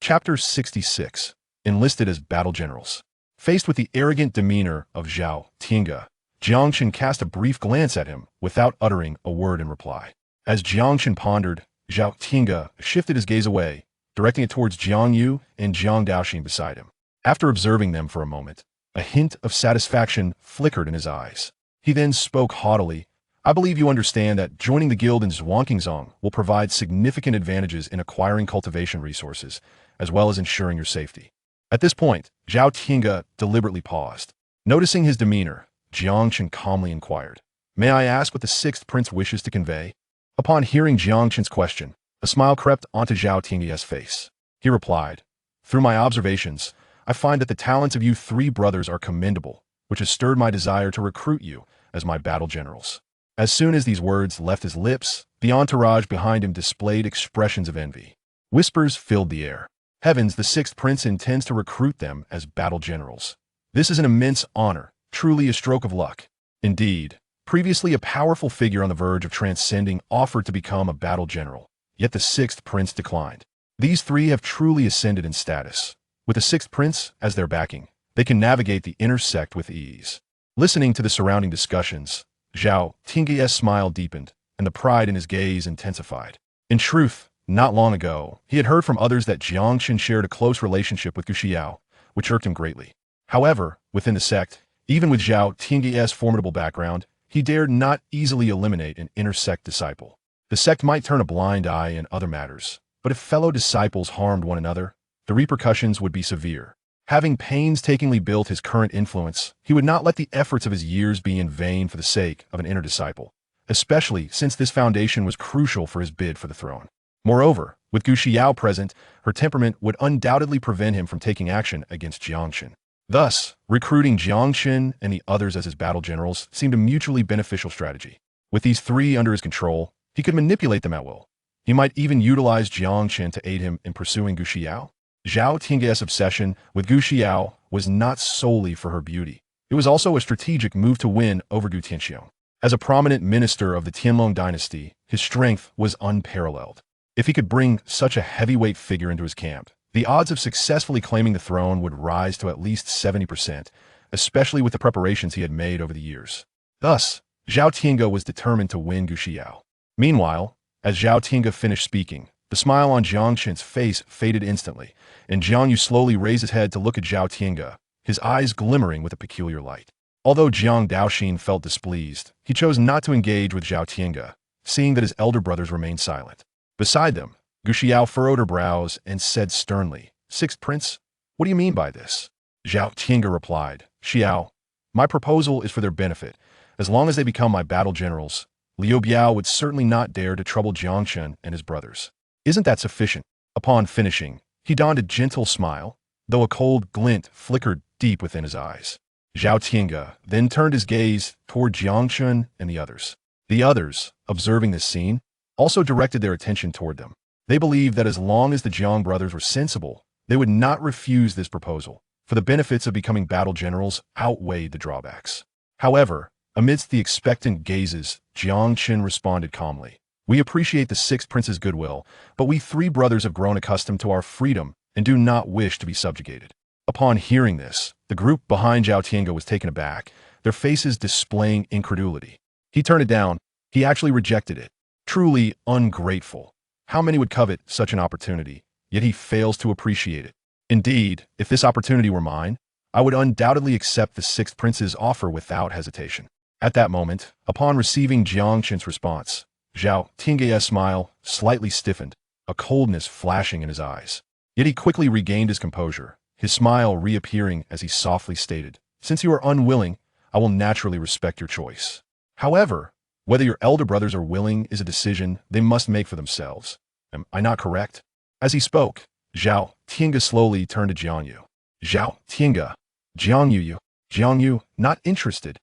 Chapter 66. Enlisted as Battle Generals. Faced with the arrogant demeanor of Xianxia, Jiang Chen cast a brief glance at him without uttering a word in reply. As Jiang Chen pondered, Xianxia shifted his gaze away, directing it towards Jiang Yu and Jiang Daoxin beside him. After observing them for a moment, a hint of satisfaction flickered in his eyes. He then spoke haughtily, "I believe you understand that joining the guild in Zhuangqingzong will provide significant advantages in acquiring cultivation resources, as well as ensuring your safety." At this point, Xianxia deliberately paused. Noticing his demeanor, Jiang Chen calmly inquired, "May I ask what the sixth prince wishes to convey?" Upon hearing Jiang Chen's question, a smile crept onto Xianxia's face. He replied, "Through my observations, I find that the talents of you three brothers are commendable, which has stirred my desire to recruit you as my battle generals." As soon as these words left his lips, the entourage behind him displayed expressions of envy. Whispers filled the air. Heavens, the sixth prince intends to recruit them as battle generals. This is an immense honor, truly a stroke of luck. Indeed, previously a powerful figure on the verge of transcending offered to become a battle general, yet the sixth prince declined. These three have truly ascended in status. With the sixth prince as their backing, they can navigate the inner sect with ease. Listening to the surrounding discussions, Xianxia's smile deepened, and the pride in his gaze intensified. In truth, not long ago, he had heard from others that Jiang Chen shared a close relationship with Xiao, which irked him greatly. However, within the sect, even with Xianxia's formidable background, he dared not easily eliminate an inner-sect disciple. The sect might turn a blind eye in other matters, but if fellow disciples harmed one another, the repercussions would be severe. Having painstakingly built his current influence, he would not let the efforts of his years be in vain for the sake of an inner disciple, especially since this foundation was crucial for his bid for the throne. Moreover, with Xiao present, her temperament would undoubtedly prevent him from taking action against Jiang Chen. Thus, recruiting Jiang Chen and the others as his battle generals seemed a mutually beneficial strategy. With these three under his control, he could manipulate them at will. He might even utilize Jiang Chen to aid him in pursuing Xiao. Xianxia's obsession with Xiao was not solely for her beauty. It was also a strategic move to win over Tianxiong. As a prominent minister of the Tianlong dynasty, his strength was unparalleled. If he could bring such a heavyweight figure into his camp, the odds of successfully claiming the throne would rise to at least 70%, especially with the preparations he had made over the years. Thus, Xianxia was determined to win Xiao. Meanwhile, as Xianxia finished speaking, the smile on Jiang Chen's face faded instantly, and Jiang Yu slowly raised his head to look at Xianxia, his eyes glimmering with a peculiar light. Although Jiang Daoxin felt displeased, he chose not to engage with Xianxia, seeing that his elder brothers remained silent. Beside them, Xiao furrowed her brows and said sternly, "Sixth prince, what do you mean by this?" Xianxia replied, "Xiao, my proposal is for their benefit. As long as they become my battle generals, Liu Biao would certainly not dare to trouble Jiang Chen and his brothers. Isn't that sufficient?" Upon finishing, he donned a gentle smile, though a cold glint flickered deep within his eyes. Xianxia then turned his gaze toward Jiang Chen and the others. The others, observing this scene, also directed their attention toward them. They believed that as long as the Jiang brothers were sensible, they would not refuse this proposal, for the benefits of becoming battle generals outweighed the drawbacks. However, amidst the expectant gazes, Jiang Chen responded calmly, "We appreciate the sixth prince's goodwill, but we three brothers have grown accustomed to our freedom and do not wish to be subjugated." Upon hearing this, the group behind Xianxia was taken aback, their faces displaying incredulity. He turned it down. He actually rejected it. Truly ungrateful. How many would covet such an opportunity, yet he fails to appreciate it? Indeed, if this opportunity were mine, I would undoubtedly accept the sixth prince's offer without hesitation. At that moment, upon receiving Jiang Chen's response, Xianxia's smile slightly stiffened, a coldness flashing in his eyes. Yet he quickly regained his composure, his smile reappearing as he softly stated, "Since you are unwilling, I will naturally respect your choice. However, whether your elder brothers are willing is a decision they must make for themselves. Am I not correct?" As he spoke, Xianxia slowly turned to Jiang Yu. "Xianxia, Jiang Yu, not interested."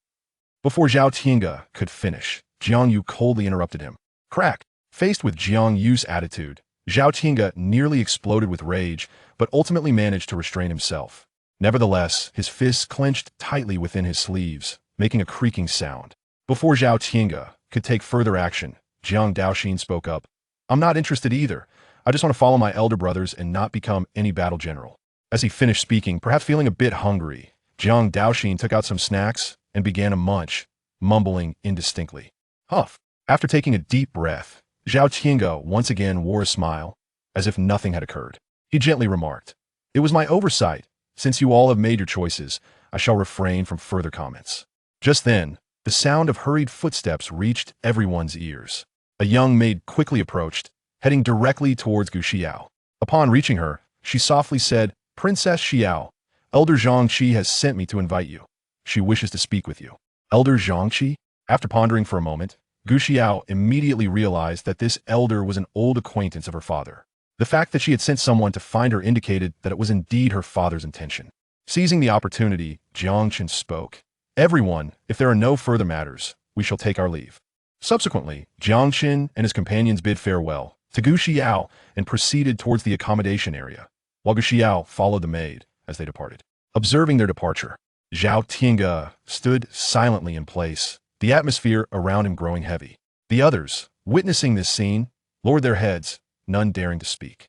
Before Xianxia could finish, Jiang Yu coldly interrupted him. Crack! Faced with Jiang Yu's attitude, Xianxia nearly exploded with rage, but ultimately managed to restrain himself. Nevertheless, his fists clenched tightly within his sleeves, making a creaking sound. Before Xianxia could take further action, Jiang Daoxin spoke up. "I'm not interested either. I just want to follow my elder brothers and not become any battle general. As he finished speaking, perhaps feeling a bit hungry, Jiang Daoxin took out some snacks and began to munch, mumbling indistinctly. Huff. After taking a deep breath, Zhao Tiange once again wore a smile, as if nothing had occurred. He gently remarked, "It was my oversight. Since you all have made your choices, I shall refrain from further comments." Just then, the sound of hurried footsteps reached everyone's ears. A young maid quickly approached, heading directly towards Gu Xiao. Upon reaching her, she softly said, "Princess Xiao, Elder Xianxia has sent me to invite you. She wishes to speak with you." Elder Xianxia? After pondering for a moment, Gu Xiao immediately realized that this elder was an old acquaintance of her father. The fact that she had sent someone to find her indicated that it was indeed her father's intention. Seizing the opportunity, Jiang Chen spoke. "Everyone, if there are no further matters, we shall take our leave." Subsequently, Jiang Chen and his companions bid farewell to Gu Xiao and proceeded towards the accommodation area, while Gu Xiao followed the maid as they departed. Observing their departure, Zhao Tiange stood silently in place, the atmosphere around him growing heavy. The others, witnessing this scene, lowered their heads, none daring to speak.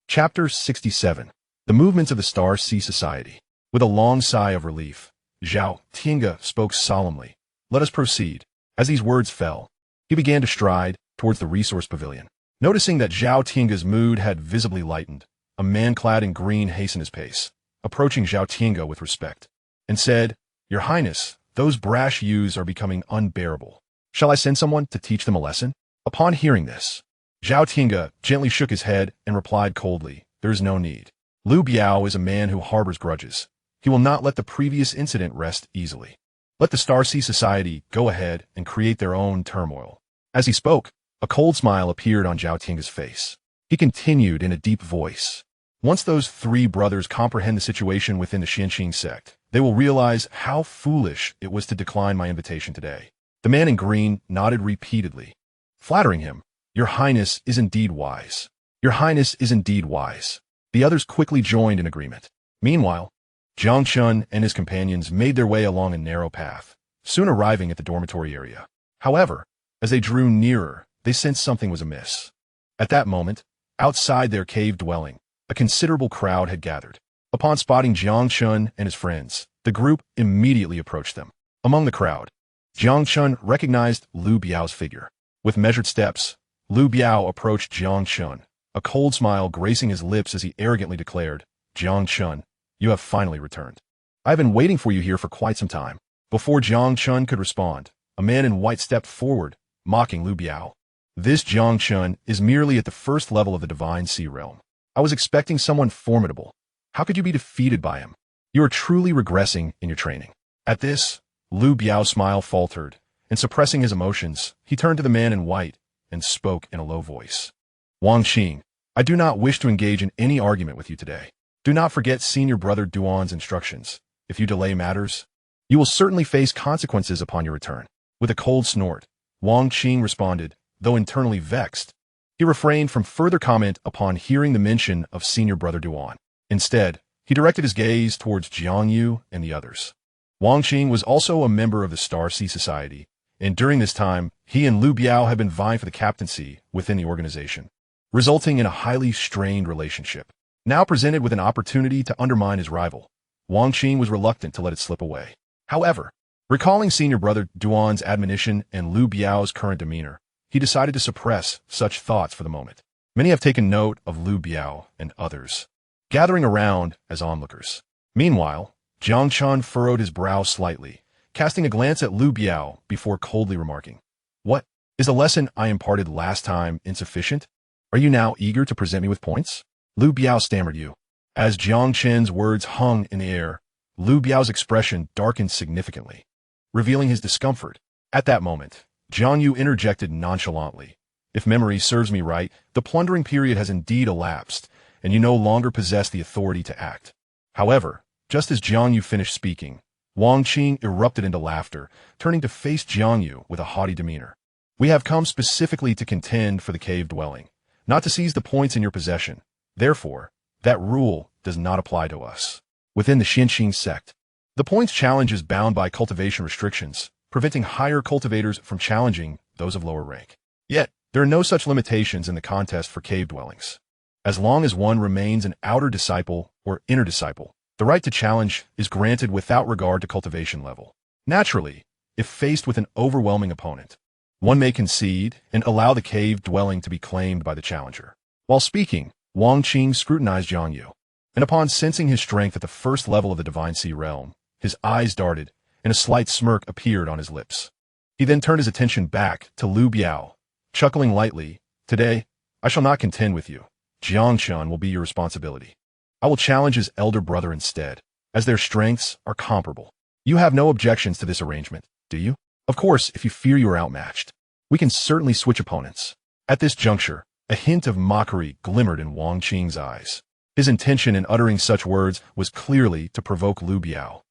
Chapter 67. The Movements of the Star Sea Society. With a long sigh of relief, Zhao Tiange spoke solemnly. "Let us proceed." As these words fell, he began to stride towards the resource pavilion. Noticing that Zhao Tiange's mood had visibly lightened, a man clad in green hastened his pace, approaching Zhao Tiange with respect, and said, "Your Highness, those brash youths are becoming unbearable. Shall I send someone to teach them a lesson?" Upon hearing this, Zhao Tiange gently shook his head and replied coldly, "There is no need. Lu Biao is a man who harbors grudges. He will not let the previous incident rest easily. Let the Star Sea Society go ahead and create their own turmoil." As he spoke, a cold smile appeared on Zhao Tiange's face. He continued in a deep voice, "Once those three brothers comprehend the situation within the Xianxia sect, they will realize how foolish it was to decline my invitation today." The man in green nodded repeatedly, flattering him. "Your Highness is indeed wise. Your Highness is indeed wise." The others quickly joined in agreement. Meanwhile, Jiang Chen and his companions made their way along a narrow path, soon arriving at the dormitory area. However, as they drew nearer, they sensed something was amiss. At that moment, outside their cave dwelling, a considerable crowd had gathered. Upon spotting Jiang Chen and his friends, the group immediately approached them. Among the crowd, Jiang Chen recognized Lu Biao's figure. With measured steps, Lu Biao approached Jiang Chen, a cold smile gracing his lips as he arrogantly declared, "Jiang Chen, you have finally returned. I have been waiting for you here for quite some time." Before Jiang Chen could respond, a man in white stepped forward, mocking Lu Biao. "This Jiang Chen is merely at the first level of the Divine Sea Realm. I was expecting someone formidable. How could you be defeated by him? You are truly regressing in your training." At this, Lu Biao's smile faltered, and suppressing his emotions, he turned to the man in white and spoke in a low voice. "Wang Qing, I do not wish to engage in any argument with you today. Do not forget Senior Brother Duan's instructions. If you delay matters, you will certainly face consequences upon your return." With a cold snort, Wang Qing responded, though internally vexed. He refrained from further comment upon hearing the mention of Senior Brother Duan. Instead, he directed his gaze towards Jiang Yu and the others. Wang Qing was also a member of the Star Sea Society, and during this time, he and Lu Biao had been vying for the captaincy within the organization, resulting in a highly strained relationship. Now presented with an opportunity to undermine his rival, Wang Qing was reluctant to let it slip away. However, recalling Senior Brother Duan's admonition and Lu Biao's current demeanor, he decided to suppress such thoughts for the moment. Many have taken note of Lu Biao and others, gathering around as onlookers. Meanwhile, Jiang Chen furrowed his brow slightly, casting a glance at Lu Biao before coldly remarking, "What? Is the lesson I imparted last time insufficient? Are you now eager to present me with points?" Lu Biao stammered you. As Jiang Chen's words hung in the air, Lu Biao's expression darkened significantly, revealing his discomfort. At that moment, Jiang Yu interjected nonchalantly, "If memory serves me right, the plundering period has indeed elapsed, and you no longer possess the authority to act." However, just as Jiang Yu finished speaking, Wang Qing erupted into laughter, turning to face Jiang Yu with a haughty demeanor. "We have come specifically to contend for the cave dwelling, not to seize the points in your possession. Therefore, that rule does not apply to us. Within the Xianxia sect, the points challenge is bound by cultivation restrictions, preventing higher cultivators from challenging those of lower rank. Yet, there are no such limitations in the contest for cave dwellings. As long as one remains an outer disciple or inner disciple, the right to challenge is granted without regard to cultivation level. Naturally, if faced with an overwhelming opponent, one may concede and allow the cave dwelling to be claimed by the challenger. While speaking, Wang Qing scrutinized Jiang Yu, and upon sensing his strength at the first level of the Divine Sea realm, his eyes darted, and a slight smirk appeared on his lips. He then turned his attention back to Lu Biao, chuckling lightly. Today, I shall not contend with you. Jiang Chen will be your responsibility. I will challenge his elder brother instead, as their strengths are comparable. You have no objections to this arrangement, do you? Of course, if you fear you are outmatched, we can certainly switch opponents. At this juncture, a hint of mockery glimmered in Wang Qing's eyes. His intention in uttering such words was clearly to provoke Lu Biao,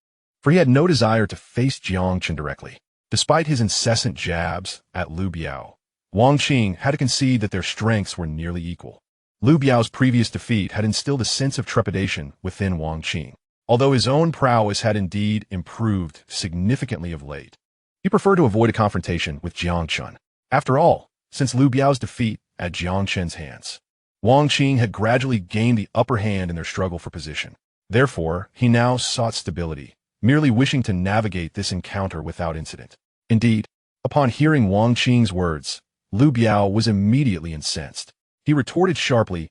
for he had no desire to face Jiang Chen directly. Despite his incessant jabs at Lu Biao, Wang Qing had to concede that their strengths were nearly equal. Lu Biao's previous defeat had instilled a sense of trepidation within Wang Qing. Although his own prowess had indeed improved significantly of late, he preferred to avoid a confrontation with Jiang Chen. After all, since Lu Biao's defeat at Jiang Chen's hands, Wang Qing had gradually gained the upper hand in their struggle for position. Therefore, he now sought stability, merely wishing to navigate this encounter without incident. Indeed, upon hearing Wang Qing's words, Lu Biao was immediately incensed. He retorted sharply,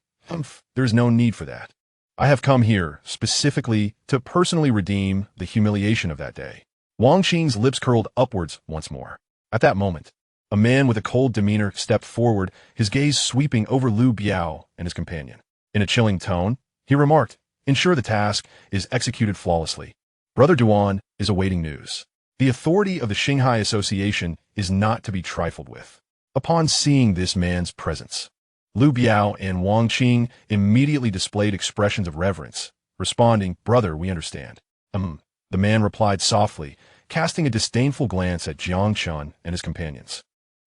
"There's no need for that. I have come here specifically to personally redeem the humiliation of that day." Wang Qing's lips curled upwards once more. At that moment, a man with a cold demeanor stepped forward, his gaze sweeping over Lu Biao and his companion. In a chilling tone, he remarked, "Ensure the task is executed flawlessly. Brother Duan is awaiting news. The authority of the Shanghai Association is not to be trifled with." Upon seeing this man's presence, Lu Biao and Wang Qing immediately displayed expressions of reverence, responding, "Brother, we understand." The man replied softly, casting a disdainful glance at Jiang Chen and his companions.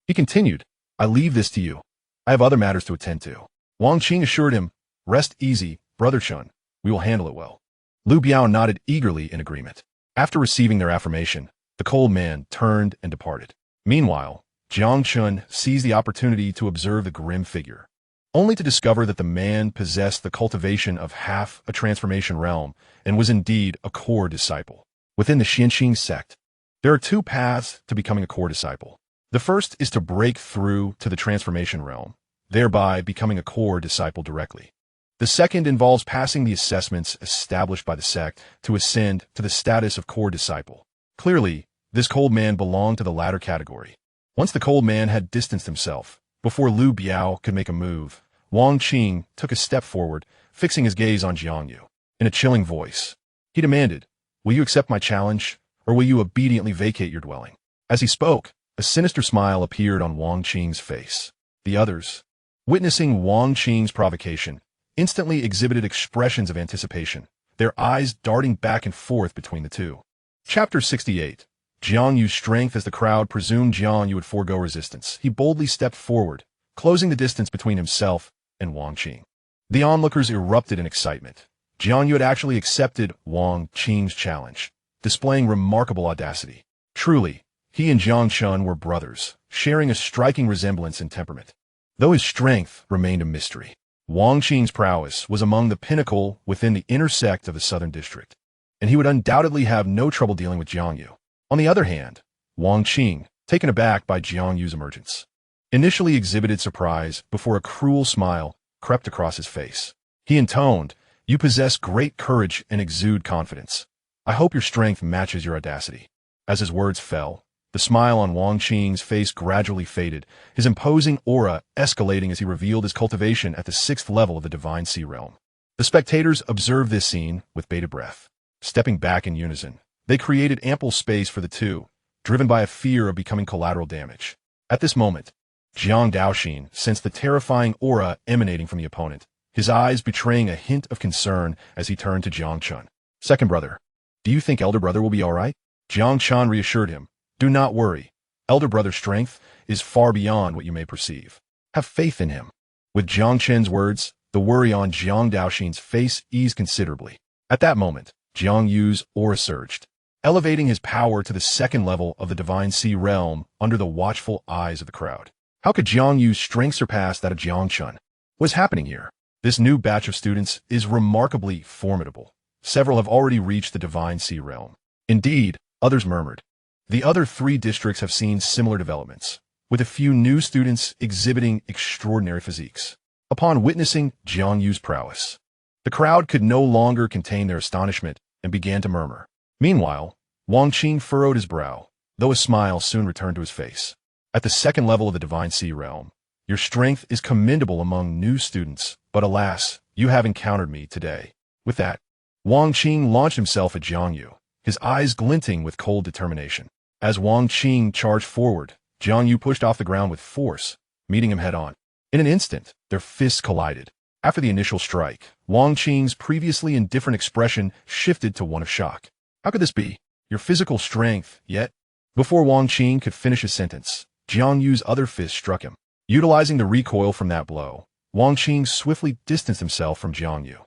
He continued, "I leave this to you. I have other matters to attend to." Wang Qing assured him, "Rest easy, Brother Chen. We will handle it well." Lu Biao nodded eagerly in agreement. After receiving their affirmation, the cold man turned and departed. Meanwhile, Jiang Chen seized the opportunity to observe the grim figure, only to discover that the man possessed the cultivation of half a transformation realm and was indeed a core disciple. Within the Xianxia sect, there are two paths to becoming a core disciple. The first is to break through to the transformation realm, thereby becoming a core disciple directly. The second involves passing the assessments established by the sect to ascend to the status of core disciple. Clearly, this cold man belonged to the latter category. Once the cold man had distanced himself, before Lu Biao could make a move, Wang Qing took a step forward, fixing his gaze on Jiang Yu. In a chilling voice, he demanded, "Will you accept my challenge, or will you obediently vacate your dwelling?" As he spoke, a sinister smile appeared on Wang Qing's face. The others, witnessing Wang Qing's provocation, instantly exhibited expressions of anticipation, their eyes darting back and forth between the two. Chapter 68. Jiang Yu's strength. As the crowd presumed Jiang Yu would forego resistance, he boldly stepped forward, closing the distance between himself and Wang Qing. The onlookers erupted in excitement. Jiang Yu had actually accepted Wang Qing's challenge, displaying remarkable audacity. Truly, he and Jiang Chen were brothers, sharing a striking resemblance in temperament. Though his strength remained a mystery, Wang Qing's prowess was among the pinnacle within the inner sect of the Southern District, and he would undoubtedly have no trouble dealing with Jiang Yu. On the other hand, Wang Qing, taken aback by Jiang Yu's emergence, initially exhibited surprise before a cruel smile crept across his face. He intoned, "You possess great courage and exude confidence. I hope your strength matches your audacity." As his words fell, the smile on Wang Qing's face gradually faded, his imposing aura escalating as he revealed his cultivation at the 6th level of the Divine Sea realm. The spectators observed this scene with bated breath. Stepping back in unison, they created ample space for the two, driven by a fear of becoming collateral damage. At this moment, Jiang Daoxin sensed the terrifying aura emanating from the opponent, his eyes betraying a hint of concern as he turned to Jiang Chen. "Second brother, do you think elder brother will be all right?" Jiang Chen reassured him, "Do not worry. Elder brother's strength is far beyond what you may perceive. Have faith in him." With Jiang Chen's words, the worry on Jiang Daoxin's face eased considerably. At that moment, Jiang Yu's aura surged, elevating his power to the 2nd level of the Divine Sea realm under the watchful eyes of the crowd. How could Jiang Yu's strength surpass that of Jiang Chen? What was happening here? This new batch of students is remarkably formidable. Several have already reached the Divine Sea realm. Indeed, others murmured. The other 3 districts have seen similar developments, with a few new students exhibiting extraordinary physiques. Upon witnessing Jiang Yu's prowess, the crowd could no longer contain their astonishment and began to murmur. Meanwhile, Wang Qing furrowed his brow, though a smile soon returned to his face. At the 2nd level of the Divine Sea realm, your strength is commendable among new students, but alas, you have encountered me today. With that, Wang Qing launched himself at Jiang Yu, his eyes glinting with cold determination. As Wang Qing charged forward, Jiang Yu pushed off the ground with force, meeting him head-on. In an instant, their fists collided. After the initial strike, Wang Qing's previously indifferent expression shifted to one of shock. How could this be? Your physical strength, yet? Before Wang Qing could finish his sentence, Jiang Yu's other fist struck him. Utilizing the recoil from that blow, Wang Qing swiftly distanced himself from Jiang Yu.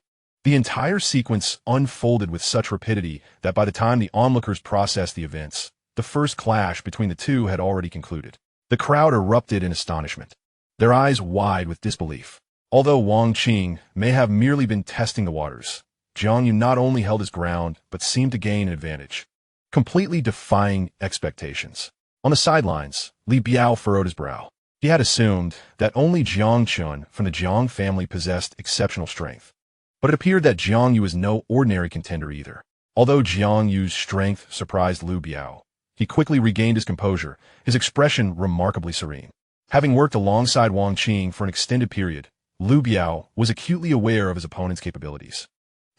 The entire sequence unfolded with such rapidity that by the time the onlookers processed the events, the first clash between the two had already concluded. The crowd erupted in astonishment, their eyes wide with disbelief. Although Wang Qing may have merely been testing the waters, Jiang Yu not only held his ground but seemed to gain an advantage, completely defying expectations. On the sidelines, Li Biao furrowed his brow. He had assumed that only Jiang Chen from the Jiang family possessed exceptional strength. But it appeared that Jiang Yu was no ordinary contender either. Although Jiang Yu's strength surprised Liu Biao, he quickly regained his composure, his expression remarkably serene. Having worked alongside Wang Qing for an extended period, Liu Biao was acutely aware of his opponent's capabilities.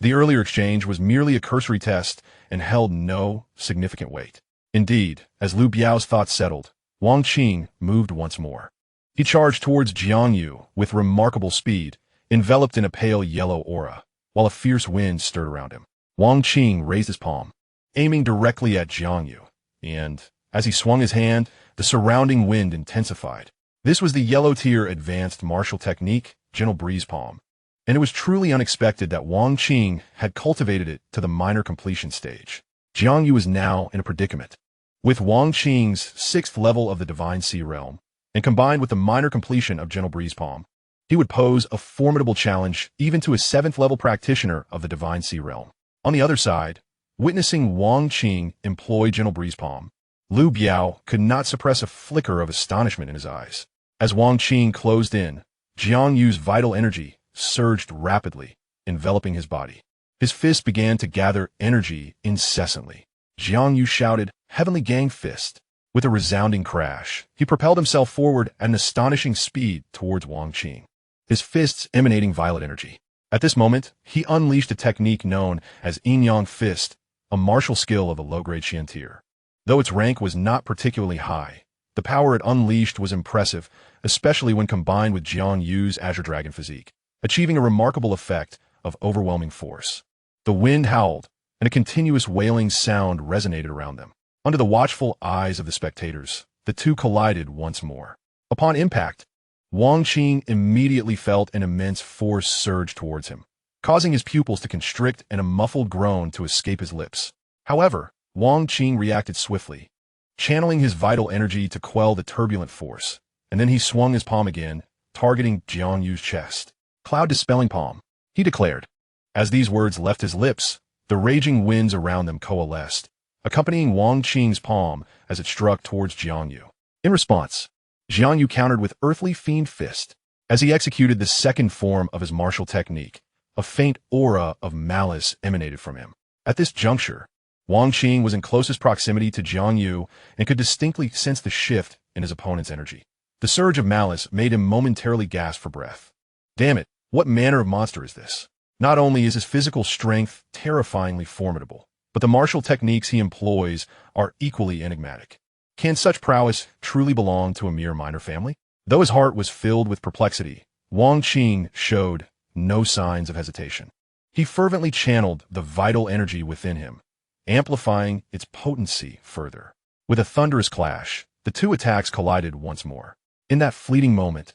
The earlier exchange was merely a cursory test and held no significant weight. Indeed, as Liu Biao's thoughts settled, Wang Qing moved once more. He charged towards Jiang Yu with remarkable speed, enveloped in a pale yellow aura, while a fierce wind stirred around him. Wang Qing raised his palm, aiming directly at Jiang Yu, and, as he swung his hand, the surrounding wind intensified. This was the yellow-tier advanced martial technique, Gentle Breeze Palm, and it was truly unexpected that Wang Qing had cultivated it to the minor completion stage. Jiang Yu was now in a predicament. With Wang Qing's 6th level of the Divine Sea realm, and combined with the minor completion of Gentle Breeze Palm, he would pose a formidable challenge even to a 7th level practitioner of the Divine Sea realm. On the other side, witnessing Wang Qing employ Gentle Breeze Palm, Liu Biao could not suppress a flicker of astonishment in his eyes. As Wang Qing closed in, Jiang Yu's vital energy surged rapidly, enveloping his body. His fists began to gather energy incessantly. Jiang Yu shouted, "Heavenly Gang Fist." With a resounding crash, he propelled himself forward at an astonishing speed towards Wang Qing, his fists emanating violet energy. At this moment, he unleashed a technique known as Yin Yang Fist, a martial skill of the low-grade Xian tier. Though its rank was not particularly high, the power it unleashed was impressive, especially when combined with Jiang Yu's Azure Dragon physique, achieving a remarkable effect of overwhelming force. The wind howled, and a continuous wailing sound resonated around them. Under the watchful eyes of the spectators, the two collided once more. Upon impact, Wang Qing immediately felt an immense force surge towards him, causing his pupils to constrict and a muffled groan to escape his lips. However, Wang Qing reacted swiftly, channeling his vital energy to quell the turbulent force, and then he swung his palm again, targeting Jiang Yu's chest. "Cloud-dispelling palm," he declared. As these words left his lips, the raging winds around them coalesced, accompanying Wang Qing's palm as it struck towards Jiang Yu. In response, Jiang Yu countered with Earthly Fiend Fist. As he executed the second form of his martial technique, a faint aura of malice emanated from him. At this juncture, Wang Qing was in closest proximity to Jiang Yu and could distinctly sense the shift in his opponent's energy. The surge of malice made him momentarily gasp for breath. Damn it, what manner of monster is this? Not only is his physical strength terrifyingly formidable, but the martial techniques he employs are equally enigmatic. Can such prowess truly belong to a mere minor family? Though his heart was filled with perplexity, Wang Qing showed no signs of hesitation. He fervently channeled the vital energy within him, amplifying its potency further. With a thunderous clash, the two attacks collided once more. In that fleeting moment,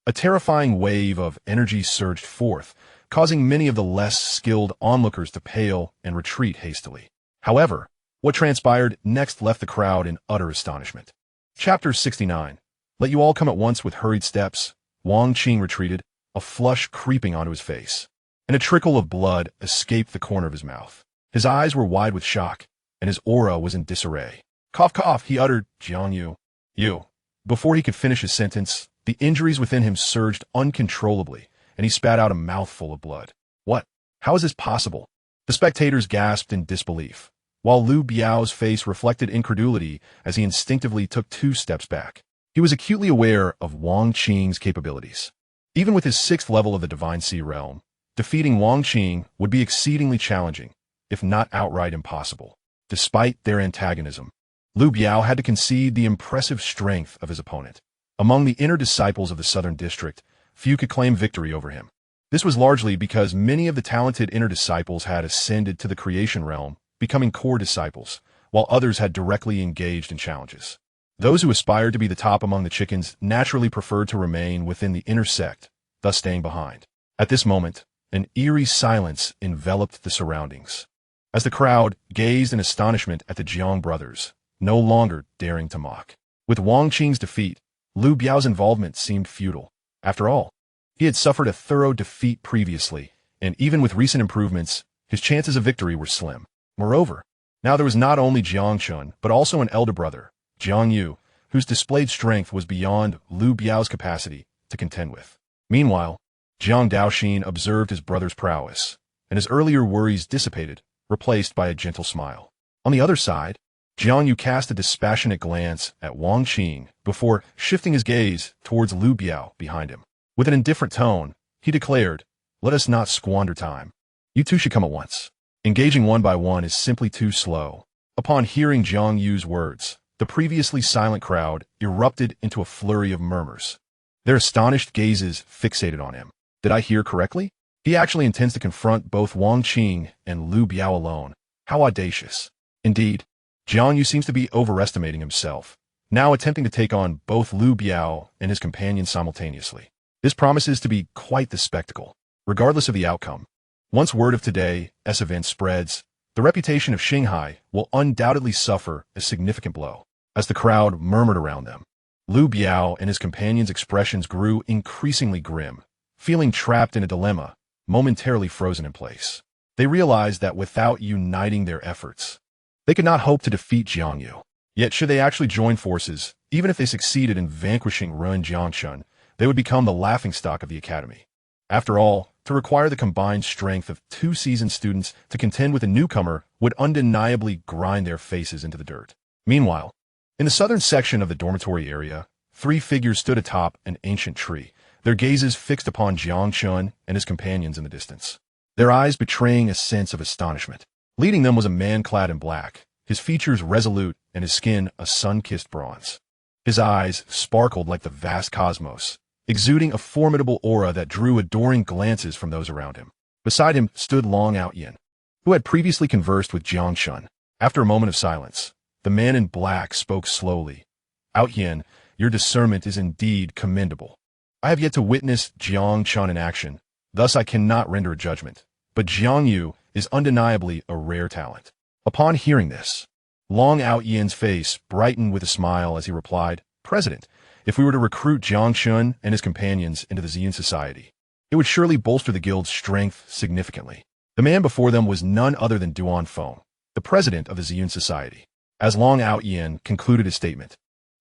a terrifying wave of energy surged forth, causing many of the less skilled onlookers to pale and retreat hastily. However, what transpired next left the crowd in utter astonishment. Chapter 69. Let you all come at once with hurried steps. Wang Qing retreated, a flush creeping onto his face, and a trickle of blood escaped the corner of his mouth. His eyes were wide with shock, and his aura was in disarray. Cough, cough, he uttered, Jiang Yu. You. Before he could finish his sentence, the injuries within him surged uncontrollably, and he spat out a mouthful of blood. What? How is this possible? The spectators gasped in disbelief, while Lu Biao's face reflected incredulity as he instinctively took 2 steps back. He was acutely aware of Wang Qing's capabilities. Even with his 6th level of the Divine Sea Realm, defeating Wang Qing would be exceedingly challenging, if not outright impossible. Despite their antagonism, Lu Biao had to concede the impressive strength of his opponent. Among the inner disciples of the Southern District, few could claim victory over him. This was largely because many of the talented inner disciples had ascended to the creation realm, becoming core disciples, while others had directly engaged in challenges. Those who aspired to be the top among the chickens naturally preferred to remain within the inner sect, thus staying behind. At this moment, an eerie silence enveloped the surroundings, as the crowd gazed in astonishment at the Jiang brothers, no longer daring to mock. With Wang Qing's defeat, Lu Biao's involvement seemed futile. After all, he had suffered a thorough defeat previously, and even with recent improvements, his chances of victory were slim. Moreover, now there was not only Jiang Chen, but also an elder brother, Jiang Yu, whose displayed strength was beyond Lu Biao's capacity to contend with. Meanwhile, Jiang Daoxin observed his brother's prowess, and his earlier worries dissipated, replaced by a gentle smile. On the other side, Jiang Yu cast a dispassionate glance at Wang Qing before shifting his gaze towards Lu Biao behind him. With an indifferent tone, he declared, "Let us not squander time. You two should come at once. Engaging one by one is simply too slow." Upon hearing Jiang Yu's words, the previously silent crowd erupted into a flurry of murmurs, their astonished gazes fixated on him. Did I hear correctly? He actually intends to confront both Wang Qing and Lu Biao alone. How audacious. Indeed, Jiang Yu seems to be overestimating himself, now attempting to take on both Lu Biao and his companion simultaneously. This promises to be quite the spectacle. Regardless of the outcome, once word of today's event spreads, the reputation of Shanghai will undoubtedly suffer a significant blow. As the crowd murmured around them, Lu Biao and his companions' expressions grew increasingly grim, feeling trapped in a dilemma, momentarily frozen in place. They realized that without uniting their efforts, they could not hope to defeat Jiang Yu. Yet should they actually join forces, even if they succeeded in vanquishing Ren Jiang Chen, they would become the laughingstock of the academy. After all, to require the combined strength of 2 seasoned students to contend with a newcomer would undeniably grind their faces into the dirt. Meanwhile, in the southern section of the dormitory area, 3 figures stood atop an ancient tree, their gazes fixed upon Jiang Chen and his companions in the distance, their eyes betraying a sense of astonishment. Leading them was a man clad in black, his features resolute and his skin a sun-kissed bronze. His eyes sparkled like the vast cosmos, exuding a formidable aura that drew adoring glances from those around him. Beside him stood Long Outyin, who had previously conversed with Jiang Chen. After a moment of silence, the man in black spoke slowly. "Outyin, your discernment is indeed commendable. I have yet to witness Jiang Chen in action, thus I cannot render a judgment, but Jiang Yu is undeniably a rare talent." Upon hearing this, Long Outyin's face brightened with a smile as he replied, "President, if we were to recruit Jiang Chen and his companions into the Xian Society, it would surely bolster the guild's strength significantly." The man before them was none other than Duan Feng, the president of the Xian Society. As Long Outyin concluded his statement,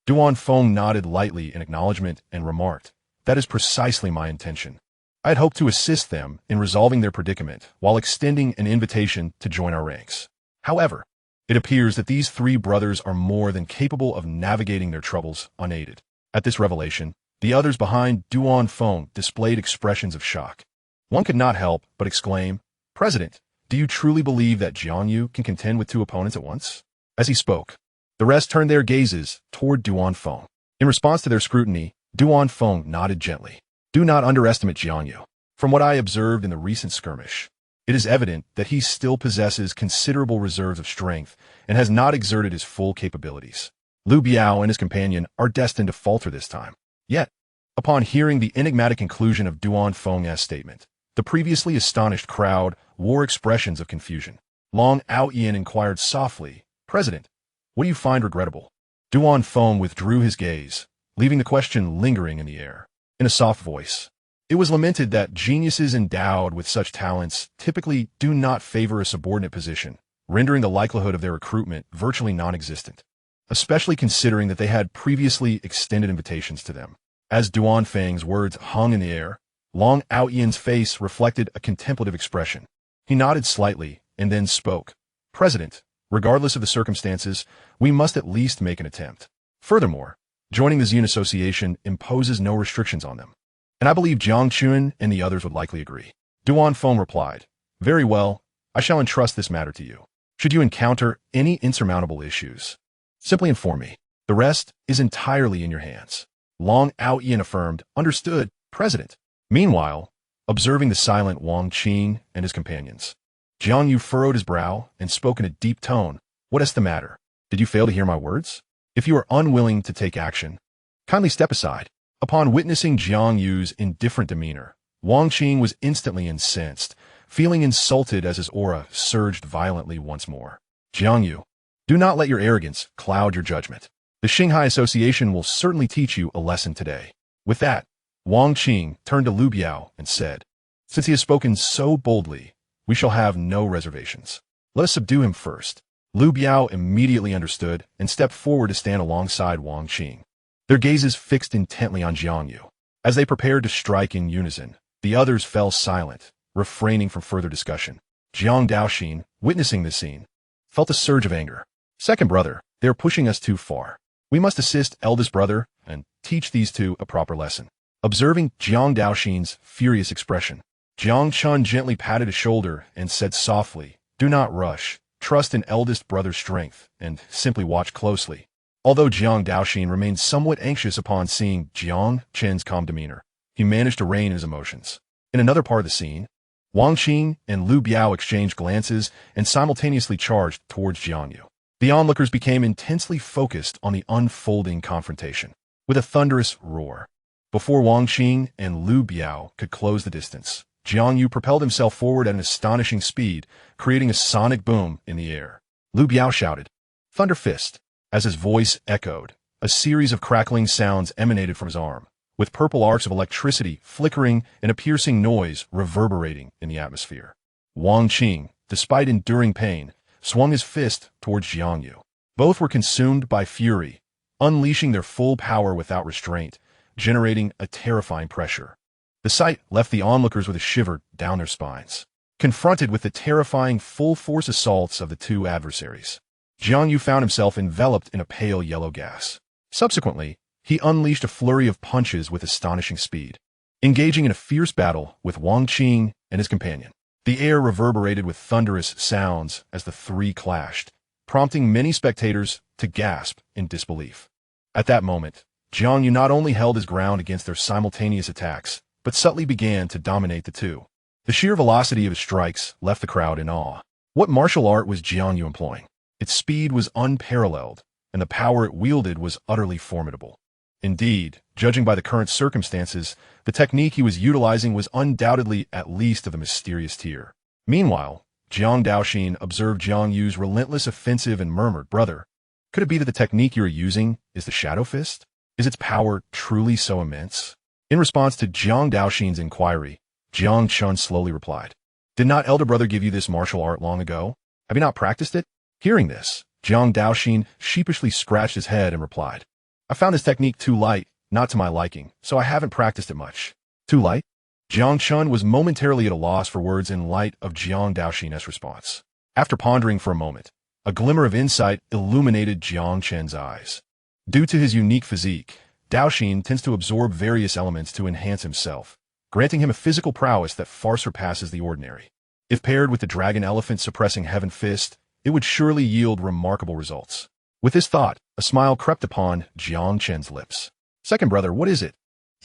Duan Feng nodded lightly in acknowledgement and remarked, "That is precisely my intention. I had hoped to assist them in resolving their predicament while extending an invitation to join our ranks. However, it appears that these 3 brothers are more than capable of navigating their troubles unaided." At this revelation, the others behind Duan Feng displayed expressions of shock. One could not help but exclaim, "President, do you truly believe that Jiang Yu can contend with 2 opponents at once?" As he spoke, the rest turned their gazes toward Duan Feng. In response to their scrutiny, Duan Feng nodded gently. "Do not underestimate Jiang Yu. From what I observed in the recent skirmish, it is evident that he still possesses considerable reserves of strength and has not exerted his full capabilities. Lu Biao and his companion are destined to falter this time." Yet, upon hearing the enigmatic conclusion of Duan Feng's statement, the previously astonished crowd wore expressions of confusion. Long Outyin inquired softly, "President, what do you find regrettable?" Duan Feng withdrew his gaze, leaving the question lingering in the air. In a soft voice, It was lamented that geniuses endowed with such talents typically do not favor a subordinate position, rendering the likelihood of their recruitment virtually non-existent, especially considering that they had previously extended invitations to them. As Duan Feng's words hung in the air, Long Aoyan's face reflected a contemplative expression. He nodded slightly and then spoke. President, regardless of the circumstances, we must at least make an attempt. Furthermore, joining the Xian Association imposes no restrictions on them. And I believe Jiang Chen and the others would likely agree. Duan Feng replied, Very well, I shall entrust this matter to you. Should you encounter any insurmountable issues, simply inform me. The rest is entirely in your hands. Long Aoyan affirmed, Understood, President. Meanwhile, observing the silent Wang Qing and his companions, Jiang Yu furrowed his brow and spoke in a deep tone. What is the matter? Did you fail to hear my words? If you are unwilling to take action, kindly step aside. Upon witnessing Jiang Yu's indifferent demeanor, Wang Qing was instantly incensed, feeling insulted as his aura surged violently once more. Jiang Yu, do not let your arrogance cloud your judgment. The Shanghai Association will certainly teach you a lesson today. With that, Wang Qing turned to Lu Biao and said, Since he has spoken so boldly, we shall have no reservations. Let us subdue him first. Lu Biao immediately understood and stepped forward to stand alongside Wang Qing. Their gazes fixed intently on Jiang Yu. As they prepared to strike in unison, the others fell silent, refraining from further discussion. Jiang Daoxin, witnessing this scene, felt a surge of anger. Second brother, they are pushing us too far. We must assist eldest brother and teach these two a proper lesson. Observing Jiang Daoxin's furious expression, Jiang Chen gently patted his shoulder and said softly, Do not rush. Trust in eldest brother's strength and simply watch closely. Although Jiang Daoxin remained somewhat anxious upon seeing Jiang Chen's calm demeanor, he managed to rein his emotions. In another part of the scene, Wang Qing and Lu Biao exchanged glances and simultaneously charged towards Jiang Yu. The onlookers became intensely focused on the unfolding confrontation. With a thunderous roar, before Wang Qing and Lu Biao could close the distance, Jiang Yu propelled himself forward at an astonishing speed, creating a sonic boom in the air. Lu Biao shouted, Thunder Fist. As his voice echoed, a series of crackling sounds emanated from his arm, with purple arcs of electricity flickering and a piercing noise reverberating in the atmosphere. Wang Qing, despite enduring pain, swung his fist towards Jiang Yu. Both were consumed by fury, unleashing their full power without restraint, generating a terrifying pressure. The sight left the onlookers with a shiver down their spines, confronted with the terrifying full-force assaults of the two adversaries. Jiang Yu found himself enveloped in a pale yellow gas. Subsequently, he unleashed a flurry of punches with astonishing speed, engaging in a fierce battle with Wang Qing and his companion. The air reverberated with thunderous sounds as the three clashed, prompting many spectators to gasp in disbelief. At that moment, Jiang Yu not only held his ground against their simultaneous attacks, but subtly began to dominate the two. The sheer velocity of his strikes left the crowd in awe. What martial art was Jiang Yu employing? Its speed was unparalleled, and the power it wielded was utterly formidable. Indeed, judging by the current circumstances, the technique he was utilizing was undoubtedly at least of the mysterious tier. Meanwhile, Jiang Daoxin observed Jiang Yu's relentless offensive and murmured, Brother, could it be that the technique you are using is the Shadow Fist? Is its power truly so immense? In response to Jiang Daoxin's inquiry, Jiang Chen slowly replied, Did not elder brother give you this martial art long ago? Have you not practiced it? Hearing this, Jiang Daoxin sheepishly scratched his head and replied, I found this technique too light, not to my liking, so I haven't practiced it much. Too light? Jiang Chen was momentarily at a loss for words in light of Jiang Daoxin's response. After pondering for a moment, a glimmer of insight illuminated Jiang Chen's eyes. Due to his unique physique, Daoxin tends to absorb various elements to enhance himself, granting him a physical prowess that far surpasses the ordinary. If paired with the dragon elephant suppressing Heaven Fist, it would surely yield remarkable results. With this thought, a smile crept upon Jiang Chen's lips. Second brother, what is it?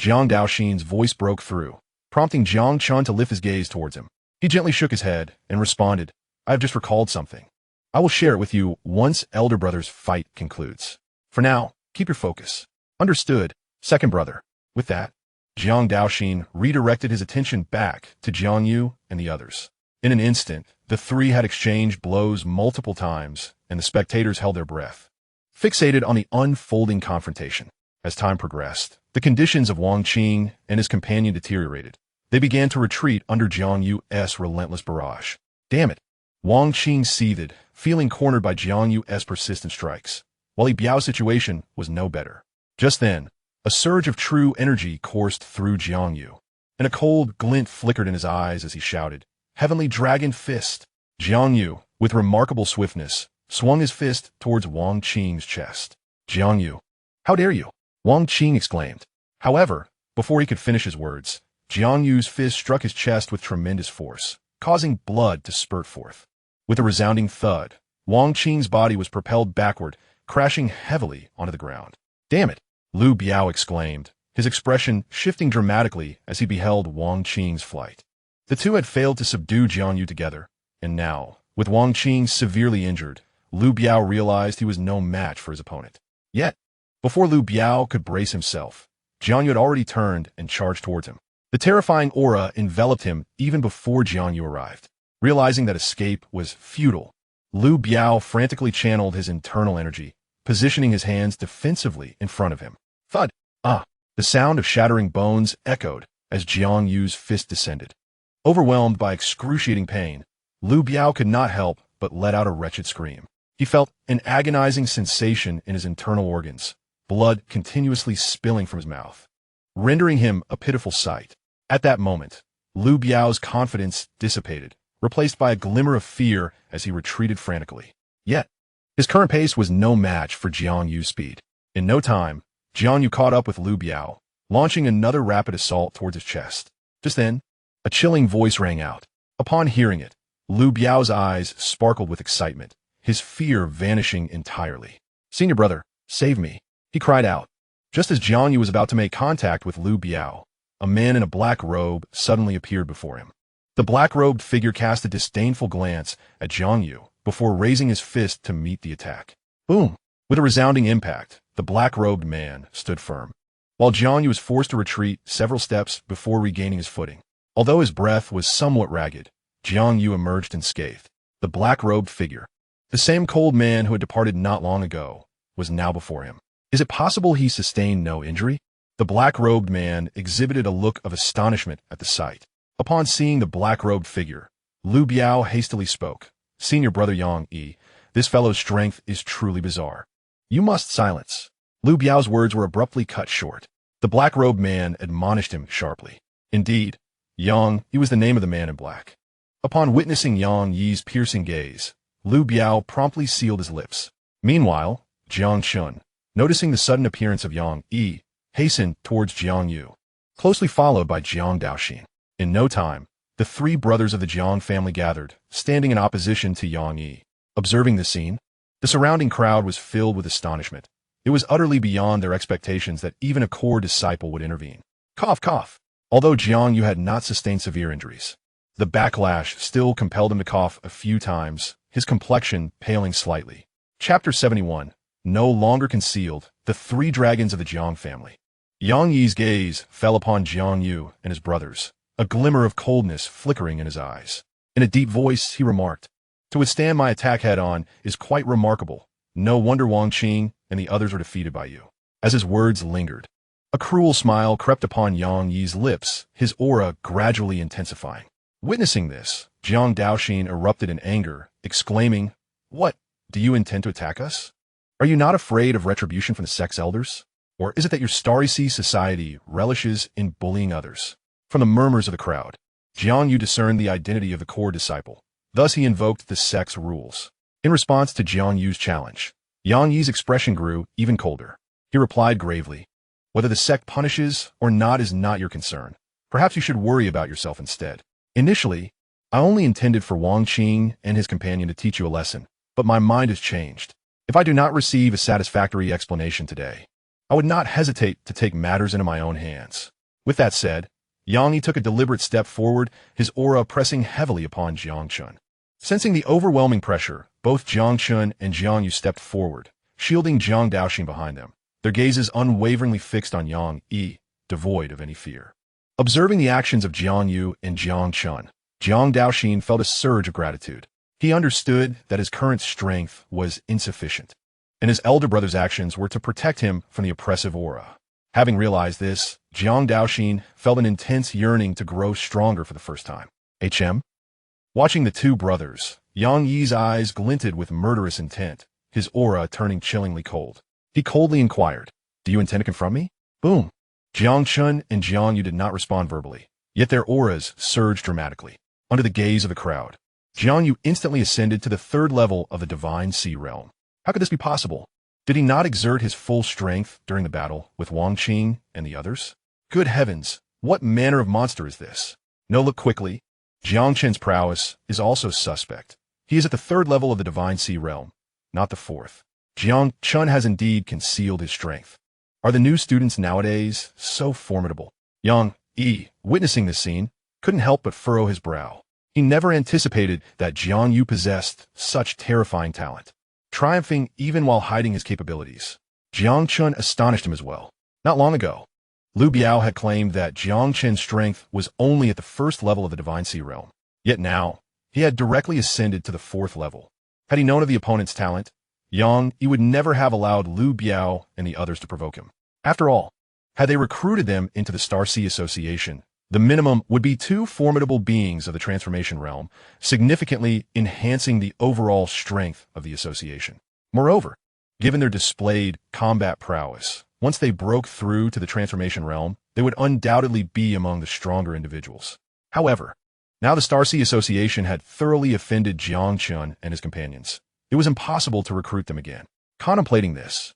Jiang Daoxin's voice broke through, prompting Jiang Chen to lift his gaze towards him. He gently shook his head and responded, I have just recalled something. I will share it with you once elder brother's fight concludes. For now, keep your focus. Understood, second brother. With that, Jiang Daoxin redirected his attention back to Jiang Yu and the others. In an instant, the three had exchanged blows multiple times, and the spectators held their breath, fixated on the unfolding confrontation. As time progressed, the conditions of Wang Qing and his companion deteriorated. They began to retreat under Jiang Yu's relentless barrage. Damn it! Wang Qing seethed, feeling cornered by Jiang Yu's persistent strikes. While Biao's situation was no better. Just then, a surge of true energy coursed through Jiang Yu, and a cold glint flickered in his eyes as he shouted, "Heavenly Dragon Fist!" Jiang Yu, with remarkable swiftness, swung his fist towards Wang Qing's chest. "Jiang Yu, how dare you!" Wang Qing exclaimed. However, before he could finish his words, Jiang Yu's fist struck his chest with tremendous force, causing blood to spurt forth. With a resounding thud, Wang Qing's body was propelled backward, crashing heavily onto the ground. "Damn it!" Lu Biao exclaimed, his expression shifting dramatically as he beheld Wang Qing's flight. The two had failed to subdue Jiang Yu together, and now, with Wang Qing severely injured, Lu Biao realized he was no match for his opponent. Yet, before Lu Biao could brace himself, Jiang Yu had already turned and charged towards him. The terrifying aura enveloped him even before Jiang Yu arrived. Realizing that escape was futile, Lu Biao frantically channeled his internal energy, positioning his hands defensively in front of him. Thud! Ah! The sound of shattering bones echoed as Jiang Yu's fist descended. Overwhelmed by excruciating pain, Lu Biao could not help but let out a wretched scream. He felt an agonizing sensation in his internal organs, blood continuously spilling from his mouth, rendering him a pitiful sight. At that moment, Lu Biao's confidence dissipated, replaced by a glimmer of fear as he retreated frantically. Yet, his current pace was no match for Jiang Yu's speed. In no time, Jiang Yu caught up with Lu Biao, launching another rapid assault towards his chest. Just then, a chilling voice rang out. Upon hearing it, Lu Biao's eyes sparkled with excitement, his fear vanishing entirely. "Senior brother, save me," he cried out. Just as Jiang Yu was about to make contact with Lu Biao, a man in a black robe suddenly appeared before him. The black-robed figure cast a disdainful glance at Jiang Yu before raising his fist to meet the attack. Boom! With a resounding impact, the black-robed man stood firm, while Jiang Yu was forced to retreat several steps before regaining his footing. Although his breath was somewhat ragged, Jiang Yu emerged unscathed. The black-robed figure, the same cold man who had departed not long ago, was now before him. Is it possible he sustained no injury? The black-robed man exhibited a look of astonishment at the sight. Upon seeing the black-robed figure, Lu Biao hastily spoke. "Senior brother Yang Yi, this fellow's strength is truly bizarre. You must silence." Lu Biao's words were abruptly cut short. The black-robed man admonished him sharply. Indeed, Yang Yi was the name of the man in black. Upon witnessing Yang Yi's piercing gaze, Lu Biao promptly sealed his lips. Meanwhile, Jiang Chen, noticing the sudden appearance of Yang Yi, hastened towards Jiang Yu, closely followed by Jiang Daoxin. In no time, the three brothers of the Jiang family gathered, standing in opposition to Yang Yi. Observing the scene, the surrounding crowd was filled with astonishment. It was utterly beyond their expectations that even a core disciple would intervene. Cough, cough. Although Jiang Yu had not sustained severe injuries, the backlash still compelled him to cough a few times, his complexion paling slightly. Chapter 71. No longer concealed, the three dragons of the Jiang family. Yang Yi's gaze fell upon Jiang Yu and his brothers, a glimmer of coldness flickering in his eyes. In a deep voice, he remarked, "To withstand my attack head-on is quite remarkable. No wonder Wang Qing and the others were defeated by you." As his words lingered, a cruel smile crept upon Yang Yi's lips, his aura gradually intensifying. Witnessing this, Jiang Daoxin erupted in anger, exclaiming, "What, do you intend to attack us? Are you not afraid of retribution from the sect's elders? Or is it that your Starry Sea society relishes in bullying others?" From the murmurs of the crowd, Jiang Yu discerned the identity of the core disciple. Thus he invoked the sect's rules. In response to Jiang Yu's challenge, Yang Yi's expression grew even colder. He replied gravely, "Whether the sect punishes or not is not your concern. Perhaps you should worry about yourself instead. Initially, I only intended for Wang Qing and his companion to teach you a lesson, but my mind has changed. If I do not receive a satisfactory explanation today, I would not hesitate to take matters into my own hands." With that said, Yang Yi took a deliberate step forward, his aura pressing heavily upon Jiang Chen. Sensing the overwhelming pressure, both Jiang Chen and Jiang Yu stepped forward, shielding Jiang Daoxin behind them, their gazes unwaveringly fixed on Yang Yi, devoid of any fear. Observing the actions of Jiang Yu and Jiang Chen, Jiang Daoxin felt a surge of gratitude. He understood that his current strength was insufficient, and his elder brother's actions were to protect him from the oppressive aura. Having realized this, Jiang Daoxin felt an intense yearning to grow stronger for the first time. HM? Watching the two brothers, Yang Yi's eyes glinted with murderous intent, his aura turning chillingly cold. He coldly inquired, "Do you intend to confront me?" Boom. Jiang Chen and Jiang Yu did not respond verbally, yet their auras surged dramatically. Under the gaze of the crowd, Jiang Yu instantly ascended to the third level of the divine sea realm. How could this be possible? Did he not exert his full strength during the battle with Wang Qing and the others? Good heavens, what manner of monster is this? No, look quickly. Jiang Chen's prowess is also suspect. He is at the third level of the divine sea realm, not the fourth. Jiang Chen has indeed concealed his strength. Are the new students nowadays so formidable? Yang Yi, witnessing this scene, couldn't help but furrow his brow. He never anticipated that Jiang Yu possessed such terrifying talent, triumphing even while hiding his capabilities. Jiang Chen astonished him as well. Not long ago, Liu Biao had claimed that Jiang Chen's strength was only at the first level of the divine sea realm. Yet now, he had directly ascended to the fourth level. Had he known of the opponent's talent, he would never have allowed Liu Biao and the others to provoke him. After all, had they recruited them into the Star Sea Association, the minimum would be two formidable beings of the transformation realm, significantly enhancing the overall strength of the association. Moreover, given their displayed combat prowess, once they broke through to the transformation realm, they would undoubtedly be among the stronger individuals. However, now the Star Sea Association had thoroughly offended Jiang Chen and his companions. It was impossible to recruit them again. Contemplating this,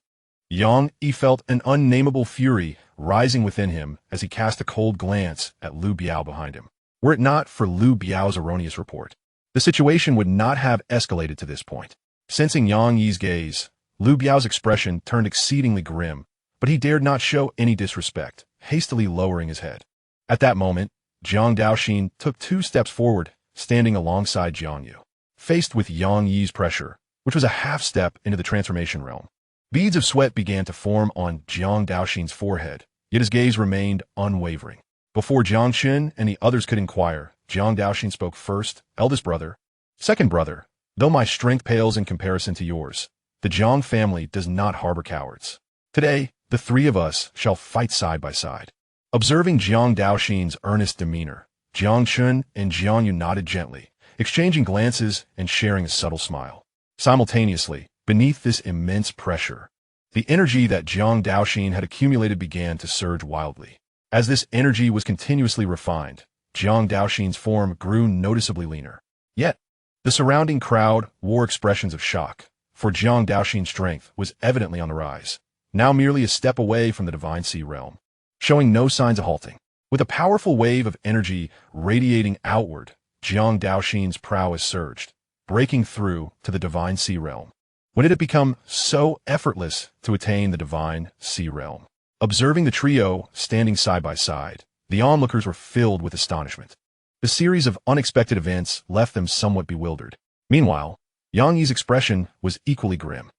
Yang Yi felt an unnameable fury rising within him as he cast a cold glance at Liu Biao behind him. Were it not for Liu Biao's erroneous report, the situation would not have escalated to this point. Sensing Yang Yi's gaze, Liu Biao's expression turned exceedingly grim, but he dared not show any disrespect, hastily lowering his head. At that moment, Jiang Daoxin took 2 steps forward, standing alongside Jiang Yu. Faced with Yang Yi's pressure, which was a half step into the transformation realm, beads of sweat began to form on Jiang Daoxin's forehead, yet his gaze remained unwavering. Before Jiang Chen and the others could inquire, Jiang Daoxin spoke first. "Eldest brother, second brother, though my strength pales in comparison to yours, the Jiang family does not harbor cowards. Today, the 3 of us shall fight side by side." Observing Jiang Daoxin's earnest demeanor, Jiang Chen and Jiang Yu nodded gently, exchanging glances and sharing a subtle smile. Simultaneously, beneath this immense pressure, the energy that Jiang Daoxin had accumulated began to surge wildly. As this energy was continuously refined, Jiang Daoxin's form grew noticeably leaner. Yet, the surrounding crowd wore expressions of shock, for Jiang Daoxin's strength was evidently on the rise, now merely a step away from the divine sea realm, showing no signs of halting. With a powerful wave of energy radiating outward, Jiang Daoxin's prowess surged, breaking through to the divine sea realm. When it had become so effortless to attain the divine sea realm? Observing the trio standing side by side, the onlookers were filled with astonishment. The series of unexpected events left them somewhat bewildered. Meanwhile, Yang Yi's expression was equally grim.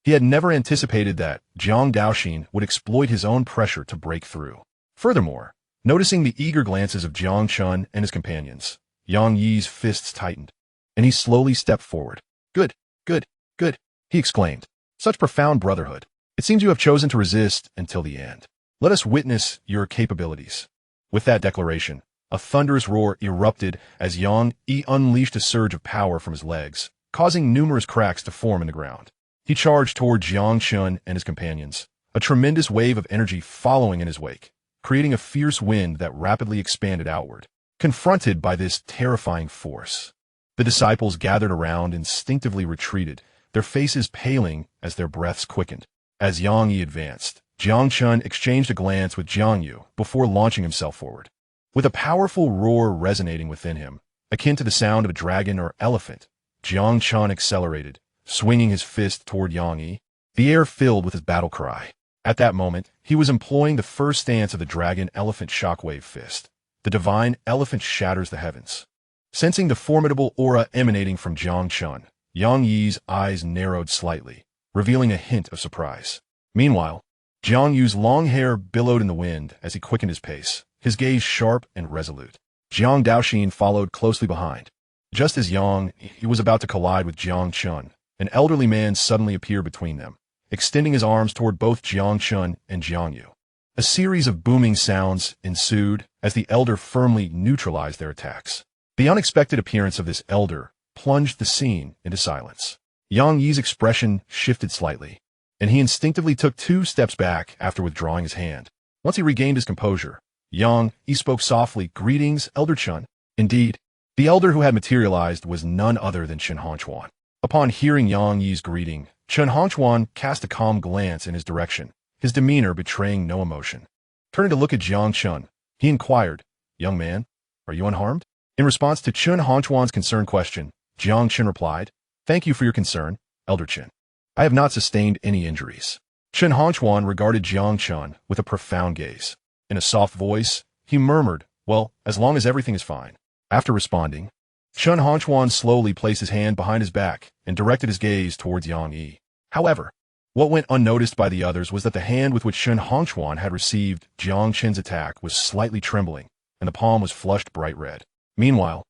He had never anticipated that Jiang Daoxin would exploit his own pressure to break through. Furthermore, noticing the eager glances of Jiang Chen and his companions, Yang Yi's fists tightened, and he slowly stepped forward. Good, good, good, he exclaimed. Such profound brotherhood. It seems you have chosen to resist until the end. Let us witness your capabilities. With that declaration, a thunderous roar erupted as Yang Yi unleashed a surge of power from his legs, causing numerous cracks to form in the ground. He charged toward Jiang Chen and his companions, a tremendous wave of energy following in his wake, creating a fierce wind that rapidly expanded outward. Confronted by this terrifying force, the disciples gathered around instinctively retreated, their faces paling as their breaths quickened. As Yang Yi advanced, Jiang Chen exchanged a glance with Jiang Yu before launching himself forward. With a powerful roar resonating within him, akin to the sound of a dragon or elephant, Jiang Chen accelerated, swinging his fist toward Yang Yi, the air filled with his battle cry. At that moment, he was employing the first stance of the dragon-elephant shockwave fist. The divine elephant shatters the heavens. Sensing the formidable aura emanating from Jiang Chen, Yang Yi's eyes narrowed slightly, revealing a hint of surprise. Meanwhile, Jiang Yu's long hair billowed in the wind as he quickened his pace, his gaze sharp and resolute. Jiang Daoxin followed closely behind. Just as Yang Yi was about to collide with Jiang Chen, an elderly man suddenly appeared between them, extending his arms toward both Jiang Chen and Jiang Yu. A series of booming sounds ensued as the elder firmly neutralized their attacks. The unexpected appearance of this elder plunged the scene into silence. Yang Yi's expression shifted slightly, and he instinctively took 2 steps back after withdrawing his hand. Once he regained his composure, Yang Yi spoke softly, "Greetings, Elder Chen." Indeed, the elder who had materialized was none other than Chen Hongquan. Upon hearing Yang Yi's greeting, Chen Hongquan cast a calm glance in his direction, his demeanor betraying no emotion. Turning to look at Jiang Chen, he inquired, "Young man, are you unharmed?" In response to Chen Hongquan's concerned question, Jiang Chen replied, "Thank you for your concern, Elder Chen. I have not sustained any injuries." Chen Hongquan regarded Jiang Chen with a profound gaze. In a soft voice, he murmured, "Well, as long as everything is fine." After responding, Chen Hongquan slowly placed his hand behind his back and directed his gaze towards Yang Yi. However, what went unnoticed by the others was that the hand with which Chen Hongquan had received Jiang Chen's attack was slightly trembling, and the palm was flushed bright red. Meanwhile,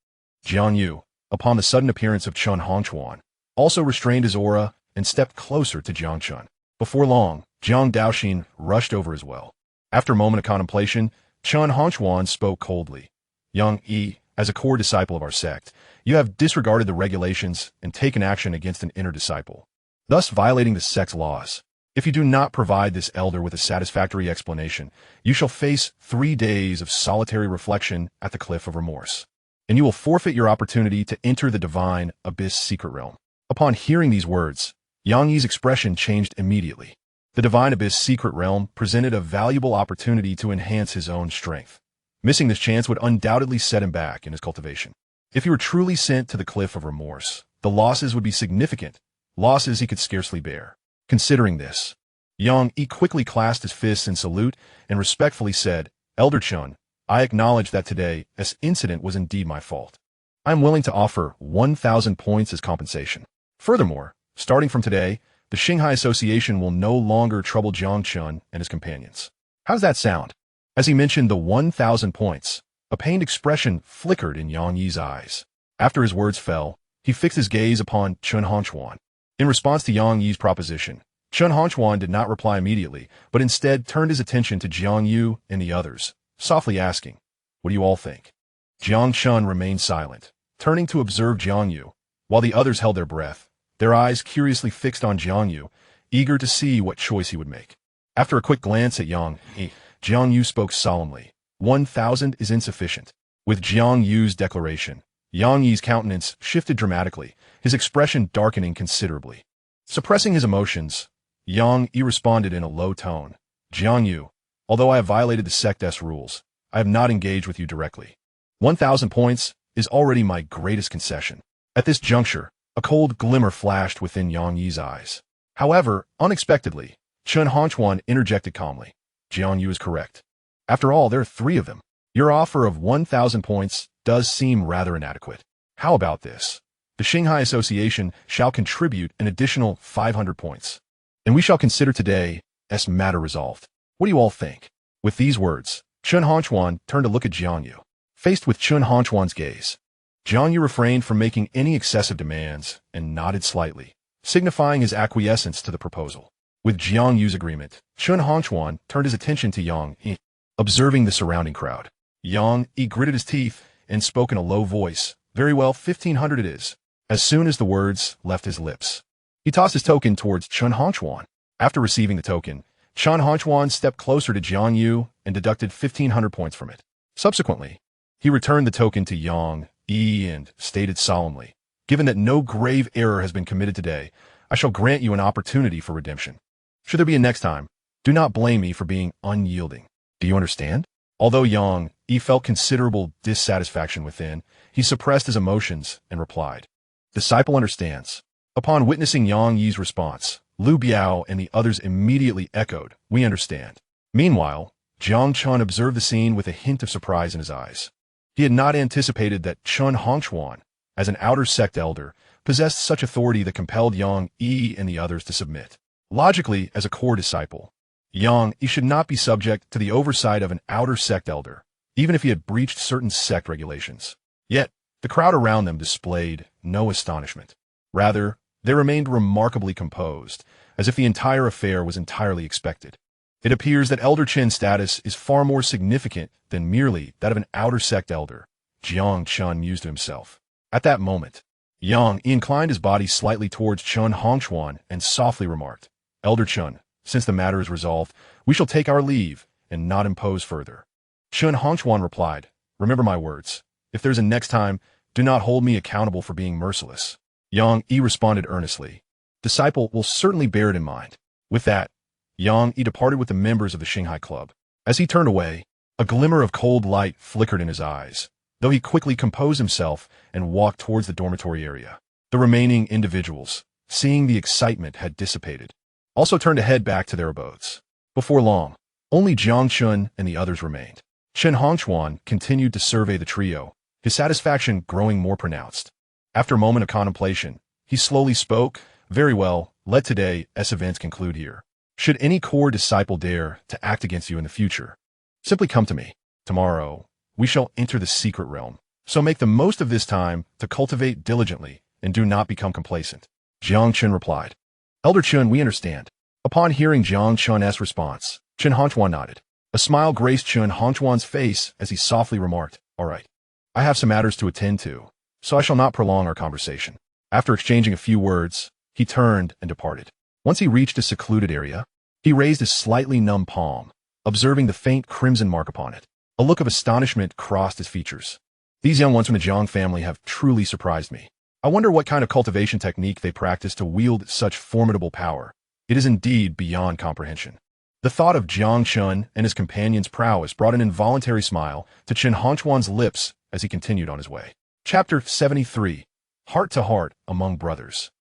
Jiang Yu, upon the sudden appearance of Chen Hongquan, also restrained his aura and stepped closer to Jiang Chen. Before long, Jiang Daoxin rushed over as well. After a moment of contemplation, Chen Hongquan spoke coldly. "Yang Yi, as a core disciple of our sect, you have disregarded the regulations and taken action against an inner disciple, thus violating the sect's laws. If you do not provide this elder with a satisfactory explanation, you shall face 3 days of solitary reflection at the Cliff of Remorse, and you will forfeit your opportunity to enter the divine abyss secret realm." Upon hearing these words, Yang Yi's expression changed immediately. The divine abyss secret realm presented a valuable opportunity to enhance his own strength. Missing this chance would undoubtedly set him back in his cultivation. If he were truly sent to the Cliff of Remorse, the losses would be significant, losses he could scarcely bear. Considering this, Yang Yi quickly clasped his fists in salute and respectfully said, "Elder Chen, I acknowledge that today's incident was indeed my fault. I am willing to offer 1,000 points as compensation. Furthermore, starting from today, the Shanghai Association will no longer trouble Jiang Chen and his companions." How does that sound? As he mentioned the 1,000 points, a pained expression flickered in Yang Yi's eyes. After his words fell, he fixed his gaze upon Chen Hongquan. In response to Yang Yi's proposition, Chen Hongquan did not reply immediately, but instead turned his attention to Jiang Yu and the others, softly asking, "What do you all think?" Jiang Chen remained silent, turning to observe Jiang Yu, while the others held their breath, their eyes curiously fixed on Jiang Yu, eager to see what choice he would make. After a quick glance at Yang Yi, Jiang Yu spoke solemnly, 1,000 is insufficient." With Jiang Yu's declaration, Yang Yi's countenance shifted dramatically, his expression darkening considerably. Suppressing his emotions, Yang Yi responded in a low tone, "Jiang Yu, although I have violated the sect's rules, I have not engaged with you directly. 1,000 points is already my greatest concession." At this juncture, a cold glimmer flashed within Yang Yi's eyes. However, unexpectedly, Chen Hongquan interjected calmly, "Jiang Yu is correct. After all, there are 3 of them. Your offer of 1,000 points does seem rather inadequate. How about this? The Shanghai Association shall contribute an additional 500 points, and we shall consider today's matter resolved. What do you all think?" With these words, Chen Hongquan turned to look at Jiang Yu. Faced with Chen Hongquan's gaze, Jiang Yu refrained from making any excessive demands and nodded slightly, signifying his acquiescence to the proposal. With Jiang Yu's agreement, Chen Hongquan turned his attention to Yang Yi, observing the surrounding crowd. Yang Yi gritted his teeth and spoke in a low voice, "Very well, 1,500 it is." As soon as the words left his lips, he tossed his token towards Chen Hongquan. After receiving the token, Chen Hongquan stepped closer to Jiang Yu and deducted 1,500 points from it. Subsequently, he returned the token to Yang Yi and stated solemnly, "Given that no grave error has been committed today, I shall grant you an opportunity for redemption. Should there be a next time, do not blame me for being unyielding. Do you understand?" Although Yang Yi felt considerable dissatisfaction within, he suppressed his emotions and replied, "Disciple understands." Upon witnessing Yang Yi's response, Lu Biao and the others immediately echoed, "We understand." Meanwhile, Jiang Chen observed the scene with a hint of surprise in his eyes. He had not anticipated that Chen Hongquan, as an outer sect elder, possessed such authority that compelled Yang Yi and the others to submit. Logically, as a core disciple, Yang Yi should not be subject to the oversight of an outer sect elder, even if he had breached certain sect regulations. Yet, the crowd around them displayed no astonishment. Rather, They remained remarkably composed, as if the entire affair was entirely expected. It appears that Elder Chen's status is far more significant than merely that of an outer sect elder, Jiang Chen mused to himself. At that moment, Yang inclined his body slightly towards Chen Hongchuan and softly remarked, "Elder Chen, since the matter is resolved, we shall take our leave and not impose further." Chen Hongchuan replied, "Remember my words. If there's a next time, do not hold me accountable for being merciless." Yang Yi responded earnestly, "Disciple will certainly bear it in mind." With that, Yang Yi departed with the members of the Shanghai Club. As he turned away, a glimmer of cold light flickered in his eyes, though he quickly composed himself and walked towards the dormitory area. The remaining individuals, seeing the excitement had dissipated, also turned to head back to their abodes. Before long, only Jiang Chen and the others remained. Chen Hongchuan continued to survey the trio, his satisfaction growing more pronounced. After a moment of contemplation, he slowly spoke, "Very well, let today's events conclude here. Should any core disciple dare to act against you in the future, simply come to me. Tomorrow, we shall enter the secret realm. So make the most of this time to cultivate diligently and do not become complacent." Jiang Chen replied, "Elder Chen, we understand." Upon hearing Jiang Chen's response, Chen Hongchuan nodded. A smile graced Chen Hongchuan's face as he softly remarked, "All right, I have some matters to attend to, so I shall not prolong our conversation." After exchanging a few words, he turned and departed. Once he reached a secluded area, he raised his slightly numb palm, observing the faint crimson mark upon it. A look of astonishment crossed his features. "These young ones from the Jiang family have truly surprised me. I wonder what kind of cultivation technique they practice to wield such formidable power. It is indeed beyond comprehension." The thought of Jiang Chen and his companion's prowess brought an involuntary smile to Chen Hongchuan's lips as he continued on his way. Chapter 73. Heart to Heart Among Brothers.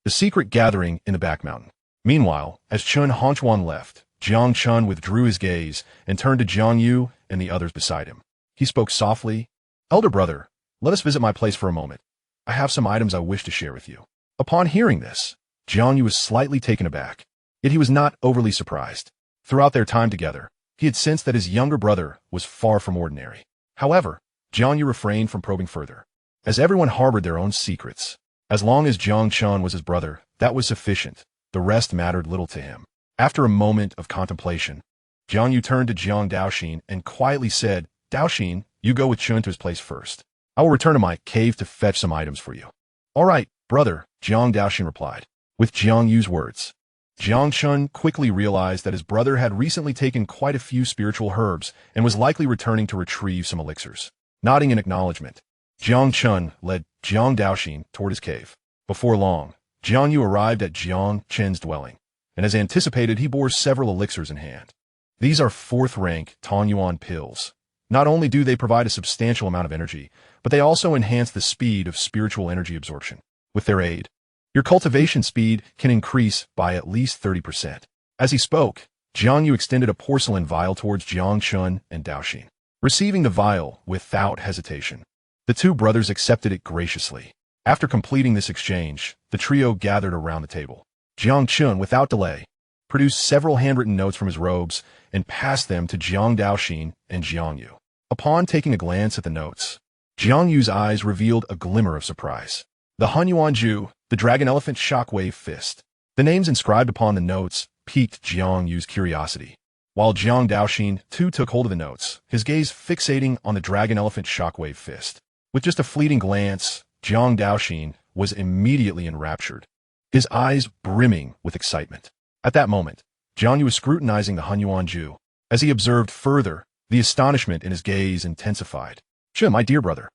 The secret gathering in the back mountain. Meanwhile, as Chen Hongchuan left, Jiang Chen withdrew his gaze and turned to Jiang Yu and the others beside him. He spoke softly, "Elder brother, let us visit my place for a moment. I have some items I wish to share with you." Upon hearing this, Jiang Yu was slightly taken aback, yet he was not overly surprised. Throughout their time together, he had sensed that his younger brother was far from ordinary. However, Jiang Yu refrained from probing further, as everyone harbored their own secrets. As long as Jiang Chen was his brother, that was sufficient. The rest mattered little to him. After a moment of contemplation, Jiang Yu turned to Jiang Daoxin and quietly said, "Daoxin, you go with Chen to his place first. I will return to my cave to fetch some items for you." "All right, brother," Jiang Daoxin replied. With Jiang Yu's words, Jiang Chen quickly realized that his brother had recently taken quite a few spiritual herbs and was likely returning to retrieve some elixirs. Nodding in acknowledgement, Jiang Chen led Jiang Daoxin toward his cave. Before long, Jiang Yu arrived at Jiang Chen's dwelling, and as anticipated, he bore several elixirs in hand. These are 4th-rank Tanyuan pills. Not only do they provide a substantial amount of energy, but they also enhance the speed of spiritual energy absorption. With their aid, your cultivation speed can increase by at least 30%. As he spoke, Jiang Yu extended a porcelain vial towards Jiang Chen and Daoxin. Receiving the vial without hesitation, the two brothers accepted it graciously. After completing this exchange, the trio gathered around the table. Jiang Chen, without delay, produced several handwritten notes from his robes and passed them to Jiang Daoxin and Jiang Yu. Upon taking a glance at the notes, Jiang Yu's eyes revealed a glimmer of surprise. The Hunyuan Ju, the Dragon Elephant Shockwave Fist. The names inscribed upon the notes piqued Jiang Yu's curiosity. While Jiang Daoxin too took hold of the notes, his gaze fixating on the Dragon Elephant Shockwave Fist. With just a fleeting glance, Jiang Daoxin was immediately enraptured, his eyes brimming with excitement. At that moment, Jiang Yu was scrutinizing the Hunyuan Ju. As he observed further, the astonishment in his gaze intensified. "Chen, my dear brother,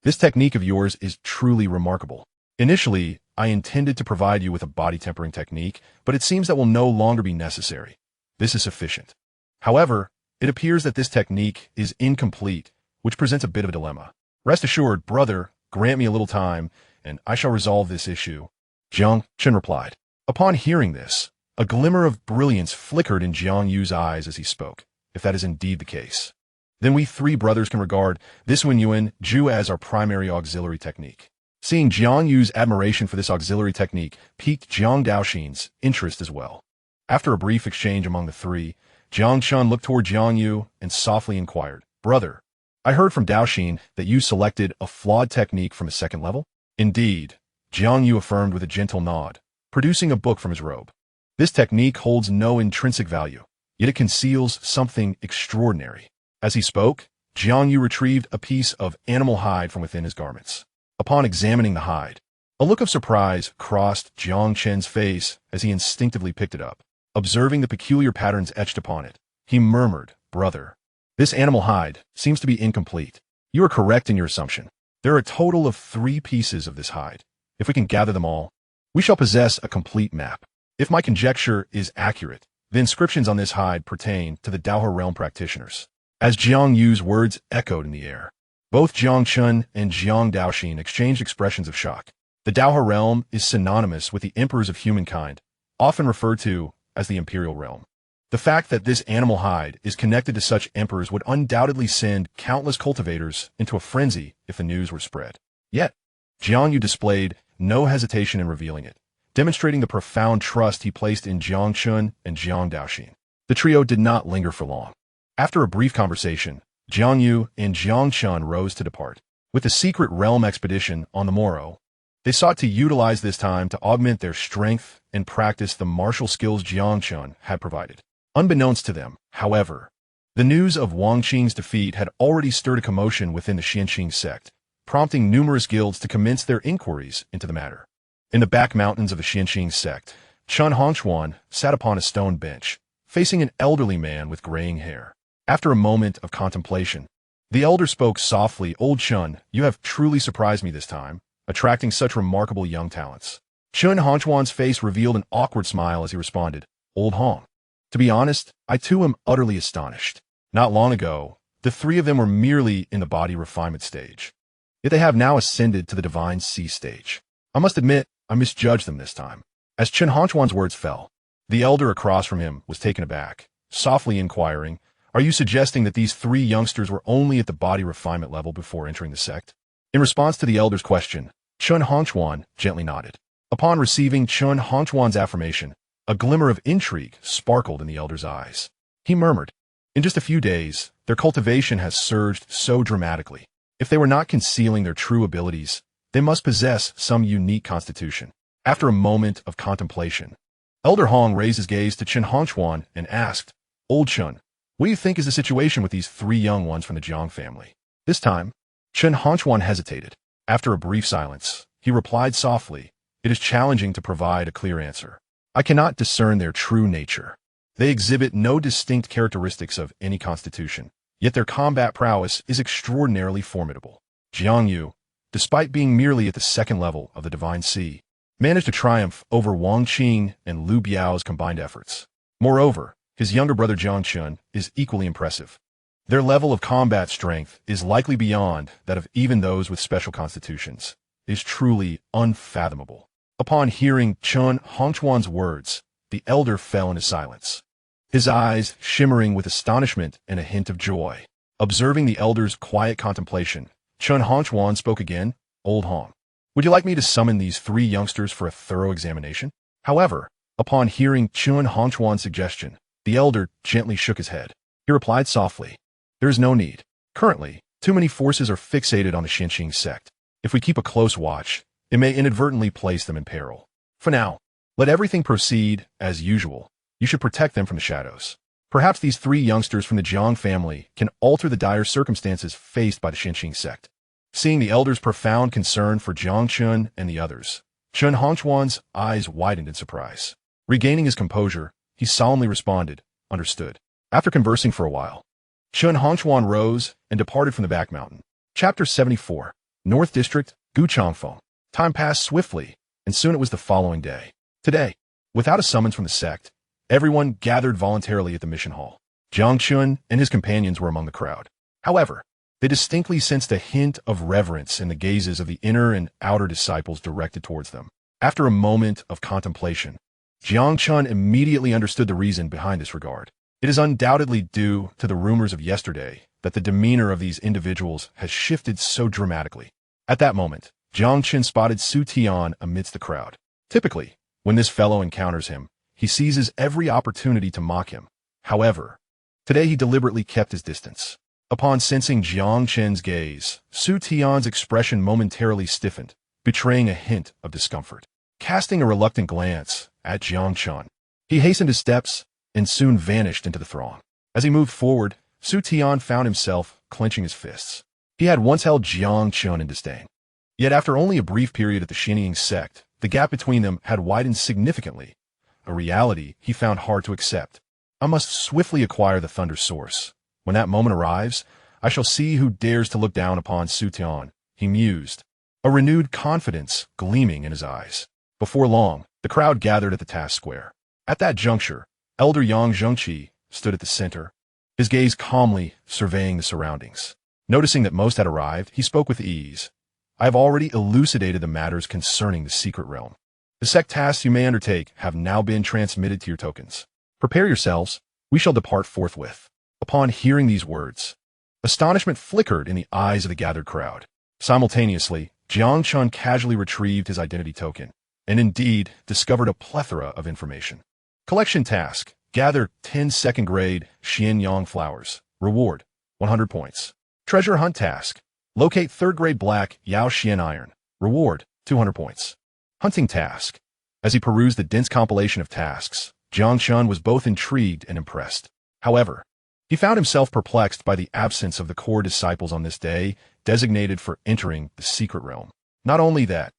this technique of yours is truly remarkable. Initially, I intended to provide you with a body tempering technique, but it seems that will no longer be necessary. This is sufficient. However, it appears that this technique is incomplete, which presents a bit of a dilemma. Rest assured, brother, grant me a little time, and I shall resolve this issue." Jiang Chen replied. Upon hearing this, a glimmer of brilliance flickered in Jiang Yu's eyes as he spoke. "If that is indeed the case, then we three brothers can regard this Hunyuan Ju as our primary auxiliary technique." Seeing Jiang Yu's admiration for this auxiliary technique piqued Jiang Daoxin's interest as well. After a brief exchange among the three, Jiang Chen looked toward Jiang Yu and softly inquired, "Brother, I heard from Daoxin that you selected a flawed technique from a second level?" "Indeed," Jiang Yu affirmed with a gentle nod, producing a book from his robe. This technique holds no intrinsic value, yet it conceals something extraordinary. As he spoke, Jiang Yu retrieved a piece of animal hide from within his garments. Upon examining the hide, a look of surprise crossed Jiang Chen's face as he instinctively picked it up. Observing the peculiar patterns etched upon it, he murmured, "Brother, this animal hide seems to be incomplete." "You are correct in your assumption. There are a total of 3 pieces of this hide. If we can gather them all, we shall possess a complete map. If my conjecture is accurate, the inscriptions on this hide pertain to the Devoured realm practitioners." As Jiang Yu's words echoed in the air, both Jiang Chen and Jiang Daoxin exchanged expressions of shock. The Devoured realm is synonymous with the emperors of humankind, often referred to as the imperial realm. The fact that this animal hide is connected to such emperors would undoubtedly send countless cultivators into a frenzy if the news were spread. Yet, Jiang Yu displayed no hesitation in revealing it, demonstrating the profound trust he placed in Jiang Chen and Jiang Daoxin. The trio did not linger for long. After a brief conversation, Jiang Yu and Jiang Chen rose to depart. With the secret realm expedition on the morrow, they sought to utilize this time to augment their strength and practice the martial skills Jiang Chen had provided. Unbeknownst to them, however, the news of Wang Qing's defeat had already stirred a commotion within the Xianxia sect, prompting numerous guilds to commence their inquiries into the matter. In the back mountains of the Xianxia sect, Chen Hongchuan sat upon a stone bench, facing an elderly man with graying hair. After a moment of contemplation, the elder spoke softly, "Old Chen, you have truly surprised me this time, attracting such remarkable young talents." Chen Hongchuan's face revealed an awkward smile as he responded, "Old Hong. To be honest, I too am utterly astonished. Not long ago, the 3 of them were merely in the body refinement stage. Yet they have now ascended to the divine sea stage. I must admit, I misjudged them this time." As Chen Hongchuan's words fell, the elder across from him was taken aback, softly inquiring, "Are you suggesting that these 3 youngsters were only at the body refinement level before entering the sect?" In response to the elder's question, Chen Hongchuan gently nodded. Upon receiving Chen Hongchuan's affirmation, a glimmer of intrigue sparkled in the elder's eyes. He murmured, "In just a few days, their cultivation has surged so dramatically. If they were not concealing their true abilities, they must possess some unique constitution." After a moment of contemplation, Elder Hong raised his gaze to Chen Hongchuan and asked, "Old Chen, what do you think is the situation with these 3 young ones from the Jiang family?" This time, Chen Hongchuan hesitated. After a brief silence, he replied softly, "It is challenging to provide a clear answer. I cannot discern their true nature. They exhibit no distinct characteristics of any constitution, yet their combat prowess is extraordinarily formidable." Jiang Yu, despite being merely at the 2nd level of the Divine Sea, managed to triumph over Wang Qing and Lu Biao's combined efforts. Moreover, his younger brother Jiang Chen is equally impressive. Their level of combat strength is likely beyond that of even those with special constitutions. It is truly unfathomable. Upon hearing Chen Hongchuan's words, the elder fell into silence, his eyes shimmering with astonishment and a hint of joy. Observing the elder's quiet contemplation, Chen Hongchuan spoke again, "Old Hong, would you like me to summon these 3 youngsters for a thorough examination?" However, upon hearing Chen Hongchuan's suggestion, the elder gently shook his head. He replied softly, "There is no need. Currently, too many forces are fixated on the Xianxia sect. If we keep a close watch, it may inadvertently place them in peril. For now, let everything proceed as usual. You should protect them from the shadows. Perhaps these 3 youngsters from the Jiang family can alter the dire circumstances faced by the Xianxia sect." Seeing the elder's profound concern for Jiang Chen and the others, Chen Hongchuan's eyes widened in surprise. Regaining his composure, he solemnly responded, "Understood." After conversing for a while, Chen Hongchuan rose and departed from the back mountain. Chapter 74, North District, Guchangfeng. Time passed swiftly, and soon it was the following day. Today, without a summons from the sect, everyone gathered voluntarily at the mission hall. Jiang Chen and his companions were among the crowd. However, they distinctly sensed a hint of reverence in the gazes of the inner and outer disciples directed towards them. After a moment of contemplation, Jiang Chen immediately understood the reason behind this regard. It is undoubtedly due to the rumors of yesterday that the demeanor of these individuals has shifted so dramatically. At that moment, Jiang Chen spotted Su Tian amidst the crowd. Typically, when this fellow encounters him, he seizes every opportunity to mock him. However, today he deliberately kept his distance. Upon sensing Jiang Chen's gaze, Su Tian's expression momentarily stiffened, betraying a hint of discomfort. Casting a reluctant glance at Jiang Chen, he hastened his steps and soon vanished into the throng. As he moved forward, Su Tian found himself clenching his fists. He had once held Jiang Chen in disdain. Yet after only a brief period at the Xianxia sect, the gap between them had widened significantly, a reality he found hard to accept. I must swiftly acquire the Thunder Source. When that moment arrives, I shall see who dares to look down upon Su Tian, he mused, a renewed confidence gleaming in his eyes. Before long, the crowd gathered at the task square. At that juncture, Elder Yang Xianxia stood at the center, his gaze calmly surveying the surroundings. Noticing that most had arrived, he spoke with ease. I have already elucidated the matters concerning the secret realm. The sect tasks you may undertake have now been transmitted to your tokens. Prepare yourselves, we shall depart forthwith. Upon hearing these words, astonishment flickered in the eyes of the gathered crowd. Simultaneously, Jiang Chen casually retrieved his identity token, and indeed discovered a plethora of information. Collection task, gather 10 second-grade Xianyang flowers. Reward, 100 points. Treasure hunt task, locate 3rd-grade black Yao Xian iron. Reward, 200 points. Hunting task. As he perused the dense compilation of tasks, Jiang Chen was both intrigued and impressed. However, he found himself perplexed by the absence of the core disciples on this day, designated for entering the secret realm. Not only that,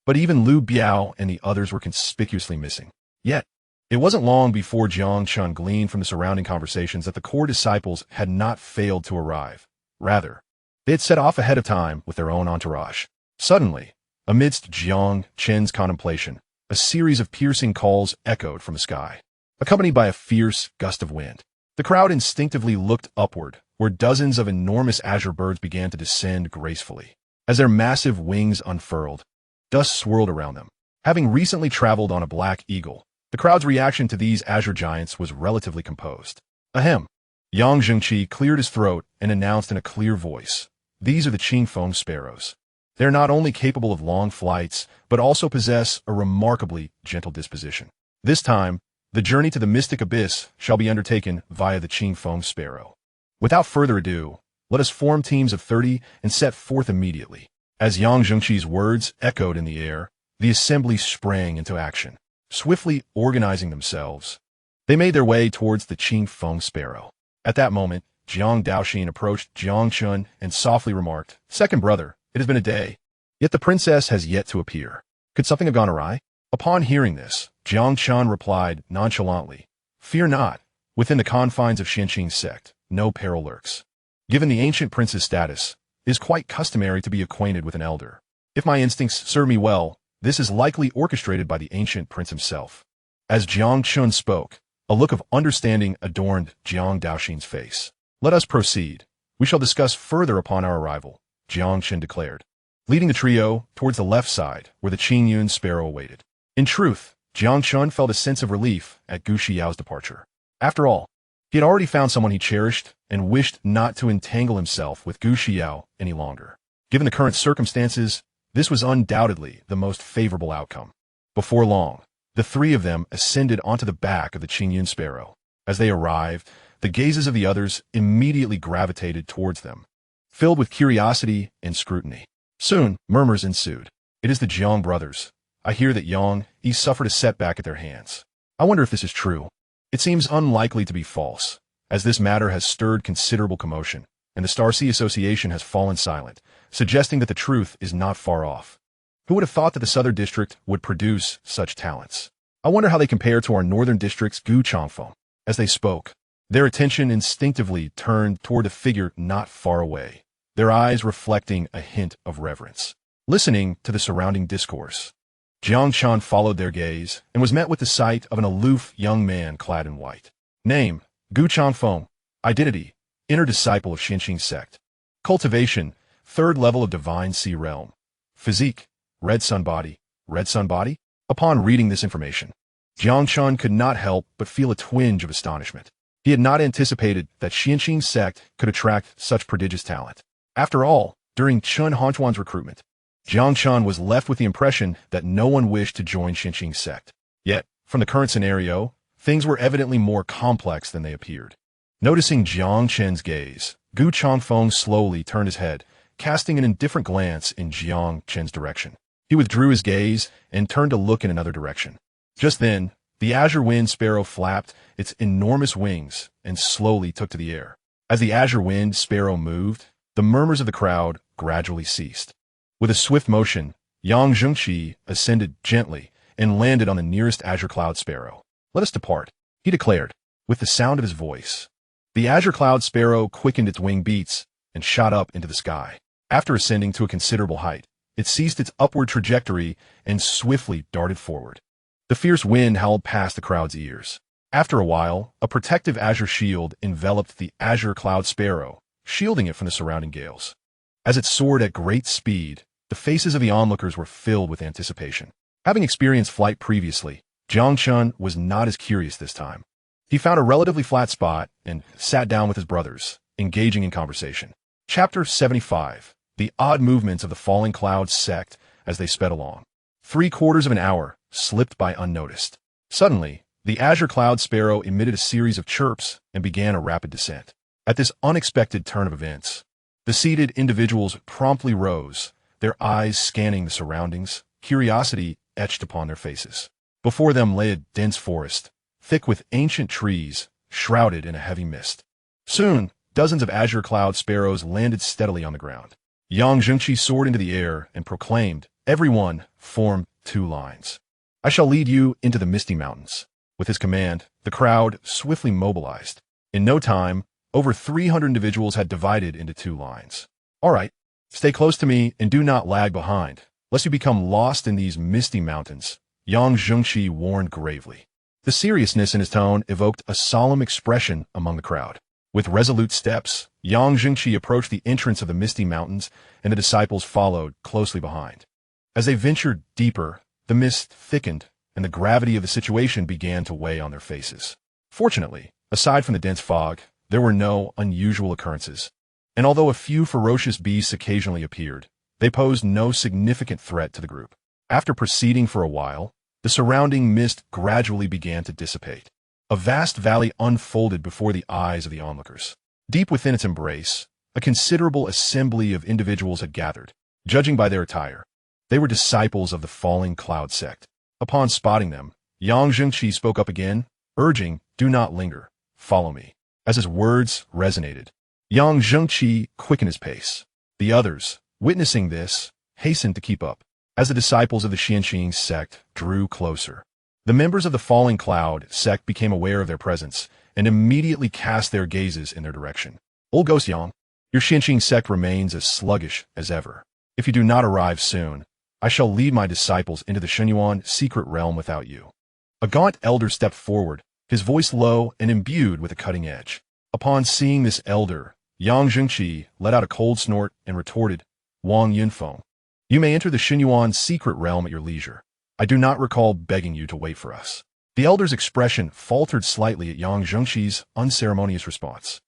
but even Liu Biao and the others were conspicuously missing. Yet, it wasn't long before Jiang Chen gleaned from the surrounding conversations that the core disciples had not failed to arrive. Rather, they had set off ahead of time with their own entourage. Suddenly, amidst Jiang Chen's contemplation, a series of piercing calls echoed from the sky, accompanied by a fierce gust of wind. The crowd instinctively looked upward, where dozens of enormous azure birds began to descend gracefully. As their massive wings unfurled, dust swirled around them. Having recently traveled on a black eagle, the crowd's reaction to these azure giants was relatively composed. Ahem. Yang Xianxia cleared his throat and announced in a clear voice, "These are the Qingfeng sparrows. They are not only capable of long flights, but also possess a remarkably gentle disposition. This time, the journey to the mystic abyss shall be undertaken via the Qingfeng sparrow. Without further ado, let us form teams of 30 and set forth immediately." As Yang Xianxia's words echoed in the air, the assembly sprang into action. Swiftly organizing themselves, they made their way towards the Qingfeng sparrow. At that moment, Jiang Daoxin approached Jiang Chen and softly remarked, "Second brother, it has been a day, yet the princess has yet to appear. Could something have gone awry?" Upon hearing this, Jiang Chen replied nonchalantly, "Fear not. Within the confines of Xianxia sect, no peril lurks. Given the ancient prince's status, it is quite customary to be acquainted with an elder. If my instincts serve me well, this is likely orchestrated by the ancient prince himself." As Jiang Chen spoke, a look of understanding adorned Jiang Daoxin's face. "Let us proceed. We shall discuss further upon our arrival," Jiang Chen declared, leading the trio towards the left side where the Qingyun sparrow awaited. In truth, Jiang Chen felt a sense of relief at Gu Xiao's departure. After all, he had already found someone he cherished and wished not to entangle himself with Gu Xiao any longer. Given the current circumstances, this was undoubtedly the most favorable outcome. Before long, the three of them ascended onto the back of the Qingyun sparrow. As they arrived, the gazes of the others immediately gravitated towards them, filled with curiosity and scrutiny. Soon, murmurs ensued. "It is the Jiang brothers. I hear that Yang Yi suffered a setback at their hands. I wonder if this is true. It seems unlikely to be false, as this matter has stirred considerable commotion, and the Star Sea Association has fallen silent, suggesting that the truth is not far off. Who would have thought that the Southern District would produce such talents? I wonder how they compare to our Northern District's Gu Changfeng." As they spoke, their attention instinctively turned toward a figure not far away, their eyes reflecting a hint of reverence. Listening to the surrounding discourse, Jiang Chen followed their gaze and was met with the sight of an aloof young man clad in white. Name, Gu Changfeng. Identity, inner disciple of Xianxia sect. Cultivation, 3rd level of Divine Sea Realm. Physique, red sun body. Red sun body? Upon reading this information, Jiang Chen could not help but feel a twinge of astonishment. He had not anticipated that Xianxia sect could attract such prodigious talent. After all, during Chen Honchuan's recruitment, Jiang Chen was left with the impression that no one wished to join Xianxia sect. Yet, from the current scenario, things were evidently more complex than they appeared. Noticing Jiang Chen's gaze, Gu Changfeng slowly turned his head, casting an indifferent glance in Jiang Chen's direction. He withdrew his gaze and turned to look in another direction. Just then, the azure wind sparrow flapped its enormous wings and slowly took to the air. As the azure wind sparrow moved, the murmurs of the crowd gradually ceased. With a swift motion, Xianxia ascended gently and landed on the nearest azure cloud sparrow. "Let us depart," he declared, with the sound of his voice. The azure cloud sparrow quickened its wing beats and shot up into the sky. After ascending to a considerable height, it ceased its upward trajectory and swiftly darted forward. The fierce wind howled past the crowd's ears. After a while, a protective azure shield enveloped the azure cloud sparrow, shielding it from the surrounding gales. As it soared at great speed, the faces of the onlookers were filled with anticipation. Having experienced flight previously, Jiang Chen was not as curious this time. He found a relatively flat spot and sat down with his brothers, engaging in conversation. Chapter 75. The odd movements of the falling cloud sect as they sped along. 3/4 of an hour slipped by unnoticed. Suddenly, the azure cloud sparrow emitted a series of chirps and began a rapid descent. At this unexpected turn of events, the seated individuals promptly rose, their eyes scanning the surroundings, curiosity etched upon their faces. Before them lay a dense forest, thick with ancient trees, shrouded in a heavy mist. Soon, dozens of azure cloud sparrows landed steadily on the ground. Xianxia soared into the air and proclaimed, "Everyone, form 2 lines. I shall lead you into the misty mountains." With his command, the crowd swiftly mobilized. In no time, over 300 individuals had divided into 2 lines. "All right, stay close to me and do not lag behind, lest you become lost in these misty mountains," Xianxia warned gravely. The seriousness in his tone evoked a solemn expression among the crowd. With resolute steps, Xianxia approached the entrance of the misty mountains, and the disciples followed closely behind. As they ventured deeper, the mist thickened, and the gravity of the situation began to weigh on their faces. Fortunately, aside from the dense fog, there were no unusual occurrences, and although a few ferocious beasts occasionally appeared, they posed no significant threat to the group. After proceeding for a while, the surrounding mist gradually began to dissipate. A vast valley unfolded before the eyes of the onlookers. Deep within its embrace, a considerable assembly of individuals had gathered. Judging by their attire, they were disciples of the falling cloud sect. Upon spotting them, Xianxia spoke up again, urging, "Do not linger. Follow me." As his words resonated, Xianxia quickened his pace. The others, witnessing this, hastened to keep up. As the disciples of the Xianxia sect drew closer, the members of the falling cloud sect became aware of their presence and immediately cast their gazes in their direction. "Old Ghost Yang, your Xianxia sect remains as sluggish as ever. If you do not arrive soon, I shall lead my disciples into the Xianxia secret realm without you." A gaunt elder stepped forward, his voice low and imbued with a cutting edge. Upon seeing this elder, Xianxia let out a cold snort and retorted, "Wang Yunfeng, you may enter the Xianxia secret realm at your leisure. I do not recall begging you to wait for us." The elder's expression faltered slightly at Xianxia's unceremonious response,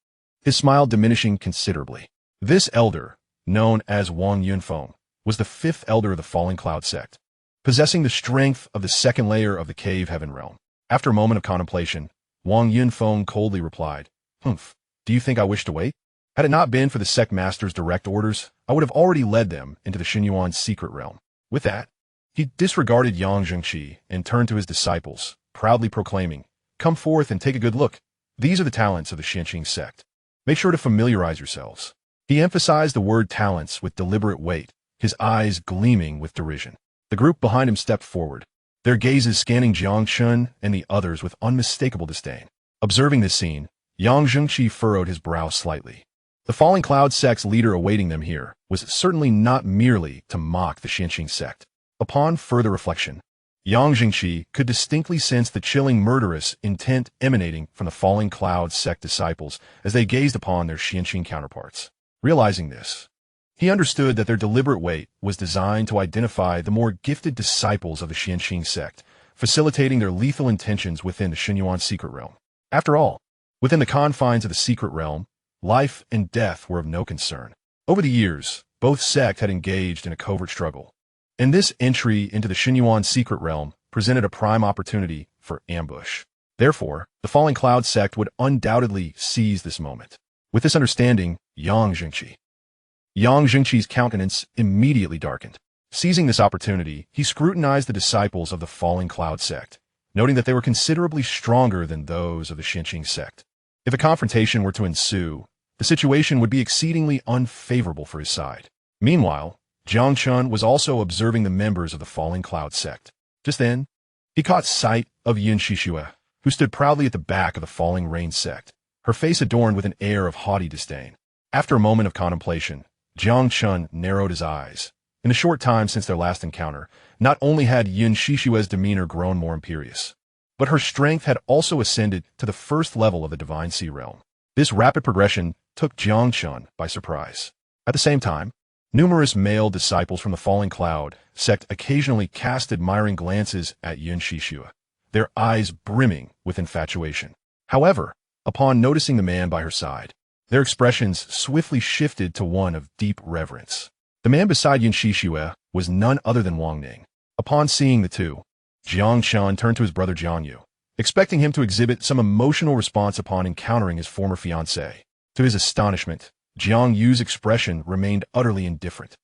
his smile diminishing considerably. This elder, known as Wang Yunfeng, was the 5th elder of the falling cloud sect, possessing the strength of the 2nd layer of the cave heaven realm. After a moment of contemplation, Wang Yunfeng coldly replied, "Humph, do you think I wish to wait? Had it not been for the sect master's direct orders, I would have already led them into the Xianxia secret realm." With that, he disregarded Xianxia and turned to his disciples, proudly proclaiming, "Come forth and take a good look. These are the talents of the Xianxia sect. Make sure to familiarize yourselves." He emphasized the word talents with deliberate weight, his eyes gleaming with derision. The group behind him stepped forward, their gazes scanning Jiang Chen and the others with unmistakable disdain. Observing this scene, Xianxia furrowed his brow slightly. The falling cloud sect's leader awaiting them here was certainly not merely to mock the Xianxia sect. Upon further reflection, Xianxia could distinctly sense the chilling murderous intent emanating from the falling cloud sect disciples as they gazed upon their Xianxia counterparts. Realizing this, he understood that their deliberate wait was designed to identify the more gifted disciples of the Xianxia sect, facilitating their lethal intentions within the Xianxia secret realm. After all, within the confines of the secret realm, life and death were of no concern. Over the years, both sects had engaged in a covert struggle, and this entry into the Xianxia secret realm presented a prime opportunity for ambush. Therefore, the falling cloud sect would undoubtedly seize this moment. With this understanding, Xianxia's countenance immediately darkened. Seizing this opportunity, he scrutinized the disciples of the Falling Cloud sect, noting that they were considerably stronger than those of the Xianxia sect. If a confrontation were to ensue, the situation would be exceedingly unfavorable for his side. Meanwhile, Jiang Chen was also observing the members of the Falling Cloud sect. Just then, he caught sight of Xianxia, who stood proudly at the back of the Falling Rain sect, her face adorned with an air of haughty disdain. After a moment of contemplation, Jiang Chen narrowed his eyes. In the short time since their last encounter, not only had Xianxia's demeanor grown more imperious, but her strength had also ascended to the first level of the Divine Sea Realm. This rapid progression took Jiang Chen by surprise. At the same time, numerous male disciples from the Falling Cloud sect occasionally cast admiring glances at Xianxia, their eyes brimming with infatuation. However, upon noticing the man by her side, their expressions swiftly shifted to one of deep reverence. The man beside Xianxia was none other than Wang Ning. Upon seeing the two, Jiang Chen turned to his brother Jiang Yu, expecting him to exhibit some emotional response upon encountering his former fiancée. To his astonishment, Jiang Yu's expression remained utterly indifferent,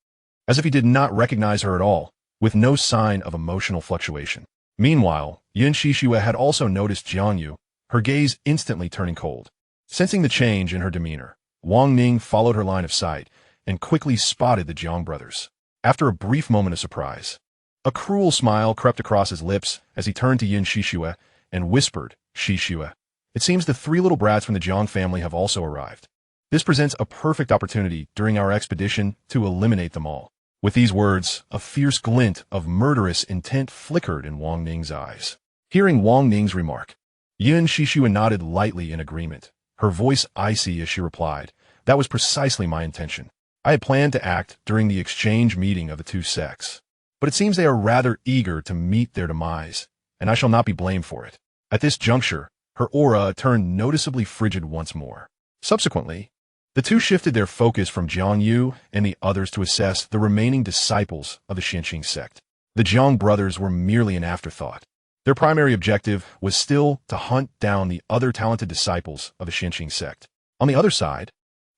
as if he did not recognize her at all, with no sign of emotional fluctuation. Meanwhile, Xianxia had also noticed Jiang Yu, her gaze instantly turning cold. Sensing the change in her demeanor, Wang Ning followed her line of sight and quickly spotted the Jiang brothers. After a brief moment of surprise, a cruel smile crept across his lips as he turned to Xianxia and whispered, "Xianxia, it seems the three little brats from the Jiang family have also arrived. This presents a perfect opportunity during our expedition to eliminate them all." With these words, a fierce glint of murderous intent flickered in Wang Ning's eyes. Hearing Wang Ning's remark, Xianxia nodded lightly in agreement, her voice icy as she replied, "That was precisely my intention. I had planned to act during the exchange meeting of the two sects, but it seems they are rather eager to meet their demise, and I shall not be blamed for it." At this juncture, her aura turned noticeably frigid once more. Subsequently, the two shifted their focus from Jiang Yu and the others to assess the remaining disciples of the Xianxia sect. The Jiang brothers were merely an afterthought. Their primary objective was still to hunt down the other talented disciples of the Xianxia sect. On the other side,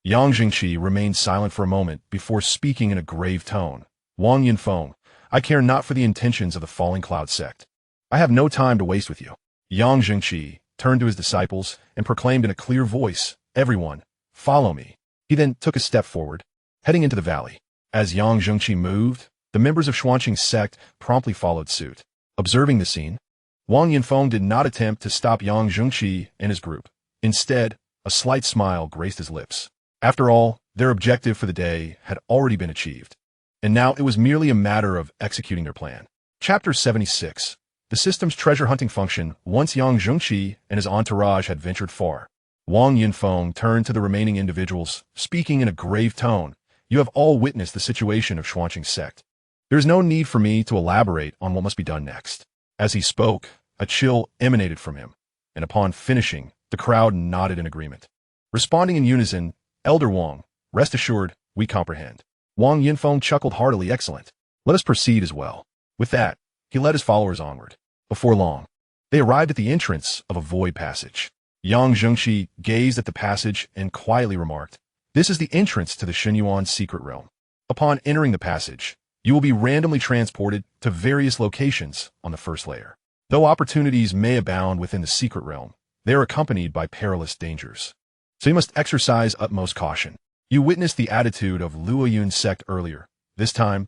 Yang Jingqi remained silent for a moment before speaking in a grave tone. "Wang Yinfeng, I care not for the intentions of the Falling Cloud sect. I have no time to waste with you." Yang Jingqi turned to his disciples and proclaimed in a clear voice, "Everyone, follow me." He then took a step forward, heading into the valley. As Yang Jingqi moved, the members of Xianxia sect promptly followed suit. Observing the scene, Wang Yinfeng did not attempt to stop Yang Jingqi and his group. Instead, a slight smile graced his lips. After all, their objective for the day had already been achieved, and now it was merely a matter of executing their plan. Chapter 76. The system's treasure hunting function. Once Yang Jingqi and his entourage had ventured far, Wang Yinfeng turned to the remaining individuals, speaking in a grave tone. "You have all witnessed the situation of Xianxia sect. There is no need for me to elaborate on what must be done next." As he spoke, a chill emanated from him, and upon finishing, the crowd nodded in agreement. Responding in unison, "Elder Wang, rest assured, we comprehend." Wang Yinfeng chuckled heartily. "Excellent. Let us proceed as well." With that, he led his followers onward. Before long, they arrived at the entrance of a void passage. Yang Jingqi gazed at the passage and quietly remarked, "This is the entrance to the Xinyuan secret realm. Upon entering the passage, you will be randomly transported to various locations on the first layer. Though opportunities may abound within the secret realm, they are accompanied by perilous dangers. So you must exercise utmost caution. You witnessed the attitude of Luoyun's sect earlier. This time,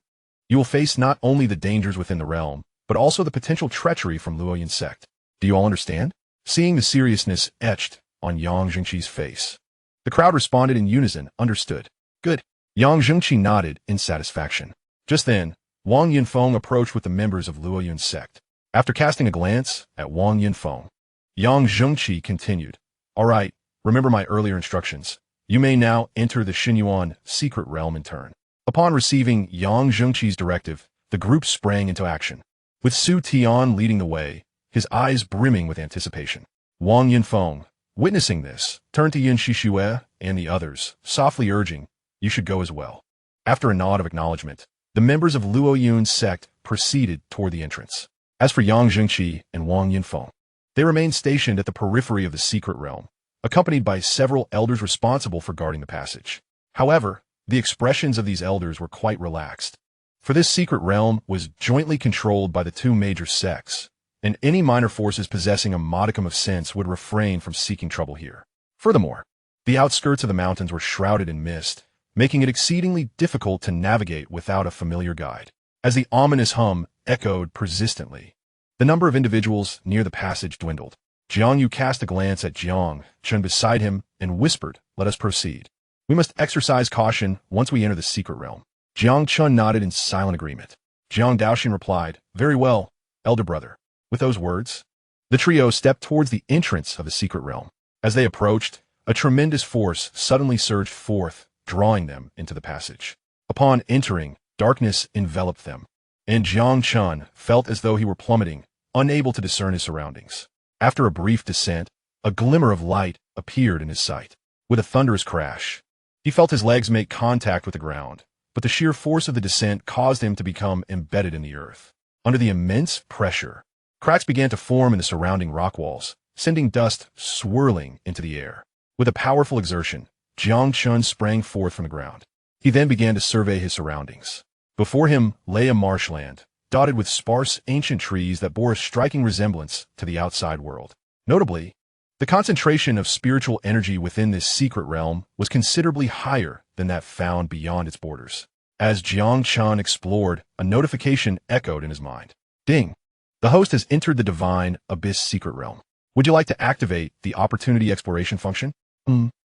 you will face not only the dangers within the realm, but also the potential treachery from Luoyun's sect. Do you all understand?" Seeing the seriousness etched on Yang Jingqi's face, the crowd responded in unison, "Understood." "Good." Yang Jingqi nodded in satisfaction. Just then, Wang Yinfeng approached with the members of Luoyun's sect. After casting a glance at Wang Yinfeng, Yang Jingqi continued, "All right, remember my earlier instructions. You may now enter the Xinyuan secret realm in turn." Upon receiving Yang Jingqi's directive, the group sprang into action, with Su Tian leading the way, his eyes brimming with anticipation. Wang Yinfeng, witnessing this, turned to Xianxia and the others, softly urging, "You should go as well." After a nod of acknowledgement, the members of Luoyun's sect proceeded toward the entrance. As for Yang Jingqi and Wang Yinfeng, they remained stationed at the periphery of the secret realm, accompanied by several elders responsible for guarding the passage. However, the expressions of these elders were quite relaxed. For this secret realm was jointly controlled by the two major sects, and any minor forces possessing a modicum of sense would refrain from seeking trouble here. Furthermore, the outskirts of the mountains were shrouded in mist, making it exceedingly difficult to navigate without a familiar guide. As the ominous hum echoed persistently, the number of individuals near the passage dwindled. Jiang Yu cast a glance at Jiang Chen beside him and whispered, "Let us proceed. We must exercise caution once we enter the secret realm." Jiang Chen nodded in silent agreement. Jiang Daoxin replied, "Very well, elder brother." With those words, the trio stepped towards the entrance of the secret realm. As they approached, a tremendous force suddenly surged forth, drawing them into the passage. Upon entering, darkness enveloped them, and Jiang Chen felt as though he were plummeting, unable to discern his surroundings. After a brief descent, a glimmer of light appeared in his sight. With a thunderous crash, he felt his legs make contact with the ground, but the sheer force of the descent caused him to become embedded in the earth. Under the immense pressure, cracks began to form in the surrounding rock walls, sending dust swirling into the air. With a powerful exertion, Jiang Chen sprang forth from the ground. He then began to survey his surroundings. Before him lay a marshland, dotted with sparse ancient trees that bore a striking resemblance to the outside world. Notably, the concentration of spiritual energy within this secret realm was considerably higher than that found beyond its borders. As Jiang Chen explored, a notification echoed in his mind. Ding! The host has entered the Divine Abyss secret realm. Would you like to activate the Opportunity Exploration function?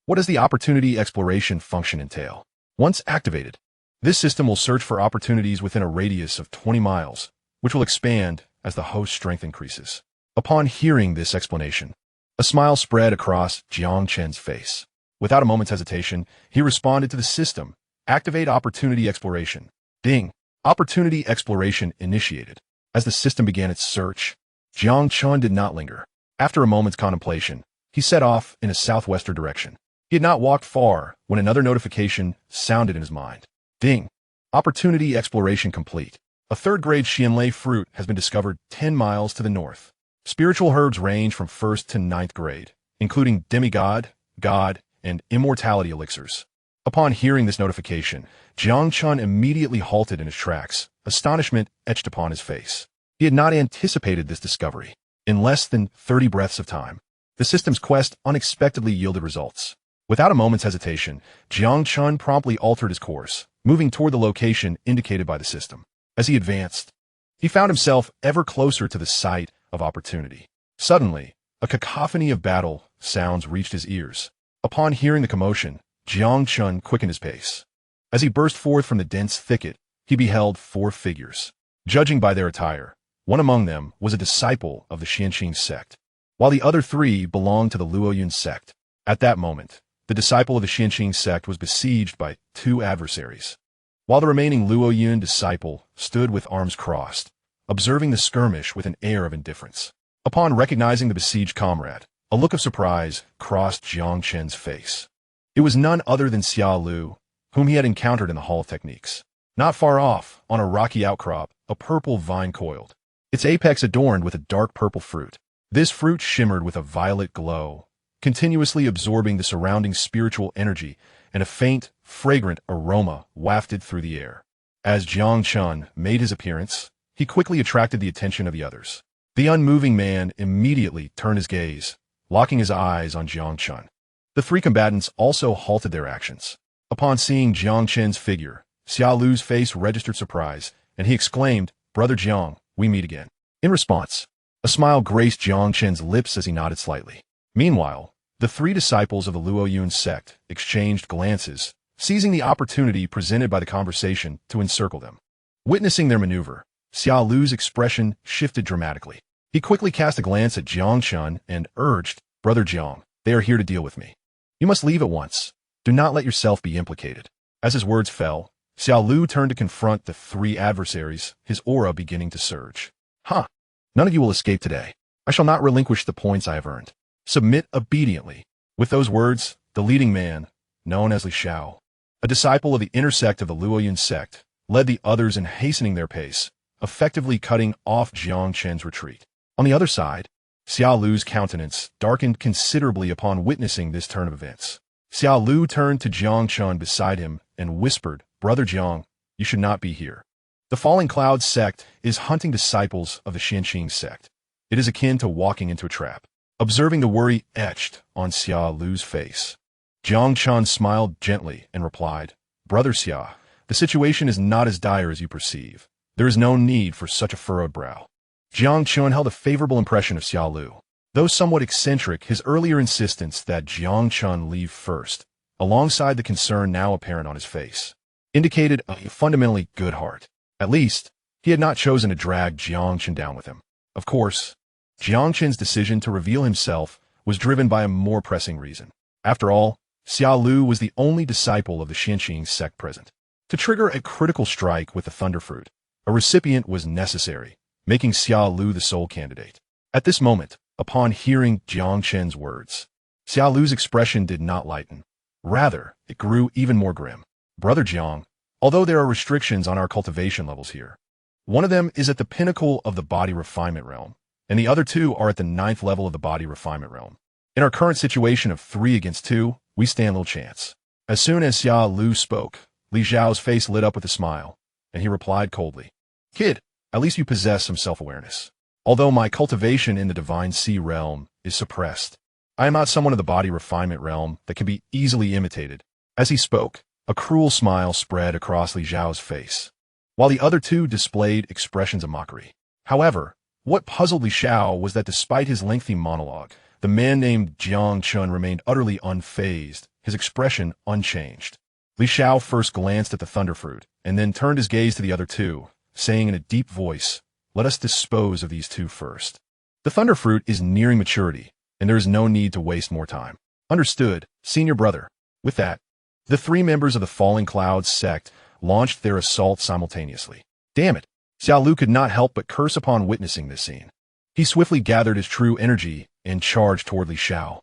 What does the Opportunity Exploration function entail? Once activated, this system will search for opportunities within a radius of 20 miles, which will expand as the host's strength increases. Upon hearing this explanation, a smile spread across Jiang Chen's face. Without a moment's hesitation, he responded to the system. Activate Opportunity Exploration. Ding! Opportunity Exploration initiated. As the system began its search, Jiang Chen did not linger. After a moment's contemplation, he set off in a southwestern direction. He had not walked far when another notification sounded in his mind. Ding! Opportunity Exploration complete. A third-grade Xianlei fruit has been discovered 10 miles to the north. Spiritual herbs range from 1st to 9th grade, including demigod, god, and immortality elixirs. Upon hearing this notification, Jiang Chen immediately halted in his tracks, astonishment etched upon his face. He had not anticipated this discovery. In less than 30 breaths of time, the system's quest unexpectedly yielded results. Without a moment's hesitation, Jiang Chen promptly altered his course, moving toward the location indicated by the system. As he advanced, he found himself ever closer to the site of opportunity. Suddenly, a cacophony of battle sounds reached his ears. Upon hearing the commotion, Jiang Chen quickened his pace. As he burst forth from the dense thicket, he beheld 4 figures. Judging by their attire, one among them was a disciple of the Xianxia sect, while the other 3 belonged to the Luoyun sect. At that moment, the disciple of the Xianxia sect was besieged by 2 adversaries, while the remaining Luoyun disciple stood with arms crossed, observing the skirmish with an air of indifference. Upon recognizing the besieged comrade, a look of surprise crossed Jiang Chen's face. It was none other than Xia Lu, whom he had encountered in the Hall of Techniques. Not far off, on a rocky outcrop, a purple vine coiled, its apex adorned with a dark purple fruit. This fruit shimmered with a violet glow, continuously absorbing the surrounding spiritual energy, and a faint, fragrant aroma wafted through the air. As Jiang Chen made his appearance, he quickly attracted the attention of the others. The unmoving man immediately turned his gaze, locking his eyes on Jiang Chen. The 3 combatants also halted their actions. Upon seeing Jiang Chen's figure, Xia Lu's face registered surprise, and he exclaimed, "Brother Jiang, we meet again." In response, a smile graced Jiang Chen's lips as he nodded slightly. Meanwhile, the 3 disciples of the Luoyun sect exchanged glances, seizing the opportunity presented by the conversation to encircle them. Witnessing their maneuver, Xia Lu's expression shifted dramatically. He quickly cast a glance at Jiang Chen and urged, "Brother Jiang, they are here to deal with me. You must leave at once. Do not let yourself be implicated." As his words fell, Xia Lu turned to confront the 3 adversaries, his aura beginning to surge. None of you will escape today. I shall not relinquish the points I have earned. Submit obediently." With those words, the leading man, known as Li Shao, a disciple of the inner sect of the Luoyun sect, led the others in hastening their pace, effectively cutting off Jiang Chen's retreat. On the other side, Xia Lu's countenance darkened considerably upon witnessing this turn of events. Xia Lu turned to Jiang Chen beside him and whispered, "Brother Jiang, you should not be here. The Falling Clouds sect is hunting disciples of the Xianxia sect. It is akin to walking into a trap. Observing the worry etched on Xia Lu's face, Jiang Chen smiled gently and replied, "Brother Xia, the situation is not as dire as you perceive. There is no need for such a furrowed brow." Jiang Chen held a favorable impression of Xia Lu. Though somewhat eccentric, his earlier insistence that Jiang Chen leave first, alongside the concern now apparent on his face, indicated a fundamentally good heart. At least, he had not chosen to drag Jiang Chen down with him. Of course, Jiang Chen's decision to reveal himself was driven by a more pressing reason. After all, Xia Lu was the only disciple of the Xianxia sect present. To trigger a critical strike with the Thunderfruit, a recipient was necessary, making Xia Lu the sole candidate. At this moment, upon hearing Jiang Chen's words, Xia Lu's expression did not lighten. Rather, it grew even more grim. "Brother Jiang, although there are restrictions on our cultivation levels here, one of them is at the pinnacle of the body refinement realm, and the other two are at the 9th level of the body refinement realm. In our current situation of 3 against 2, we stand little chance." As soon as Xia Lu spoke, Li Zhao's face lit up with a smile, and he replied coldly, "Kid, at least you possess some self-awareness. Although my cultivation in the Divine Sea realm is suppressed, I am not someone of the body refinement realm that can be easily imitated." As he spoke, a cruel smile spread across Li Zhao's face, while the other two displayed expressions of mockery. However, what puzzled Li Zhao was that despite his lengthy monologue, the man named Jiang Chen remained utterly unfazed, his expression unchanged. Li Zhao first glanced at the Thunderfruit, and then turned his gaze to the other two, saying in a deep voice, "Let us dispose of these two first. The Thunderfruit is nearing maturity, and there is no need to waste more time." "Understood, senior brother." With that, the 3 members of the Falling Clouds sect launched their assault simultaneously. Damn it! Xia Lu could not help but curse upon witnessing this scene. He swiftly gathered his true energy and charged toward Li Zhao.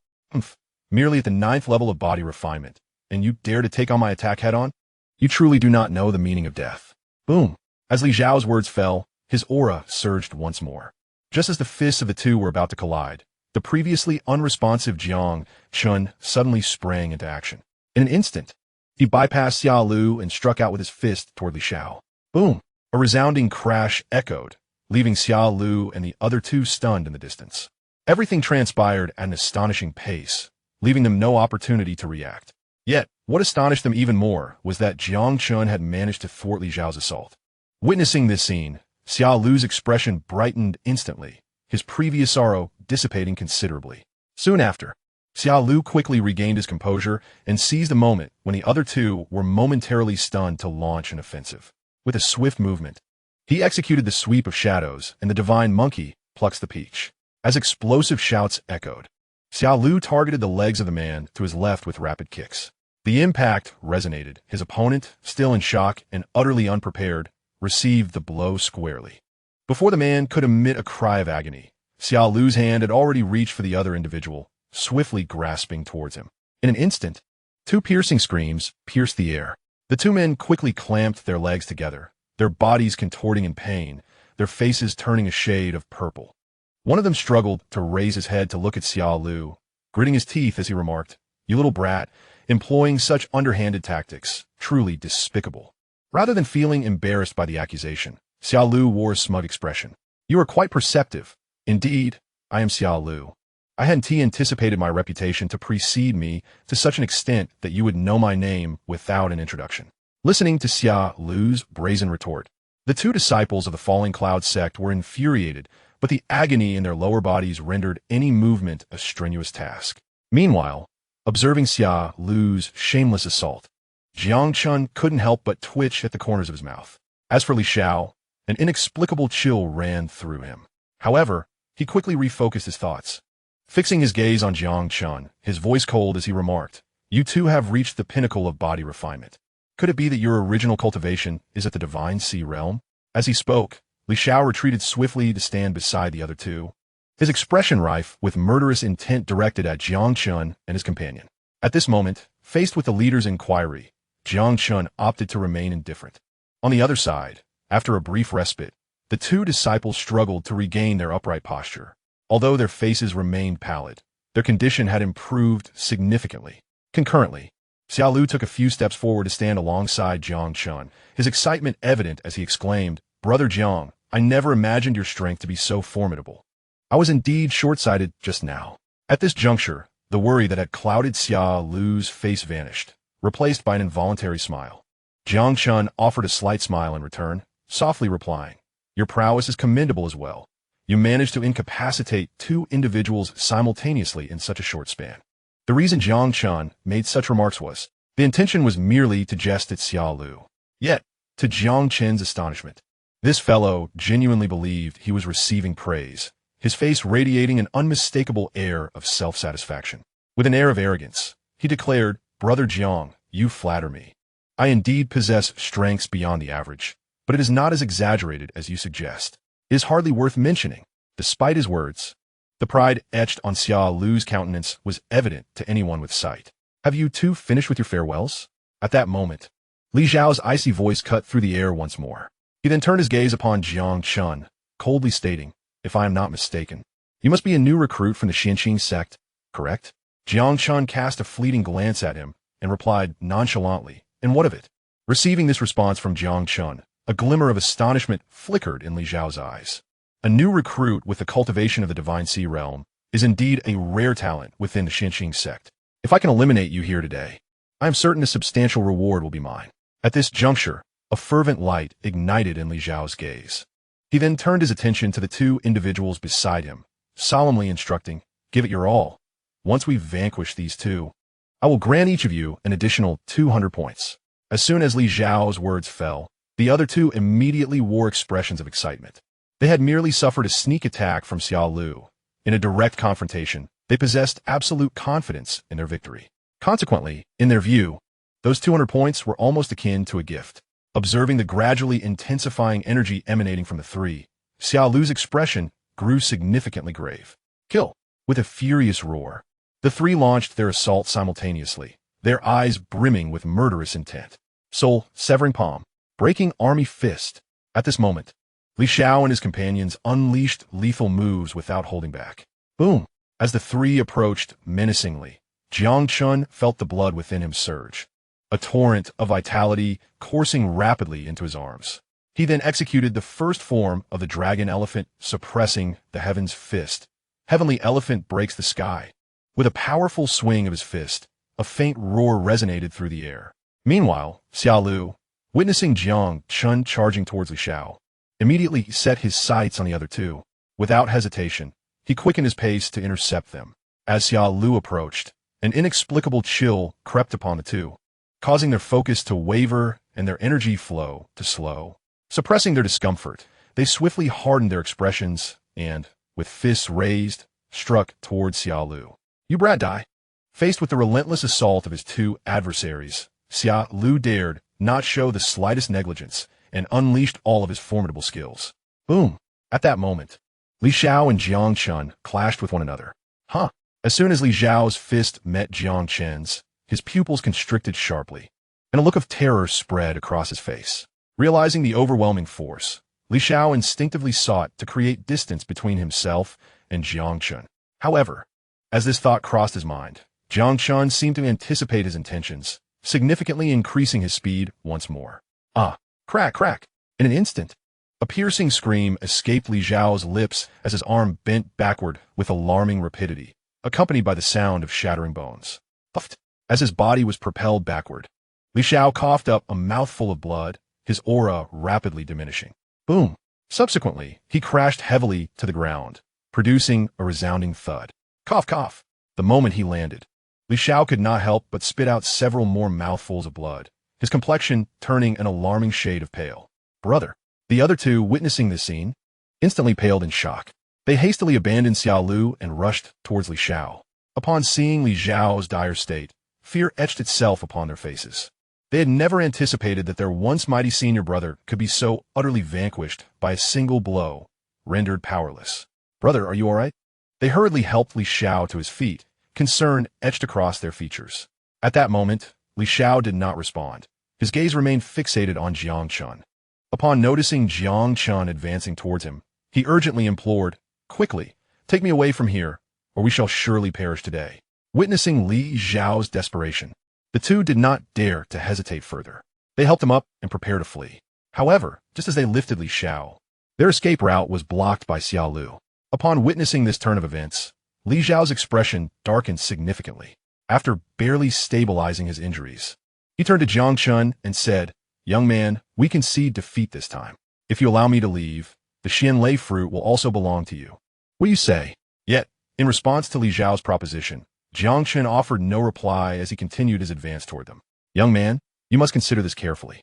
Merely at the 9th level of body refinement, and you dare to take on my attack head-on? You truly do not know the meaning of death. Boom! As Li Zhao's words fell, his aura surged once more. Just as the fists of the two were about to collide, the previously unresponsive Jiang Chen suddenly sprang into action. In an instant, he bypassed Xia Lu and struck out with his fist toward Li Zhao. Boom! A resounding crash echoed, leaving Xia Lu and the other two stunned in the distance. Everything transpired at an astonishing pace, leaving them no opportunity to react. Yet, what astonished them even more was that Jiang Chen had managed to thwart Li Zhao's assault. Witnessing this scene, Xia Lu's expression brightened instantly, his previous sorrow dissipating considerably. Soon after, Xia Lu quickly regained his composure and seized a moment when the other two were momentarily stunned to launch an offensive. With a swift movement, he executed the sweep of shadows, and the divine monkey plucks the peach. As explosive shouts echoed, Xia Lu targeted the legs of the man to his left with rapid kicks. The impact resonated. His opponent, still in shock and utterly unprepared, received the blow squarely. Before the man could emit a cry of agony, Xia Lu's hand had already reached for the other individual, swiftly grasping towards him. In an instant, 2 piercing screams pierced the air. The 2 men quickly clamped their legs together, their bodies contorting in pain, their faces turning a shade of purple. One of them struggled to raise his head to look at Xia Lu, gritting his teeth as he remarked, "You little brat, employing such underhanded tactics, truly despicable." Rather than feeling embarrassed by the accusation, Xia Lu wore a smug expression. "You are quite perceptive. Indeed, I am Xia Lu. I hadn't anticipated my reputation to precede me to such an extent that you would know my name without an introduction." Listening to Xia Lu's brazen retort, the 2 disciples of the Falling Cloud sect were infuriated, but the agony in their lower bodies rendered any movement a strenuous task. Meanwhile, observing Xia Lu's shameless assault, Jiang Chen couldn't help but twitch at the corners of his mouth. As for Li Zhao, an inexplicable chill ran through him. However, he quickly refocused his thoughts. Fixing his gaze on Jiang Chen, his voice cold as he remarked, "You two have reached the pinnacle of body refinement. Could it be that your original cultivation is at the Divine Sea realm?" As he spoke, Li Zhao retreated swiftly to stand beside the other two, his expression rife with murderous intent directed at Jiang Chen and his companion. At this moment, faced with the leader's inquiry, Jiang Chen opted to remain indifferent. On the other side, after a brief respite, the 2 disciples struggled to regain their upright posture. Although their faces remained pallid, their condition had improved significantly. Concurrently, Xiaolu took a few steps forward to stand alongside Jiang Chen, his excitement evident as he exclaimed, "Brother Jiang, I never imagined your strength to be so formidable. I was indeed short-sighted just now." At this juncture, the worry that had clouded Xiaolu's face vanished, replaced by an involuntary smile. Jiang Chen offered a slight smile in return, softly replying, "Your prowess is commendable as well. You managed to incapacitate two individuals simultaneously in such a short span." The reason Jiang Chen made such remarks was, the intention was merely to jest at Xiaolu. Yet, to Jiang Chen's astonishment, this fellow genuinely believed he was receiving praise, his face radiating an unmistakable air of self-satisfaction. With an air of arrogance, he declared, "Brother Jiang, you flatter me. I indeed possess strengths beyond the average, but it is not as exaggerated as you suggest. It is hardly worth mentioning." Despite his words, the pride etched on Xiaolu's countenance was evident to anyone with sight. "Have you two finished with your farewells?" At that moment, Li Zhao's icy voice cut through the air once more. He then turned his gaze upon Jiang Chen, coldly stating, "If I am not mistaken, you must be a new recruit from the Xianxia sect, correct?" Jiang Chen cast a fleeting glance at him and replied nonchalantly, "And what of it?" Receiving this response from Jiang Chen, a glimmer of astonishment flickered in Li Zhao's eyes. A new recruit with the cultivation of the Divine Sea realm is indeed a rare talent within the Xianxia sect. If I can eliminate you here today, I am certain a substantial reward will be mine. At this juncture, a fervent light ignited in Li Zhao's gaze. He then turned his attention to the two individuals beside him, solemnly instructing, "Give it your all. Once we've vanquished these two, I will grant each of you an additional 200 points. As soon as Li Zhao's words fell, the other two immediately wore expressions of excitement. They had merely suffered a sneak attack from Xiaolu. In a direct confrontation, they possessed absolute confidence in their victory. Consequently, in their view, those 200 points were almost akin to a gift. Observing the gradually intensifying energy emanating from the three, Xiaolu's expression grew significantly grave. "Kill!" With a furious roar, the three launched their assault simultaneously, their eyes brimming with murderous intent. Soul, severing palm, breaking army fist. At this moment, Li Xiao and his companions unleashed lethal moves without holding back. Boom! As the three approached menacingly, Jiang Chen felt the blood within him surge, a torrent of vitality coursing rapidly into his arms. He then executed the first form of the dragon elephant, suppressing the heaven's fist. Heavenly elephant breaks the sky. With a powerful swing of his fist, a faint roar resonated through the air. Meanwhile, Xiaolu, witnessing Jiang Chen charging towards Li Xiao, immediately set his sights on the other two. Without hesitation, he quickened his pace to intercept them. As Xiaolu approached, an inexplicable chill crept upon the two, causing their focus to waver and their energy flow to slow. Suppressing their discomfort, they swiftly hardened their expressions and, with fists raised, struck towards Xiaolu. "You brat die!" Faced with the relentless assault of his two adversaries, Xiaolu dared not show the slightest negligence and unleashed all of his formidable skills. Boom! At that moment, Li Xiao and Jiang Chen clashed with one another. Huh! As soon as Li Xiao's fist met Jiang Chen's, his pupils constricted sharply, and a look of terror spread across his face. Realizing the overwhelming force, Li Xiao instinctively sought to create distance between himself and Jiang Chen. However, as this thought crossed his mind, Jiang Chen seemed to anticipate his intentions, significantly increasing his speed once more. Ah! Crack, crack! In an instant, a piercing scream escaped Li Xiao's lips as his arm bent backward with alarming rapidity, accompanied by the sound of shattering bones. Puffed! As his body was propelled backward, Li Xiao coughed up a mouthful of blood, his aura rapidly diminishing. Boom! Subsequently, he crashed heavily to the ground, producing a resounding thud. Cough, cough! The moment he landed, Li Xiao could not help but spit out several more mouthfuls of blood, his complexion turning an alarming shade of pale. Brother! The other two, witnessing this scene, instantly paled in shock. They hastily abandoned Xiaolu and rushed towards Li Xiao. Upon seeing Li Xiao's dire state, fear etched itself upon their faces. They had never anticipated that their once mighty senior brother could be so utterly vanquished by a single blow, rendered powerless. Brother, are you all right? They hurriedly helped Li Xiao to his feet, concern etched across their features. At that moment, Li Xiao did not respond. His gaze remained fixated on Jiang Chen. Upon noticing Jiang Chen advancing towards him, he urgently implored, "Quickly, take me away from here, or we shall surely perish today." Witnessing Li Xiao's desperation, The two did not dare to hesitate further. They helped him up and prepared to flee. However, just as they lifted Li Xiao, their escape route was blocked by Xia Lu. Upon witnessing this turn of events, Li Xiao's expression darkened significantly. After barely stabilizing his injuries, he turned to Jiang Chen and said, "Young man, we concede defeat this time. If you allow me to leave, the Xianlei fruit will also belong to you. What do you say?" Yet, in response to Li Xiao's proposition, Jiang Chen offered no reply as he continued his advance toward them. "Young man, you must consider this carefully.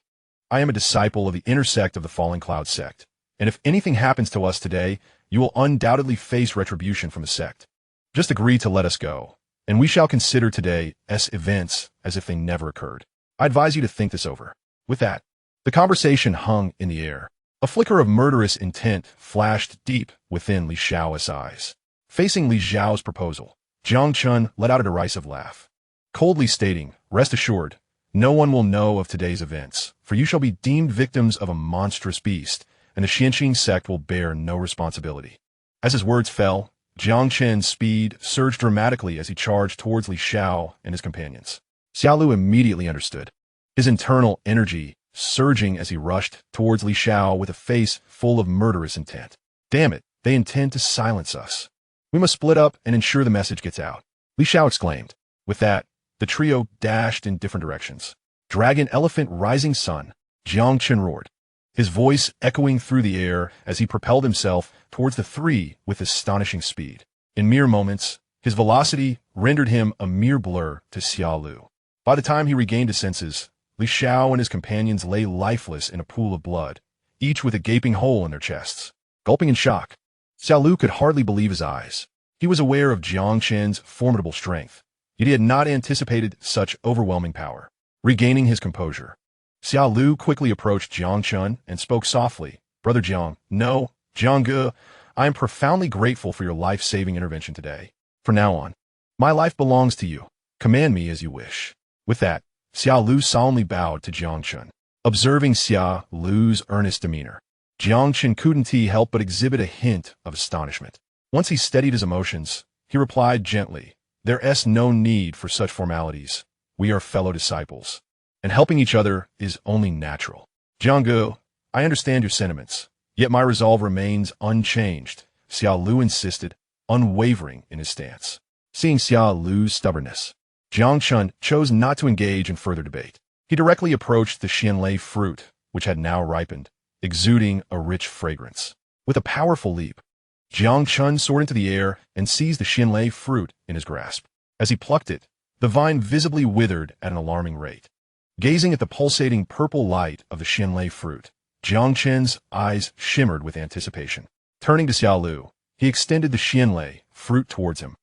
I am a disciple of the inner sect of the Falling Cloud sect, and if anything happens to us today, you will undoubtedly face retribution from the sect. Just agree to let us go, and we shall consider today's events as if they never occurred. I advise you to think this over." With that, the conversation hung in the air. A flicker of murderous intent flashed deep within Li Xiao's eyes. Facing Li Xiao's proposal, Jiang Chen let out a derisive laugh, coldly stating, "Rest assured, no one will know of today's events, for you shall be deemed victims of a monstrous beast, and the Xianxia sect will bear no responsibility." As his words fell, Jiang Chen's speed surged dramatically as he charged towards Li Xiao and his companions. Xia Lu immediately understood, his internal energy surging as he rushed towards Li Xiao with a face full of murderous intent. "Damn it, they intend to silence us. We must split up and ensure the message gets out," Li Xiao exclaimed. With that, the trio dashed in different directions. "Dragon, elephant, rising sun," Jiang Chen roared, his voice echoing through the air as he propelled himself towards the three with astonishing speed. In mere moments, his velocity rendered him a mere blur to Xia Lu. By the time he regained his senses, Li Xiao and his companions lay lifeless in a pool of blood, each with a gaping hole in their chests. Gulping in shock, Xia Lu could hardly believe his eyes. He was aware of Jiang Chen's formidable strength, yet he had not anticipated such overwhelming power. Regaining his composure, Xia Lu quickly approached Jiang Chen and spoke softly, "Brother Jiang, no, Jiang Gu, I am profoundly grateful for your life-saving intervention today. From now on, my life belongs to you. Command me as you wish." With that, Xia Lu solemnly bowed to Jiang Chen. Observing Xia Lu's earnest demeanor, Jiang Chen couldn't help but exhibit a hint of astonishment. Once he steadied his emotions, he replied gently, "There's no need for such formalities. We are fellow disciples, and helping each other is only natural. Jiang Gu, I understand your sentiments, yet my resolve remains unchanged," Xia Lu insisted, unwavering in his stance. Seeing Xia Lu's stubbornness, Jiang Chen chose not to engage in further debate. He directly approached the Xianlei fruit, which had now ripened, exuding a rich fragrance. With a powerful leap, Jiang Chen soared into the air and seized the Xianlei fruit in his grasp. As he plucked it, the vine visibly withered at an alarming rate. Gazing at the pulsating purple light of the Xianlei fruit, Jiang Chen's eyes shimmered with anticipation. Turning to Xia Lu, he extended the Xianlei fruit towards him.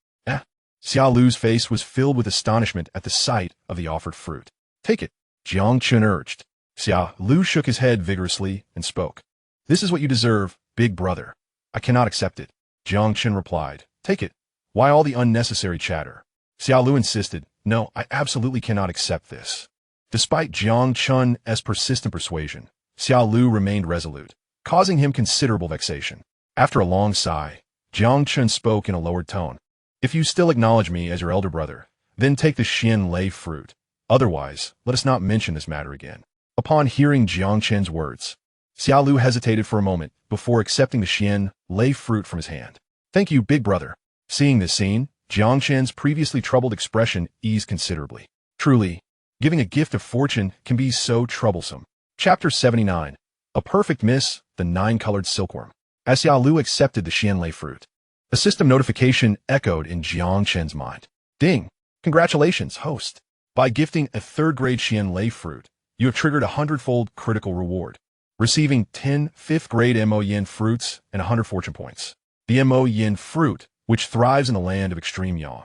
Xia Lu's face was filled with astonishment at the sight of the offered fruit. "Take it," Jiang Chen urged. Xia Lu shook his head vigorously and spoke. "This is what you deserve, big brother." "I cannot accept it," Jiang Chen replied. "Take it. Why all the unnecessary chatter?" Xia Lu insisted. "No, I absolutely cannot accept this." Despite Jiang Chen's persistent persuasion, Xia Lu remained resolute, causing him considerable vexation. After a long sigh, Jiang Chen spoke in a lowered tone. "If you still acknowledge me as your elder brother, then take the Xianlei fruit. Otherwise, let us not mention this matter again." Upon hearing Jiang Chen's words, Xia Lu hesitated for a moment before accepting the Xianlei fruit from his hand. "Thank you, big brother." Seeing this scene, Jiang Chen's previously troubled expression eased considerably. Truly, giving a gift of fortune can be so troublesome. Chapter 79. A Perfect Miss, the Nine-Colored Silkworm. As Xia Lu accepted the Xianlei fruit, a system notification echoed in Jiang Chen's mind. "Ding! Congratulations, host. By gifting a third-grade Xianlei fruit, you have triggered a 100-fold critical reward, receiving 10 fifth-grade Mo Yin fruits and 100 fortune points. The Mo Yin fruit, which thrives in the land of extreme yang,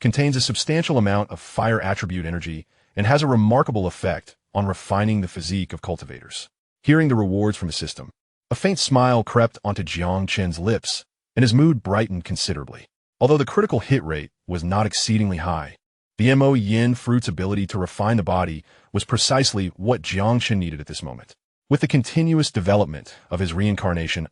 contains a substantial amount of fire attribute energy and has a remarkable effect on refining the physique of cultivators." Hearing the rewards from the system, a faint smile crept onto Jiang Chen's lips, and his mood brightened considerably. Although the critical hit rate was not exceedingly high, the Mo Yin fruit's ability to refine the body was precisely what Jiang Chen needed at this moment. With the continuous development of his reincarnation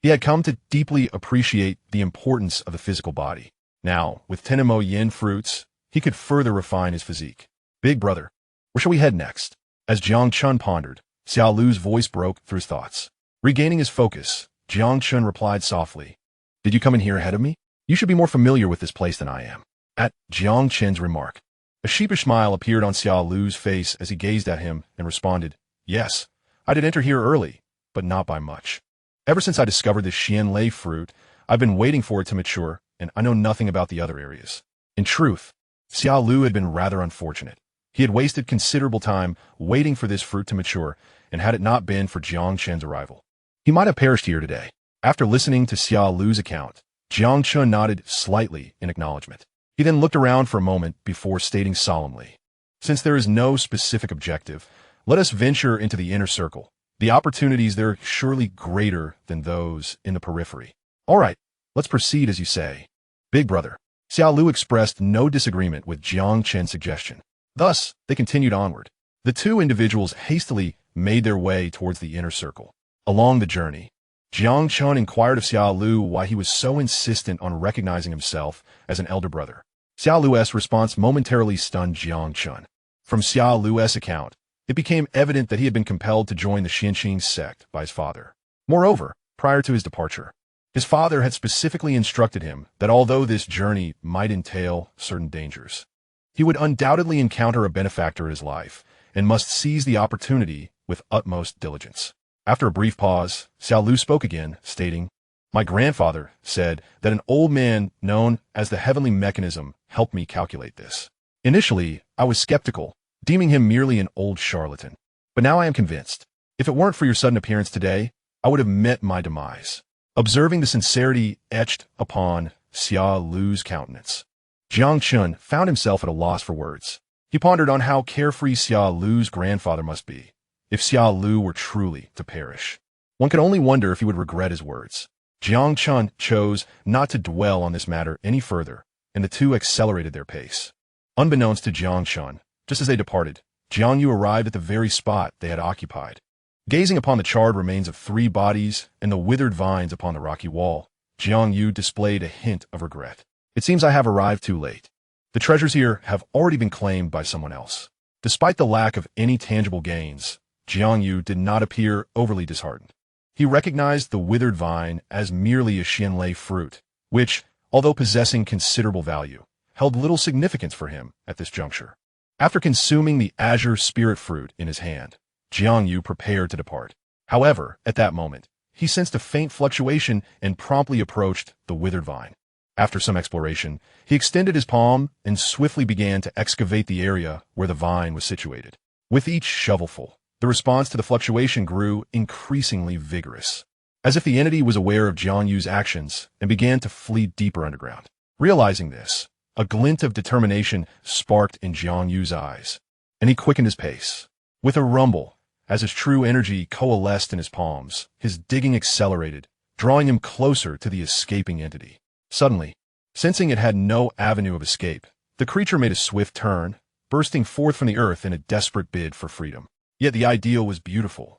he had come to deeply appreciate the importance of the physical body. Now, with 10 Mo Yin fruits, he could further refine his physique. Big brother, where shall we head next? As Jiang Chen pondered, Xiao Lu's voice broke through his thoughts. Regaining his focus, Jiang Chen replied softly, "Did you come in here ahead of me? You should be more familiar with this place than I am." At Jiang Chen's remark, a sheepish smile appeared on Xiao Lu's face as he gazed at him and responded, "Yes, I did enter here early, but not by much. Ever since I discovered this Xianlei fruit, I've been waiting for it to mature, and I know nothing about the other areas." In truth, Xiao Lu had been rather unfortunate. He had wasted considerable time waiting for this fruit to mature, and had it not been for Jiang Chen's arrival, he might have perished here today. After listening to Xiao Lu's account, Jiang Chen nodded slightly in acknowledgement. He then looked around for a moment before stating solemnly, "Since there is no specific objective, let us venture into the inner circle. The opportunities there are surely greater than those in the periphery. All right, let's proceed as you say." Big brother. Xiao Lu expressed no disagreement with Jiang Chen's suggestion. Thus, they continued onward. The two individuals hastily made their way towards the inner circle. Along the journey, Jiang Chen inquired of Xiao Lu why he was so insistent on recognizing himself as an elder brother. Xiao Lu's response momentarily stunned Jiang Chen. From Xiao Lu's account, it became evident that he had been compelled to join the Xianxia sect by his father. Moreover, prior to his departure, his father had specifically instructed him that although this journey might entail certain dangers, he would undoubtedly encounter a benefactor in his life and must seize the opportunity with utmost diligence. After a brief pause, Xiao Lu spoke again, stating, "My grandfather said that an old man known as the Heavenly Mechanism helped me calculate this. Initially, I was skeptical, deeming him merely an old charlatan. But now I am convinced. If it weren't for your sudden appearance today, I would have met my demise." Observing the sincerity etched upon Xiao Lu's countenance, Jiang Chen found himself at a loss for words. He pondered on how carefree Xiao Lu's grandfather must be, if Xiao Lu were truly to perish. One could only wonder if he would regret his words. Jiang Chen chose not to dwell on this matter any further, and the two accelerated their pace. Unbeknownst to Jiang Chen, just as they departed, Jiang Yu arrived at the very spot they had occupied. Gazing upon the charred remains of 3 bodies and the withered vines upon the rocky wall, Jiang Yu displayed a hint of regret. "It seems I have arrived too late. The treasures here have already been claimed by someone else." Despite the lack of any tangible gains, Jiang Yu did not appear overly disheartened. He recognized the withered vine as merely a Xianlei fruit, which, although possessing considerable value, held little significance for him at this juncture. After consuming the azure spirit fruit in his hand, Jiang Yu prepared to depart. However, at that moment, he sensed a faint fluctuation and promptly approached the withered vine. After some exploration, he extended his palm and swiftly began to excavate the area where the vine was situated. With each shovelful, the response to the fluctuation grew increasingly vigorous, as if the entity was aware of Jiang Yu's actions and began to flee deeper underground. Realizing this, a glint of determination sparked in Jiang Yu's eyes, and he quickened his pace. With a rumble, as his true energy coalesced in his palms, his digging accelerated, drawing him closer to the escaping entity. Suddenly, sensing it had no avenue of escape, the creature made a swift turn, bursting forth from the earth in a desperate bid for freedom. Yet the ideal was beautiful,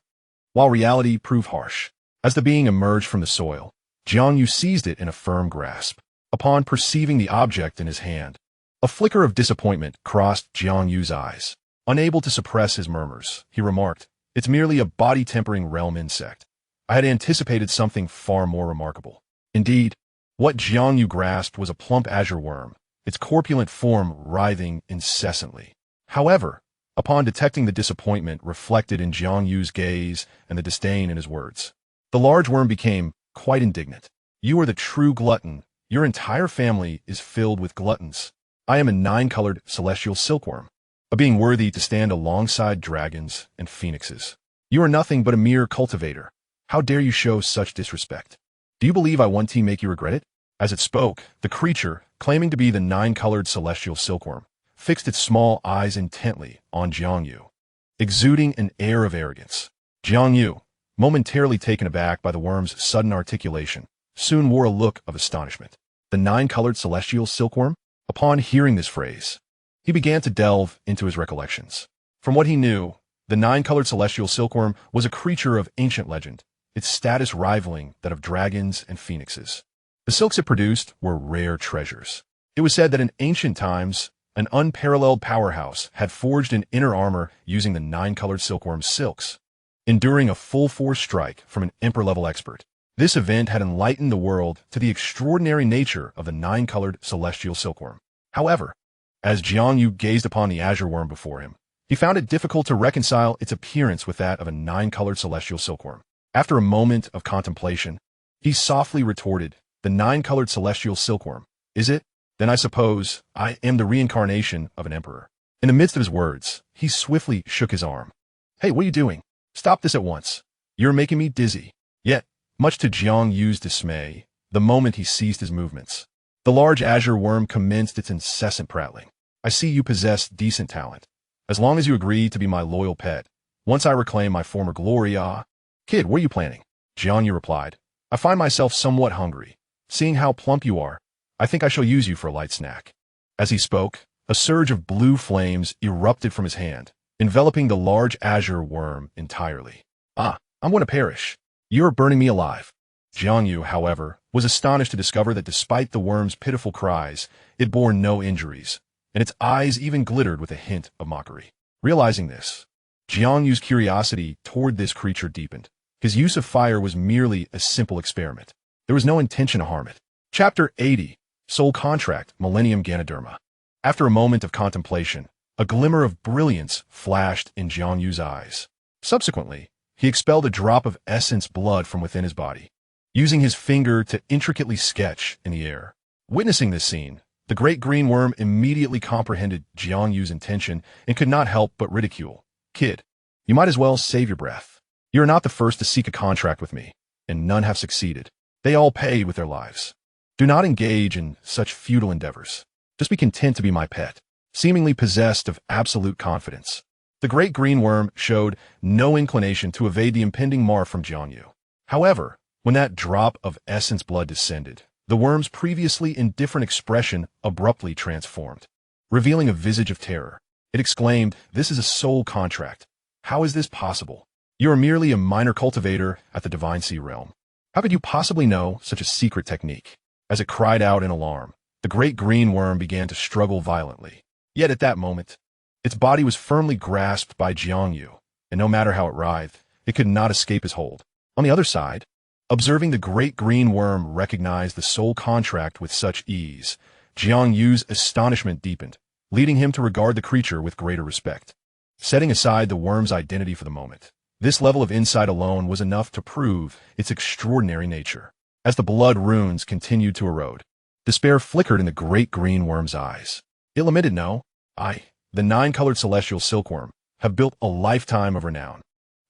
while reality proved harsh. As the being emerged from the soil, Jiang Yu seized it in a firm grasp. Upon perceiving the object in his hand, a flicker of disappointment crossed Jiang Yu's eyes. Unable to suppress his murmurs, he remarked, "It's merely a body-tempering realm insect. I had anticipated something far more remarkable." Indeed, what Jiang Yu grasped was a plump azure worm, its corpulent form writhing incessantly. However, upon detecting the disappointment reflected in Jiang Yu's gaze and the disdain in his words, the large worm became quite indignant. "You are the true glutton. Your entire family is filled with gluttons. I am a 9-colored celestial silkworm, a being worthy to stand alongside dragons and phoenixes. You are nothing but a mere cultivator. How dare you show such disrespect? Do you believe I want to make you regret it?" As it spoke, the creature, claiming to be the 9-colored celestial silkworm, fixed its small eyes intently on Jiang Yu, exuding an air of arrogance. Jiang Yu, momentarily taken aback by the worm's sudden articulation, soon wore a look of astonishment. The 9-colored celestial silkworm? Upon hearing this phrase, he began to delve into his recollections. From what he knew, the 9-colored celestial silkworm was a creature of ancient legend, its status rivaling that of dragons and phoenixes. The silks it produced were rare treasures. It was said that in ancient times, an unparalleled powerhouse, had forged an inner armor using the 9-colored silkworm's silks, enduring a full-force strike from an emperor-level expert. This event had enlightened the world to the extraordinary nature of the 9-colored celestial silkworm. However, as Jiang Yu gazed upon the azure worm before him, he found it difficult to reconcile its appearance with that of a 9-colored celestial silkworm. After a moment of contemplation, he softly retorted, "The 9-colored celestial silkworm, is it? Then I suppose I am the reincarnation of an emperor." In the midst of his words, he swiftly shook his arm. "Hey, what are you doing? Stop this at once. You're making me dizzy." Yet, much to Jiang Yu's dismay, the moment he ceased his movements, the large azure worm commenced its incessant prattling. "I see you possess decent talent. As long as you agree to be my loyal pet, once I reclaim my former glory, Kid, what are you planning?" Jiang Yu replied, "I find myself somewhat hungry. Seeing how plump you are, I think I shall use you for a light snack." As he spoke, a surge of blue flames erupted from his hand, enveloping the large azure worm entirely. "I'm going to perish. You're burning me alive." Jiang Yu, however, was astonished to discover that despite the worm's pitiful cries, it bore no injuries, and its eyes even glittered with a hint of mockery. Realizing this, Jiang Yu's curiosity toward this creature deepened. His use of fire was merely a simple experiment. There was no intention to harm it. Chapter 80, Soul Contract, Millennium Ganoderma. After a moment of contemplation, a glimmer of brilliance flashed in Jiang Yu's eyes. Subsequently, he expelled a drop of essence blood from within his body, using his finger to intricately sketch in the air. Witnessing this scene, the great green worm immediately comprehended Jiang Yu's intention and could not help but ridicule. "Kid, you might as well save your breath. You are not the first to seek a contract with me, and none have succeeded. They all paid with their lives. Do not engage in such futile endeavors. Just be content to be my pet." Seemingly possessed of absolute confidence, the great green worm showed no inclination to evade the impending mar from Jiang Yu. However, when that drop of essence blood descended, the worm's previously indifferent expression abruptly transformed, revealing a visage of terror. It exclaimed, "This is a soul contract. How is this possible? You are merely a minor cultivator at the Divine Sea realm. How could you possibly know such a secret technique?" As it cried out in alarm, the great green worm began to struggle violently. Yet at that moment, its body was firmly grasped by Jiang Yu, and no matter how it writhed, it could not escape his hold. On the other side, observing the great green worm recognize the soul contract with such ease, Jiang Yu's astonishment deepened, leading him to regard the creature with greater respect. Setting aside the worm's identity for the moment, this level of insight alone was enough to prove its extraordinary nature. As the blood runes continued to erode, despair flickered in the great green worm's eyes. It lamented, "No, the 9-colored celestial silkworm, have built a lifetime of renown,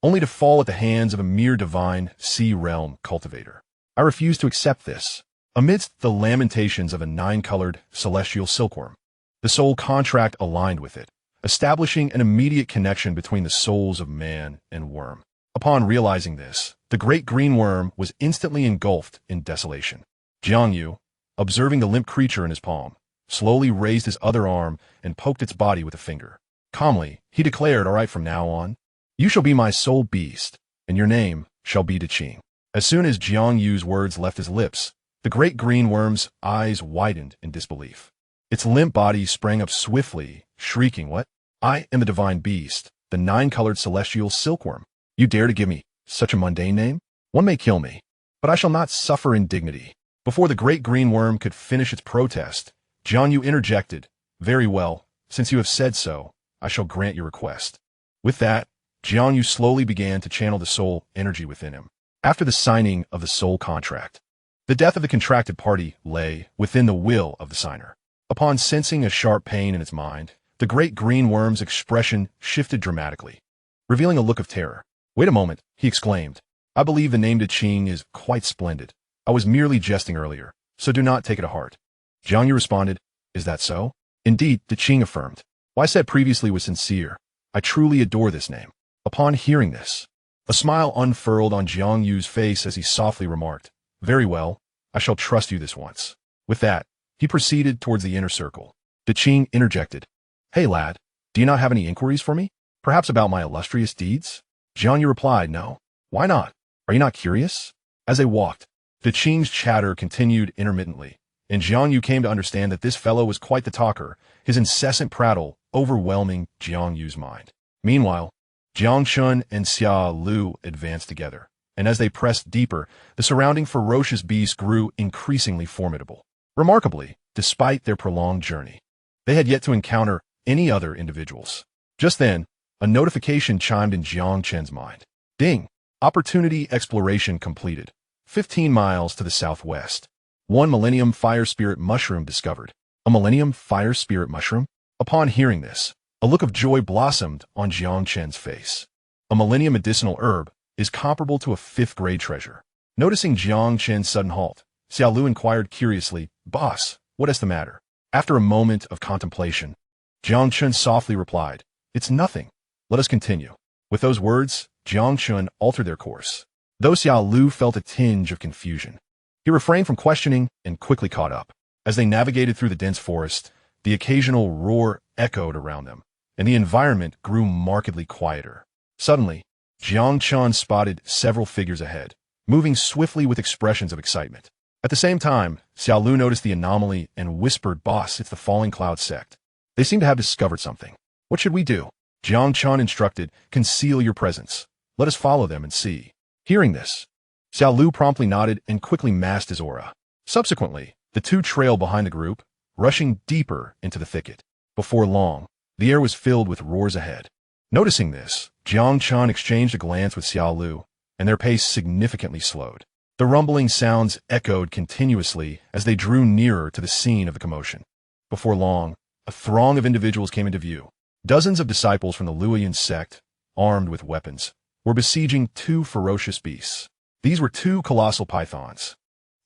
only to fall at the hands of a mere divine sea realm cultivator. I refuse to accept this." Amidst the lamentations of a 9-colored celestial silkworm, the soul contract aligned with it, establishing an immediate connection between the souls of man and worm. Upon realizing this, the great green worm was instantly engulfed in desolation. Jiang Yu, observing the limp creature in his palm, slowly raised his other arm and poked its body with a finger. Calmly, he declared, "All right, from now on, you shall be my soul beast, and your name shall be Qing." As soon as Jiang Yu's words left his lips, the great green worm's eyes widened in disbelief. Its limp body sprang up swiftly, shrieking, "What? I am the divine beast, the 9-colored celestial silkworm. You dare to give me such a mundane name? One may kill me, but I shall not suffer indignity." Before the great green worm could finish its protest, Jiang Yu interjected, "Very well, since you have said so, I shall grant your request." With that, Jiang Yu slowly began to channel the soul energy within him. After the signing of the soul contract, the death of the contracted party lay within the will of the signer. Upon sensing a sharp pain in its mind, the great green worm's expression shifted dramatically, revealing a look of terror. "Wait a moment," he exclaimed. "I believe the name Qing is quite splendid. I was merely jesting earlier, so do not take it to heart." Jiang Yu responded, "Is that so?" "Indeed," Qing affirmed. "What I said previously was sincere. I truly adore this name." Upon hearing this, a smile unfurled on Jiang Yu's face as he softly remarked, "Very well, I shall trust you this once." With that, he proceeded towards the inner circle. Qing interjected, "Hey lad, do you not have any inquiries for me? Perhaps about my illustrious deeds?" Jiang Yu replied, "No. Why not? Are you not curious?" As they walked, Qing's chatter continued intermittently, and Jiang Yu came to understand that this fellow was quite the talker, his incessant prattle overwhelming Jiang Yu's mind. Meanwhile, Jiang Chen and Xia Lu advanced together, and as they pressed deeper, the surrounding ferocious beasts grew increasingly formidable. Remarkably, despite their prolonged journey, they had yet to encounter any other individuals. Just then, a notification chimed in Jiang Chen's mind. Ding! Opportunity exploration completed. 15 miles to the southwest. 1 Millennium Fire Spirit Mushroom discovered. A Millennium Fire Spirit Mushroom? Upon hearing this, a look of joy blossomed on Jiang Chen's face. A Millennium Medicinal Herb is comparable to a 5th-grade treasure. Noticing Jiang Chen's sudden halt, Xia Lu inquired curiously, "Boss, what is the matter?" After a moment of contemplation, Jiang Chen softly replied, "It's nothing. Let us continue." With those words, Jiang Chen altered their course. Though Xia Lu felt a tinge of confusion, he refrained from questioning and quickly caught up. As they navigated through the dense forest, the occasional roar echoed around them, and the environment grew markedly quieter. Suddenly, Jiang Chen spotted several figures ahead, moving swiftly with expressions of excitement. At the same time, Xia Lu noticed the anomaly and whispered, "Boss, it's the Falling Cloud sect. They seem to have discovered something. What should we do?" Jiang Chen instructed, "Conceal your presence. Let us follow them and see." Hearing this, Xia Lu promptly nodded and quickly masked his aura. Subsequently, the two trailed behind the group, rushing deeper into the thicket. Before long, the air was filled with roars ahead. Noticing this, Jiang Chen exchanged a glance with Xia Lu, and their pace significantly slowed. The rumbling sounds echoed continuously as they drew nearer to the scene of the commotion. Before long, a throng of individuals came into view. Dozens of disciples from the Luoyun sect, armed with weapons, were besieging 2 ferocious beasts. These were 2 colossal pythons,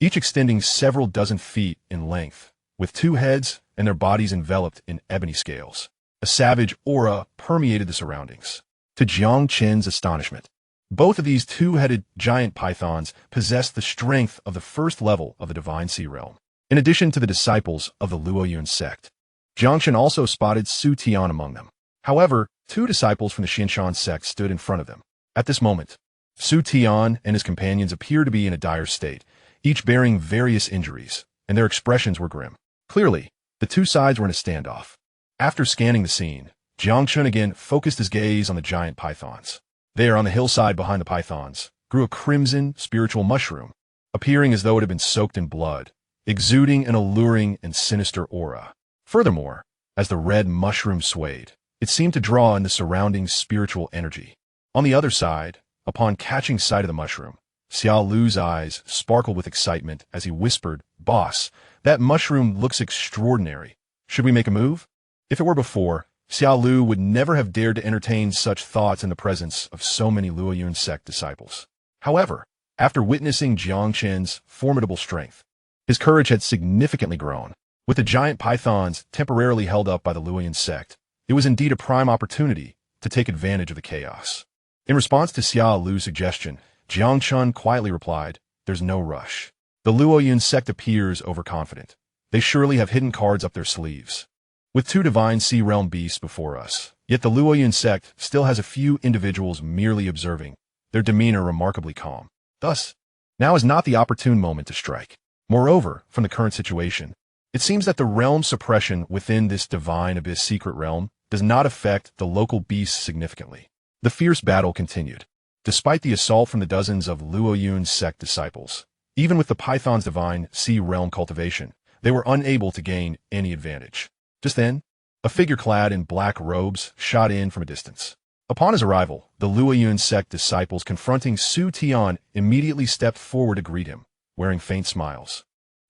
each extending several dozen feet in length, with 2 heads and their bodies enveloped in ebony scales. A savage aura permeated the surroundings. To Jiang Chen's astonishment, both of these 2-headed giant pythons possessed the strength of the 1st level of the Divine Sea Realm. In addition to the disciples of the Luoyun sect, Jiang Chen also spotted Su Tian among them. However, 2 disciples from the Xianxia sect stood in front of them. At this moment, Su Tian and his companions appeared to be in a dire state, each bearing various injuries, and their expressions were grim. Clearly, the 2 sides were in a standoff. After scanning the scene, Jiang Chen again focused his gaze on the giant pythons. There, on the hillside behind the pythons, grew a crimson spiritual mushroom, appearing as though it had been soaked in blood, exuding an alluring and sinister aura. Furthermore, as the red mushroom swayed, it seemed to draw in the surrounding spiritual energy. On the other side, upon catching sight of the mushroom, Xia Lu's eyes sparkled with excitement as he whispered, "Boss, that mushroom looks extraordinary. Should we make a move?" If it were before, Xia Lu would never have dared to entertain such thoughts in the presence of so many Luoyun sect disciples. However, after witnessing Jiang Chen's formidable strength, his courage had significantly grown. With the giant pythons temporarily held up by the Luoyun sect, it was indeed a prime opportunity to take advantage of the chaos. In response to Xia Lu's suggestion, Jiang Chen quietly replied, "There's no rush. The Luoyun sect appears overconfident. They surely have hidden cards up their sleeves. With 2 divine sea realm beasts before us, yet the Luoyun sect still has a few individuals merely observing, their demeanor remarkably calm. Thus, now is not the opportune moment to strike. Moreover, from the current situation, it seems that the realm suppression within this divine abyss secret realm does not affect the local beasts significantly." The fierce battle continued. Despite the assault from the dozens of Luoyun sect disciples, even with the python's divine sea realm cultivation, they were unable to gain any advantage. Just then, a figure clad in black robes shot in from a distance. Upon his arrival, the Luoyun sect disciples confronting Su Tian immediately stepped forward to greet him, wearing faint smiles.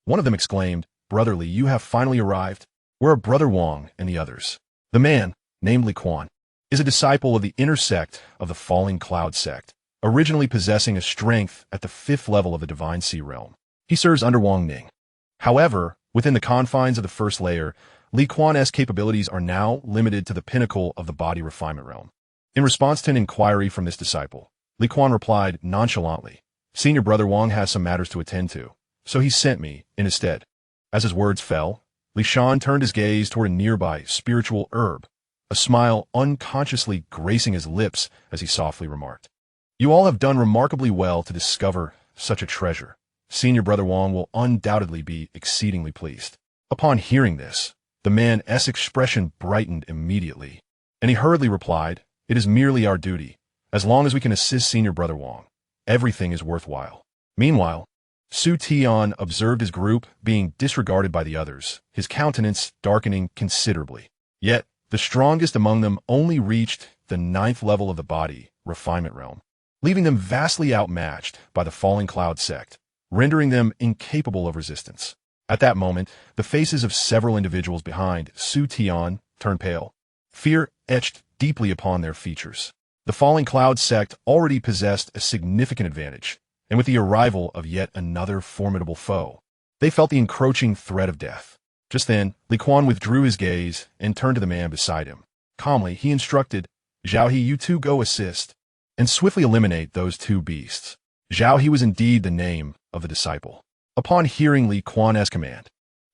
One of them exclaimed, "Brotherly, you have finally arrived. Where are Brother Wang and the others?" The man, named Li Quan, is a disciple of the inner sect of the Falling Cloud sect, originally possessing a strength at the 5th level of the Divine Sea Realm. He serves under Wang Ning. However, within the confines of the 1st layer, Li Quan's capabilities are now limited to the pinnacle of the body refinement realm. In response to an inquiry from this disciple, Li Quan replied nonchalantly, "Senior Brother Wang has some matters to attend to, so he sent me in his stead." As his words fell, Li Shan turned his gaze toward a nearby spiritual herb, a smile unconsciously gracing his lips as he softly remarked, "You all have done remarkably well to discover such a treasure. Senior Brother Wang will undoubtedly be exceedingly pleased. Upon hearing this, the man's expression brightened immediately, and he hurriedly replied, "It is merely our duty. As long as we can assist Senior Brother Wang, everything is worthwhile." Meanwhile, Su Tian observed his group being disregarded by the others, his countenance darkening considerably. Yet, the strongest among them only reached the 9th level of the body, refinement realm, leaving them vastly outmatched by the falling cloud sect, rendering them incapable of resistance. At that moment, the faces of several individuals behind Su Tian turned pale. Fear etched deeply upon their features. The falling cloud sect already possessed a significant advantage, and with the arrival of yet another formidable foe, they felt the encroaching threat of death. Just then, Li Quan withdrew his gaze and turned to the man beside him. Calmly, he instructed, "Zhao He, you two go assist, and swiftly eliminate those two beasts." Zhao He was indeed the name of the disciple. Upon hearing Li Quan's command,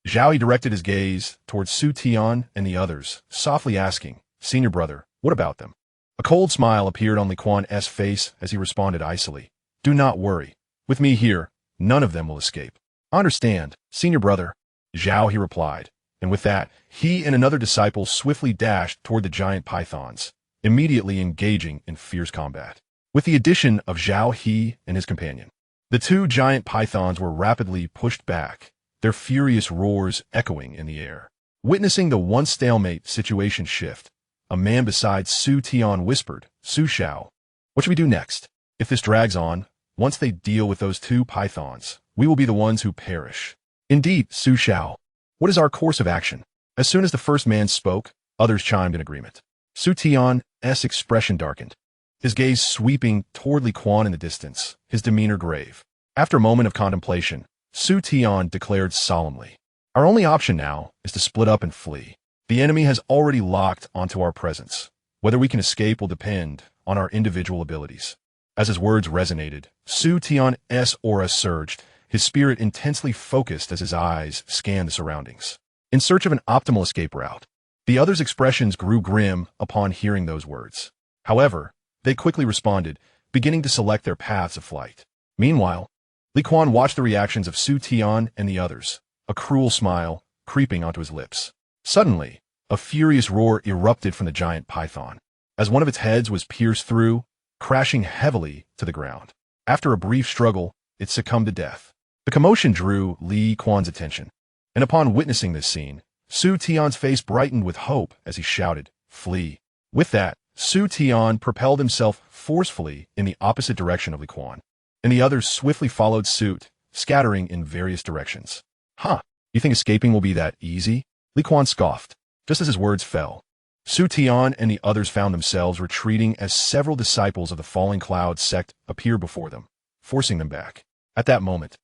Zhao He directed his gaze towards Su Tian and the others, softly asking, "Senior brother, what about them?" A cold smile appeared on Li Quan's face as he responded icily, "Do not worry. With me here, none of them will escape." "I understand, Senior brother," Zhao He replied, and with that, he and another disciple swiftly dashed toward the giant pythons, immediately engaging in fierce combat. With the addition of Zhao He and his companion, the two giant pythons were rapidly pushed back, their furious roars echoing in the air. Witnessing the once stalemate situation shift, a man beside Su Tian whispered, "Su Shao, what should we do next? If this drags on, once they deal with those two pythons, we will be the ones who perish." "Indeed, Su Shao. What is our course of action?" As soon as the first man spoke, others chimed in agreement. Su Tian's expression darkened, his gaze sweeping toward Li Quan in the distance, his demeanor grave. After a moment of contemplation, Su Tian declared solemnly, "Our only option now is to split up and flee. The enemy has already locked onto our presence. Whether we can escape will depend on our individual abilities." As his words resonated, Su Tian's aura surged, his spirit intensely focused as his eyes scanned the surroundings, in search of an optimal escape route. The others' expressions grew grim upon hearing those words. However, they quickly responded, beginning to select their paths of flight. Meanwhile, Li Quan watched the reactions of Su Tian and the others, a cruel smile creeping onto his lips. Suddenly, a furious roar erupted from the giant python, as one of its heads was pierced through, crashing heavily to the ground. After a brief struggle, it succumbed to death. The commotion drew Li Quan's attention, and upon witnessing this scene, Su Tian's face brightened with hope as he shouted, "Flee." With that, Su Tian propelled himself forcefully in the opposite direction of Li Quan, and the others swiftly followed suit, scattering in various directions. "Huh, you think escaping will be that easy?" Li Quan scoffed. Just as his words fell, Su Tian and the others found themselves retreating as several disciples of the falling cloud sect appeared before them, forcing them back. At that moment,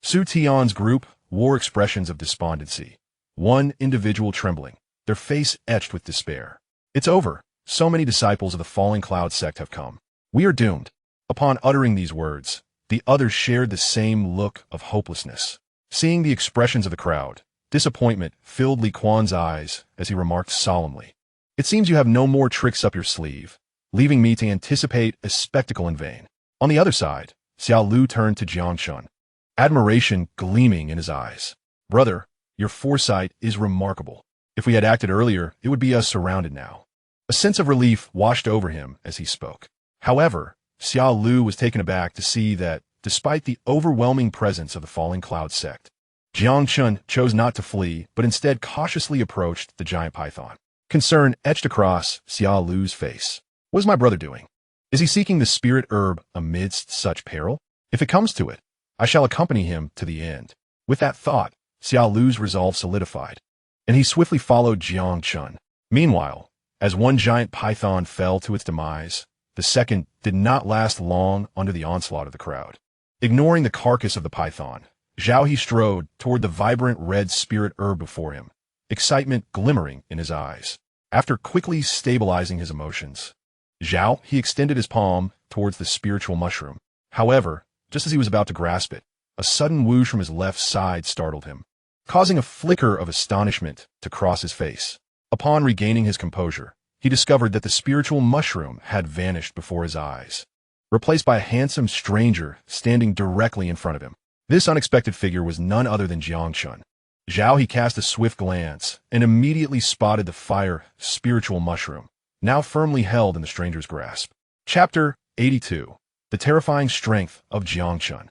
Su Tian's group wore expressions of despondency, one individual trembling, their face etched with despair. "It's over. So many disciples of the falling cloud sect have come. We are doomed." Upon uttering these words, the others shared the same look of hopelessness. Seeing the expressions of the crowd, disappointment filled Li Quan's eyes as he remarked solemnly, "It seems you have no more tricks up your sleeve, leaving me to anticipate a spectacle in vain." On the other side, Xiao Lu turned to Jiang Chen, admiration gleaming in his eyes. "Brother, your foresight is remarkable. If we had acted earlier, it would be us surrounded now." A sense of relief washed over him as he spoke. However, Xiao Lu was taken aback to see that, despite the overwhelming presence of the falling cloud sect, Jiang Chen chose not to flee, but instead cautiously approached the giant python. Concern etched across Xiao Lu's face. "What is my brother doing? Is he seeking the spirit herb amidst such peril? If it comes to it, I shall accompany him to the end." With that thought, Xiao Lu's resolve solidified, and he swiftly followed Jiang Chen. Meanwhile, as one giant python fell to its demise, the second did not last long under the onslaught of the crowd. Ignoring the carcass of the python, Zhao He strode toward the vibrant red spirit herb before him, excitement glimmering in his eyes. After quickly stabilizing his emotions, Zhao He extended his palm towards the spiritual mushroom. However, just as he was about to grasp it, a sudden whoosh from his left side startled him, causing a flicker of astonishment to cross his face. Upon regaining his composure, he discovered that the spiritual mushroom had vanished before his eyes, replaced by a handsome stranger standing directly in front of him. This unexpected figure was none other than Jiang Chen. Zhao He cast a swift glance and immediately spotted the fire spiritual mushroom, now firmly held in the stranger's grasp. Chapter 82. The Terrifying Strength of Jiang Chen.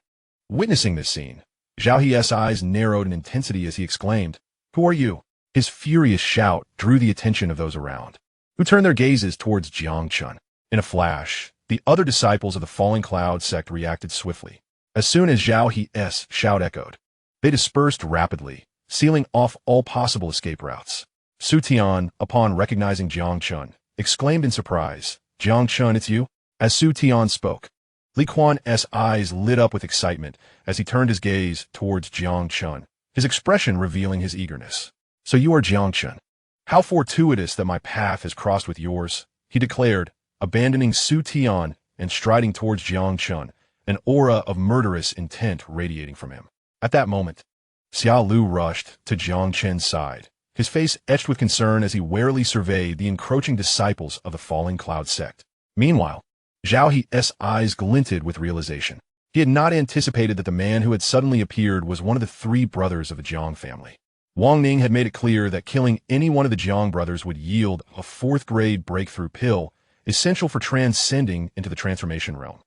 Witnessing this scene, Zhao He's eyes narrowed in intensity as he exclaimed, "Who are you?" His furious shout drew the attention of those around, who turned their gazes towards Jiang Chen. In a flash, the other disciples of the Falling Cloud sect reacted swiftly. As soon as Zhao He's shout echoed, they dispersed rapidly, sealing off all possible escape routes. Su Tian, upon recognizing Jiang Chen, exclaimed in surprise, "Jiang Chen, it's you?" As Su Tian spoke, Li Kuan's eyes lit up with excitement as he turned his gaze towards Jiang Chen, his expression revealing his eagerness. "So you are Jiang Chen. How fortuitous that my path has crossed with yours," he declared, abandoning Su Tian and striding towards Jiang Chen, an aura of murderous intent radiating from him. At that moment, Xia Lu rushed to Jiang Chen's side, his face etched with concern as he warily surveyed the encroaching disciples of the Falling Cloud sect. Meanwhile, Zhao He's eyes glinted with realization. He had not anticipated that the man who had suddenly appeared was one of the three brothers of the Jiang family. Wang Ning had made it clear that killing any one of the Jiang brothers would yield a fourth-grade breakthrough pill, essential for transcending into the transformation realm.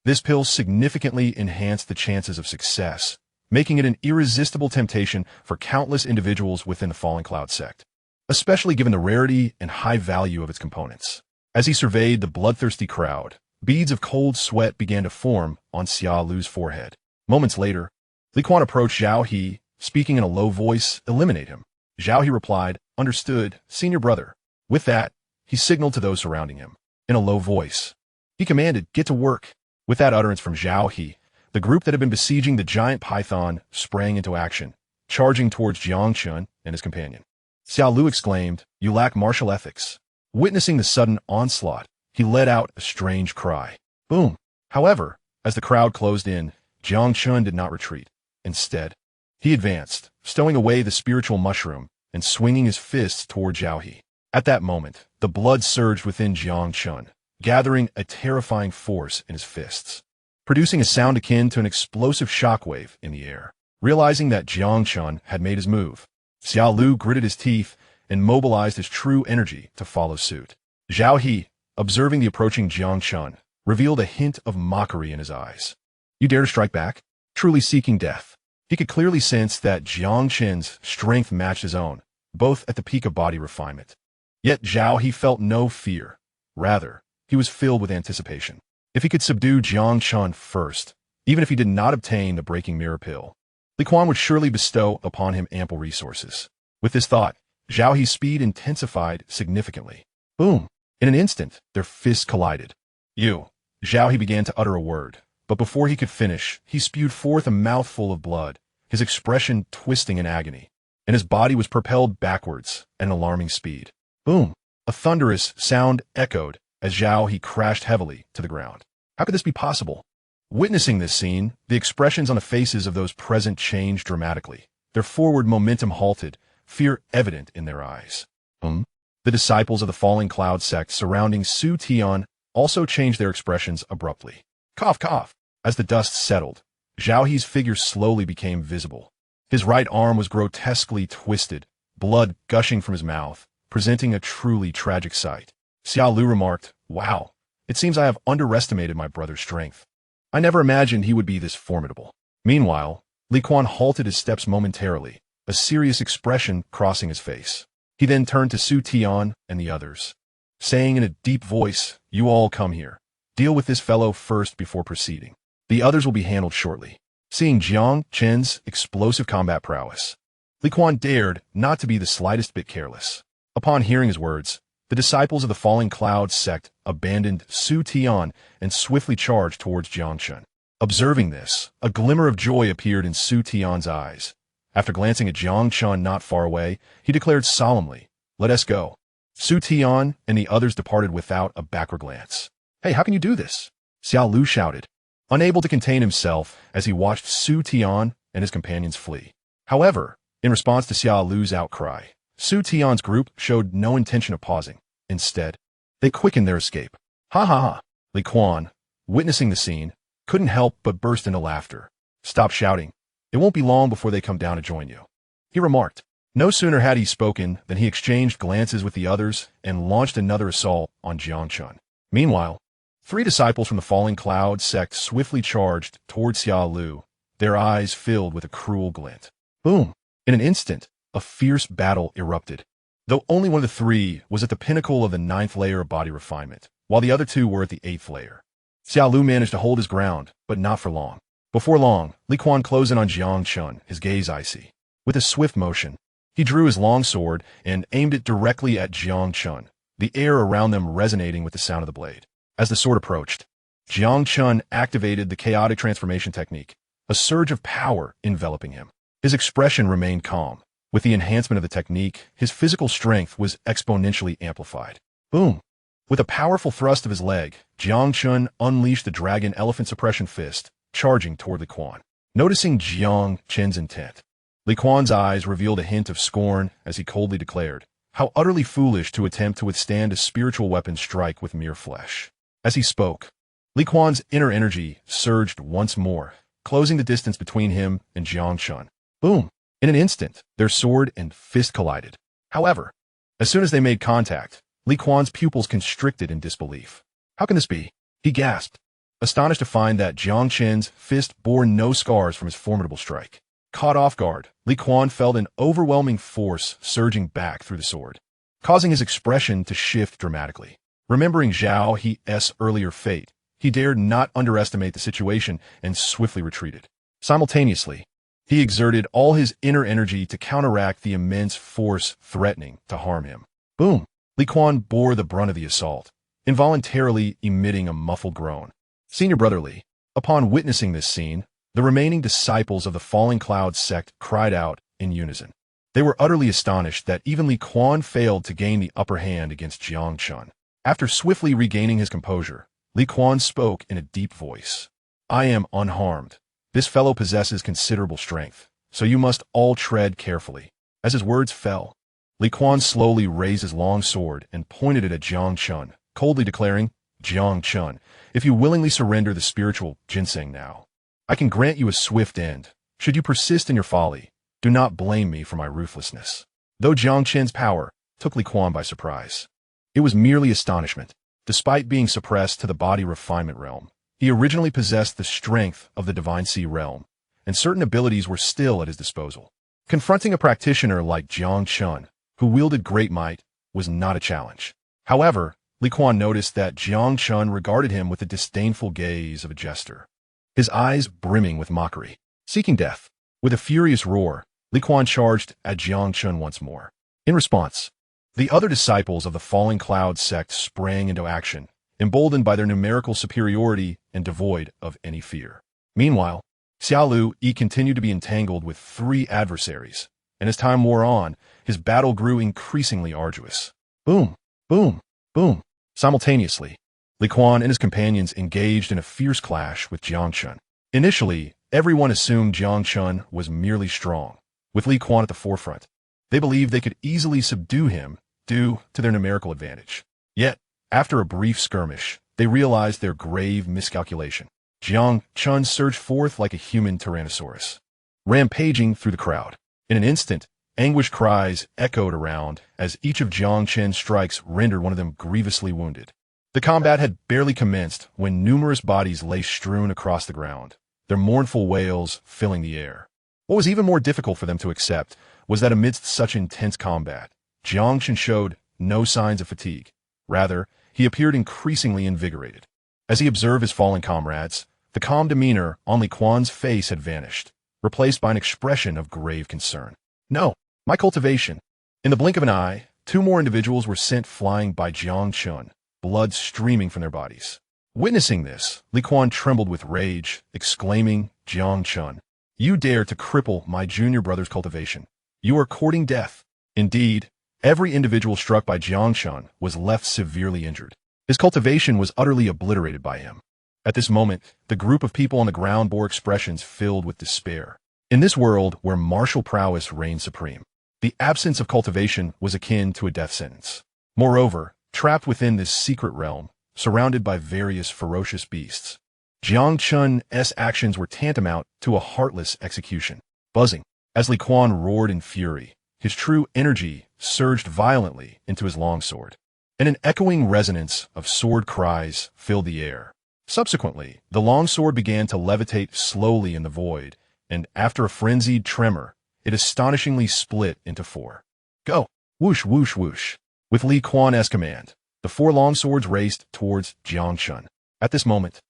This pill significantly enhanced the chances of success, making it an irresistible temptation for countless individuals within the Falling Cloud sect, especially given the rarity and high value of its components. As he surveyed the bloodthirsty crowd, beads of cold sweat began to form on Xia Lu's forehead. Moments later, Li Kuan approached Zhao He, speaking in a low voice, "Eliminate him." Zhao He replied, "Understood, senior brother." With that, he signaled to those surrounding him. In a low voice, he commanded, "Get to work." With that utterance from Zhao He, the group that had been besieging the giant python sprang into action, charging towards Jiang Chen and his companion. Xia Lu exclaimed, "You lack martial ethics." Witnessing the sudden onslaught, he let out a strange cry. Boom! However, as the crowd closed in, Jiang Chen did not retreat. Instead, he advanced, stowing away the spiritual mushroom and swinging his fists toward Zhao He. At that moment, the blood surged within Jiang Chen, gathering a terrifying force in his fists, producing a sound akin to an explosive shockwave in the air. Realizing that Jiang Chen had made his move, Xia Lu gritted his teeth and mobilized his true energy to follow suit. Zhao He, observing the approaching Jiang Chen, revealed a hint of mockery in his eyes. "You dare to strike back? Truly seeking death." He could clearly sense that Jiang Chen's strength matched his own, both at the peak of body refinement. Yet Zhao He felt no fear. Rather, he was filled with anticipation. If he could subdue Jiang Chen first, even if he did not obtain the breaking mirror pill, Li Kuan would surely bestow upon him ample resources. With this thought, Zhao He's speed intensified significantly. Boom! In an instant, their fists collided. "You!" Zhao He began to utter a word, but before he could finish, he spewed forth a mouthful of blood, his expression twisting in agony, and his body was propelled backwards at an alarming speed. Boom! A thunderous sound echoed as Zhao He crashed heavily to the ground. How could this be possible? Witnessing this scene, the expressions on the faces of those present changed dramatically. Their forward momentum halted, fear evident in their eyes. The disciples of the Falling Cloud sect surrounding Su Tian also changed their expressions abruptly. Cough, cough. As the dust settled, Zhao He's figure slowly became visible. His right arm was grotesquely twisted, blood gushing from his mouth, presenting a truly tragic sight. Xia Lu remarked, "Wow, it seems I have underestimated my brother's strength. I never imagined he would be this formidable." Meanwhile, Li Kuan halted his steps momentarily, a serious expression crossing his face. He then turned to Su Tian and the others, saying in a deep voice, "You all come here. Deal with this fellow first before proceeding. The others will be handled shortly." Seeing Jiang Chen's explosive combat prowess, Li Kuan dared not to be the slightest bit careless. Upon hearing his words, the disciples of the Falling Cloud sect abandoned Su Tian and swiftly charged towards Jiang Chen. Observing this, a glimmer of joy appeared in Su Tian's eyes. After glancing at Jiang Chen not far away, he declared solemnly, "Let us go." Su Tian and the others departed without a backward glance. "Hey, how can you do this?" Xia Lu shouted, unable to contain himself as he watched Su Tian and his companions flee. However, in response to Xia Lu's outcry, Su Tian's group showed no intention of pausing. Instead, they quickened their escape. "Ha ha ha!" Li Kuan, witnessing the scene, couldn't help but burst into laughter. "Stop shouting. It won't be long before they come down to join you," he remarked. No sooner had he spoken than he exchanged glances with the others and launched another assault on Jiang Chen. Meanwhile, 3 disciples from the Falling Cloud sect swiftly charged toward Xiaolu, their eyes filled with a cruel glint. Boom! In an instant, a fierce battle erupted. Though only one of the 3 was at the pinnacle of the 9th layer of body refinement, while the other 2 were at the 8th layer. Xiaolu managed to hold his ground, but not for long. Before long, Li Quan closed in on Jiang Chen, his gaze icy. With a swift motion, he drew his long sword and aimed it directly at Jiang Chen, the air around them resonating with the sound of the blade. As the sword approached, Jiang Chen activated the chaotic transformation technique, a surge of power enveloping him. His expression remained calm. With the enhancement of the technique, his physical strength was exponentially amplified. Boom! With a powerful thrust of his leg, Jiang Chen unleashed the dragon elephant suppression fist, charging toward Li Quan. Noticing Jiang Chen's intent, Li Quan's eyes revealed a hint of scorn as he coldly declared, "How utterly foolish to attempt to withstand a spiritual weapon's strike with mere flesh." As he spoke, Li Quan's inner energy surged once more, closing the distance between him and Jiang Chen. Boom! In an instant, their sword and fist collided. However, as soon as they made contact, Li Quan's pupils constricted in disbelief. "How can this be?" he gasped, astonished to find that Jiang Chen's fist bore no scars from his formidable strike. Caught off guard, Li Quan felt an overwhelming force surging back through the sword, causing his expression to shift dramatically. Remembering Zhao He's earlier fate, he dared not underestimate the situation and swiftly retreated. Simultaneously, he exerted all his inner energy to counteract the immense force threatening to harm him. Boom! Li Quan bore the brunt of the assault, involuntarily emitting a muffled groan. Senior Brother Li. Upon witnessing this scene, the remaining disciples of the Falling Cloud sect cried out in unison. They were utterly astonished that even Li Quan failed to gain the upper hand against Jiang Chen. After swiftly regaining his composure, Li Quan spoke in a deep voice. "I am unharmed. This fellow possesses considerable strength, so you must all tread carefully." As his words fell, Li Quan slowly raised his long sword and pointed it at Jiang Chen, coldly declaring, "Jiang Chen, if you willingly surrender the spiritual ginseng now, I can grant you a swift end. Should you persist in your folly, do not blame me for my ruthlessness." Though Jiang Chen's power took Li Quan by surprise, it was merely astonishment. Despite being suppressed to the body refinement realm, he originally possessed the strength of the Divine Sea realm, and certain abilities were still at his disposal. Confronting a practitioner like Jiang Chen, who wielded great might, was not a challenge. However, Li Quan noticed that Jiang Chen regarded him with the disdainful gaze of a jester, his eyes brimming with mockery. Seeking death, with a furious roar, Li Quan charged at Jiang Chen once more. In response, the other disciples of the Falling Cloud sect sprang into action, emboldened by their numerical superiority and devoid of any fear. Meanwhile, Xiaolu continued to be entangled with 3 adversaries, and as time wore on, his battle grew increasingly arduous. Boom! Boom! Boom! Simultaneously, Li Quan and his companions engaged in a fierce clash with Jiang Chen. Initially, everyone assumed Jiang Chen was merely strong, with Li Quan at the forefront. They believed they could easily subdue him due to their numerical advantage. Yet, after a brief skirmish, they realized their grave miscalculation. Jiang Chen surged forth like a human tyrannosaurus, rampaging through the crowd. In an instant, anguished cries echoed around as each of Jiang Chen's strikes rendered one of them grievously wounded. The combat had barely commenced when numerous bodies lay strewn across the ground, their mournful wails filling the air. What was even more difficult for them to accept was that amidst such intense combat, Jiang Chen showed no signs of fatigue. Rather, he appeared increasingly invigorated. As he observed his fallen comrades, the calm demeanor on Li Quan's face had vanished, replaced by an expression of grave concern. "No, my cultivation." In the blink of an eye, 2 more individuals were sent flying by Jiang Chen, blood streaming from their bodies. Witnessing this, Li Quan trembled with rage, exclaiming, "Jiang Chen, you dare to cripple my junior brother's cultivation. You are courting death." Indeed, every individual struck by Jiang Chen was left severely injured. His cultivation was utterly obliterated by him. At this moment, the group of people on the ground bore expressions filled with despair. In this world where martial prowess reigned supreme, the absence of cultivation was akin to a death sentence. Moreover, trapped within this secret realm, surrounded by various ferocious beasts, Jiang Chen's actions were tantamount to a heartless execution. buzzing. As Li Quan roared in fury, his true energy surged violently into his longsword, and an echoing resonance of sword cries filled the air. Subsequently, the longsword began to levitate slowly in the void, and after a frenzied tremor, it astonishingly split into four. Go! Whoosh, whoosh, whoosh. With Li Quan's command, the four longswords raced towards Jiang Chen. At this moment,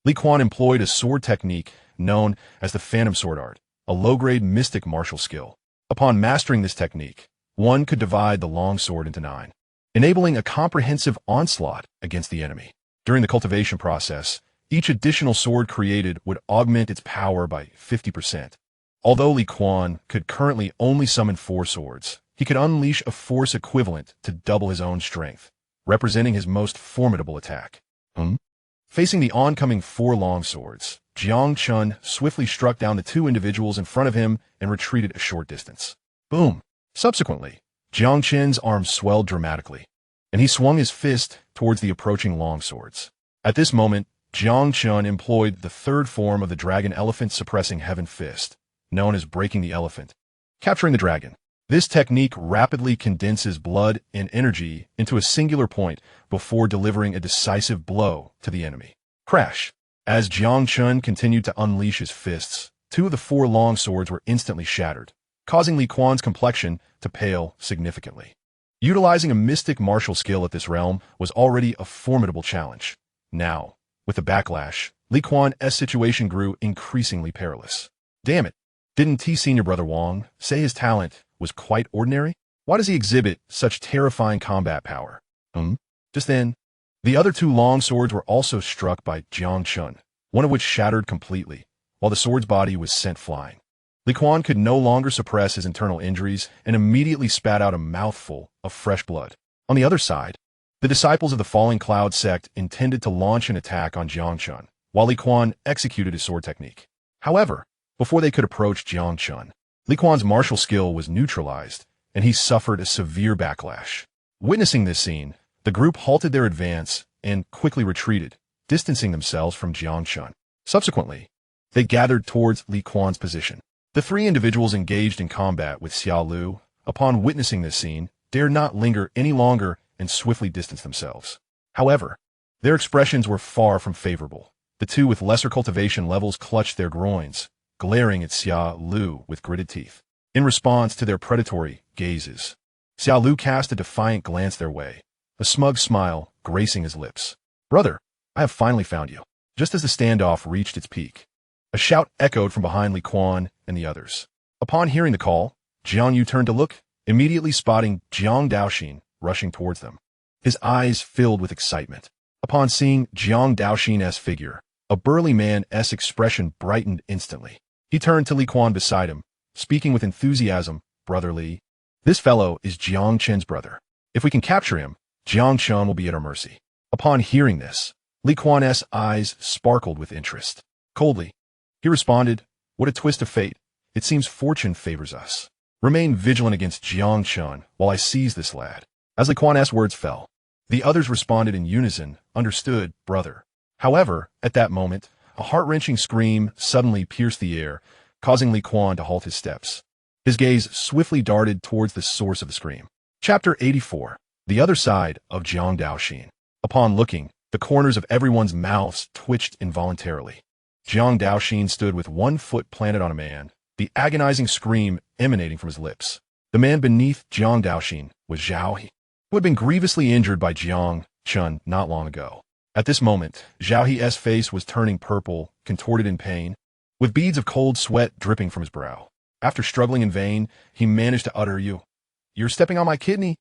Li Quan employed a sword technique known as the Phantom Sword Art, a low-grade mystic martial skill. Upon mastering this technique, one could divide the longsword into 9, enabling a comprehensive onslaught against the enemy. During the cultivation process, each additional sword created would augment its power by 50%. Although Li Quan could currently only summon 4 swords, he could unleash a force equivalent to double his own strength, representing his most formidable attack. Facing the oncoming 4 longswords, Jiang Chen swiftly struck down the 2 individuals in front of him and retreated a short distance. Boom! Subsequently, Jiang Chen's arm swelled dramatically, and he swung his fist towards the approaching longswords. At this moment, Jiang Chen employed the 3rd form of the dragon elephant suppressing heaven fist, known as breaking the elephant, capturing the dragon. This technique rapidly condenses blood and energy into a singular point before delivering a decisive blow to the enemy. Crash! As Jiang Chen continued to unleash his fists, 2 of the 4 long swords were instantly shattered, causing Li Quan's complexion to pale significantly. Utilizing a mystic martial skill at this realm was already a formidable challenge. Now, with the backlash, Li Quan's situation grew increasingly perilous. Damn it! Didn't T Senior Brother Wang say his talent was quite ordinary? Why does he exhibit such terrifying combat power? Just then, the other 2 long swords were also struck by Jiang Chen, one of which shattered completely, while the sword's body was sent flying. Li Quan could no longer suppress his internal injuries and immediately spat out a mouthful of fresh blood. On the other side, the disciples of the Falling Cloud sect intended to launch an attack on Jiang Chen, while Li Quan executed his sword technique. However, before they could approach Jiang Chen, Li Quan's martial skill was neutralized, and he suffered a severe backlash. Witnessing this scene, the group halted their advance and quickly retreated, distancing themselves from Jiang Chen. Subsequently, they gathered towards Li Quan's position. The 3 individuals engaged in combat with Xiao Lu, upon witnessing this scene, dared not linger any longer and swiftly distanced themselves. However, their expressions were far from favorable. The 2 with lesser cultivation levels clutched their groins, glaring at Xiao Lu with gritted teeth. In response to their predatory gazes, Xiao Lu cast a defiant glance their way, a smug smile gracing his lips. "Brother, I have finally found you." Just as the standoff reached its peak, a shout echoed from behind Li Quan and the others. Upon hearing the call, Jiang Yu turned to look, immediately spotting Jiang Daoxin rushing towards them. His eyes filled with excitement. Upon seeing Jiang Daoxin's figure, a burly man's expression brightened instantly. He turned to Li Quan beside him, speaking with enthusiasm. "Brother Li, this fellow is Jiang Chen's brother. If we can capture him, Jiang Chen will be at our mercy." Upon hearing this, Li Quan's eyes sparkled with interest. Coldly, he responded, "What a twist of fate. It seems fortune favors us. Remain vigilant against Jiang Chen while I seize this lad." As Li Quan's words fell, the others responded in unison, "Understood, brother." However, at that moment, a heart-wrenching scream suddenly pierced the air, causing Li Quan to halt his steps. His gaze swiftly darted towards the source of the scream. Chapter 84. The Other Side of Jiang Daoxin. Upon looking, the corners of everyone's mouths twitched involuntarily. Jiang Daoxin stood with one foot planted on a man, the agonizing scream emanating from his lips. The man beneath Jiang Daoxin was Zhao He, who had been grievously injured by Jiang Chen not long ago. At this moment, Zhao He's face was turning purple, contorted in pain, with beads of cold sweat dripping from his brow. After struggling in vain, he managed to utter, "You're stepping on my kidney."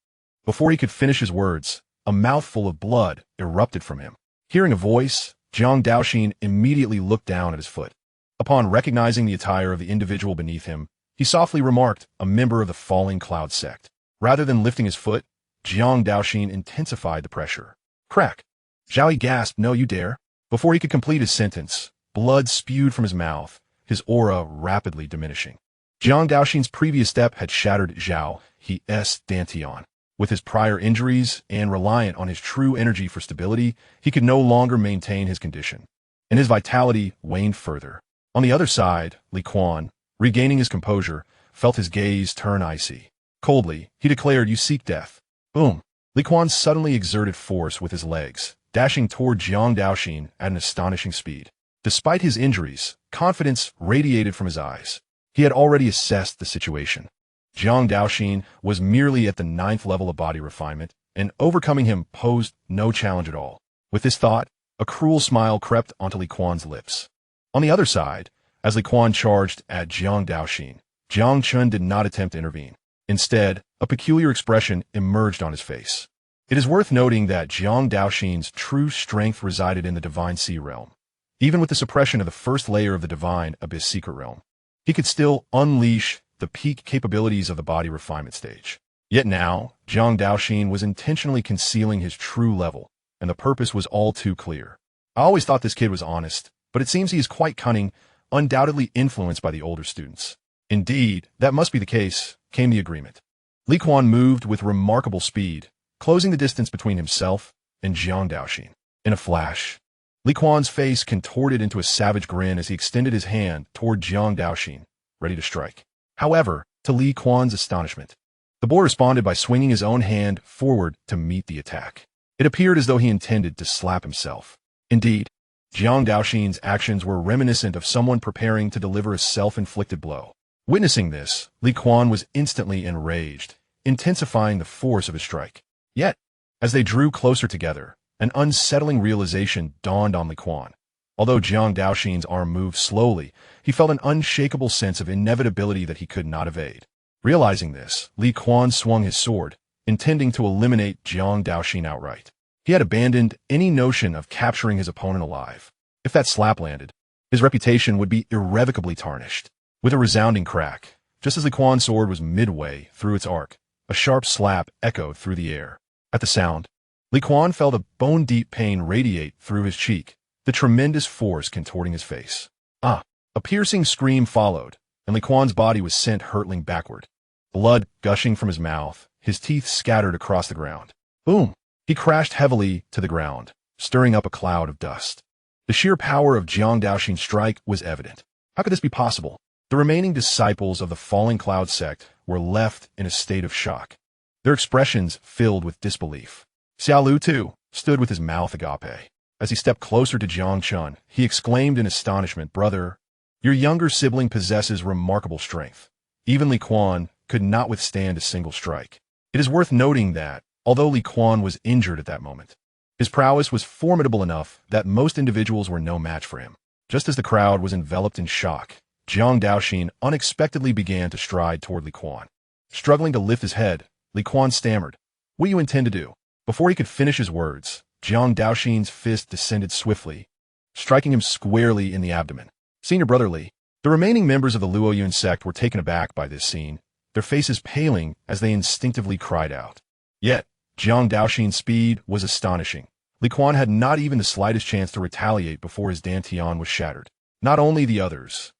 Before he could finish his words, a mouthful of blood erupted from him. Hearing a voice, Jiang Daoxin immediately looked down at his foot. Upon recognizing the attire of the individual beneath him, he softly remarked, "A member of the Falling Cloud sect." Rather than lifting his foot, Jiang Daoxin intensified the pressure. Crack! Zhao He gasped, "No, you dare." Before he could complete his sentence, blood spewed from his mouth, his aura rapidly diminishing. Jiang Daoxin's previous step had shattered Zhao He's dantian. With his prior injuries and reliant on his true energy for stability, he could no longer maintain his condition, and his vitality waned further. On the other side, Li Quan, regaining his composure, felt his gaze turn icy. Coldly, he declared, "You seek death." Boom! Li Quan suddenly exerted force with his legs, dashing toward Jiang Daoxin at an astonishing speed. Despite his injuries, confidence radiated from his eyes. He had already assessed the situation. Jiang Daoxin was merely at the 9th level of body refinement, and overcoming him posed no challenge at all. With this thought, a cruel smile crept onto Li Quan's lips. On the other side, as Li Quan charged at Jiang Daoxin, Jiang Chen did not attempt to intervene. Instead, a peculiar expression emerged on his face. It is worth noting that Jiang Daoxin's true strength resided in the Divine Sea realm. Even with the suppression of the first layer of the Divine Abyss secret realm, he could still unleash the peak capabilities of the body refinement stage. Yet now, Jiang Daoxin was intentionally concealing his true level, and the purpose was all too clear. I always thought this kid was honest, but it seems he is quite cunning, undoubtedly influenced by the older students. Indeed, that must be the case, came the agreement. Li Quan moved with remarkable speed, closing the distance between himself and Jiang Daoxin. In a flash, Li Quan's face contorted into a savage grin as he extended his hand toward Jiang Daoxin, ready to strike. However, to Li Quan's astonishment, the boy responded by swinging his own hand forward to meet the attack. It appeared as though he intended to slap himself. Indeed, Jiang Daoxin's actions were reminiscent of someone preparing to deliver a self-inflicted blow. Witnessing this, Li Quan was instantly enraged, intensifying the force of his strike. Yet, as they drew closer together, an unsettling realization dawned on Li Quan. Although Jiang Daoxin's arm moved slowly, he felt an unshakable sense of inevitability that he could not evade. Realizing this, Li Quan swung his sword, intending to eliminate Jiang Daoxin outright. He had abandoned any notion of capturing his opponent alive. If that slap landed, his reputation would be irrevocably tarnished. With a resounding crack, just as Li Quan's sword was midway through its arc, a sharp slap echoed through the air. At the sound, Li Quan felt a bone-deep pain radiate through his cheek, the tremendous force contorting his face. Ah! A piercing scream followed, and Li Quan's body was sent hurtling backward. Blood gushing from his mouth, his teeth scattered across the ground. Boom! He crashed heavily to the ground, stirring up a cloud of dust. The sheer power of Jiang Daoxin's strike was evident. How could this be possible? The remaining disciples of the Falling Cloud sect were left in a state of shock, their expressions filled with disbelief. Xiao Lu, too, stood with his mouth agape. As he stepped closer to Jiang Chen, he exclaimed in astonishment, "Brother, your younger sibling possesses remarkable strength. Even Li Quan could not withstand a single strike." It is worth noting that, although Li Quan was injured at that moment, his prowess was formidable enough that most individuals were no match for him. Just as the crowd was enveloped in shock, Jiang Daoxin unexpectedly began to stride toward Li Quan. Struggling to lift his head, Li Quan stammered, "What do you intend to do?" Before he could finish his words, Jiang Daoxin's fist descended swiftly, striking him squarely in the abdomen. Senior Brother Li. The remaining members of the Luoyun sect were taken aback by this scene, their faces paling as they instinctively cried out. Yet, Jiang Daoxin's speed was astonishing. Li Quan had not even the slightest chance to retaliate before his dantian was shattered. Not only the others,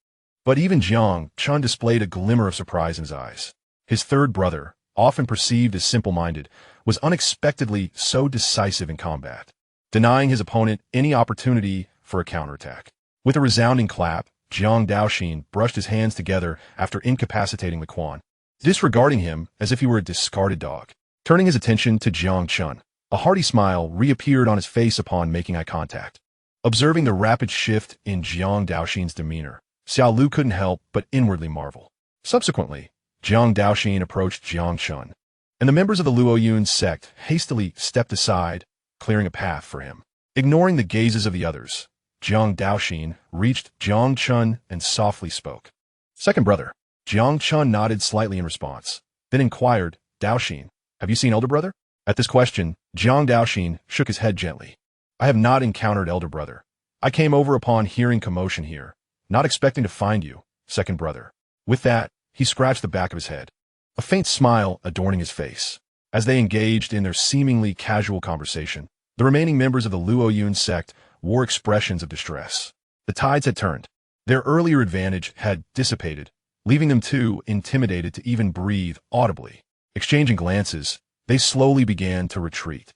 but even Jiang Chen displayed a glimmer of surprise in his eyes. His third brother, often perceived as simple-minded, was unexpectedly so decisive in combat, denying his opponent any opportunity for a counterattack. With a resounding clap, Jiang Daoxin brushed his hands together after incapacitating Li Quan, disregarding him as if he were a discarded dog. Turning his attention to Jiang Chen, a hearty smile reappeared on his face upon making eye contact. Observing the rapid shift in Jiang Daoxin's demeanor, Xiao Lu couldn't help but inwardly marvel. Subsequently, Jiang Daoxin approached Jiang Chen, and the members of the Luoyun sect hastily stepped aside, clearing a path for him. Ignoring the gazes of the others, Jiang Daoxin reached Jiang Chen and softly spoke. "Second brother." Jiang Chen nodded slightly in response, then inquired, "Daoxin, have you seen elder brother?" At this question, Jiang Daoxin shook his head gently. "I have not encountered elder brother. I came over upon hearing commotion here, not expecting to find you, second brother." With that, he scratched the back of his head, a faint smile adorning his face. As they engaged in their seemingly casual conversation, the remaining members of the Luoyun sect wore expressions of distress. The tides had turned. Their earlier advantage had dissipated, leaving them too intimidated to even breathe audibly. Exchanging glances, they slowly began to retreat,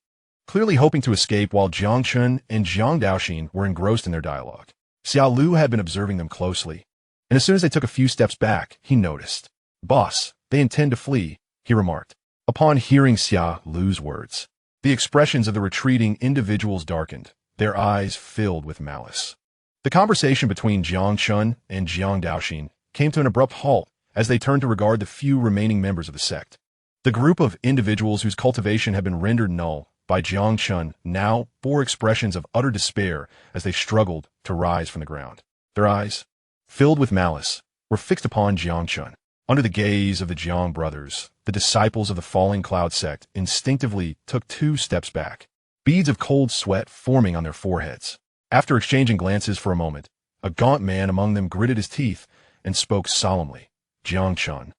clearly hoping to escape while Jiang Chen and Jiang Daoxin were engrossed in their dialogue. Xiao Lu had been observing them closely, And as soon as they took a few steps back, he noticed. "Boss, they intend to flee," he remarked. Upon hearing Xia Lu's words, the expressions of the retreating individuals darkened, their eyes filled with malice. The conversation between Jiang Chen and Jiang Daoxin came to an abrupt halt as they turned to regard the few remaining members of the sect. The group of individuals whose cultivation had been rendered null by Jiang Chen now bore expressions of utter despair as they struggled to rise from the ground. Their eyes, filled with malice, were fixed upon Jiang Chen. Under the gaze of the Jiang brothers, the disciples of the Falling Cloud sect instinctively took 2 steps back, beads of cold sweat forming on their foreheads. After exchanging glances for a moment, a gaunt man among them gritted his teeth and spoke solemnly. "Jiang Chen,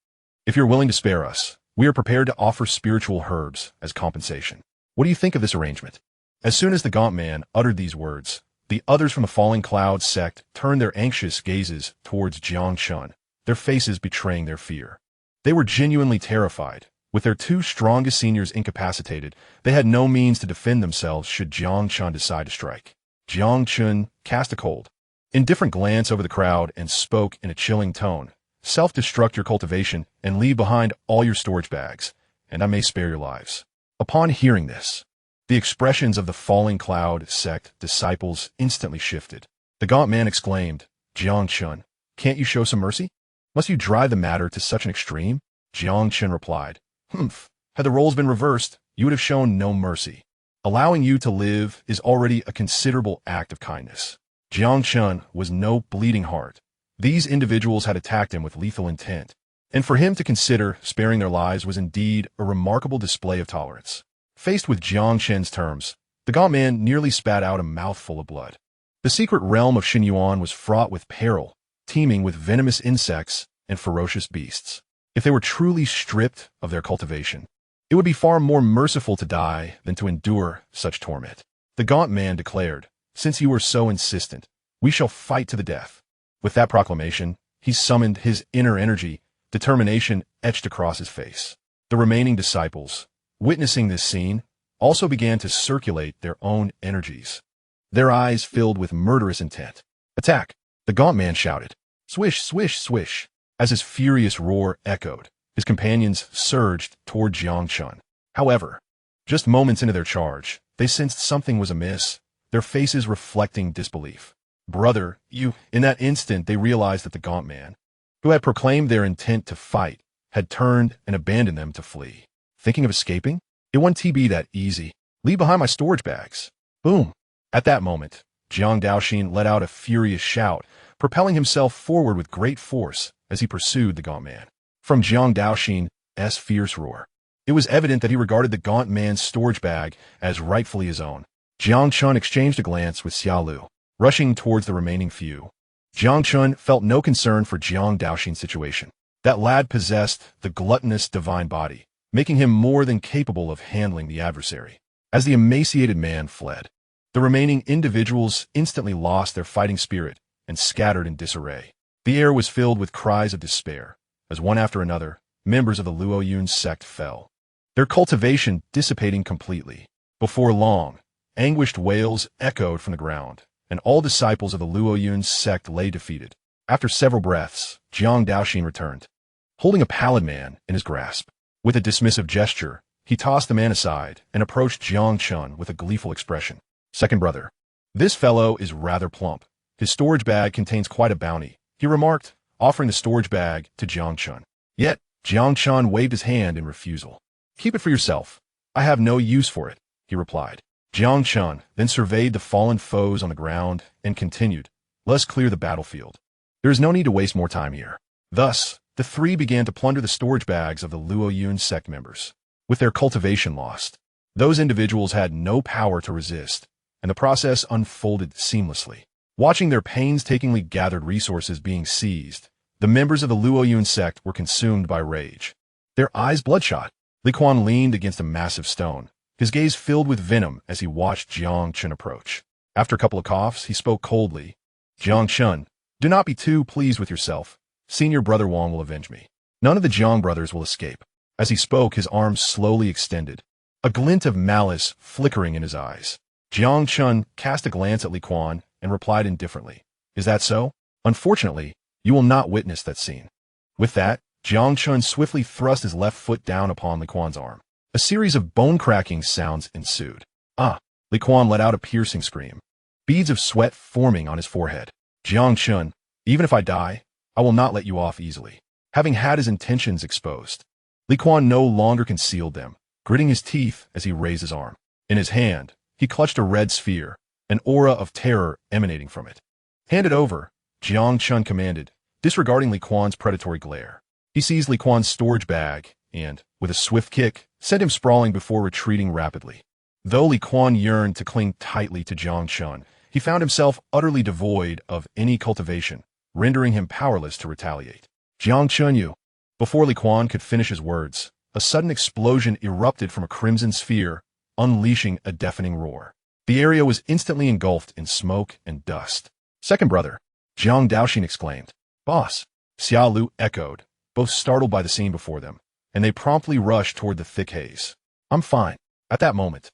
if you're willing to spare us, we are prepared to offer spiritual herbs as compensation. What do you think of this arrangement?" As soon as the gaunt man uttered these words, the others from the Falling Cloud sect turned their anxious gazes towards Jiang Chen, their faces betraying their fear. They were genuinely terrified. With their 2 strongest seniors incapacitated, they had no means to defend themselves should Jiang Chen decide to strike. Jiang Chen cast a cold, indifferent glance over the crowd and spoke in a chilling tone. "Self-destruct your cultivation and leave behind all your storage bags, and I may spare your lives." Upon hearing this, the expressions of the Falling Cloud sect disciples instantly shifted. The gaunt man exclaimed, "Jiang Chen, can't you show some mercy? Must you drive the matter to such an extreme?" Jiang Chen replied, "Humph, had the roles been reversed, you would have shown no mercy. Allowing you to live is already a considerable act of kindness." Jiang Chen was no bleeding heart. These individuals had attacked him with lethal intent, and for him to consider sparing their lives was indeed a remarkable display of tolerance. Faced with Jiang Chen's terms, the gaunt man nearly spat out a mouthful of blood. The secret realm of Xinyuan was fraught with peril, teeming with venomous insects and ferocious beasts. If they were truly stripped of their cultivation, it would be far more merciful to die than to endure such torment. The gaunt man declared, "Since you are so insistent, we shall fight to the death." With that proclamation, he summoned his inner energy, determination etched across his face. The remaining disciples, witnessing this scene, also began to circulate their own energies, their eyes filled with murderous intent. "Attack!" the gaunt man shouted. Swish, swish, swish. As his furious roar echoed, his companions surged toward Jiang Chen. However, just moments into their charge, they sensed something was amiss, their faces reflecting disbelief. "Brother, you—" In that instant, they realized that the gaunt man, who had proclaimed their intent to fight, had turned and abandoned them to flee. Thinking of escaping? It won't be that easy. Leave behind my storage bags. Boom. At that moment, Jiang Daoxin let out a furious shout, propelling himself forward with great force as he pursued the gaunt man. From Jiang Daoxin's fierce roar, it was evident that he regarded the gaunt man's storage bag as rightfully his own. Jiang Chen exchanged a glance with Xia Lu, rushing towards the remaining few. Jiang Chen felt no concern for Jiang Daoxin's situation. That lad possessed the gluttonous divine body, making him more than capable of handling the adversary. As the emaciated man fled, the remaining individuals instantly lost their fighting spirit and scattered in disarray. The air was filled with cries of despair, as one after another, members of the Luoyun sect fell, their cultivation dissipating completely. Before long, anguished wails echoed from the ground, and all disciples of the Luoyun sect lay defeated. After several breaths, Jiang Daoxin returned, holding a pallid man in his grasp. With a dismissive gesture, he tossed the man aside and approached Jiang Chen with a gleeful expression. "Second brother, this fellow is rather plump. His storage bag contains quite a bounty," he remarked, offering the storage bag to Jiang Chen. Yet, Jiang Chen waved his hand in refusal. "Keep it for yourself. I have no use for it," he replied. Jiang Chen then surveyed the fallen foes on the ground and continued, "Let's clear the battlefield. There is no need to waste more time here." Thus, the 3 began to plunder the storage bags of the Luoyun sect members. With their cultivation lost, those individuals had no power to resist, and the process unfolded seamlessly. Watching their painstakingly gathered resources being seized, the members of the Luoyun sect were consumed by rage. Their eyes bloodshot, Li Quan leaned against a massive stone, his gaze filled with venom as he watched Jiang Chen approach. After a couple of coughs, he spoke coldly. "Jiang Chen, do not be too pleased with yourself. Senior brother Wang will avenge me. None of the Jiang brothers will escape." As he spoke, his arms slowly extended, a glint of malice flickering in his eyes. Jiang Chen cast a glance at Li Quan and replied indifferently, "Is that so? Unfortunately, You will not witness that scene. With that, Jiang Chen swiftly thrust his left foot down upon Li Quan's arm. A series of bone-cracking sounds ensued. Ah! Li Quan let out a piercing scream, beads of sweat forming on his forehead. Jiang Chen, even if I die, I will not let you off easily. Having had his intentions exposed, Li Quan no longer concealed them, gritting his teeth as he raised his arm. In his hand, he clutched a red sphere, an aura of terror emanating from it. Hand it over, Jiang Chen commanded, disregarding Li Quan's predatory glare. He seized Li Quan's storage bag and, with a swift kick, sent him sprawling before retreating rapidly. Though Li Quan yearned to cling tightly to Jiang Chen, he found himself utterly devoid of any cultivation, rendering him powerless to retaliate. Jiang Yu. Before Li Quan could finish his words, a sudden explosion erupted from a crimson sphere, unleashing a deafening roar. The area was instantly engulfed in smoke and dust. Second brother, Jiang Daoxin exclaimed. Boss, Xia Lu echoed, both startled by the scene before them, and they promptly rushed toward the thick haze. I'm fine. At that moment,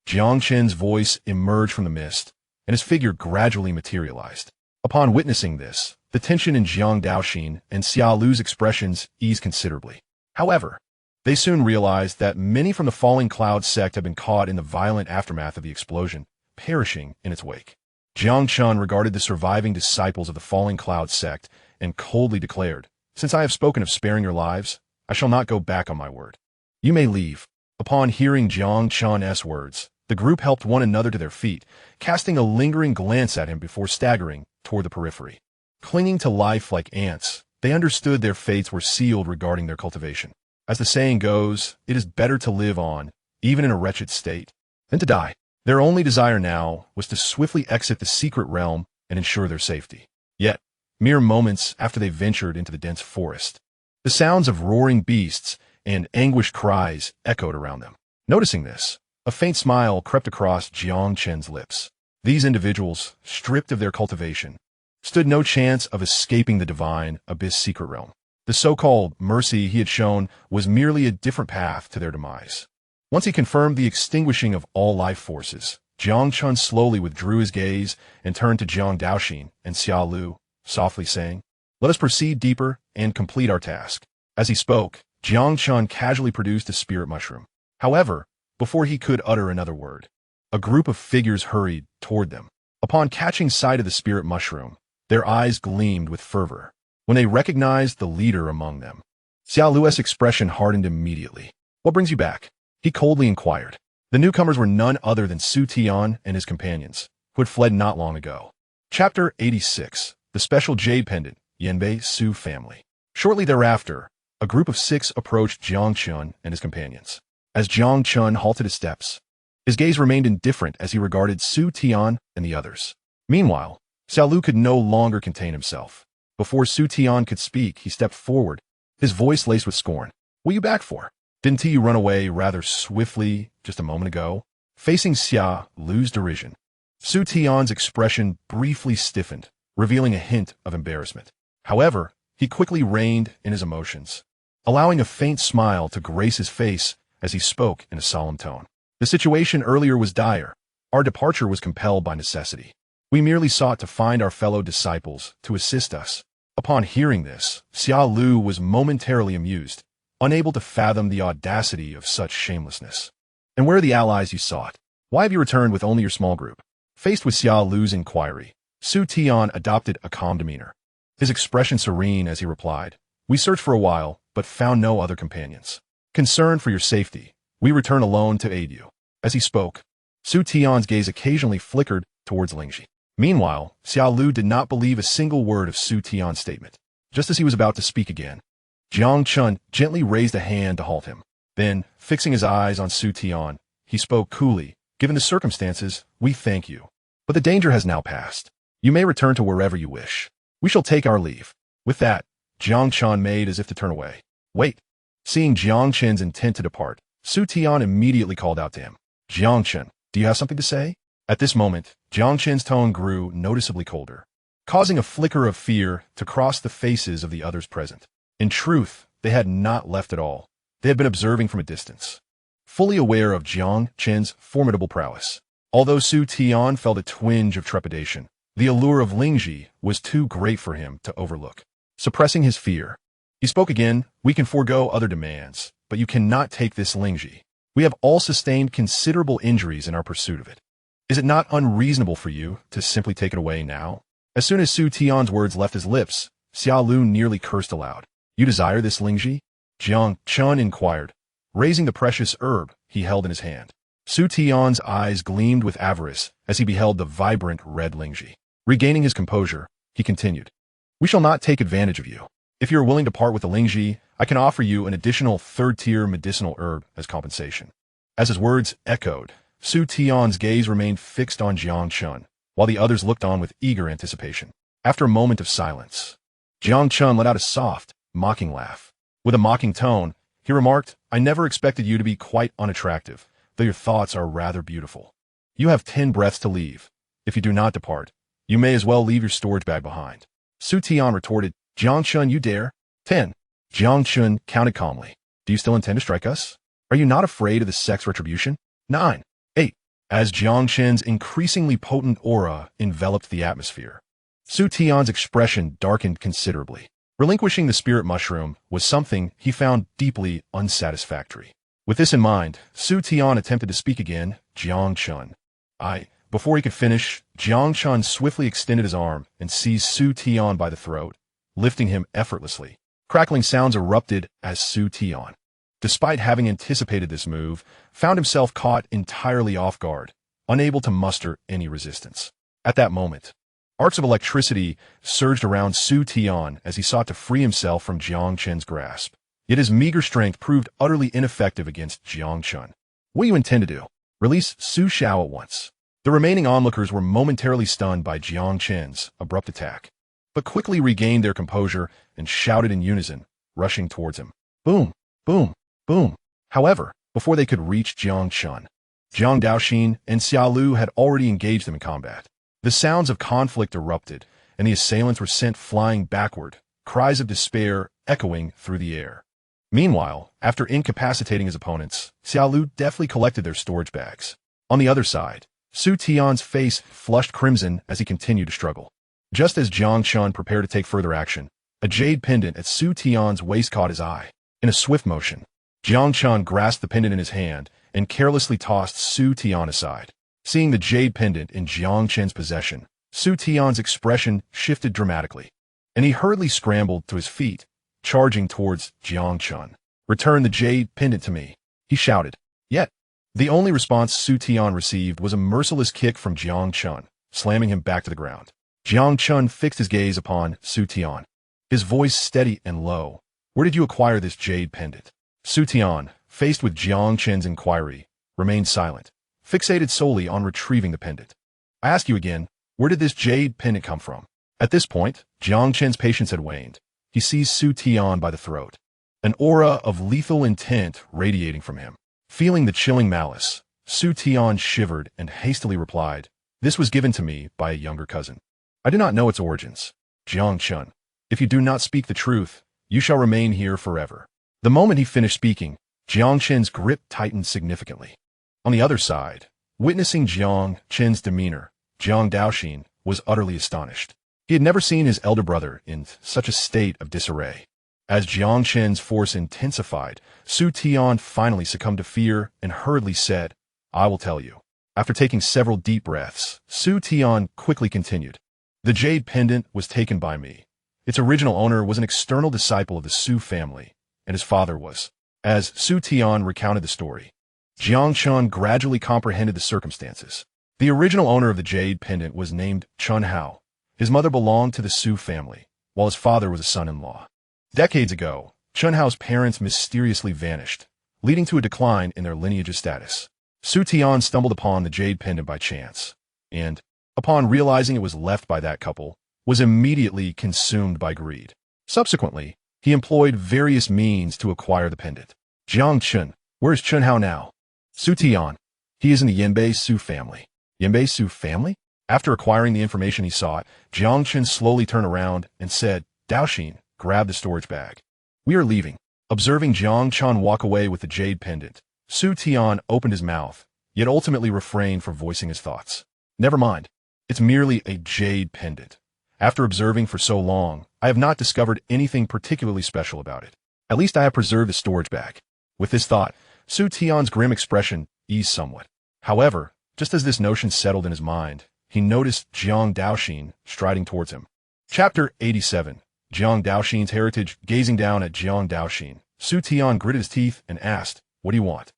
Jiang Chen's voice emerged from the mist, and his figure gradually materialized. Upon witnessing this, the tension in Jiang Daoxin and Xia Lu's expressions eased considerably. However, they soon realized that many from the Falling Cloud sect had been caught in the violent aftermath of the explosion, perishing in its wake. Jiang Chen regarded the surviving disciples of the Falling Cloud sect and coldly declared, Since I have spoken of sparing your lives, I shall not go back on my word. You may leave. Upon hearing Jiang Chen's words, the group helped one another to their feet, casting a lingering glance at him before staggering toward the periphery. Clinging to life like ants, they understood their fates were sealed regarding their cultivation. As the saying goes, it is better to live on, even in a wretched state, than to die. Their only desire now was to swiftly exit the secret realm and ensure their safety. Yet, mere moments after they ventured into the dense forest, the sounds of roaring beasts and anguished cries echoed around them. Noticing this, a faint smile crept across Jiang Chen's lips. These individuals, stripped of their cultivation, stood no chance of escaping the divine abyss secret realm. The so-called mercy he had shown was merely a different path to their demise. Once he confirmed the extinguishing of all life forces, Jiang Chen slowly withdrew his gaze and turned to Jiang Daoxin and Xia Lu, softly saying, Let us proceed deeper and complete our task. As he spoke, Jiang Chen casually produced a spirit mushroom. However, before he could utter another word, a group of figures hurried toward them. Upon catching sight of the spirit mushroom, their eyes gleamed with fervor. When they recognized the leader among them, Xia Lu's expression hardened immediately. What brings you back? He coldly inquired. The newcomers were none other than Su Tian and his companions, who had fled not long ago. Chapter 86. The Special Jade Pendant, Yanbei Su Family. Shortly thereafter, a group of 6 approached Jiang Chen and his companions. As Jiang Chen halted his steps, his gaze remained indifferent as he regarded Su Tian and the others. Meanwhile, Xia Lu could no longer contain himself. Before Su Tian could speak, he stepped forward, his voice laced with scorn. What are you back for? Didn't you run away rather swiftly just a moment ago? Facing Xia Lu's derision, Su Tian's expression briefly stiffened, revealing a hint of embarrassment. However, he quickly reined in his emotions, allowing a faint smile to grace his face as he spoke in a solemn tone. The situation earlier was dire. Our departure was compelled by necessity. We merely sought to find our fellow disciples to assist us. Upon hearing this, Xia Lu was momentarily amused, unable to fathom the audacity of such shamelessness. And where are the allies you sought? Why have you returned with only your small group? Faced with Xia Lu's inquiry, Su Tian adopted a calm demeanor, his expression serene as he replied, We searched for a while, but found no other companions. Concerned for your safety, we return alone to aid you. As he spoke, Su Tian's gaze occasionally flickered towards Lingxi. Meanwhile, Xia Lu did not believe a single word of Su Tian's statement. Just as he was about to speak again, Jiang Chen gently raised a hand to halt him. Then, fixing his eyes on Su Tian, he spoke coolly, Given the circumstances, we thank you. But the danger has now passed. You may return to wherever you wish. We shall take our leave. With that, Jiang Chen made as if to turn away. Wait. Seeing Jiang Chen's intent to depart, Su Tian immediately called out to him. Jiang Chen, do you have something to say? At this moment, Jiang Chen's tone grew noticeably colder, causing a flicker of fear to cross the faces of the others present. In truth, they had not left at all. They had been observing from a distance, fully aware of Jiang Chen's formidable prowess. Although Su Tian felt a twinge of trepidation, the allure of Lingxi was too great for him to overlook. suppressing his fear. He spoke again, "We can forego other demands, but you cannot take this Lingji. We have all sustained considerable injuries in our pursuit of it. Is it not unreasonable for you to simply take it away now?" As soon as Su Tian's words left his lips, Xia Lu nearly cursed aloud. "You desire this Lingji?" Jiang Chen inquired, raising the precious herb he held in his hand. Su Tian's eyes gleamed with avarice as he beheld the vibrant red Lingji. Regaining his composure, he continued, "We shall not take advantage of you. If you are willing to part with the Lingji, I can offer you an additional third-tier medicinal herb as compensation." As his words echoed, Su Tian's gaze remained fixed on Jiang Chen, while the others looked on with eager anticipation. After a moment of silence, Jiang Chen let out a soft, mocking laugh. With a mocking tone, he remarked, "I never expected you to be quite unattractive, though your thoughts are rather beautiful. You have 10 breaths to leave. If you do not depart, you may as well leave your storage bag behind." Su Tian retorted, "Jiang Chen, you dare?" 10. Jiang Chen counted calmly. "Do you still intend to strike us? Are you not afraid of the sex retribution?" 9. 8. As Jiang Chen's increasingly potent aura enveloped the atmosphere, Su Tian's expression darkened considerably. Relinquishing the spirit mushroom was something he found deeply unsatisfactory. With this in mind, Su Tian attempted to speak again, "Jiang Chen." Before he could finish, Jiang Chen swiftly extended his arm and seized Su Tian by the throat, lifting him effortlessly. Crackling sounds erupted as Su Tian, despite having anticipated this move, found himself caught entirely off guard, unable to muster any resistance. At that moment, arcs of electricity surged around Su Tian as he sought to free himself from Jiang Chen's grasp. Yet his meager strength proved utterly ineffective against Jiang Chen. "What do you intend to do? Release Su Xiao at once." The remaining onlookers were momentarily stunned by Jiang Chen's abrupt attack, but quickly regained their composure and shouted in unison, rushing towards him. Boom! Boom! Boom! However, before they could reach Jiang Chen, Jiang Daoxin and Xia Lu had already engaged them in combat. The sounds of conflict erupted, and the assailants were sent flying backward, cries of despair echoing through the air. Meanwhile, after incapacitating his opponents, Xia Lu deftly collected their storage bags. On the other side, Su Tian's face flushed crimson as he continued to struggle. Just as Jiang Chen prepared to take further action, a jade pendant at Su Tian's waist caught his eye. In a swift motion, Jiang Chen grasped the pendant in his hand and carelessly tossed Su Tian aside. Seeing the jade pendant in Jiang Chen's possession, Su Tian's expression shifted dramatically, and he hurriedly scrambled to his feet, charging towards Jiang Chen. "Return the jade pendant to me," he shouted. Yet, the only response Su Tian received was a merciless kick from Jiang Chen, slamming him back to the ground. Jiang Chen fixed his gaze upon Su Tian, his voice steady and low. "Where did you acquire this jade pendant?" Su Tian, faced with Jiang Chen's inquiry, remained silent, fixated solely on retrieving the pendant. "I ask you again, where did this jade pendant come from?" At this point, Jiang Chen's patience had waned. He seized Su Tian by the throat, an aura of lethal intent radiating from him. Feeling the chilling malice, Su Tian shivered and hastily replied, "This was given to me by a younger cousin. I do not know its origins. Jiang Chen, if you do not speak the truth, you shall remain here forever." The moment he finished speaking, Jiang Chen's grip tightened significantly. On the other side, witnessing Jiang Chen's demeanor, Jiang Daoxin was utterly astonished. He had never seen his elder brother in such a state of disarray. As Jiang Chen's force intensified, Su Tian finally succumbed to fear and hurriedly said, "I will tell you." After taking several deep breaths, Su Tian quickly continued, "The jade pendant was taken by me. Its original owner was an external disciple of the Su family, and his father was." As Su Tian recounted the story, Jiang Chen gradually comprehended the circumstances. The original owner of the jade pendant was named Chen Hao. His mother belonged to the Su family, while his father was a son-in-law. Decades ago, Chen Hao's parents mysteriously vanished, leading to a decline in their lineage status. Su Tian stumbled upon the jade pendant by chance, and, upon realizing it was left by that couple, was immediately consumed by greed. Subsequently, he employed various means to acquire the pendant. "Jiang Chen, where is Chen Hao now?" "Su Tian, he is in the Yanbei Su family." "Yanbei Su family?" After acquiring the information he sought, Jiang Chen slowly turned around and said, "Daoxin, grab the storage bag. We are leaving." Observing Jiang Chen walk away with the jade pendant, Su Tian opened his mouth, yet ultimately refrained from voicing his thoughts. "Never mind. It's merely a jade pendant." After observing for so long, I have not discovered anything particularly special about it. At least I have preserved the storage bag. With this thought, Su Tian's grim expression eased somewhat. However, just as this notion settled in his mind, he noticed Jiang Daoxin striding towards him. Chapter 87. Jiang Daoxin's heritage. Gazing down at Jiang Daoxin, Su Tian gritted his teeth and asked, "What do you want?"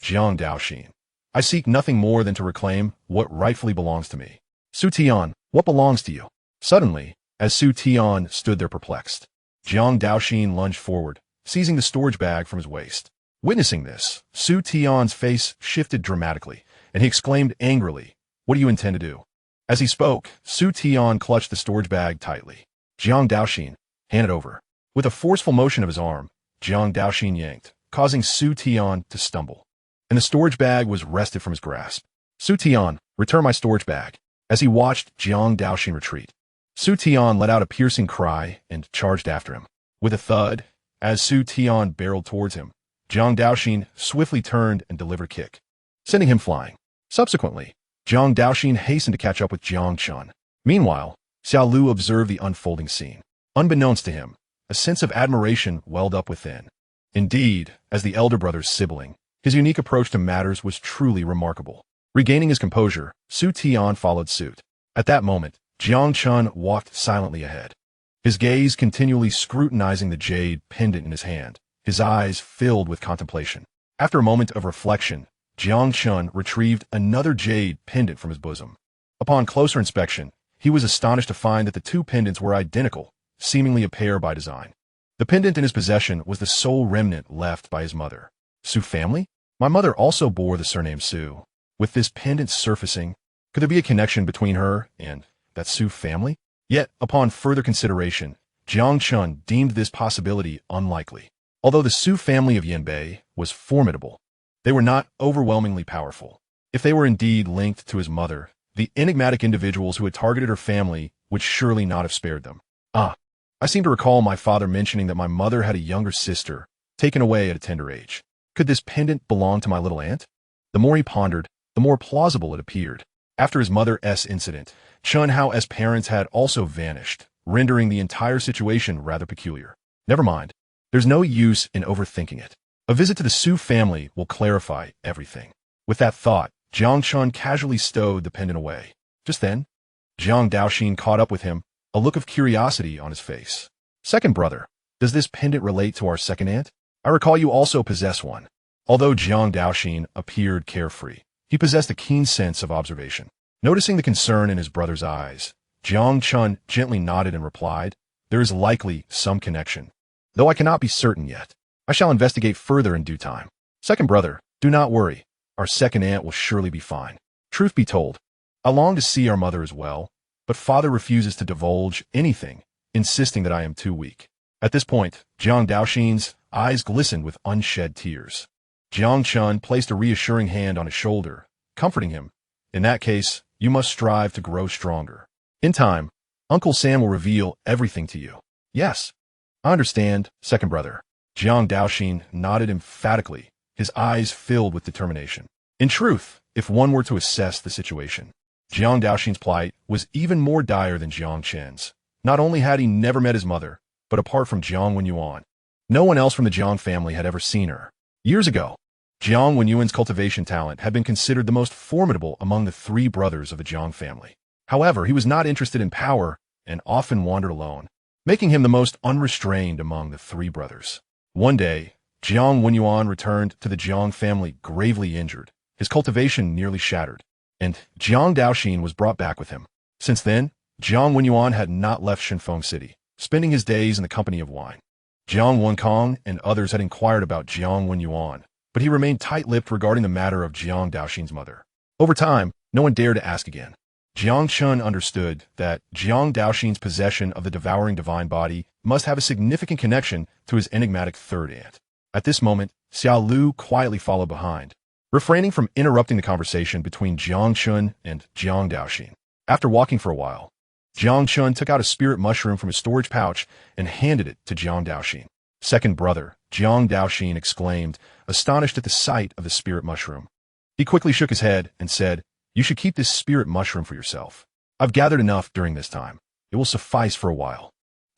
Jiang Daoxin: "I seek nothing more than to reclaim what rightfully belongs to me." Su Tian: "What belongs to you?" Suddenly, as Su Tian stood there perplexed, Jiang Daoxin lunged forward, seizing the storage bag from his waist. Witnessing this, Su Tian's face shifted dramatically, and he exclaimed angrily, "What do you intend to do?" As he spoke, Su Tian clutched the storage bag tightly. Jiang Daoxin: "Hand it over." With a forceful motion of his arm, Jiang Daoxin yanked, causing Su Tian to stumble, and the storage bag was wrested from his grasp. Su Tian: "Return my storage bag." As he watched Jiang Daoxin retreat, Su Tian let out a piercing cry and charged after him. With a thud, as Su Tian barreled towards him, Jiang Daoxin swiftly turned and delivered a kick, sending him flying. Subsequently, Jiang Daoxin hastened to catch up with Jiang Chen. Meanwhile, Xiao Lu observed the unfolding scene. Unbeknownst to him, a sense of admiration welled up within. Indeed, as the elder brother's sibling, his unique approach to matters was truly remarkable. Regaining his composure, Su Tian followed suit. At that moment, Jiang Chen walked silently ahead, his gaze continually scrutinizing the jade pendant in his hand, his eyes filled with contemplation. After a moment of reflection, Jiang Chen retrieved another jade pendant from his bosom. Upon closer inspection, he was astonished to find that the two pendants were identical, seemingly a pair by design. The pendant in his possession was the sole remnant left by his mother. Su family? My mother also bore the surname Su. With this pendant surfacing, could there be a connection between her and that Su family? Yet, upon further consideration, Jiang Chen deemed this possibility unlikely. Although the Su family of Yanbei was formidable, they were not overwhelmingly powerful. If they were indeed linked to his mother, the enigmatic individuals who had targeted her family would surely not have spared them. I seem to recall my father mentioning that my mother had a younger sister, taken away at a tender age. Could this pendant belong to my little aunt? The more he pondered, the more plausible it appeared. After his mother's incident, Chen Hao's parents had also vanished, rendering the entire situation rather peculiar. Never mind. There's no use in overthinking it. A visit to the Su family will clarify everything. With that thought, Jiang Chen casually stowed the pendant away. Just then, Jiang Daoxin caught up with him, a look of curiosity on his face. "Second brother, does this pendant relate to our second aunt? I recall you also possess one." Although Jiang Daoxin appeared carefree, he possessed a keen sense of observation. Noticing the concern in his brother's eyes, Jiang Chen gently nodded and replied, "There is likely some connection, though I cannot be certain yet. I shall investigate further in due time. Second brother, do not worry. Our second aunt will surely be fine. Truth be told, I long to see our mother as well, but father refuses to divulge anything, insisting that I am too weak." At this point, Jiang Daoxin's eyes glistened with unshed tears. Jiang Chen placed a reassuring hand on his shoulder, comforting him. "In that case, you must strive to grow stronger. In time, Uncle Sam will reveal everything to you." "Yes, I understand, second brother." Jiang Daoxin nodded emphatically, his eyes filled with determination. In truth, if one were to assess the situation, Jiang Daoxin's plight was even more dire than Jiang Chen's. Not only had he never met his mother, but apart from Jiang Wenyuan, no one else from the Jiang family had ever seen her. Years ago, Jiang Wenyuan's cultivation talent had been considered the most formidable among the three brothers of the Jiang family. However, he was not interested in power and often wandered alone, making him the most unrestrained among the three brothers. One day, Jiang Wenyuan returned to the Jiang family gravely injured, his cultivation nearly shattered, and Jiang Daoxin was brought back with him. Since then, Jiang Wenyuan had not left Shenfeng City, spending his days in the company of wine. Jiang Wenkong and others had inquired about Jiang Wenyuan, but he remained tight-lipped regarding the matter of Jiang Daoxin's mother. Over time, no one dared to ask again. Jiang Chen understood that Jiang Daoxin's possession of the devouring divine body must have a significant connection to his enigmatic third aunt. At this moment, Xiao Lu quietly followed behind, refraining from interrupting the conversation between Jiang Chen and Jiang Daoxin. After walking for a while, Jiang Chen took out a spirit mushroom from his storage pouch and handed it to Jiang Daoxin. "Second brother," Jiang Daoxin exclaimed, astonished at the sight of the spirit mushroom. He quickly shook his head and said, "You should keep this spirit mushroom for yourself. I've gathered enough during this time. It will suffice for a while."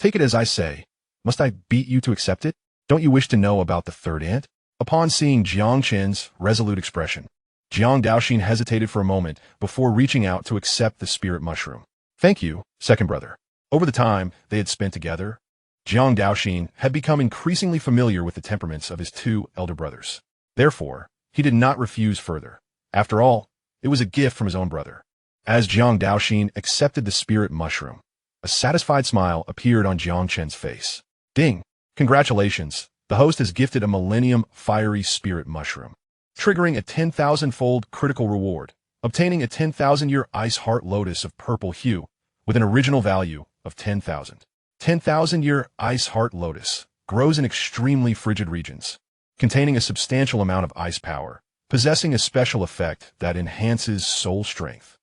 Take it as I say. Must I beat you to accept it? Don't you wish to know about the third ant? Upon seeing Jiang Chen's resolute expression, Jiang Daoxin hesitated for a moment before reaching out to accept the spirit mushroom. Thank you, second brother. Over the time they had spent together, Jiang Daoxin had become increasingly familiar with the temperaments of his two elder brothers. Therefore, he did not refuse further. After all, it was a gift from his own brother. As Jiang Daoxin accepted the spirit mushroom, a satisfied smile appeared on Jiang Chen's face. Ding! Congratulations, the host has gifted a Millennium Fiery Spirit Mushroom, triggering a 10,000-fold critical reward, obtaining a 10,000-year Ice Heart Lotus of purple hue with an original value of 10,000. 10,000-year Ice Heart Lotus grows in extremely frigid regions, containing a substantial amount of ice power, possessing a special effect that enhances soul strength.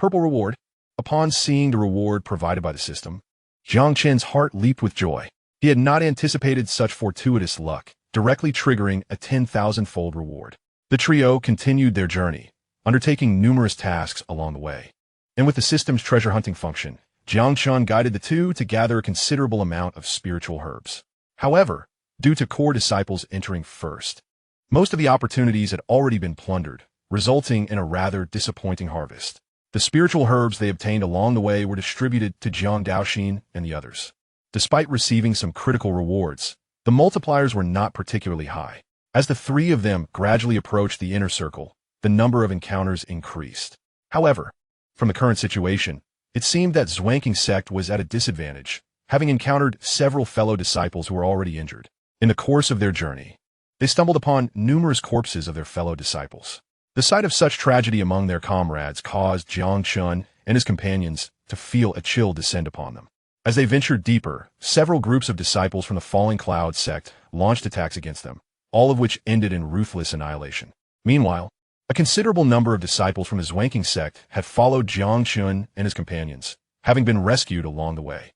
Purple reward. Upon seeing the reward provided by the system, Jiang Chen's heart leaped with joy. He had not anticipated such fortuitous luck, directly triggering a 10,000-fold reward. The trio continued their journey, undertaking numerous tasks along the way. And with the system's treasure hunting function, Jiang Chen guided the two to gather a considerable amount of spiritual herbs. However, due to core disciples entering first, most of the opportunities had already been plundered, resulting in a rather disappointing harvest. The spiritual herbs they obtained along the way were distributed to Jiang Daoxin and the others. Despite receiving some critical rewards, the multipliers were not particularly high. As the three of them gradually approached the inner circle, the number of encounters increased. However, from the current situation, it seemed that Xianxia sect was at a disadvantage, having encountered several fellow disciples who were already injured. In the course of their journey, they stumbled upon numerous corpses of their fellow disciples. The sight of such tragedy among their comrades caused Jiang Chen and his companions to feel a chill descend upon them. As they ventured deeper, several groups of disciples from the Falling Cloud sect launched attacks against them, all of which ended in ruthless annihilation. Meanwhile, a considerable number of disciples from the Xianxia sect had followed Jiang Chen and his companions, having been rescued along the way.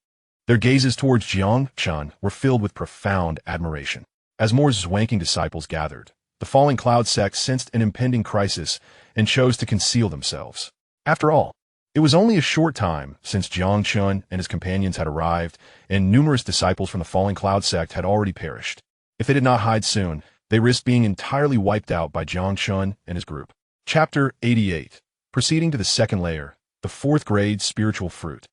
Their gazes towards Jiang Chen were filled with profound admiration. As more Xianxia disciples gathered, the Falling Cloud sect sensed an impending crisis and chose to conceal themselves. After all, it was only a short time since Jiang Chen and his companions had arrived, and numerous disciples from the Falling Cloud sect had already perished. If they did not hide soon, they risked being entirely wiped out by Jiang Chen and his group. Chapter 88. Proceeding to the second layer, the fourth grade spiritual fruit.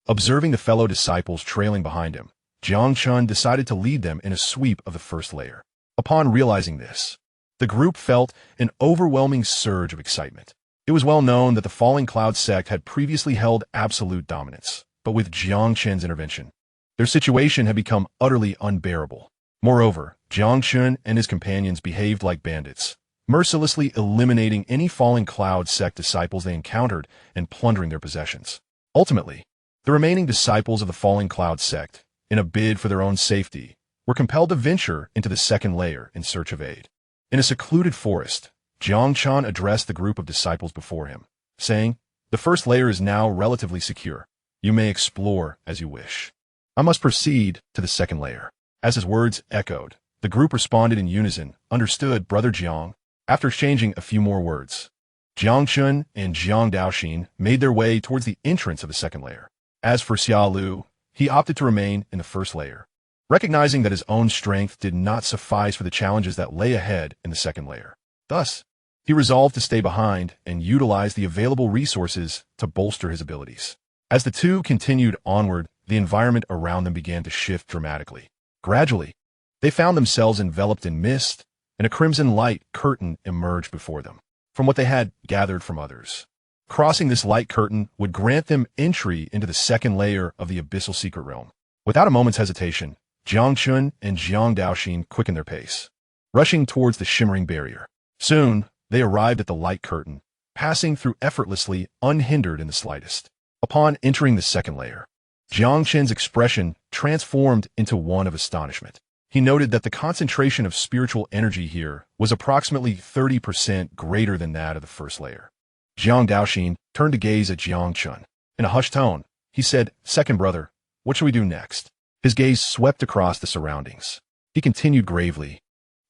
Observing the fellow disciples trailing behind him, Jiang Chen decided to lead them in a sweep of the first layer. Upon realizing this, the group felt an overwhelming surge of excitement. It was well known that the Falling Cloud sect had previously held absolute dominance, but with Jiang Chen's intervention, their situation had become utterly unbearable. Moreover, Jiang Chen and his companions behaved like bandits, mercilessly eliminating any Falling Cloud sect disciples they encountered and plundering their possessions. Ultimately, the remaining disciples of the Falling Cloud sect, in a bid for their own safety, were compelled to venture into the second layer in search of aid. In a secluded forest, Jiang Chen addressed the group of disciples before him, saying, "The first layer is now relatively secure. You may explore as you wish. I must proceed to the second layer." As his words echoed, the group responded in unison. "Understood, Brother Jiang." After exchanging a few more words, Jiang Chen and Jiang Daoxin made their way towards the entrance of the second layer. As for Xia Lu, he opted to remain in the first layer, recognizing that his own strength did not suffice for the challenges that lay ahead in the second layer. Thus, he resolved to stay behind and utilize the available resources to bolster his abilities. As the two continued onward, the environment around them began to shift dramatically. Gradually, they found themselves enveloped in mist, and a crimson light curtain emerged before them, from what they had gathered from others. Crossing this light curtain would grant them entry into the second layer of the abyssal secret realm. Without a moment's hesitation, Jiang Chen and Jiang Daoxin quickened their pace, rushing towards the shimmering barrier. Soon, they arrived at the light curtain, passing through effortlessly, unhindered in the slightest. Upon entering the second layer, Jiang Chen's expression transformed into one of astonishment. He noted that the concentration of spiritual energy here was approximately 30% greater than that of the first layer. Jiang Daoxin turned to gaze at Jiang Chen. In a hushed tone, he said, "Second brother, what shall we do next?" His gaze swept across the surroundings. He continued gravely,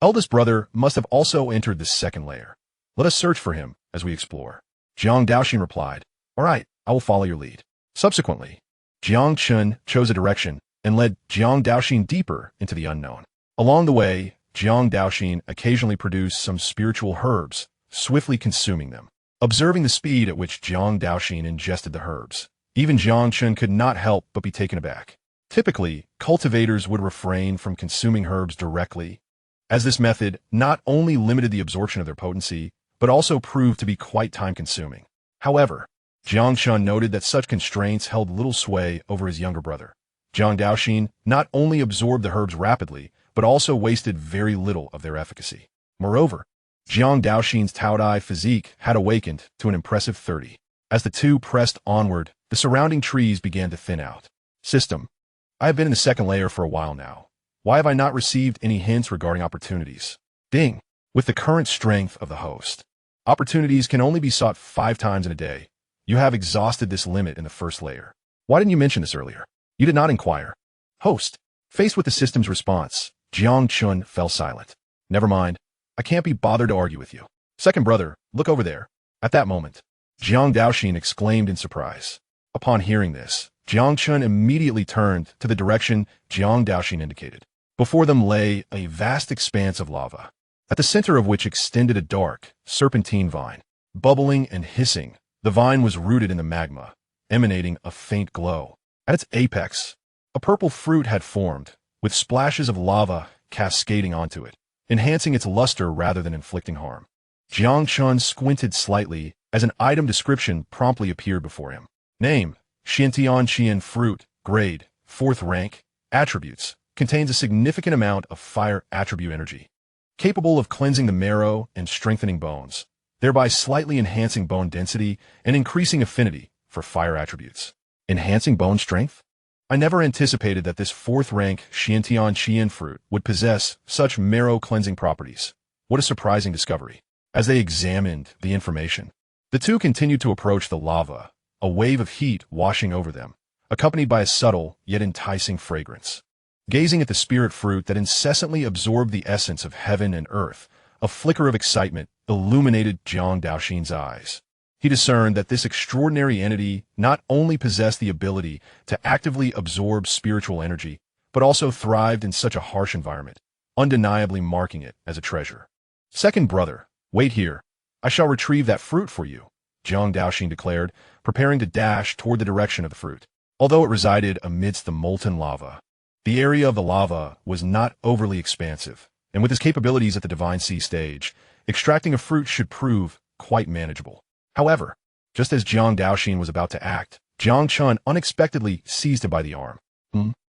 "Eldest brother must have also entered this second layer. Let us search for him as we explore." Jiang Daoxin replied, "All right, I will follow your lead." Subsequently, Jiang Chen chose a direction and led Jiang Daoxin deeper into the unknown. Along the way, Jiang Daoxin occasionally produced some spiritual herbs, swiftly consuming them. Observing the speed at which Jiang Daoxin ingested the herbs, even Jiang Chen could not help but be taken aback. Typically, cultivators would refrain from consuming herbs directly, as this method not only limited the absorption of their potency, but also proved to be quite time-consuming. However, Jiang Chen noted that such constraints held little sway over his younger brother. Jiang Daoxin not only absorbed the herbs rapidly, but also wasted very little of their efficacy. Moreover, Jiang Daoxin's Devouring physique had awakened to an impressive 30. As the two pressed onward, the surrounding trees began to thin out. System. I have been in the second layer for a while now. Why have I not received any hints regarding opportunities? Ding. With the current strength of the host, opportunities can only be sought 5 times in a day. You have exhausted this limit in the first layer. Why didn't you mention this earlier? You did not inquire. Host. Faced with the system's response, Jiang Chen fell silent. Never mind. I can't be bothered to argue with you. Second brother, look over there. At that moment, Jiang Daoxin exclaimed in surprise. Upon hearing this, Jiang Chen immediately turned to the direction Jiang Daoxin indicated. Before them lay a vast expanse of lava, at the center of which extended a dark, serpentine vine. Bubbling and hissing, the vine was rooted in the magma, emanating a faint glow. At its apex, a purple fruit had formed, with splashes of lava cascading onto it, enhancing its luster rather than inflicting harm. Jiang Chen squinted slightly as an item description promptly appeared before him. Name, Xianxia fruit, grade, 4th rank, attributes, contains a significant amount of fire attribute energy, capable of cleansing the marrow and strengthening bones, thereby slightly enhancing bone density and increasing affinity for fire attributes. Enhancing bone strength? I never anticipated that this 4th rank Xianxia fruit would possess such marrow-cleansing properties. What a surprising discovery. As they examined the information, the two continued to approach the lava, a wave of heat washing over them, accompanied by a subtle yet enticing fragrance. Gazing at the spirit fruit that incessantly absorbed the essence of heaven and earth, a flicker of excitement illuminated Jiang Daoxin's eyes. He discerned that this extraordinary entity not only possessed the ability to actively absorb spiritual energy, but also thrived in such a harsh environment, undeniably marking it as a treasure. Second brother, wait here. I shall retrieve that fruit for you, Jiang Daoxin declared, preparing to dash toward the direction of the fruit. Although it resided amidst the molten lava, the area of the lava was not overly expansive, and with his capabilities at the Divine Sea stage, extracting a fruit should prove quite manageable. However, just as Jiang Daoxin was about to act, Jiang Chen unexpectedly seized him by the arm.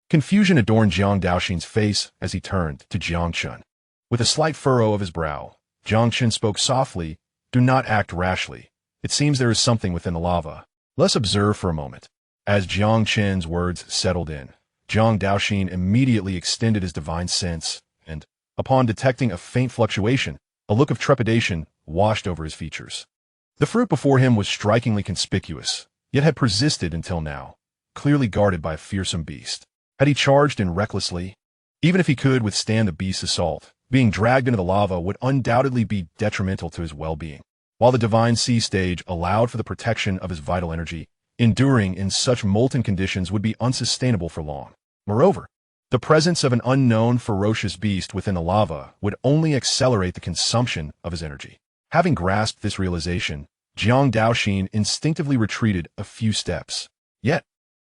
Confusion adorned Jiang Daoxin's face as he turned to Jiang Chen. With a slight furrow of his brow, Jiang Chen spoke softly, "Do not act rashly. It seems there is something within the lava. Let's observe for a moment." As Jiang Chen's words settled in, Jiang Daoxin immediately extended his divine sense, and, upon detecting a faint fluctuation, a look of trepidation washed over his features. The fruit before him was strikingly conspicuous, yet had persisted until now, clearly guarded by a fearsome beast. Had he charged in recklessly? Even if he could withstand the beast's assault, being dragged into the lava would undoubtedly be detrimental to his well-being. While the Divine Sea stage allowed for the protection of his vital energy, enduring in such molten conditions would be unsustainable for long. Moreover, the presence of an unknown ferocious beast within the lava would only accelerate the consumption of his energy. Having grasped this realization, Jiang Daoxin instinctively retreated a few steps. Yet,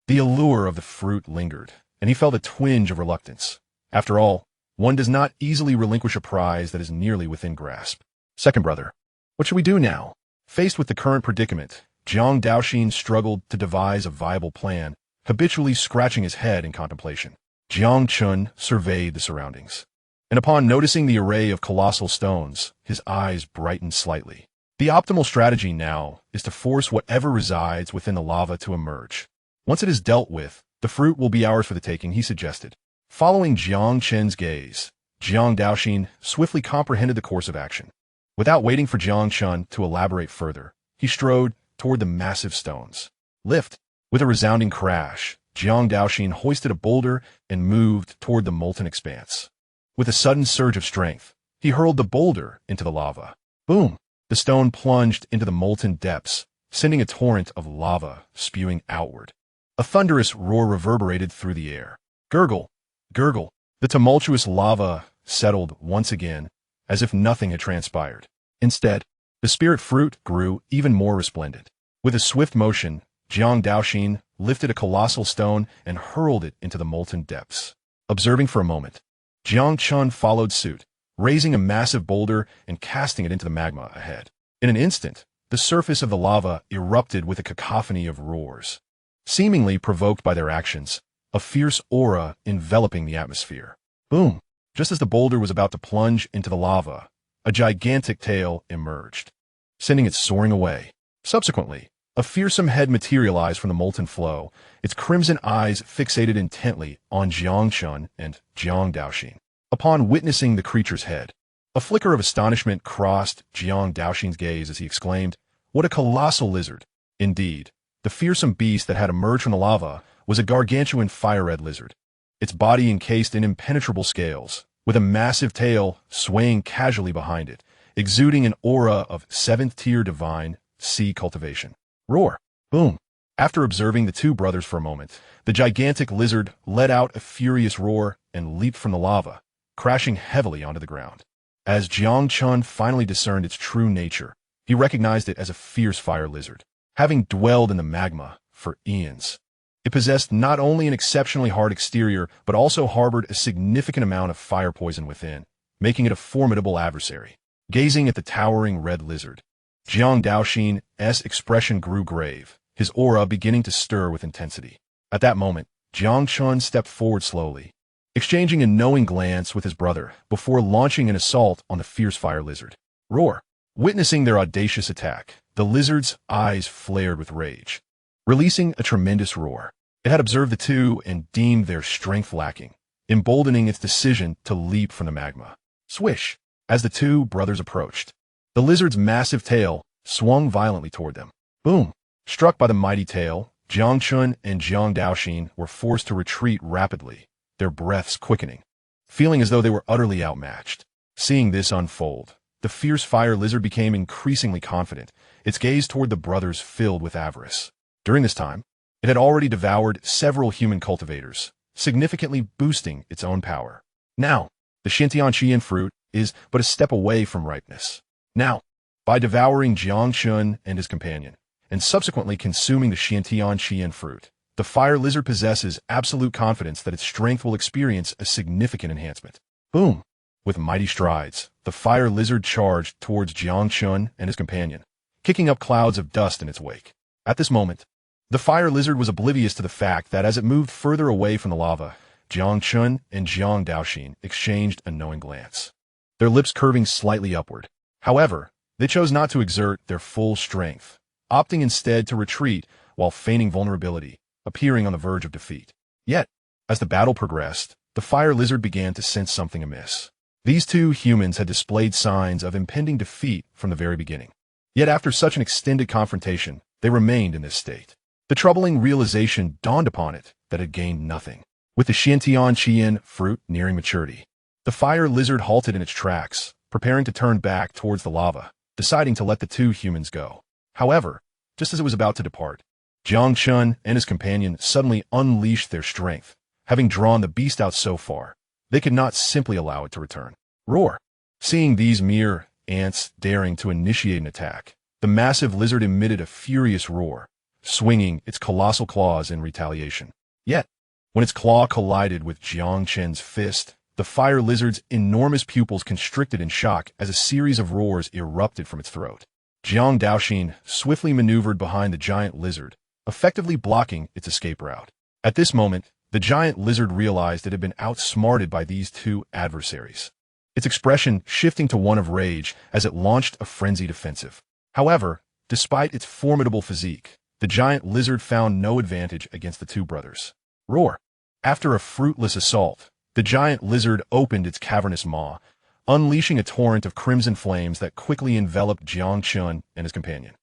the allure of the fruit lingered, and he felt a twinge of reluctance. After all, one does not easily relinquish a prize that is nearly within grasp. Second brother, what should we do now? Faced with the current predicament, Jiang Daoxin struggled to devise a viable plan, habitually scratching his head in contemplation. Jiang Chen surveyed the surroundings, and upon noticing the array of colossal stones, his eyes brightened slightly. The optimal strategy now is to force whatever resides within the lava to emerge. Once it is dealt with, the fruit will be ours for the taking, he suggested. Following Jiang Chen's gaze, Jiang Daoxin swiftly comprehended the course of action. Without waiting for Jiang Chen to elaborate further, he strode toward the massive stones. Lift! With a resounding crash, Jiang Daoxin hoisted a boulder and moved toward the molten expanse. With a sudden surge of strength, he hurled the boulder into the lava. Boom! The stone plunged into the molten depths, sending a torrent of lava spewing outward. A thunderous roar reverberated through the air. Gurgle, gurgle. The tumultuous lava settled once again, as if nothing had transpired. Instead, the spirit fruit grew even more resplendent. With a swift motion, Jiang Daoxin lifted a colossal stone and hurled it into the molten depths. Observing for a moment, Jiang Chen followed suit, raising a massive boulder and casting it into the magma ahead. In an instant, the surface of the lava erupted with a cacophony of roars. Seemingly provoked by their actions, a fierce aura enveloping the atmosphere. Boom! Just as the boulder was about to plunge into the lava, a gigantic tail emerged, sending it soaring away. Subsequently, a fearsome head materialized from the molten flow, its crimson eyes fixated intently on Jiang Chen and Jiang Daoxin. Upon witnessing the creature's head, a flicker of astonishment crossed Jiang Daoxin's gaze as he exclaimed, "What a colossal lizard!" Indeed, the fearsome beast that had emerged from the lava was a gargantuan fire-red lizard, its body encased in impenetrable scales, with a massive tail swaying casually behind it, exuding an aura of seventh-tier divine sea cultivation. Roar! Boom! After observing the two brothers for a moment, the gigantic lizard let out a furious roar and leaped from the lava, crashing heavily onto the ground. As Jiang Chen finally discerned its true nature, he recognized it as a fierce fire lizard. Having dwelled in the magma for eons, it possessed not only an exceptionally hard exterior, but also harbored a significant amount of fire poison within, making it a formidable adversary. Gazing at the towering red lizard, Jiang Daoxin's expression grew grave, his aura beginning to stir with intensity. At that moment, Jiang Chen stepped forward slowly, exchanging a knowing glance with his brother before launching an assault on the fierce fire lizard. Roar! Witnessing their audacious attack, the lizard's eyes flared with rage. Releasing a tremendous roar, it had observed the two and deemed their strength lacking, emboldening its decision to leap from the magma. Swish! As the two brothers approached, the lizard's massive tail swung violently toward them. Boom! Struck by the mighty tail, Jiang Chen and Jiang Daoxin were forced to retreat rapidly, their breaths quickening, feeling as though they were utterly outmatched. Seeing this unfold, the fierce fire lizard became increasingly confident, its gaze toward the brothers filled with avarice. During this time, it had already devoured several human cultivators, significantly boosting its own power. Now, the Xianxia fruit is but a step away from ripeness. Now, by devouring Jiang Chen and his companion, and subsequently consuming the Xianxia fruit, the fire lizard possesses absolute confidence that its strength will experience a significant enhancement. Boom! With mighty strides, the fire lizard charged towards Jiang Chen and his companion, kicking up clouds of dust in its wake. At this moment, the fire lizard was oblivious to the fact that as it moved further away from the lava, Jiang Chen and Jiang Daoxin exchanged a knowing glance, their lips curving slightly upward. However, they chose not to exert their full strength, opting instead to retreat while feigning vulnerability, appearing on the verge of defeat. Yet, as the battle progressed, the fire lizard began to sense something amiss. These two humans had displayed signs of impending defeat from the very beginning. Yet after such an extended confrontation, they remained in this state. The troubling realization dawned upon it that it gained nothing. With the Xianxia fruit nearing maturity, the fire lizard halted in its tracks, preparing to turn back towards the lava, deciding to let the two humans go. However, just as it was about to depart, Jiang Chen and his companion suddenly unleashed their strength. Having drawn the beast out so far, they could not simply allow it to return. Roar! Seeing these mere ants daring to initiate an attack, the massive lizard emitted a furious roar, swinging its colossal claws in retaliation. Yet, when its claw collided with Jiang Chen's fist, the fire lizard's enormous pupils constricted in shock as a series of roars erupted from its throat. Jiang Daoxin swiftly maneuvered behind the giant lizard, effectively blocking its escape route. At this moment, the giant lizard realized it had been outsmarted by these two adversaries, its expression shifting to one of rage as it launched a frenzied offensive. However, despite its formidable physique, the giant lizard found no advantage against the two brothers. Roar! After a fruitless assault, the giant lizard opened its cavernous maw, unleashing a torrent of crimson flames that quickly enveloped Jiang Chen and his companion.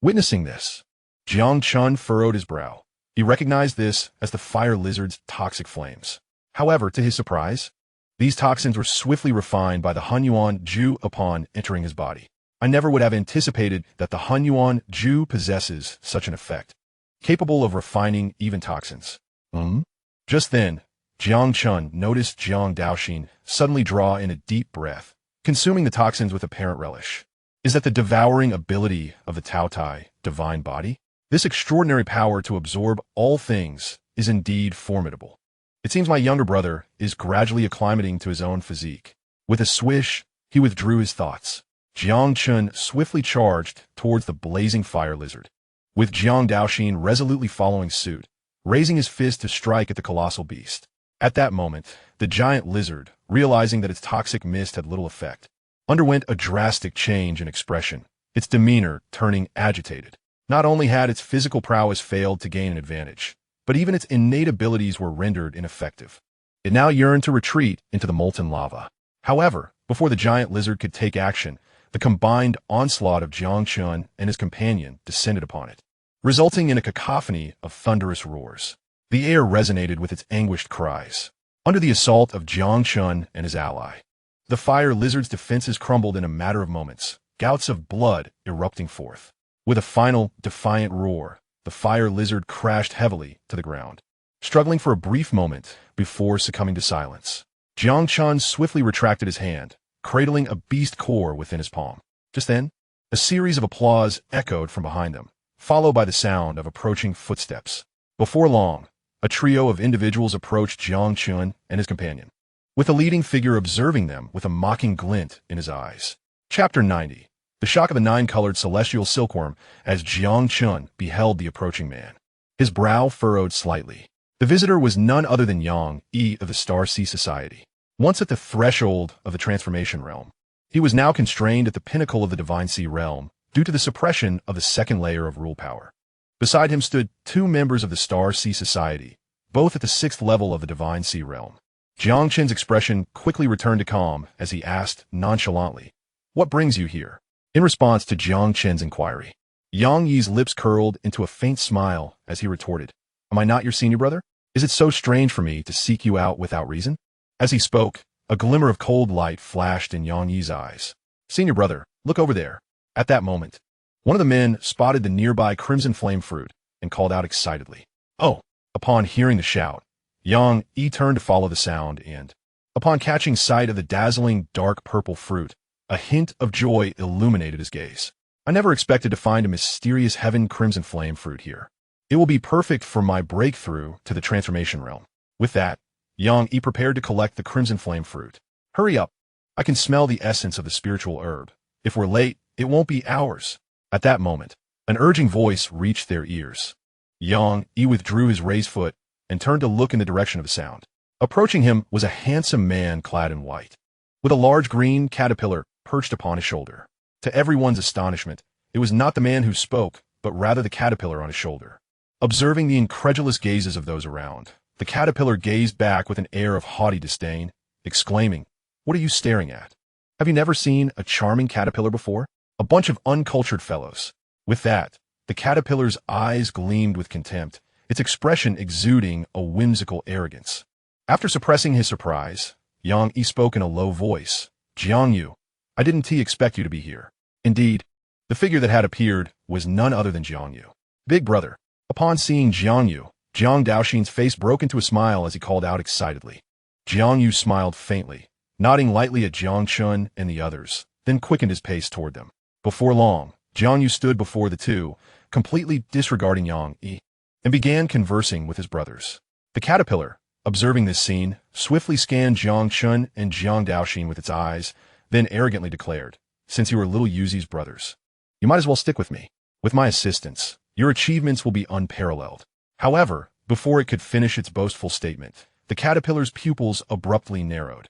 Witnessing this, Jiang Chen furrowed his brow. He recognized this as the fire lizard's toxic flames. However, to his surprise, these toxins were swiftly refined by the Hunyuan Ju upon entering his body. I never would have anticipated that the Hunyuan Ju possesses such an effect. capable of refining even toxins. Hmm? Just then, Jiang Chen noticed Jiang Daoxin suddenly draw in a deep breath, consuming the toxins with apparent relish. Is that the devouring ability of the Tao Tai, divine body? This extraordinary power to absorb all things is indeed formidable. It seems my younger brother is gradually acclimating to his own physique. With a swish, he withdrew his thoughts. Jiang Chen swiftly charged towards the blazing fire lizard, with Jiang Daoxin resolutely following suit, raising his fist to strike at the colossal beast. At that moment, the giant lizard, realizing that its toxic mist had little effect, underwent a drastic change in expression, its demeanor turning agitated. Not only had its physical prowess failed to gain an advantage, but even its innate abilities were rendered ineffective. It now yearned to retreat into the molten lava. However, before the giant lizard could take action, the combined onslaught of Jiang Chen and his companion descended upon it, resulting in a cacophony of thunderous roars. The air resonated with its anguished cries. Under the assault of Jiang Chen and his ally, the fire lizard's defenses crumbled in a matter of moments, gouts of blood erupting forth. With a final, defiant roar, the fire lizard crashed heavily to the ground, struggling for a brief moment before succumbing to silence. Jiang Chen swiftly retracted his hand, cradling a beast core within his palm. Just then, a series of applause echoed from behind them, followed by the sound of approaching footsteps. Before long, a trio of individuals approached Jiang Chen and his companion, with the leading figure observing them with a mocking glint in his eyes. Chapter 90. The shock of the nine-colored celestial silkworm as Jiang Chen beheld the approaching man. His brow furrowed slightly. The visitor was none other than Yang Yu of the Star Sea Society. Once at the threshold of the transformation realm, he was now constrained at the pinnacle of the Divine Sea realm due to the suppression of the second layer of rule power. Beside him stood two members of the Star Sea Society, both at the sixth level of the Divine Sea realm. Jiang Chen's expression quickly returned to calm as he asked nonchalantly, "What brings you here?" In response to Jiang Chen's inquiry, Yang Yi's lips curled into a faint smile as he retorted, "Am I not your senior brother? Is it so strange for me to seek you out without reason?" As he spoke, a glimmer of cold light flashed in Yang Yi's eyes. "Senior brother, look over there." At that moment, one of the men spotted the nearby crimson flame fruit and called out excitedly, "Oh!" Upon hearing the shout, Yang Yi turned to follow the sound and, upon catching sight of the dazzling dark purple fruit, a hint of joy illuminated his gaze. "I never expected to find a mysterious heaven crimson flame fruit here. It will be perfect for my breakthrough to the transformation realm." With that, Yang Yi prepared to collect the crimson flame fruit. "Hurry up. I can smell the essence of the spiritual herb. If we're late, it won't be ours." At that moment, an urging voice reached their ears. Yang Yi withdrew his raised foot and turned to look in the direction of the sound. Approaching him was a handsome man clad in white, with a large green caterpillar perched upon his shoulder. To everyone's astonishment, it was not the man who spoke, but rather the caterpillar on his shoulder. Observing the incredulous gazes of those around, the caterpillar gazed back with an air of haughty disdain, exclaiming, "What are you staring at? Have you never seen a charming caterpillar before? A bunch of uncultured fellows." With that, the caterpillar's eyes gleamed with contempt, its expression exuding a whimsical arrogance. After suppressing his surprise, Yang Yi spoke in a low voice, "Jiang Yu, I didn't expect you to be here." Indeed, the figure that had appeared was none other than Jiang Yu. "Big brother." Upon seeing Jiang Yu, Jiang Daoxin's face broke into a smile as he called out excitedly. Jiang Yu smiled faintly, nodding lightly at Jiang Chen and the others, then quickened his pace toward them. Before long, Jiang Yu stood before the two, completely disregarding Yang Yi, and began conversing with his brothers. The caterpillar, observing this scene, swiftly scanned Jiang Chen and Jiang Daoxin with its eyes, then arrogantly declared, "Since you are little Yuzi's brothers, you might as well stick with me. With my assistance, your achievements will be unparalleled." However, before it could finish its boastful statement, the caterpillar's pupils abruptly narrowed.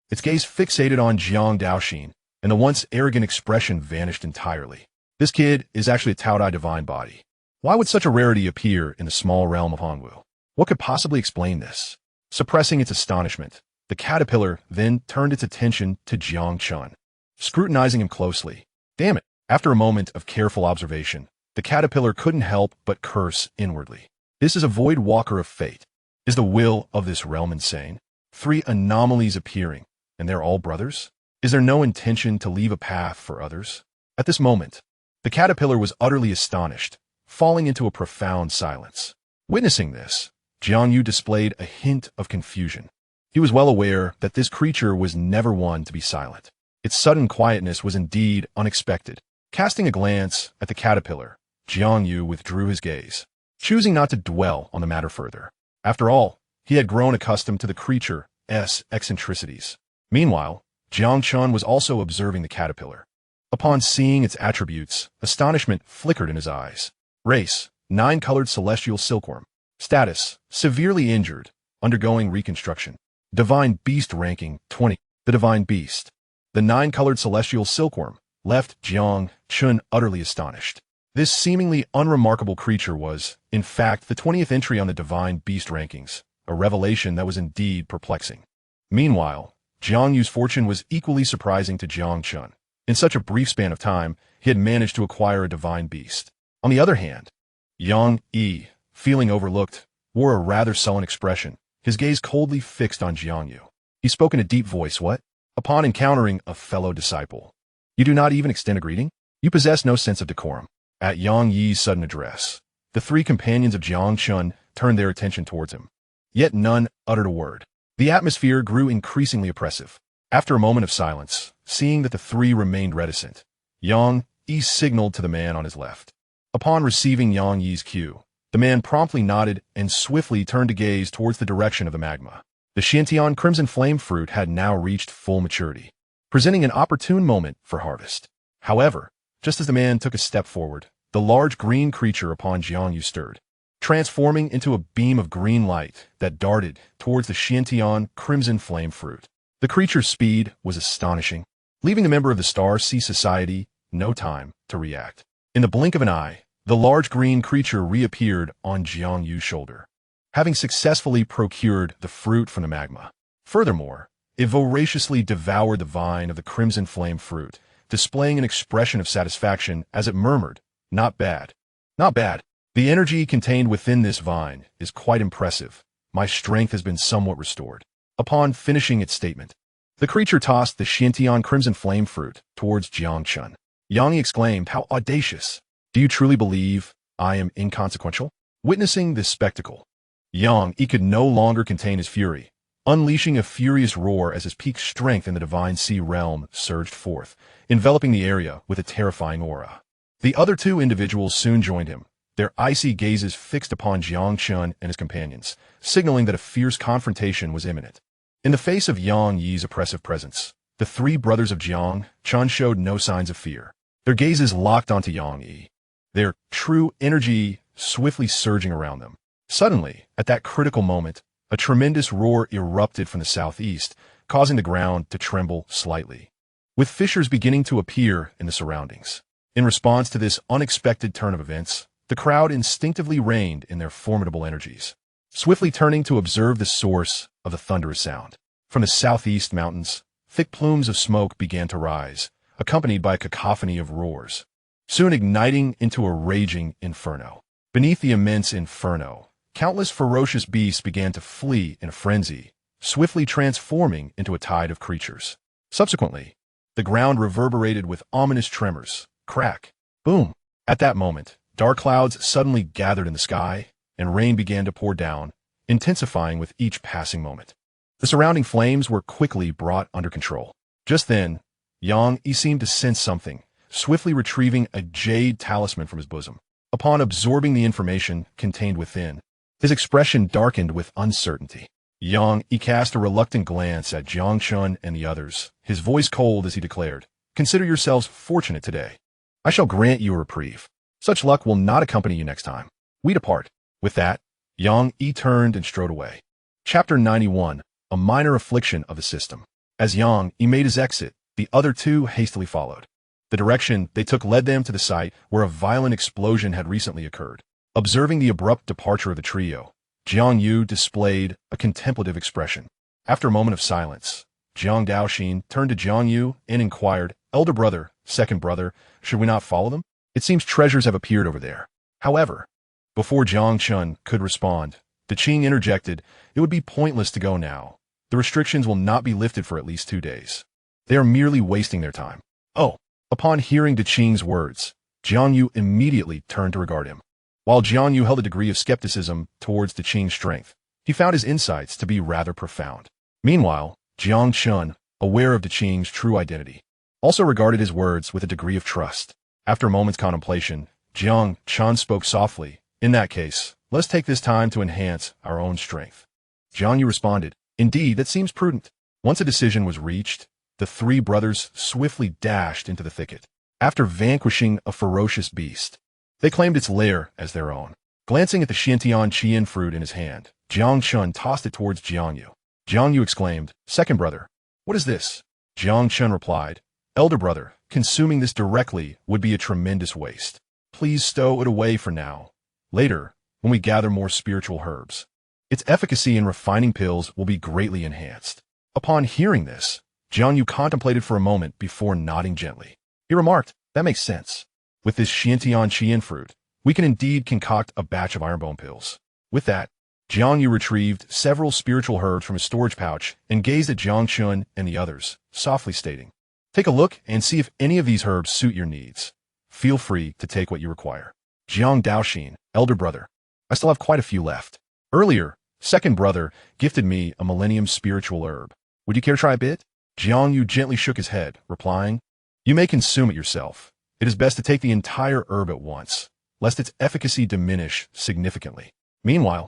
Its gaze fixated on Jiang Daoxin, and the once arrogant expression vanished entirely. This kid is actually a Tao Tai divine body. Why would such a rarity appear in the small realm of Hongwu? What could possibly explain this? Suppressing its astonishment, the caterpillar then turned its attention to Jiang Chen, scrutinizing him closely. Damn it! After a moment of careful observation, the caterpillar couldn't help but curse inwardly. This is a void walker of fate. Is the will of this realm insane? 3 anomalies appearing, and they're all brothers? Is there no intention to leave a path for others? At this moment, the caterpillar was utterly astonished, falling into a profound silence. Witnessing this, Jiang Yu displayed a hint of confusion. He was well aware that this creature was never one to be silent. Its sudden quietness was indeed unexpected. Casting a glance at the caterpillar, Jiang Yu withdrew his gaze, choosing not to dwell on the matter further. After all, he had grown accustomed to the creature's eccentricities. Meanwhile, Jiang Chen was also observing the caterpillar. Upon seeing its attributes, astonishment flickered in his eyes. Race: 9-colored celestial silkworm. Status: severely injured, undergoing reconstruction. Divine beast ranking: 20. The divine beast. The 9-colored celestial silkworm left Jiang Chen utterly astonished. This seemingly unremarkable creature was, in fact, the 20th entry on the divine beast rankings, a revelation that was indeed perplexing. Meanwhile, Jiang Yu's fortune was equally surprising to Jiang Chen. In such a brief span of time, he had managed to acquire a divine beast. On the other hand, Yang Yi, feeling overlooked, wore a rather sullen expression, his gaze coldly fixed on Jiang Yu. He spoke in a deep voice, "What?" Upon encountering a fellow disciple. "You do not even extend a greeting? You possess no sense of decorum." At Yang Yi's sudden address, the three companions of Jiang Chen turned their attention towards him. Yet none uttered a word. The atmosphere grew increasingly oppressive. After a moment of silence, seeing that the three remained reticent, Yang Yi signaled to the man on his left. Upon receiving Yang Yi's cue, the man promptly nodded and swiftly turned to gaze towards the direction of the magma. The Xianxia crimson flame fruit had now reached full maturity, presenting an opportune moment for harvest. However, just as the man took a step forward, the large green creature upon Jiang Yu stirred, transforming into a beam of green light that darted towards the Xianxia crimson flame fruit. The creature's speed was astonishing, leaving the member of the Star Sea Society no time to react. In the blink of an eye, the large green creature reappeared on Jiang Yu's shoulder, having successfully procured the fruit from the magma. Furthermore, it voraciously devoured the vine of the crimson flame fruit, displaying an expression of satisfaction as it murmured, "Not bad. Not bad. The energy contained within this vine is quite impressive. My strength has been somewhat restored." Upon finishing its statement, the creature tossed the Xianxia crimson flame fruit towards Jiang Chen. Yang Yi exclaimed, "How audacious! Do you truly believe I am inconsequential?" Witnessing this spectacle, Yang Yi could no longer contain his fury, unleashing a furious roar as his peak strength in the divine sea realm surged forth, enveloping the area with a terrifying aura. The other two individuals soon joined him, their icy gazes fixed upon Jiang Chen and his companions, signaling that a fierce confrontation was imminent. In the face of Yang Yi's oppressive presence, the three brothers of Jiang Chen showed no signs of fear. Their gazes locked onto Yang Yi, their true energy swiftly surging around them. Suddenly, at that critical moment, a tremendous roar erupted from the southeast, causing the ground to tremble slightly, with fissures beginning to appear in the surroundings. In response to this unexpected turn of events, the crowd instinctively reined in their formidable energies, swiftly turning to observe the source of the thunderous sound. From the southeast mountains, thick plumes of smoke began to rise, accompanied by a cacophony of roars, soon igniting into a raging inferno. Beneath the immense inferno, countless ferocious beasts began to flee in a frenzy, swiftly transforming into a tide of creatures. Subsequently, the ground reverberated with ominous tremors. Crack! Boom! At that moment, dark clouds suddenly gathered in the sky, and rain began to pour down, intensifying with each passing moment. The surrounding flames were quickly brought under control. Just then, Yang Yi seemed to sense something, swiftly retrieving a jade talisman from his bosom. Upon absorbing the information contained within, his expression darkened with uncertainty. Yang Yi cast a reluctant glance at Jiang Chen and the others, his voice cold as he declared, "Consider yourselves fortunate today. I shall grant you a reprieve. Such luck will not accompany you next time. We depart." With that, Yang Yi turned and strode away. Chapter 91, A Minor Affliction of the System. As Yang Yi made his exit, the other two hastily followed. The direction they took led them to the site where a violent explosion had recently occurred. Observing the abrupt departure of the trio, Jiang Yu displayed a contemplative expression. After a moment of silence, Jiang Daoxin turned to Jiang Yu and inquired, "Elder brother, second brother, should we not follow them? It seems treasures have appeared over there." However, before Jiang Chen could respond, the Qing interjected, "It would be pointless to go now. The restrictions will not be lifted for at least 2 days. They are merely wasting their time." "Oh." Upon hearing the Qing's words, Jiang Yu immediately turned to regard him. While Jiang Yu held a degree of skepticism towards Qing's strength, he found his insights to be rather profound. Meanwhile, Jiang Chen, aware of Qing's true identity, also regarded his words with a degree of trust. After a moment's contemplation, Jiang Chen spoke softly. In that case, let's take this time to enhance our own strength. Jiang Yu responded, indeed, that seems prudent. Once a decision was reached, the three brothers swiftly dashed into the thicket. After vanquishing a ferocious beast, they claimed its lair as their own. Glancing at the Xianxia fruit in his hand, Jiang Chen tossed it towards Jiang Yu. Jiang Yu exclaimed, second brother, what is this? Jiang Chen replied, elder brother, consuming this directly would be a tremendous waste. Please stow it away for now. Later, when we gather more spiritual herbs, its efficacy in refining pills will be greatly enhanced. Upon hearing this, Jiang Yu contemplated for a moment before nodding gently. He remarked, that makes sense. With this Xianxia fruit, we can indeed concoct a batch of ironbone pills. With that, Jiang Yu retrieved several spiritual herbs from his storage pouch and gazed at Jiang Chen and the others, softly stating, take a look and see if any of these herbs suit your needs. Feel free to take what you require. Jiang Daoxin, elder brother, I still have quite a few left. Earlier, second brother gifted me a millennium spiritual herb. Would you care to try a bit? Jiang Yu gently shook his head, replying, you may consume it yourself. It is best to take the entire herb at once, lest its efficacy diminish significantly. Meanwhile,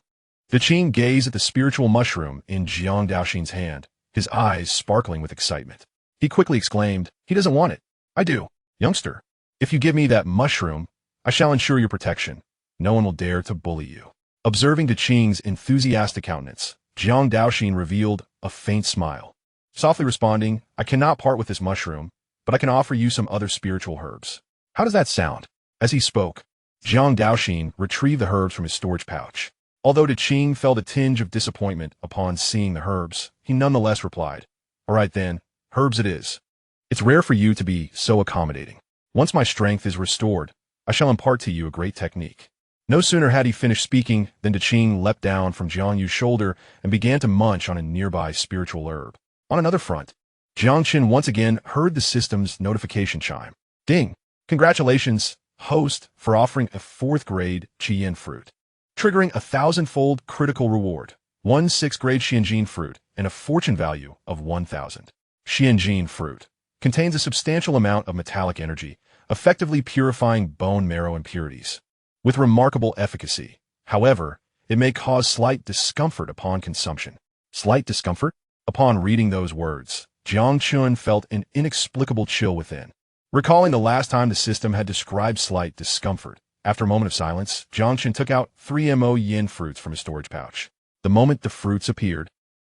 Qing gazed at the spiritual mushroom in Jiang Daoxin's hand, his eyes sparkling with excitement. He quickly exclaimed, he doesn't want it. I do. Youngster, if you give me that mushroom, I shall ensure your protection. No one will dare to bully you. Observing Qing's enthusiastic countenance, Jiang Daoxin revealed a faint smile, softly responding, I cannot part with this mushroom, but I can offer you some other spiritual herbs. How does that sound? As he spoke, Jiang Daoxin retrieved the herbs from his storage pouch. Although Qing felt a tinge of disappointment upon seeing the herbs, he nonetheless replied, all right then, herbs it is. It's rare for you to be so accommodating. Once my strength is restored, I shall impart to you a great technique. No sooner had he finished speaking than Qing leapt down from Jiang Yu's shoulder and began to munch on a nearby spiritual herb. On another front, Jiang Chen once again heard the system's notification chime. Ding! Congratulations, host, for offering a 4th grade Qian fruit, triggering a 1,000-fold critical reward, 1 6th grade Xianjin fruit, and a fortune value of 1,000. Xianjin fruit contains a substantial amount of metallic energy, effectively purifying bone marrow impurities. With remarkable efficacy, however, it may cause slight discomfort upon consumption. Slight discomfort? Upon reading those words, Jiang Chen felt an inexplicable chill within. Recalling the last time the system had described slight discomfort, after a moment of silence, Jiang Chen took out 3 yin fruits from his storage pouch. The moment the fruits appeared,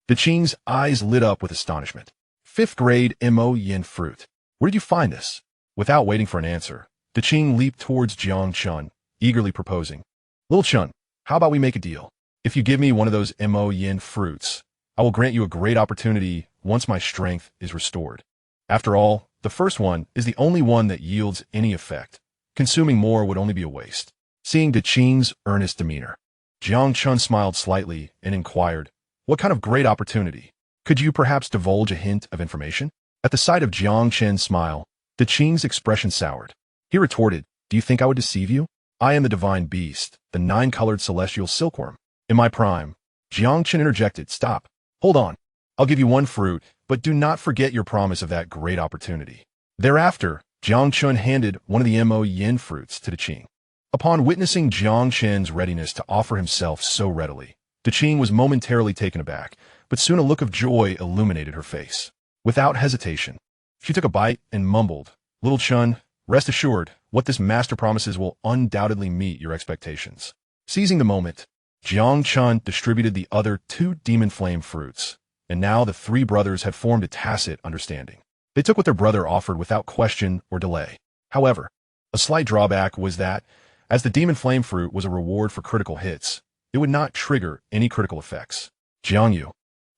Qing's eyes lit up with astonishment. 5th grade yin fruit. Where did you find this? Without waiting for an answer, Qing leaped towards Jiang Chen, eagerly proposing, Little Chen, how about we make a deal? If you give me one of those yin fruits, I will grant you a great opportunity once my strength is restored. After all, the first one is the only one that yields any effect. Consuming more would only be a waste. Seeing Qing's earnest demeanor, Jiang Chen smiled slightly and inquired, what kind of great opportunity? Could you perhaps divulge a hint of information? At the sight of Jiang Chen's smile, Qing's expression soured. He retorted, do you think I would deceive you? I am the divine beast, the 9-colored celestial silkworm. In my prime, Jiang Chen interjected, stop. Hold on. I'll give you one fruit, but do not forget your promise of that great opportunity. Thereafter, Jiang Chen handed one of the yin fruits to Qing. Upon witnessing Jiang Chen's readiness to offer himself so readily, Qing was momentarily taken aback, but soon a look of joy illuminated her face. Without hesitation, she took a bite and mumbled, Little Chen, rest assured, what this master promises will undoubtedly meet your expectations. Seizing the moment, Jiang Chen distributed the other 2 demon flame fruits, and now the 3 brothers had formed a tacit understanding. They took what their brother offered without question or delay. However, a slight drawback was that, as the demon flame fruit was a reward for critical hits, it would not trigger any critical effects. Jiang Yu,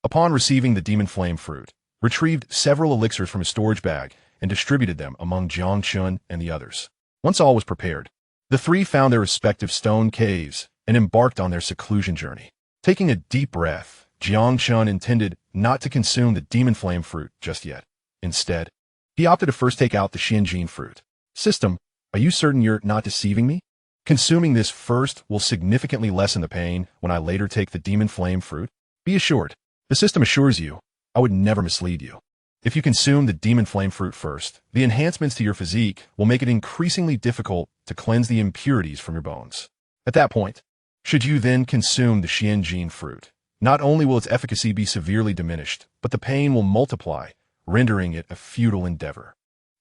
upon receiving the demon flame fruit, retrieved several elixirs from his storage bag and distributed them among Jiang Chen and the others. Once all was prepared, the 3 found their respective stone caves and embarked on their seclusion journey. Taking a deep breath, Jiang Chen intended not to consume the demon flame fruit just yet. Instead, he opted to first take out the Xianjin fruit. System, are you certain you're not deceiving me? Consuming this first will significantly lessen the pain when I later take the demon flame fruit. Be assured, the system assures you, I would never mislead you. If you consume the demon flame fruit first, the enhancements to your physique will make it increasingly difficult to cleanse the impurities from your bones. At that point, should you then consume the Xianxia fruit, not only will its efficacy be severely diminished, but the pain will multiply, rendering it a futile endeavor.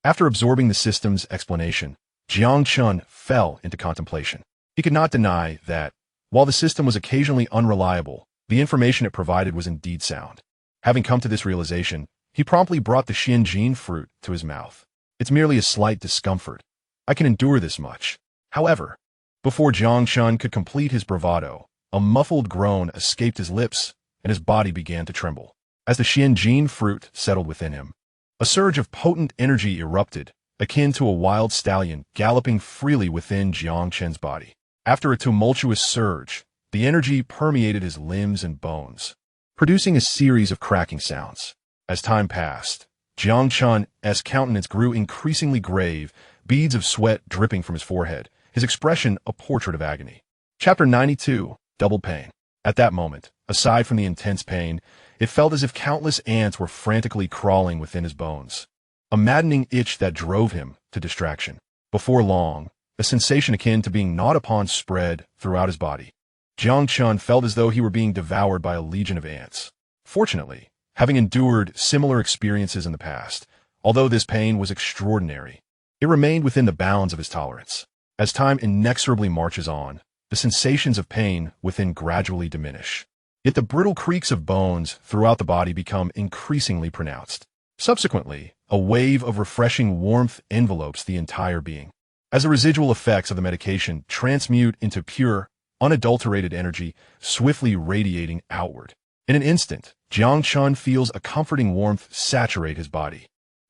After absorbing the system's explanation, Jiang Chen fell into contemplation. He could not deny that, while the system was occasionally unreliable, the information it provided was indeed sound. Having come to this realization, he promptly brought the Xianxia fruit to his mouth. It's merely a slight discomfort. I can endure this much. However, before Jiang Chen could complete his bravado, a muffled groan escaped his lips, and his body began to tremble. As the Xianxia fruit settled within him, a surge of potent energy erupted, akin to a wild stallion galloping freely within Jiang Chen's body. After a tumultuous surge, the energy permeated his limbs and bones, producing a series of cracking sounds. As time passed, Jiang Chen's countenance grew increasingly grave, beads of sweat dripping from his forehead, his expression a portrait of agony. Chapter 92, Double Pain. At that moment, aside from the intense pain, it felt as if countless ants were frantically crawling within his bones. A maddening itch that drove him to distraction. Before long, a sensation akin to being gnawed upon spread throughout his body. Jiang Chen felt as though he were being devoured by a legion of ants. Fortunately, having endured similar experiences in the past, although this pain was extraordinary, it remained within the bounds of his tolerance. As time inexorably marches on, the sensations of pain within gradually diminish. Yet the brittle creaks of bones throughout the body become increasingly pronounced. Subsequently, a wave of refreshing warmth envelopes the entire being. As the residual effects of the medication transmute into pure, unadulterated energy, swiftly radiating outward. In an instant, Jiang Chen feels a comforting warmth saturate his body.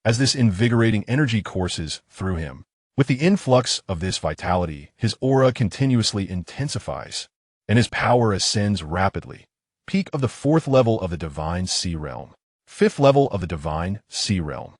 As this invigorating energy courses through him, with the influx of this vitality, his aura continuously intensifies, and his power ascends rapidly. Peak of the 4th level of the Divine Sea Realm. 5th level of the Divine Sea Realm.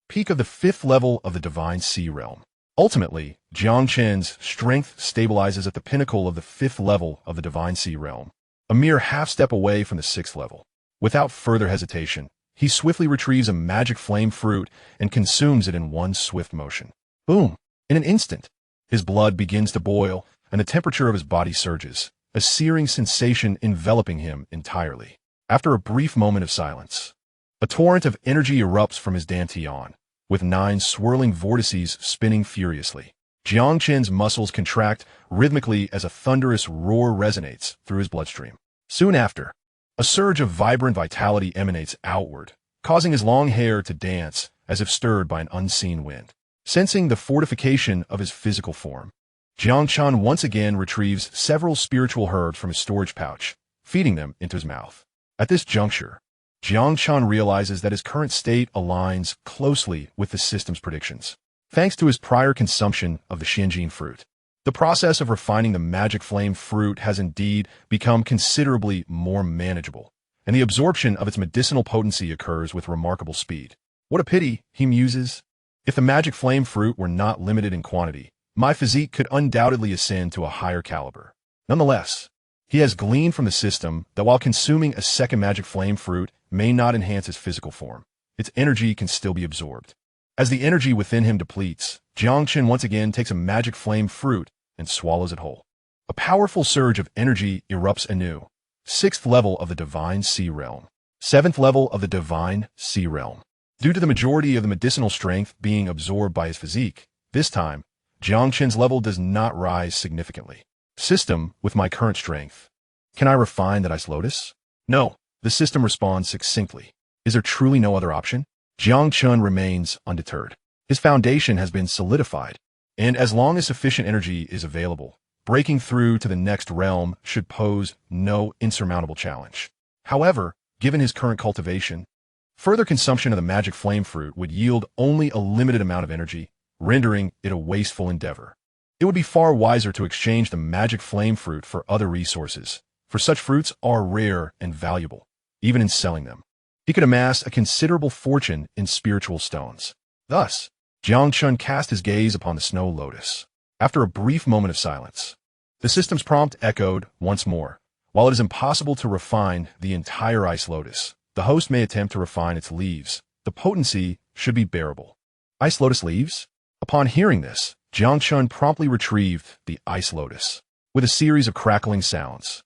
Peak of the 5th level of the Divine Sea Realm. Ultimately, Jiang Chen's strength stabilizes at the pinnacle of the 5th level of the Divine Sea Realm, a mere half-step away from the 6th level. Without further hesitation, he swiftly retrieves a magic flame fruit and consumes it in one swift motion. Boom! In an instant, his blood begins to boil, and the temperature of his body surges, a searing sensation enveloping him entirely. After a brief moment of silence, a torrent of energy erupts from his dantian, with 9 swirling vortices spinning furiously. Jiang Chen's muscles contract rhythmically as a thunderous roar resonates through his bloodstream. Soon after, a surge of vibrant vitality emanates outward, causing his long hair to dance as if stirred by an unseen wind. Sensing the fortification of his physical form, Jiang Chen once again retrieves several spiritual herbs from his storage pouch, feeding them into his mouth. At this juncture, Jiang Chen realizes that his current state aligns closely with the system's predictions. Thanks to his prior consumption of the Xianxia fruit, the process of refining the magic flame fruit has indeed become considerably more manageable, and the absorption of its medicinal potency occurs with remarkable speed. What a pity, he muses. If the magic flame fruit were not limited in quantity, my physique could undoubtedly ascend to a higher caliber. Nonetheless, he has gleaned from the system that while consuming a second magic flame fruit may not enhance his physical form, its energy can still be absorbed. As the energy within him depletes, Jiang Chen once again takes a magic flame fruit and swallows it whole. A powerful surge of energy erupts anew. 6th level of the Divine Sea Realm. 7th level of the Divine Sea Realm. Due to the majority of the medicinal strength being absorbed by his physique, this time, Jiang Chen's level does not rise significantly. System, with my current strength, can I refine that ice lotus? No, the system responds succinctly. Is there truly no other option? Jiang Chen remains undeterred. His foundation has been solidified, and as long as sufficient energy is available, breaking through to the next realm should pose no insurmountable challenge. However, given his current cultivation, further consumption of the magic flame fruit would yield only a limited amount of energy, rendering it a wasteful endeavor. It would be far wiser to exchange the magic flame fruit for other resources, for such fruits are rare and valuable, even in selling them. He could amass a considerable fortune in spiritual stones. Thus, Jiang Chen cast his gaze upon the snow lotus. After a brief moment of silence, the system's prompt echoed once more. While it is impossible to refine the entire ice lotus, the host may attempt to refine its leaves. The potency should be bearable. Ice lotus leaves? Upon hearing this, Jiang Chen promptly retrieved the ice lotus. With a series of crackling sounds,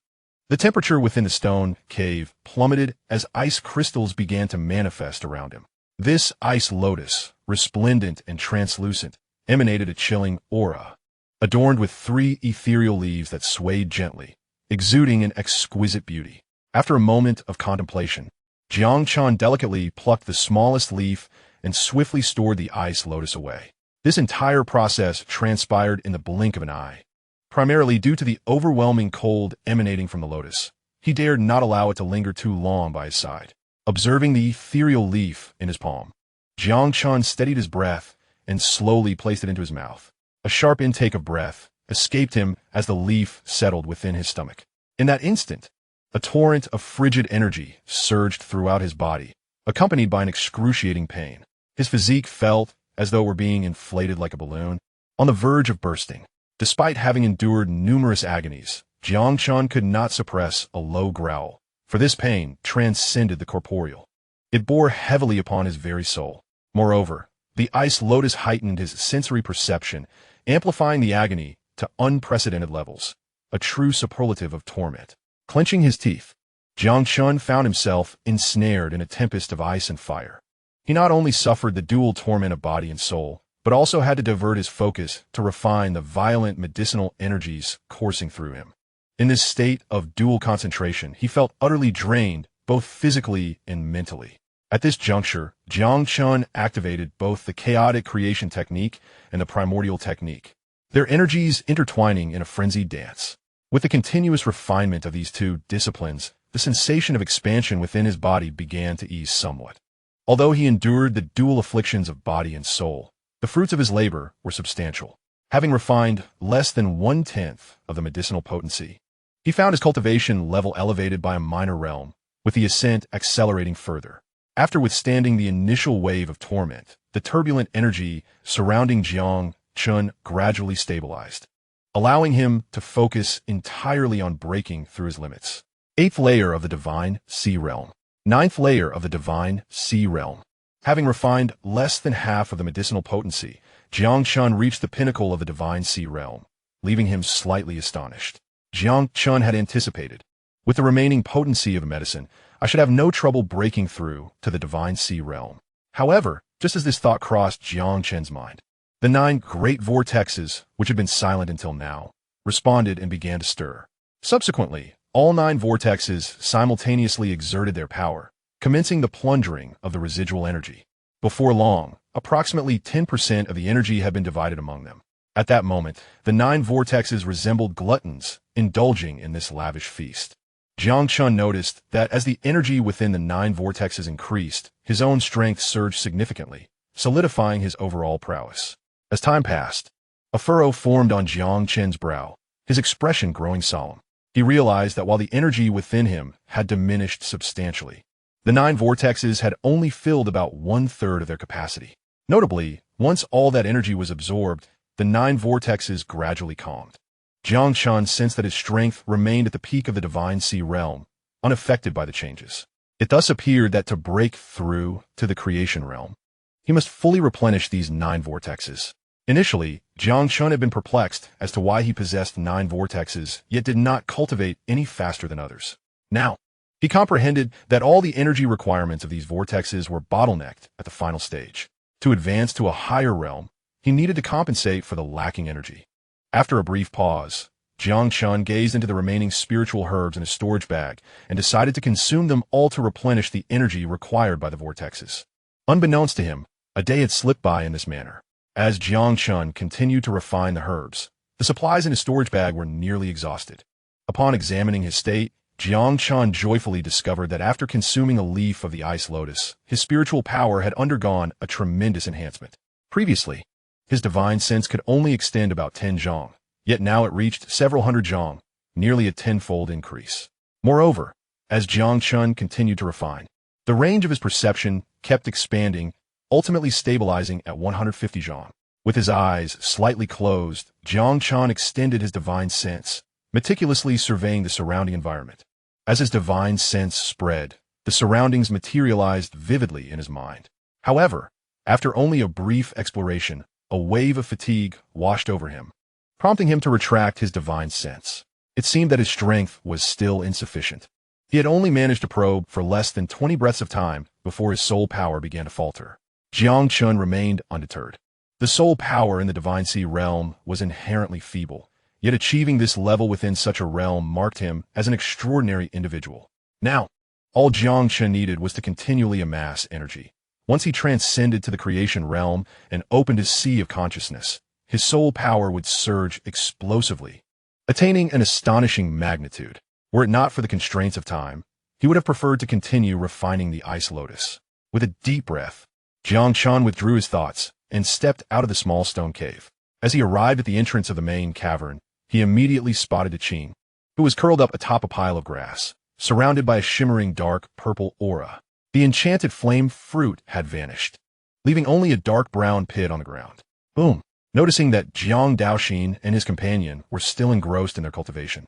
the temperature within the stone cave plummeted as ice crystals began to manifest around him. This ice lotus, resplendent and translucent, emanated a chilling aura, adorned with 3 ethereal leaves that swayed gently, exuding an exquisite beauty. After a moment of contemplation, Jiang Chen delicately plucked the smallest leaf and swiftly stored the ice lotus away. This entire process transpired in the blink of an eye. Primarily due to the overwhelming cold emanating from the lotus, he dared not allow it to linger too long by his side. Observing the ethereal leaf in his palm, Jiang Chen steadied his breath and slowly placed it into his mouth. A sharp intake of breath escaped him as the leaf settled within his stomach. In that instant, a torrent of frigid energy surged throughout his body, accompanied by an excruciating pain. His physique felt as though it were being inflated like a balloon, on the verge of bursting. Despite having endured numerous agonies, Jiang Chen could not suppress a low growl, for this pain transcended the corporeal. It bore heavily upon his very soul. Moreover, the ice lotus heightened his sensory perception, amplifying the agony to unprecedented levels, a true superlative of torment. Clenching his teeth, Jiang Chen found himself ensnared in a tempest of ice and fire. He not only suffered the dual torment of body and soul, but also had to divert his focus to refine the violent medicinal energies coursing through him. In this state of dual concentration, he felt utterly drained, both physically and mentally. At this juncture, Jiang Chen activated both the chaotic creation technique and the primordial technique, their energies intertwining in a frenzied dance. With the continuous refinement of these 2 disciplines, the sensation of expansion within his body began to ease somewhat. Although he endured the dual afflictions of body and soul, the fruits of his labor were substantial. Having refined less than 1/10 of the medicinal potency, he found his cultivation level elevated by a minor realm, with the ascent accelerating further. After withstanding the initial wave of torment, the turbulent energy surrounding Jiang Chen gradually stabilized, allowing him to focus entirely on breaking through his limits. 8th layer of the Divine Sea Realm. 9th layer of the Divine Sea Realm. Having refined less than half of the medicinal potency, Jiang Chen reached the pinnacle of the Divine Sea Realm, leaving him slightly astonished. Jiang Chen had anticipated, with the remaining potency of a medicine, I should have no trouble breaking through to the Divine Sea Realm. However, just as this thought crossed Jiang Chen's mind, the 9 great vortexes, which had been silent until now, responded and began to stir. Subsequently, all 9 vortexes simultaneously exerted their power, commencing the plundering of the residual energy. Before long, approximately 10% of the energy had been divided among them. At that moment, the 9 vortexes resembled gluttons, indulging in this lavish feast. Jiang Chen noticed that as the energy within the 9 vortexes increased, his own strength surged significantly, solidifying his overall prowess. As time passed, a furrow formed on Jiang Chen's brow, his expression growing solemn. He realized that while the energy within him had diminished substantially, the 9 vortexes had only filled about 1/3 of their capacity. Notably, once all that energy was absorbed, the 9 vortexes gradually calmed. Jiang Chen sensed that his strength remained at the peak of the Divine Sea Realm, unaffected by the changes. It thus appeared that to break through to the creation realm, he must fully replenish these 9 vortexes. Initially, Jiang Chen had been perplexed as to why he possessed 9 vortexes, yet did not cultivate any faster than others. Now, he comprehended that all the energy requirements of these vortexes were bottlenecked at the final stage. To advance to a higher realm, he needed to compensate for the lacking energy. After a brief pause, Jiang Chen gazed into the remaining spiritual herbs in his storage bag and decided to consume them all to replenish the energy required by the vortexes. Unbeknownst to him, a day had slipped by in this manner. As Jiang Chen continued to refine the herbs, the supplies in his storage bag were nearly exhausted. Upon examining his state, Jiang Chen joyfully discovered that after consuming a leaf of the ice lotus, his spiritual power had undergone a tremendous enhancement. Previously, his divine sense could only extend about 10 zhang, yet now it reached several hundred zhang, nearly a 10-fold increase. Moreover, as Jiang Chen continued to refine, the range of his perception kept expanding, ultimately stabilizing at 150 zhang. With his eyes slightly closed, Jiang Chen extended his divine sense, meticulously surveying the surrounding environment. As his divine sense spread, the surroundings materialized vividly in his mind. However, after only a brief exploration, a wave of fatigue washed over him, prompting him to retract his divine sense. It seemed that his strength was still insufficient. He had only managed to probe for less than 20 breaths of time before his soul power began to falter. Jiang Chen remained undeterred. The soul power in the Divine Sea realm was inherently feeble, yet achieving this level within such a realm marked him as an extraordinary individual. Now, all Jiang Chen needed was to continually amass energy. Once he transcended to the creation realm and opened his sea of consciousness, his soul power would surge explosively, attaining an astonishing magnitude. Were it not for the constraints of time, he would have preferred to continue refining the ice lotus. With a deep breath, Jiang Chen withdrew his thoughts and stepped out of the small stone cave. As he arrived at the entrance of the main cavern, he immediately spotted Qing, who was curled up atop a pile of grass, surrounded by a shimmering dark purple aura. The enchanted flame fruit had vanished, leaving only a dark brown pit on the ground. Boom! Noticing that Jiang Daoxin and his companion were still engrossed in their cultivation,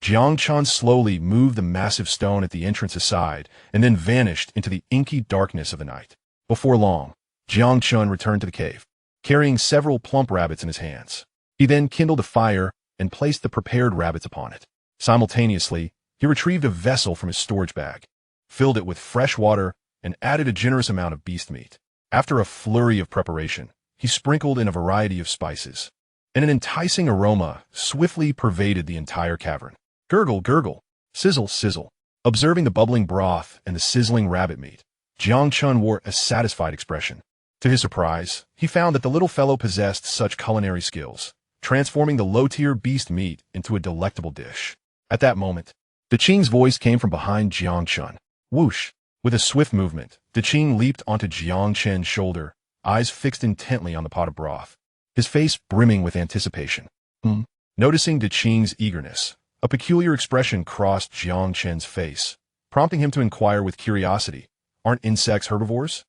Jiang Chen slowly moved the massive stone at the entrance aside and then vanished into the inky darkness of the night. Before long, Jiang Chen returned to the cave, carrying several plump rabbits in his hands. He then kindled a fire and placed the prepared rabbits upon it. Simultaneously, he retrieved a vessel from his storage bag, filled it with fresh water, and added a generous amount of beast meat. After a flurry of preparation, he sprinkled in a variety of spices, and an enticing aroma swiftly pervaded the entire cavern. Gurgle, gurgle, sizzle, sizzle. Observing the bubbling broth and the sizzling rabbit meat, Jiang Chen wore a satisfied expression. To his surprise, he found that the little fellow possessed such culinary skills, transforming the low-tier beast meat into a delectable dish. At that moment, Qing's voice came from behind Jiang Chen. Whoosh! With a swift movement, Qing leaped onto Jiang Chen's shoulder, eyes fixed intently on the pot of broth, his face brimming with anticipation. Noticing Qing's eagerness, a peculiar expression crossed Jiang Chen's face, prompting him to inquire with curiosity, "Aren't insects herbivores?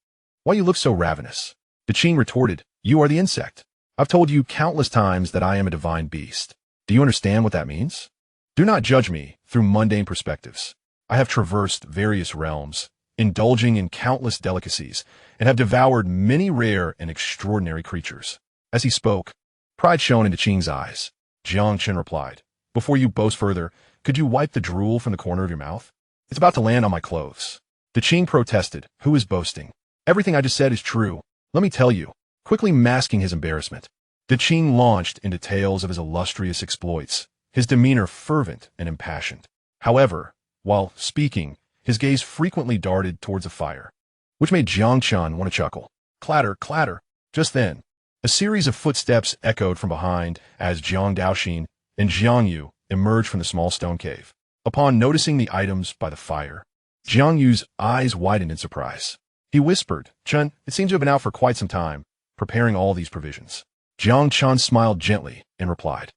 Why you look so ravenous?" Qing retorted, "You are the insect. I've told you countless times that I am a divine beast. Do you understand what that means? Do not judge me through mundane perspectives. I have traversed various realms, indulging in countless delicacies, and have devoured many rare and extraordinary creatures." As he spoke, pride shone in Qing's eyes. Jiang Chen replied, "Before you boast further, could you wipe the drool from the corner of your mouth? It's about to land on my clothes." Qing protested, "Who is boasting? Everything I just said is true. Let me tell you." Quickly masking his embarrassment, Qing launched into tales of his illustrious exploits, his demeanor fervent and impassioned. However, while speaking, his gaze frequently darted towards a fire, which made Jiang Chen want to chuckle. Clatter, clatter. Just then, a series of footsteps echoed from behind as Jiang Daoxin and Jiang Yu emerged from the small stone cave. Upon noticing the items by the fire, Jiang Yu's eyes widened in surprise. He whispered, "Chen, it seems you have been out for quite some time, preparing all these provisions." Jiang Chen smiled gently and replied,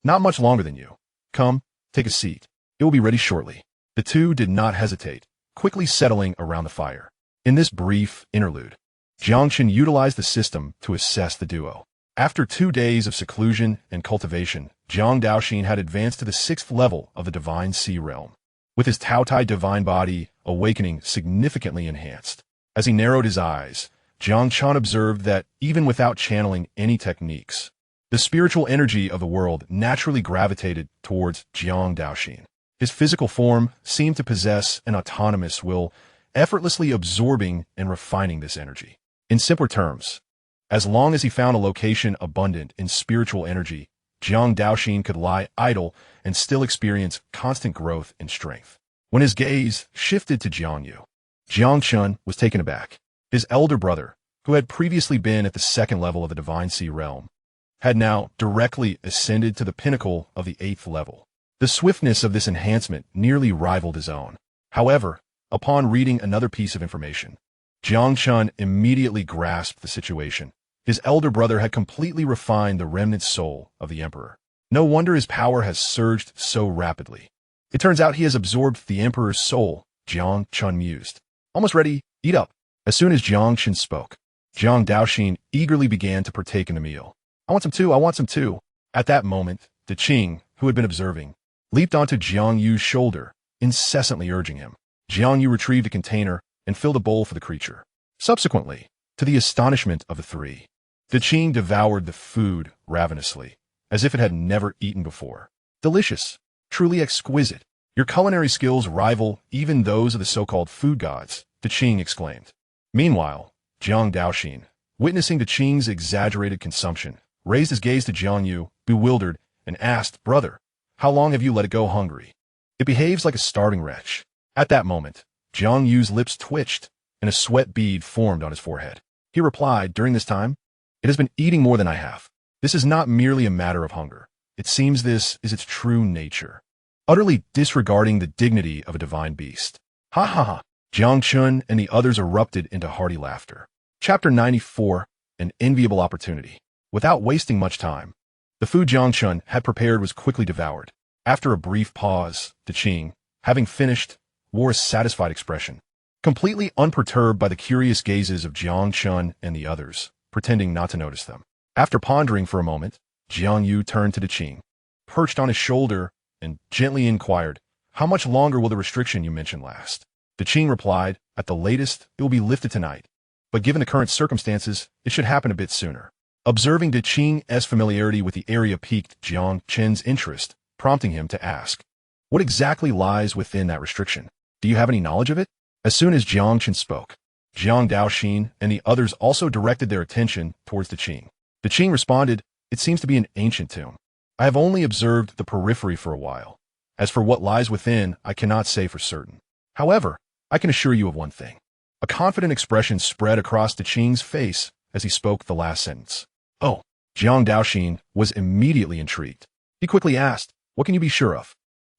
"Not much longer than you. Come, take a seat. It will be ready shortly." The two did not hesitate, quickly settling around the fire. In this brief interlude, Jiang Chen utilized the system to assess the duo. After 2 days of seclusion and cultivation, Jiang Daoxin had advanced to the 6th level of the Divine Sea realm, with his Taotai divine body awakening significantly enhanced. As he narrowed his eyes, Jiang Chen observed that even without channeling any techniques, the spiritual energy of the world naturally gravitated towards Jiang Daoxin. His physical form seemed to possess an autonomous will, effortlessly absorbing and refining this energy. In simpler terms, as long as he found a location abundant in spiritual energy, Jiang Daoxin could lie idle and still experience constant growth in strength. When his gaze shifted to Jiang Yu, Jiang Chen was taken aback. His elder brother, who had previously been at the 2nd level of the Divine Sea realm, had now directly ascended to the pinnacle of the 8th level. The swiftness of this enhancement nearly rivaled his own. However, upon reading another piece of information, Jiang Chen immediately grasped the situation. His elder brother had completely refined the remnant soul of the emperor. No wonder his power has surged so rapidly. It turns out he has absorbed the emperor's soul, Jiang Chen mused. "Almost ready, eat up." As soon as Jiang Chen spoke, Jiang Daoxin eagerly began to partake in the meal. I want some too, I want some too. At that moment, the Qing, who had been observing, leaped onto Jiang Yu's shoulder, incessantly urging him. Jiang Yu retrieved a container and filled a bowl for the creature. Subsequently, to the astonishment of the three, the Qing devoured the food ravenously, as if it had never eaten before. Delicious, truly exquisite. Your culinary skills rival even those of the so-called food gods, the Qing exclaimed. Meanwhile, Jiang Daoxin, witnessing the Qing's exaggerated consumption, raised his gaze to Jiang Yu, bewildered, and asked, Brother, how long have you let it go hungry? It behaves like a starving wretch. At that moment, Jiang Yu's lips twitched, and a sweat bead formed on his forehead. He replied, During this time, it has been eating more than I have. This is not merely a matter of hunger. It seems this is its true nature. Utterly disregarding the dignity of a divine beast. Ha ha ha! Jiang Chen and the others erupted into hearty laughter. Chapter 94, An Enviable Opportunity. Without wasting much time, the food Jiang Chen had prepared was quickly devoured. After a brief pause, the Qing, having finished, wore a satisfied expression, completely unperturbed by the curious gazes of Jiang Chen and the others, pretending not to notice them. After pondering for a moment, Jiang Yu turned to the Qing, perched on his shoulder, and gently inquired, How much longer will the restriction you mentioned last? The Qing replied, At the latest, it will be lifted tonight, but given the current circumstances, it should happen a bit sooner. Observing the Qing's familiarity with the area piqued Jiang Chen's interest, prompting him to ask, What exactly lies within that restriction? Do you have any knowledge of it? As soon as Jiang Chen spoke, Jiang Daoxin and the others also directed their attention towards the Qing. The Qing responded, It seems to be an ancient tomb. I have only observed the periphery for a while. As for what lies within, I cannot say for certain. However, I can assure you of one thing. A confident expression spread across the Qing's face as he spoke the last sentence. Oh, Jiang Daoxin was immediately intrigued. He quickly asked, What can you be sure of?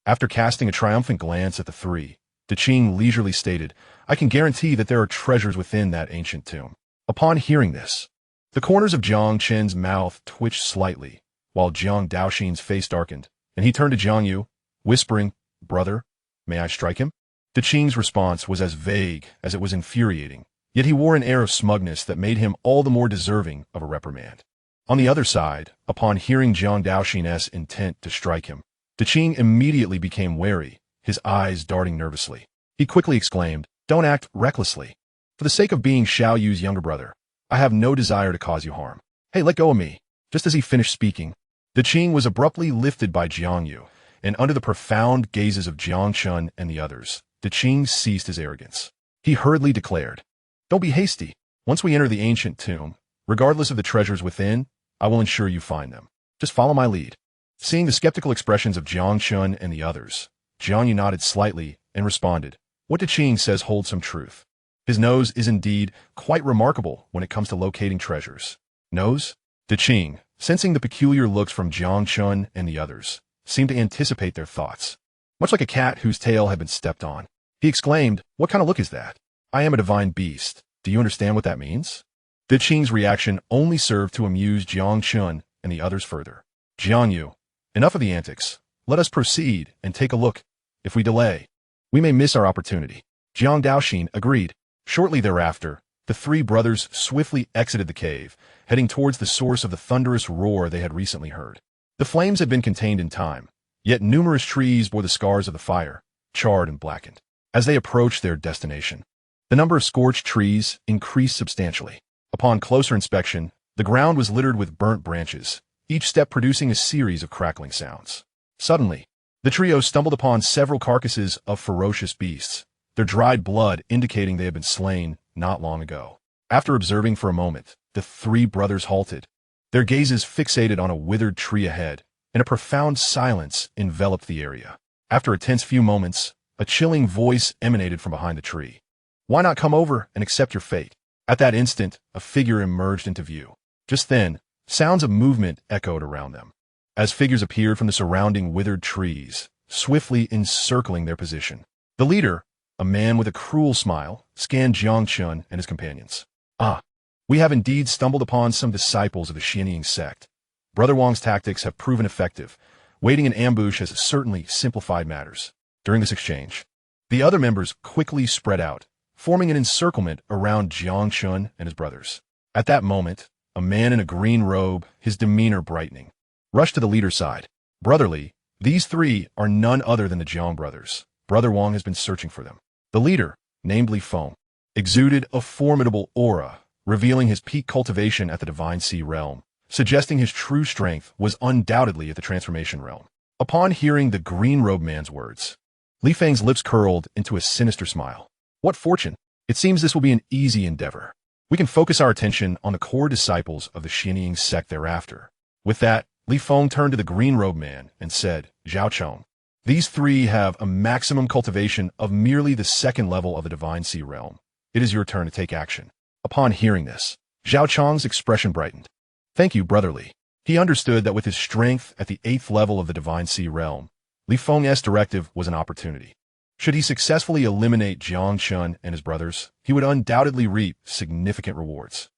After casting a triumphant glance at the three, the Qing leisurely stated, I can guarantee that there are treasures within that ancient tomb. Upon hearing this, the corners of Jiang Chen's mouth twitched slightly, while Jiang Daoxin's face darkened, and he turned to Jiang Yu, whispering, Brother, may I strike him? The Qing's response was as vague as it was infuriating, yet he wore an air of smugness that made him all the more deserving of a reprimand. On the other side, upon hearing Jiang Daoxin's intent to strike him, the Qing immediately became wary, his eyes darting nervously. He quickly exclaimed, Don't act recklessly. For the sake of being Xiao Yu's younger brother, I have no desire to cause you harm. Hey, let go of me. Just as he finished speaking, the Qing was abruptly lifted by Jiang Yu, and under the profound gazes of Jiang Chen and the others, the Qing ceased his arrogance. He hurriedly declared, Don't be hasty. Once we enter the ancient tomb, regardless of the treasures within, I will ensure you find them. Just follow my lead. Seeing the skeptical expressions of Jiang Chen and the others, Jiang Yu nodded slightly and responded, What the Qing says holds some truth. His nose is indeed quite remarkable when it comes to locating treasures. Nose? The Qing, sensing the peculiar looks from Jiang Chen and the others, seemed to anticipate their thoughts. Much like a cat whose tail had been stepped on, he exclaimed, What kind of look is that? I am a divine beast. Do you understand what that means? The Qing's reaction only served to amuse Jiang Chen and the others further. Jiang Yu, enough of the antics. Let us proceed and take a look. If we delay, we may miss our opportunity. Jiang Daoxin agreed. Shortly thereafter, the three brothers swiftly exited the cave, heading towards the source of the thunderous roar they had recently heard. The flames had been contained in time, yet numerous trees bore the scars of the fire, charred and blackened. As they approached their destination, the number of scorched trees increased substantially. Upon closer inspection, the ground was littered with burnt branches, each step producing a series of crackling sounds. Suddenly, the trio stumbled upon several carcasses of ferocious beasts, their dried blood indicating they had been slain not long ago. After observing for a moment, the three brothers halted, their gazes fixated on a withered tree ahead, and a profound silence enveloped the area. After a tense few moments, a chilling voice emanated from behind the tree. Why not come over and accept your fate? At that instant, a figure emerged into view. Just then, sounds of movement echoed around them, as figures appeared from the surrounding withered trees, swiftly encircling their position. The leader, a man with a cruel smile, scanned Jiang Chen and his companions. Ah, we have indeed stumbled upon some disciples of the Xianxia sect. Brother Wang's tactics have proven effective. Waiting in ambush has certainly simplified matters. During this exchange, the other members quickly spread out, forming an encirclement around Jiang Chen and his brothers. At that moment, a man in a green robe, his demeanor brightening, rushed to the leader's side. Brotherly, these three are none other than the Jiang brothers. Brother Wang has been searching for them. The leader, named Li Feng, exuded a formidable aura, revealing his peak cultivation at the Divine Sea realm, suggesting his true strength was undoubtedly at the transformation realm. Upon hearing the green-robed man's words, Li Feng's lips curled into a sinister smile. What fortune! It seems this will be an easy endeavor. We can focus our attention on the core disciples of the Xianxia sect thereafter. With that, Li Feng turned to the green-robed man and said, Zhao Chong, these three have a maximum cultivation of merely the second level of the Divine Sea realm. It is your turn to take action. Upon hearing this, Zhao Chong's expression brightened. Thank you, brotherly. He understood that with his strength at the 8th level of the Divine Sea realm, Li Feng's directive was an opportunity. Should he successfully eliminate Jiang Chen and his brothers, he would undoubtedly reap significant rewards.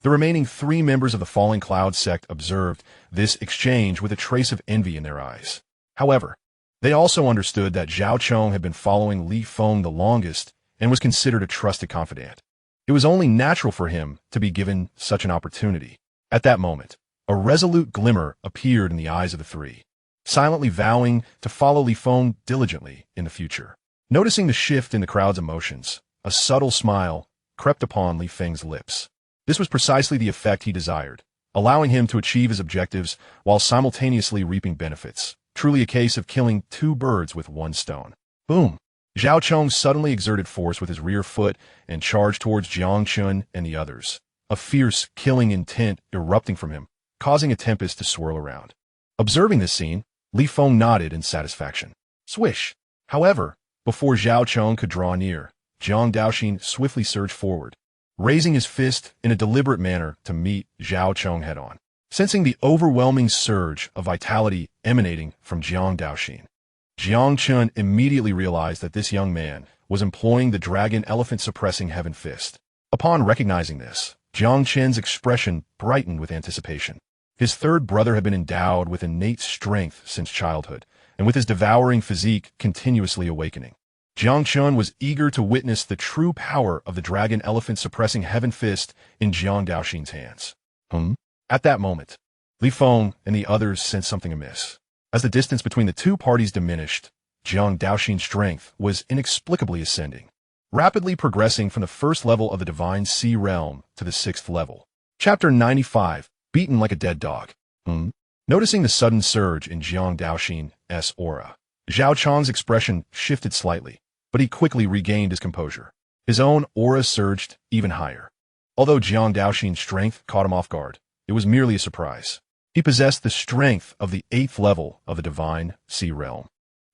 The remaining 3 members of the Falling Cloud sect observed this exchange with a trace of envy in their eyes. However, they also understood that Zhao Chong had been following Li Feng the longest and was considered a trusted confidant. It was only natural for him to be given such an opportunity. At that moment, a resolute glimmer appeared in the eyes of the 3, silently vowing to follow Li Feng diligently in the future. Noticing the shift in the crowd's emotions, a subtle smile crept upon Li Feng's lips. This was precisely the effect he desired, allowing him to achieve his objectives while simultaneously reaping benefits. Truly a case of killing 2 birds with 1 stone. Boom! Zhao Chong suddenly exerted force with his rear foot and charged towards Jiang Chen and the others, a fierce, killing intent erupting from him, causing a tempest to swirl around. Observing this scene, Li Feng nodded in satisfaction. Swish! However, before Zhao Chong could draw near, Jiang Daoxin swiftly surged forward, raising his fist in a deliberate manner to meet Zhao Chong head-on. Sensing the overwhelming surge of vitality emanating from Jiang Daoxin, Jiang Chen immediately realized that this young man was employing the dragon elephant suppressing heaven fist. Upon recognizing this, Jiang Chen's expression brightened with anticipation. His 3rd brother had been endowed with innate strength since childhood, and with his devouring physique continuously awakening. Jiang Chen was eager to witness the true power of the dragon elephant suppressing heaven fist in Jiang Daoxin's hands. At that moment, Li Feng and the others sensed something amiss. As the distance between the 2 parties diminished, Jiang Daoxin's strength was inexplicably ascending, rapidly progressing from the 1st level of the Divine Sea realm to the 6th level. Chapter 95, Beaten like a Dead Dog. Noticing the sudden surge in Jiang Daoxin's aura, Zhao Chong's expression shifted slightly, but he quickly regained his composure. His own aura surged even higher. Although Jiang Daoxin's strength caught him off guard, it was merely a surprise. He possessed the strength of the 8th level of the Divine Sea realm,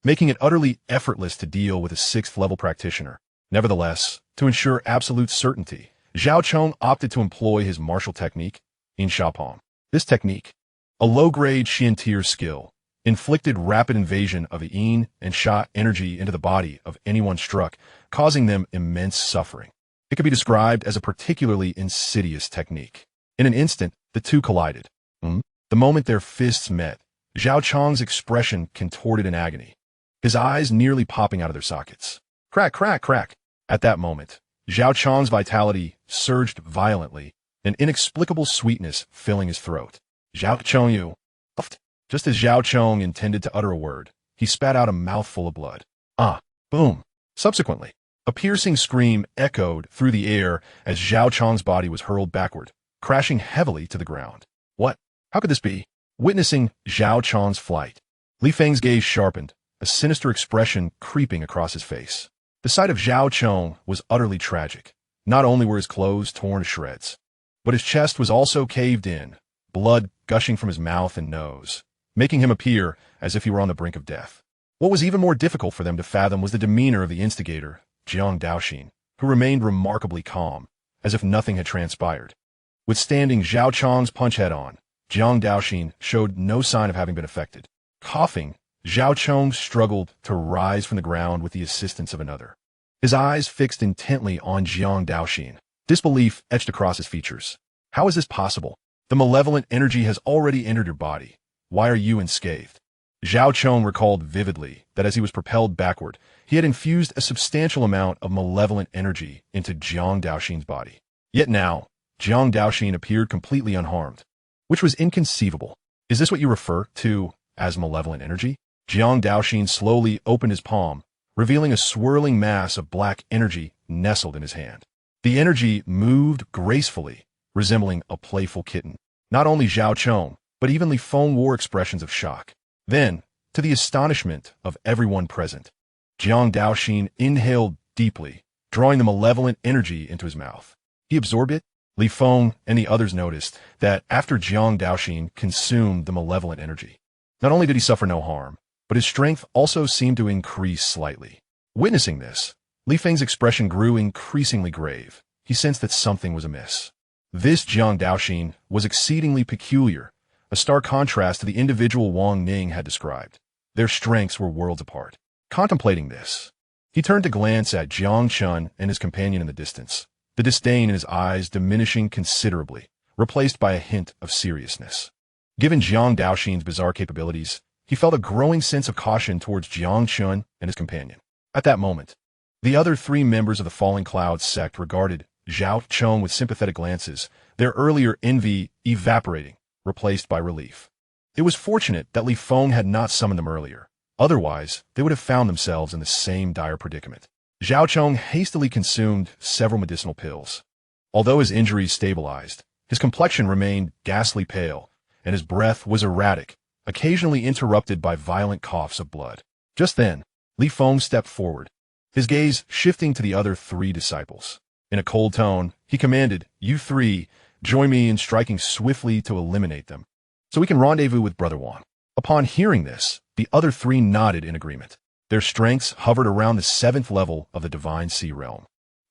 making it utterly effortless to deal with a 6th level practitioner. Nevertheless, to ensure absolute certainty, Zhao Chong opted to employ his martial technique, in Shapong. This technique, a low-grade Xianxia skill, inflicted rapid invasion of the yin and sha energy into the body of anyone struck, causing them immense suffering. It could be described as a particularly insidious technique. In an instant, the 2 collided. The moment their fists met, Zhao Chong's expression contorted in agony, his eyes nearly popping out of their sockets. Crack, crack, crack. At that moment, Zhao Chong's vitality surged violently, an inexplicable sweetness filling his throat. Zhao Chong. Just as Zhao Chong intended to utter a word, he spat out a mouthful of blood. Boom. Subsequently, a piercing scream echoed through the air as Zhao Chong's body was hurled backward, crashing heavily to the ground. What? How could this be? Witnessing Zhao Chong's flight, Li Feng's gaze sharpened, a sinister expression creeping across his face. The sight of Zhao Chong was utterly tragic. Not only were his clothes torn to shreds, but his chest was also caved in, blood gushing from his mouth and nose, making him appear as if he were on the brink of death. What was even more difficult for them to fathom was the demeanor of the instigator, Jiang Daoxin, who remained remarkably calm, as if nothing had transpired. Withstanding Zhao Chong's punch head-on, Jiang Daoxin showed no sign of having been affected. Coughing, Zhao Chong struggled to rise from the ground with the assistance of another. His eyes fixed intently on Jiang Daoxin. Disbelief etched across his features. How is this possible? The malevolent energy has already entered your body. Why are you unscathed? Zhao Chong recalled vividly that as he was propelled backward, he had infused a substantial amount of malevolent energy into Jiang Daoxin's body. Yet now, Jiang Daoxin appeared completely unharmed, which was inconceivable. Is this what you refer to as malevolent energy? Jiang Daoxin slowly opened his palm, revealing a swirling mass of black energy nestled in his hand. The energy moved gracefully, resembling a playful kitten. Not only Zhao Chen, but even Li Feng wore expressions of shock. Then, to the astonishment of everyone present, Jiang Daoxin inhaled deeply, drawing the malevolent energy into his mouth. He absorbed it. Li Feng and the others noticed that after Jiang Daoxin consumed the malevolent energy, not only did he suffer no harm, but his strength also seemed to increase slightly. Witnessing this, Li Feng's expression grew increasingly grave. He sensed that something was amiss. This Jiang Daoxin was exceedingly peculiar, a stark contrast to the individual Wang Ning had described. Their strengths were worlds apart. Contemplating this, he turned to glance at Jiang Chen and his companion in the distance, the disdain in his eyes diminishing considerably, replaced by a hint of seriousness. Given Jiang Daoxin's bizarre capabilities, he felt a growing sense of caution towards Jiang Chen and his companion. At that moment, the other three members of the Falling Clouds sect regarded Zhao Chen with sympathetic glances, their earlier envy evaporating, replaced by relief. It was fortunate that Li Feng had not summoned them earlier. Otherwise, they would have found themselves in the same dire predicament. Zhao Chen hastily consumed several medicinal pills. Although his injuries stabilized, his complexion remained ghastly pale, and his breath was erratic, occasionally interrupted by violent coughs of blood. Just then, Li Feng stepped forward, his gaze shifting to the other three disciples. In a cold tone, he commanded, "You three, join me in striking swiftly to eliminate them, so we can rendezvous with Brother Wang." Upon hearing this, the other three nodded in agreement. Their strengths hovered around the 7th level of the Divine Sea Realm.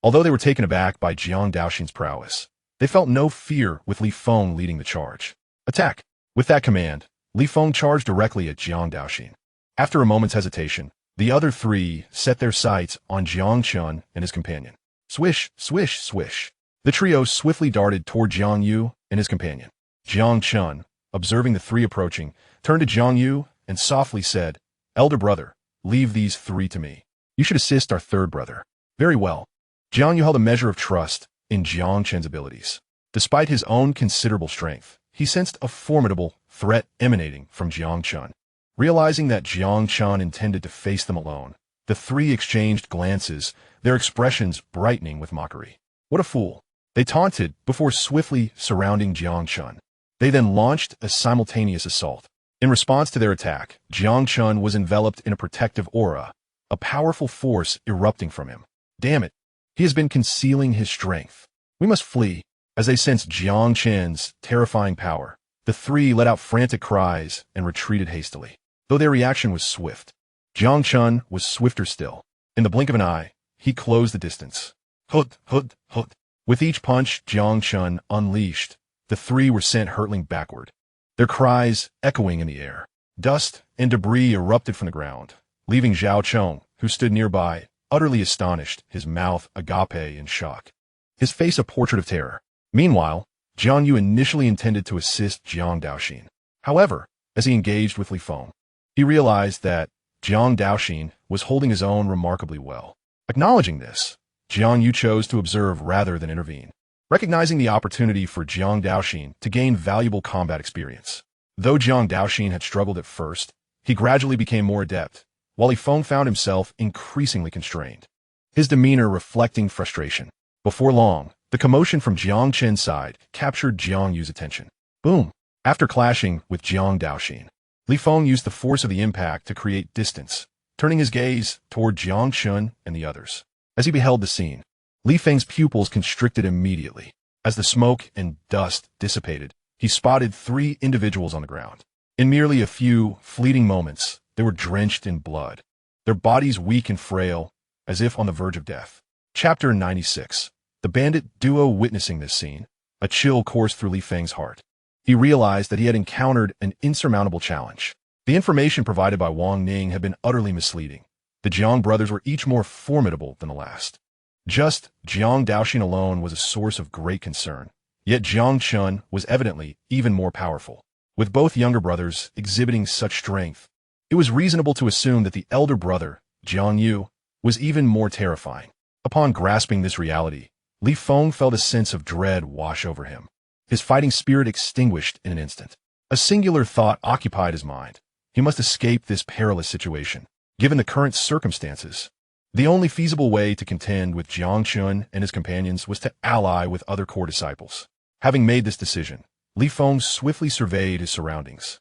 Although they were taken aback by Jiang Daoxin's prowess, they felt no fear with Li Feng leading the charge. Attack! With that command, Li Feng charged directly at Jiang Daoxin. After a moment's hesitation, the other three set their sights on Jiang Chen and his companion. Swish, swish, swish. The trio swiftly darted toward Jiang Yu and his companion. Jiang Chen, observing the three approaching, turned to Jiang Yu and softly said, "Elder brother, leave these three to me. You should assist our third brother." Very well. Jiang Yu held a measure of trust in Jiang Chen's abilities. Despite his own considerable strength, he sensed a formidable threat emanating from Jiang Chen. Realizing that Jiang Chen intended to face them alone, the three exchanged glances, their expressions brightening with mockery. What a fool! They taunted before swiftly surrounding Jiang Chen. They then launched a simultaneous assault. In response to their attack, Jiang Chen was enveloped in a protective aura, a powerful force erupting from him. Damn it! He has been concealing his strength. We must flee. As they sensed Jiang Chen's terrifying power, the three let out frantic cries and retreated hastily. Though their reaction was swift, Jiang Chen was swifter still. In the blink of an eye, he closed the distance. Hut, hut, hut. With each punch Jiang Chen unleashed, the three were sent hurtling backward, their cries echoing in the air. Dust and debris erupted from the ground, leaving Zhao Chen, who stood nearby, utterly astonished, his mouth agape in shock, his face a portrait of terror. Meanwhile, Jiang Yu initially intended to assist Jiang Daoxin. However, as he engaged with Li Feng, he realized that Jiang Daoxin was holding his own remarkably well. Acknowledging this, Jiang Yu chose to observe rather than intervene, recognizing the opportunity for Jiang Daoxin to gain valuable combat experience. Though Jiang Daoxin had struggled at first, he gradually became more adept, while Li Feng found himself increasingly constrained, his demeanor reflecting frustration. Before long, the commotion from Jiang Chen's side captured Jiang Yu's attention. Boom! After clashing with Jiang Daoxin, Li Feng used the force of the impact to create distance, turning his gaze toward Jiang Chen and the others. As he beheld the scene, Li Feng's pupils constricted immediately. As the smoke and dust dissipated, he spotted three individuals on the ground. In merely a few fleeting moments, they were drenched in blood, their bodies weak and frail, as if on the verge of death. Chapter 96. The bandit duo. Witnessing this scene, a chill coursed through Li Feng's heart. He realized that he had encountered an insurmountable challenge. The information provided by Wang Ning had been utterly misleading. The Jiang brothers were each more formidable than the last. Just Jiang Daoxin alone was a source of great concern. Yet Jiang Chen was evidently even more powerful. With both younger brothers exhibiting such strength, it was reasonable to assume that the elder brother, Jiang Yu, was even more terrifying. Upon grasping this reality, Li Feng felt a sense of dread wash over him. His fighting spirit extinguished in an instant. A singular thought occupied his mind. He must escape this perilous situation. Given the current circumstances, the only feasible way to contend with Jiang Chen and his companions was to ally with other core disciples. Having made this decision, Li Feng swiftly surveyed his surroundings.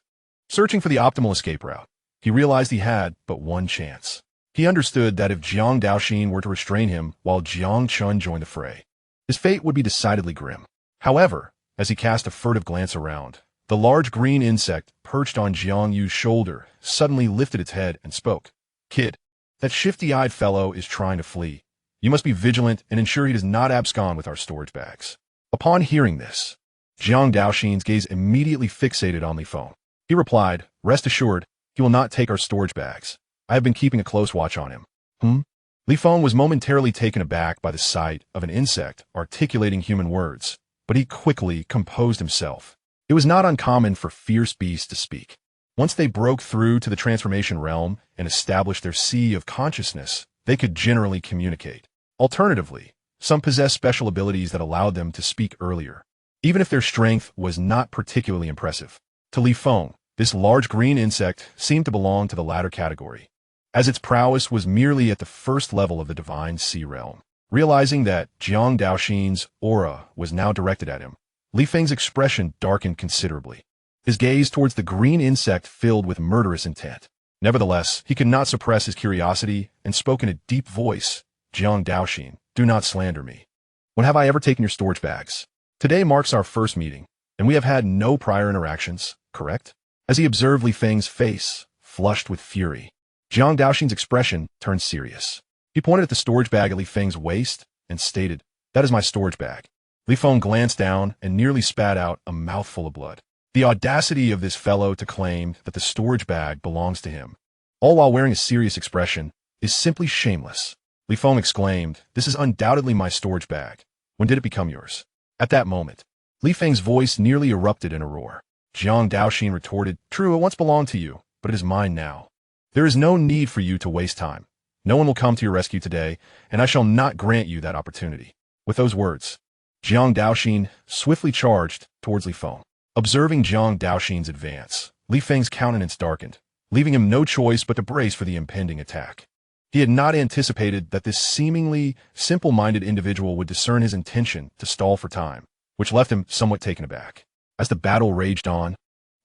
Searching for the optimal escape route, he realized he had but one chance. He understood that if Jiang Daoxin were to restrain him while Jiang Chen joined the fray, his fate would be decidedly grim. However, as he cast a furtive glance around, the large green insect perched on Jiang Yu's shoulder suddenly lifted its head and spoke. "Kid, that shifty-eyed fellow is trying to flee. You must be vigilant and ensure he does not abscond with our storage bags." Upon hearing this, Jiang Daoxin's gaze immediately fixated on Li Feng. He replied, "Rest assured, he will not take our storage bags. I have been keeping a close watch on him." Li Feng was momentarily taken aback by the sight of an insect articulating human words, but he quickly composed himself. It was not uncommon for fierce beasts to speak. Once they broke through to the transformation realm and established their sea of consciousness, they could generally communicate. Alternatively, some possessed special abilities that allowed them to speak earlier, even if their strength was not particularly impressive. To Li Feng, this large green insect seemed to belong to the latter category, as its prowess was merely at the first level of the divine sea realm. Realizing that Jiang Daoxin's aura was now directed at him, Li Feng's expression darkened considerably. His gaze towards the green insect filled with murderous intent. Nevertheless, he could not suppress his curiosity and spoke in a deep voice. "Jiang Daoxin, do not slander me. When have I ever taken your storage bags? Today marks our first meeting, and we have had no prior interactions, correct?" As he observed Li Feng's face, flushed with fury, Jiang Daoxin's expression turned serious. He pointed at the storage bag at Li Feng's waist and stated, "That is my storage bag." Li Feng glanced down and nearly spat out a mouthful of blood. The audacity of this fellow to claim that the storage bag belongs to him, all while wearing a serious expression, is simply shameless. Li Feng exclaimed, "This is undoubtedly my storage bag. When did it become yours?" At that moment, Li Feng's voice nearly erupted in a roar. Jiang Daoxin retorted, "True, it once belonged to you, but it is mine now. There is no need for you to waste time. No one will come to your rescue today, and I shall not grant you that opportunity." With those words, Jiang Daoxin swiftly charged towards Li Feng. Observing Jiang Daoxin's advance, Li Feng's countenance darkened, leaving him no choice but to brace for the impending attack. He had not anticipated that this seemingly simple-minded individual would discern his intention to stall for time, which left him somewhat taken aback. As the battle raged on,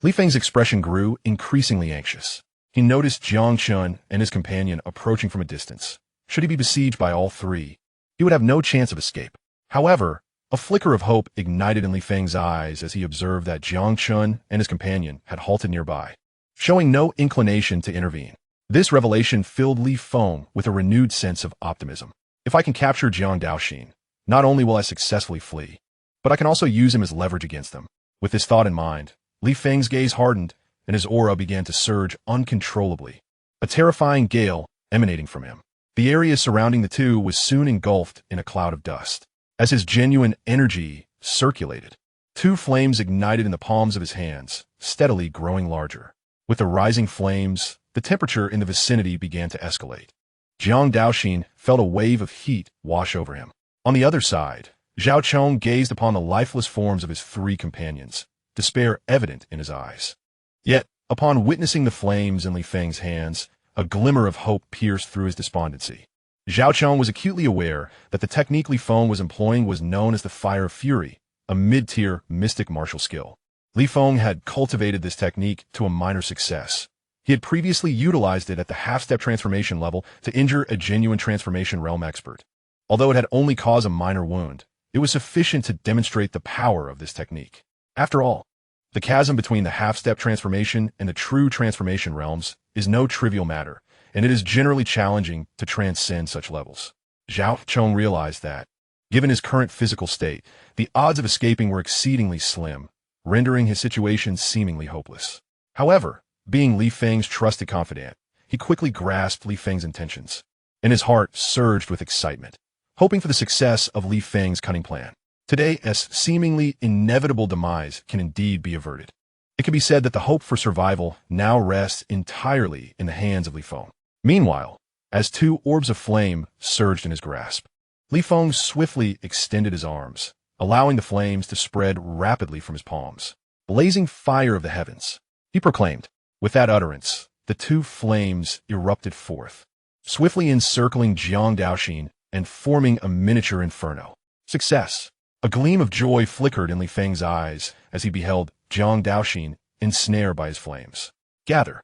Li Feng's expression grew increasingly anxious. He noticed Jiang Chen and his companion approaching from a distance. Should he be besieged by all three, he would have no chance of escape. However, a flicker of hope ignited in Li Feng's eyes as he observed that Jiang Chen and his companion had halted nearby, showing no inclination to intervene. This revelation filled Li Feng with a renewed sense of optimism. If I can capture Jiang Daoxin, not only will I successfully flee, but I can also use him as leverage against them. With this thought in mind, Li Feng's gaze hardened, and his aura began to surge uncontrollably, a terrifying gale emanating from him. The area surrounding the two was soon engulfed in a cloud of dust. As his genuine energy circulated, two flames ignited in the palms of his hands, steadily growing larger. With the rising flames, the temperature in the vicinity began to escalate. Jiang Daoxin felt a wave of heat wash over him. On the other side, Zhao Chong gazed upon the lifeless forms of his three companions, despair evident in his eyes. Yet, upon witnessing the flames in Li Feng's hands, a glimmer of hope pierced through his despondency. Zhao Chong was acutely aware that the technique Li Feng was employing was known as the Fire of Fury, a mid-tier mystic martial skill. Li Feng had cultivated this technique to a minor success. He had previously utilized it at the half-step transformation level to injure a genuine transformation realm expert. Although it had only caused a minor wound, it was sufficient to demonstrate the power of this technique. After all, the chasm between the half-step transformation and the true transformation realms is no trivial matter, and it is generally challenging to transcend such levels. Zhao Chong realized that, given his current physical state, the odds of escaping were exceedingly slim, rendering his situation seemingly hopeless. However, being Li Feng's trusted confidant, he quickly grasped Li Feng's intentions, and his heart surged with excitement, hoping for the success of Li Feng's cunning plan. Today's seemingly inevitable demise can indeed be averted. It can be said that the hope for survival now rests entirely in the hands of Li Feng. Meanwhile, as two orbs of flame surged in his grasp, Li Feng swiftly extended his arms, allowing the flames to spread rapidly from his palms. Blazing fire of the heavens, he proclaimed. With that utterance, the two flames erupted forth, swiftly encircling Jiang Daoxin and forming a miniature inferno. Success! A gleam of joy flickered in Li Feng's eyes as he beheld Jiang Daoxin ensnared by his flames. Gather!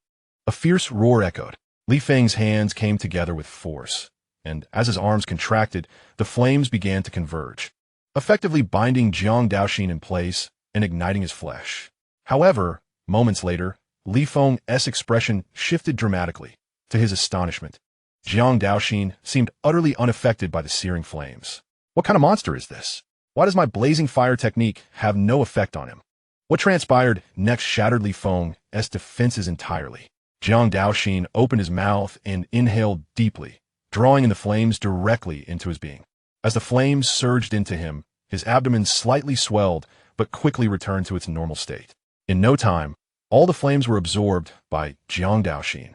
A fierce roar echoed. Li Feng's hands came together with force, and as his arms contracted, the flames began to converge, effectively binding Jiang Daoxin in place and igniting his flesh. However, moments later, Li Feng's expression shifted dramatically. To his astonishment, Jiang Daoxin seemed utterly unaffected by the searing flames. What kind of monster is this? Why does my blazing fire technique have no effect on him? What transpired next shattered Li Feng's defenses entirely. Jiang Daoxin opened his mouth and inhaled deeply, drawing in the flames directly into his being. As the flames surged into him, his abdomen slightly swelled but quickly returned to its normal state. In no time, all the flames were absorbed by Jiang Daoxin,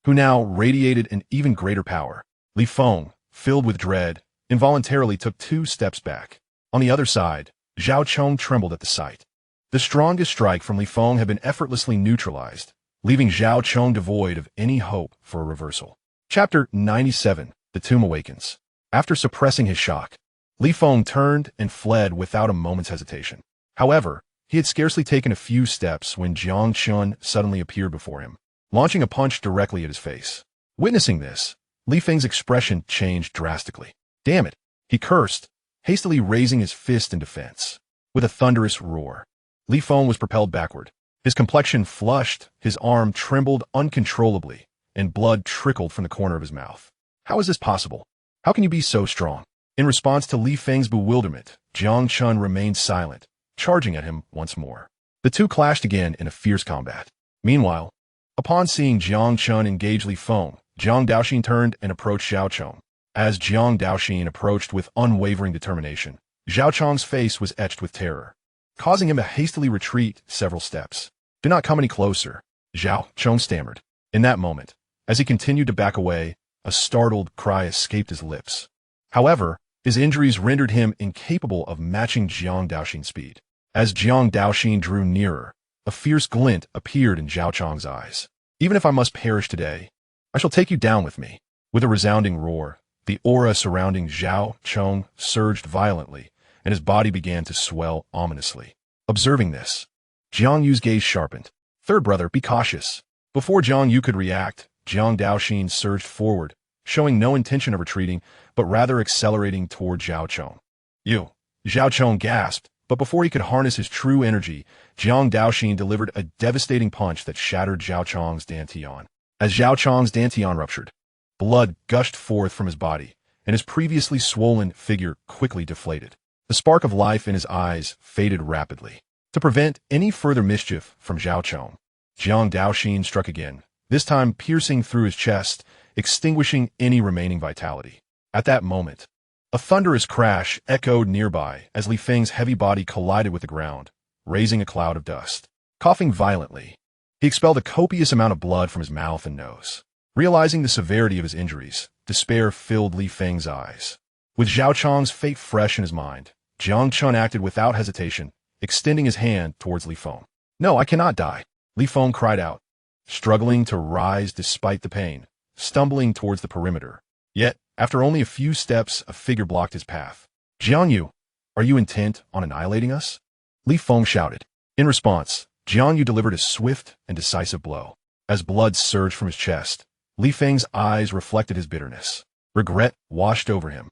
who now radiated an even greater power. Li Feng, filled with dread, involuntarily took 2 steps back. On the other side, Zhao Chong trembled at the sight. The strongest strike from Li Feng had been effortlessly neutralized, leaving Zhao Chong devoid of any hope for a reversal. Chapter 97. The Tomb Awakens. After suppressing his shock, Li Feng turned and fled without a moment's hesitation. However, he had scarcely taken a few steps when Jiang Chen suddenly appeared before him, launching a punch directly at his face. Witnessing this, Li Feng's expression changed drastically. Damn it, he cursed, hastily raising his fist in defense. With a thunderous roar, Li Feng was propelled backward. His complexion flushed, his arm trembled uncontrollably, and blood trickled from the corner of his mouth. How is this possible? How can you be so strong? In response to Li Feng's bewilderment, Jiang Chen remained silent, charging at him once more. The two clashed again in a fierce combat. Meanwhile, upon seeing Jiang Chen engage Li Feng, Jiang Daoxin turned and approached Zhao Chong. As Jiang Daoxin approached with unwavering determination, Zhao Chong's face was etched with terror, causing him to hastily retreat several steps. Do not come any closer, Zhao Chong stammered. In that moment, as he continued to back away, a startled cry escaped his lips. However, his injuries rendered him incapable of matching Jiang Daoxin's speed. As Jiang Daoxin drew nearer, a fierce glint appeared in Zhao Chong's eyes. Even if I must perish today, I shall take you down with me. With a resounding roar, the aura surrounding Zhao Chong surged violently, and his body began to swell ominously. Observing this, Jiang Yu's gaze sharpened. Third brother, be cautious. Before Jiang Yu could react, Jiang Daoxin surged forward, showing no intention of retreating, but rather accelerating toward Zhao Chong. You! Zhao Chong gasped, but before he could harness his true energy, Jiang Daoxin delivered a devastating punch that shattered Zhao Chong's dantian. As Zhao Chong's dantian ruptured, blood gushed forth from his body, and his previously swollen figure quickly deflated. The spark of life in his eyes faded rapidly. To prevent any further mischief from Zhao Chong, Jiang Daoxin struck again, this time piercing through his chest, extinguishing any remaining vitality. At that moment, a thunderous crash echoed nearby as Li Feng's heavy body collided with the ground, raising a cloud of dust. Coughing violently, he expelled a copious amount of blood from his mouth and nose. Realizing the severity of his injuries, despair filled Li Feng's eyes. With Zhao Chong's fate fresh in his mind, Jiang Chen acted without hesitation, extending his hand towards Li Feng. No, I cannot die, Li Feng cried out, struggling to rise despite the pain, stumbling towards the perimeter. Yet, after only a few steps, a figure blocked his path. Jiang Yu, are you intent on annihilating us? Li Feng shouted. In response, Jiang Yu delivered a swift and decisive blow. As blood surged from his chest, Li Feng's eyes reflected his bitterness. Regret washed over him.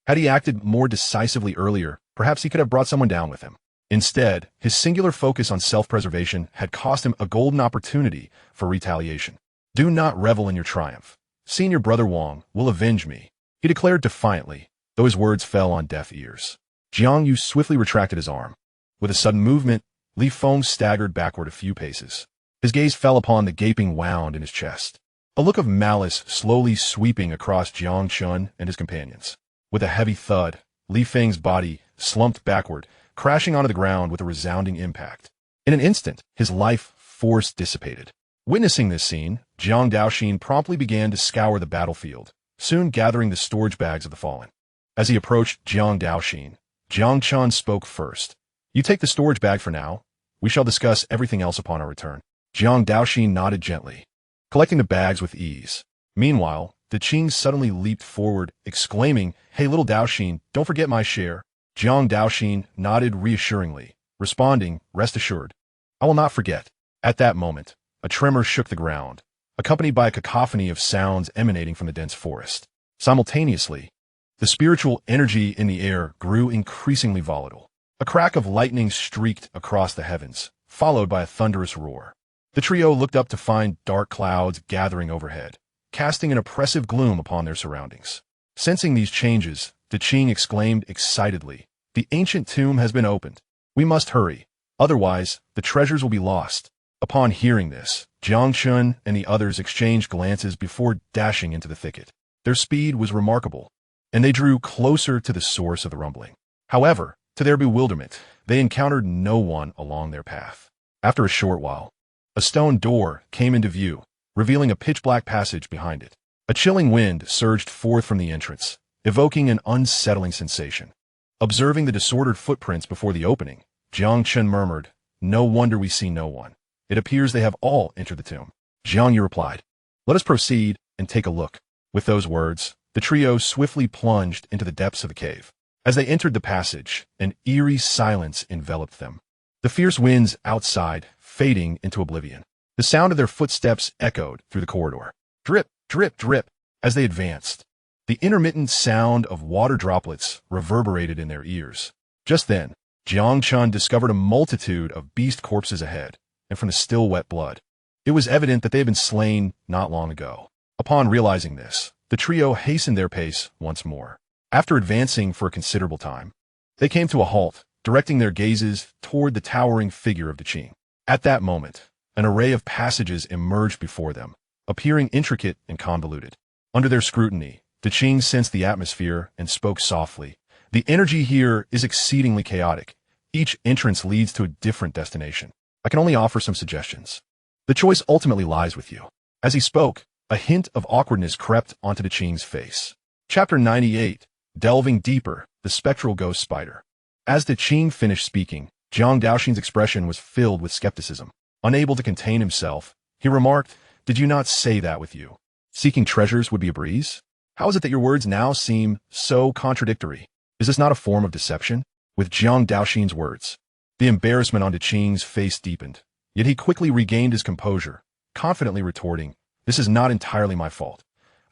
Had he acted more decisively earlier, perhaps he could have brought someone down with him. Instead, his singular focus on self-preservation had cost him a golden opportunity for retaliation. Do not revel in your triumph. Senior Brother Wang will avenge me, he declared defiantly, though his words fell on deaf ears. Jiang Yu swiftly retracted his arm. With a sudden movement, Li Feng staggered backward a few paces. His gaze fell upon the gaping wound in his chest, a look of malice slowly sweeping across Jiang Chen and his companions. With a heavy thud, Li Feng's body slumped backward, crashing onto the ground with a resounding impact. In an instant, his life force dissipated. Witnessing this scene, Jiang Daoxin promptly began to scour the battlefield, soon gathering the storage bags of the fallen. As he approached Jiang Daoxin, Jiang Chen spoke first. You take the storage bag for now. We shall discuss everything else upon our return. Jiang Daoxin nodded gently, collecting the bags with ease. Meanwhile, the Qing suddenly leaped forward, exclaiming, "Hey little Daoxin, don't forget my share." Jiang Daoxin nodded reassuringly, responding, "Rest assured, I will not forget." At that moment, a tremor shook the ground, accompanied by a cacophony of sounds emanating from the dense forest. Simultaneously, the spiritual energy in the air grew increasingly volatile. A crack of lightning streaked across the heavens, followed by a thunderous roar. The trio looked up to find dark clouds gathering overhead, casting an oppressive gloom upon their surroundings. Sensing these changes, the Qing exclaimed excitedly, "The ancient tomb has been opened. We must hurry, otherwise the treasures will be lost." Upon hearing this, Jiang Chen and the others exchanged glances before dashing into the thicket. Their speed was remarkable, and they drew closer to the source of the rumbling. However, to their bewilderment, they encountered no one along their path. After a short while, a stone door came into view, revealing a pitch-black passage behind it. A chilling wind surged forth from the entrance, evoking an unsettling sensation. Observing the disordered footprints before the opening, Jiang Chen murmured, "No wonder we see no one. It appears they have all entered the tomb." Jiang Yu replied, "Let us proceed and take a look." With those words, the trio swiftly plunged into the depths of the cave. As they entered the passage, an eerie silence enveloped them, the fierce winds outside fading into oblivion. The sound of their footsteps echoed through the corridor. Drip, drip, drip. As they advanced, the intermittent sound of water droplets reverberated in their ears. Just then, Jiang Chen discovered a multitude of beast corpses ahead, and from the still wet blood, it was evident that they had been slain not long ago. Upon realizing this, the trio hastened their pace once more. After advancing for a considerable time, they came to a halt, directing their gazes toward the towering figure of the Qing. At that moment, an array of passages emerged before them, appearing intricate and convoluted. Under their scrutiny, the Qing sensed the atmosphere and spoke softly. "The energy here is exceedingly chaotic. Each entrance leads to a different destination. I can only offer some suggestions. The choice ultimately lies with you." As he spoke, a hint of awkwardness crept onto the Qing's face. Chapter 98, Delving Deeper, the Spectral Ghost Spider. As the Qing finished speaking, Jiang Daoxin's expression was filled with skepticism. Unable to contain himself, he remarked, "Did you not say that with you? Seeking treasures would be a breeze? How is it that your words now seem so contradictory? Is this not a form of deception?" With Jiang Daoxin's words, the embarrassment on the Qing's face deepened, yet he quickly regained his composure, confidently retorting, "This is not entirely my fault.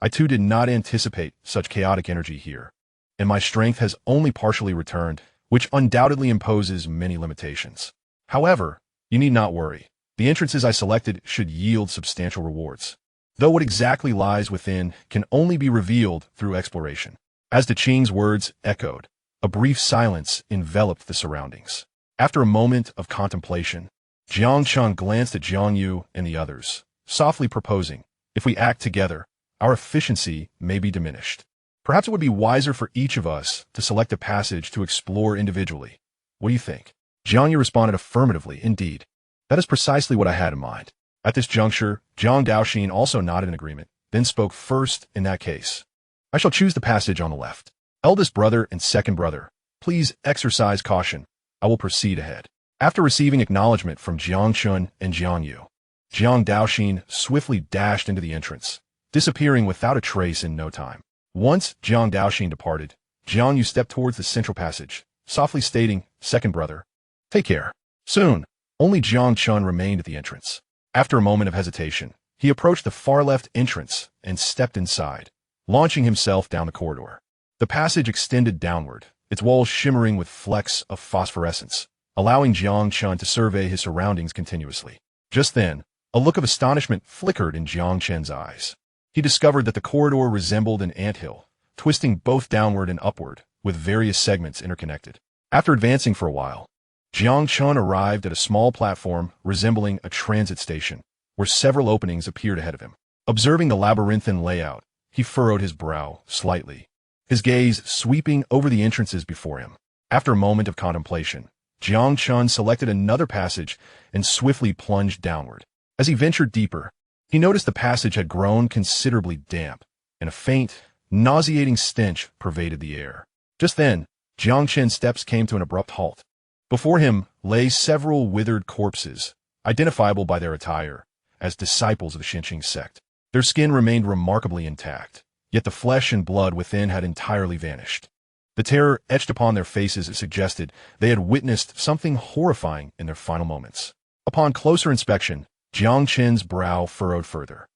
I too did not anticipate such chaotic energy here, and my strength has only partially returned, which undoubtedly imposes many limitations. However, you need not worry. The entrances I selected should yield substantial rewards, though what exactly lies within can only be revealed through exploration." As the Qing's words echoed, a brief silence enveloped the surroundings. After a moment of contemplation, Jiang Chen glanced at Jiang Yu and the others, softly proposing, "If we act together, our efficiency may be diminished. Perhaps it would be wiser for each of us to select a passage to explore individually. What do you think?" Jiang Yu responded affirmatively, "Indeed. That is precisely what I had in mind." At this juncture, Jiang Daoxin also nodded in agreement, then spoke first. "In that case, I shall choose the passage on the left. Eldest brother and second brother, please exercise caution. I will proceed ahead." After receiving acknowledgement from Jiang Chen and Jiang Yu, Jiang Daoxin swiftly dashed into the entrance, disappearing without a trace in no time. Once Jiang Daoxin departed, Jiang Yu stepped towards the central passage, softly stating, "Second brother, take care." Soon, only Jiang Chen remained at the entrance. After a moment of hesitation, he approached the far left entrance and stepped inside, launching himself down the corridor. The passage extended downward, its walls shimmering with flecks of phosphorescence, allowing Jiang Chen to survey his surroundings continuously. Just then, a look of astonishment flickered in Jiang Chen's eyes. He discovered that the corridor resembled an anthill, twisting both downward and upward, with various segments interconnected. After advancing for a while, Jiang Chen arrived at a small platform resembling a transit station, where several openings appeared ahead of him. Observing the labyrinthine layout, he furrowed his brow slightly, his gaze sweeping over the entrances before him. After a moment of contemplation, Jiang Chen selected another passage and swiftly plunged downward. As he ventured deeper, he noticed the passage had grown considerably damp, and a faint, nauseating stench pervaded the air. Just then, Jiang Chen's steps came to an abrupt halt. Before him lay several withered corpses, identifiable by their attire as disciples of the Xianxia sect. Their skin remained remarkably intact, yet the flesh and blood within had entirely vanished. The terror etched upon their faces suggested they had witnessed something horrifying in their final moments. Upon closer inspection, Jiang Chen's brow furrowed further.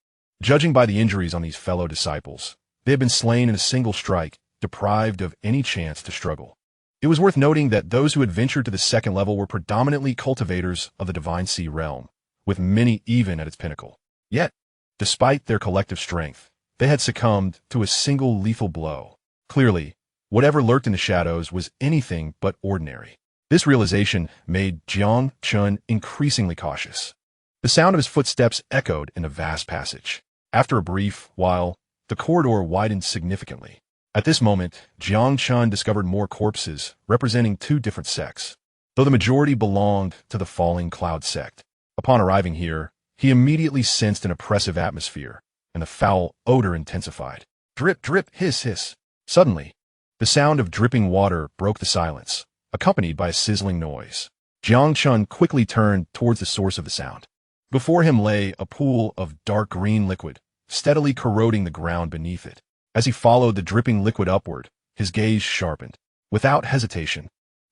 Judging by the injuries on these fellow disciples, they had been slain in a single strike, deprived of any chance to struggle. It was worth noting that those who had ventured to the second level were predominantly cultivators of the Divine Sea realm, with many even at its pinnacle. Yet, despite their collective strength, they had succumbed to a single lethal blow. Clearly, whatever lurked in the shadows was anything but ordinary. This realization made Jiang Chen increasingly cautious. The sound of his footsteps echoed in the vast passage. After a brief while, the corridor widened significantly. At this moment, Jiang Chen discovered more corpses representing two different sects, though the majority belonged to the Falling Cloud sect. Upon arriving here, he immediately sensed an oppressive atmosphere, and the foul odor intensified. Drip, drip, hiss, hiss. Suddenly, the sound of dripping water broke the silence, accompanied by a sizzling noise. Jiang Chen quickly turned towards the source of the sound. Before him lay a pool of dark green liquid, steadily corroding the ground beneath it. As he followed the dripping liquid upward, his gaze sharpened. Without hesitation,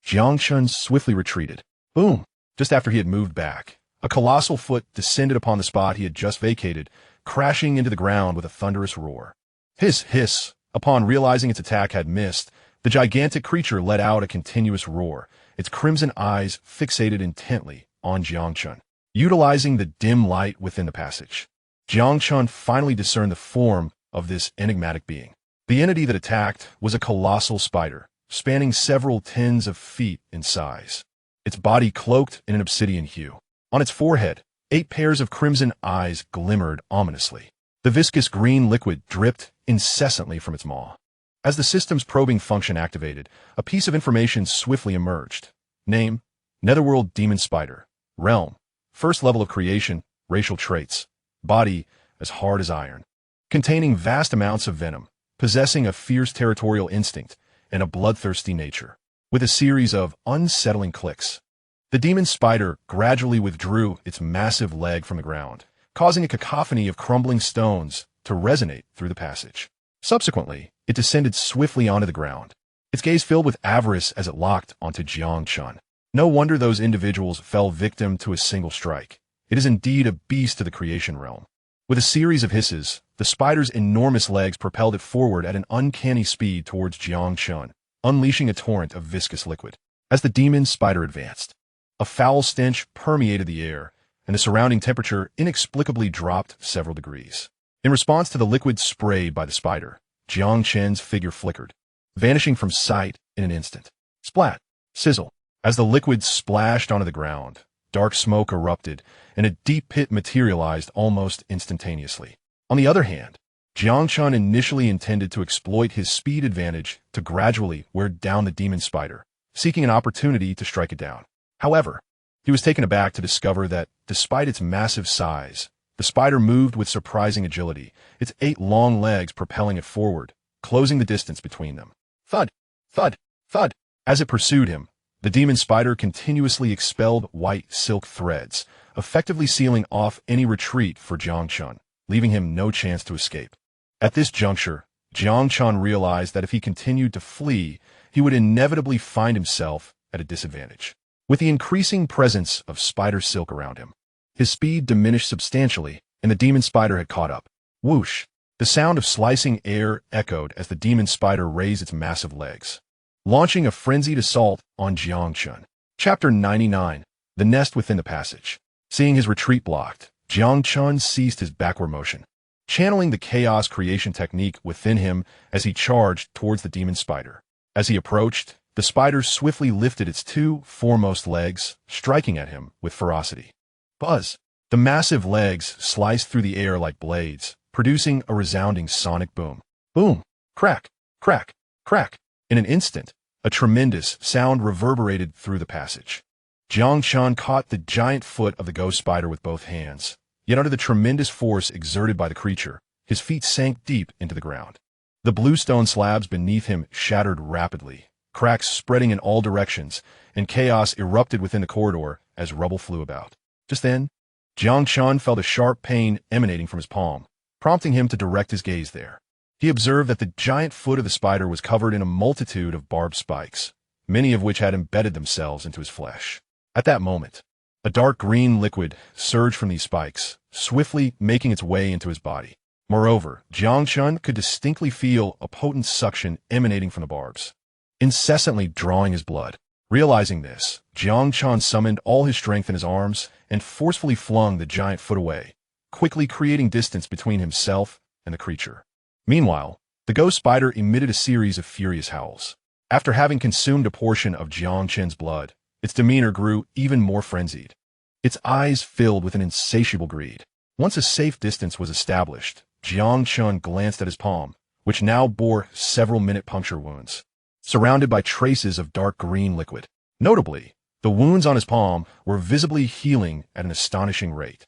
Jiang Chen swiftly retreated. Boom! Just after he had moved back, a colossal foot descended upon the spot he had just vacated, crashing into the ground with a thunderous roar. Hiss, hiss! Upon realizing its attack had missed, the gigantic creature let out a continuous roar, its crimson eyes fixated intently on Jiang Chen. Utilizing the dim light within the passage, Jiang Chen finally discerned the form of this enigmatic being. The entity that attacked was a colossal spider, spanning several tens of feet in size. Its body cloaked in an obsidian hue. On its forehead, 8 pairs of crimson eyes glimmered ominously. The viscous green liquid dripped incessantly from its maw. As the system's probing function activated, a piece of information swiftly emerged. Name: Netherworld Demon Spider. Realm: first level of creation, racial traits. Body: as hard as iron. Containing vast amounts of venom, possessing a fierce territorial instinct, and a bloodthirsty nature. With a series of unsettling clicks, the demon spider gradually withdrew its massive leg from the ground, causing a cacophony of crumbling stones to resonate through the passage. Subsequently, it descended swiftly onto the ground, its gaze filled with avarice as it locked onto Jiang Chen. No wonder those individuals fell victim to a single strike. It is indeed a beast of the creation realm. With a series of hisses, the spider's enormous legs propelled it forward at an uncanny speed towards Jiang Chen, unleashing a torrent of viscous liquid. As the demon spider advanced, a foul stench permeated the air, and the surrounding temperature inexplicably dropped several degrees. In response to the liquid sprayed by the spider, Jiang Chen's figure flickered, vanishing from sight in an instant. Splat! Sizzle! As the liquid splashed onto the ground, dark smoke erupted, and a deep pit materialized almost instantaneously. On the other hand, Jiang Chen initially intended to exploit his speed advantage to gradually wear down the demon spider, seeking an opportunity to strike it down. However, he was taken aback to discover that, despite its massive size, the spider moved with surprising agility, its 8 long legs propelling it forward, closing the distance between them. Thud! Thud! Thud! As it pursued him, the demon spider continuously expelled white silk threads, effectively sealing off any retreat for Jiang Chen, leaving him no chance to escape. At this juncture, Jiang Chen realized that if he continued to flee, he would inevitably find himself at a disadvantage. With the increasing presence of spider silk around him, his speed diminished substantially, and the demon spider had caught up. Whoosh! The sound of slicing air echoed as the demon spider raised its massive legs, launching a frenzied assault on Jiang Chen. Chapter 99. The Nest Within the Passage. Seeing his retreat blocked, Jiang Chen ceased his backward motion, channeling the chaos creation technique within him as he charged towards the demon spider. As he approached, the spider swiftly lifted its 2 foremost legs, striking at him with ferocity. Buzz! The massive legs sliced through the air like blades, producing a resounding sonic boom. Boom! Crack! Crack! Crack! In an instant, a tremendous sound reverberated through the passage. Jiang Chen caught the giant foot of the ghost spider with both hands, yet under the tremendous force exerted by the creature, his feet sank deep into the ground. The blue stone slabs beneath him shattered rapidly, cracks spreading in all directions, and chaos erupted within the corridor as rubble flew about. Just then, Jiang Chen felt a sharp pain emanating from his palm, prompting him to direct his gaze there. He observed that the giant foot of the spider was covered in a multitude of barbed spikes, many of which had embedded themselves into his flesh. At that moment, a dark green liquid surged from these spikes, swiftly making its way into his body. Moreover, Jiang Chen could distinctly feel a potent suction emanating from the barbs, incessantly drawing his blood. Realizing this, Jiang Chen summoned all his strength in his arms and forcefully flung the giant foot away, quickly creating distance between himself and the creature. Meanwhile, the ghost spider emitted a series of furious howls. After having consumed a portion of Jiang Chen's blood, its demeanor grew even more frenzied. Its eyes filled with an insatiable greed. Once a safe distance was established, Jiang Chen glanced at his palm, which now bore several minute puncture wounds, surrounded by traces of dark green liquid. Notably, the wounds on his palm were visibly healing at an astonishing rate,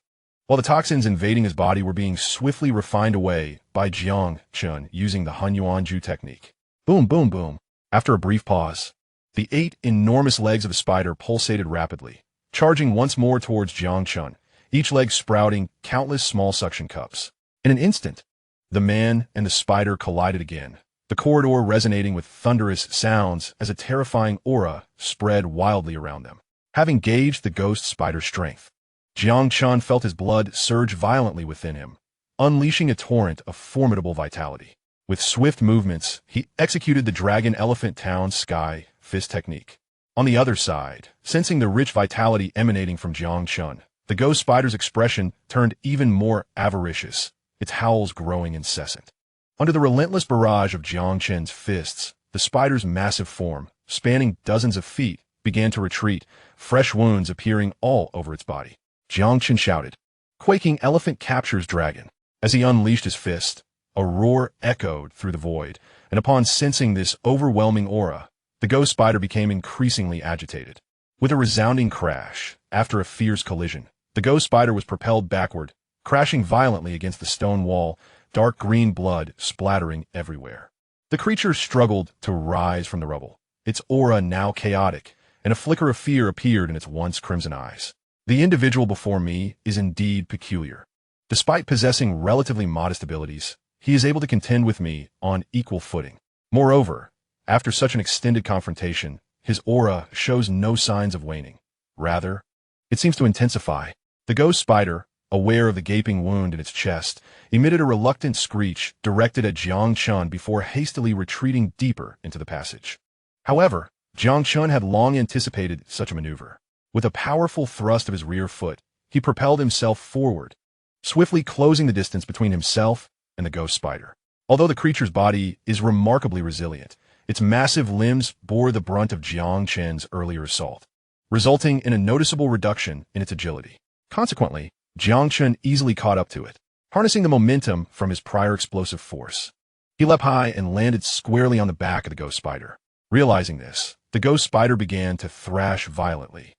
while the toxins invading his body were being swiftly refined away by Jiang Chen using the Hunyuanju technique. Boom, boom, boom. After a brief pause, the 8 enormous legs of the spider pulsated rapidly, charging once more towards Jiang Chen, each leg sprouting countless small suction cups. In an instant, the man and the spider collided again, the corridor resonating with thunderous sounds as a terrifying aura spread wildly around them. Having gauged the ghost spider's strength, Jiang Chen felt his blood surge violently within him, unleashing a torrent of formidable vitality. With swift movements, he executed the Dragon Elephant Town Sky Fist technique. On the other side, sensing the rich vitality emanating from Jiang Chen, the ghost spider's expression turned even more avaricious, its howls growing incessant. Under the relentless barrage of Jiang Chen's fists, the spider's massive form, spanning dozens of feet, began to retreat, fresh wounds appearing all over its body. Jiang Chen shouted, "Quaking elephant captures dragon." As he unleashed his fist, a roar echoed through the void, and upon sensing this overwhelming aura, the ghost spider became increasingly agitated. With a resounding crash, after a fierce collision, the ghost spider was propelled backward, crashing violently against the stone wall, dark green blood splattering everywhere. The creature struggled to rise from the rubble, its aura now chaotic, and a flicker of fear appeared in its once crimson eyes. The individual before me is indeed peculiar. Despite possessing relatively modest abilities, he is able to contend with me on equal footing. Moreover, after such an extended confrontation, his aura shows no signs of waning. Rather, it seems to intensify. The ghost spider, aware of the gaping wound in its chest, emitted a reluctant screech directed at Jiang Chen before hastily retreating deeper into the passage. However, Jiang Chen had long anticipated such a maneuver. With a powerful thrust of his rear foot, he propelled himself forward, swiftly closing the distance between himself and the ghost spider. Although the creature's body is remarkably resilient, its massive limbs bore the brunt of Jiang Chen's earlier assault, resulting in a noticeable reduction in its agility. Consequently, Jiang Chen easily caught up to it, harnessing the momentum from his prior explosive force. He leapt high and landed squarely on the back of the ghost spider. Realizing this, the ghost spider began to thrash violently,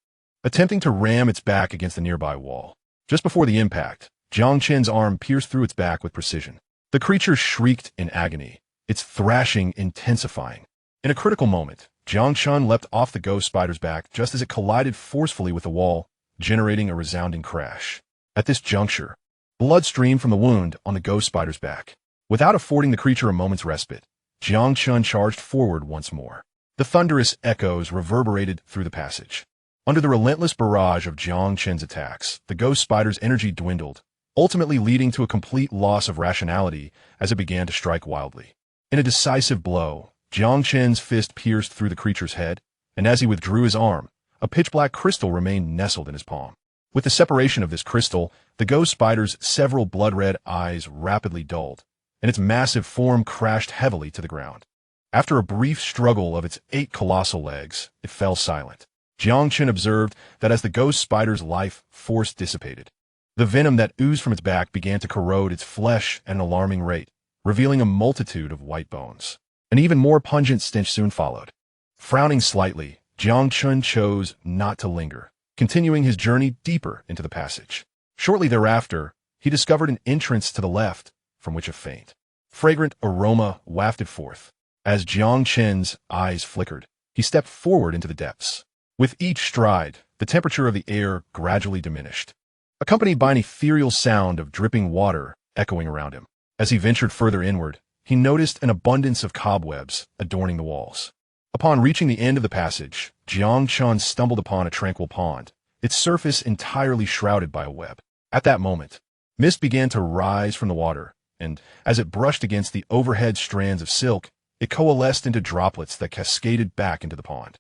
attempting to ram its back against the nearby wall. Just before the impact, Jiang Chen's arm pierced through its back with precision. The creature shrieked in agony, its thrashing intensifying. In a critical moment, Jiang Chen leapt off the ghost spider's back just as it collided forcefully with the wall, generating a resounding crash. At this juncture, blood streamed from the wound on the ghost spider's back. Without affording the creature a moment's respite, Jiang Chen charged forward once more. The thunderous echoes reverberated through the passage. Under the relentless barrage of Jiang Chen's attacks, the ghost spider's energy dwindled, ultimately leading to a complete loss of rationality as it began to strike wildly. In a decisive blow, Jiang Chen's fist pierced through the creature's head, and as he withdrew his arm, a pitch-black crystal remained nestled in his palm. With the separation of this crystal, the ghost spider's several blood-red eyes rapidly dulled, and its massive form crashed heavily to the ground. After a brief struggle of its 8 colossal legs, it fell silent. Jiang Chen observed that as the ghost spider's life force dissipated, the venom that oozed from its back began to corrode its flesh at an alarming rate, revealing a multitude of white bones. An even more pungent stench soon followed. Frowning slightly, Jiang Chen chose not to linger, continuing his journey deeper into the passage. Shortly thereafter, he discovered an entrance to the left, from which a faint fragrant aroma wafted forth. As Jiang Chen's eyes flickered, he stepped forward into the depths. With each stride, the temperature of the air gradually diminished, accompanied by an ethereal sound of dripping water echoing around him. As he ventured further inward, he noticed an abundance of cobwebs adorning the walls. Upon reaching the end of the passage, Jiang Chen stumbled upon a tranquil pond, its surface entirely shrouded by a web. At that moment, mist began to rise from the water, and, as it brushed against the overhead strands of silk, it coalesced into droplets that cascaded back into the pond.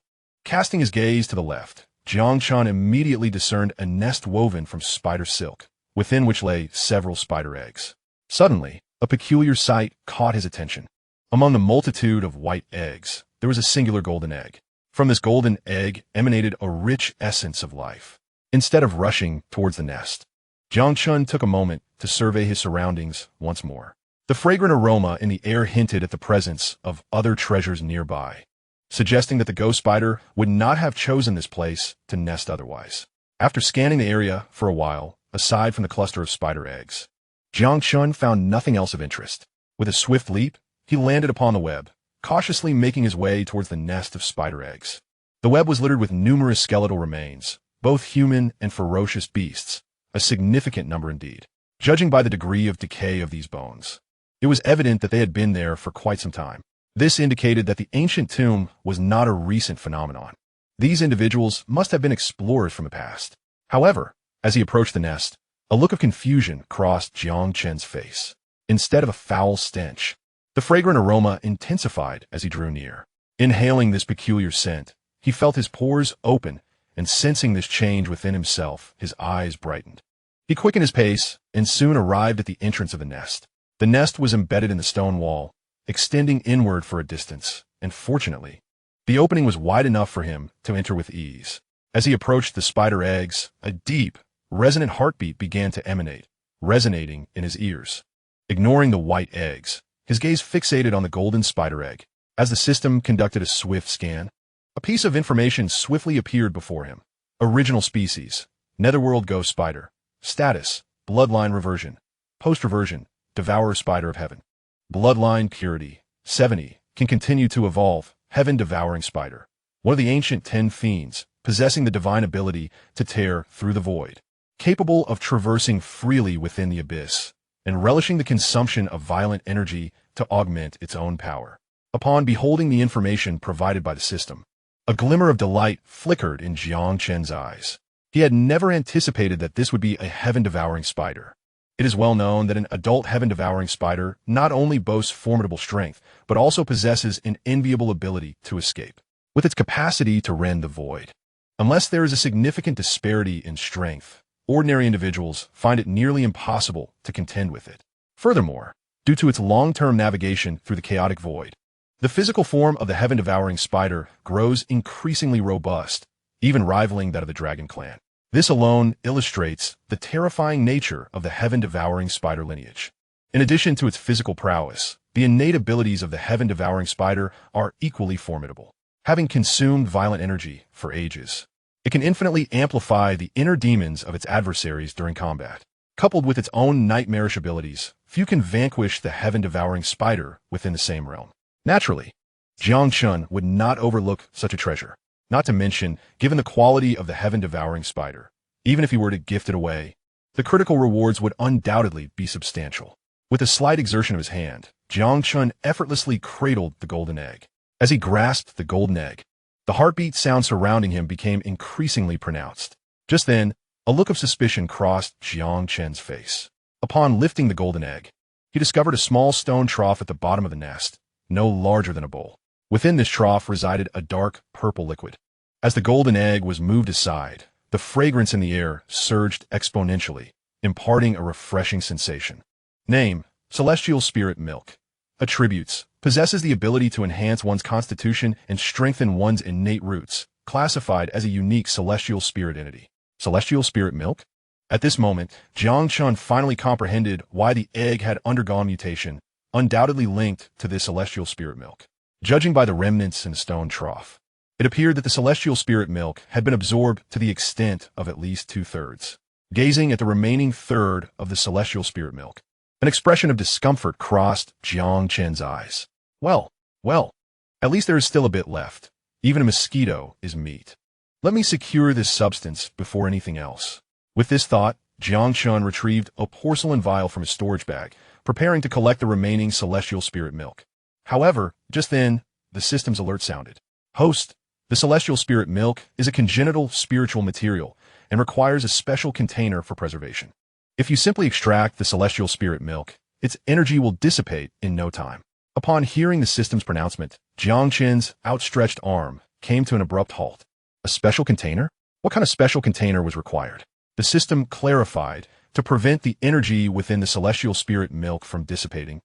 Casting his gaze to the left, Jiang Chen immediately discerned a nest woven from spider silk, within which lay several spider eggs. Suddenly, a peculiar sight caught his attention. Among the multitude of white eggs, there was a singular golden egg. From this golden egg emanated a rich essence of life. Instead of rushing towards the nest, Jiang Chen took a moment to survey his surroundings once more. The fragrant aroma in the air hinted at the presence of other treasures nearby, suggesting that the ghost spider would not have chosen this place to nest otherwise. After scanning the area for a while, aside from the cluster of spider eggs, Jiang Chen found nothing else of interest. With a swift leap, he landed upon the web, cautiously making his way towards the nest of spider eggs. The web was littered with numerous skeletal remains, both human and ferocious beasts, a significant number indeed. Judging by the degree of decay of these bones, it was evident that they had been there for quite some time. This indicated that the ancient tomb was not a recent phenomenon. These individuals must have been explorers from the past. However, as he approached the nest, a look of confusion crossed Jiang Chen's face. Instead of a foul stench, the fragrant aroma intensified as he drew near. Inhaling this peculiar scent, he felt his pores open, and sensing this change within himself, his eyes brightened. He quickened his pace and soon arrived at the entrance of the nest. The nest was embedded in the stone wall, extending inward for a distance, and fortunately, the opening was wide enough for him to enter with ease. As he approached the spider eggs, a deep, resonant heartbeat began to emanate, resonating in his ears. Ignoring the white eggs, his gaze fixated on the golden spider egg. As the system conducted a swift scan, a piece of information swiftly appeared before him. Original species, netherworld ghost spider. Status, bloodline reversion. Post-reversion, devourer spider of heaven. Bloodline purity, 70, can continue to evolve, heaven-devouring spider. One of the ancient 10 fiends, possessing the divine ability to tear through the void. Capable of traversing freely within the abyss, and relishing the consumption of violent energy to augment its own power. Upon beholding the information provided by the system, a glimmer of delight flickered in Jiang Chen's eyes. He had never anticipated that this would be a heaven-devouring spider. It is well known that an adult heaven-devouring spider not only boasts formidable strength, but also possesses an enviable ability to escape, with its capacity to rend the void. Unless there is a significant disparity in strength, ordinary individuals find it nearly impossible to contend with it. Furthermore, due to its long-term navigation through the chaotic void, the physical form of the heaven-devouring spider grows increasingly robust, even rivaling that of the dragon clan. This alone illustrates the terrifying nature of the heaven-devouring spider lineage. In addition to its physical prowess, the innate abilities of the heaven-devouring spider are equally formidable. Having consumed violent energy for ages, it can infinitely amplify the inner demons of its adversaries during combat. Coupled with its own nightmarish abilities, few can vanquish the heaven-devouring spider within the same realm. Naturally, Jiang Chen would not overlook such a treasure. Not to mention, given the quality of the heaven-devouring spider, even if he were to gift it away, the critical rewards would undoubtedly be substantial. With a slight exertion of his hand, Jiang Chen effortlessly cradled the golden egg. As he grasped the golden egg, the heartbeat sound surrounding him became increasingly pronounced. Just then, a look of suspicion crossed Jiang Chen's face. Upon lifting the golden egg, he discovered a small stone trough at the bottom of the nest, no larger than a bowl. Within this trough resided a dark purple liquid. As the golden egg was moved aside, the fragrance in the air surged exponentially, imparting a refreshing sensation. Name: Celestial Spirit Milk. Attributes: possesses the ability to enhance one's constitution and strengthen one's innate roots, classified as a unique celestial spirit entity. Celestial Spirit Milk? At this moment, Jiang Chen finally comprehended why the egg had undergone mutation, undoubtedly linked to this celestial spirit milk. Judging by the remnants in the stone trough, it appeared that the celestial spirit milk had been absorbed to the extent of at least 2/3. Gazing at the remaining third of the celestial spirit milk, An expression of discomfort crossed Jiang Chen's eyes. Well, at least there is still a bit left. Even a mosquito is meat. Let me secure this substance before anything else. With this thought, Jiang Chen retrieved a porcelain vial from his storage bag, preparing to collect the remaining celestial spirit milk. However, just then, the system's alert sounded. Host, the celestial spirit milk is a congenital spiritual material and requires a special container for preservation. If you simply extract the celestial spirit milk, its energy will dissipate in no time. Upon hearing the system's pronouncement, Jiang Chen's outstretched arm came to an abrupt halt. A special container? What kind of special container was required? The system clarified to prevent the energy within the celestial spirit milk from dissipating.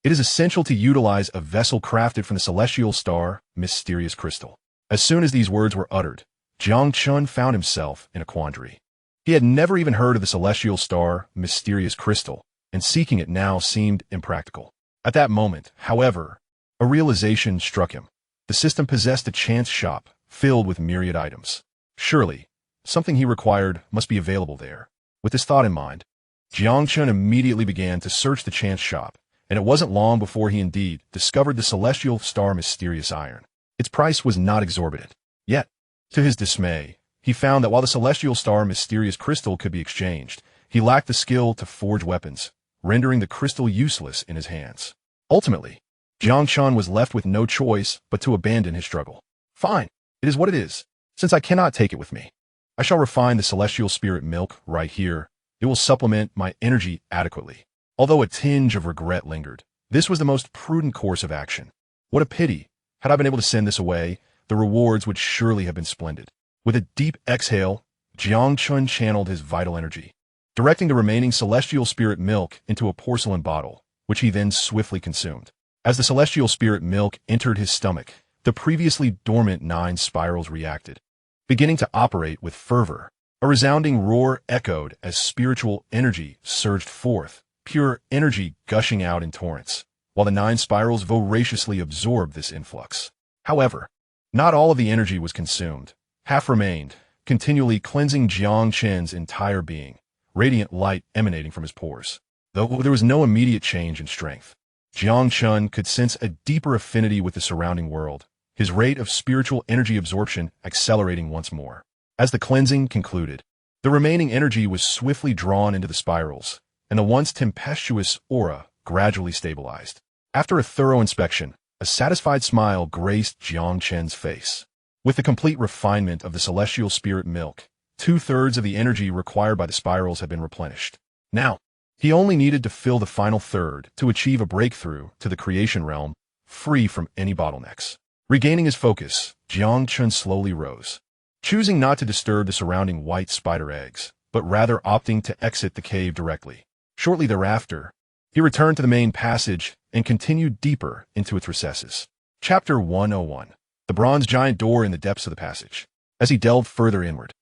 It is essential to utilize a vessel crafted from the celestial star, mysterious crystal. As soon as these words were uttered, Jiang Chen found himself in a quandary. He had never even heard of the celestial star, mysterious crystal, and seeking it now seemed impractical. At that moment, however, a realization struck him. The system possessed a chance shop filled with myriad items. Surely, something he required must be available there. With this thought in mind, Jiang Chen immediately began to search the chance shop, and it wasn't long before he indeed discovered the celestial star mysterious iron. Its price was not exorbitant. Yet, to his dismay, he found that while the celestial star mysterious crystal could be exchanged, he lacked the skill to forge weapons, rendering the crystal useless in his hands. Ultimately, Jiang Chen was left with no choice but to abandon his struggle. Fine, it is what it is. Since I cannot take it with me, I shall refine the celestial spirit milk right here. It will supplement my energy adequately. Although a tinge of regret lingered, this was the most prudent course of action. What a pity. Had I been able to send this away, the rewards would surely have been splendid. With a deep exhale, Jiang Chen channeled his vital energy, directing the remaining celestial spirit milk into a porcelain bottle, which he then swiftly consumed. As the celestial spirit milk entered his stomach, the previously dormant 9 spirals reacted, beginning to operate with fervor. A resounding roar echoed as spiritual energy surged forth, pure energy gushing out in torrents, while the 9 spirals voraciously absorbed this influx. However, not all of the energy was consumed. Half remained, continually cleansing Jiang Chen's entire being, radiant light emanating from his pores. Though there was no immediate change in strength, Jiang Chen could sense a deeper affinity with the surrounding world, his rate of spiritual energy absorption accelerating once more. As the cleansing concluded, the remaining energy was swiftly drawn into the spirals, and the once tempestuous aura gradually stabilized. After a thorough inspection, a satisfied smile graced Jiang Chen's face. With the complete refinement of the celestial spirit milk, 2/3 of the energy required by the spirals had been replenished. Now, he only needed to fill the final third to achieve a breakthrough to the creation realm, free from any bottlenecks. Regaining his focus, Jiang Chen slowly rose, choosing not to disturb the surrounding white spider eggs, but rather opting to exit the cave directly. Shortly thereafter, he returned to the main passage and continued deeper into its recesses. Chapter 101. The bronze giant door in the depths of the passage. As he delved further inward,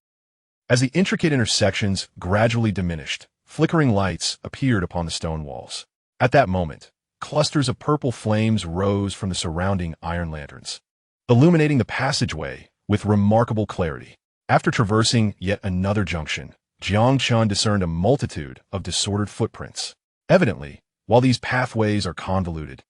as the intricate intersections gradually diminished, flickering lights appeared upon the stone walls. At that moment, clusters of purple flames rose from the surrounding iron lanterns, illuminating the passageway with remarkable clarity. After traversing yet another junction, Jiang Chen discerned a multitude of disordered footprints. Evidently, while these pathways are convoluted,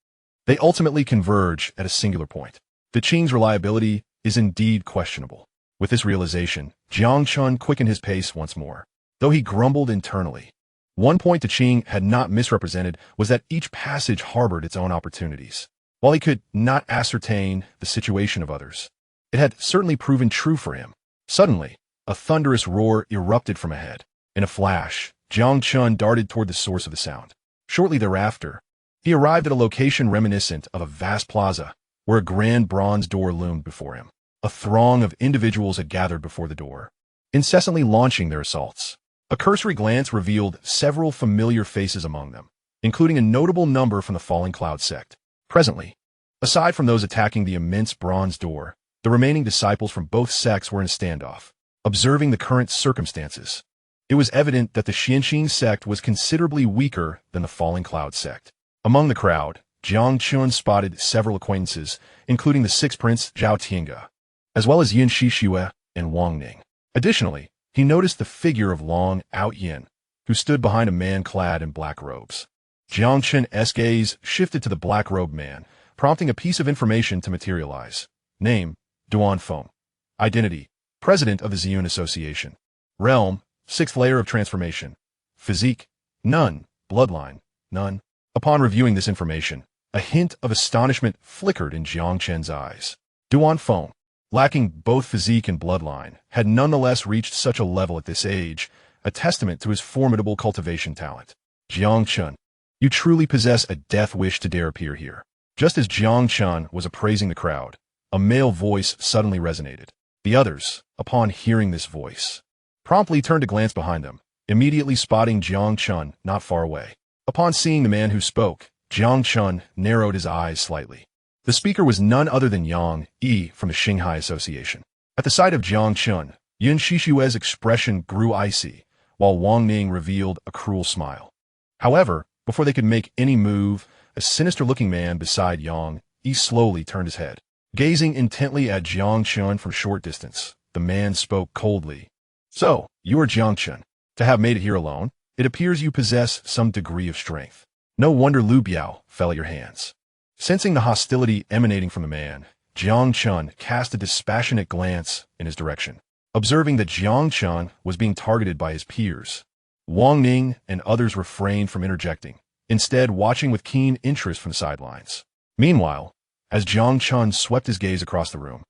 they ultimately converge at a singular point. The Qing's reliability is indeed questionable. With this realization, Jiang Chen quickened his pace once more, though he grumbled internally. One point the Qing had not misrepresented was that each passage harbored its own opportunities. While he could not ascertain the situation of others, it had certainly proven true for him. Suddenly, a thunderous roar erupted from ahead. In a flash, Jiang Chen darted toward the source of the sound. Shortly thereafter, he arrived at a location reminiscent of a vast plaza, where a grand bronze door loomed before him. A throng of individuals had gathered before the door, incessantly launching their assaults. A cursory glance revealed several familiar faces among them, including a notable number from the Falling Cloud sect. Presently, aside from those attacking the immense bronze door, the remaining disciples from both sects were in a standoff, observing the current circumstances. It was evident that the Xianxia sect was considerably weaker than the Falling Cloud sect. Among the crowd, Jiang Chen spotted several acquaintances, including the Sixth Prince Zhao Tiange, as well as Xianxia and Wang Ning. Additionally, he noticed the figure of Long Out Yin, who stood behind a man clad in black robes. Jiang Chen's gaze shifted to the black-robed man, prompting a piece of information to materialize. Name, Duan Feng. Identity, President of the Ziyun Association. Realm, 6th layer of transformation. Physique, none. Bloodline, none. Upon reviewing this information, a hint of astonishment flickered in Jiang Chen's eyes. Duan Feng, lacking both physique and bloodline, had nonetheless reached such a level at this age, a testament to his formidable cultivation talent. Jiang Chen, you truly possess a death wish to dare appear here. Just as Jiang Chen was appraising the crowd, a male voice suddenly resonated. The others, upon hearing this voice, promptly turned to glance behind them, immediately spotting Jiang Chen not far away. Upon seeing the man who spoke, Jiang Chen narrowed his eyes slightly. The speaker was none other than Yang Yi from the Shanghai Association. At the sight of Jiang Chen, Xianxia's expression grew icy, while Wang Ning revealed a cruel smile. However, before they could make any move, a sinister-looking man beside Yang Yi slowly turned his head. Gazing intently at Jiang Chen from short distance, the man spoke coldly. So, you are Jiang Chen. To have made it here alone, it appears you possess some degree of strength. No wonder Lu Biao fell at your hands. Sensing the hostility emanating from the man, Jiang Chen cast a dispassionate glance in his direction. Observing that Jiang Chen was being targeted by his peers, Wang Ning and others refrained from interjecting, instead watching with keen interest from the sidelines. Meanwhile, as Jiang Chen swept his gaze across the room,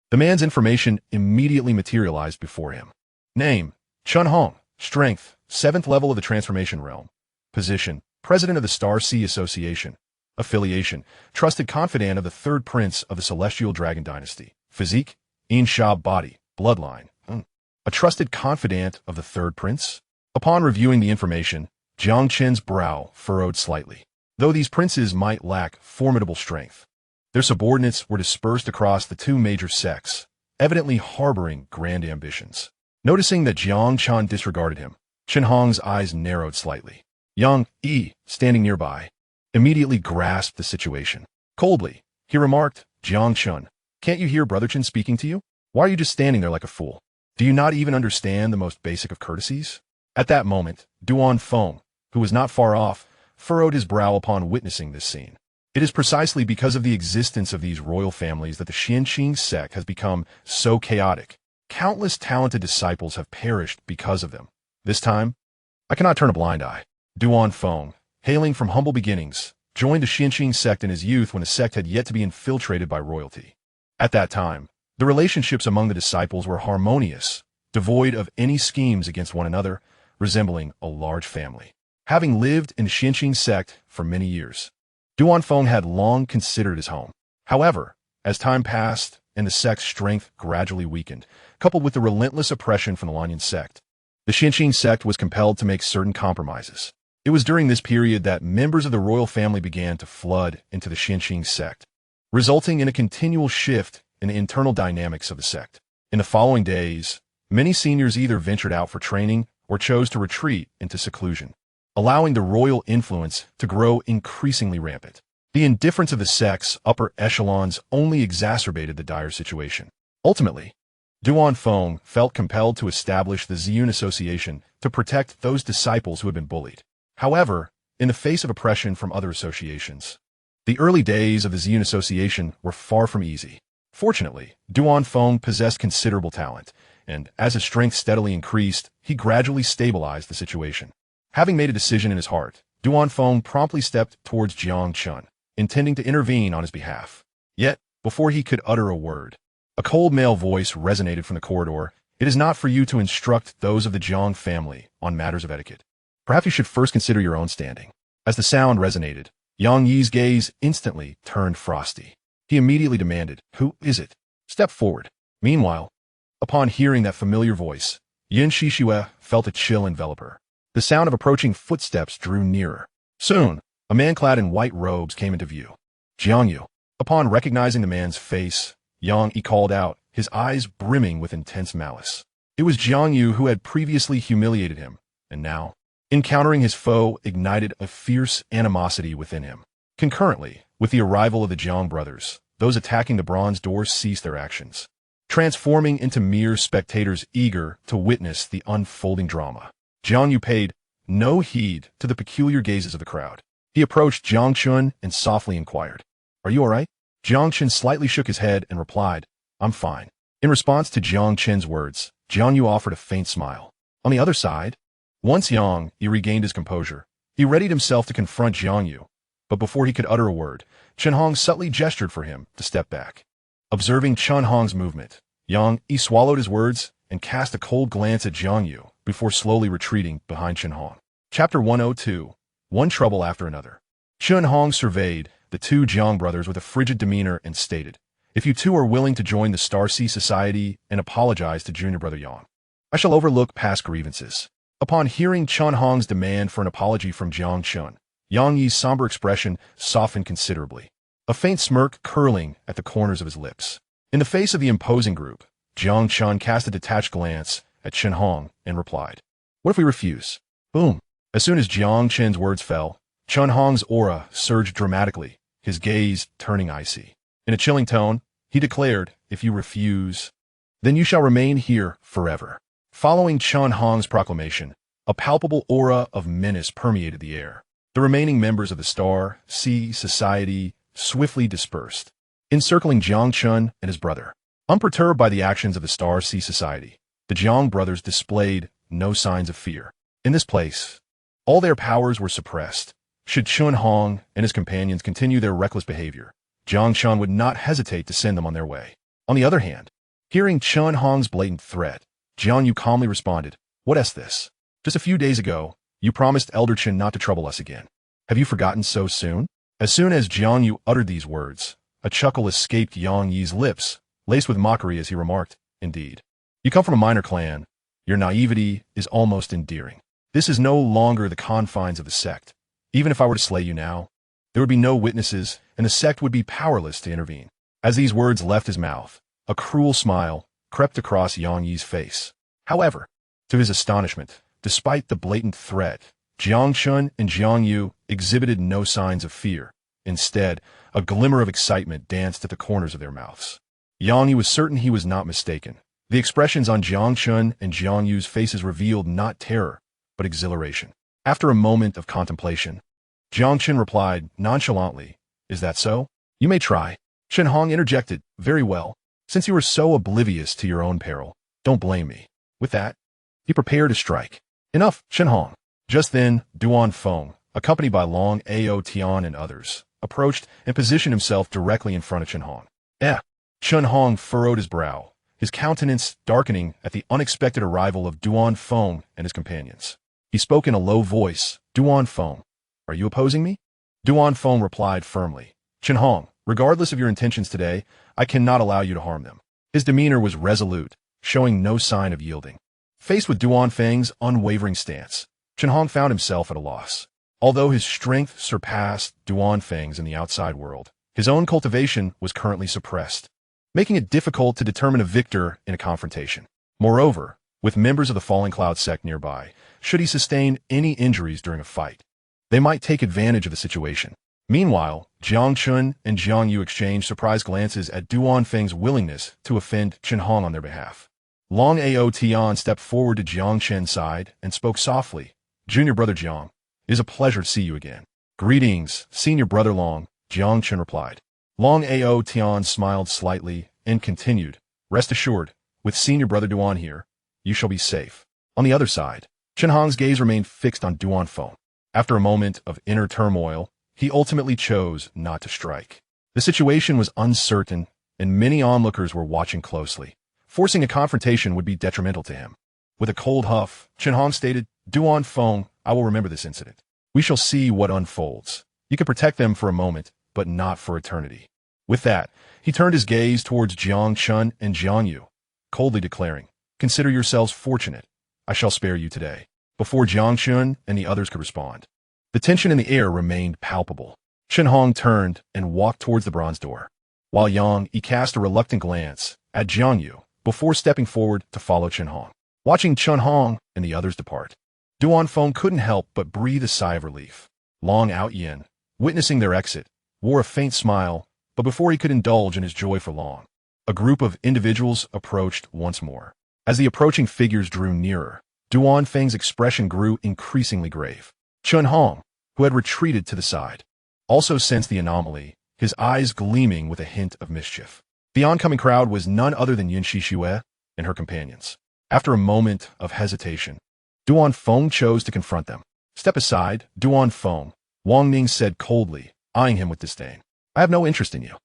the man's information immediately materialized before him. Name, Chen Hong. Strength, 7th level of the transformation realm. Position, President of the Star Sea Association. Affiliation, trusted confidant of the 3rd prince of the Celestial Dragon Dynasty. Physique, Xianxia body. Bloodline, a trusted confidant of the 3rd prince? Upon reviewing the information, Jiang Chen's brow furrowed slightly. Though these princes might lack formidable strength, their subordinates were dispersed across the 2 major sects, evidently harboring grand ambitions. Noticing that Jiang Chen disregarded him, Chen Hong's eyes narrowed slightly. Yang Yi, standing nearby, immediately grasped the situation. Coldly, he remarked, Jiang Chen, can't you hear Brother Chen speaking to you? Why are you just standing there like a fool? Do you not even understand the most basic of courtesies? At that moment, Duan Feng, who was not far off, furrowed his brow upon witnessing this scene. It is precisely because of the existence of these royal families that the Xianxia sect has become so chaotic. Countless talented disciples have perished because of them. This time, I cannot turn a blind eye. Duan Feng, hailing from humble beginnings, joined the Xianxia sect in his youth when the sect had yet to be infiltrated by royalty. At that time, the relationships among the disciples were harmonious, devoid of any schemes against one another, resembling a large family. Having lived in the Xianxia sect for many years, Duan Feng had long considered his home. However, as time passed and the sect's strength gradually weakened, coupled with the relentless oppression from the Lanyan sect, the Xianxia sect was compelled to make certain compromises. It was during this period that members of the royal family began to flood into the Xianxia sect, resulting in a continual shift in the internal dynamics of the sect. In the following days, many seniors either ventured out for training or chose to retreat into seclusion, allowing the royal influence to grow increasingly rampant. The indifference of the sect's upper echelons only exacerbated the dire situation. Ultimately, Duan Feng felt compelled to establish the Ziyun Association to protect those disciples who had been bullied. However, in the face of oppression from other associations, the early days of the Ziyun Association were far from easy. Fortunately, Duan Feng possessed considerable talent, and as his strength steadily increased, he gradually stabilized the situation. Having made a decision in his heart, Duan Feng promptly stepped towards Jiang Chen, intending to intervene on his behalf. Yet, before he could utter a word, a cold male voice resonated from the corridor. It is not for you to instruct those of the Jiang family on matters of etiquette. Perhaps you should first consider your own standing. As the sound resonated, Yang Yi's gaze instantly turned frosty. He immediately demanded, "Who is it? Step forward." Meanwhile, upon hearing that familiar voice, Xianxia felt a chill envelop her. The sound of approaching footsteps drew nearer. Soon, a man clad in white robes came into view. Jiang Yu. Upon recognizing the man's face, Yang Yi called out, his eyes brimming with intense malice. It was Jiang Yu who had previously humiliated him, and now, encountering his foe, ignited a fierce animosity within him. Concurrently, with the arrival of the Jiang brothers, those attacking the bronze door ceased their actions, transforming into mere spectators eager to witness the unfolding drama. Jiang Yu paid no heed to the peculiar gazes of the crowd. He approached Jiang Chen and softly inquired, "Are you all right?" Jiang Chen slightly shook his head and replied, "I'm fine." In response to Jiang Chen's words, Jiang Yu offered a faint smile. On the other side, once Jiang Yu regained his composure, he readied himself to confront Jiang Yu, but before he could utter a word, Chen Hong subtly gestured for him to step back. Observing Chen Hong's movement, Jiang Yu swallowed his words and cast a cold glance at Jiang Yu before slowly retreating behind Chen Hong. Chapter 102. One trouble after another. Chen Hong surveyed the two Jiang brothers with a frigid demeanor and stated, "If you two are willing to join the Star Sea Society and apologize to junior brother Yang, I shall overlook past grievances." Upon hearing Chen Hong's demand for an apology from Jiang Chen, Yang Yi's somber expression softened considerably, a faint smirk curling at the corners of his lips. In the face of the imposing group, Jiang Chen cast a detached glance at Chen Hong and replied, "What if we refuse?" Boom. As soon as Jiang Chen's words fell, Chen Hong's aura surged dramatically, his gaze turning icy. In a chilling tone, he declared, "If you refuse, then you shall remain here forever." Following Chen Hong's proclamation, a palpable aura of menace permeated the air. The remaining members of the Star Sea Society swiftly dispersed, encircling Jiang Chen and his brother. Unperturbed by the actions of the Star Sea Society, the Jiang brothers displayed no signs of fear. In this place, all their powers were suppressed. Should Chen Hong and his companions continue their reckless behavior, Jiang Chen would not hesitate to send them on their way. On the other hand, hearing Chen Hong's blatant threat, Jiang Yu calmly responded, "What is this? Just a few days ago, you promised Elder Chen not to trouble us again. Have you forgotten so soon?" As soon as Jiang Yu uttered these words, a chuckle escaped Yang Yi's lips, laced with mockery as he remarked, "Indeed. You come from a minor clan. Your naivety is almost endearing. This is no longer the confines of the sect. Even if I were to slay you now, there would be no witnesses, and the sect would be powerless to intervene." As these words left his mouth, a cruel smile crept across Yang Yi's face. However, to his astonishment, despite the blatant threat, Jiang Chen and Jiang Yu exhibited no signs of fear. Instead, a glimmer of excitement danced at the corners of their mouths. Yang Yu was certain he was not mistaken. The expressions on Jiang Chen and Jiang Yu's faces revealed not terror, but exhilaration. After a moment of contemplation, Jiang Chen replied nonchalantly, "Is that so? You may try." Chen Hong interjected, "Very well. Since you are so oblivious to your own peril, don't blame me." With that, he prepared to strike. "Enough, Chen Hong." Just then, Duan Feng, accompanied by Long Ao Tian and others, approached and positioned himself directly in front of Chen Hong. Chen Hong furrowed his brow, his countenance darkening at the unexpected arrival of Duan Feng and his companions. He spoke in a low voice, "Duan Feng, are you opposing me?" Duan Feng replied firmly, "Chen Hong, regardless of your intentions today, I cannot allow you to harm them." His demeanor was resolute, showing no sign of yielding. Faced with Duan Feng's unwavering stance, Chen Hong found himself at a loss. Although his strength surpassed Duan Feng's in the outside world, his own cultivation was currently suppressed, making it difficult to determine a victor in a confrontation. Moreover, with members of the Falling Cloud sect nearby, should he sustain any injuries during a fight, they might take advantage of the situation. Meanwhile, Jiang Chen and Jiang Yu exchanged surprised glances at Duan Feng's willingness to offend Chen Hong on their behalf. Long Ao Tian stepped forward to Jiang Chen's side and spoke softly, "Junior brother Jiang, it is a pleasure to see you again." "Greetings, senior brother Long," Jiang Chen replied. Long Ao Tian smiled slightly and continued, "Rest assured, with senior brother Duan here, you shall be safe." On the other side, Chen Hong's gaze remained fixed on Duan Feng. After a moment of inner turmoil, he ultimately chose not to strike. The situation was uncertain, and many onlookers were watching closely. Forcing a confrontation would be detrimental to him. With a cold huff, Chen Hong stated, "Duan Feng, I will remember this incident. We shall see what unfolds. You can protect them for a moment, but not for eternity." With that, he turned his gaze towards Jiang Chen and Jiang Yu, coldly declaring, "Consider yourselves fortunate. I shall spare you today." Before Jiang Chen and the others could respond, the tension in the air remained palpable. Chen Hong turned and walked towards the bronze door, while Yang Yi cast a reluctant glance at Jiang Yu before stepping forward to follow Chen Hong. Watching Chen Hong and the others depart, Duan Feng couldn't help but breathe a sigh of relief. Long Ao Yin, witnessing their exit, wore a faint smile, but before he could indulge in his joy for long, a group of individuals approached once more. As the approaching figures drew nearer, Duan Feng's expression grew increasingly grave. "Chen Hong, who had retreated to the side, also sensed the anomaly, his eyes gleaming with a hint of mischief. The oncoming crowd was none other than Xianxia and her companions. After a moment of hesitation, Duan Feng chose to confront them. "Step aside, Duan Feng," Wang Ning said coldly, eyeing him with disdain. "I have no interest in you.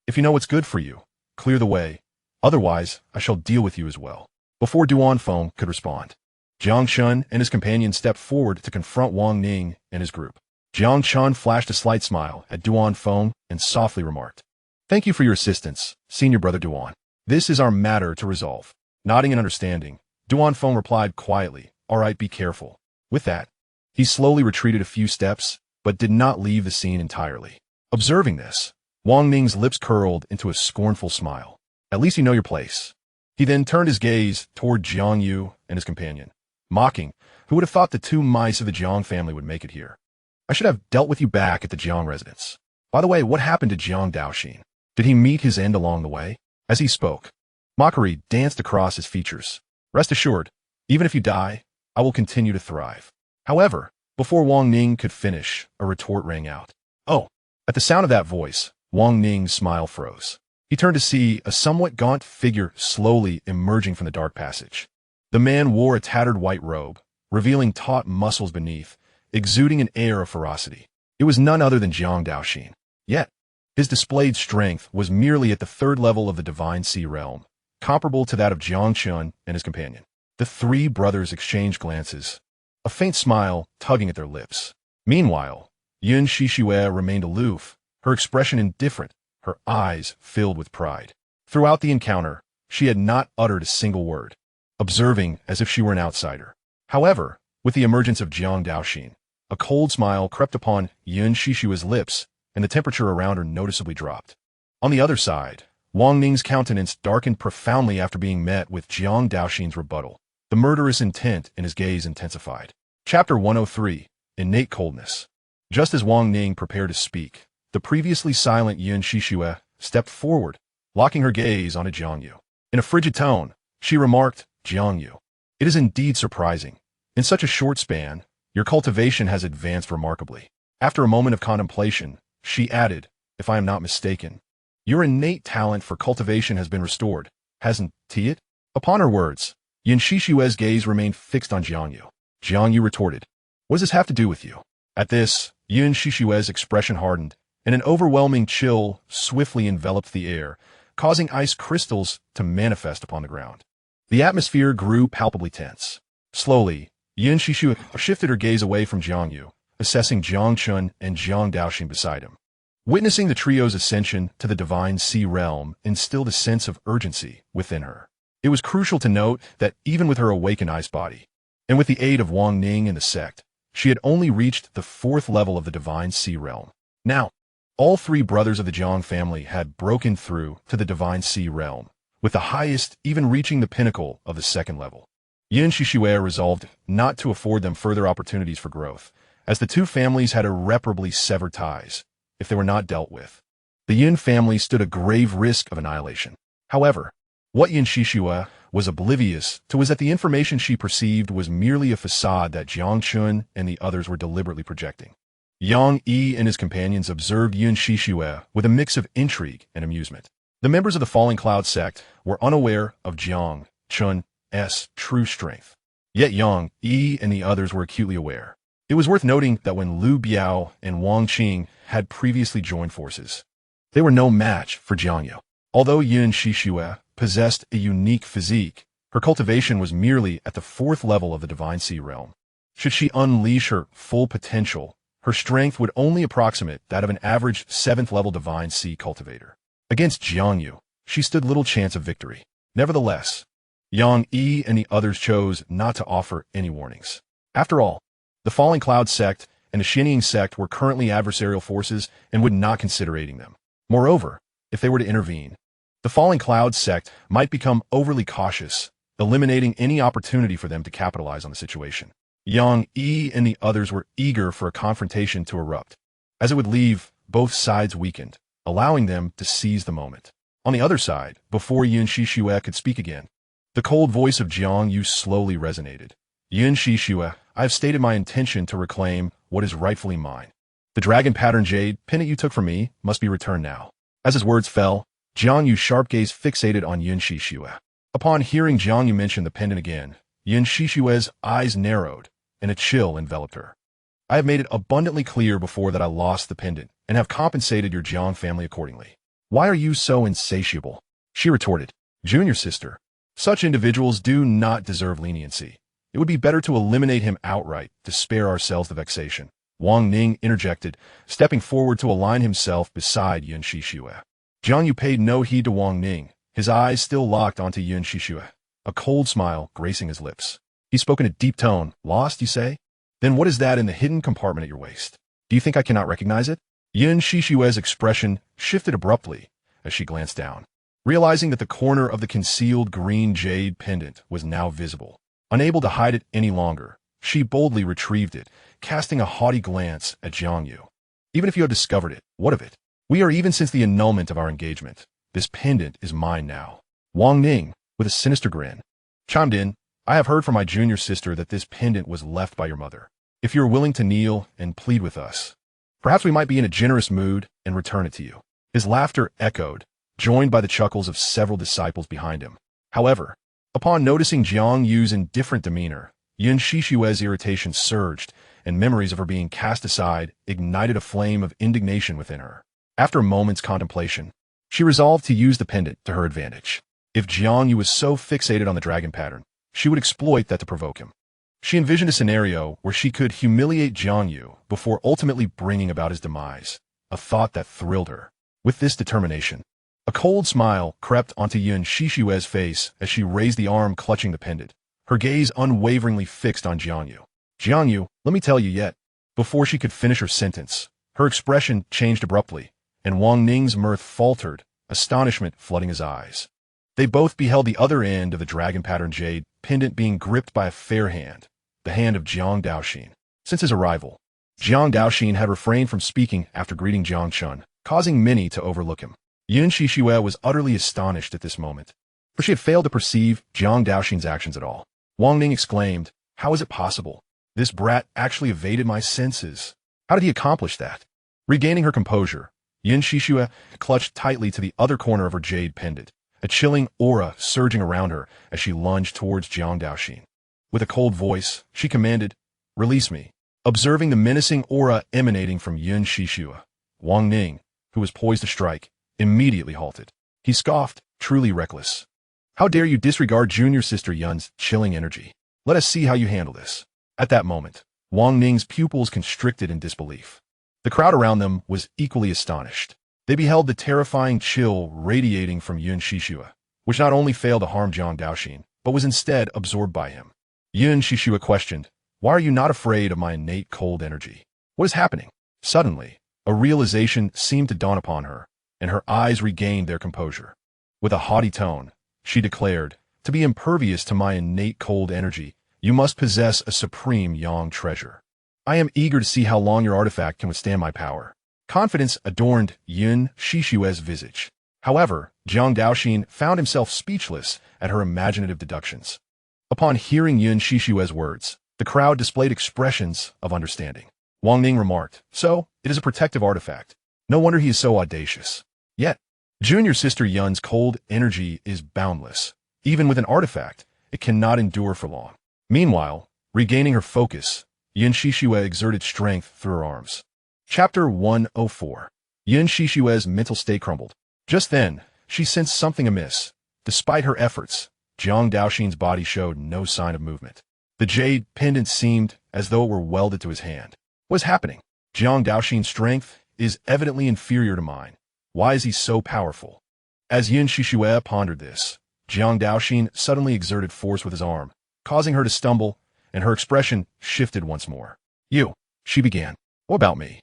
If you know what's good for you, clear the way. Otherwise, I shall deal with you as well." Before Duan Feng could respond, Jiang Chen and his companion stepped forward to confront Wang Ning and his group. Jiang Chen flashed a slight smile at Duan Feng and softly remarked, "Thank you for your assistance, senior brother Duan. This is our matter to resolve." Nodding in understanding, Duan Feng replied quietly, "All right, be careful." With that, he slowly retreated a few steps, but did not leave the scene entirely. Observing this, Wang Ning's lips curled into a scornful smile. "At least you know your place." He then turned his gaze toward Jiang Yu and his companion, mocking, "Who would have thought the two mice of the Jiang family would make it here? I should have dealt with you back at the Jiang residence. By the way, what happened to Jiang Daoxin? Did he meet his end along the way?" As he spoke, mockery danced across his features. "Rest assured, even if you die, I will continue to thrive." However, before Wang Ning could finish, a retort rang out. "Oh!" At the sound of that voice, Wang Ning's smile froze. He turned to see a somewhat gaunt figure slowly emerging from the dark passage. The man wore a tattered white robe, revealing taut muscles beneath, exuding an air of ferocity. It was none other than Jiang Daoxin. Yet, his displayed strength was merely at the third level of the Divine Sea realm, comparable to that of Jiang Chen and his companion. The three brothers exchanged glances, a faint smile tugging at their lips. Meanwhile, Xianxia remained aloof, her expression indifferent, her eyes filled with pride. Throughout the encounter, she had not uttered a single word, observing as if she were an outsider. However, with the emergence of Jiang Daoxin, a cold smile crept upon Xianxia's lips, and the temperature around her noticeably dropped. On the other side, Wang Ning's countenance darkened profoundly after being met with Jiang Daoxin's rebuttal. The murderous intent in his gaze intensified. Chapter 103, Innate Coldness. Just as Wang Ning prepared to speak, the previously silent Xianxia stepped forward, locking her gaze onto Jiang Yu. In a frigid tone, she remarked, "Jiang Yu, it is indeed surprising. In such a short span, your cultivation has advanced remarkably." After a moment of contemplation, she added, "If I am not mistaken, your innate talent for cultivation has been restored, hasn't it?" Upon her words, Xianxia's gaze remained fixed on Jiang Yu. Jiang Yu retorted, "What does this have to do with you?" At this, Xianxia's expression hardened, and an overwhelming chill swiftly enveloped the air, causing ice crystals to manifest upon the ground. The atmosphere grew palpably tense. Slowly, Xianxia shifted her gaze away from Jiang Yu, assessing Jiang Chen and Jiang Daoxin beside him. Witnessing the trio's ascension to the Divine Sea realm instilled a sense of urgency within her. It was crucial to note that even with her awakened ice body, and with the aid of Wang Ning and the sect, she had only reached the fourth level of the Divine Sea realm. Now, all three brothers of the Jiang family had broken through to the Divine Sea realm, with the highest even reaching the pinnacle of the second level. Xianxia resolved not to afford them further opportunities for growth, as the two families had irreparably severed ties, if they were not dealt with. The Yin family stood a grave risk of annihilation. However, what Xianxia was oblivious to was that the information she perceived was merely a facade that Jiang Chen and the others were deliberately projecting. Yang Yi and his companions observed Xianxia with a mix of intrigue and amusement. The members of the Falling Cloud sect were unaware of Jiang Chen's true strength. Yet Yang Yi and the others were acutely aware. It was worth noting that when Liu Biao and Wang Qing had previously joined forces, they were no match for Jiang Yu. Although Xianxia possessed a unique physique, her cultivation was merely at the fourth level of the Divine Sea realm. Should she unleash her full potential, her strength would only approximate that of an average 7th level Divine Sea cultivator. Against Jiang Yu, she stood little chance of victory. Nevertheless, Yang Yi and the others chose not to offer any warnings. After all, the Falling Cloud sect and the Xianxia sect were currently adversarial forces and would not consider aiding them. Moreover, if they were to intervene, the Falling Cloud sect might become overly cautious, eliminating any opportunity for them to capitalize on the situation. Yang Yi and the others were eager for a confrontation to erupt, as it would leave both sides weakened, allowing them to seize the moment. On the other side, before Xianxia could speak again, the cold voice of Jiang Yu slowly resonated. "Xianxia, I have stated my intention to reclaim what is rightfully mine. The dragon pattern jade pendant you took from me must be returned now. As his words fell, Jiang Yu's sharp gaze fixated on Xianxia. Upon hearing Jiang Yu mention the pendant again, Xianxia's eyes narrowed, and a chill enveloped her. I have made it abundantly clear before that I lost the pendant, and have compensated your Jiang family accordingly. Why are you so insatiable? She retorted. Junior sister, such individuals do not deserve leniency. It would be better to eliminate him outright to spare ourselves the vexation. Wang Ning interjected, stepping forward to align himself beside Xianxia. Jiang Yu paid no heed to Wang Ning, his eyes still locked onto Xianxia, a cold smile gracing his lips. He spoke in a deep tone. Lost, you say? Then what is that in the hidden compartment at your waist? Do you think I cannot recognize it? Xianxia's expression shifted abruptly as she glanced down, realizing that the corner of the concealed green jade pendant was now visible. Unable to hide it any longer, she boldly retrieved it, casting a haughty glance at Jiang Yu. Even if you have discovered it, what of it? We are even since the annulment of our engagement. This pendant is mine now. Wang Ning, with a sinister grin, chimed in. I have heard from my junior sister that this pendant was left by your mother. If you are willing to kneel and plead with us, perhaps we might be in a generous mood and return it to you. His laughter echoed, joined by the chuckles of several disciples behind him. However, upon noticing Jiang Yu's indifferent demeanor, Xianxia's irritation surged, and memories of her being cast aside ignited a flame of indignation within her. After a moment's contemplation, she resolved to use the pendant to her advantage. If Jiang Yu was so fixated on the dragon pattern, she would exploit that to provoke him. She envisioned a scenario where she could humiliate Jiang Yu before ultimately bringing about his demise, a thought that thrilled her. With this determination, a cold smile crept onto Xianxia's face as she raised the arm clutching the pendant, her gaze unwaveringly fixed on Jiang Yu. Jiang Yu, let me tell you yet. Before she could finish her sentence, her expression changed abruptly, and Wang Ning's mirth faltered, astonishment flooding his eyes. They both beheld the other end of the dragon pattern jade pendant being gripped by a fair hand, the hand of Jiang Daoxin. Since his arrival, Jiang Daoxin had refrained from speaking after greeting Jiang Chen, causing many to overlook him. Xianxia was utterly astonished at this moment, for she had failed to perceive Jiang Daoxin's actions at all. Wang Ning exclaimed, how is it possible? This brat actually evaded my senses. How did he accomplish that? Regaining her composure, Xianxia clutched tightly to the other corner of her jade pendant, a chilling aura surging around her as she lunged towards Jiang Daoxin. With a cold voice, she commanded, release me. Observing the menacing aura emanating from Xianxia, Wang Ning, who was poised to strike, immediately halted. He scoffed, truly reckless. How dare you disregard junior sister Yun's chilling energy? Let us see how you handle this. At that moment, Wang Ning's pupils constricted in disbelief. The crowd around them was equally astonished. They beheld the terrifying chill radiating from Xianxia, which not only failed to harm Jiang Daoxin, but was instead absorbed by him. Xianxia questioned, why are you not afraid of my innate cold energy? What is happening? Suddenly, a realization seemed to dawn upon her, and her eyes regained their composure. With a haughty tone, she declared, to be impervious to my innate cold energy, you must possess a supreme yang treasure. I am eager to see how long your artifact can withstand my power. Confidence adorned Xianxia's visage. However, Jiang Daoxin found himself speechless at her imaginative deductions. Upon hearing Xianxia's words, the crowd displayed expressions of understanding. Wang Ning remarked, so, it is a protective artifact. No wonder he is so audacious. Yet, junior sister Yun's cold energy is boundless. Even with an artifact, it cannot endure for long. Meanwhile, regaining her focus, Xianxia exerted strength through her arms. Chapter 104. Xianxia's mental state crumbled. Just then, she sensed something amiss. Despite her efforts, Jiang Daoxin's body showed no sign of movement. The jade pendant seemed as though it were welded to his hand. What is happening? Jiang Daoxin's strength is evidently inferior to mine. Why is he so powerful? As Xianxia pondered this, Jiang Daoxin suddenly exerted force with his arm, causing her to stumble, and her expression shifted once more. You, she began. What about me?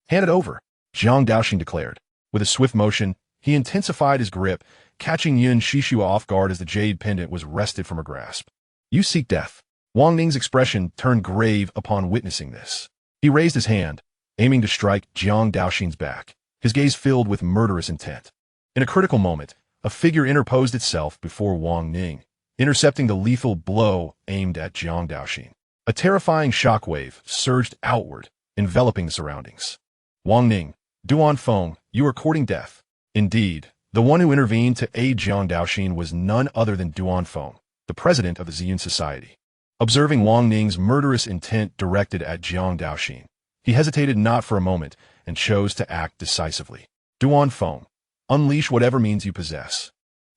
Hand it over, Jiang Daoxin declared. With a swift motion, he intensified his grip, catching Xianxia off guard as the jade pendant was wrested from her grasp. You seek death. Wang Ning's expression turned grave upon witnessing this. He raised his hand, aiming to strike Jiang Daoxin's back, his gaze filled with murderous intent. In a critical moment, a figure interposed itself before Wang Ning, intercepting the lethal blow aimed at Jiang Daoxin. A terrifying shockwave surged outward, enveloping the surroundings. Wang Ning, Duan Feng, you are courting death. Indeed, the one who intervened to aid Jiang Daoxin was none other than Duan Feng, the president of the Xian Society. Observing Wang Ning's murderous intent directed at Jiang Daoxin, he hesitated not for a moment and chose to act decisively. Duan Feng, unleash whatever means you possess.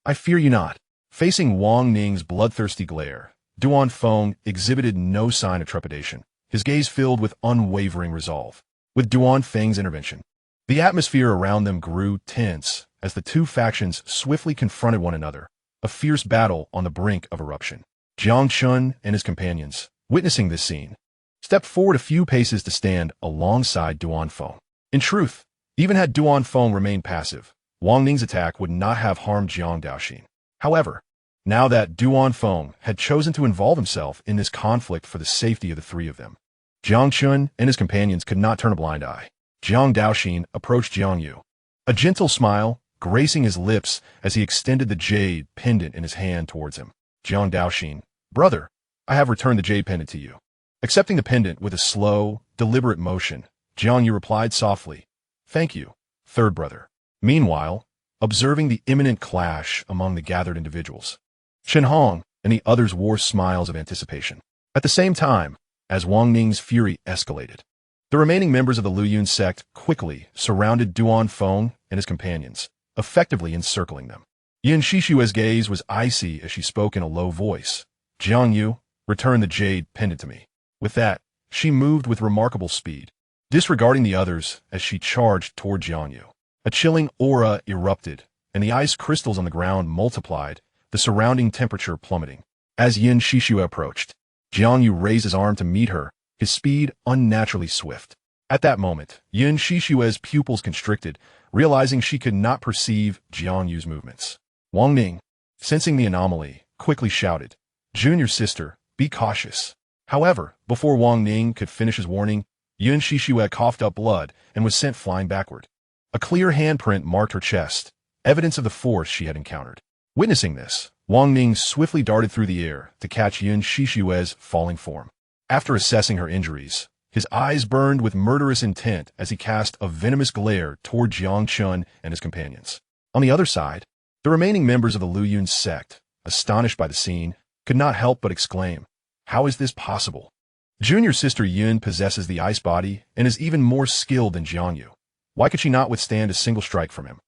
I fear you not. Facing Wang Ning's bloodthirsty glare, Duan Feng exhibited no sign of trepidation, his gaze filled with unwavering resolve. With Duan Feng's intervention, the atmosphere around them grew tense as the two factions swiftly confronted one another, a fierce battle on the brink of eruption. Jiang Chen and his companions, witnessing this scene, stepped forward a few paces to stand alongside Duan Feng. In truth, even had Duan Feng remained passive, Wang Ning's attack would not have harmed Jiang Daoxin. However, now that Duan Feng had chosen to involve himself in this conflict for the safety of the three of them, Jiang Chen and his companions could not turn a blind eye. Jiang Daoxin approached Jiang Yu, a gentle smile gracing his lips as he extended the jade pendant in his hand towards him. Jiang Daoxin, brother, I have returned the jade pendant to you. Accepting the pendant with a slow, deliberate motion, Jiang Yu replied softly, thank you, third brother. Meanwhile, observing the imminent clash among the gathered individuals, Shen Hong and the others wore smiles of anticipation. At the same time, as Wang Ning's fury escalated, the remaining members of the Luyun sect quickly surrounded Duan Feng and his companions, effectively encircling them. Yin Shishue's gaze was icy as she spoke in a low voice. Jiang Yu, return the jade pendant to me. With that, she moved with remarkable speed, disregarding the others as she charged toward Jiang Yu. A chilling aura erupted, and the ice crystals on the ground multiplied, the surrounding temperature plummeting. As Yin Shishue approached, Jiang Yu raised his arm to meet her, his speed unnaturally swift. At that moment, Yin Shishue's pupils constricted, realizing she could not perceive Jiang Yu's movements. Wang Ning, sensing the anomaly, quickly shouted, Junior sister, be cautious. However, before Wang Ning could finish his warning, Yin Shishue coughed up blood and was sent flying backward. A clear handprint marked her chest, evidence of the force she had encountered. Witnessing this, Wang Ning swiftly darted through the air to catch Yin Shishue's falling form. After assessing her injuries, his eyes burned with murderous intent as he cast a venomous glare toward Jiang Chen and his companions. On the other side, the remaining members of the Luyun sect, astonished by the scene, could not help but exclaim, how is this possible? Junior sister Yun possesses the ice body and is even more skilled than Jiang Yu. Why could she not withstand a single strike from him?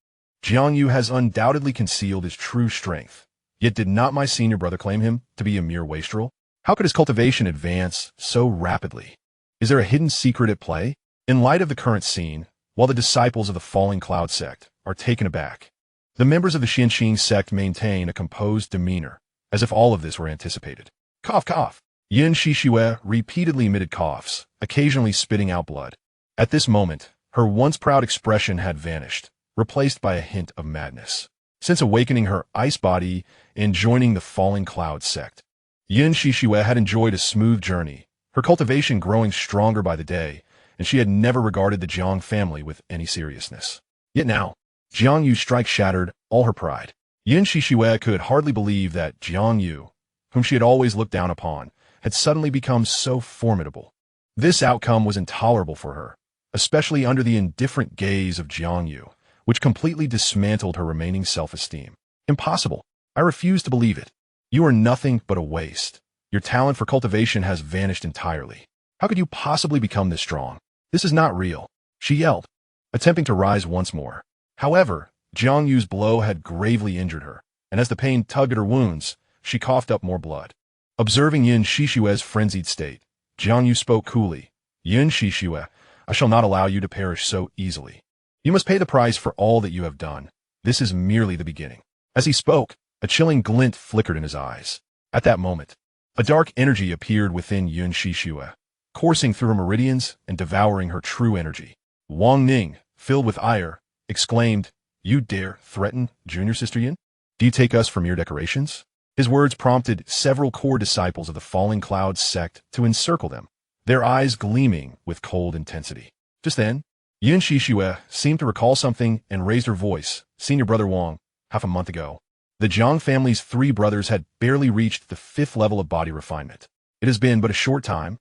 Jiang Yu has undoubtedly concealed his true strength. Yet did not my senior brother claim him to be a mere wastrel? How could his cultivation advance so rapidly? Is there a hidden secret at play? In light of the current scene, while the disciples of the Falling Cloud sect are taken aback, the members of the Xianxia sect maintain a composed demeanor, as if all of this were anticipated. Cough, cough. Yin Shishue repeatedly emitted coughs, occasionally spitting out blood. At this moment, her once proud expression had vanished, replaced by a hint of madness. Since awakening her ice body and joining the Falling Cloud sect, Yin Shishue had enjoyed a smooth journey, her cultivation growing stronger by the day, and she had never regarded the Jiang family with any seriousness. Yet now, Jiang Yu's strike shattered all her pride. Yin Shishue could hardly believe that Jiang Yu, whom she had always looked down upon, had suddenly become so formidable. This outcome was intolerable for her, especially under the indifferent gaze of Jiang Yu, which completely dismantled her remaining self-esteem. Impossible. I refuse to believe it. You are nothing but a waste. Your talent for cultivation has vanished entirely. How could you possibly become this strong? This is not real, she yelled, attempting to rise once more. However, Jiang Yu's blow had gravely injured her, and as the pain tugged at her wounds, she coughed up more blood. Observing Yin Shishue's frenzied state, Jiang Yu spoke coolly. Yin Shishue, I shall not allow you to perish so easily. You must pay the price for all that you have done. This is merely the beginning. As he spoke, a chilling glint flickered in his eyes. At that moment, a dark energy appeared within Yin Shishue, coursing through her meridians and devouring her true energy. Wang Ning, filled with ire, exclaimed, You dare threaten Junior Sister Yin? Do you take us for mere decorations? His words prompted several core disciples of the Falling Cloud sect to encircle them, their eyes gleaming with cold intensity. Just then, Yin Shishue seemed to recall something and raised her voice. Senior brother Wang, half a month ago, the Jiang family's 3 brothers had barely reached the 5th level of body refinement. It has been but a short time.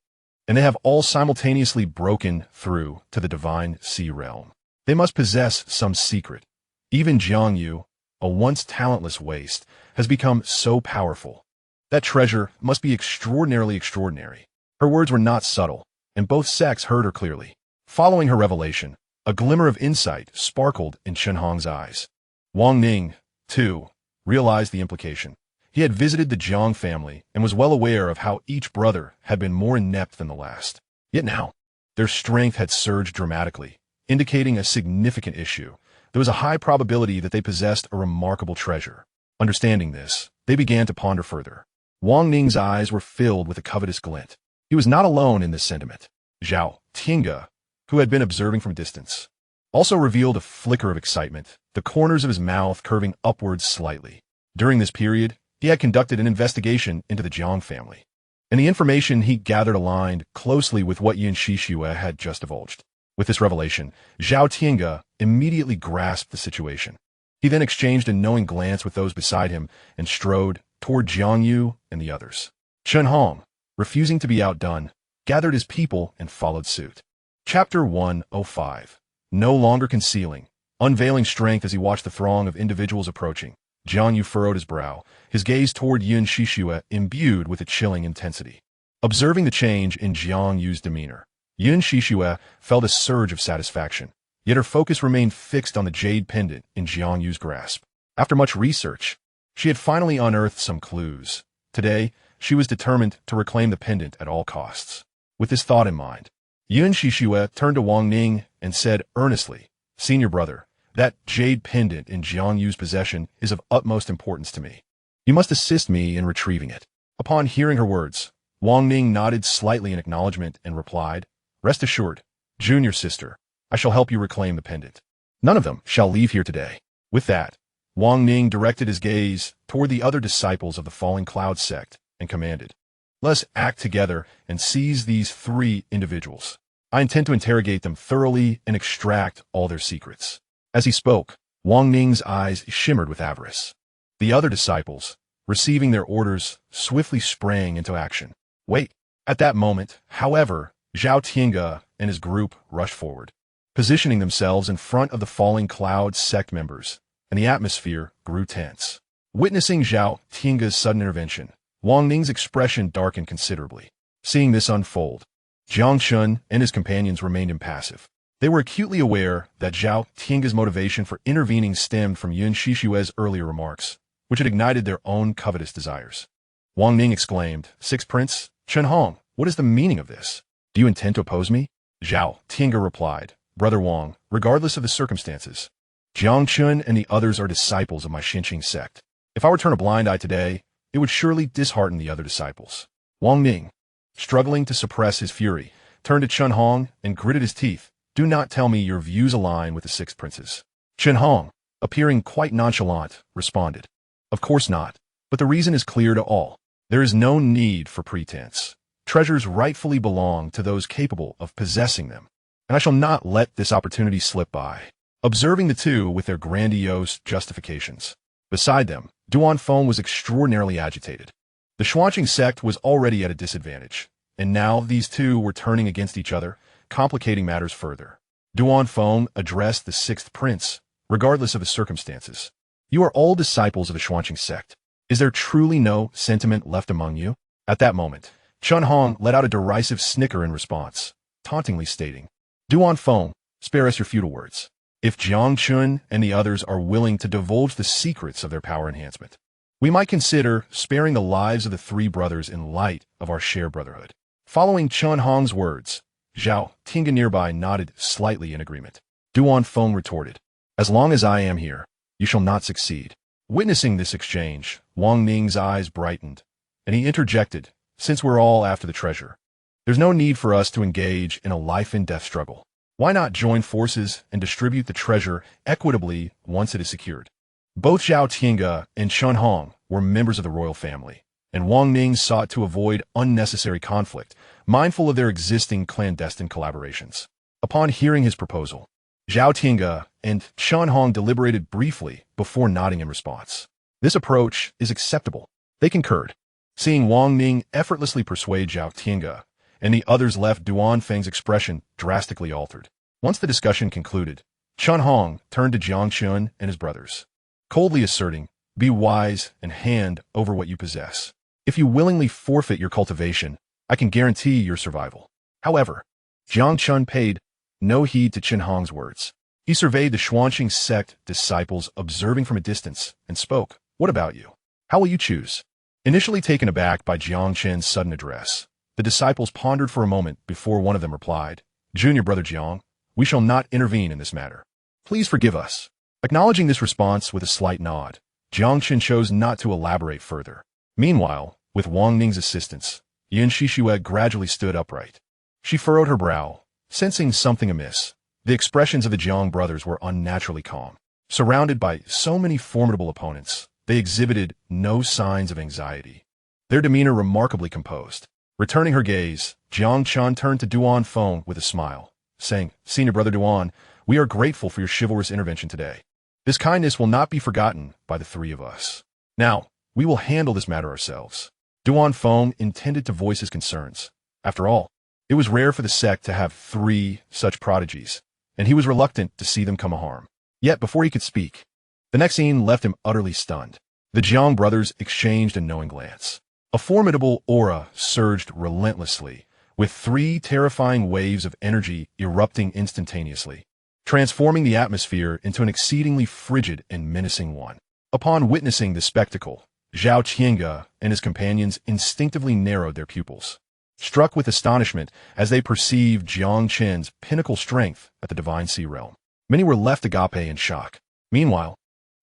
and they have all simultaneously broken through to the divine sea realm. They must possess some secret. Even Jiang Yu, a once talentless waste, has become so powerful. That treasure must be extraordinarily extraordinary. Her words were not subtle, and both sects heard her clearly. Following her revelation, a glimmer of insight sparkled in Chen Hong's eyes. Wang Ning, too, realized the implication. He had visited the Jiang family and was well aware of how each brother had been more inept than the last. Yet now, their strength had surged dramatically, indicating a significant issue. There was a high probability that they possessed a remarkable treasure. Understanding this, they began to ponder further. Wang Ning's eyes were filled with a covetous glint. He was not alone in this sentiment. Xianxia, who had been observing from a distance, also revealed a flicker of excitement, the corners of his mouth curving upwards slightly. During this period, he had conducted an investigation into the Jiang family, and the information he gathered aligned closely with what Xianxia had just divulged. With this revelation, Xianxia immediately grasped the situation. He then exchanged a knowing glance with those beside him and strode toward Jiang Yu and the others. Chen Hong, refusing to be outdone, gathered his people and followed suit. Chapter 105. No longer concealing, unveiling strength as he watched the throng of individuals approaching. Jiang Yu furrowed his brow, his gaze toward Xianxia imbued with a chilling intensity. Observing the change in Jiang Yu's demeanor, Xianxia felt a surge of satisfaction, yet her focus remained fixed on the jade pendant in Jiang Yu's grasp. After much research, she had finally unearthed some clues. Today, she was determined to reclaim the pendant at all costs. With this thought in mind, Xianxia turned to Wang Ning and said earnestly, "Senior brother, that jade pendant in Jiang Yu's possession is of utmost importance to me. You must assist me in retrieving it." Upon hearing her words, Wang Ning nodded slightly in acknowledgement and replied, "Rest assured, junior sister, I shall help you reclaim the pendant. None of them shall leave here today." With that, Wang Ning directed his gaze toward the other disciples of the Falling Cloud sect and commanded, "Let's act together and seize these 3 individuals. I intend to interrogate them thoroughly and extract all their secrets." As he spoke, Wang Ning's eyes shimmered with avarice. The other disciples, receiving their orders, swiftly sprang into action. Wait! At that moment, however, Xianxia and his group rushed forward, positioning themselves in front of the Falling Cloud sect members, and the atmosphere grew tense. Witnessing Xianxia's sudden intervention, Wang Ning's expression darkened considerably. Seeing this unfold, Jiang Chen and his companions remained impassive. They were acutely aware that Xianxia's motivation for intervening stemmed from Xianxia's earlier remarks, which had ignited their own covetous desires. Wang Ning exclaimed, "Sixth Prince, Chen Hong, what is the meaning of this? Do you intend to oppose me?" Xianxia replied, "Brother Wang, regardless of the circumstances, Jiang Chen and the others are disciples of my Xianxia sect. If I were to turn a blind eye today, it would surely dishearten the other disciples." Wang Ning, struggling to suppress his fury, turned to Chen Hong and gritted his teeth. "Do not tell me your views align with the 6 princes." Chen Hong, appearing quite nonchalant, responded, "Of course not, but the reason is clear to all. There is no need for pretense. Treasures rightfully belong to those capable of possessing them, and I shall not let this opportunity slip by." Observing the two with their grandiose justifications, beside them, Duan Feng was extraordinarily agitated. The Xianxia sect was already at a disadvantage, and now these two were turning against each other, complicating matters further. Duan Feng addressed the 6th prince, regardless of the circumstances. "You are all disciples of the Xianxia sect. Is there truly no sentiment left among you?" At that moment, Chen Hong let out a derisive snicker in response, tauntingly stating, "Duan Feng, spare us your futile words. If Jiang Chen and the others are willing to divulge the secrets of their power enhancement, we might consider sparing the lives of the 3 brothers in light of our shared brotherhood." Following Chen Hong's words, Xianxia nearby nodded slightly in agreement. Duan Feng retorted, "As long as I am here, you shall not succeed." Witnessing this exchange, Wang Ning's eyes brightened, and he interjected, "Since we're all after the treasure, there's no need for us to engage in a life-and-death struggle. Why not join forces and distribute the treasure equitably once it is secured?" Both Xianxia and Chen Hong were members of the royal family, and Wang Ning sought to avoid unnecessary conflict, mindful of their existing clandestine collaborations. Upon hearing his proposal, Xianxia and Chen Hong deliberated briefly before nodding in response. "This approach is acceptable." They concurred. Seeing Wang Ning effortlessly persuade Xianxia, and the others left Duan Feng's expression drastically altered. Once the discussion concluded, Chen Hong turned to Jiang Chen and his brothers, coldly asserting, "Be wise and hand over what you possess. If you willingly forfeit your cultivation, I can guarantee your survival." However, Jiang Chen paid no heed to Chen Hong's words. He surveyed the Xianxia sect disciples observing from a distance and spoke, "What about you? How will you choose?" Initially taken aback by Jiang Chen's sudden address, the disciples pondered for a moment before one of them replied, "Junior brother Jiang, we shall not intervene in this matter. Please forgive us." Acknowledging this response with a slight nod, Jiang Chen chose not to elaborate further. Meanwhile, with Wang Ning's assistance, Xianxia gradually stood upright. She furrowed her brow, sensing something amiss. The expressions of the Jiang brothers were unnaturally calm. Surrounded by so many formidable opponents, they exhibited no signs of anxiety. Their demeanor remarkably composed. Returning her gaze, Jiang Chen turned to Duan Feng with a smile, saying, "Senior brother Duan, we are grateful for your chivalrous intervention today. This kindness will not be forgotten by the three of us. Now, we will handle this matter ourselves." Duan Feng intended to voice his concerns. After all, it was rare for the sect to have 3 such prodigies, and he was reluctant to see them come a harm. Yet before he could speak, the next scene left him utterly stunned. The Jiang brothers exchanged a knowing glance. A formidable aura surged relentlessly, with 3 terrifying waves of energy erupting instantaneously, transforming the atmosphere into an exceedingly frigid and menacing one. Upon witnessing the spectacle, Xianxia and his companions instinctively narrowed their pupils, struck with astonishment as they perceived Jiang Chen's pinnacle strength at the Divine Sea Realm. Many were left agape in shock. Meanwhile,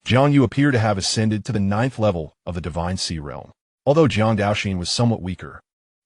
Jiang Yu appeared to have ascended to the 9th level of the Divine Sea Realm. Although Jiang Daoxin was somewhat weaker,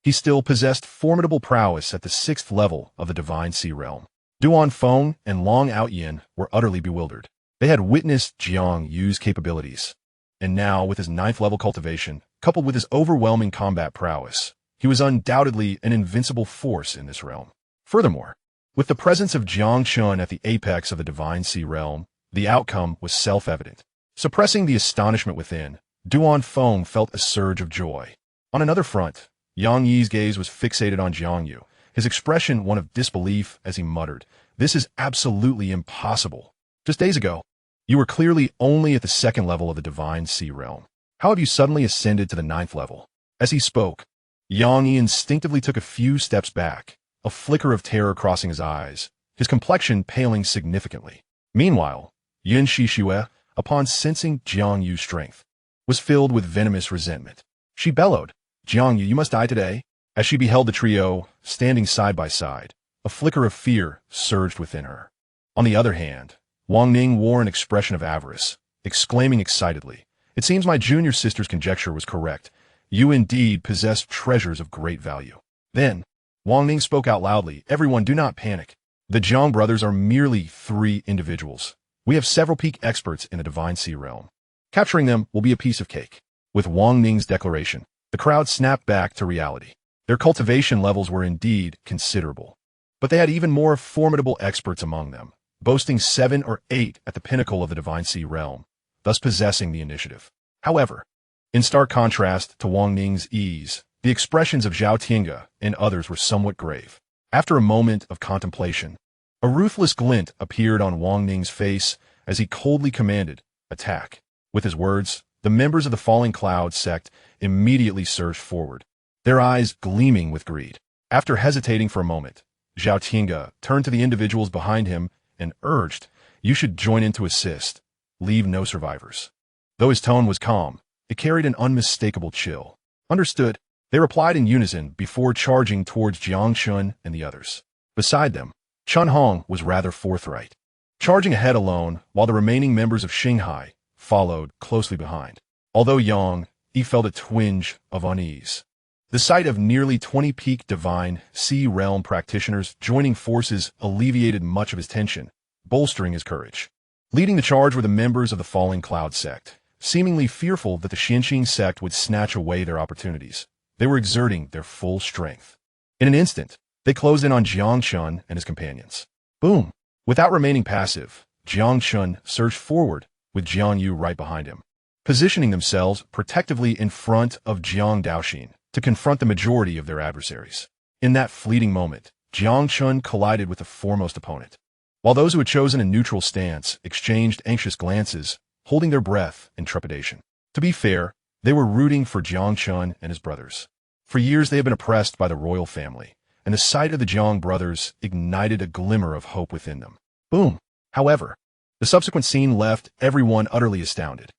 he still possessed formidable prowess at the 6th level of the Divine Sea Realm. Duan Feng and Long Outyin were utterly bewildered. They had witnessed Jiang Yu's capabilities, and now with his 9th level cultivation, coupled with his overwhelming combat prowess, he was undoubtedly an invincible force in this realm. Furthermore, with the presence of Jiang Chen at the apex of the Divine Sea Realm, the outcome was self-evident. Suppressing the astonishment within, Duan Feng felt a surge of joy. On another front, Yang Yi's gaze was fixated on Jiang Yu, his expression one of disbelief as he muttered, "This is absolutely impossible. Just days ago, you were clearly only at the 2nd level of the Divine Sea Realm. How have you suddenly ascended to the 9th level?" As he spoke, Yang Yi instinctively took a few steps back, a flicker of terror crossing his eyes, his complexion paling significantly. Meanwhile, Xianxia, upon sensing Jiang Yu's strength, was filled with venomous resentment. She bellowed, "Jiang Yu, you must die today." As she beheld the trio standing side by side, a flicker of fear surged within her. On the other hand, Wang Ning wore an expression of avarice, exclaiming excitedly, "It seems my junior sister's conjecture was correct. You indeed possess treasures of great value." Then, Wang Ning spoke out loudly, "Everyone, do not panic. The Jiang brothers are merely 3 individuals. We have several peak experts in the Divine Sea Realm. Capturing them will be a piece of cake." With Wang Ning's declaration, the crowd snapped back to reality. Their cultivation levels were indeed considerable, but they had even more formidable experts among them, boasting 7 or 8 at the pinnacle of the Divine Sea Realm, thus possessing the initiative. However, in stark contrast to Wang Ning's ease, the expressions of Zhao Tinga and others were somewhat grave. After a moment of contemplation, a ruthless glint appeared on Wang Ning's face as he coldly commanded, "Attack." With his words, the members of the Falling Cloud sect immediately surged forward, their eyes gleaming with greed. After hesitating for a moment, Zhao Tinga turned to the individuals behind him and urged, "You should join in to assist. Leave no survivors." Though his tone was calm, it carried an unmistakable chill. "Understood," they replied in unison before charging towards Jiang Chen and the others. Beside them, Chen Hong was rather forthright, charging ahead alone while the remaining members of Xinghai followed closely behind. Although Yang Yi felt a twinge of unease. The sight of nearly 20 peak Divine Sea Realm practitioners joining forces alleviated much of his tension, bolstering his courage. Leading the charge were the members of the Falling Cloud sect, seemingly fearful that the Xianxia sect would snatch away their opportunities. They were exerting their full strength. In an instant, they closed in on Jiang Chen and his companions. Boom! Without remaining passive, Jiang Chen surged forward with Jiang Yu right behind him, positioning themselves protectively in front of Jiang Daoxin to confront the majority of their adversaries. In that fleeting moment, Jiang Chen collided with the foremost opponent. While those who had chosen a neutral stance exchanged anxious glances, holding their breath in trepidation. To be fair, they were rooting for Jiang Chen and his brothers. For years they had been oppressed by the royal family, and the sight of the Jiang brothers ignited a glimmer of hope within them. Boom! However, the subsequent scene left everyone utterly astounded.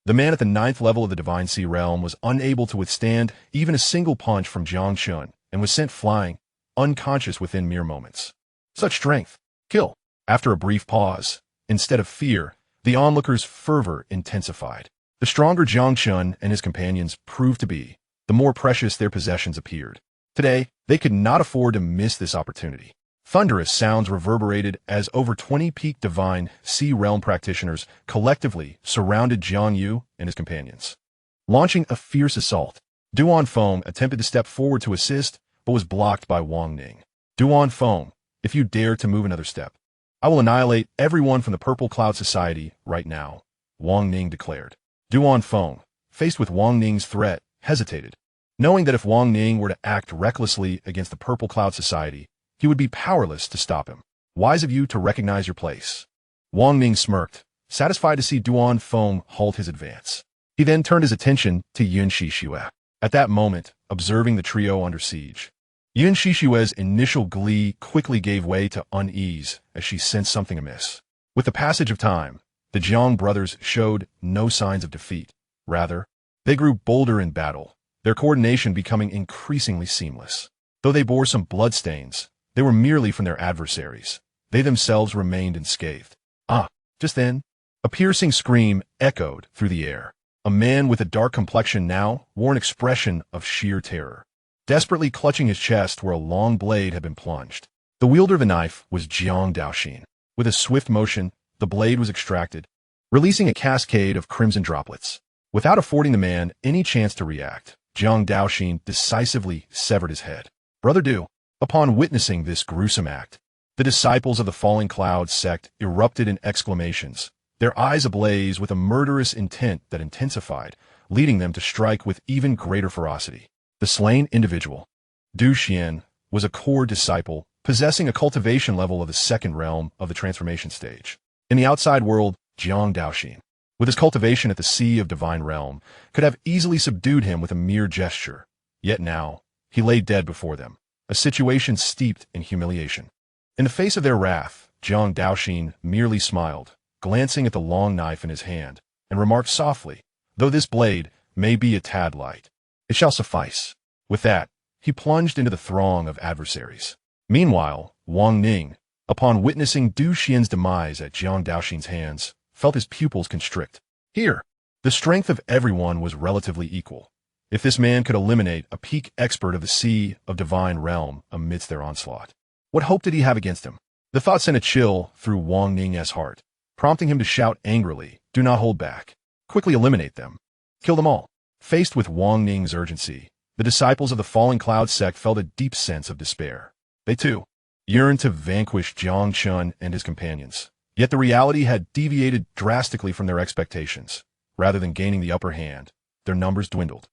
The man at the 9th level of the Divine Sea Realm was unable to withstand even a single punch from Jiang Chen and was sent flying, unconscious within mere moments. Such strength! Kill! After a brief pause, instead of fear, the onlookers' fervor intensified. The stronger Jiang Chen and his companions proved to be, the more precious their possessions appeared. Today, they could not afford to miss this opportunity. Thunderous sounds reverberated as over 20 peak Divine Sea Realm practitioners collectively surrounded Jiang Yu and his companions. Launching a fierce assault, Duan Feng attempted to step forward to assist, but was blocked by Wang Ning. Duan Feng, if you dare to move another step, I will annihilate everyone from the Purple Cloud Society right now, Wang Ning declared. Duan Feng, faced with Wang Ning's threat, hesitated, knowing that if Wang Ning were to act recklessly against the Purple Cloud Society, he would be powerless to stop him. Wise of you to recognize your place. Wang Ning smirked, satisfied to see Duan Feng halt his advance. He then turned his attention to Xianxia. At that moment, observing the trio under siege, Xianxia's initial glee quickly gave way to unease as she sensed something amiss. With the passage of time, the Jiang brothers showed no signs of defeat. Rather, they grew bolder in battle, their coordination becoming increasingly seamless. Though they bore some bloodstains, they were merely from their adversaries. They themselves remained unscathed. Just then, a piercing scream echoed through the air. A man with a dark complexion now wore an expression of sheer terror, desperately clutching his chest where a long blade had been plunged. The wielder of the knife was Jiang Daoxin. With a swift motion, the blade was extracted, releasing a cascade of crimson droplets. Without affording the man any chance to react, Jiang Daoxin decisively severed his head. Brother Du, upon witnessing this gruesome act, the disciples of the Falling Cloud sect erupted in exclamations, their eyes ablaze with a murderous intent that intensified, leading them to strike with even greater ferocity. The slain individual, Du Xian, was a core disciple, possessing a cultivation level of the 2nd realm of the transformation stage. In the outside world, Jiang Daoxin, with his cultivation at the Sea of Divine Realm, could have easily subdued him with a mere gesture. Yet now, he lay dead before them, a situation steeped in humiliation. In the face of their wrath, Jiang Daoxin merely smiled, glancing at the long knife in his hand, and remarked softly, though this blade may be a tad light, it shall suffice. With that, he plunged into the throng of adversaries. Meanwhile, Wang Ning, upon witnessing Du Xian's demise at Jiang Daoxin's hands, felt his pupils constrict. Here, the strength of everyone was relatively equal. If this man could eliminate a peak expert of the Sea of Divine Realm amidst their onslaught, what hope did he have against him? The thought sent a chill through Wang Ning's heart, prompting him to shout angrily, "Do not hold back. Quickly eliminate them. Kill them all." Faced with Wang Ning's urgency, the disciples of the Falling Cloud sect felt a deep sense of despair. They, too, yearned to vanquish Jiang Chen and his companions. Yet the reality had deviated drastically from their expectations. Rather than gaining the upper hand, their numbers dwindled.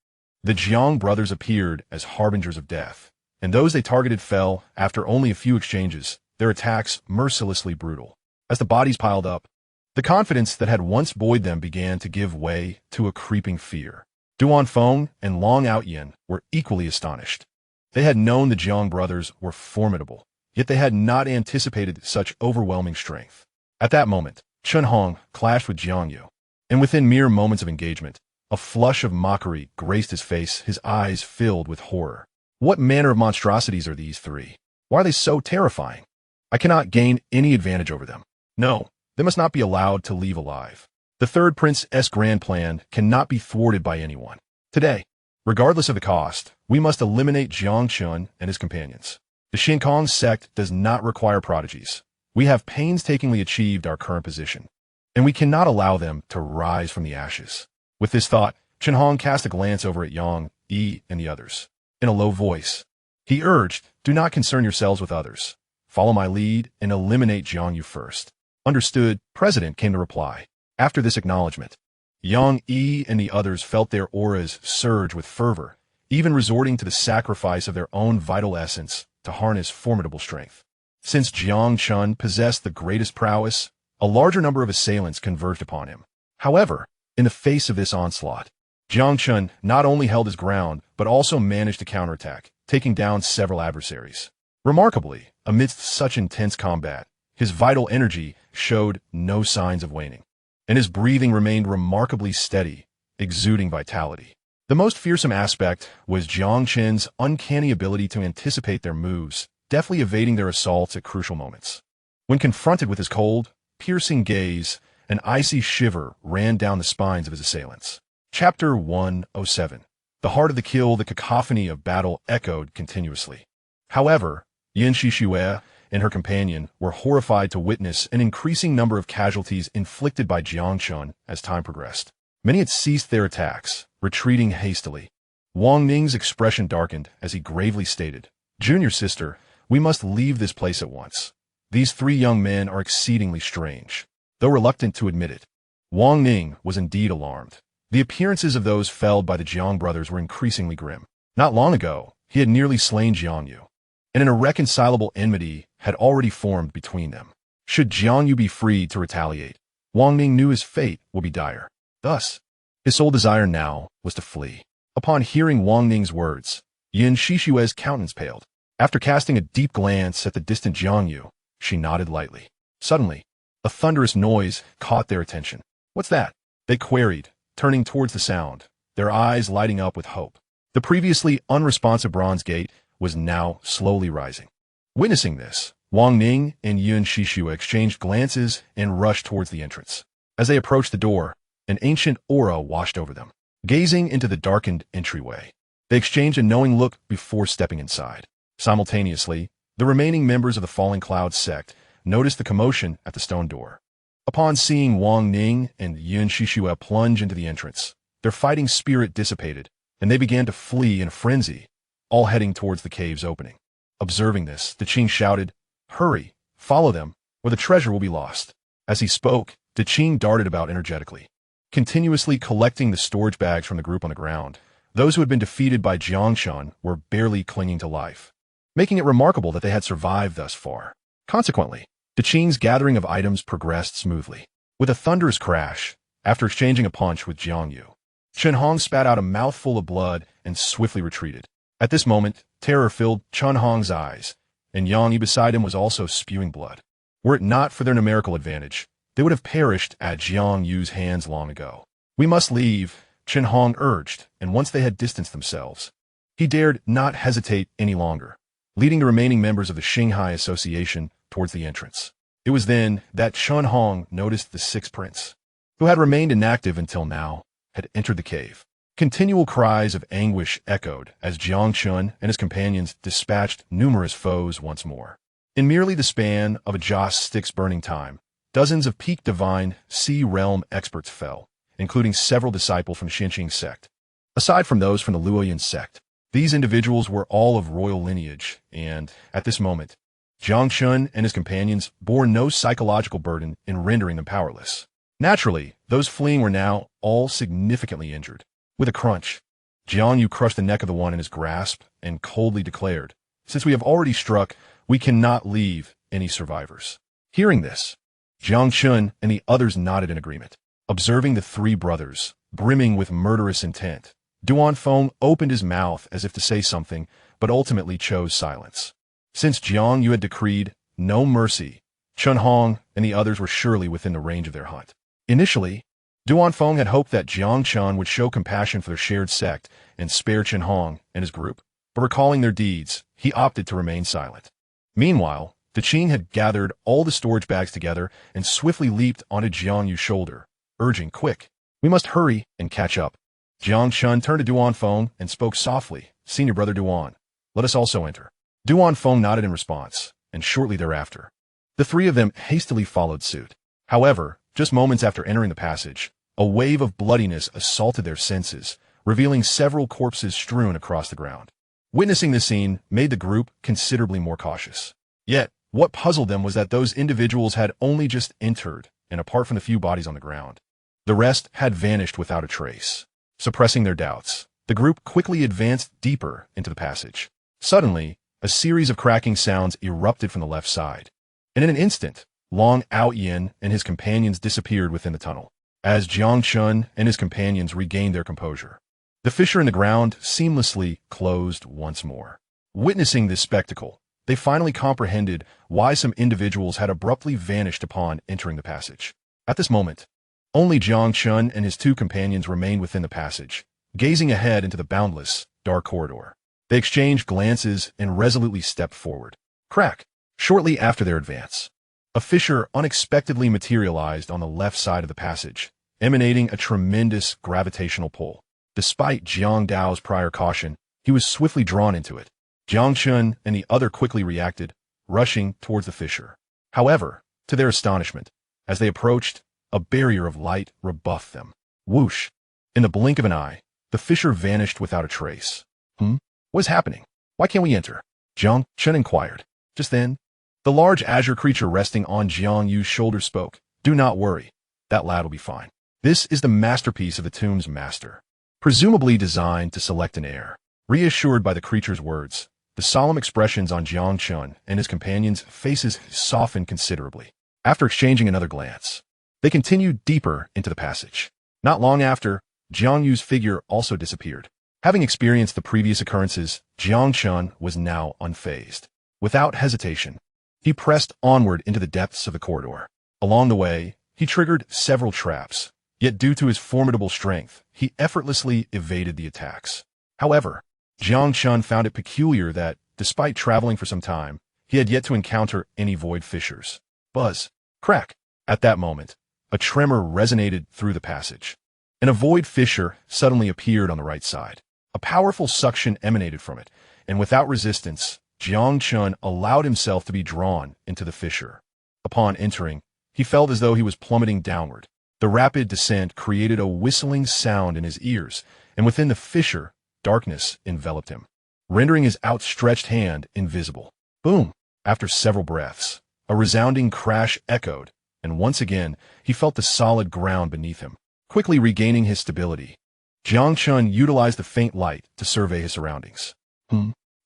The Jiang brothers appeared as harbingers of death, and those they targeted fell after only a few exchanges, their attacks mercilessly brutal. As the bodies piled up, the confidence that had once buoyed them began to give way to a creeping fear. Duan Feng and Long Outyin were equally astonished. They had known the Jiang brothers were formidable, yet they had not anticipated such overwhelming strength. At that moment, Chen Hong clashed with Jiang Yu, and within mere moments of engagement, a flush of mockery graced his face, his eyes filled with horror. What manner of monstrosities are these three? Why are they so terrifying? I cannot gain any advantage over them. No, they must not be allowed to leave alive. The third prince's grand plan cannot be thwarted by anyone. Today, regardless of the cost, we must eliminate Jiang Chen and his companions. The Xiankong sect does not require prodigies. We have painstakingly achieved our current position, and we cannot allow them to rise from the ashes. With this thought, Chen Hong cast a glance over at Yang Yi and the others. In a low voice, he urged, "Do not concern yourselves with others. Follow my lead and eliminate Jiang Yu first." "Understood," President came to reply. After this acknowledgement, Yang Yi and the others felt their auras surge with fervor, even resorting to the sacrifice of their own vital essence to harness formidable strength. Since Jiang Chen possessed the greatest prowess, a larger number of assailants converged upon him. However, in the face of this onslaught, Jiang Chen not only held his ground, but also managed to counterattack, taking down several adversaries. Remarkably, amidst such intense combat, his vital energy showed no signs of waning, and his breathing remained remarkably steady, exuding vitality. The most fearsome aspect was Jiang Chen's uncanny ability to anticipate their moves, deftly evading their assaults at crucial moments. When confronted with his cold, piercing gaze, an icy shiver ran down the spines of his assailants. Chapter 107. The heart of the kill, the cacophony of battle echoed continuously. However, Xianxia and her companion were horrified to witness an increasing number of casualties inflicted by Jiang Chen as time progressed. Many had ceased their attacks, retreating hastily. Wang Ning's expression darkened as he gravely stated, "Junior sister, we must leave this place at once. These three young men are exceedingly strange." Though reluctant to admit it, Wang Ning was indeed alarmed. The appearances of those felled by the Jiang brothers were increasingly grim. Not long ago, he had nearly slain Jiang Yu, and an irreconcilable enmity had already formed between them. Should Jiang Yu be freed to retaliate, Wang Ning knew his fate would be dire. Thus, his sole desire now was to flee. Upon hearing Wang Ning's words, Xianxia's countenance paled. After casting a deep glance at the distant Jiang Yu, she nodded lightly. Suddenly, a thunderous noise caught their attention. "What's that?" they queried, turning towards the sound, their eyes lighting up with hope. The previously unresponsive bronze gate was now slowly rising. Witnessing this, Wang Ning and Xianxia exchanged glances and rushed towards the entrance. As they approached the door, an ancient aura washed over them. Gazing into the darkened entryway, they exchanged a knowing look before stepping inside. Simultaneously, the remaining members of the Falling Cloud sect noticed the commotion at the stone door. Upon seeing Wang Ning and Xianxia plunge into the entrance, their fighting spirit dissipated, and they began to flee in a frenzy, all heading towards the cave's opening. Observing this, the Qing shouted, "Hurry, follow them, or the treasure will be lost." As he spoke, the Qing darted about energetically, continuously collecting the storage bags from the group on the ground. Those who had been defeated by Jiang Chen were barely clinging to life, making it remarkable that they had survived thus far. Consequently, the Qing's gathering of items progressed smoothly. With a thunderous crash, after exchanging a punch with Jiang Yu, Chen Hong spat out a mouthful of blood and swiftly retreated. At this moment, terror filled Chen Hong's eyes, and Yang Yu beside him was also spewing blood. Were it not for their numerical advantage, they would have perished at Jiang Yu's hands long ago. "We must leave," Chen Hong urged, and once they had distanced themselves, he dared not hesitate any longer, leading the remaining members of the Shanghai Association towards the entrance. It was then that Chen Hong noticed the sixth prince, who had remained inactive until now, had entered the cave. Continual cries of anguish echoed as Jiang Chen and his companions dispatched numerous foes once more. In merely the span of a joss stick's burning time, dozens of peak divine sea realm experts fell, including several disciples from the Xianxia sect. Aside from those from the Luoyan sect, these individuals were all of royal lineage, and, at this moment, Jiang Chen and his companions bore no psychological burden in rendering them powerless. Naturally, those fleeing were now all significantly injured. With a crunch, Jiang Yu crushed the neck of the one in his grasp and coldly declared, "Since we have already struck, we cannot leave any survivors." Hearing this, Jiang Chen and the others nodded in agreement. Observing the three brothers, brimming with murderous intent, Duan Feng opened his mouth as if to say something, but ultimately chose silence. Since Jiang Yu had decreed no mercy, Chen Hong and the others were surely within the range of their hunt. Initially, Duan Feng had hoped that Jiang Chen would show compassion for their shared sect and spare Chen Hong and his group, but recalling their deeds, he opted to remain silent. Meanwhile, the Qing had gathered all the storage bags together and swiftly leaped onto Jiang Yu's shoulder, urging, "Quick, we must hurry and catch up." Jiang Chen turned to Duan Feng and spoke softly, "Senior brother Duan, let us also enter." Duan Feng nodded in response, and shortly thereafter, the three of them hastily followed suit. However, just moments after entering the passage, a wave of bloodiness assaulted their senses, revealing several corpses strewn across the ground. Witnessing this scene made the group considerably more cautious. Yet, what puzzled them was that those individuals had only just entered, and apart from the few bodies on the ground, the rest had vanished without a trace. Suppressing their doubts, The group quickly advanced deeper into the passage. Suddenly, a series of cracking sounds erupted from the left side. And in an instant, Long Ao Yin and his companions disappeared within the tunnel. As Jiang Chen and his companions regained their composure, the fissure in the ground seamlessly closed once more. Witnessing this spectacle, they finally comprehended why some individuals had abruptly vanished upon entering the passage. At this moment, only Jiang Chen and his two companions remained within the passage, gazing ahead into the boundless, dark corridor. They exchanged glances and resolutely stepped forward. Crack! Shortly after their advance, a fissure unexpectedly materialized on the left side of the passage, emanating a tremendous gravitational pull. Despite Jiang Dao's prior caution, he was swiftly drawn into it. Jiang Chen and the other quickly reacted, rushing towards the fissure. However, to their astonishment, as they approached, a barrier of light rebuffed them. Whoosh! In the blink of an eye, the fissure vanished without a trace. What is happening? Why can't we enter? Jiang Chen inquired. Just then, the large azure creature resting on Jiang Yu's shoulder spoke. Do not worry. That lad will be fine. This is the masterpiece of the tomb's master, presumably designed to select an heir. Reassured by the creature's words, the solemn expressions on Jiang Chen and his companions' faces softened considerably. After exchanging another glance, they continued deeper into the passage. Not long after, Jiang Yu's figure also disappeared. Having experienced the previous occurrences, Jiang Chen was now unfazed. Without hesitation, he pressed onward into the depths of the corridor. Along the way, he triggered several traps, yet due to his formidable strength, he effortlessly evaded the attacks. However, Jiang Chen found it peculiar that, despite traveling for some time, he had yet to encounter any void fissures. Buzz! Crack! At that moment, a tremor resonated through the passage, and a void fissure suddenly appeared on the right side. A powerful suction emanated from it, and without resistance, Jiang Chen allowed himself to be drawn into the fissure. Upon entering, he felt as though he was plummeting downward. The rapid descent created a whistling sound in his ears, and within the fissure, darkness enveloped him, rendering his outstretched hand invisible. Boom! After several breaths, a resounding crash echoed, and once again, he felt the solid ground beneath him. Quickly regaining his stability, Jiang Chen utilized the faint light to survey his surroundings.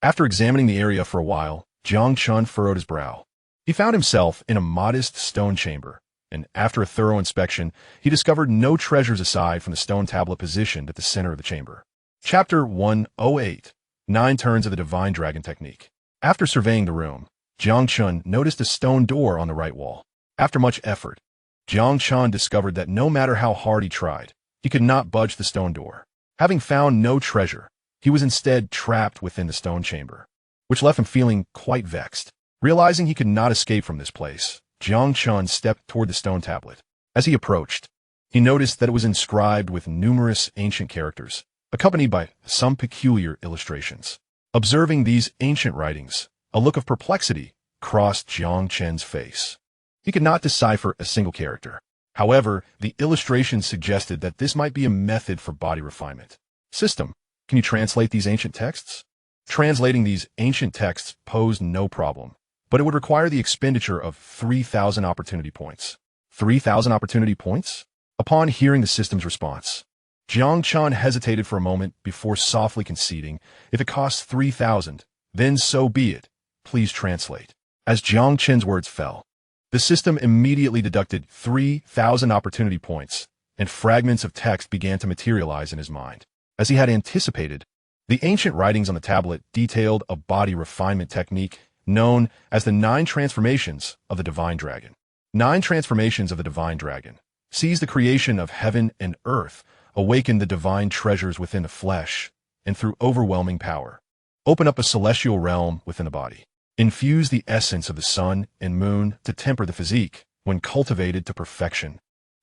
After examining the area for a while, Jiang Chen furrowed his brow. He found himself in a modest stone chamber, and after a thorough inspection, he discovered no treasures aside from the stone tablet positioned at the center of the chamber. Chapter 108, 9 Turns of the Divine Dragon Technique. After surveying the room, Jiang Chen noticed a stone door on the right wall. After much effort, Jiang Chen discovered that no matter how hard he tried, he could not budge the stone door. Having found no treasure, he was instead trapped within the stone chamber, which left him feeling quite vexed. Realizing he could not escape from this place, Jiang Chen stepped toward the stone tablet. As he approached, he noticed that it was inscribed with numerous ancient characters, accompanied by some peculiar illustrations. Observing these ancient writings, a look of perplexity crossed Jiang Chen's face. He could not decipher a single character. However, the illustrations suggested that this might be a method for body refinement. System, can you translate these ancient texts? Translating these ancient texts posed no problem, but it would require the expenditure of 3,000 opportunity points. 3,000 opportunity points? Upon hearing the system's response, Jiang Chen hesitated for a moment before softly conceding, if it costs 3,000, then so be it. Please translate. As Jiang Chen's words fell, the system immediately deducted 3,000 opportunity points, and fragments of text began to materialize in his mind. As he had anticipated, the ancient writings on the tablet detailed a body refinement technique known as the 9 Transformations of the Divine Dragon. 9 Transformations of the Divine Dragon sees the creation of heaven and earth, awaken the divine treasures within the flesh, and through overwhelming power, open up a celestial realm within the body. Infuse the essence of the sun and moon to temper the physique. When cultivated to perfection,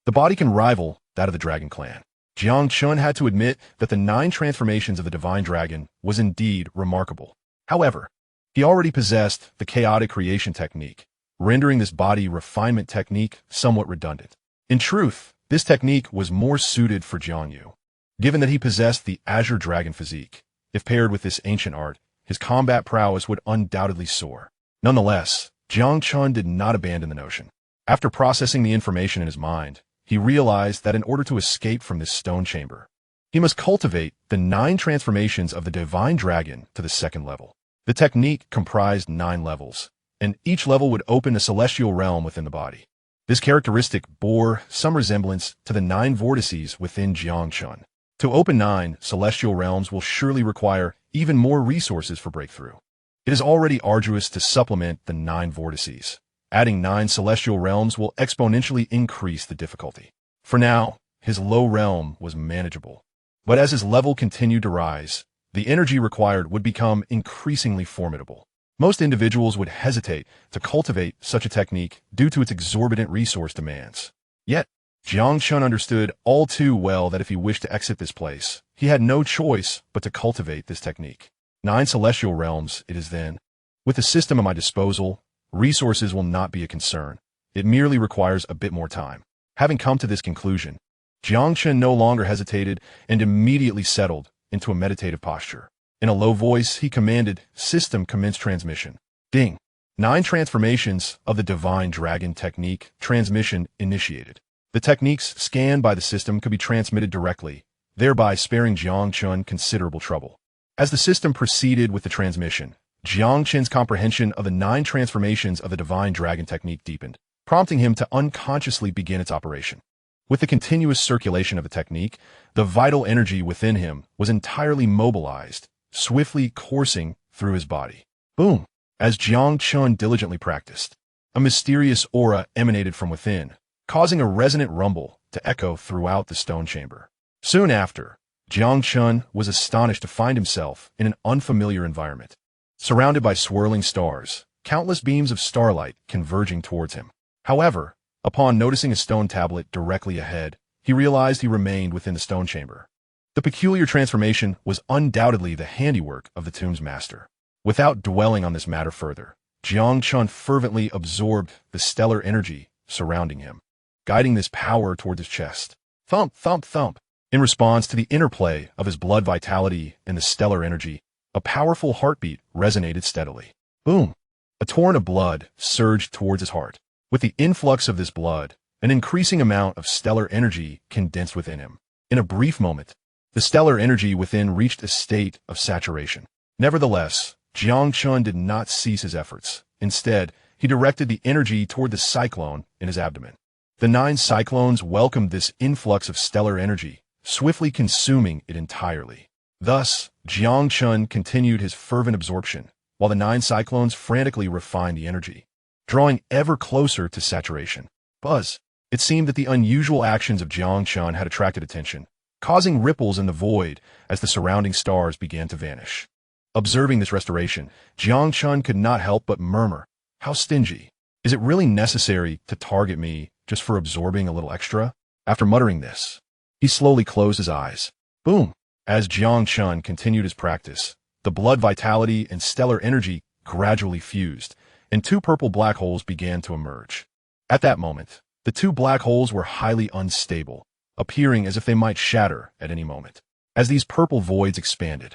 the body can rival that of the dragon clan. Jiang Chen had to admit that the 9 transformations of the divine dragon was indeed remarkable. However, he already possessed the chaotic creation technique, rendering this body refinement technique somewhat redundant. In truth, this technique was more suited for Jiang Yu, given that he possessed the azure dragon physique. If paired with this ancient art, his combat prowess would undoubtedly soar. Nonetheless, Jiang Chen did not abandon the notion. After processing the information in his mind, he realized that in order to escape from this stone chamber, He must cultivate the 9 transformations of the divine dragon to the 2nd level. The technique comprised 9 levels, and each level would open a celestial realm within the body. This characteristic bore some resemblance to the 9 vortices within Jiang Chen. To open 9 celestial realms will surely require even more resources for breakthrough. It is already arduous to supplement the 9 vortices. Adding 9 celestial realms will exponentially increase the difficulty. For now, his low realm was manageable. But as his level continued to rise, the energy required would become increasingly formidable. Most individuals would hesitate to cultivate such a technique due to its exorbitant resource demands. Yet, Jiang Chen understood all too well that if he wished to exit this place, he had no choice but to cultivate this technique. 9 celestial realms, it is then. With the system at my disposal, resources will not be a concern. It merely requires a bit more time. Having come to this conclusion, Jiang Chen no longer hesitated and immediately settled into a meditative posture. In a low voice, he commanded, "System commence transmission." Ding! 9 transformations of the divine dragon technique transmission initiated. The techniques scanned by the system could be transmitted directly, thereby sparing Jiang Chen considerable trouble. As the system proceeded with the transmission, Jiang Chen's comprehension of the 9 transformations of the divine dragon technique deepened, prompting him to unconsciously begin its operation. With the continuous circulation of the technique, the vital energy within him was entirely mobilized, swiftly coursing through his body. Boom! As Jiang Chen diligently practiced, a mysterious aura emanated from within, causing a resonant rumble to echo throughout the stone chamber. Soon after, Jiang Chen was astonished to find himself in an unfamiliar environment. Surrounded by swirling stars, countless beams of starlight converging towards him. However, upon noticing a stone tablet directly ahead, he realized he remained within the stone chamber. The peculiar transformation was undoubtedly the handiwork of the tomb's master. Without dwelling on this matter further, Jiang Chen fervently absorbed the stellar energy surrounding him, guiding this power toward his chest. Thump, thump, thump. In response to the interplay of his blood vitality and the stellar energy, a powerful heartbeat resonated steadily. Boom! A torrent of blood surged towards his heart. With the influx of this blood, an increasing amount of stellar energy condensed within him. In a brief moment, the stellar energy within reached a state of saturation. Nevertheless, Jiang Chen did not cease his efforts. Instead, he directed the energy toward the cyclone in his abdomen. The 9 cyclones welcomed this influx of stellar energy, swiftly consuming it entirely. Thus, Jiang Chen continued his fervent absorption, while the 9 cyclones frantically refined the energy, drawing ever closer to saturation. Buzz! It seemed that the unusual actions of Jiang Chen had attracted attention, causing ripples in the void as the surrounding stars began to vanish. Observing this restoration, Jiang Chen could not help but murmur, "How stingy. Is it really necessary to target me just for absorbing a little extra?" After muttering this, he slowly closed his eyes. Boom! As Jiang Chen continued his practice, the blood vitality and stellar energy gradually fused, and 2 purple black holes began to emerge. At that moment, the 2 black holes were highly unstable, appearing as if they might shatter at any moment. As these purple voids expanded,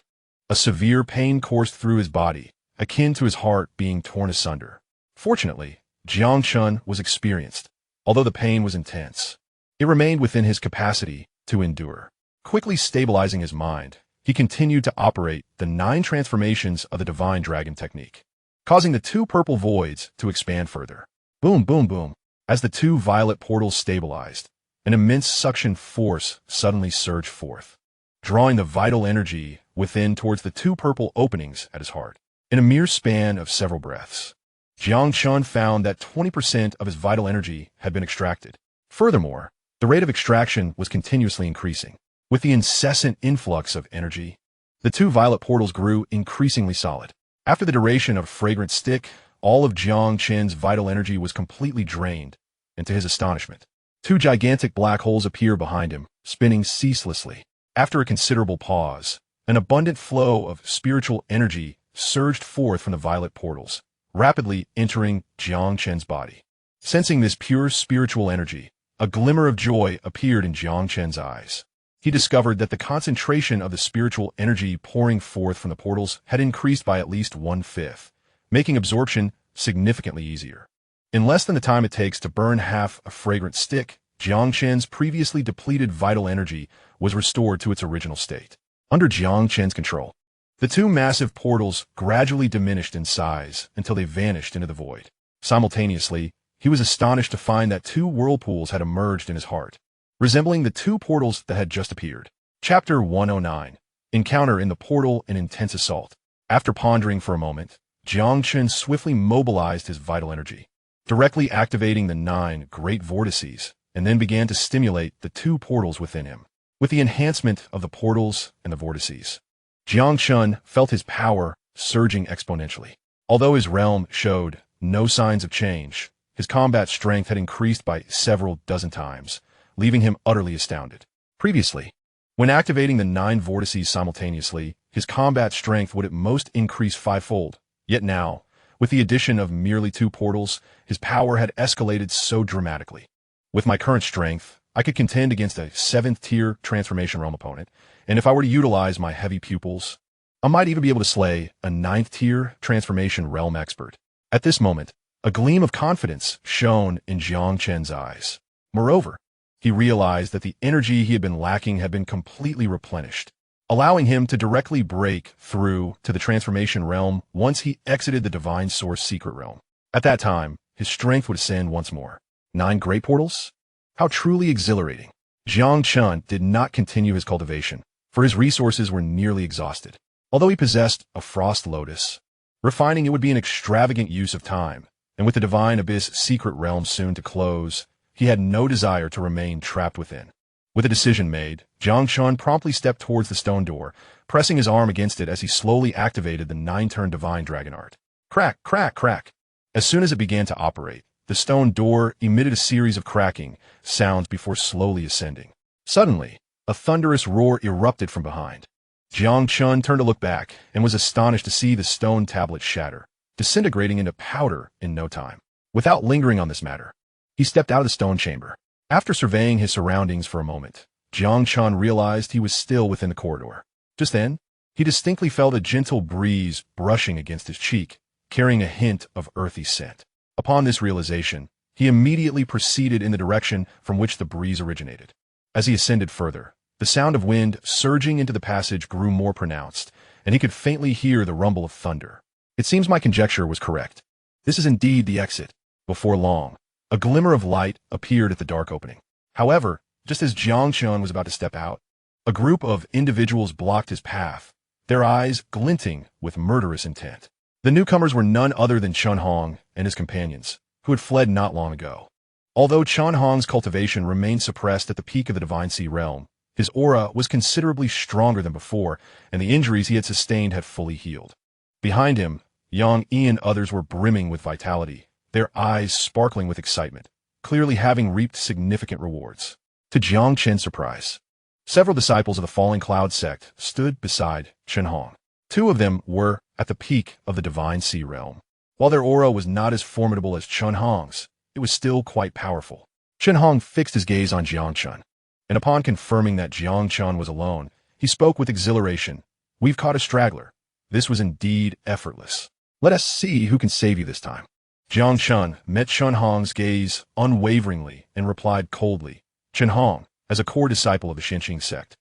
a severe pain coursed through his body, akin to his heart being torn asunder. Fortunately, Jiang Chen was experienced. Although the pain was intense, it remained within his capacity to endure. Quickly stabilizing his mind, he continued to operate the 9 transformations of the divine dragon technique, causing the 2 purple voids to expand further. Boom, boom, boom. As the 2 violet portals stabilized, an immense suction force suddenly surged forth, drawing the vital energy within towards the 2 purple openings at his heart. In a mere span of several breaths, Jiang Chen found that 20% of his vital energy had been extracted. Furthermore, the rate of extraction was continuously increasing. With the incessant influx of energy, the 2 violet portals grew increasingly solid. After the duration of a fragrant stick, all of Jiang Chen's vital energy was completely drained, and to his astonishment, 2 gigantic black holes appeared behind him, spinning ceaselessly. After a considerable pause, an abundant flow of spiritual energy surged forth from the violet portals, rapidly entering Jiang Chen's body. Sensing this pure spiritual energy, a glimmer of joy appeared in Jiang Chen's eyes. He discovered that the concentration of the spiritual energy pouring forth from the portals had increased by at least 1/5, making absorption significantly easier. In less than the time it takes to burn half a fragrant stick, Jiang Chen's previously depleted vital energy was restored to its original state. Under Jiang Chen's control, the two massive portals gradually diminished in size until they vanished into the void. Simultaneously, he was astonished to find that two whirlpools had emerged in his heart, resembling the two portals that had just appeared. Chapter 109. Encounter in the Portal and Intense Assault. After pondering for a moment, Jiang Chen swiftly mobilized his vital energy, directly activating the 9 great vortices, and then began to stimulate the two portals within him. With the enhancement of the portals and the vortices, Jiang Chen felt his power surging exponentially. Although his realm showed no signs of change, his combat strength had increased by several dozen times, leaving him utterly astounded. Previously, when activating the 9 vortices simultaneously, his combat strength would at most increase 5-fold. Yet now, with the addition of merely 2 portals, his power had escalated so dramatically. With my current strength, I could contend against a 7th-tier transformation realm opponent, and if I were to utilize my heavy pupils, I might even be able to slay a 9th-tier transformation realm expert. At this moment, a gleam of confidence shone in Jiang Chen's eyes. Moreover, he realized that the energy he had been lacking had been completely replenished, allowing him to directly break through to the transformation realm once he exited the Divine Source secret realm. At that time, his strength would ascend once more. 9 great portals? How truly exhilarating. Jiang Chen did not continue his cultivation, for his resources were nearly exhausted. Although he possessed a frost lotus, refining it would be an extravagant use of time, and with the Divine Abyss secret realm soon to close, he had no desire to remain trapped within. With a decision made, Jiang Chen promptly stepped towards the stone door, pressing his arm against it as he slowly activated the 9-turn Divine Dragon Art. Crack, crack, crack. As soon as it began to operate, the stone door emitted a series of cracking sounds before slowly ascending. Suddenly, a thunderous roar erupted from behind. Jiang Chen turned to look back and was astonished to see the stone tablet shatter, disintegrating into powder in no time. Without lingering on this matter, he stepped out of the stone chamber. After surveying his surroundings for a moment, Jiang Chen realized he was still within the corridor. Just then, he distinctly felt a gentle breeze brushing against his cheek, carrying a hint of earthy scent. Upon this realization, he immediately proceeded in the direction from which the breeze originated. As he ascended further, the sound of wind surging into the passage grew more pronounced, and he could faintly hear the rumble of thunder. It seems my conjecture was correct. This is indeed the exit. Before long, a glimmer of light appeared at the dark opening. However, just as Jiang Chen was about to step out, a group of individuals blocked his path, their eyes glinting with murderous intent. The newcomers were none other than Chen Hong and his companions, who had fled not long ago. Although Chen Hong's cultivation remained suppressed at the peak of the Divine Sea realm, his aura was considerably stronger than before, and the injuries he had sustained had fully healed. Behind him, Yang Yi and others were brimming with vitality, their eyes sparkling with excitement, clearly having reaped significant rewards. To Jiang Chen's surprise, several disciples of the Falling Cloud sect stood beside Chen Hong. 2 of them were at the peak of the Divine Sea realm. While their aura was not as formidable as Chen Hong's, it was still quite powerful. Chen Hong fixed his gaze on Jiang Chen, and upon confirming that Jiang Chen was alone, he spoke with exhilaration. "We've caught a straggler. This was indeed effortless. Let us see who can save you this time." Jiang Chen met Chen Hong's gaze unwaveringly and replied coldly, "Chen Hong, as a core disciple of the Xianxia sect,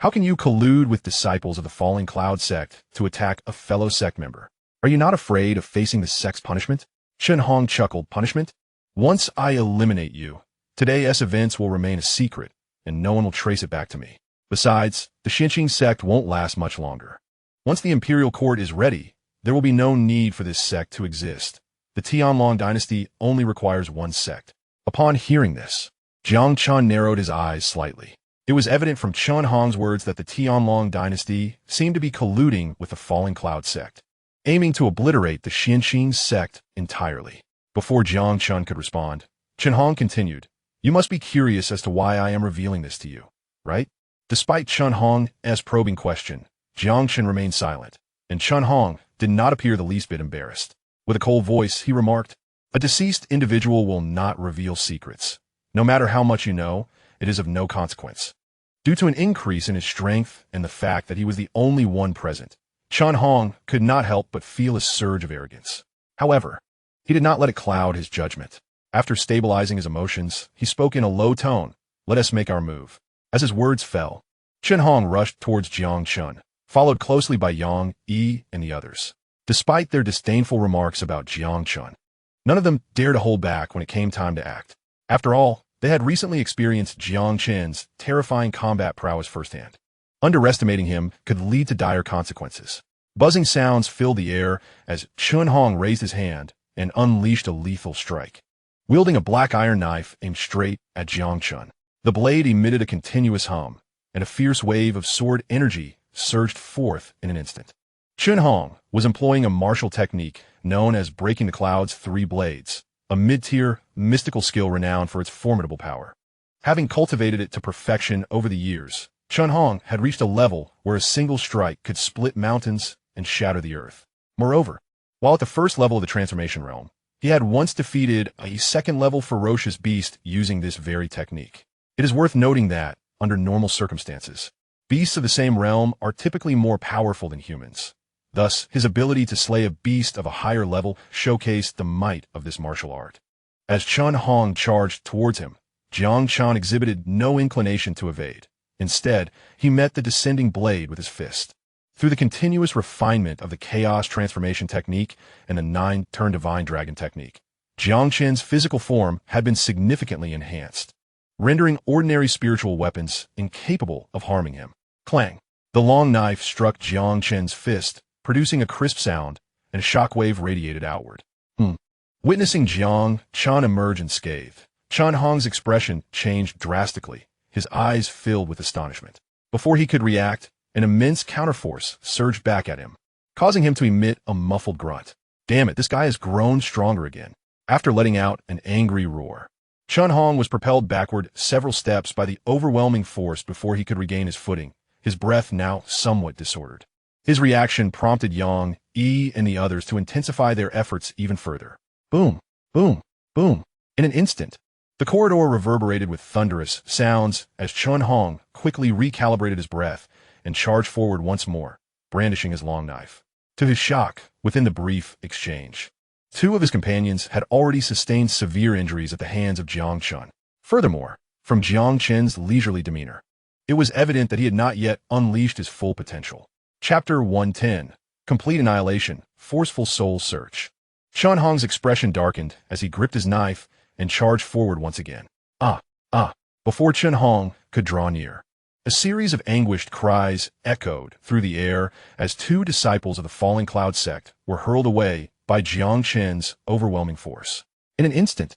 how can you collude with disciples of the Falling Cloud sect to attack a fellow sect member? Are you not afraid of facing the sect's punishment?" Chen Hong chuckled. "Punishment? Once I eliminate you, today's events will remain a secret, and no one will trace it back to me. Besides, the Xianxia sect won't last much longer. Once the imperial court is ready, there will be no need for this sect to exist. The Tianlong dynasty only requires one sect." Upon hearing this, Jiang Chen narrowed his eyes slightly. It was evident from Chen Hong's words that the Tianlong dynasty seemed to be colluding with the Falling Cloud sect, aiming to obliterate the Xianxia sect entirely. Before Jiang Chen could respond, Chen Hong continued, "You must be curious as to why I am revealing this to you, right?" Despite Chen Hong's probing question, Jiang Chen remained silent, and Chen Hong did not appear the least bit embarrassed. With a cold voice, he remarked, "A deceased individual will not reveal secrets. No matter how much you know, it is of no consequence." Due to an increase in his strength and the fact that he was the only one present, Chen Hong could not help but feel a surge of arrogance. However, he did not let it cloud his judgment. After stabilizing his emotions, he spoke in a low tone, "Let us make our move." As his words fell, Chen Hong rushed towards Jiang Chen, followed closely by Yang Yi and the others. Despite their disdainful remarks about Jiang Chen, none of them dared to hold back when it came time to act. After all, they had recently experienced Jiang Chen's terrifying combat prowess firsthand. Underestimating him could lead to dire consequences. Buzzing sounds filled the air as Chen Hong raised his hand and unleashed a lethal strike. Wielding a black iron knife aimed straight at Jiang Chen, the blade emitted a continuous hum, and a fierce wave of sword energy surged forth in an instant. Chen Hong was employing a martial technique known as breaking the cloud's three blades, a mid-tier, mystical skill renowned for its formidable power. Having cultivated it to perfection over the years, Chen Hong had reached a level where a single strike could split mountains and shatter the earth. Moreover, while at the first level of the transformation realm, he had once defeated a second-level ferocious beast using this very technique. It is worth noting that, under normal circumstances, beasts of the same realm are typically more powerful than humans. Thus, his ability to slay a beast of a higher level showcased the might of this martial art. As Chen Hong charged towards him, Jiang Chen exhibited no inclination to evade. Instead, he met the descending blade with his fist. Through the continuous refinement of the chaos transformation technique and the 9-turn divine dragon technique, Jiang Chen's physical form had been significantly enhanced, rendering ordinary spiritual weapons incapable of harming him. Clang! The long knife struck Jiang Chen's fist, producing a crisp sound, and a shockwave radiated outward. Witnessing Jiang Chen emerge unscathed, Chen Hong's expression changed drastically, his eyes filled with astonishment. Before he could react, an immense counterforce surged back at him, causing him to emit a muffled grunt. Damn it, this guy has grown stronger again. After letting out an angry roar, Chen Hong was propelled backward several steps by the overwhelming force before he could regain his footing, his breath now somewhat disordered. His reaction prompted Yang Yi and the others to intensify their efforts even further. Boom, boom, boom. In an instant, the corridor reverberated with thunderous sounds as Chen Hong quickly recalibrated his breath and charged forward once more, brandishing his long knife. To his shock, within the brief exchange, two of his companions had already sustained severe injuries at the hands of Jiang Chen. Furthermore, from Jiang Chen's leisurely demeanor, it was evident that he had not yet unleashed his full potential. Chapter 110, Complete Annihilation, Forceful Soul Search. Chen Hong's expression darkened as he gripped his knife and charged forward once again. Before Chen Hong could draw near, a series of anguished cries echoed through the air as two disciples of the falling cloud sect were hurled away by Jiang Chen's overwhelming force. In an instant,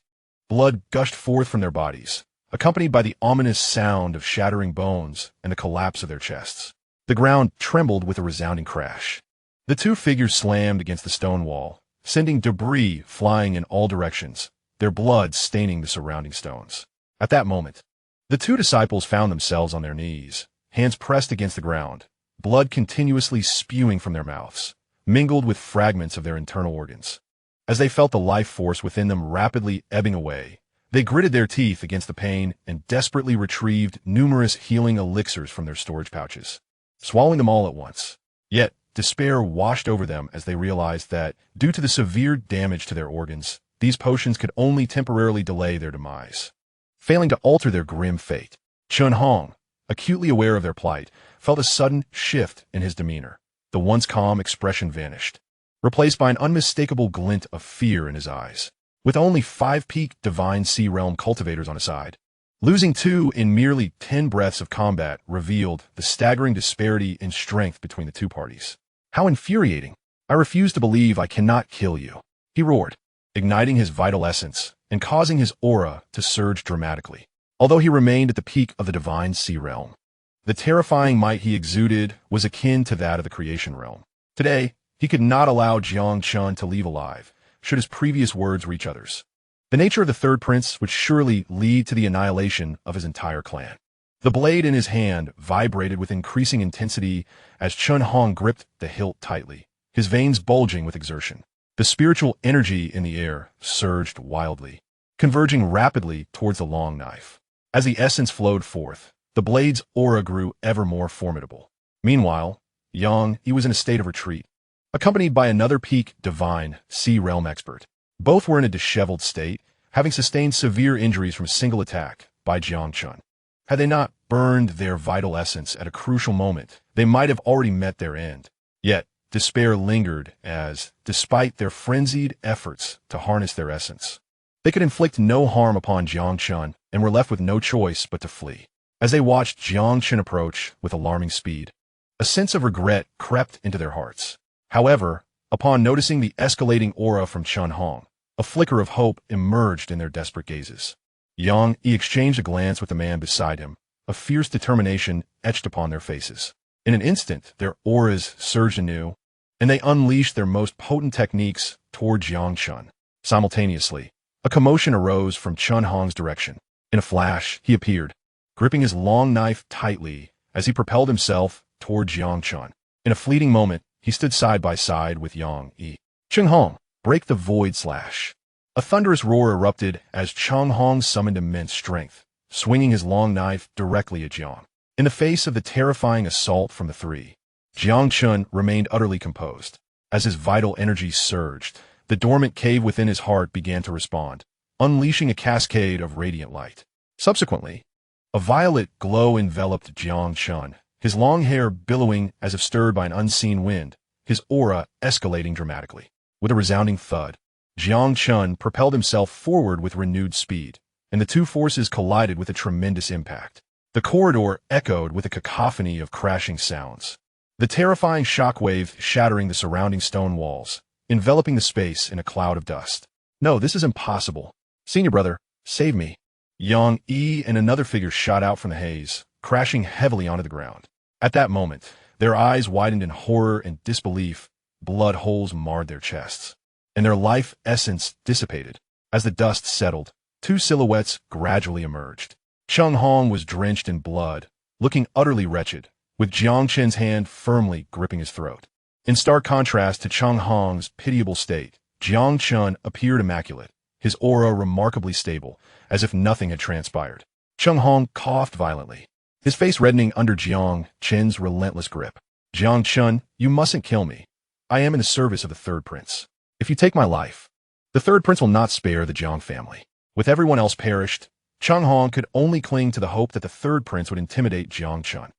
blood gushed forth from their bodies, accompanied by the ominous sound of shattering bones and the collapse of their chests. The ground trembled with a resounding crash. The two figures slammed against the stone wall, sending debris flying in all directions, their blood staining the surrounding stones. At that moment, the two disciples found themselves on their knees, hands pressed against the ground, blood continuously spewing from their mouths, mingled with fragments of their internal organs. As they felt the life force within them rapidly ebbing away, they gritted their teeth against the pain and desperately retrieved numerous healing elixirs from their storage pouches, swallowing them all at once. Yet, despair washed over them as they realized that, due to the severe damage to their organs, these potions could only temporarily delay their demise. Failing to alter their grim fate, Chen Hong, acutely aware of their plight, felt a sudden shift in his demeanor. The once calm expression vanished, replaced by an unmistakable glint of fear in his eyes. With only 5 peak divine sea realm cultivators on his side, losing 2 in merely 10 breaths of combat revealed the staggering disparity in strength between the two parties. How infuriating! I refuse to believe I cannot kill you, he roared, igniting his vital essence and causing his aura to surge dramatically. Although he remained at the peak of the divine sea realm, the terrifying might he exuded was akin to that of the creation realm. Today, he could not allow Jiang Chen to leave alive, should his previous words reach others. The nature of the third prince would surely lead to the annihilation of his entire clan. The blade in his hand vibrated with increasing intensity as Chen Hong gripped the hilt tightly, his veins bulging with exertion. The spiritual energy in the air surged wildly, converging rapidly towards the long knife. As the essence flowed forth, the blade's aura grew ever more formidable. Meanwhile, Yang Yu was in a state of retreat, accompanied by another peak divine sea realm expert. Both were in a disheveled state, having sustained severe injuries from a single attack by Jiang Chen. Had they not burned their vital essence at a crucial moment, they might have already met their end. Yet, despair lingered as, despite their frenzied efforts to harness their essence, they could inflict no harm upon Jiang Chen and were left with no choice but to flee. As they watched Jiang Chen approach with alarming speed, a sense of regret crept into their hearts. However, upon noticing the escalating aura from Chen Hong, a flicker of hope emerged in their desperate gazes. Yang Yi exchanged a glance with the man beside him, a fierce determination etched upon their faces. In an instant, their auras surged anew, and they unleashed their most potent techniques toward Jiang Chen. Simultaneously, a commotion arose from Chen Hong's direction. In a flash, he appeared, gripping his long knife tightly as he propelled himself toward Jiang Chen. In a fleeting moment, he stood side by side with Yang Yi. Chen Hong, break the void slash. A thunderous roar erupted as Chen Hong summoned immense strength, swinging his long knife directly at Jiang. In the face of the terrifying assault from the three, Jiang Chen remained utterly composed. As his vital energy surged, the dormant cave within his heart began to respond, unleashing a cascade of radiant light. Subsequently, a violet glow enveloped Jiang Chen, his long hair billowing as if stirred by an unseen wind, his aura escalating dramatically. With a resounding thud, Jiang Chen propelled himself forward with renewed speed, and the two forces collided with a tremendous impact. The corridor echoed with a cacophony of crashing sounds, the terrifying shockwave shattering the surrounding stone walls, enveloping the space in a cloud of dust. No, this is impossible. Senior brother, save me. Yang Yi and another figure shot out from the haze, crashing heavily onto the ground. At that moment, their eyes widened in horror and disbelief, blood holes marred their chests, and their life essence dissipated. As the dust settled, two silhouettes gradually emerged. Chen Hong was drenched in blood, looking utterly wretched, with Jiang Chen's hand firmly gripping his throat. In stark contrast to Chen Hong's pitiable state, Jiang Chen appeared immaculate, his aura remarkably stable, as if nothing had transpired. Chen Hong coughed violently, his face reddening under Jiang Chen's relentless grip. Jiang Chen, you mustn't kill me. I am in the service of the third prince. If you take my life, the third prince will not spare the Jiang family. With everyone else perished, Chen Hong could only cling to the hope that the third prince would intimidate Jiang Chen.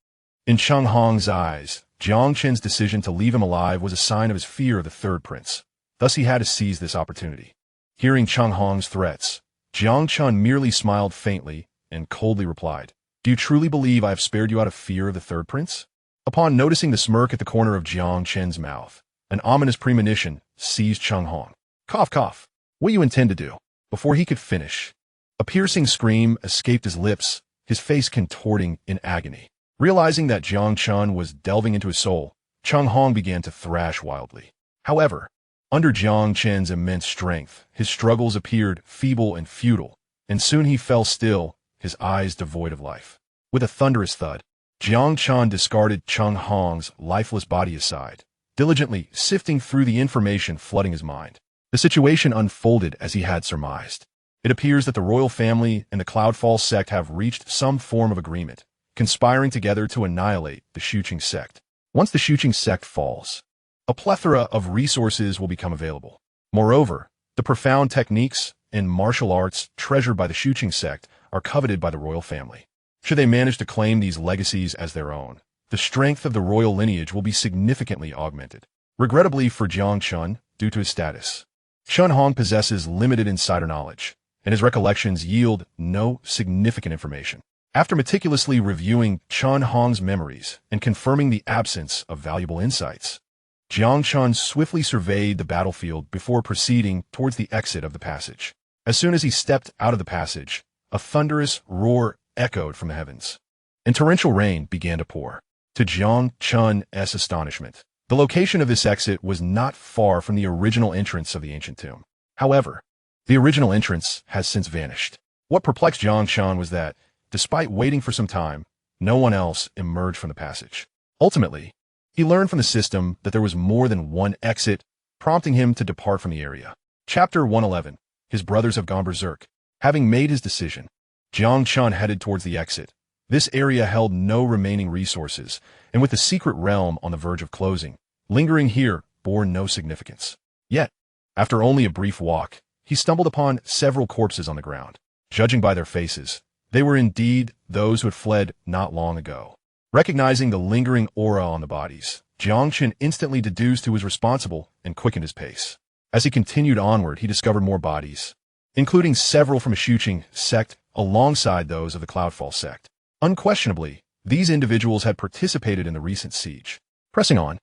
In Chen Hong's eyes, Jiang Chen's decision to leave him alive was a sign of his fear of the third prince. Thus he had to seize this opportunity. Hearing Chen Hong's threats, Jiang Chen merely smiled faintly and coldly replied, "Do you truly believe I have spared you out of fear of the third prince?" Upon noticing the smirk at the corner of Jiang Chen's mouth, an ominous premonition seized Chen Hong. Cough, cough. What you intend to do? Before he could finish, a piercing scream escaped his lips, his face contorting in agony. Realizing that Jiang Chen was delving into his soul, Chen Hong began to thrash wildly. However, under Jiang Chen's immense strength, his struggles appeared feeble and futile, and soon he fell still, his eyes devoid of life. With a thunderous thud, Jiang Chen discarded Chen Hong's lifeless body aside, diligently sifting through the information flooding his mind. The situation unfolded as he had surmised. It appears that the royal family and the Cloudfall sect have reached some form of agreement, conspiring together to annihilate the Xianxia sect. Once the Xianxia sect falls, a plethora of resources will become available. Moreover, the profound techniques and martial arts treasured by the Xianxia sect are coveted by the royal family. Should they manage to claim these legacies as their own, the strength of the royal lineage will be significantly augmented. Regrettably for Jiang Chen, due to his status, Chen Hong possesses limited insider knowledge, and his recollections yield no significant information. After meticulously reviewing Chen Hong's memories and confirming the absence of valuable insights, Jiang Chen swiftly surveyed the battlefield before proceeding towards the exit of the passage. As soon as he stepped out of the passage, a thunderous roar echoed from the heavens, and torrential rain began to pour. To Jiang Chen's astonishment, the location of this exit was not far from the original entrance of the ancient tomb. However, the original entrance has since vanished. What perplexed Jiang Chen was that, despite waiting for some time, no one else emerged from the passage. Ultimately, he learned from the system that there was more than one exit, prompting him to depart from the area. Chapter 111. His brothers have gone berserk. Having made his decision, Jiang Chen headed towards the exit. This area held no remaining resources, and with the secret realm on the verge of closing, lingering here bore no significance. Yet, after only a brief walk, he stumbled upon several corpses on the ground. Judging by their faces, They were indeed those who had fled not long ago. Recognizing the lingering aura on the bodies, Jiang Chen instantly deduced who was responsible and quickened his pace. As he continued onward, he discovered more bodies, including several from a Xianxia sect alongside those of the Cloudfall sect. Unquestionably, these individuals had participated in the recent siege. Pressing on,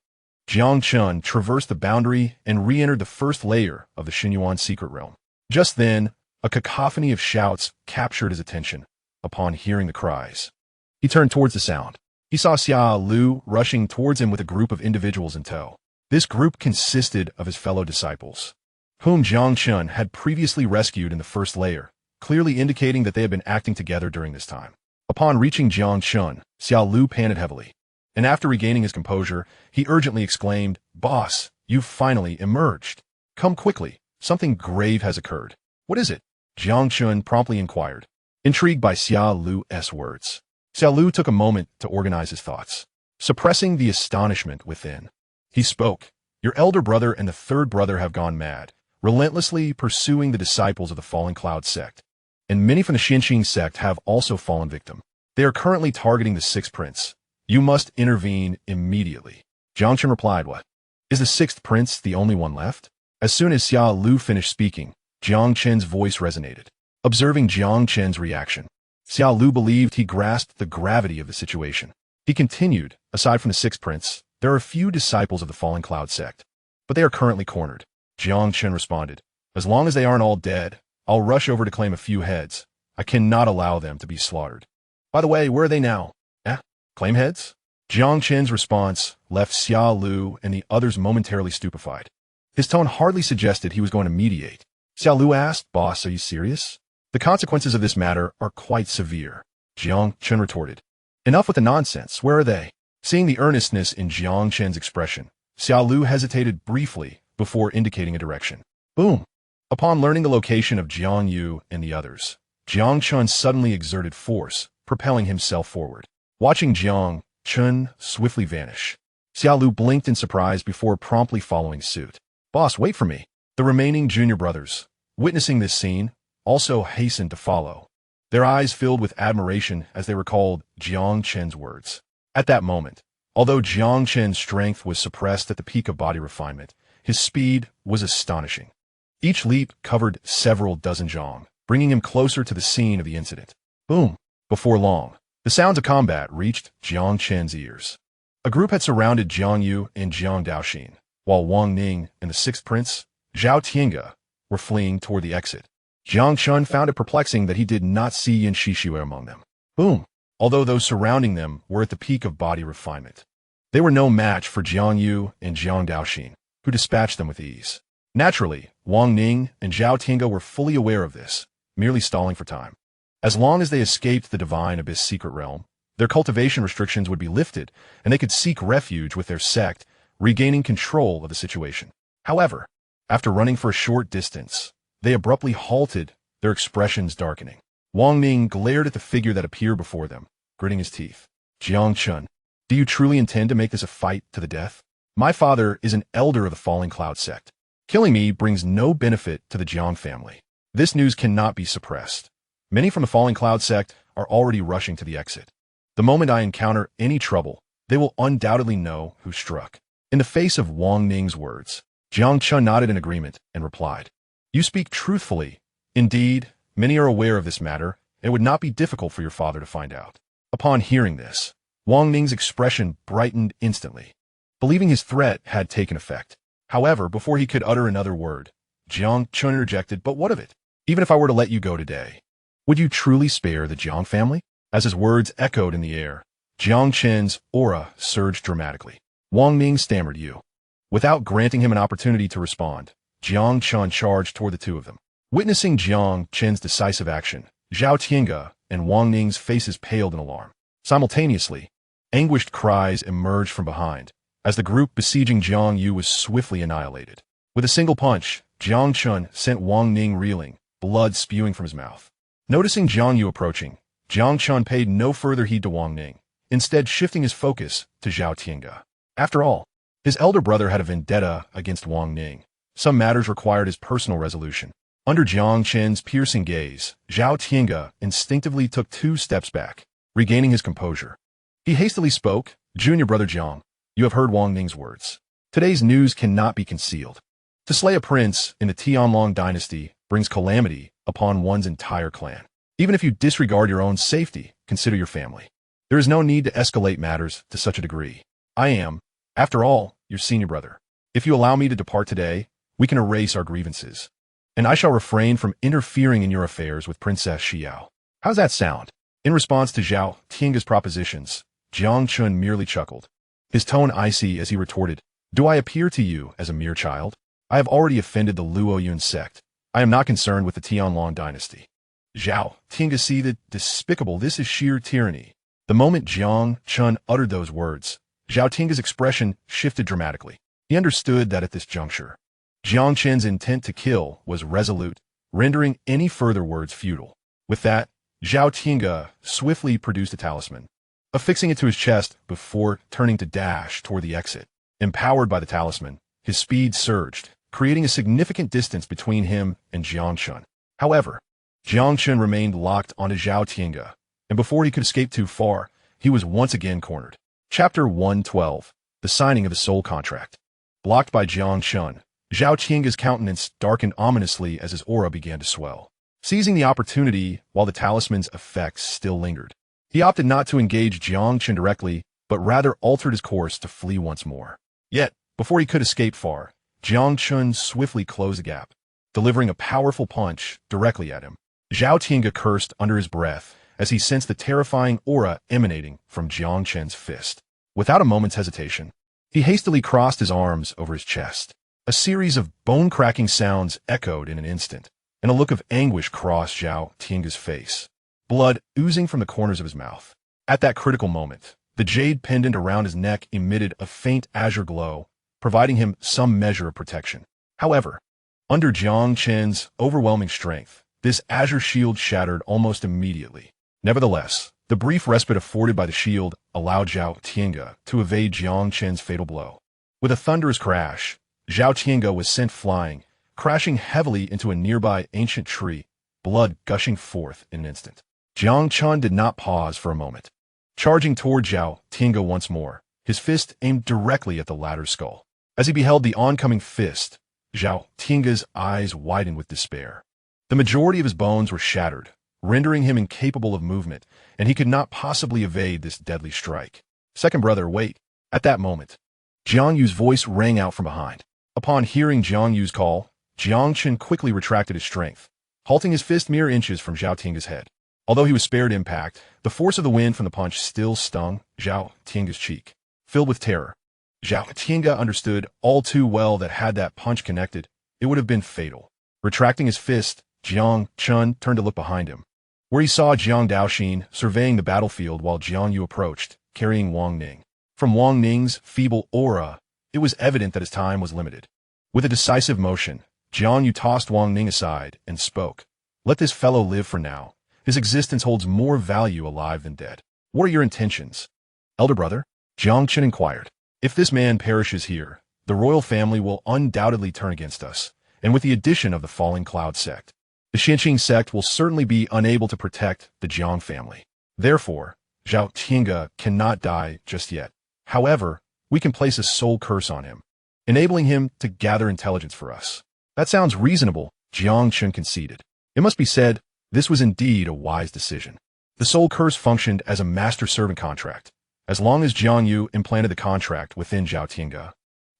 Jiang Chen traversed the boundary and re-entered the first layer of the Xinyuan secret realm. Just then, a cacophony of shouts captured his attention. Upon hearing the cries, he turned towards the sound. He saw Xia Lu rushing towards him with a group of individuals in tow. This group consisted of his fellow disciples, whom Jiang Chen had previously rescued in the first layer, clearly indicating that they had been acting together during this time. Upon reaching Jiang Chen, Xia Lu panted heavily, and after regaining his composure, he urgently exclaimed, "Boss, you've finally emerged. Come quickly, something grave has occurred." "What is it?" Jiang Chen promptly inquired, intrigued by Xia Lu's words. Xia Lu took a moment to organize his thoughts, suppressing the astonishment within. He spoke, "Your elder brother and the third brother have gone mad, relentlessly pursuing the disciples of the Fallen Cloud sect, and many from the Xianxia sect have also fallen victim. They are currently targeting the sixth prince. You must intervene immediately." Jiang Chen replied, "What? Is the sixth prince the only one left?" As soon as Xia Lu finished speaking, Jiang Chen's voice resonated. Observing Jiang Chen's reaction, Xia Lu believed he grasped the gravity of the situation. He continued, "Aside from the sixth prince, there are a few disciples of the Fallen Cloud sect, but they are currently cornered." Jiang Chen responded, "As long as they aren't all dead, I'll rush over to claim a few heads. I cannot allow them to be slaughtered. By the way, where are they now?" Claim heads?" Jiang Chen's response left Xia Lu and the others momentarily stupefied. His tone hardly suggested he was going to mediate. Xia Lu asked, "Boss, are you serious? The consequences of this matter are quite severe." Jiang Chen retorted, "Enough with the nonsense. Where are they?" Seeing the earnestness in Jiang Chen's expression, Xia Lu hesitated briefly before indicating a direction. Boom! Upon learning the location of Jiang Yu and the others, Jiang Chen suddenly exerted force, propelling himself forward. Watching Jiang Chen swiftly vanish, Xia Lu blinked in surprise before promptly following suit. "Boss, wait for me." The remaining junior brothers, witnessing this scene, also hastened to follow. Their eyes filled with admiration as they recalled Jiang Chen's words. At that moment, although Jiang Chen's strength was suppressed at the peak of body refinement, his speed was astonishing. Each leap covered several dozen zhang, bringing him closer to the scene of the incident. Boom! Before long, the sounds of combat reached Jiang Chen's ears. A group had surrounded Jiang Yu and Jiang Daoxin, while Wang Ning and the sixth prince, Zhao Tiange, were fleeing toward the exit. Jiang Chen found it perplexing that he did not see Xianxia among them. Boom! Although those surrounding them were at the peak of body refinement, they were no match for Jiang Yu and Jiang Daoxin, who dispatched them with ease. Naturally, Wang Ning and Zhao Tiange were fully aware of this, merely stalling for time. As long as they escaped the Divine Abyss secret realm, their cultivation restrictions would be lifted, and they could seek refuge with their sect, regaining control of the situation. However, after running for a short distance, they abruptly halted, their expressions darkening. Wang Ning glared at the figure that appeared before them, gritting his teeth. "Jiang Chen, do you truly intend to make this a fight to the death? My father is an elder of the Fallen Cloud sect. Killing me brings no benefit to the Jiang family. This news cannot be suppressed. Many from the Fallen Cloud sect are already rushing to the exit. The moment I encounter any trouble, they will undoubtedly know who struck." In the face of Wang Ning's words, Jiang Chen nodded in agreement and replied, "You speak truthfully. Indeed, many are aware of this matter, and it would not be difficult for your father to find out." Upon hearing this, Wang Ning's expression brightened instantly, believing his threat had taken effect. However, before he could utter another word, Jiang Chen interjected, "But what of it? Even if I were to let you go today, would you truly spare the Jiang family?" As his words echoed in the air, Jiang Chen's aura surged dramatically. Wang Ning stammered, "You." Without granting him an opportunity to respond, Jiang Chen charged toward the two of them. Witnessing Jiang Chen's decisive action, Zhao Tiange and Wang Ning's faces paled in alarm. Simultaneously, anguished cries emerged from behind, as the group besieging Jiang Yu was swiftly annihilated. With a single punch, Jiang Chen sent Wang Ning reeling, blood spewing from his mouth. Noticing Jiang Yu approaching, Jiang Chen paid no further heed to Wang Ning, instead shifting his focus to Zhao Tiange. After all, his elder brother had a vendetta against Wang Ning. Some matters required his personal resolution. Under Jiang Chen's piercing gaze, Xianxia instinctively took 2 steps back, regaining his composure. He hastily spoke, "Junior brother Jiang, you have heard Wang Ning's words. Today's news cannot be concealed. To slay a prince in the Tianlong dynasty brings calamity upon one's entire clan. Even if you disregard your own safety, consider your family. There is no need to escalate matters to such a degree. I am, after all, your senior brother. If you allow me to depart today, we can erase our grievances. And I shall refrain from interfering in your affairs with Princess Xiao. How's that sound?" In response to Zhao Tianga's propositions, Jiang Chen merely chuckled, his tone icy as he retorted, "Do I appear to you as a mere child? I have already offended the Luo Yun sect. I am not concerned with the Tianlong dynasty." Zhao Tianga seethed, "Despicable, this is sheer tyranny." The moment Jiang Chen uttered those words, Zhao Tianga's expression shifted dramatically. He understood that at this juncture, Jiang Chen's intent to kill was resolute, rendering any further words futile. With that, Zhao Tianga swiftly produced a talisman, affixing it to his chest before turning to dash toward the exit. Empowered by the talisman, his speed surged, creating a significant distance between him and Jiang Chen. However, Jiang Chen remained locked onto Zhao Tianga, and before he could escape too far, he was once again cornered. Chapter 112, The Signing of the Soul Contract. Blocked by Jiang Chen, Zhao Tianga's countenance darkened ominously as his aura began to swell. Seizing the opportunity while the talisman's effects still lingered, he opted not to engage Jiang Chen directly, but rather altered his course to flee once more. Yet, before he could escape far, Jiang Chen swiftly closed the gap, delivering a powerful punch directly at him. Zhao Tianga cursed under his breath as he sensed the terrifying aura emanating from Jiang Chen's fist. Without a moment's hesitation, he hastily crossed his arms over his chest. A series of bone-cracking sounds echoed in an instant, and a look of anguish crossed Zhao Tianga's face, blood oozing from the corners of his mouth. At that critical moment, the jade pendant around his neck emitted a faint azure glow, providing him some measure of protection. However, under Jiang Chen's overwhelming strength, this azure shield shattered almost immediately. Nevertheless, the brief respite afforded by the shield allowed Zhao Tianga to evade Jiang Chen's fatal blow. With a thunderous crash, Zhao Tianga was sent flying, crashing heavily into a nearby ancient tree, blood gushing forth in an instant. Jiang Chen did not pause for a moment. Charging toward Zhao Tianga once more, his fist aimed directly at the latter's skull. As he beheld the oncoming fist, Zhao Tianga's eyes widened with despair. The majority of his bones were shattered, rendering him incapable of movement, and he could not possibly evade this deadly strike. "Second brother, wait." At that moment, Jiang Yu's voice rang out from behind. Upon hearing Jiang Yu's call, Jiang Chen quickly retracted his strength, halting his fist mere inches from Zhao Tianga's head. Although he was spared impact, the force of the wind from the punch still stung Zhao Tianga's cheek. Filled with terror, Zhao Tianga understood all too well that had that punch connected, it would have been fatal. Retracting his fist, Jiang Chen turned to look behind him, where he saw Jiang Daoxin surveying the battlefield while Jiang Yu approached, carrying Wang Ning. From Wang Ning's feeble aura, it was evident that his time was limited. With a decisive motion, Jiang Yu tossed Wang Ning aside and spoke. "Let this fellow live for now. His existence holds more value alive than dead." "What are your intentions, elder brother?" Jiang Chen inquired. "If this man perishes here, the royal family will undoubtedly turn against us, and with the addition of the Falling Cloud sect, the Xianxia sect will certainly be unable to protect the Jiang family. Therefore, Zhao Tianga cannot die just yet. However, we can place a soul curse on him, enabling him to gather intelligence for us." "That sounds reasonable," Jiang Chen conceded. It must be said, this was indeed a wise decision. The soul curse functioned as a master-servant contract, as long as Jiang Yu implanted the contract within Zhao Tianga.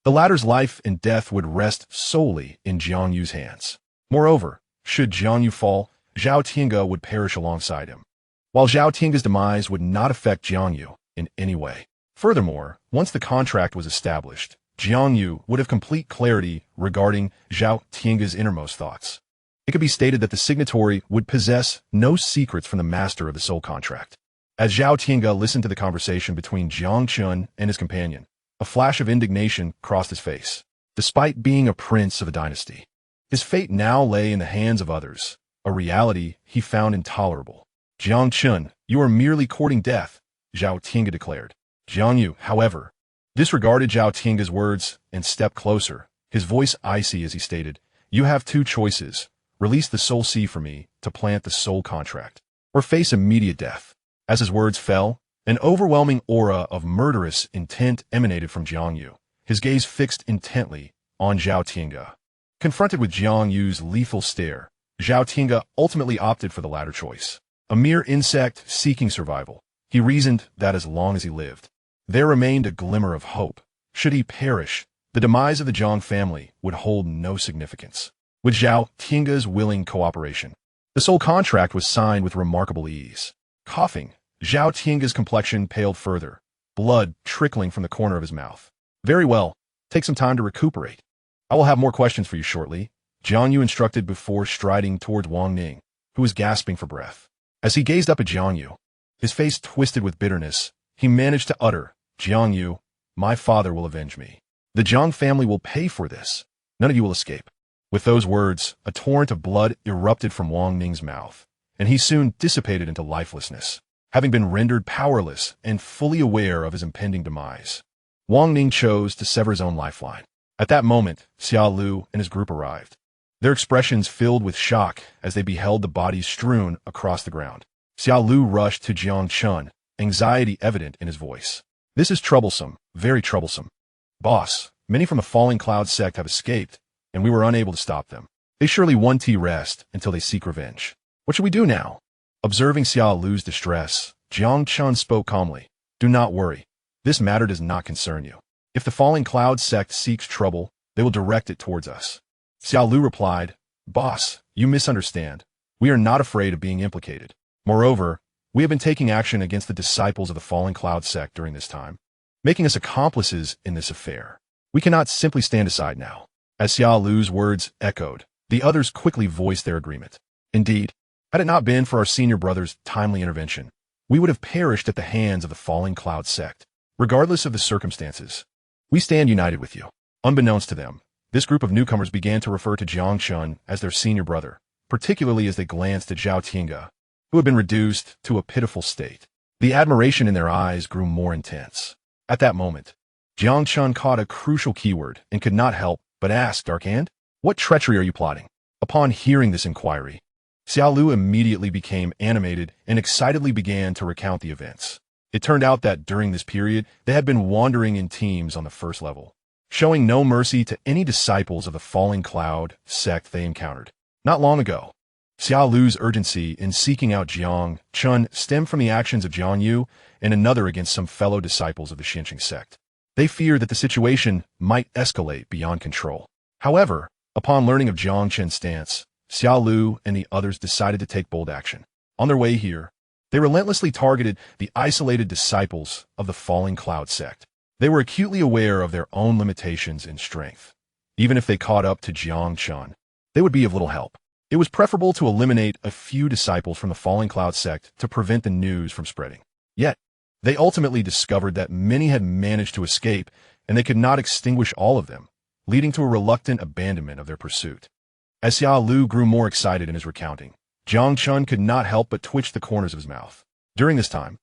The latter's life and death would rest solely in Jiang Yu's hands. Moreover, should Jiang Yu fall, Zhao Tianga would perish alongside him, while Zhao Tianga's demise would not affect Jiang Yu in any way. Furthermore, once the contract was established, Jiang Yu would have complete clarity regarding Zhao Tianga's innermost thoughts. It could be stated that the signatory would possess no secrets from the master of the soul contract. As Zhao Tianga listened to the conversation between Jiang Chen and his companion, a flash of indignation crossed his face. Despite being a prince of a dynasty, his fate now lay in the hands of others, a reality he found intolerable. "Jiang Chen, you are merely courting death," Zhao Tianga declared. Jiang Yu, however, disregarded Zhao Tianga's words and stepped closer, his voice icy as he stated, "You have two choices. release the soul sea for me to plant the soul contract, or face immediate death. As his words fell, an overwhelming aura of murderous intent emanated from Jiang Yu, his gaze fixed intently on Zhao Tiange. Confronted with Jiang Yu's lethal stare, Zhao Tiange ultimately opted for the latter choice. A mere insect seeking survival, he reasoned that as long as he lived, there remained a glimmer of hope. Should he perish, the demise of the Jiang family would hold no significance. With Zhao Tiange's willing cooperation, the soul contract was signed with remarkable ease. Coughing, Zhao Tiange's complexion paled further, blood trickling from the corner of his mouth. Very well, take some time to recuperate. I will have more questions for you shortly, Jiang Yu instructed before striding towards Wang Ning, who was gasping for breath. As he gazed up at Jiang Yu, his face twisted with bitterness, he managed to utter, Jiang Yu, my father will avenge me. The Jiang family will pay for this. None of you will escape. With those words, a torrent of blood erupted from Wang Ning's mouth, and he soon dissipated into lifelessness, having been rendered powerless and fully aware of his impending demise. Wang Ning chose to sever his own lifeline. At that moment, Xia Lu and his group arrived, their expressions filled with shock as they beheld the bodies strewn across the ground. Xia Lu rushed to Jiang Chen, anxiety evident in his voice. This is troublesome, very troublesome. Boss, many from the Falling Cloud sect have escaped, and we were unable to stop them. They surely won't rest until they seek revenge. What should we do now? Observing Xia Lu's distress, Jiang Chen spoke calmly. Do not worry. This matter does not concern you. If the Falling Cloud sect seeks trouble, they will direct it towards us. Xia Lu replied, Boss, you misunderstand. We are not afraid of being implicated. Moreover, we have been taking action against the disciples of the Falling Cloud sect during this time, making us accomplices in this affair. We cannot simply stand aside now. As Xia Lu's words echoed, the others quickly voiced their agreement. Indeed, had it not been for our senior brother's timely intervention, we would have perished at the hands of the Falling Cloud sect. Regardless of the circumstances, we stand united with you. Unbeknownst to them, this group of newcomers began to refer to Jiang Chen as their senior brother, particularly as they glanced at Zhao Tiange, who had been reduced to a pitiful state. The admiration in their eyes grew more intense. At that moment, Jiang Chen caught a crucial keyword and could not help but ask, Darkhand, what treachery are you plotting? Upon hearing this inquiry, Xia Lu immediately became animated and excitedly began to recount the events. It turned out that during this period, they had been wandering in teams on the first level, showing no mercy to any disciples of the Falling Cloud sect they encountered. Not long ago, Xia Lu's urgency in seeking out Jiang Chen stemmed from the actions of Jiang Yu and another against some fellow disciples of the Xianxia sect. They feared that the situation might escalate beyond control. However, upon learning of Jiang Chen's stance, Xia Lu and the others decided to take bold action. On their way here, they relentlessly targeted the isolated disciples of the Falling Cloud sect. They were acutely aware of their own limitations in strength. Even if they caught up to Jiang Chen, they would be of little help. It was preferable to eliminate a few disciples from the Falling Cloud sect to prevent the news from spreading. Yet, they ultimately discovered that many had managed to escape, and they could not extinguish all of them, leading to a reluctant abandonment of their pursuit. As Xia Lu grew more excited in his recounting, Jiang Chen could not help but twitch the corners of his mouth. During this time,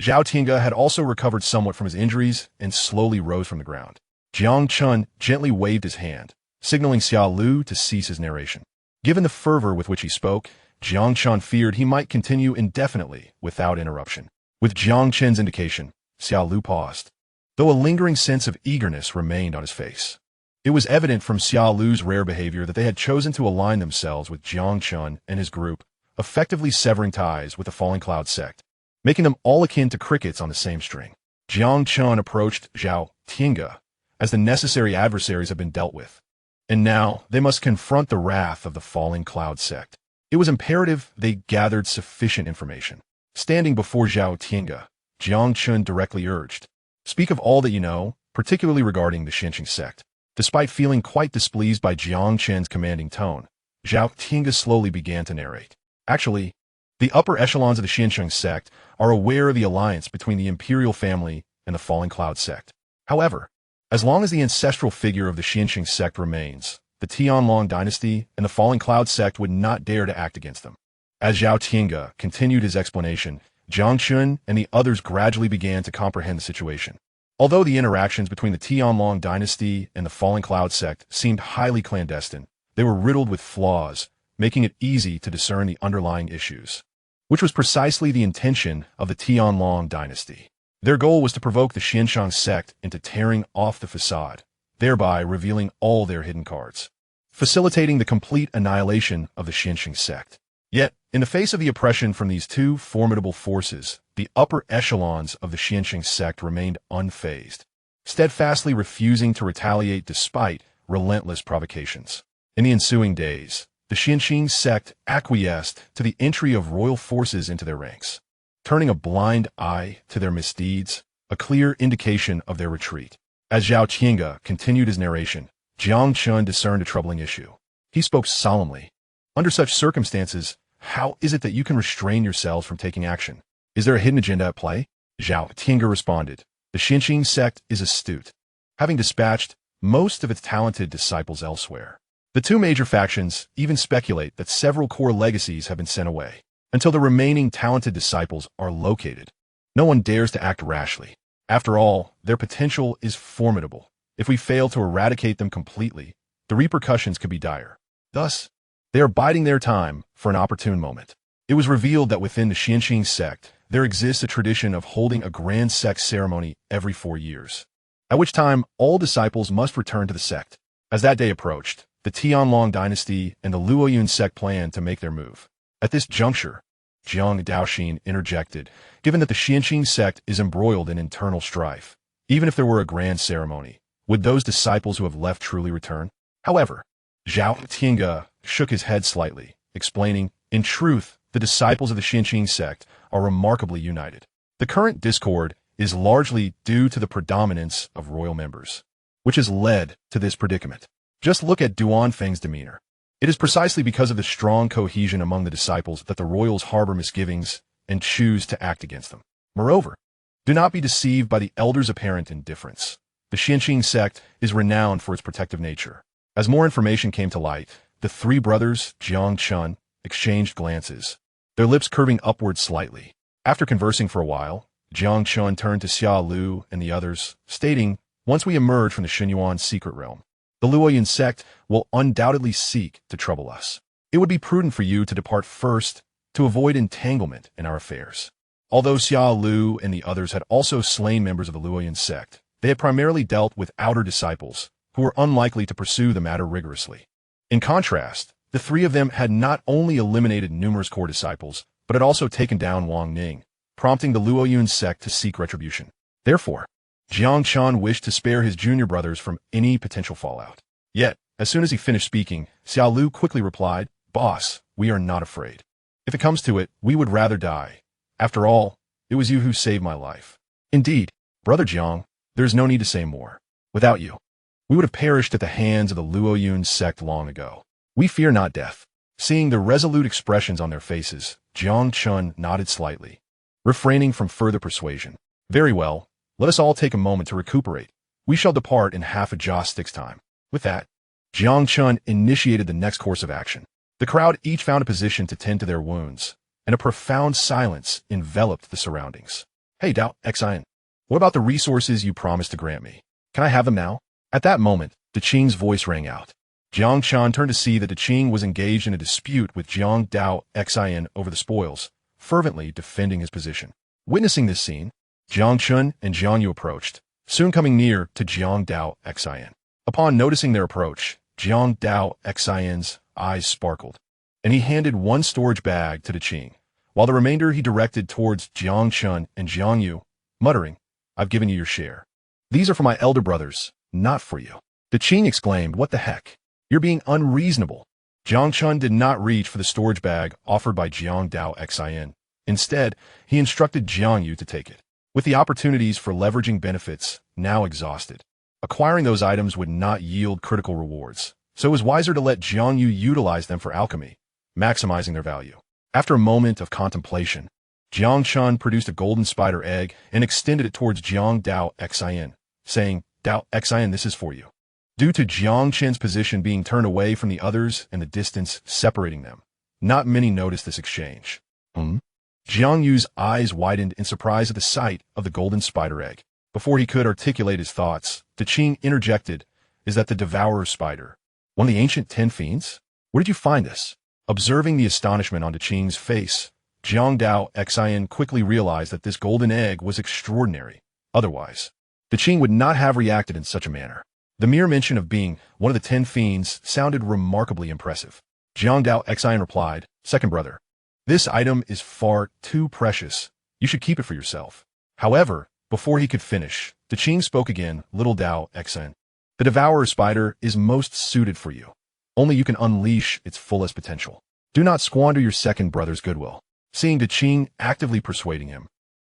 Zhao Tiange had also recovered somewhat from his injuries and slowly rose from the ground. Jiang Chen gently waved his hand, signaling Xia Lu to cease his narration. Given the fervor with which he spoke, Jiang Chen feared he might continue indefinitely without interruption. With Jiang Chen's indication, Xia Lu paused, though a lingering sense of eagerness remained on his face. It was evident from Xia Lu's rare behavior that they had chosen to align themselves with Jiang Chen and his group, effectively severing ties with the Falling Cloud sect, making them all akin to crickets on the same string. Jiang Chen approached Zhao Tiange as the necessary adversaries had been dealt with, and now they must confront the wrath of the Falling Cloud sect. It was imperative they gathered sufficient information. Standing before Zhao Tiange, Jiang Chen directly urged, speak of all that you know, particularly regarding the Xianxia sect. Despite feeling quite displeased by Jiang Chen's commanding tone, Zhao Tiange slowly began to narrate. Actually, the upper echelons of the Xianxia sect are aware of the alliance between the imperial family and the Falling Cloud sect. However, as long as the ancestral figure of the Xianxia sect remains, the Tianlong dynasty and the Falling Cloud sect would not dare to act against them. As Zhao Tiange continued his explanation, Jiang Chen and the others gradually began to comprehend the situation. Although the interactions between the Tianlong dynasty and the Falling Cloud sect seemed highly clandestine, they were riddled with flaws, making it easy to discern the underlying issues, which was precisely the intention of the Tianlong dynasty. Their goal was to provoke the Xianxia sect into tearing off the facade, thereby revealing all their hidden cards, facilitating the complete annihilation of the Xianxia sect. Yet, in the face of the oppression from these two formidable forces, the upper echelons of the Xianxia sect remained unfazed, steadfastly refusing to retaliate despite relentless provocations. In the ensuing days, the Xianxia sect acquiesced to the entry of royal forces into their ranks, turning a blind eye to their misdeeds, a clear indication of their retreat. As Zhao Qiange continued his narration, Jiang Chen discerned a troubling issue. He spoke solemnly. Under such circumstances, how is it that you can restrain yourselves from taking action? Is there a hidden agenda at play? Zhao Qiange responded. The Xianxia sect is astute, having dispatched most of its talented disciples elsewhere. The two major factions even speculate that several core legacies have been sent away. Until the remaining talented disciples are located, no one dares to act rashly. After all, their potential is formidable. If we fail to eradicate them completely, the repercussions could be dire. Thus, they are biding their time for an opportune moment. It was revealed that within the Xianxia sect, there exists a tradition of holding a grand sect ceremony every 4 years, at which time all disciples must return to the sect. As that day approached, the Tianlong dynasty and the Luoyun sect planned to make their move. At this juncture, Jiang Daoxin interjected, given that the Xianxia sect is embroiled in internal strife. Even if there were a grand ceremony, would those disciples who have left truly return? However, Zhao Qiange shook his head slightly, explaining, in truth, the disciples of the Xianxia sect are remarkably united. The current discord is largely due to the predominance of royal members, which has led to this predicament. Just look at Duanfeng's demeanor. It is precisely because of the strong cohesion among the disciples that the royals harbor misgivings and choose to act against them. Moreover, do not be deceived by the elders' apparent indifference. The Xianxia sect is renowned for its protective nature. As more information came to light, the three brothers, Jiang Chen, exchanged glances, their lips curving upward slightly. After conversing for a while, Jiang Chen turned to Xia Lu and the others, stating, once we emerge from the Xinyuan secret realm, the Luoyun sect will undoubtedly seek to trouble us. It would be prudent for you to depart first to avoid entanglement in our affairs. Although Xia Lu and the others had also slain members of the Luoyun sect, they had primarily dealt with outer disciples who were unlikely to pursue the matter rigorously. In contrast, the three of them had not only eliminated numerous core disciples, but had also taken down Wang Ning, prompting the Luoyun sect to seek retribution. Therefore, Jiang Chen wished to spare his junior brothers from any potential fallout. Yet, as soon as he finished speaking, Xia Lu quickly replied, Boss, we are not afraid. If it comes to it, we would rather die. After all, it was you who saved my life. Indeed, Brother Jiang, there is no need to say more. Without you, we would have perished at the hands of the Luoyun sect long ago. We fear not death. Seeing the resolute expressions on their faces, Jiang Chen nodded slightly, refraining from further persuasion. Very well, let us all take a moment to recuperate. We shall depart in half a joss stick's time. With that, Jiang Chen initiated the next course of action. The crowd each found a position to tend to their wounds, and a profound silence enveloped the surroundings. Hey, Dao Xian, what about the resources you promised to grant me? Can I have them now? At that moment, De Qing's voice rang out. Jiang Chen turned to see that De Qing was engaged in a dispute with Jiang Dao Xian over the spoils, fervently defending his position. Witnessing this scene, Jiang Chen and Jiang Yu approached, soon coming near to Jiang Dao Xian. Upon noticing their approach, Jiang Dao Xian's eyes sparkled, and he handed one storage bag to De Qing, while the remainder he directed towards Jiang Chen and Jiang Yu, muttering, I've given you your share. These are for my elder brothers, not for you. De Qing exclaimed, what the heck? You're being unreasonable. Jiang Chen did not reach for the storage bag offered by Jiang Dao Xian. Instead, he instructed Jiang Yu to take it. With the opportunities for leveraging benefits now exhausted, acquiring those items would not yield critical rewards, so it was wiser to let Jiang Yu utilize them for alchemy, maximizing their value. After a moment of contemplation, Jiang Chen produced a golden spider egg and extended it towards Jiang Dao Xian, saying, Dao Xian, this is for you. Due to Jiang Chen's position being turned away from the others and the distance separating them, not many noticed this exchange. Jiang Yu's eyes widened in surprise at the sight of the golden spider egg. Before he could articulate his thoughts, De Qing interjected, is that the devourer spider? One of the ancient 10 fiends? Where did you find this? Observing the astonishment on Qing's face, Jiang Xian quickly realized that this golden egg was extraordinary. Otherwise, Qing would not have reacted in such a manner. The mere mention of being one of the 10 fiends sounded remarkably impressive. Jiang Xian replied, "Second brother, this item is far too precious. You should keep it for yourself." However, before he could finish, Qing spoke again, "Little Xian, the devourer spider is most suited for you. Only you can unleash its fullest potential. Do not squander your second brother's goodwill." Seeing Qing actively persuading him,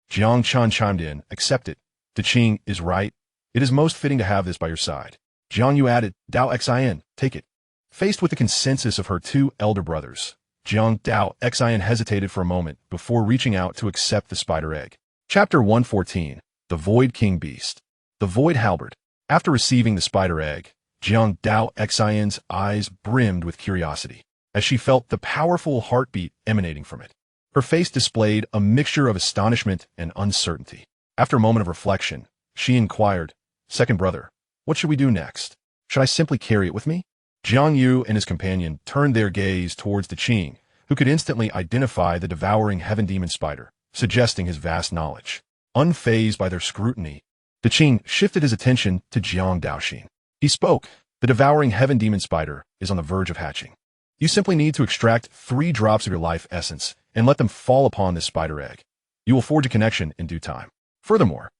Jiang Chen chimed in, "Accept it. Qing is right. It is most fitting to have this by your side." Jiang Yu added, "Xian, take it." Faced with the consensus of her 2 elder brothers, Jiang Xian hesitated for a moment before reaching out to accept the spider egg. Chapter 114, The Void King Beast. The Void Halberd. After receiving the spider egg, Jiang Xian's eyes brimmed with curiosity, as she felt the powerful heartbeat emanating from it. Her face displayed a mixture of astonishment and uncertainty. After a moment of reflection, she inquired, "Second brother, what should we do next? Should I simply carry it with me?" Jiang Yu and his companion turned their gaze towards Qing, who could instantly identify the devouring heaven demon spider, suggesting his vast knowledge. Unfazed by their scrutiny, Qing shifted his attention to Jiang Daoxin. He spoke, "The devouring heaven demon spider is on the verge of hatching. You simply need to extract 3 drops of your life essence and let them fall upon this spider egg. You will forge a connection in due time. Furthermore,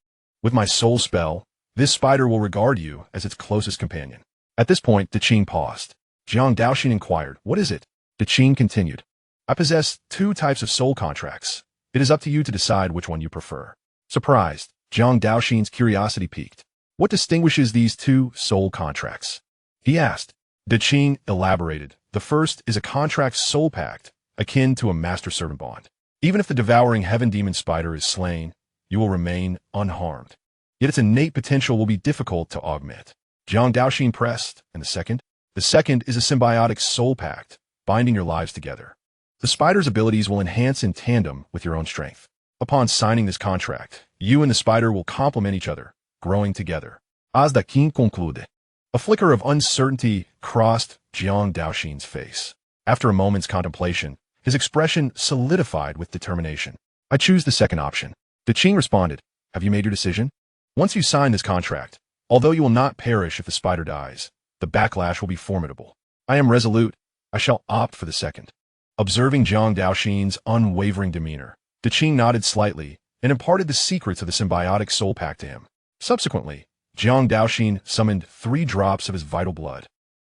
with my soul spell, this spider will regard you as its closest companion." At this point, Qing paused. Jiang Daoxin inquired, "What is it?" Qing continued, "I possess 2 types of soul contracts. It is up to you to decide which one you prefer." Surprised, Jiang Daoxin's curiosity piqued. "What distinguishes these 2 soul contracts?" he asked. Qing elaborated, "The first is a contract soul pact, akin to a master-servant bond. Even if the devouring heaven demon spider is slain, you will remain unharmed. Yet its innate potential will be difficult to augment." Jiang Daoxin pressed, "And the second?" "The second is a symbiotic soul pact, binding your lives together. The spider's abilities will enhance in tandem with your own strength. Upon signing this contract, you and the spider will complement each other, growing together." Hasta aquí conclude. A flicker of uncertainty crossed Jiang Daoxin's face. After a moment's contemplation, his expression solidified with determination. "I choose the second option." Qing responded, "Have you made your decision? Once you sign this contract, although you will not perish if the spider dies, the backlash will be formidable. I am resolute. I shall opt for the second." Observing Jiang Daoxin's unwavering demeanor, Qing nodded slightly and imparted the secrets of the symbiotic soul pact to him. Subsequently, Jiang Daoxin summoned 3 drops of his vital blood,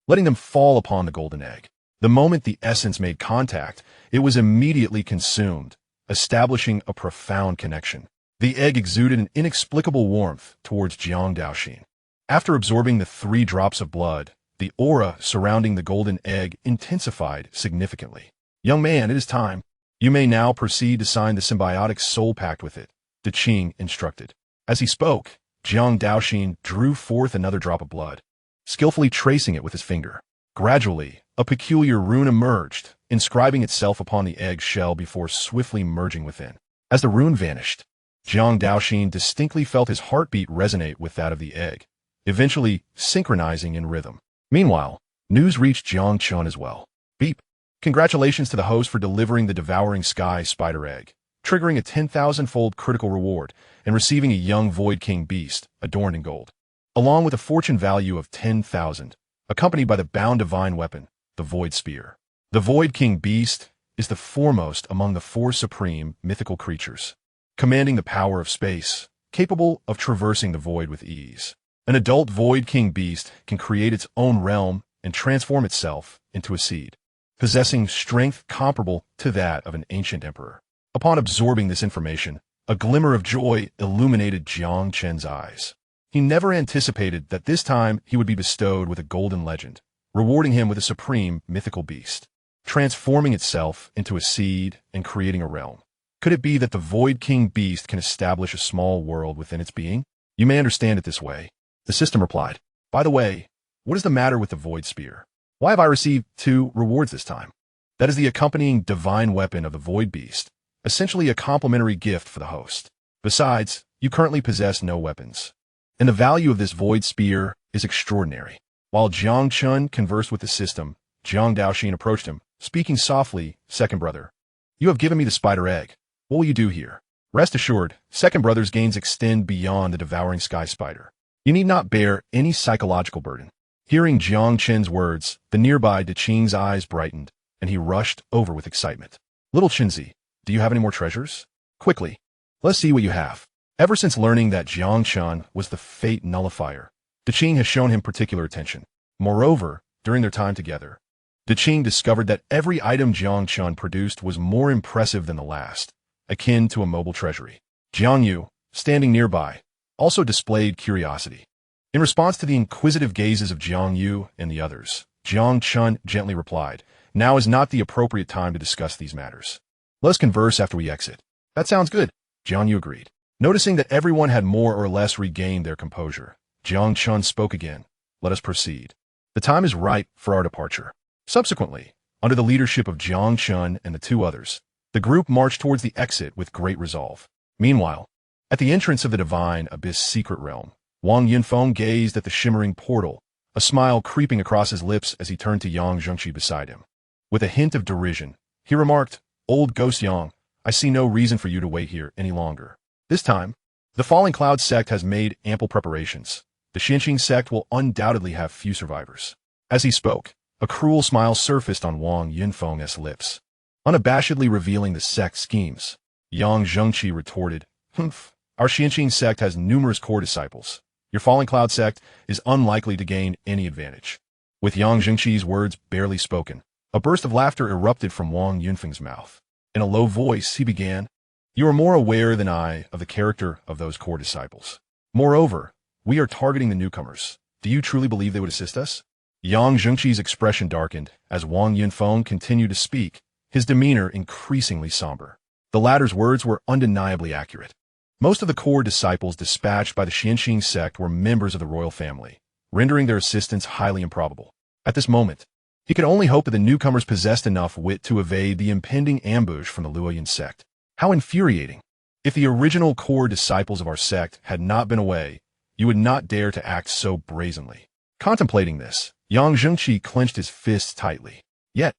letting them fall upon the golden egg. The moment the essence made contact, it was immediately consumed, establishing a profound connection. The egg exuded an inexplicable warmth towards Jiang Daoxin. After absorbing the 3 drops of blood, the aura surrounding the golden egg intensified significantly. "Young man, it is time. You may now proceed to sign the symbiotic soul pact with it," Qing instructed. As he spoke, Jiang Daoxin drew forth another drop of blood, skillfully tracing it with his finger. Gradually, a peculiar rune emerged, inscribing itself upon the egg shell before swiftly merging within. As the rune vanished, Jiang Daoxin distinctly felt his heartbeat resonate with that of the egg, eventually synchronizing in rhythm. Meanwhile, news reached Jiang Chen as well. "Beep. Congratulations to the host for delivering the devouring sky spider egg, triggering a 10,000-fold critical reward and receiving a young Void King beast adorned in gold, along with a fortune value of 10,000, accompanied by the bound divine weapon, the Void Spear. The Void King beast is the foremost among the 4 supreme mythical creatures, commanding the power of space, capable of traversing the void with ease. An adult Void King beast can create its own realm and transform itself into a seed, possessing strength comparable to that of an ancient emperor." Upon absorbing this information, a glimmer of joy illuminated Jiang Chen's eyes. He never anticipated that this time he would be bestowed with a golden legend, rewarding him with a supreme mythical beast, transforming itself into a seed and creating a realm. Could it be that the Void King beast can establish a small world within its being? "You may understand it this way," the system replied. "By the way, what is the matter with the Void Spear? Why have I received 2 rewards this time?" "That is the accompanying divine weapon of the Void Beast, essentially a complimentary gift for the host. Besides, you currently possess no weapons, and the value of this Void Spear is extraordinary." While Jiang Chen conversed with the system, Jiang Daoxin approached him, speaking softly, "Second brother, you have given me the spider egg. What will you do here?" Rest assured, second brother's gains extend beyond the devouring sky spider. You need not bear any psychological burden. Hearing Jiang Chen's words, the nearby Deqing's eyes brightened, and he rushed over with excitement. "Little Chenzi, do you have any more treasures? Quickly, let's see what you have." Ever since learning that Jiang Chen was the fate nullifier, Deqing has shown him particular attention. Moreover, during their time together, Deqing discovered that every item Jiang Chen produced was more impressive than the last, akin to a mobile treasury. Jiang Yu, standing nearby, also displayed curiosity. In response to the inquisitive gazes of Jiang Yu and the others, Jiang Chen gently replied, "Now is not the appropriate time to discuss these matters. Let's converse after we exit." "That sounds good," Jiang Yu agreed. Noticing that everyone had more or less regained their composure, Jiang Chen spoke again. "Let us proceed. The time is ripe for our departure." Subsequently, under the leadership of Jiang Chen and the two others, the group marched towards the exit with great resolve. Meanwhile, at the entrance of the Divine Abyss secret realm, Wang Yunfeng gazed at the shimmering portal, a smile creeping across his lips as he turned to Yang Zhengqi beside him. With a hint of derision, he remarked, "Old Ghost Yang, I see no reason for you to wait here any longer. This time, the Falling Cloud sect has made ample preparations. The Xianxia sect will undoubtedly have few survivors." As he spoke, a cruel smile surfaced on Wang Yunfeng's lips, unabashedly revealing the sect's schemes. Yang Zhengqi retorted, "Humph, our Xianxia sect has numerous core disciples. Your Falling Cloud sect is unlikely to gain any advantage." With Yang Zhengqi's words barely spoken, a burst of laughter erupted from Wang Yunfeng's mouth. In a low voice, he began, "You are more aware than I of the character of those core disciples. Moreover, we are targeting the newcomers. Do you truly believe they would assist us?" Yang Zhengqi's expression darkened as Wang Yunfeng continued to speak, his demeanor increasingly somber. The latter's words were undeniably accurate. Most of the core disciples dispatched by the Xianxia sect were members of the royal family, rendering their assistance highly improbable. At this moment, he could only hope that the newcomers possessed enough wit to evade the impending ambush from the Luoyan sect. How infuriating! If the original core disciples of our sect had not been away, you would not dare to act so brazenly. Contemplating this, Yang Zhengqi clenched his fists tightly. Yet,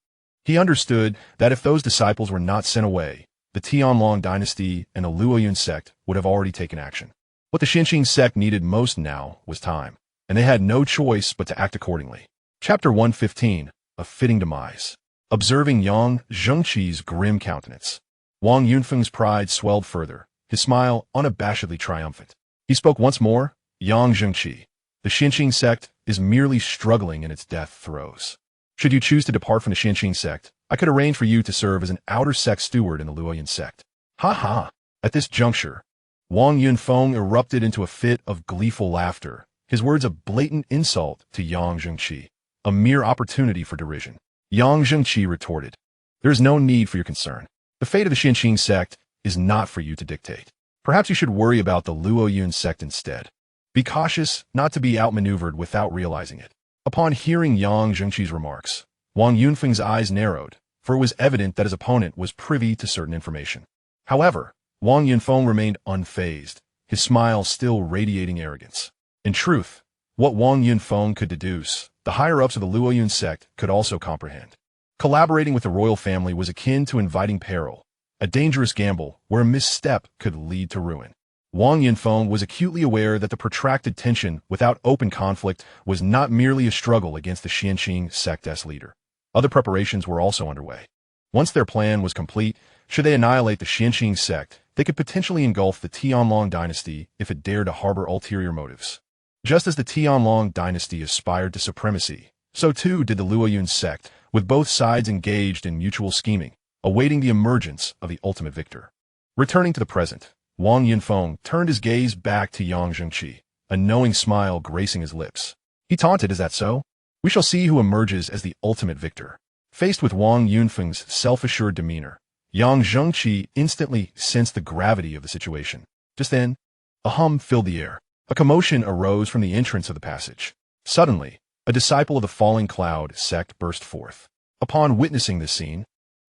he understood that if those disciples were not sent away, the Tianlong dynasty and the Luoyun sect would have already taken action. What the Xianxia sect needed most now was time, and they had no choice but to act accordingly. Chapter 115, A Fitting Demise. Observing Yang Zhengqi's grim countenance, Wang Yunfeng's pride swelled further, his smile unabashedly triumphant. He spoke once more, "Yang Zhengqi, the Xianxia sect is merely struggling in its death throes. Should you choose to depart from the Xianxia sect, I could arrange for you to serve as an outer sect steward in the Luoyan sect." "Ha ha!" At this juncture, Wang Yunfeng erupted into a fit of gleeful laughter, his words a blatant insult to Yang Zhengqi, a mere opportunity for derision. Yang Zhengqi retorted, "There is no need for your concern. The fate of the Xianxia sect is not for you to dictate. Perhaps you should worry about the Luoyun sect instead. Be cautious not to be outmaneuvered without realizing it." Upon hearing Yang Zhengqi's remarks, Wang Yunfeng's eyes narrowed, for it was evident that his opponent was privy to certain information. However, Wang Yunfeng remained unfazed, his smile still radiating arrogance. In truth, what Wang Yunfeng could deduce, the higher-ups of the Luoyun sect could also comprehend. Collaborating with the royal family was akin to inviting peril, a dangerous gamble where a misstep could lead to ruin. Wang Yunfeng was acutely aware that the protracted tension without open conflict was not merely a struggle against the Xianxia sect's leader. Other preparations were also underway. Once their plan was complete, should they annihilate the Xianxia sect, they could potentially engulf the Tianlong dynasty if it dared to harbor ulterior motives. Just as the Tianlong dynasty aspired to supremacy, so too did the Luoyun sect, with both sides engaged in mutual scheming, awaiting the emergence of the ultimate victor. Returning to the present, Wang Yunfeng turned his gaze back to Yang Zhengqi, a knowing smile gracing his lips. He taunted, "Is that so? We shall see who emerges as the ultimate victor." Faced with Wang Yunfeng's self-assured demeanor, Yang Zhengqi instantly sensed the gravity of the situation. Just then, a hum filled the air. A commotion arose from the entrance of the passage. Suddenly, a disciple of the Falling Cloud sect burst forth. Upon witnessing this scene,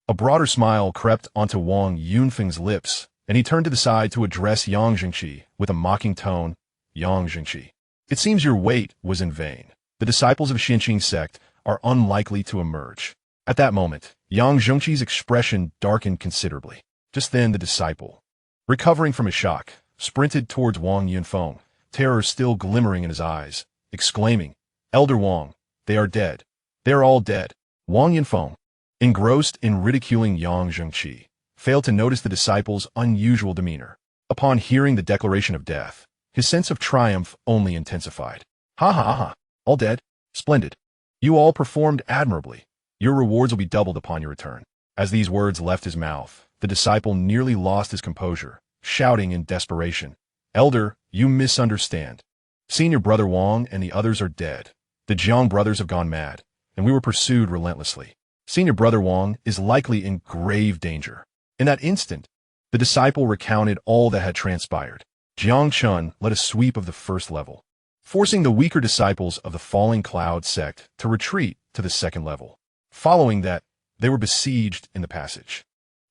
a broader smile crept onto Wang Yunfeng's lips, and he turned to the side to address Yang Zhengqi with a mocking tone. "Yang Zhengqi, it seems your wait was in vain. The disciples of Xianxia sect are unlikely to emerge. At that moment, Yang Zhengqi's expression darkened considerably. Just then the disciple, recovering from his shock, sprinted towards Wang Yunfeng, terror still glimmering in his eyes, exclaiming, "Elder Wang, they are dead. They are all dead." Wang Yunfeng, engrossed in ridiculing Yang Zhengqi, failed to notice the disciple's unusual demeanor. Upon hearing the declaration of death, his sense of triumph only intensified. "Ha ha ha! All dead? Splendid. You all performed admirably. Your rewards will be doubled upon your return." As these words left his mouth, the disciple nearly lost his composure, shouting in desperation, "Elder, you misunderstand. Senior brother Wang and the others are dead. The Jiang brothers have gone mad, and we were pursued relentlessly. Senior brother Wang is likely in grave danger." In that instant, the disciple recounted all that had transpired. Jiang Chen led a sweep of the first level, forcing the weaker disciples of the Falling Cloud sect to retreat to the second level. Following that, they were besieged in the passage,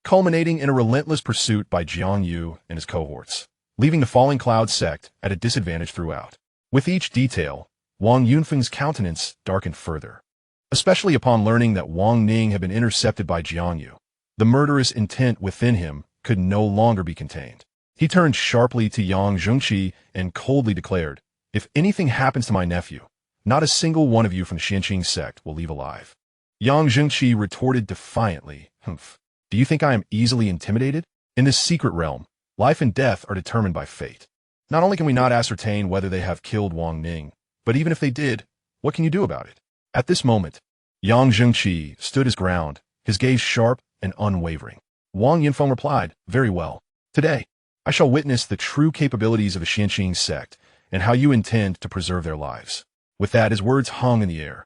culminating in a relentless pursuit by Jiang Yu and his cohorts, leaving the Falling Cloud sect at a disadvantage throughout. With each detail, Wang Yunfeng's countenance darkened further, especially upon learning that Wang Ning had been intercepted by Jiang Yu. The murderous intent within him could no longer be contained. He turned sharply to Yang Zhengqi and coldly declared, "If anything happens to my nephew, not a single one of you from the Xianxia sect will leave alive." Yang Zhengqi retorted defiantly, "Humph. Do you think I am easily intimidated? In this secret realm, life and death are determined by fate. Not only can we not ascertain whether they have killed Wang Ning, but even if they did, what can you do about it?" At this moment, Yang Zhengqi stood his ground, his gaze sharp and unwavering. Wang Yunfeng replied, "Very well. Today, I shall witness the true capabilities of the Xianxia sect and how you intend to preserve their lives." With that, his words hung in the air.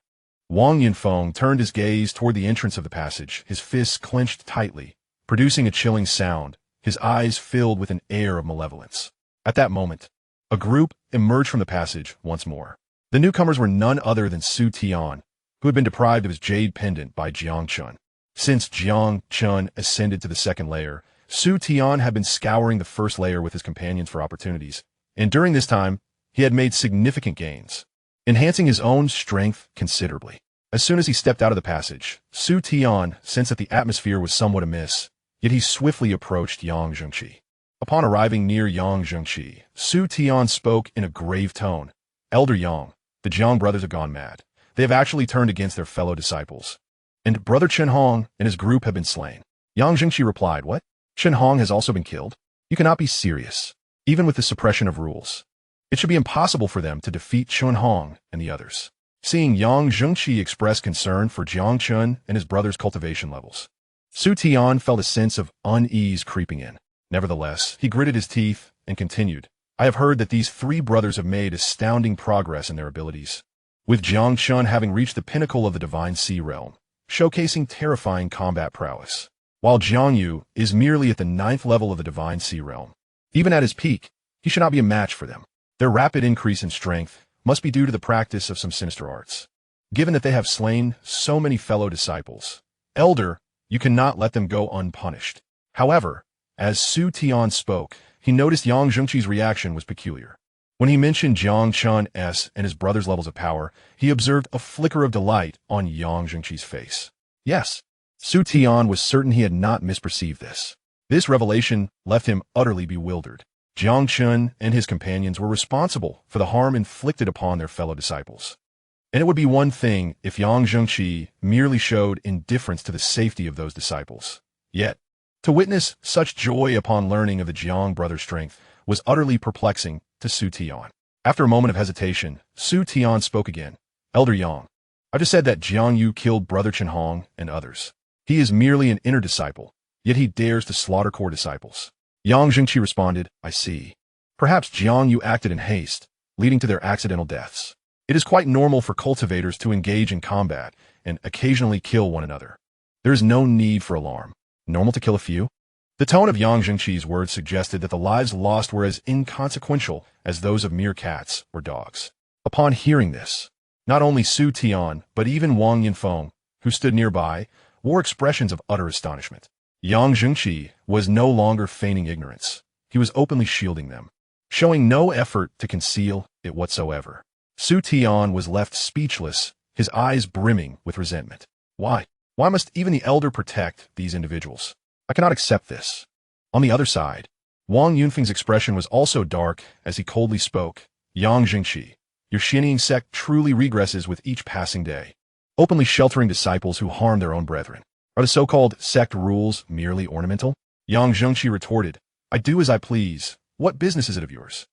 Wang Yunfeng turned his gaze toward the entrance of the passage, his fists clenched tightly, producing a chilling sound, his eyes filled with an air of malevolence. At that moment, a group emerged from the passage once more. The newcomers were none other than Su Tian, who had been deprived of his jade pendant by Jiang Chen. Since Jiang Chen ascended to the second layer, Su Tian had been scouring the first layer with his companions for opportunities, and during this time, he had made significant gains, enhancing his own strength considerably. As soon as he stepped out of the passage, Su Tian sensed that the atmosphere was somewhat amiss, yet he swiftly approached Yang Zhengqi. Upon arriving near Yang Zhengqi, Su Tian spoke in a grave tone, "Elder Yang, the Jiang brothers have gone mad. They have actually turned against their fellow disciples. And Brother Chen Hong and his group have been slain." Yang Zhengqi replied, "What? Chen Hong has also been killed? You cannot be serious. Even with the suppression of rules, it should be impossible for them to defeat Chen Hong and the others." Seeing Yang Zhengqi express concern for Jiang Chen and his brother's cultivation levels, Su Tian felt a sense of unease creeping in. Nevertheless, he gritted his teeth and continued, "I have heard that these three brothers have made astounding progress in their abilities, with Jiang Chen having reached the pinnacle of the Divine Sea realm, showcasing terrifying combat prowess, while Jiang Yu is merely at the 9th level of the Divine Sea realm. Even at his peak, he should not be a match for them. Their rapid increase in strength must be due to the practice of some sinister arts. Given that they have slain so many fellow disciples, Elder, you cannot let them go unpunished." However, as Su Tian spoke, he noticed Yang Zhengqi's reaction was peculiar. When he mentioned Jiang Chen's and his brother's levels of power, he observed a flicker of delight on Yang Zhengqi's face. Yes, Su Tian was certain he had not misperceived this. This revelation left him utterly bewildered. Jiang Chen and his companions were responsible for the harm inflicted upon their fellow disciples. And it would be one thing if Yang Zhengqi merely showed indifference to the safety of those disciples. Yet, to witness such joy upon learning of the Jiang brothers' strength was utterly perplexing to Su Tian. After a moment of hesitation, Su Tian spoke again. "Elder Yang, I've just said that Jiang Yu killed Brother Chen Hong and others. He is merely an inner disciple, yet he dares to slaughter core disciples." Yang Zhengqi responded, "I see. Perhaps Jiang Yu acted in haste, leading to their accidental deaths. It is quite normal for cultivators to engage in combat and occasionally kill one another. There is no need for alarm. Normal to kill a few." The tone of Yang Zhengqi's words suggested that the lives lost were as inconsequential as those of mere cats or dogs. Upon hearing this, not only Su Tian, but even Wang Yunfeng, who stood nearby, wore expressions of utter astonishment. Yang Zhengqi was no longer feigning ignorance. He was openly shielding them, showing no effort to conceal it whatsoever. Su Tian was left speechless, his eyes brimming with resentment. "Why? Why must even the elder protect these individuals? I cannot accept this. On the other side, Wang Yunfeng's expression was also dark as he coldly spoke. Yang Jingxi, your Xianxia sect truly regresses with each passing day, openly sheltering disciples who harm their own brethren. Are the so-called sect rules merely ornamental? Yang Zhengxi retorted, I do as I please. What business is it of yours?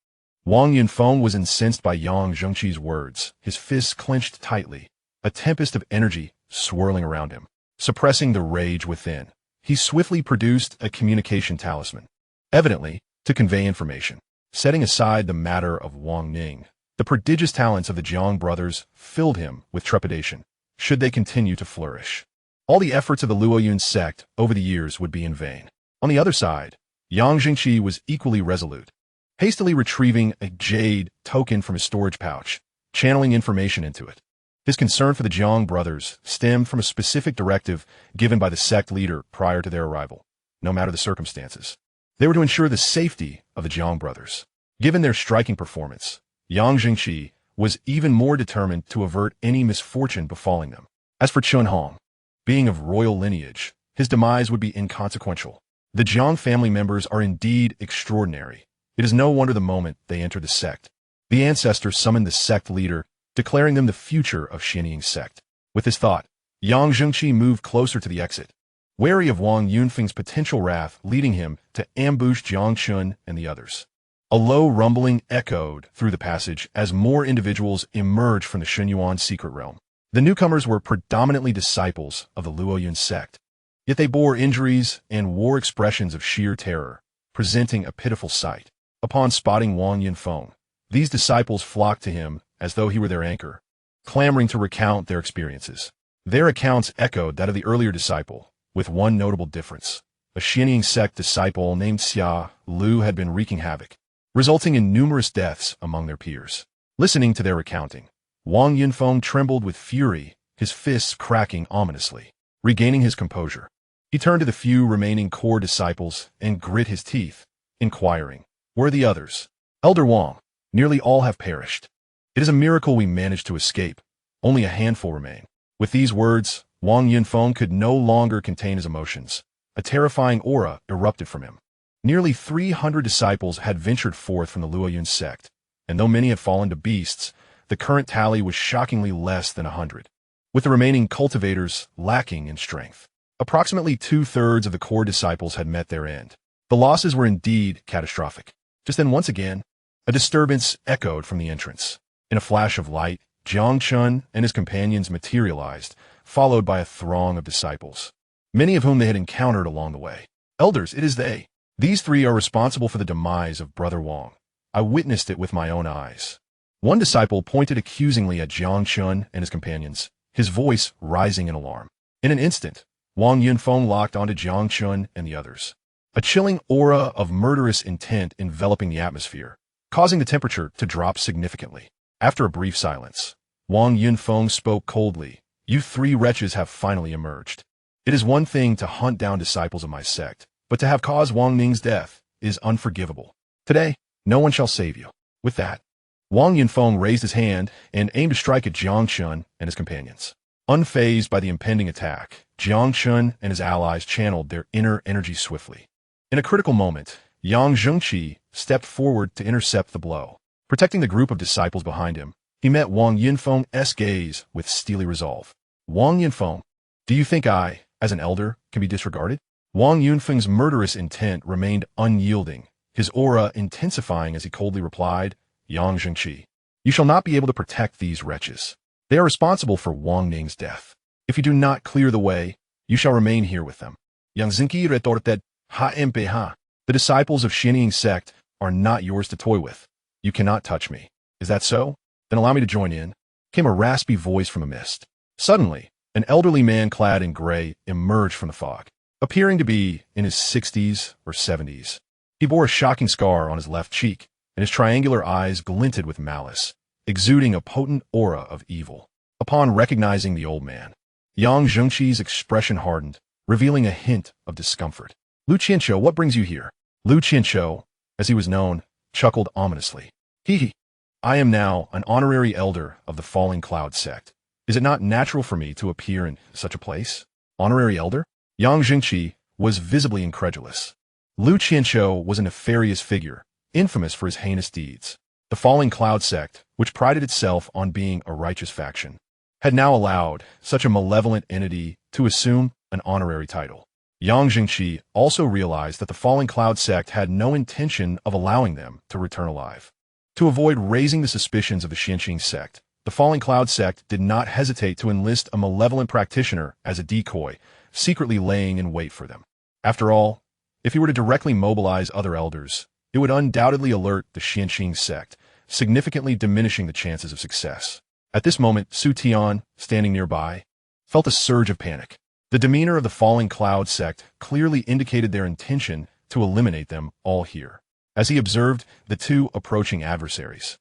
Wang Yunfeng was incensed by Yang Zhengxi's words, his fists clenched tightly, a tempest of energy swirling around him. Suppressing the rage within, he swiftly produced a communication talisman, evidently to convey information. Setting aside the matter of Wang Ning, the prodigious talents of the Jiang brothers filled him with trepidation. Should they continue to flourish, all the efforts of the Luoyun sect over the years would be in vain. On the other side, Yang Jingxi was equally resolute, hastily retrieving a jade token from his storage pouch, channeling information into it. His concern for the Jiang brothers stemmed from a specific directive given by the sect leader prior to their arrival, no matter the circumstances. They were to ensure the safety of the Jiang brothers. Given their striking performance, Yang Jingxi was even more determined to avert any misfortune befalling them. As for Chun Hong, being of royal lineage, his demise would be inconsequential. The Jiang family members are indeed extraordinary. It is no wonder the moment they entered the sect, the ancestor summoned the sect leader, declaring them the future of Xianxia sect. With this thought, Yang Zhengqi moved closer to the exit, wary of Wang Yunfeng's potential wrath leading him to ambush Jiang Chen and the others. A low rumbling echoed through the passage as more individuals emerged from the Shenyuan secret realm. The newcomers were predominantly disciples of the Luoyun sect, yet they bore injuries and wore expressions of sheer terror, presenting a pitiful sight. Upon spotting Wang Yunfeng, these disciples flocked to him as though he were their anchor, clamoring to recount their experiences. Their accounts echoed that of the earlier disciple, with one notable difference. A Xianxia sect disciple named Xia Lu had been wreaking havoc, resulting in numerous deaths among their peers. Listening to their recounting, Wang Yunfeng trembled with fury, his fists cracking ominously. Regaining his composure, he turned to the few remaining core disciples and grit his teeth, inquiring, where are the others? Elder Wang, nearly all have perished. It is a miracle we managed to escape. Only a handful remain. With these words, Wang Yunfeng could no longer contain his emotions. A terrifying aura erupted from him. Nearly 300 disciples had ventured forth from the Luoyun sect, and though many had fallen to beasts, the current tally was shockingly less than 100, with the remaining cultivators lacking in strength. Approximately 2/3 of the core disciples had met their end. The losses were indeed catastrophic. Just then, once again, a disturbance echoed from the entrance. In a flash of light, Jiang Chen and his companions materialized, followed by a throng of disciples, many of whom they had encountered along the way. Elders, it is they. These three are responsible for the demise of Brother Wang. I witnessed it with my own eyes. One disciple pointed accusingly at Jiang Chen and his companions, his voice rising in alarm. In an instant, Wang Yunfeng locked onto Jiang Chen and the others, a chilling aura of murderous intent enveloping the atmosphere, causing the temperature to drop significantly. After a brief silence, Wang Yunfeng spoke coldly. You three wretches have finally emerged. It is one thing to hunt down disciples of my sect, but to have caused Wang Ning's death is unforgivable. Today, no one shall save you. With that, Wang Yunfeng raised his hand and aimed to strike at Jiang Chen and his companions. Unfazed by the impending attack, Jiang Chen and his allies channeled their inner energy swiftly. In a critical moment, Yang Zhengqi stepped forward to intercept the blow. Protecting the group of disciples behind him, he met Wang Yunfeng's gaze with steely resolve. Wang Yunfeng, do you think I, as an elder, can be disregarded? Wang Yunfeng's murderous intent remained unyielding, his aura intensifying as he coldly replied, Yang Zhengqi, you shall not be able to protect these wretches. They are responsible for Wang Ning's death. If you do not clear the way, you shall remain here with them. Yang Zhengqi retorted, Ha. The disciples of Xianxia sect are not yours to toy with. You cannot touch me. Is that so? Then allow me to join in. Came a raspy voice from a mist. Suddenly, an elderly man clad in gray emerged from the fog, appearing to be in his 60s or 70s. He bore a shocking scar on his left cheek, and his triangular eyes glinted with malice, exuding a potent aura of evil. Upon recognizing the old man, Yang Zhengqi's expression hardened, revealing a hint of discomfort. Lu Qianqiu, what brings you here? Lu Qianqiu, as he was known, chuckled ominously. Hee. I am now an honorary elder of the Falling Cloud sect. Is it not natural for me to appear in such a place? Honorary elder? Yang Jingqi was visibly incredulous. Lu Qianqiu was a nefarious figure, infamous for his heinous deeds. The Falling Cloud sect, which prided itself on being a righteous faction, had now allowed such a malevolent entity to assume an honorary title. Yang Jingqi also realized that the Falling Cloud sect had no intention of allowing them to return alive. To avoid raising the suspicions of the Xianxia sect, the Falling Cloud sect did not hesitate to enlist a malevolent practitioner as a decoy, secretly laying in wait for them. After all, if he were to directly mobilize other elders, it would undoubtedly alert the Xianxia sect, significantly diminishing the chances of success. At this moment, Su Tian, standing nearby, felt a surge of panic. The demeanor of the Falling Cloud sect clearly indicated their intention to eliminate them all here. As he observed the two approaching adversaries,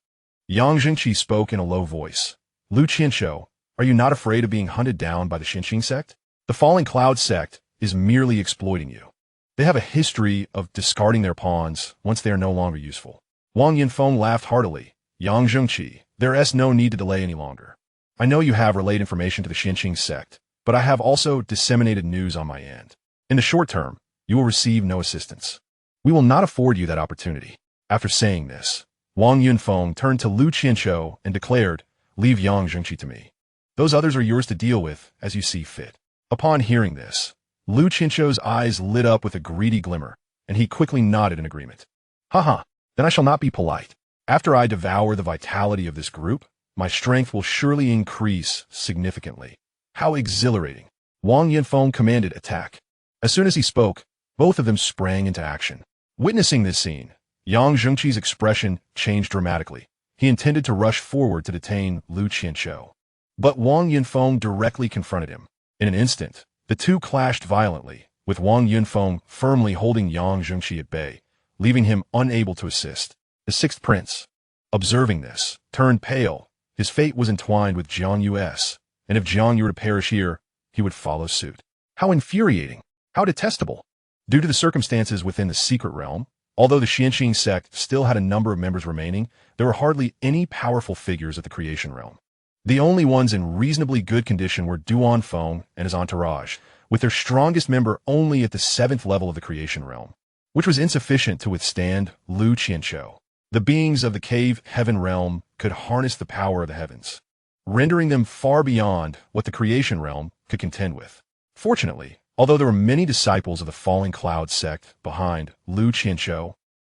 Yang Jingqi spoke in a low voice. Lu Qianqiu, are you not afraid of being hunted down by the Xianxia sect? The Falling Cloud sect is merely exploiting you. They have a history of discarding their pawns once they are no longer useful. Wang Yinfeng laughed heartily. Yang Jingqi, there is no need to delay any longer. I know you have relayed information to the Xianxia sect, but I have also disseminated news on my end. In the short term, you will receive no assistance. We will not afford you that opportunity. After saying this, Wang Yunfeng turned to Lu Qianqiu and declared, leave Yang Jingqi to me. Those others are yours to deal with as you see fit. Upon hearing this, Lu Qianqiu's eyes lit up with a greedy glimmer, and he quickly nodded in agreement. Haha, then I shall not be polite. After I devour the vitality of this group, my strength will surely increase significantly. How exhilarating. Wang Yinfeng commanded attack. As soon as he spoke, both of them sprang into action. Witnessing this scene, Yang Jingqi's expression changed dramatically. He intended to rush forward to detain Lu Qianqiu. But Wang Yinfeng directly confronted him. In an instant, the two clashed violently, with Wang Yinfeng firmly holding Yang Jingqi at bay, leaving him unable to assist. The sixth prince, observing this, turned pale. His fate was entwined with Jiang Yu's, and if Jiang Yu were to perish here, he would follow suit. How infuriating! How detestable! Due to the circumstances within the secret realm, although the Xianxia sect still had a number of members remaining, there were hardly any powerful figures at the creation realm. The only ones in reasonably good condition were Duan Feng and his entourage, with their strongest member only at the 7th level of the creation realm, which was insufficient to withstand Lu Qianqiu. The beings of the cave heaven realm could harness the power of the heavens, rendering them far beyond what the creation realm could contend with. Fortunately, although there were many disciples of the Falling Cloud sect behind Lu Qianqiu,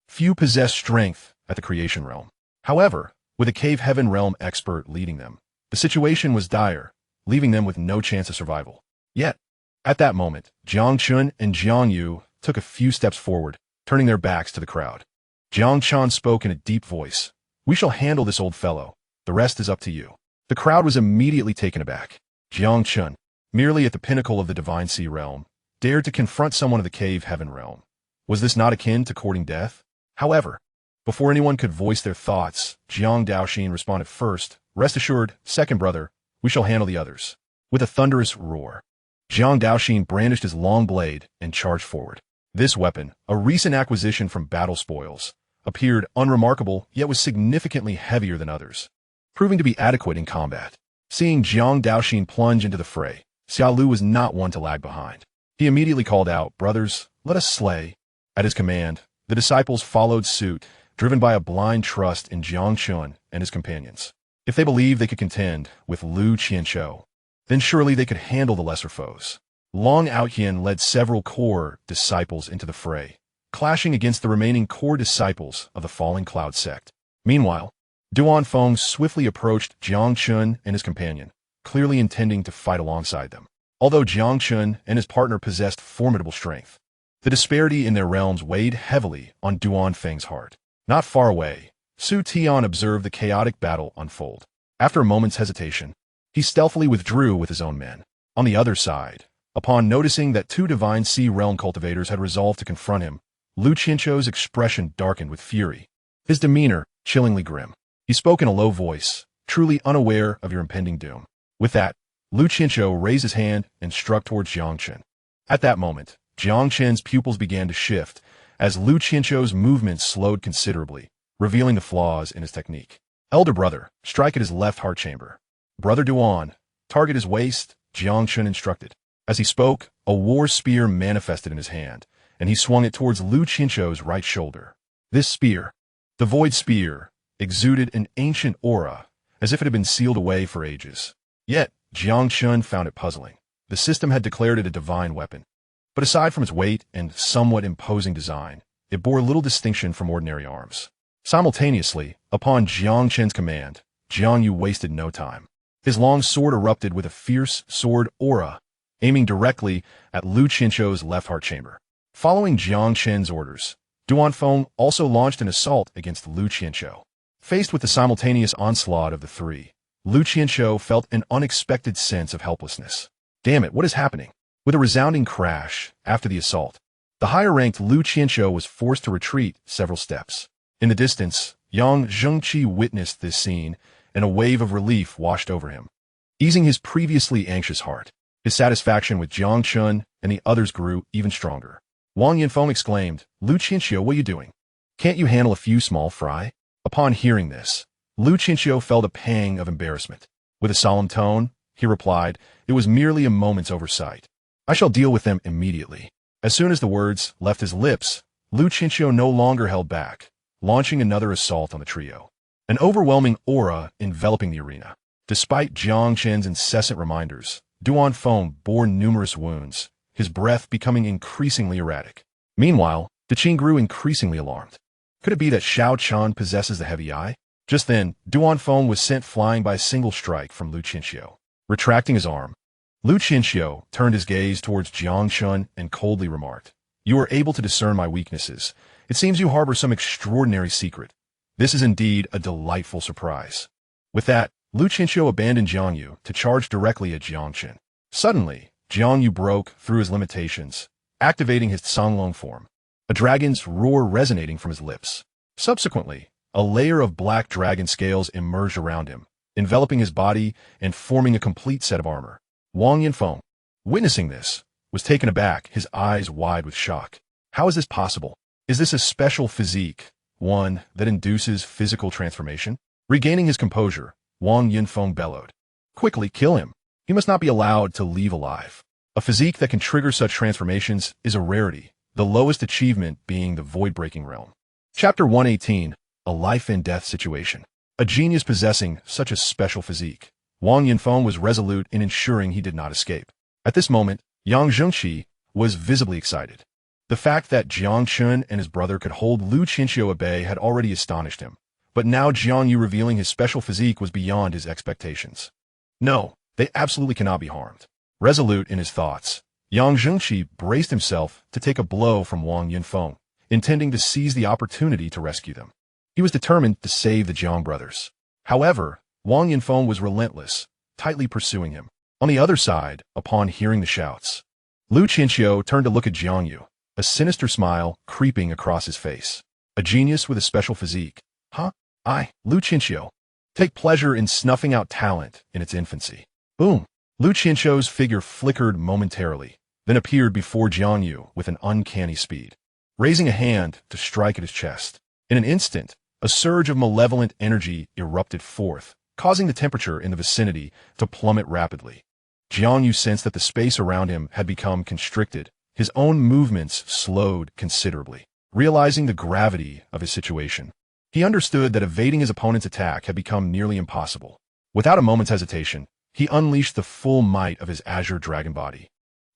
few possessed strength at the creation realm. However, with a cave heaven realm expert leading them, the situation was dire, leaving them with no chance of survival. Yet, at that moment, Jiang Chen and Jiang Yu took a few steps forward, turning their backs to the crowd. Jiang Chen spoke in a deep voice. We shall handle this old fellow. The rest is up to you. The crowd was immediately taken aback. Jiang Chen, merely at the pinnacle of the Divine Sea realm, dared to confront someone of the cave heaven realm. Was this not akin to courting death? However, before anyone could voice their thoughts, Jiang Daoxin responded first. Rest assured, second brother, we shall handle the others. With a thunderous roar, Jiang Daoxin brandished his long blade and charged forward. This weapon, a recent acquisition from battle spoils, appeared unremarkable yet was significantly heavier than others, proving to be adequate in combat. Seeing Jiang Daoxin plunge into the fray, Xiao Lu was not one to lag behind. He immediately called out, brothers, let us slay. At his command, the disciples followed suit, driven by a blind trust in Jiang Chen and his companions. If they believed they could contend with Lu Qianqiu, then surely they could handle the lesser foes. Long Outhian led several core disciples into the fray, clashing against the remaining core disciples of the Falling Cloud sect. Meanwhile, Duan Feng swiftly approached Jiang Chen and his companion, clearly intending to fight alongside them. Although Jiang Chen and his partner possessed formidable strength, the disparity in their realms weighed heavily on Duan Feng's heart. Not far away, Su Tian observed the chaotic battle unfold. After a moment's hesitation, he stealthily withdrew with his own men. On the other side, upon noticing that two Divine Sea realm cultivators had resolved to confront him, Lu Qianqiu's expression darkened with fury, his demeanor chillingly grim. He spoke in a low voice, truly unaware of your impending doom. With that, Lu Qianqiu raised his hand and struck towards Jiang Chen. At that moment, Jiang Chen's pupils began to shift, as Lu Qianqiu's movements slowed considerably, revealing the flaws in his technique. Elder brother, strike at his left heart chamber. Brother Duan, target his waist, Jiang Chen instructed. As he spoke, a war spear manifested in his hand, and he swung it towards Lu Qianqiu's right shoulder. This spear, the void spear, exuded an ancient aura, as if it had been sealed away for ages. Yet, Jiang Chen found it puzzling. The system had declared it a divine weapon. But aside from its weight and somewhat imposing design, it bore little distinction from ordinary arms. Simultaneously, upon Jiang Chen's command, Jiang Yu wasted no time. His long sword erupted with a fierce sword aura, aiming directly at Lu Qianqiu's left heart chamber. Following Jiang Chen's orders, Duanfeng also launched an assault against Lu Qianqiu. Faced with the simultaneous onslaught of the three, Lu Qianqiu felt an unexpected sense of helplessness. Damn it, what is happening? With a resounding crash after the assault, the higher-ranked Lu Qianqiu was forced to retreat several steps. In the distance, Yang Zhengqi witnessed this scene, and a wave of relief washed over him, easing his previously anxious heart. His satisfaction with Jiang Chen and the others grew even stronger. Wang Yanfeng exclaimed, "Lu Qianqiu, what are you doing? Can't you handle a few small fry?" Upon hearing this, Lu Qianqiu felt a pang of embarrassment. With a solemn tone, he replied, "It was merely a moment's oversight. I shall deal with them immediately." As soon as the words left his lips, Lu Qianqiu no longer held back, launching another assault on the trio. An overwhelming aura enveloping the arena. Despite Jiang Chen's incessant reminders, Duanfeng bore numerous wounds, his breath becoming increasingly erratic. Meanwhile, Deqing grew increasingly alarmed. Could it be that Shao Chan possesses the heavy eye? Just then, Duanfeng was sent flying by a single strike from Lu Qianqiu. Retracting his arm, Lu Qianqiu turned his gaze towards Jiang Chen and coldly remarked, "You are able to discern my weaknesses. It seems you harbor some extraordinary secret. This is indeed a delightful surprise." With that, Lu Qianqiu abandoned Jiang Yu to charge directly at Jiang Chen. Suddenly, Jiang Yu broke through his limitations, activating his Canglong form, a dragon's roar resonating from his lips. Subsequently, a layer of black dragon scales emerged around him, enveloping his body and forming a complete set of armor. Wang Yanfeng, witnessing this, was taken aback, his eyes wide with shock. How is this possible? Is this a special physique, one that induces physical transformation? Regaining his composure, Wang Yanfeng bellowed, "Quickly kill him. He must not be allowed to leave alive." A physique that can trigger such transformations is a rarity, the lowest achievement being the void-breaking realm. Chapter 118, A Life and Death Situation. A genius possessing such a special physique, Wang Yanfeng was resolute in ensuring he did not escape. At this moment, Yang Zhengqi was visibly excited. The fact that Jiang Chen and his brother could hold Lu Qianqiu at bay had already astonished him, but now Jiang Yu revealing his special physique was beyond his expectations. No, they absolutely cannot be harmed. Resolute in his thoughts, Yang Zhengqi braced himself to take a blow from Wang Yanfeng, intending to seize the opportunity to rescue them. He was determined to save the Jiang brothers. However, Wang Yanfeng was relentless, tightly pursuing him. On the other side, upon hearing the shouts, Lu Qianqiu turned to look at Jiang Yu, a sinister smile creeping across his face. A genius with a special physique. Huh? Lu Qianqiu. Take pleasure in snuffing out talent in its infancy. Boom! Lu Qianqiu's figure flickered momentarily, then appeared before Jiang Yu with an uncanny speed, raising a hand to strike at his chest. In an instant, a surge of malevolent energy erupted forth, causing the temperature in the vicinity to plummet rapidly. Jiang Yu sensed that the space around him had become constricted. His own movements slowed considerably. Realizing the gravity of his situation, he understood that evading his opponent's attack had become nearly impossible. Without a moment's hesitation, he unleashed the full might of his azure dragon body,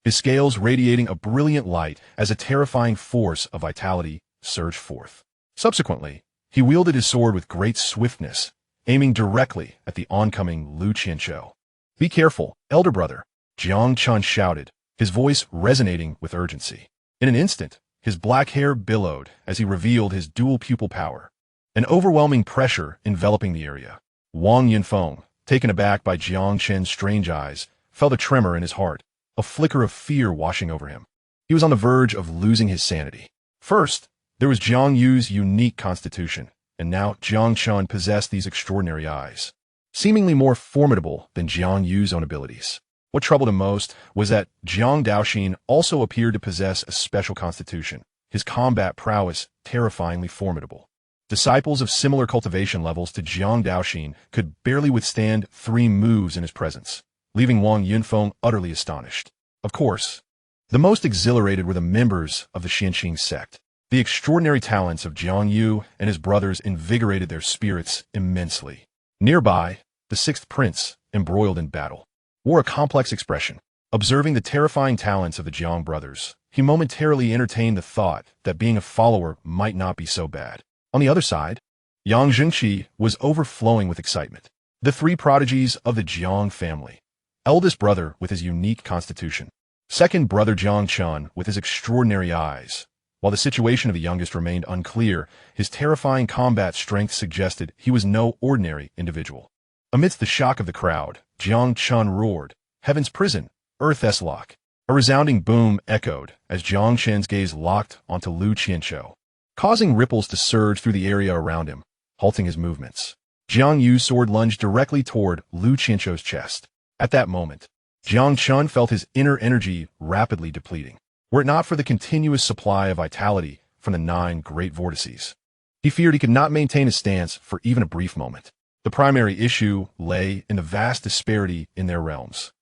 his scales radiating a brilliant light as a terrifying force of vitality surged forth. Subsequently, he wielded his sword with great swiftness, aiming directly at the oncoming Lu Qianqiu. "Be careful, elder brother," Jiang Chen shouted, his voice resonating with urgency. In an instant, his black hair billowed as he revealed his dual pupil power, an overwhelming pressure enveloping the area. Wang Yanfeng, taken aback by Jiang Chen's strange eyes, felt a tremor in his heart, a flicker of fear washing over him. He was on the verge of losing his sanity. First, there was Jiang Yu's unique constitution, and now Jiang Chen possessed these extraordinary eyes, seemingly more formidable than Jiang Yu's own abilities. What troubled him most was that Jiang Daoxin also appeared to possess a special constitution, his combat prowess terrifyingly formidable. Disciples of similar cultivation levels to Jiang Daoxin could barely withstand 3 moves in his presence, leaving Wang Yanfeng utterly astonished. Of course, the most exhilarated were the members of the Xianxia sect. The extraordinary talents of Jiang Yu and his brothers invigorated their spirits immensely. Nearby, the sixth prince, embroiled in battle, wore a complex expression. Observing the terrifying talents of the Jiang brothers, he momentarily entertained the thought that being a follower might not be so bad. On the other side, Xianxia was overflowing with excitement. The three prodigies of the Jiang family. Eldest brother with his unique constitution. Second brother Jiang Chen with his extraordinary eyes. While the situation of the youngest remained unclear, his terrifying combat strength suggested he was no ordinary individual. Amidst the shock of the crowd, Jiang Chen roared, "Heaven's prison, Earth's lock." A resounding boom echoed as Jiang Chen's gaze locked onto Lu Qianqiu, causing ripples to surge through the area around him, halting his movements. Jiang Yu's sword lunged directly toward Lu Qianqiu's chest. At that moment, Jiang Chen felt his inner energy rapidly depleting. Were it not for the continuous supply of vitality from the 9 great vortices, he feared he could not maintain his stance for even a brief moment. The primary issue lay in the vast disparity in their realms,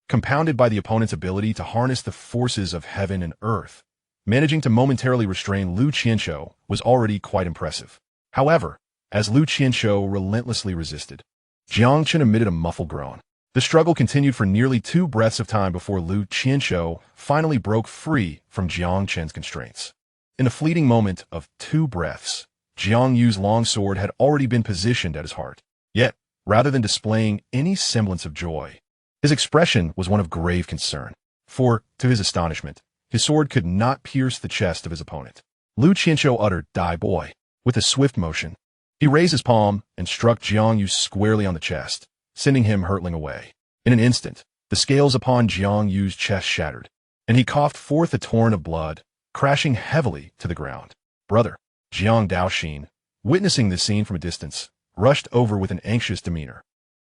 compounded by the opponent's ability to harness the forces of heaven and earth. Managing to momentarily restrain Lu Qianqiu was already quite impressive. However, as Lu Qianqiu relentlessly resisted, Jiang Chen emitted a muffled groan. The struggle continued for nearly 2 breaths of time before Lu Qianqiu finally broke free from Jiang Chen's constraints. In a fleeting moment of 2 breaths, Jiang Yu's long sword had already been positioned at his heart. Yet, rather than displaying any semblance of joy, his expression was one of grave concern. For, to his astonishment, his sword could not pierce the chest of his opponent. Lu Qianqiu uttered, "Die, boy." With a swift motion, he raised his palm and struck Jiang Yu squarely on the chest, sending him hurtling away. In an instant, the scales upon Jiang Yu's chest shattered, and he coughed forth a torrent of blood, crashing heavily to the ground. Brother, Jiang Daoxin, witnessing this scene from a distance, rushed over with an anxious demeanor.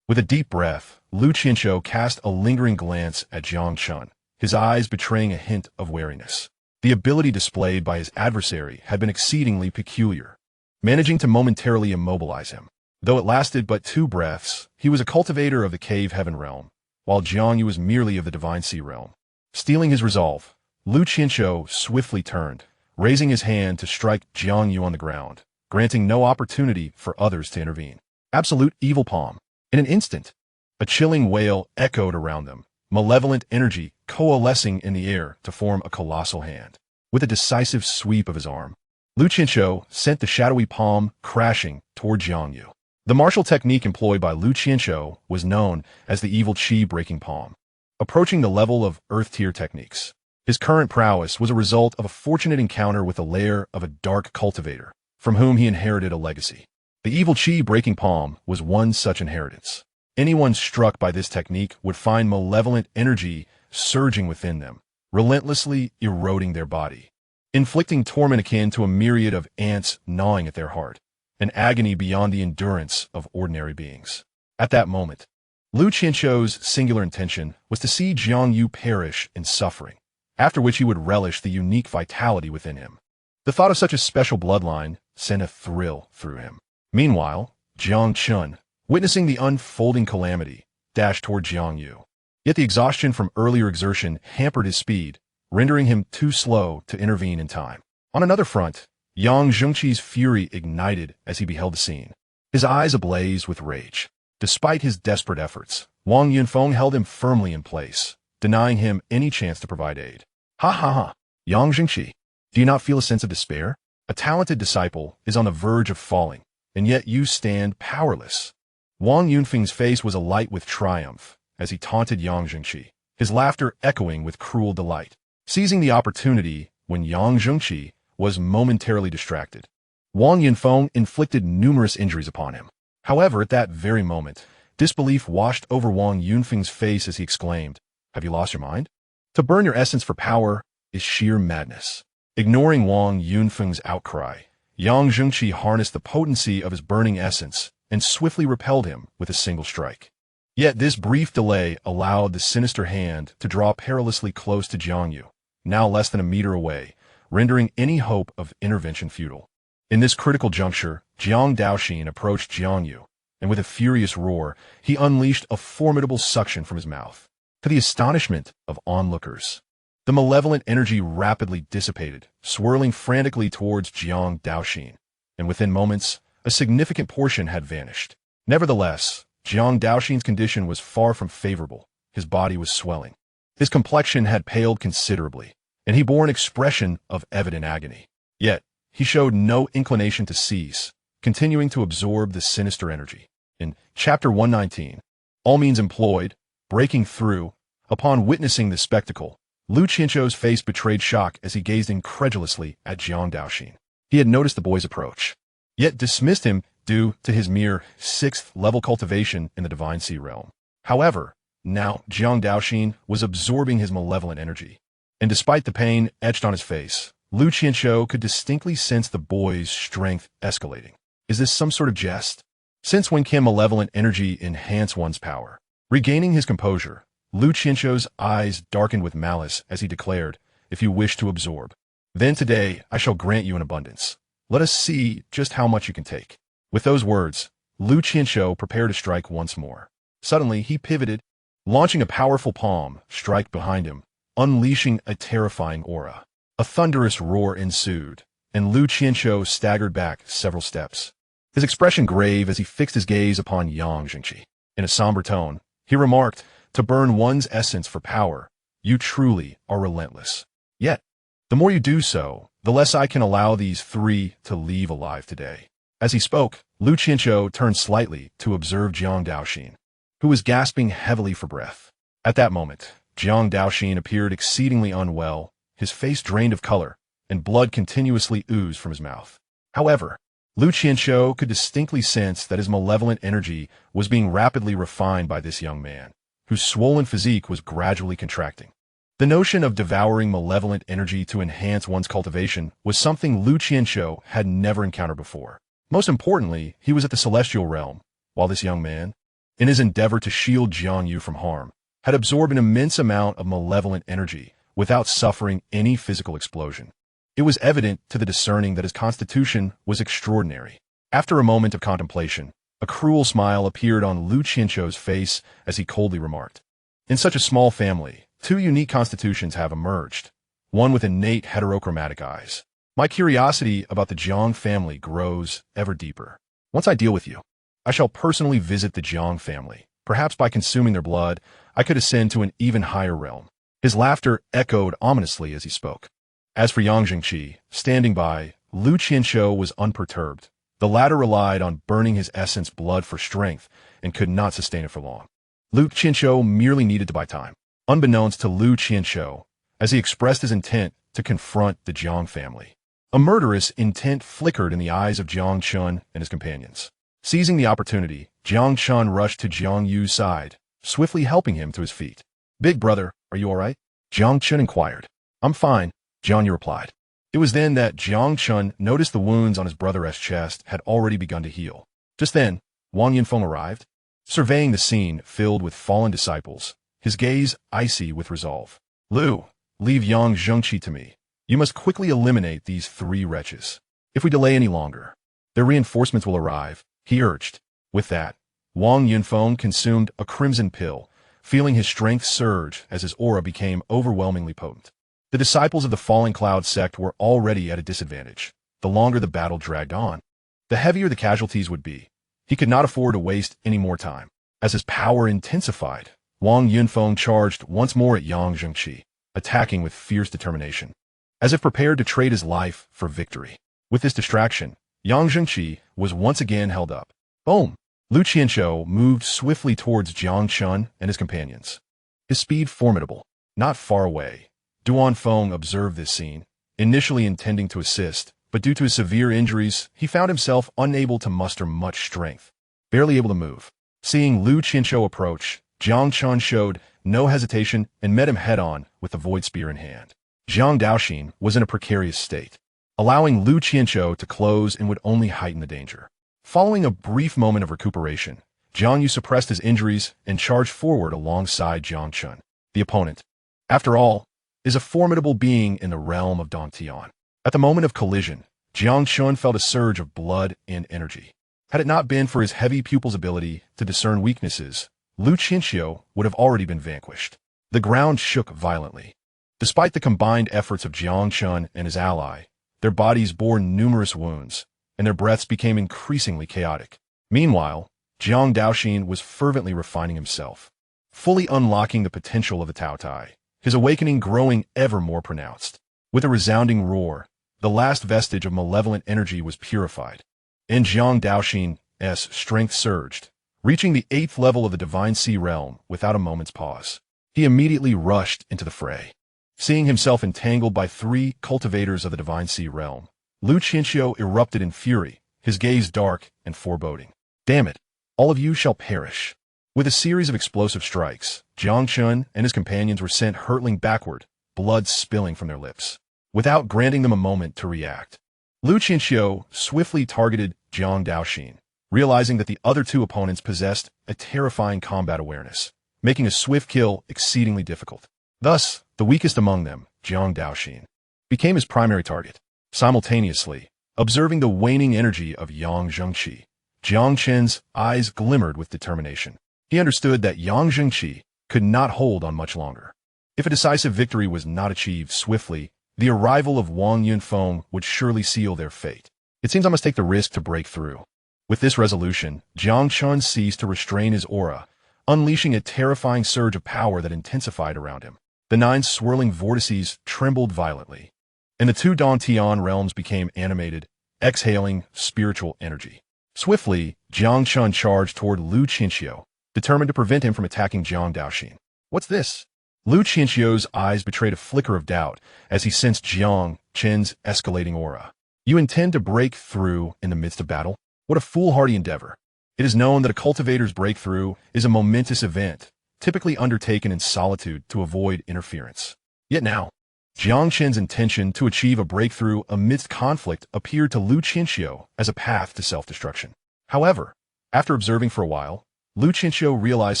With a deep breath, Lu Qianqiu cast a lingering glance at Jiang Chen, his eyes betraying a hint of wariness. The ability displayed by his adversary had been exceedingly peculiar, managing to momentarily immobilize him. Though it lasted but 2 breaths, he was a cultivator of the cave heaven realm, while Jiang Yu was merely of the divine sea realm. Stealing his resolve, Lu Qianqiu swiftly turned, raising his hand to strike Jiang Yu on the ground, granting no opportunity for others to intervene. Absolute evil palm. In an instant, a chilling wail echoed around them, malevolent energy coalescing in the air to form a colossal hand. With a decisive sweep of his arm, Lu Qianqiu sent the shadowy palm crashing toward Jiang Yu. The martial technique employed by Lu Qianqiu was known as the evil chi breaking palm, approaching the level of earth-tier techniques. His current prowess was a result of a fortunate encounter with the lair of a dark cultivator, from whom he inherited a legacy. The evil chi breaking palm was one such inheritance. Anyone struck by this technique would find malevolent energy surging within them, relentlessly eroding their body, inflicting torment akin to a myriad of ants gnawing at their heart, an agony beyond the endurance of ordinary beings. At that moment, Lu Qianqiu's singular intention was to see Jiang Yu perish in suffering, after which he would relish the unique vitality within him. The thought of such a special bloodline sent a thrill through him. Meanwhile, Jiang Chen, witnessing the unfolding calamity, dashed toward Jiang Yu. Yet the exhaustion from earlier exertion hampered his speed, rendering him too slow to intervene in time. On another front, Yang Zhengqi's fury ignited as he beheld the scene, his eyes ablaze with rage. Despite his desperate efforts, Wang Yunfeng held him firmly in place, denying him any chance to provide aid. Ha ha ha! Yang Zhengqi, do you not feel a sense of despair? A talented disciple is on the verge of falling, and yet you stand powerless. Wang Yunfeng's face was alight with triumph as he taunted Yang Zhengqi, his laughter echoing with cruel delight. Seizing the opportunity when Yang Zhengqi was momentarily distracted, Wang Yunfeng inflicted numerous injuries upon him. However, at that very moment, disbelief washed over Wang Yunfeng's face as he exclaimed, "Have you lost your mind? To burn your essence for power is sheer madness." Ignoring Wang Yunfeng's outcry, Yang Zhengqi harnessed the potency of his burning essence and swiftly repelled him with a single strike. Yet this brief delay allowed the sinister hand to draw perilously close to Jiang Yu, now less than a meter away, rendering any hope of intervention futile. In this critical juncture, Jiang Daoxin approached Jiang Yu, and with a furious roar, he unleashed a formidable suction from his mouth. To the astonishment of onlookers, the malevolent energy rapidly dissipated, swirling frantically towards Jiang Daoxin, and within moments, a significant portion had vanished. Nevertheless, Jiang Daoxin's condition was far from favorable. His body was swelling. His complexion had paled considerably, and he bore an expression of evident agony. Yet, he showed no inclination to cease, continuing to absorb the sinister energy. In Chapter 119, all means employed, breaking through. Upon witnessing this spectacle, Lu Qianzhou's face betrayed shock as he gazed incredulously at Jiang Daoxin. He had noticed the boy's approach, yet dismissed him due to his mere 6th-level cultivation in the Divine Sea realm. However, now Jiang Daoxin was absorbing his malevolent energy, and despite the pain etched on his face, Lu Qianzhou could distinctly sense the boy's strength escalating. Is this some sort of jest? Since when can malevolent energy enhance one's power? Regaining his composure, Lu Qianzhou's eyes darkened with malice as he declared, "If you wish to absorb, then today I shall grant you an abundance. Let us see just how much you can take." With those words, Lu Qianzhou prepared to strike once more. Suddenly, he pivoted, launching a powerful palm strike behind him, unleashing a terrifying aura. A thunderous roar ensued, and Lu Qianzhou staggered back several steps, his expression grave as he fixed his gaze upon Yang Xianxia. In a somber tone, he remarked, "To burn one's essence for power, you truly are relentless. Yet, the more you do so, the less I can allow these three to leave alive today." As he spoke, Lu Qianzhou turned slightly to observe Jiang Daoxin, who was gasping heavily for breath. At that moment, Jiang Daoxin appeared exceedingly unwell, his face drained of color, and blood continuously oozed from his mouth. However, Lu Qianzhou could distinctly sense that his malevolent energy was being rapidly refined by this young man, whose swollen physique was gradually contracting. The notion of devouring malevolent energy to enhance one's cultivation was something Lu Qianzhou had never encountered before. Most importantly, he was at the celestial realm, while this young man, in his endeavor to shield Jiang Yu from harm, had absorbed an immense amount of malevolent energy without suffering any physical explosion. It was evident to the discerning that his constitution was extraordinary. After a moment of contemplation, a cruel smile appeared on Lu Qianzhou's face as he coldly remarked, "In such a small family, two unique constitutions have emerged, one with innate heterochromatic eyes. My curiosity about the Jiang family grows ever deeper. Once I deal with you, I shall personally visit the Jiang family. Perhaps by consuming their blood, I could ascend to an even higher realm." His laughter echoed ominously as he spoke. As for Yang Xianxia, standing by, Lu Qianzhou was unperturbed. The latter relied on burning his essence blood for strength and could not sustain it for long. Lu Qianzhou merely needed to buy time. Unbeknownst to Lu Qianzhou, as he expressed his intent to confront the Jiang family, a murderous intent flickered in the eyes of Jiang Chen and his companions. Seizing the opportunity, Jiang Chen rushed to Jiang Yu's side, swiftly helping him to his feet. "Big brother, are you all right?" Jiang Chen inquired. "I'm fine," Jiang Yu replied. It was then that Jiang Chen noticed the wounds on his brother's chest had already begun to heal. Just then, Wang Yunfeng arrived, surveying the scene filled with fallen disciples, his gaze icy with resolve. "Lu, leave Yang Xianxia to me. You must quickly eliminate these three wretches. If we delay any longer, their reinforcements will arrive," he urged. With that, Wang Yunfeng consumed a crimson pill, feeling his strength surge as his aura became overwhelmingly potent. The disciples of the Falling Cloud sect were already at a disadvantage. The longer the battle dragged on, the heavier the casualties would be. He could not afford to waste any more time. As his power intensified, Wang Yunfeng charged once more at Yang Xianxia, attacking with fierce determination, as if prepared to trade his life for victory. With this distraction, Yang Xianxia was once again held up. Boom! Lu Qianzhou moved swiftly towards Jiang Chen and his companions, his speed formidable. Not far away, Duan Feng observed this scene, initially intending to assist, but due to his severe injuries, he found himself unable to muster much strength, barely able to move. Seeing Lu Qianzhou approach, Jiang Chen showed no hesitation and met him head-on with the void spear in hand. Jiang Daoxin was in a precarious state. Allowing Lu Qianzhou to close and would only heighten the danger. Following a brief moment of recuperation, Jiang Yu suppressed his injuries and charged forward alongside Jiang Chen. The opponent, after all, is a formidable being in the realm of Dantian. At the moment of collision, Jiang Chen felt a surge of blood and energy. Had it not been for his heavy pupil's ability to discern weaknesses, Lu Qianzhou would have already been vanquished. The ground shook violently. Despite the combined efforts of Jiang Chen and his ally, their bodies bore numerous wounds, and their breaths became increasingly chaotic. Meanwhile, Jiang Daoxin was fervently refining himself, fully unlocking the potential of the Tao Tai, his awakening growing ever more pronounced. With a resounding roar, the last vestige of malevolent energy was purified, and Jiang Daoxin's strength surged, reaching the 8th level of the Divine Sea realm without a moment's pause. He immediately rushed into the fray. Seeing himself entangled by 3 cultivators of the Divine Sea realm, Xianxia erupted in fury, his gaze dark and foreboding. "Damn it! All of you shall perish." With a series of explosive strikes, Jiang Chen and his companions were sent hurtling backward, blood spilling from their lips. Without granting them a moment to react, Xianxia swiftly targeted Jiang Daoxin, realizing that the other 2 opponents possessed a terrifying combat awareness, making a swift kill exceedingly difficult. Thus, the weakest among them, Jiang Daoxin, became his primary target. Simultaneously, observing the waning energy of Yang Zhengqi, Jiang Chen's eyes glimmered with determination. He understood that Yang Zhengqi could not hold on much longer. If a decisive victory was not achieved swiftly, the arrival of Wang Yunfeng would surely seal their fate. It seems I must take the risk to break through. With this resolution, Jiang Chen ceased to restrain his aura, unleashing a terrifying surge of power that intensified around him. The 9 swirling vortices trembled violently, and the 2 Dantian realms became animated, exhaling spiritual energy. Swiftly, Jiang Chen charged toward Xianxia, determined to prevent him from attacking Jiang Daoxin. "What's this?" Xianxia's eyes betrayed a flicker of doubt as he sensed Jiang Chen's escalating aura. "You intend to break through in the midst of battle? What a foolhardy endeavor. It is known that a cultivator's breakthrough is a momentous event, typically undertaken in solitude to avoid interference. Yet now, Jiang Chen's intention to achieve a breakthrough amidst conflict appeared to Xianxia as a path to self-destruction. However, after observing for a while, Xianxia realized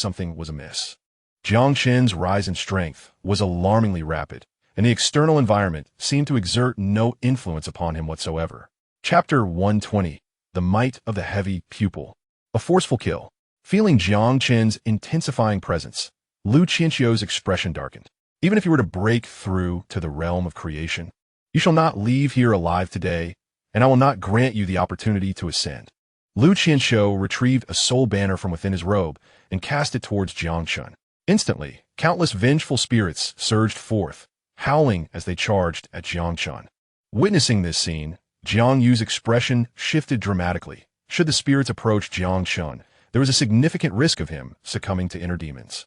something was amiss. Jiang Chen's rise in strength was alarmingly rapid, and the external environment seemed to exert no influence upon him whatsoever. Chapter 120. The Might of the Heavy Pupil. A forceful kill. Feeling Jiang Chen's intensifying presence, Xianxia's expression darkened. "Even if you were to break through to the realm of creation, you shall not leave here alive today, and I will not grant you the opportunity to ascend." Xianxia retrieved a soul banner from within his robe and cast it towards Jiang Chen. Instantly, countless vengeful spirits surged forth, howling as they charged at Jiang Chen. Witnessing this scene, Jiang Yu's expression shifted dramatically. Should the spirits approach Jiang Chen, there was a significant risk of him succumbing to inner demons,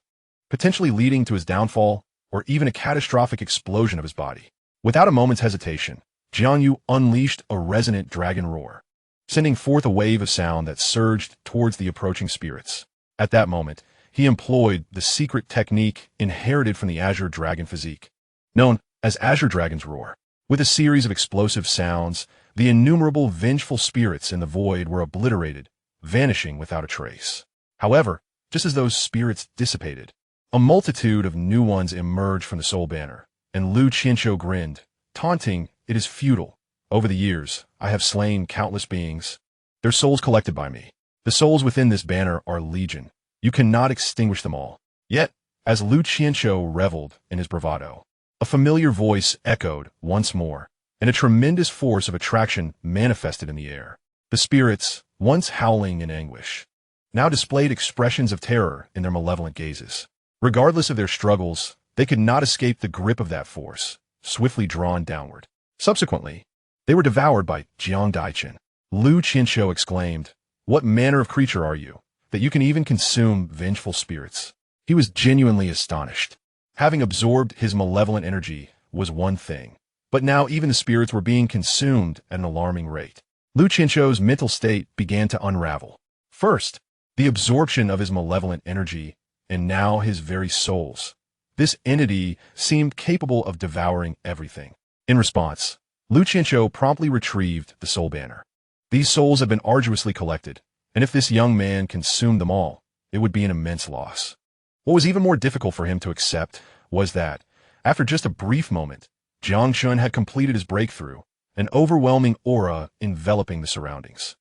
potentially leading to his downfall or even a catastrophic explosion of his body. Without a moment's hesitation, Jiang Yu unleashed a resonant dragon roar, sending forth a wave of sound that surged towards the approaching spirits. At that moment, he employed the secret technique inherited from the Azure Dragon Physique, known as Azure Dragon's Roar. With a series of explosive sounds, the innumerable vengeful spirits in the void were obliterated, vanishing without a trace. However, just as those spirits dissipated, a multitude of new ones emerged from the soul banner, and Xianxia grinned, taunting, "It is futile. Over the years, I have slain countless beings, their souls collected by me. The souls within this banner are legion. You cannot extinguish them all." Yet, as Xianxia reveled in his bravado, a familiar voice echoed once more, and a tremendous force of attraction manifested in the air. The spirits, once howling in anguish, now displayed expressions of terror in their malevolent gazes. Regardless of their struggles, they could not escape the grip of that force, swiftly drawn downward. Subsequently, they were devoured by Jiang Daoxin. Xianxia exclaimed, "What manner of creature are you, that you can even consume vengeful spirits?" He was genuinely astonished. Having absorbed his malevolent energy was one thing, but now even the spirits were being consumed at an alarming rate. Xianxia's mental state began to unravel. First, the absorption of his malevolent energy, and now his very souls. This entity seemed capable of devouring everything. In response, Xianxia promptly retrieved the soul banner. These souls had been arduously collected, and if this young man consumed them all, it would be an immense loss. What was even more difficult for him to accept was that, after just a brief moment, Jiang Chen had completed his breakthrough, an overwhelming aura enveloping the surroundings.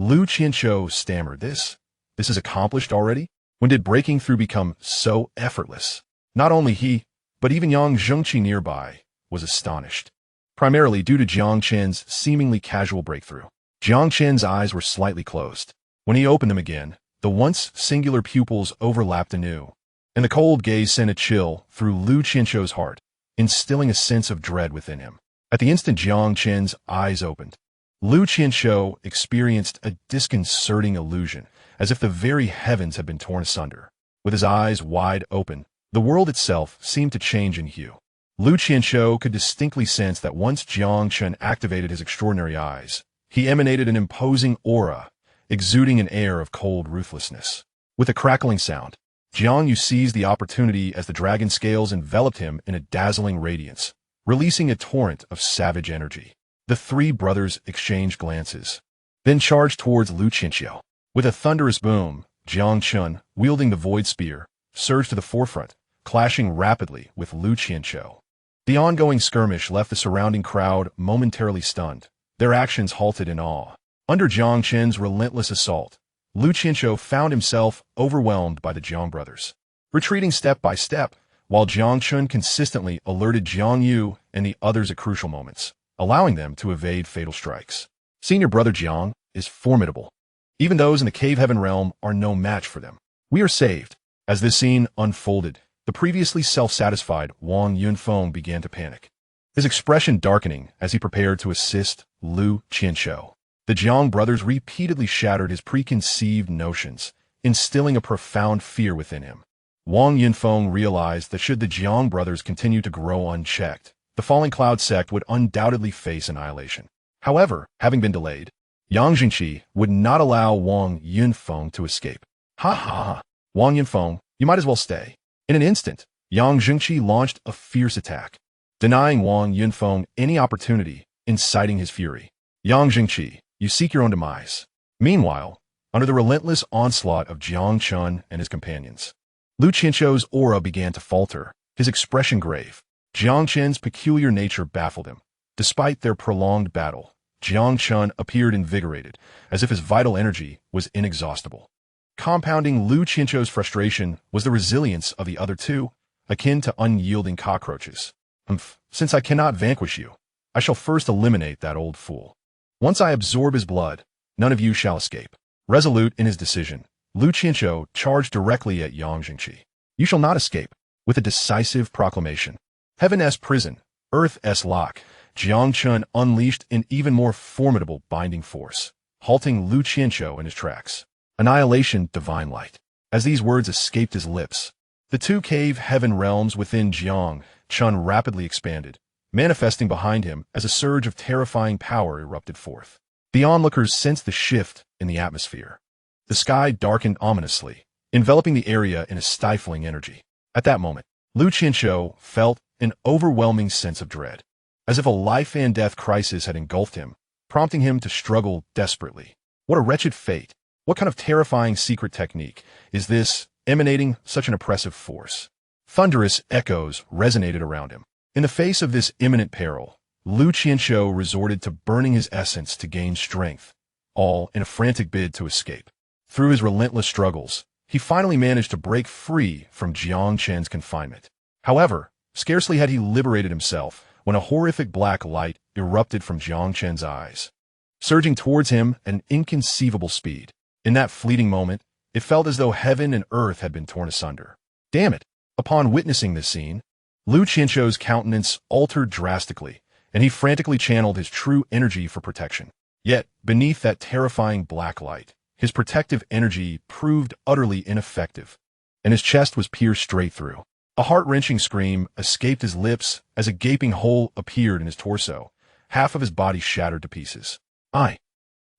Xianxia stammered, This is accomplished already? When did breaking through become so effortless?" Not only he, but even young Xianxia nearby was astonished, primarily due to Jiang Chen's seemingly casual breakthrough. Jiang Chen's eyes were slightly closed. When he opened them again, the once singular pupils overlapped anew, and the cold gaze sent a chill through Lu Qianzhou's heart, instilling a sense of dread within him. At the instant Jiang Chen's eyes opened, Lu Qianzhou experienced a disconcerting illusion, as if the very heavens had been torn asunder. With his eyes wide open, the world itself seemed to change in hue. Lu Qianzhou could distinctly sense that once Jiang Chen activated his extraordinary eyes, he emanated an imposing aura, exuding an air of cold ruthlessness. With a crackling sound, Jiang Yu seized the opportunity as the dragon scales enveloped him in a dazzling radiance, releasing a torrent of savage energy. The three brothers exchanged glances, then charged towards Lu Qianzhou. With a thunderous boom, Jiang Chen, wielding the void spear, surged to the forefront, clashing rapidly with Lu Qianzhou. The ongoing skirmish left the surrounding crowd momentarily stunned, their actions halted in awe. Under Jiang Chen's relentless assault, Lu Qianzhou found himself overwhelmed by the Jiang brothers, retreating step by step, while Jiang Chen consistently alerted Jiang Yu and the others at crucial moments, allowing them to evade fatal strikes. Senior brother Jiang is formidable. Even those in the Cave Heaven realm are no match for them. We are saved. As this scene unfolded, the previously self-satisfied Wang Yunfeng began to panic, his expression darkening as he prepared to assist Lu Qianzhou. The Jiang brothers repeatedly shattered his preconceived notions, instilling a profound fear within him. Wang Yunfeng realized that should the Jiang brothers continue to grow unchecked, the Falling Cloud sect would undoubtedly face annihilation. However, having been delayed, Yang Jingqi would not allow Wang Yunfeng to escape. Ha ha ha! Wang Yunfeng, you might as well stay. In an instant, Yang Jingqi launched a fierce attack, denying Wang Yunfeng any opportunity, inciting his fury. Yang Jingqi, you seek your own demise. Meanwhile, under the relentless onslaught of Jiang Chen and his companions, Lu Qianzhou's aura began to falter, his expression grave. Jiang Chen's peculiar nature baffled him. Despite their prolonged battle, Jiang Chen appeared invigorated, as if his vital energy was inexhaustible. Compounding Lu Qianzhou's frustration was the resilience of the other two, akin to unyielding cockroaches. Since I cannot vanquish you, I shall first eliminate that old fool. Once I absorb his blood, none of you shall escape. Resolute in his decision, Lu Qianzhou charged directly at Yang Jingqi. You shall not escape. With a decisive proclamation, Heaven-S prison, Earth-S lock, Jiang Chen unleashed an even more formidable binding force, halting Lu Qianzhou in his tracks. Annihilation, divine light. As these words escaped his lips, the two cave heaven realms within Jiang Chen rapidly expanded, manifesting behind him as a surge of terrifying power erupted forth. The onlookers sensed the shift in the atmosphere. The sky darkened ominously, enveloping the area in a stifling energy. At that moment, Lu Qianzhou felt an overwhelming sense of dread, as if a life-and-death crisis had engulfed him, prompting him to struggle desperately. What a wretched fate! What kind of terrifying secret technique is this, emanating such an oppressive force? Thunderous echoes resonated around him. In the face of this imminent peril, Lu Qianzhou resorted to burning his essence to gain strength, all in a frantic bid to escape. Through his relentless struggles, he finally managed to break free from Jiang Chen's confinement. However, scarcely had he liberated himself when a horrific black light erupted from Jiang Chen's eyes, surging towards him at an inconceivable speed. In that fleeting moment, it felt as though heaven and earth had been torn asunder. Damn it! Upon witnessing this scene, Lu Qianzhou's countenance altered drastically, and he frantically channeled his true energy for protection. Yet, beneath that terrifying black light, his protective energy proved utterly ineffective, and his chest was pierced straight through. A heart-wrenching scream escaped his lips as a gaping hole appeared in his torso, half of his body shattered to pieces. I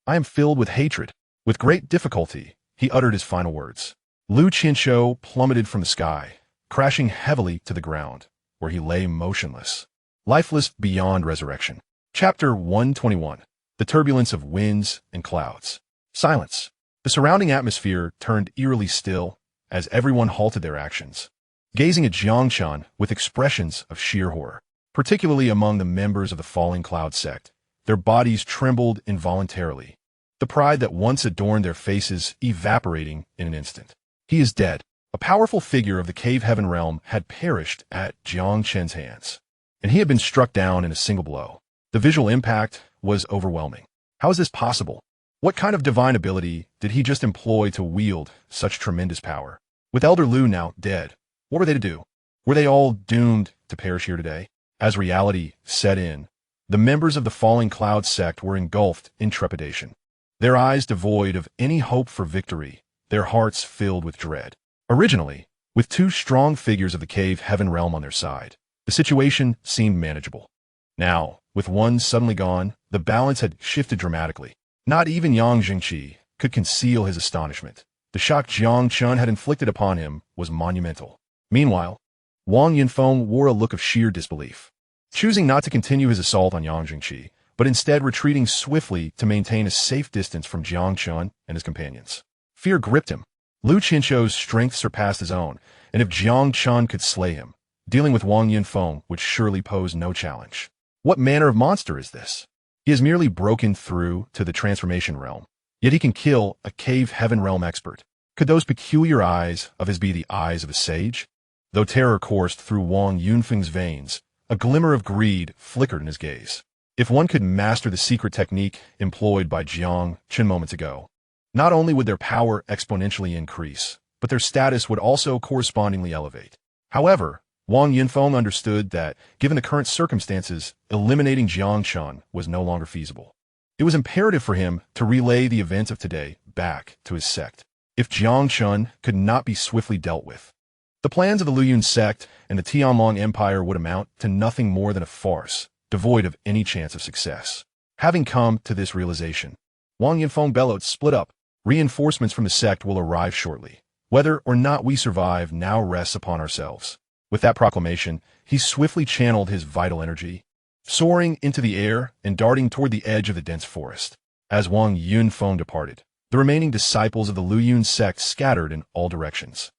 am filled with hatred. With great difficulty, he uttered his final words. Lu Qianzhou plummeted from the sky, crashing heavily to the ground, where he lay motionless, lifeless beyond resurrection. Chapter 121. The Turbulence of Winds and Clouds. Silence. The surrounding atmosphere turned eerily still as everyone halted their actions, gazing at Jiang Chen with expressions of sheer horror. Particularly among the members of the Falling Cloud sect, their bodies trembled involuntarily, the pride that once adorned their faces evaporating in an instant. He is dead. A powerful figure of the cave heaven realm had perished at Jiang Chen's hands, and he had been struck down in a single blow. The visual impact was overwhelming. How is this possible? What kind of divine ability did he just employ to wield such tremendous power? With Elder Lu now dead, what were they to do? Were they all doomed to perish here today? As reality set in, the members of the Falling Cloud sect were engulfed in trepidation. Their eyes devoid of any hope for victory, their hearts filled with dread. Originally, with two strong figures of the cave heaven realm on their side, the situation seemed manageable. Now, with one suddenly gone, the balance had shifted dramatically. Not even Yang Jingqi could conceal his astonishment. The shock Jiang Chen had inflicted upon him was monumental. Meanwhile, Wang Yinfeng wore a look of sheer disbelief, choosing not to continue his assault on Yang Jingqi, but instead retreating swiftly to maintain a safe distance from Jiang Chen and his companions. Fear gripped him. Lu Qianzhou's strength surpassed his own, and if Jiang Chen could slay him, dealing with Wang Yinfeng would surely pose no challenge. What manner of monster is this? He has merely broken through to the transformation realm, yet he can kill a cave heaven realm expert. Could those peculiar eyes of his be the eyes of a sage? Though terror coursed through Wang Yunfeng's veins, a glimmer of greed flickered in his gaze. If one could master the secret technique employed by Jiang Chen moments ago, not only would their power exponentially increase, but their status would also correspondingly elevate. However, Wang Yinfeng understood that, given the current circumstances, eliminating Jiang Chen was no longer feasible. It was imperative for him to relay the events of today back to his sect. If Jiang Chen could not be swiftly dealt with, the plans of the Luyun sect and the Tianlong Empire would amount to nothing more than a farce, devoid of any chance of success. Having come to this realization, Wang Yinfeng bellowed, "Split up. Reinforcements from the sect will arrive shortly. Whether or not we survive now rests upon ourselves." With that proclamation, he swiftly channeled his vital energy, soaring into the air and darting toward the edge of the dense forest. As Wang Yunfeng departed, the remaining disciples of the Luyun sect scattered in all directions.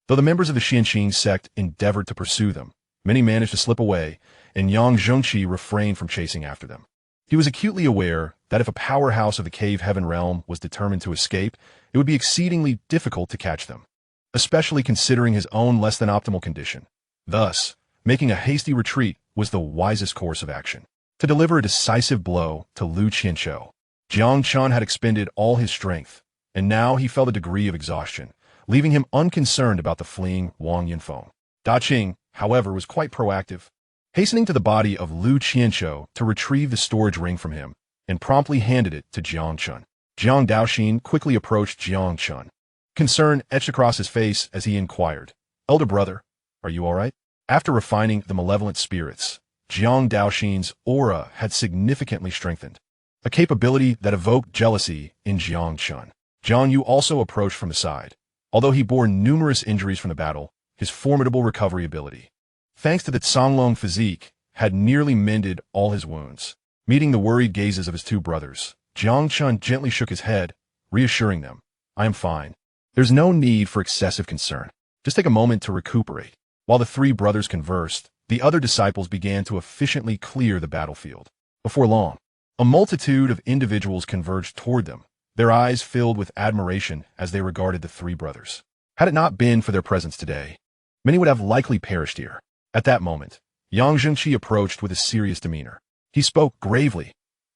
Though the members of the Xianxia sect endeavored to pursue them, many managed to slip away, and Yang Zhengqi refrained from chasing after them. He was acutely aware that if a powerhouse of the cave heaven realm was determined to escape, it would be exceedingly difficult to catch them, especially considering his own less than optimal condition. Thus, making a hasty retreat was the wisest course of action. To deliver a decisive blow to Lu Qianzhou, Jiang Chen had expended all his strength, and now he felt a degree of exhaustion, leaving him unconcerned about the fleeing Wang Yinfeng. Da Qing, however, was quite proactive, hastening to the body of Lu Qianzhou to retrieve the storage ring from him, and promptly handed it to Jiang Chen. Jiang Daoxin quickly approached Jiang Chen. Concern etched across his face as he inquired, "Elder brother, are you all right?" After refining the malevolent spirits, Jiang Daoxin's aura had significantly strengthened, a capability that evoked jealousy in Jiang Chen. Jiang Yu also approached from the side. Although he bore numerous injuries from the battle, his formidable recovery ability, thanks to the Tsonglong physique, had nearly mended all his wounds. Meeting the worried gazes of his two brothers, Jiang Chen gently shook his head, reassuring them, "I am fine. There's no need for excessive concern. Just take a moment to recuperate." While the three brothers conversed, the other disciples began to efficiently clear the battlefield. Before long, a multitude of individuals converged toward them, their eyes filled with admiration as they regarded the three brothers. Had it not been for their presence today, many would have likely perished here. At that moment, Yang Zhengqi approached with a serious demeanor. He spoke gravely.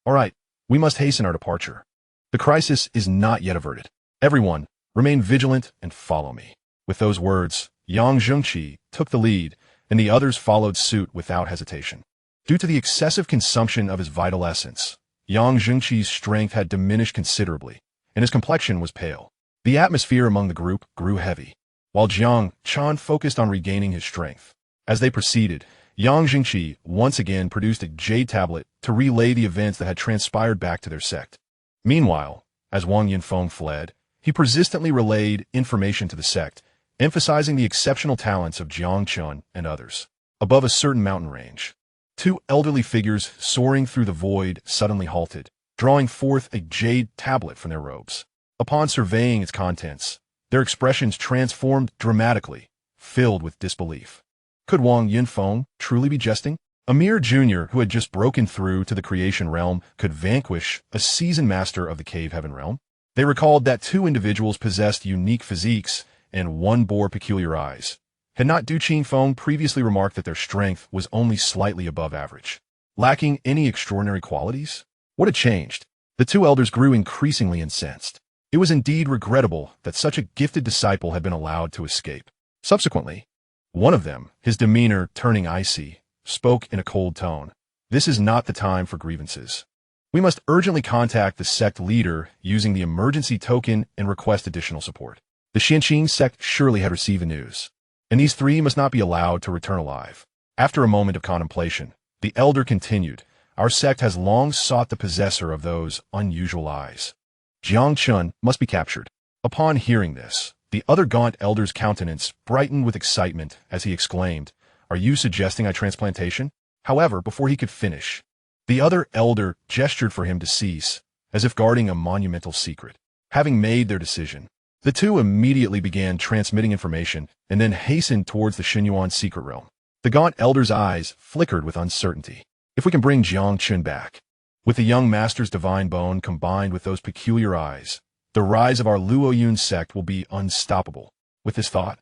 "All right, we must hasten our departure. The crisis is not yet averted. Everyone, remain vigilant and follow me." With those words, Yang Zhengqi took the lead, and the others followed suit without hesitation. Due to the excessive consumption of his vital essence, Yang Zhengqi's strength had diminished considerably, and his complexion was pale. The atmosphere among the group grew heavy, while Jiang Chen focused on regaining his strength. As they proceeded, Yang Zhengqi once again produced a jade tablet to relay the events that had transpired back to their sect. Meanwhile, as Wang Yinfeng fled, he persistently relayed information to the sect, emphasizing the exceptional talents of Jiang Chen and others. Above a certain mountain range, two elderly figures soaring through the void suddenly halted, drawing forth a jade tablet from their robes. Upon surveying its contents, their expressions transformed dramatically, filled with disbelief. Could Wang Yinfeng truly be jesting? A mere junior who had just broken through to the creation realm could vanquish a seasoned master of the cave heaven realm? They recalled that two individuals possessed unique physiques and one bore peculiar eyes. Had not Du Qingfeng previously remarked that their strength was only slightly above average, lacking any extraordinary qualities? What had changed? The two elders grew increasingly incensed. It was indeed regrettable that such a gifted disciple had been allowed to escape. Subsequently, one of them, his demeanor turning icy, spoke in a cold tone. This is not the time for grievances. We must urgently contact the sect leader using the emergency token and request additional support. The Xianxia sect surely had received the news, and these three must not be allowed to return alive. After a moment of contemplation, the elder continued, Our sect has long sought the possessor of those unusual eyes. Jiang Chen must be captured. Upon hearing this, the other gaunt elder's countenance brightened with excitement as he exclaimed, Are you suggesting transplantation? However, before he could finish, the other elder gestured for him to cease, as if guarding a monumental secret. Having made their decision, the two immediately began transmitting information and then hastened towards the Xinyuan secret realm. The gaunt elder's eyes flickered with uncertainty. If we can bring Jiang Chen back, with the young master's divine bone combined with those peculiar eyes, the rise of our Luoyun sect will be unstoppable. With this thought,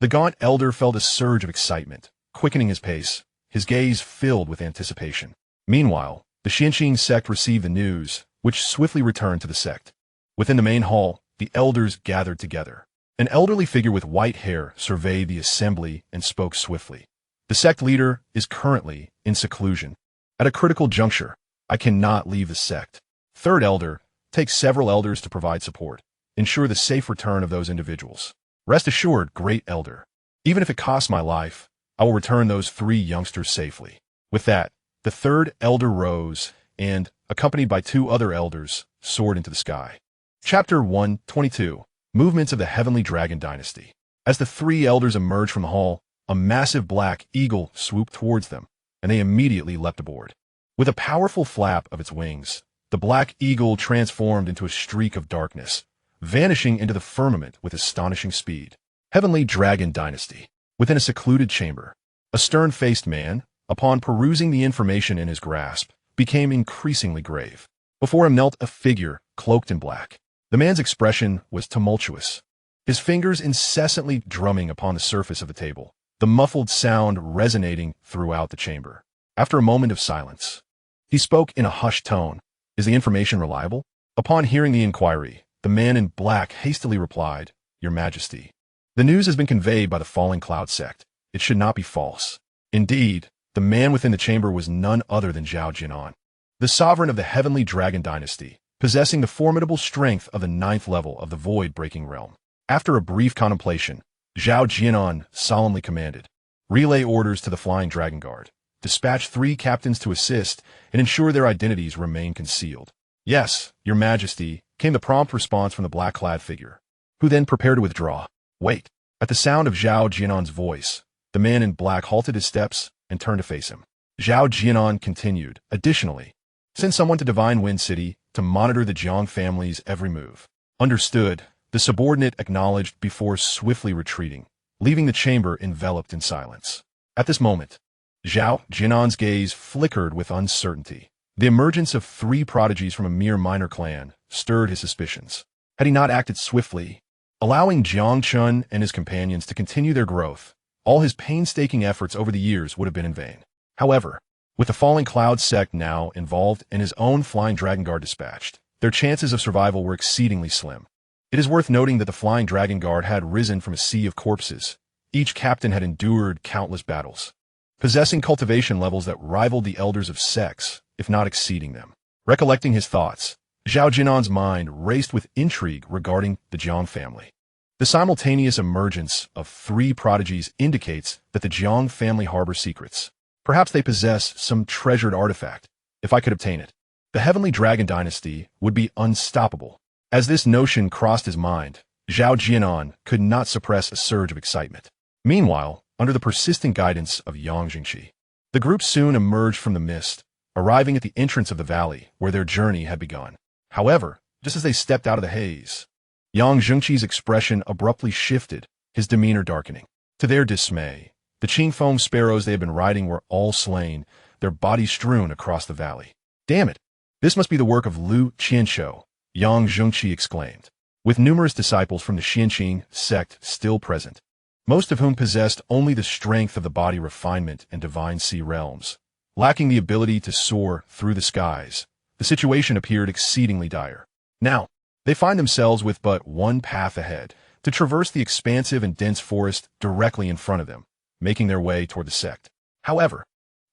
the gaunt elder felt a surge of excitement, quickening his pace, his gaze filled with anticipation. Meanwhile, the Xianxia sect received the news, which swiftly returned to the sect. Within the main hall, the elders gathered together. An elderly figure with white hair surveyed the assembly and spoke swiftly. The sect leader is currently in seclusion. At a critical juncture, I cannot leave the sect. Third elder, take several elders to provide support. Ensure the safe return of those individuals. Rest assured, great elder. Even if it costs my life, I will return those three youngsters safely. With that, the third elder rose and, accompanied by two other elders, soared into the sky. Chapter 122. Movements of the Heavenly Dragon Dynasty. As the three elders emerged from the hall, a massive black eagle swooped towards them, and they immediately leapt aboard. With a powerful flap of its wings, the black eagle transformed into a streak of darkness, vanishing into the firmament with astonishing speed. Heavenly Dragon Dynasty. Within a secluded chamber, a stern-faced man, upon perusing the information in his grasp, became increasingly grave. Before him knelt a figure cloaked in black. The man's expression was tumultuous, his fingers incessantly drumming upon the surface of the table, the muffled sound resonating throughout the chamber. After a moment of silence, he spoke in a hushed tone. Is the information reliable? Upon hearing the inquiry, the man in black hastily replied, Your Majesty, the news has been conveyed by the Falling Cloud sect. It should not be false. Indeed, the man within the chamber was none other than Zhao Jianan, the sovereign of the Heavenly Dragon Dynasty, possessing the formidable strength of the 9th level of the void-breaking realm. After a brief contemplation, Zhao Jianan solemnly commanded, Relay orders to the Flying Dragon Guard. Dispatch 3 captains to assist and ensure their identities remain concealed. Yes, Your Majesty, came the prompt response from the black-clad figure, who then prepared to withdraw. Wait. At the sound of Zhao Jianan's voice, the man in black halted his steps and turned to face him. Zhao Jianan continued, Additionally, send someone to Divine Wind City to monitor the Jiang family's every move. Understood, the subordinate acknowledged before swiftly retreating, leaving the chamber enveloped in silence. At this moment, Zhao Jianan's gaze flickered with uncertainty. The emergence of 3 prodigies from a mere minor clan stirred his suspicions. Had he not acted swiftly, allowing Jiang Chen and his companions to continue their growth, all his painstaking efforts over the years would have been in vain. However, with the Falling Cloud sect now involved and his own Flying Dragon Guard dispatched, their chances of survival were exceedingly slim. It is worth noting that the Flying Dragon Guard had risen from a sea of corpses. Each captain had endured countless battles, possessing cultivation levels that rivaled the elders of sects, if not exceeding them. Recollecting his thoughts, Zhao Jinan's mind raced with intrigue regarding the Jiang family. The simultaneous emergence of 3 prodigies indicates that the Jiang family harbor secrets. Perhaps they possess some treasured artifact. If I could obtain it, the Heavenly Dragon Dynasty would be unstoppable. As this notion crossed his mind, Zhao Jianan could not suppress a surge of excitement. Meanwhile, under the persistent guidance of Yang Jingxi, the group soon emerged from the mist, arriving at the entrance of the valley where their journey had begun. However, just as they stepped out of the haze, Yang Jingxi's expression abruptly shifted, his demeanor darkening. To their dismay, the Qingfeng sparrows they had been riding were all slain, their bodies strewn across the valley. Damn it! This must be the work of Lu Qianshou, Yang Jingxi exclaimed. with numerous disciples from the Xianxia sect still present, most of whom possessed only the strength of the body refinement and divine sea realms, lacking the ability to soar through the skies. The situation appeared exceedingly dire. Now, they find themselves with but one path ahead, to traverse the expansive and dense forest directly in front of them, making their way toward the sect. However,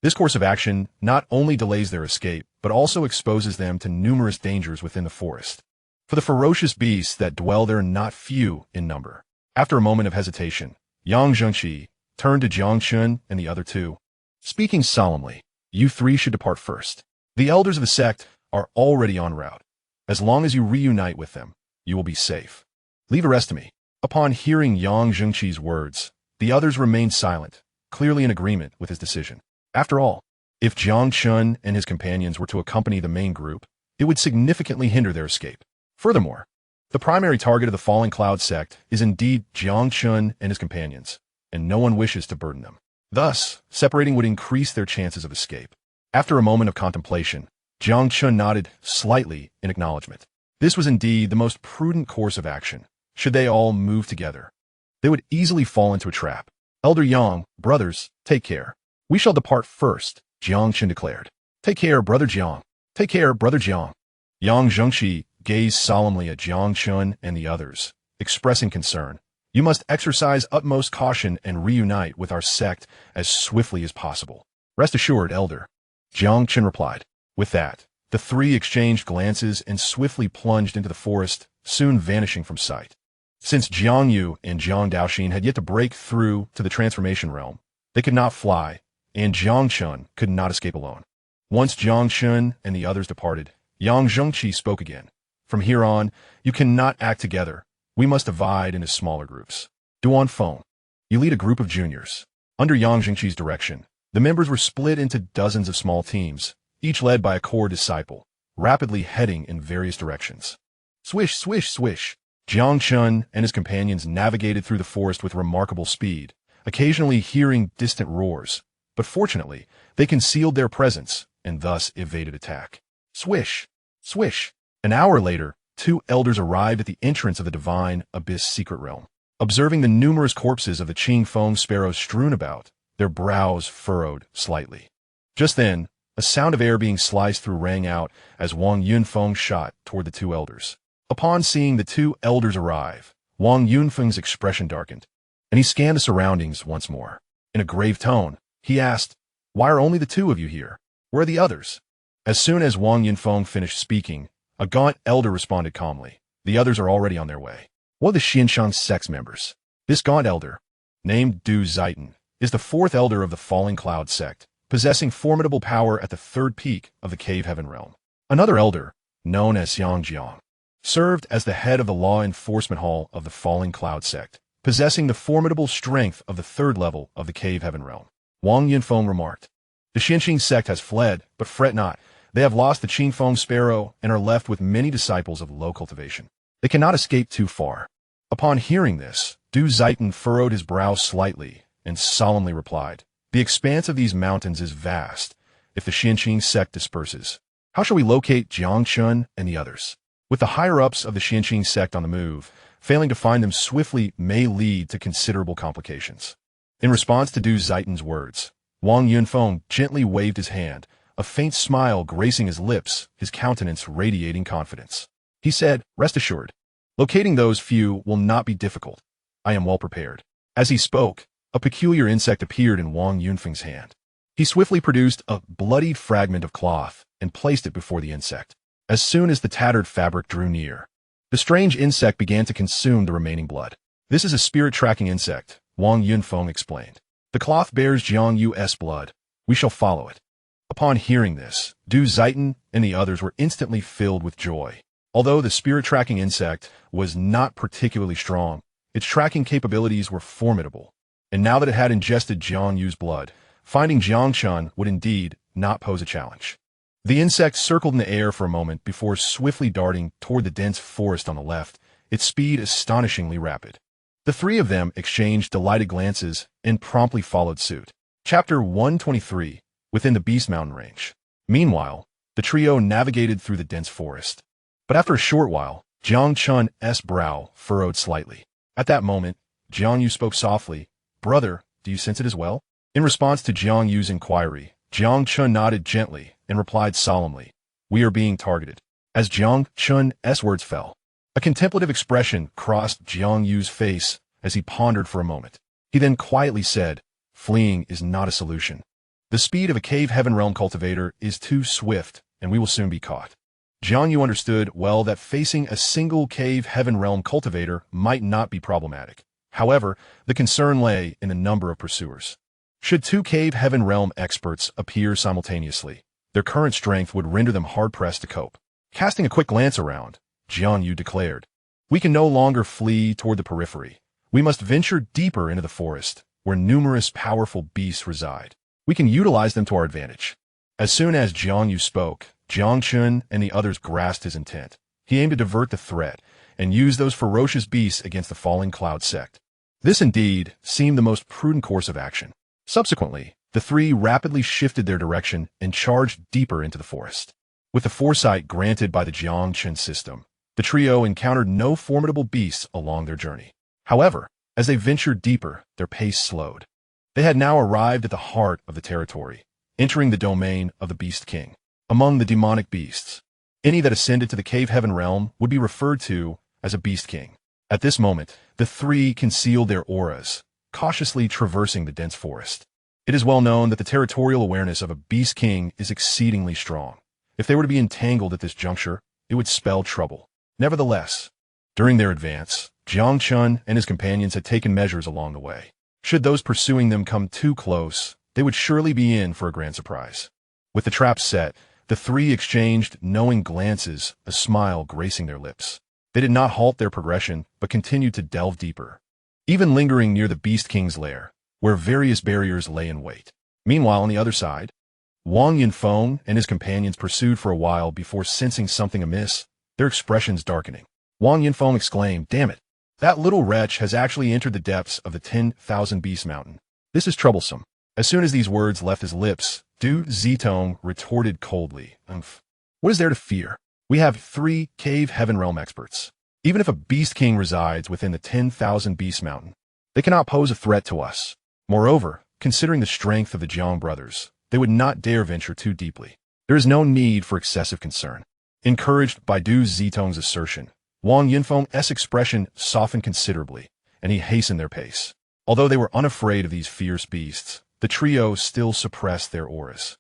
this course of action not only delays their escape, but also exposes them to numerous dangers within the forest. For the ferocious beasts that dwell there not few in number. After a moment of hesitation, Yang Zhengxi turned to Jiang Chen and the other two, speaking solemnly, "You three should depart first. The elders of the sect are already en route. As long as you reunite with them, you will be safe. Leave the rest to me." Upon hearing Yang Zhengxi's words, the others remained silent, clearly in agreement with his decision. After all, if Jiang Chen and his companions were to accompany the main group, it would significantly hinder their escape. Furthermore, the primary target of the Falling Cloud sect is indeed Jiang Chen and his companions, and no one wishes to burden them. Thus, separating would increase their chances of escape. After a moment of contemplation, Jiang Chen nodded slightly in acknowledgement. This was indeed the most prudent course of action. Should they all move together, they would easily fall into a trap. "Elder Yang, brothers, take care. We shall depart first," Jiang Chen declared. "Take care, brother Jiang. Take care, brother Jiang." Yang Zhengxi gazed solemnly at Jiang Chen and the others, expressing concern. "You must exercise utmost caution and reunite with our sect as swiftly as possible." "Rest assured, elder," Jiang Chen replied. With that, the three exchanged glances and swiftly plunged into the forest, soon vanishing from sight. Since Jiang Yu and Jiang Daoxin had yet to break through to the transformation realm, they could not fly, and Jiang Chen could not escape alone. Once Jiang Chen and the others departed, Yang Zhengxi spoke again. "From here on, you cannot act together. We must divide into smaller groups. Duan Feng, you lead a group of juniors." Under Yang Zhengxi's direction, the members were split into dozens of small teams, each led by a core disciple, rapidly heading in various directions. Swish, swish, swish. Jiang Chen and his companions navigated through the forest with remarkable speed, occasionally hearing distant roars, but fortunately, they concealed their presence and thus evaded attack. Swish, swish. An hour later, two elders arrived at the entrance of the divine abyss secret realm. Observing the numerous corpses of the Qing Feng sparrows strewn about, their brows furrowed slightly. Just then, a sound of air being sliced through rang out as Wang Yunfeng shot toward the two elders. Upon seeing the two elders arrive, Wang Yunfeng's expression darkened, and he scanned the surroundings once more. In a grave tone, he asked, "Why are only the two of you here? Where are the others?" As soon as Wang Yunfeng finished speaking, a gaunt elder responded calmly, "The others are already on their way." One of the Xianxia sect's members. This gaunt elder, named Du Zieten, is the fourth elder of the Falling Cloud sect, possessing formidable power at the third peak of the Cave Heaven realm. Another elder, known as Xianxia, served as the head of the law enforcement hall of the Falling Cloud sect, possessing the formidable strength of the third level of the Cave Heaven realm. Wang Yunfeng remarked, "The Xianxia sect has fled, but fret not. They have lost the Qing Feng sparrow and are left with many disciples of low cultivation. They cannot escape too far." Upon hearing this, Du Zieten furrowed his brow slightly and solemnly replied, "The expanse of these mountains is vast. If the Xianxia sect disperses, how shall we locate Jiang Chen and the others? With the higher-ups of the Xianxia sect on the move, failing to find them swiftly may lead to considerable complications." In response to Du Ziten's words, Wang Yunfeng gently waved his hand, a faint smile gracing his lips, his countenance radiating confidence. He said, "Rest assured, locating those few will not be difficult. I am well prepared." As he spoke, a peculiar insect appeared in Wang Yunfeng's hand. He swiftly produced a bloodied fragment of cloth and placed it before the insect. As soon as the tattered fabric drew near, the strange insect began to consume the remaining blood. "This is a spirit-tracking insect," Wang Yunfeng explained. "The cloth bears Jiang Yu's blood. We shall follow it." Upon hearing this, Du Zieten and the others were instantly filled with joy. Although the spirit-tracking insect was not particularly strong, its tracking capabilities were formidable. And now that it had ingested Jiang Yu's blood, finding Jiang Chen would indeed not pose a challenge. The insect circled in the air for a moment before swiftly darting toward the dense forest on the left, its speed astonishingly rapid. The three of them exchanged delighted glances and promptly followed suit. Chapter 123, Within the Beast Mountain Range. Meanwhile, the trio navigated through the dense forest. But after a short while, Jiang Chen's brow furrowed slightly. At that moment, Jiang Yu spoke softly. "Brother, do you sense it as well?" In response to Jiang Yu's inquiry, Jiang Chen nodded gently and replied solemnly, "We are being targeted." As Jiang Chen's words fell, a contemplative expression crossed Jiang Yu's face as he pondered for a moment. He then quietly said, "Fleeing is not a solution. The speed of a cave heaven realm cultivator is too swift, and we will soon be caught." Jiang Yu understood well that facing a single cave heaven realm cultivator might not be problematic. However, the concern lay in the number of pursuers. Should two cave heaven realm experts appear simultaneously, their current strength would render them hard-pressed to cope. Casting a quick glance around, Jiang Yu declared, "We can no longer flee toward the periphery. We must venture deeper into the forest, where numerous powerful beasts reside. We can utilize them to our advantage." As soon as Jiang Yu spoke, Jiang Chen and the others grasped his intent. He aimed to divert the threat and use those ferocious beasts against the falling cloud sect. This indeed seemed the most prudent course of action. Subsequently, the three rapidly shifted their direction and charged deeper into the forest. With the foresight granted by the Jiang Chen system, the trio encountered no formidable beasts along their journey. However, as they ventured deeper, their pace slowed. They had now arrived at the heart of the territory, entering the domain of the Beast King. Among the demonic beasts, any that ascended to the cave heaven realm would be referred to as a Beast King. At this moment, the three concealed their auras, cautiously traversing the dense forest. It is well known that the territorial awareness of a Beast King is exceedingly strong. If they were to be entangled at this juncture, it would spell trouble. Nevertheless, during their advance, Jiang Chen and his companions had taken measures along the way. Should those pursuing them come too close, they would surely be in for a grand surprise. With the trap set, the three exchanged knowing glances, a smile gracing their lips. They did not halt their progression, but continued to delve deeper, even lingering near the Beast King's lair, where various barriers lay in wait. Meanwhile, on the other side, Wang Yinfeng and his companions pursued for a while before sensing something amiss, their expressions darkening. Wang Yinfeng exclaimed, "Damn it! That little wretch has actually entered the depths of the 10,000 Beast Mountain. This is troublesome." As soon as these words left his lips, Du Zitong retorted coldly, "What is there to fear? We have 3 cave heaven realm experts. Even if a Beast King resides within the 10,000 Beast Mountain, they cannot pose a threat to us. Moreover, considering the strength of the Jiang brothers, they would not dare venture too deeply. There is no need for excessive concern." Encouraged by Du Zitong's assertion, Wang Yinfeng's expression softened considerably, and he hastened their pace. Although they were unafraid of these fierce beasts, the trio still suppressed their auras.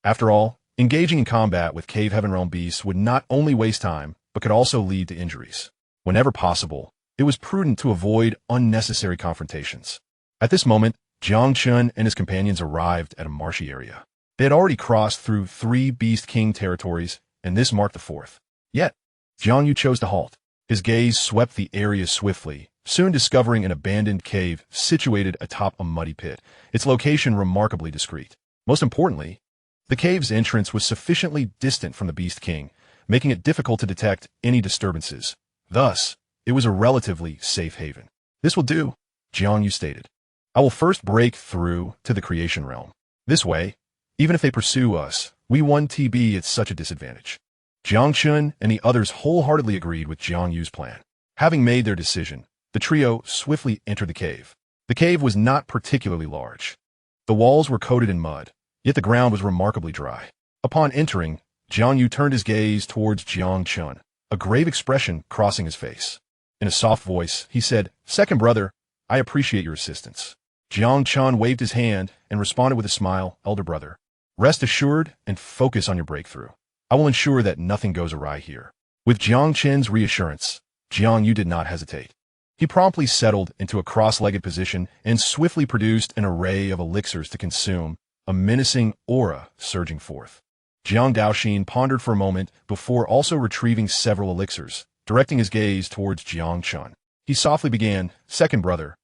After all, engaging in combat with cave heaven realm beasts would not only waste time, but could also lead to injuries. Whenever possible, it was prudent to avoid unnecessary confrontations. At this moment, Jiang Chen and his companions arrived at a marshy area. They had already crossed through 3 Beast King territories, and this marked the 4th. Yet, Jiang Yu chose to halt. His gaze swept the area swiftly, soon discovering an abandoned cave situated atop a muddy pit, its location remarkably discreet. Most importantly, the cave's entrance was sufficiently distant from the Beast King, making it difficult to detect any disturbances. Thus, it was a relatively safe haven. "This will do," Jiang Yu stated. "I will first break through to the creation realm. This way, even if they pursue us, we won't be at such a disadvantage." Jiang Chen and the others wholeheartedly agreed with Jiang Yu's plan. Having made their decision, the trio swiftly entered the cave. The cave was not particularly large. The walls were coated in mud, yet the ground was remarkably dry. Upon entering, Jiang Yu turned his gaze towards Jiang Chen, a grave expression crossing his face. In a soft voice, he said, "Second brother, I appreciate your assistance." Jiang Chen waved his hand and responded with a smile, "Elder brother, rest assured and focus on your breakthrough. I will ensure that nothing goes awry here." With Jiang Chen's reassurance, Jiang Yu did not hesitate. He promptly settled into a cross-legged position and swiftly produced an array of elixirs to consume, a menacing aura surging forth. Jiang Daoxin pondered for a moment before also retrieving several elixirs, directing his gaze towards Jiang Chen. He softly began, "Second brother,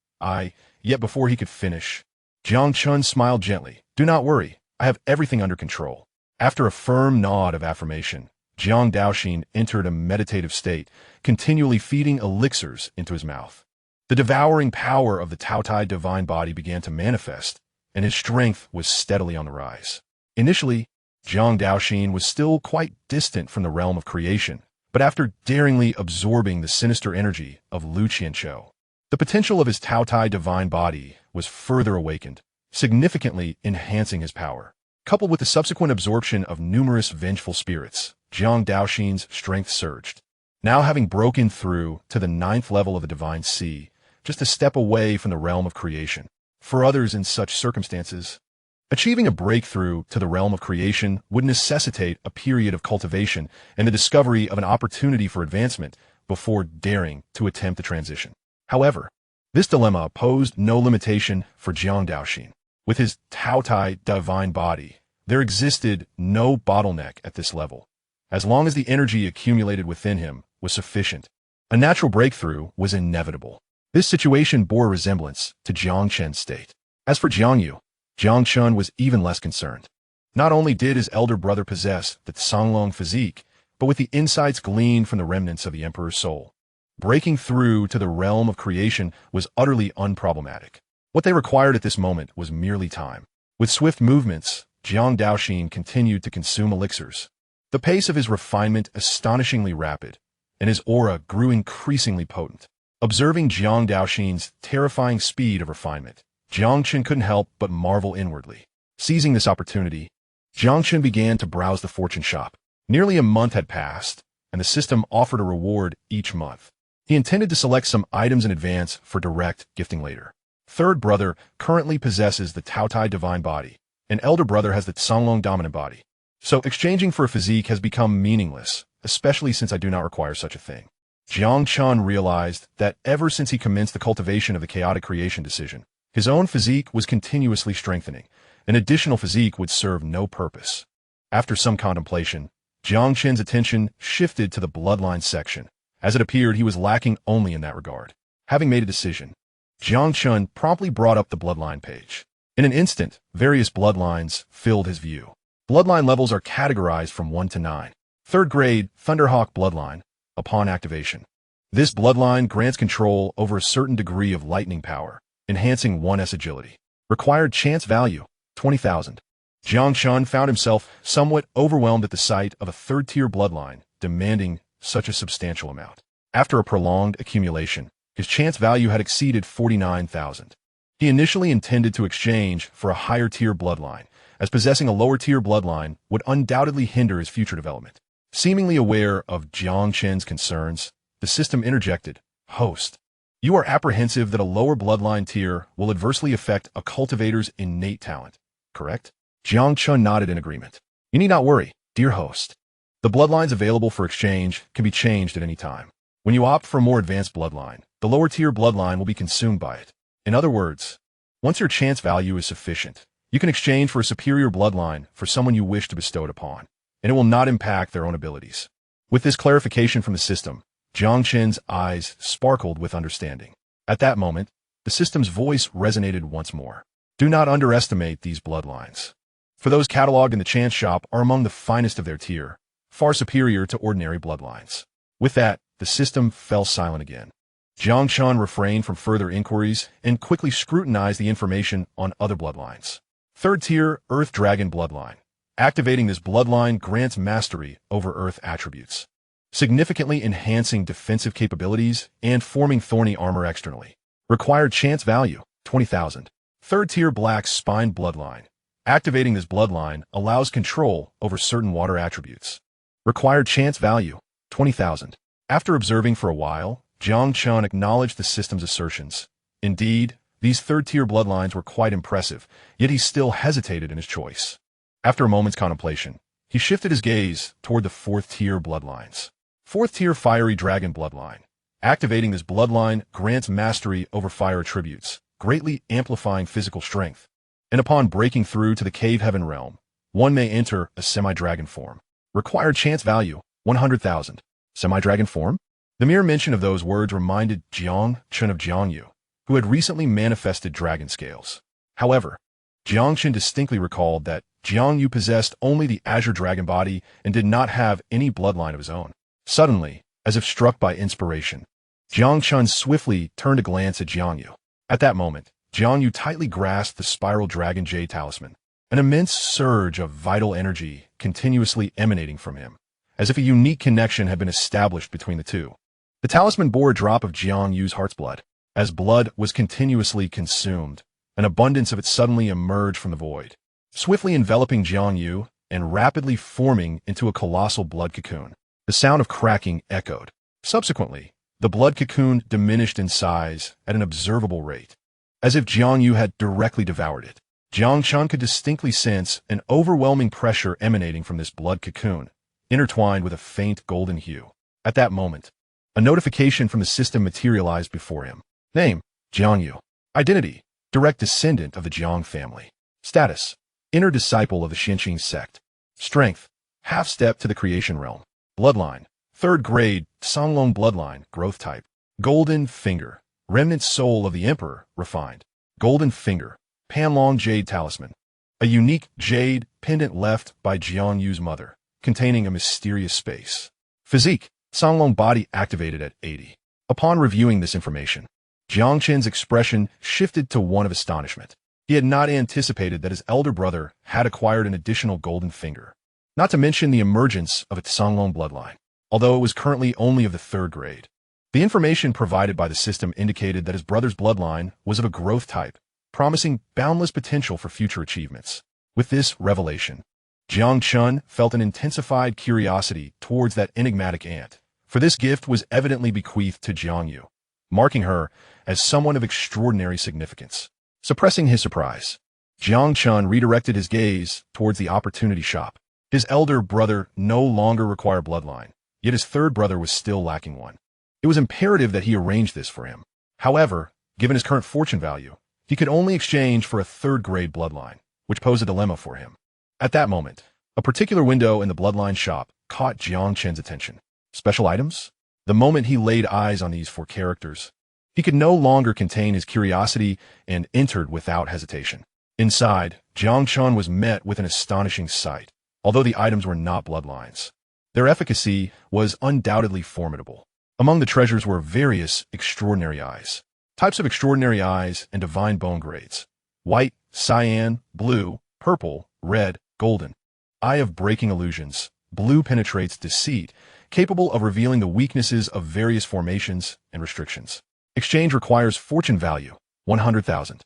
Yet before he could finish, Jiang Chen smiled gently. "Do not worry, I have everything under control." After a firm nod of affirmation, Jiang Daoxin entered a meditative state, continually feeding elixirs into his mouth. The devouring power of the Taotai divine body began to manifest, and his strength was steadily on the rise. Initially, Jiang Daoxin was still quite distant from the realm of creation, but after daringly absorbing the sinister energy of Xianxia, the potential of his Taotai divine body was further awakened, significantly enhancing his power. Coupled with the subsequent absorption of numerous vengeful spirits, Jiang Daoxin's strength surged. Now having broken through to the 9th level of the divine sea, just a step away from the realm of creation. For others in such circumstances, achieving a breakthrough to the realm of creation would necessitate a period of cultivation and the discovery of an opportunity for advancement before daring to attempt the transition. However, this dilemma posed no limitation for Jiang Daoxin. With his Taotai divine body, there existed no bottleneck at this level. As long as the energy accumulated within him was sufficient, a natural breakthrough was inevitable. This situation bore resemblance to Jiang Chen's state. As for Jiang Yu, Jiang Chen was even less concerned. Not only did his elder brother possess the Songlong physique, but with the insights gleaned from the remnants of the emperor's soul, breaking through to the realm of creation was utterly unproblematic. What they required at this moment was merely time. With swift movements, Jiang Daoxin continued to consume elixirs. The pace of his refinement astonishingly rapid, and his aura grew increasingly potent. Observing Jiang Daoxin's terrifying speed of refinement, Jiang Chen couldn't help but marvel inwardly. Seizing this opportunity, Jiang Chen began to browse the fortune shop. Nearly a month had passed, and the system offered a reward each month. He intended to select some items in advance for direct gifting later. Third brother currently possesses the Taotai divine body, and elder brother has the Songlong dominant body. So exchanging for a physique has become meaningless, especially since I do not require such a thing. Jiang Chen realized that ever since he commenced the cultivation of the chaotic creation decision, his own physique was continuously strengthening. An additional physique would serve no purpose. After some contemplation, Jiang Chen's attention shifted to the bloodline section, as it appeared he was lacking only in that regard. Having made a decision, Jiang Chen promptly brought up the bloodline page. In an instant, various bloodlines filled his view. Bloodline levels are categorized from 1 to 9. 3rd grade, Thunderhawk bloodline. Upon activation, this bloodline grants control over a certain degree of lightning power, enhancing 1's agility. Required chance value, 20,000. Jiang Chen found himself somewhat overwhelmed at the sight of a 3rd-tier bloodline demanding such a substantial amount. After a prolonged accumulation, his chance value had exceeded 49,000. He initially intended to exchange for a higher-tier bloodline, as possessing a lower-tier bloodline would undoubtedly hinder his future development. Seemingly aware of Jiang Chen's concerns, the system interjected, "Host, you are apprehensive that a lower bloodline tier will adversely affect a cultivator's innate talent, correct?" Jiang Chen nodded in agreement. "You need not worry, dear host. The bloodlines available for exchange can be changed at any time. When you opt for a more advanced bloodline, the lower tier bloodline will be consumed by it. In other words, once your chance value is sufficient, you can exchange for a superior bloodline for someone you wish to bestow it upon, and it will not impact their own abilities." With this clarification from the system, Jiang Chen's eyes sparkled with understanding. At that moment, the system's voice resonated once more. Do not underestimate these bloodlines. For those cataloged in the chance shop are among the finest of their tier, far superior to ordinary bloodlines. With that, the system fell silent again. Jiang Chen refrained from further inquiries and quickly scrutinized the information on other bloodlines. 3rd tier Earth Dragon bloodline. Activating this bloodline grants mastery over Earth attributes, significantly enhancing defensive capabilities and forming thorny armor externally. Required chance value, 20,000. 3rd tier Black Spine bloodline. Activating this bloodline allows control over certain water attributes. Required chance value, 20,000. After observing for a while, Jiang Chen acknowledged the system's assertions. Indeed, these 3rd-tier bloodlines were quite impressive, yet he still hesitated in his choice. After a moment's contemplation, he shifted his gaze toward the 4th-tier bloodlines. 4th-tier Fiery Dragon bloodline. Activating this bloodline grants mastery over fire attributes, greatly amplifying physical strength. And upon breaking through to the Cave Heaven realm, one may enter a semi-dragon form. Required chance value, 100,000. Semi-dragon form? The mere mention of those words reminded Jiang Chen of Jiang Yu, who had recently manifested dragon scales. However, Jiang Chen distinctly recalled that Jiang Yu possessed only the azure dragon body and did not have any bloodline of his own. Suddenly, as if struck by inspiration, Jiang Chen swiftly turned a glance at Jiang Yu. At that moment, Jiang Yu tightly grasped the spiral dragon jade talisman, an immense surge of vital energy continuously emanating from him. as if a unique connection had been established between the two. The talisman bore a drop of Jiang Yu's heart's blood. As blood was continuously consumed, an abundance of it suddenly emerged from the void, swiftly enveloping Jiang Yu and rapidly forming into a colossal blood cocoon. The sound of cracking echoed. Subsequently, the blood cocoon diminished in size at an observable rate, as if Jiang Yu had directly devoured it. Jiang Chen could distinctly sense an overwhelming pressure emanating from this blood cocoon, intertwined with a faint golden hue. At that moment, a notification from the system materialized before him. Name, Jiang Yu. Identity, direct descendant of the Jiang family. Status, inner disciple of the Xianxia sect. Strength, half-step to the creation realm. Bloodline, 3rd grade, Songlong bloodline, growth type. Golden finger, remnant soul of the emperor, refined. Golden finger, Panlong jade talisman. A unique jade pendant left by Jiang Yu's mother, containing a mysterious space. Physique, Songlong body activated at 80. Upon reviewing this information, Jiang Chen's expression shifted to one of astonishment. He had not anticipated that his elder brother had acquired an additional golden finger, not to mention the emergence of its Songlong bloodline, although it was currently only of the 3rd grade. The information provided by the system indicated that his brother's bloodline was of a growth type, promising boundless potential for future achievements. With this revelation, Jiang Chen felt an intensified curiosity towards that enigmatic aunt, for this gift was evidently bequeathed to Jiang Yu, marking her as someone of extraordinary significance. Suppressing his surprise, Jiang Chen redirected his gaze towards the opportunity shop. His elder brother no longer required bloodline, yet his 3rd brother was still lacking one. It was imperative that he arrange this for him. However, given his current fortune value, he could only exchange for a 3rd grade bloodline, which posed a dilemma for him. At that moment, a particular window in the bloodline shop caught Jiang Chen's attention. Special items? The moment he laid eyes on these 4 characters, he could no longer contain his curiosity and entered without hesitation. Inside, Jiang Chen was met with an astonishing sight. Although the items were not bloodlines, their efficacy was undoubtedly formidable. Among the treasures were various extraordinary eyes, types of extraordinary eyes and divine bone grades: white, cyan, blue, purple, red, golden. Eye of breaking illusions. Blue penetrates deceit, capable of revealing the weaknesses of various formations and restrictions. Exchange requires fortune value, 100,000.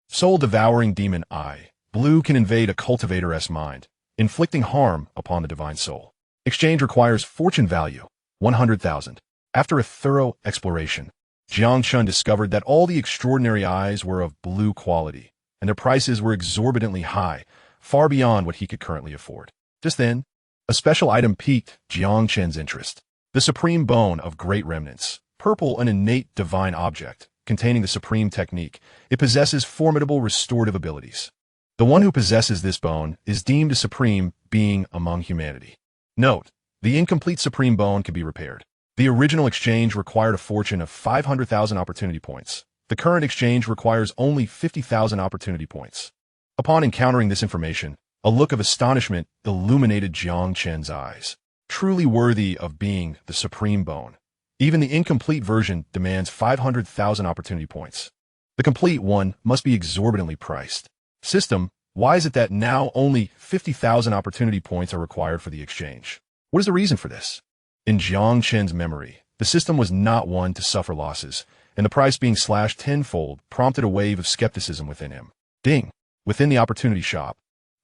Soul devouring demon eye. Blue can invade a cultivator's mind, inflicting harm upon the divine soul. Exchange requires fortune value, 100,000. After a thorough exploration, Jiang Chen discovered that all the extraordinary eyes were of blue quality, and their prices were exorbitantly high, far beyond what he could currently afford. Just then, a special item piqued Jiang Chen's interest. The supreme bone of great remnants. Purple, an innate divine object, containing the supreme technique. It possesses formidable restorative abilities. The one who possesses this bone is deemed a supreme being among humanity. Note, the incomplete supreme bone can be repaired. The original exchange required a fortune of 500,000 opportunity points. The current exchange requires only 50,000 opportunity points. Upon encountering this information, a look of astonishment illuminated Jiang Chen's eyes. Truly worthy of being the supreme bone. Even the incomplete version demands 500,000 opportunity points. The complete one must be exorbitantly priced. System, why is it that now only 50,000 opportunity points are required for the exchange? What is the reason for this? In Jiang Chen's memory, the system was not one to suffer losses, and the price being slashed tenfold prompted a wave of skepticism within him. Ding! Within the opportunity shop,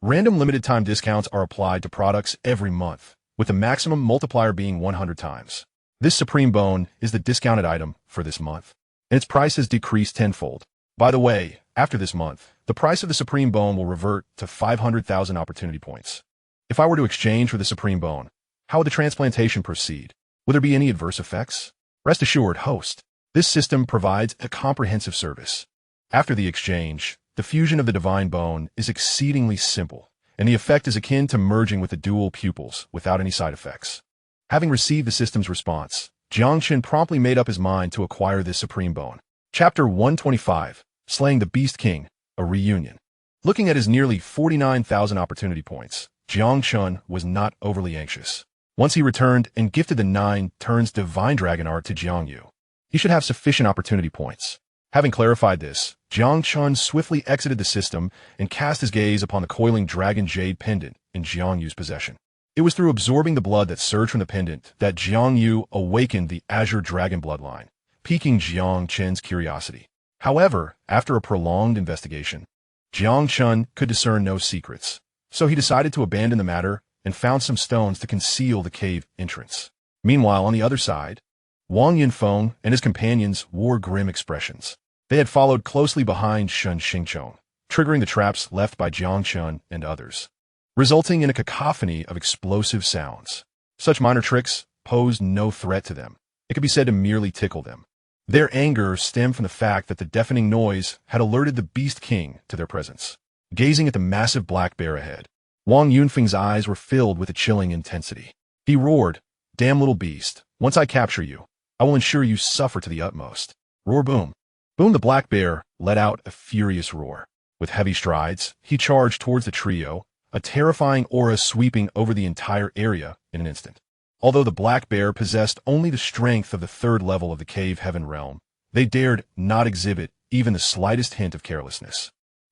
random limited time discounts are applied to products every month, with the maximum multiplier being 100 times. This supreme bone is the discounted item for this month, and its price has decreased tenfold. By the way, after this month, the price of the supreme bone will revert to 500,000 opportunity points. If I were to exchange for the supreme bone, how would the transplantation proceed? Would there be any adverse effects? Rest assured, host, this system provides a comprehensive service. After the exchange, the fusion of the divine bone is exceedingly simple, and the effect is akin to merging with the dual pupils without any side effects. Having received the system's response, Jiang Chen promptly made up his mind to acquire this supreme bone. Chapter 125, Slaying the Beast King, a Reunion. Looking at his nearly 49,000 opportunity points, Jiang Chen was not overly anxious. Once he returned and gifted the 9 turns divine dragon art to Jiang Yu, he should have sufficient opportunity points. Having clarified this, Jiang Chen swiftly exited the system and cast his gaze upon the coiling dragon jade pendant in Jiang Yu's possession. It was through absorbing the blood that surged from the pendant that Jiang Yu awakened the azure dragon bloodline, piquing Jiang Chen's curiosity. However, after a prolonged investigation, Jiang Chen could discern no secrets, so he decided to abandon the matter and found some stones to conceal the cave entrance. Meanwhile, on the other side, Wang Yunfeng and his companions wore grim expressions. They had followed closely behind Shen Xingqiong, triggering the traps left by Jiang Chen and others, resulting in a cacophony of explosive sounds. Such minor tricks posed no threat to them. It could be said to merely tickle them. Their anger stemmed from the fact that the deafening noise had alerted the Beast King to their presence. Gazing at the massive black bear ahead, Wang Yunfeng's eyes were filled with a chilling intensity. He roared, "Damn little beast, once I capture you, I will ensure you suffer to the utmost." Roar boom. Boom, the black bear let out a furious roar. With heavy strides, he charged towards the trio, a terrifying aura sweeping over the entire area in an instant. Although the black bear possessed only the strength of the third level of the cave heaven realm, they dared not exhibit even the slightest hint of carelessness.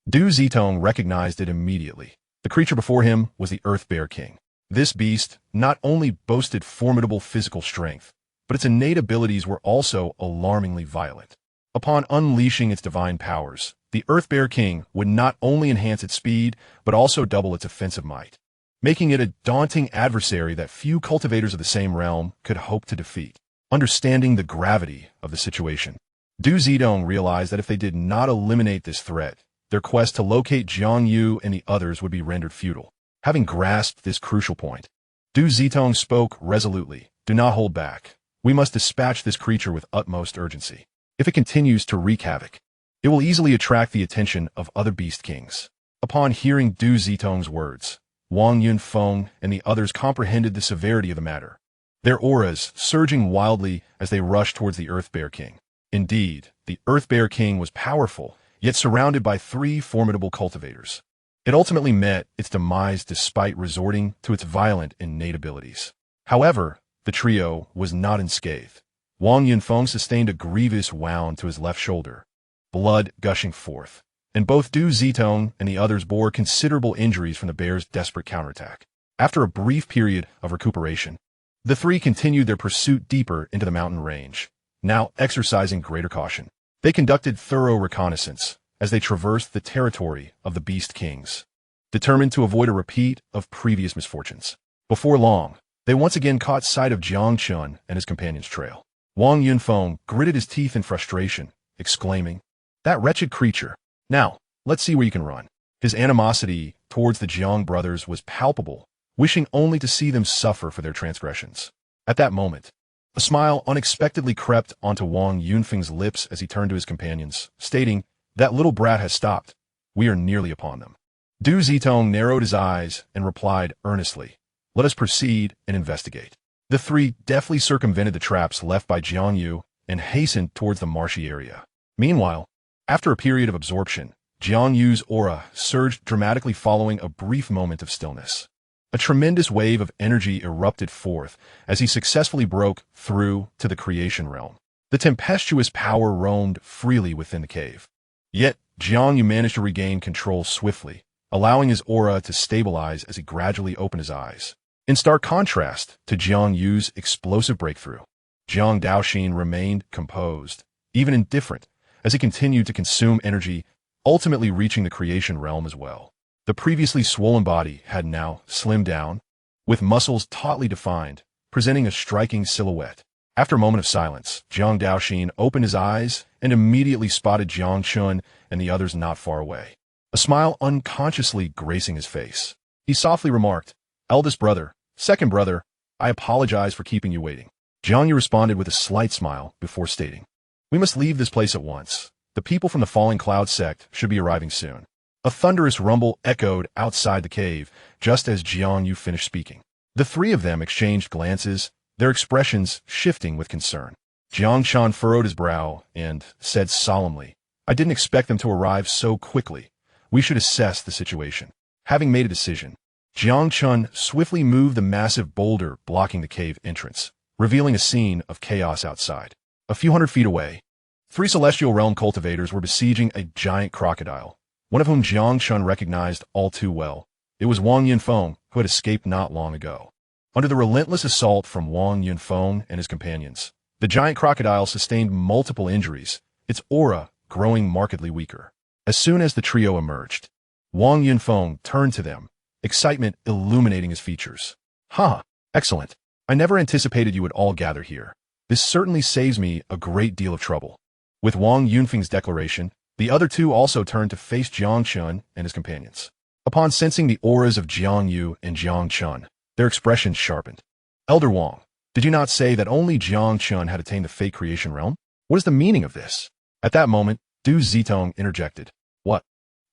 Du Zitong recognized it immediately. The creature before him was the Earth Bear King. This beast not only boasted formidable physical strength, but its innate abilities were also alarmingly violent. Upon unleashing its divine powers, the Earth Bear King would not only enhance its speed, but also double its offensive might, making it a daunting adversary that few cultivators of the same realm could hope to defeat. Understanding the gravity of the situation, Du Zidong realized that if they did not eliminate this threat, their quest to locate Jiang Yu and the others would be rendered futile. Having grasped this crucial point, Du Zitong spoke resolutely. "Do not hold back. We must dispatch this creature with utmost urgency. If it continues to wreak havoc, it will easily attract the attention of other beast kings." Upon hearing Du Zitong's words, Wang Yunfeng and the others comprehended the severity of the matter, their auras surging wildly as they rushed towards the Earth Bear King. Indeed, the Earth Bear King was powerful, yet surrounded by three formidable cultivators. It ultimately met its demise despite resorting to its violent innate abilities. However, the trio was not unscathed. Wang Yunfeng sustained a grievous wound to his left shoulder, blood gushing forth, and both Du Zitong and the others bore considerable injuries from the bear's desperate counterattack. After a brief period of recuperation, the three continued their pursuit deeper into the mountain range, now exercising greater caution. They conducted thorough reconnaissance as they traversed the territory of the Beast Kings, determined to avoid a repeat of previous misfortunes. Before long, they once again caught sight of Jiang Chen and his companion's trail. Wang Yunfeng gritted his teeth in frustration, exclaiming, "That wretched creature! Now, let's see where you can run." His animosity towards the Jiang brothers was palpable, wishing only to see them suffer for their transgressions. At that moment, a smile unexpectedly crept onto Wang Yunfeng's lips as he turned to his companions, stating, "That little brat has stopped. We are nearly upon them." Du Zitong narrowed his eyes and replied earnestly, "Let us proceed and investigate." The three deftly circumvented the traps left by Jiang Yu and hastened towards the marshy area. Meanwhile, after a period of absorption, Jiang Yu's aura surged dramatically following a brief moment of stillness. A tremendous wave of energy erupted forth as he successfully broke through to the creation realm. The tempestuous power roamed freely within the cave. Yet, Jiang Yu managed to regain control swiftly, allowing his aura to stabilize as he gradually opened his eyes. In stark contrast to Jiang Yu's explosive breakthrough, Jiang Daoxin remained composed, even indifferent, as he continued to consume energy, ultimately reaching the creation realm as well. The previously swollen body had now slimmed down, with muscles tautly defined, presenting a striking silhouette. After a moment of silence, Jiang Daoxin opened his eyes and immediately spotted Jiang Chen and the others not far away, a smile unconsciously gracing his face. He softly remarked, "Eldest brother, second brother, I apologize for keeping you waiting." Jiang Yu responded with a slight smile before stating, "We must leave this place at once. The people from the Falling Cloud sect should be arriving soon." A thunderous rumble echoed outside the cave just as Jiang Yu finished speaking. The three of them exchanged glances, their expressions shifting with concern. Jiang Chen furrowed his brow and said solemnly, "I didn't expect them to arrive so quickly. We should assess the situation." Having made a decision, Jiang Chen swiftly moved the massive boulder blocking the cave entrance, revealing a scene of chaos outside. A few hundred feet away, three celestial realm cultivators were besieging a giant crocodile, one of whom Jiang Chen recognized all too well, It was Wang Yunfeng, who had escaped not long ago. Under the relentless assault from Wang Yunfeng and his companions, the giant crocodile sustained multiple injuries, its aura growing markedly weaker. As soon as the trio emerged, Wang Yunfeng turned to them, excitement illuminating his features. "Ha! Excellent. I never anticipated you would all gather here. This certainly saves me a great deal of trouble." With Wang Yunfeng's declaration, the other two also turned to face Jiang Chen and his companions. Upon sensing the auras of Jiang Yu and Jiang Chen, their expressions sharpened. "Elder Wang, did you not say that only Jiang Chen had attained the fate creation realm? What is the meaning of this?" At that moment, Du Zitong interjected. "What?"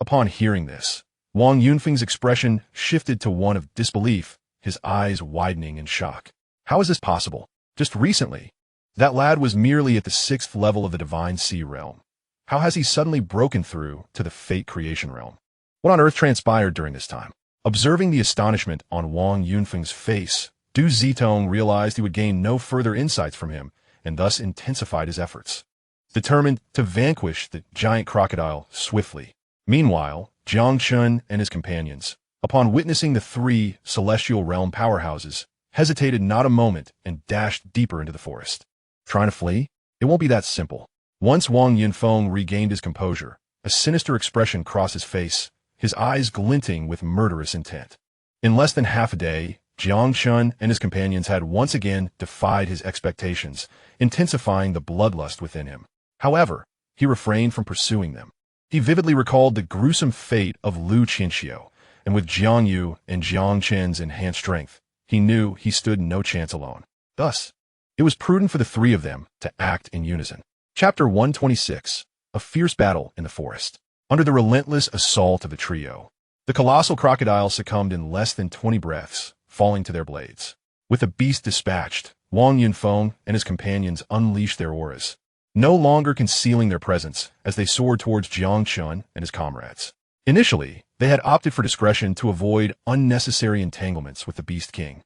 Upon hearing this, Wang Yunfeng's expression shifted to one of disbelief, his eyes widening in shock. "How is this possible? Just recently, that lad was merely at the 6th level of the Divine Sea realm. How has he suddenly broken through to the fate creation realm? What on earth transpired during this time?" Observing the astonishment on Wang Yunfeng's face, Du Zitong realized he would gain no further insights from him, and thus intensified his efforts, determined to vanquish the giant crocodile swiftly. Meanwhile, Jiang Chen and his companions, upon witnessing the three celestial realm powerhouses, hesitated not a moment and dashed deeper into the forest. Trying to flee? It won't be that simple. Once Wang Yunfeng regained his composure, a sinister expression crossed his face, his eyes glinting with murderous intent. In less than half a day, Jiang Chen and his companions had once again defied his expectations, intensifying the bloodlust within him. However, he refrained from pursuing them. He vividly recalled the gruesome fate of Lu Xianxia, and with Jiang Yu and Jiang Chen's enhanced strength, he knew he stood no chance alone. Thus, it was prudent for the three of them to act in unison. Chapter 126. A Fierce Battle in the Forest. Under the relentless assault of the trio, the colossal crocodile succumbed in less than 20 breaths, falling to their blades. With the beast dispatched, Wang Yunfeng and his companions unleashed their auras, no longer concealing their presence as they soared towards Jiang Chen and his comrades. Initially, they had opted for discretion to avoid unnecessary entanglements with the Beast King.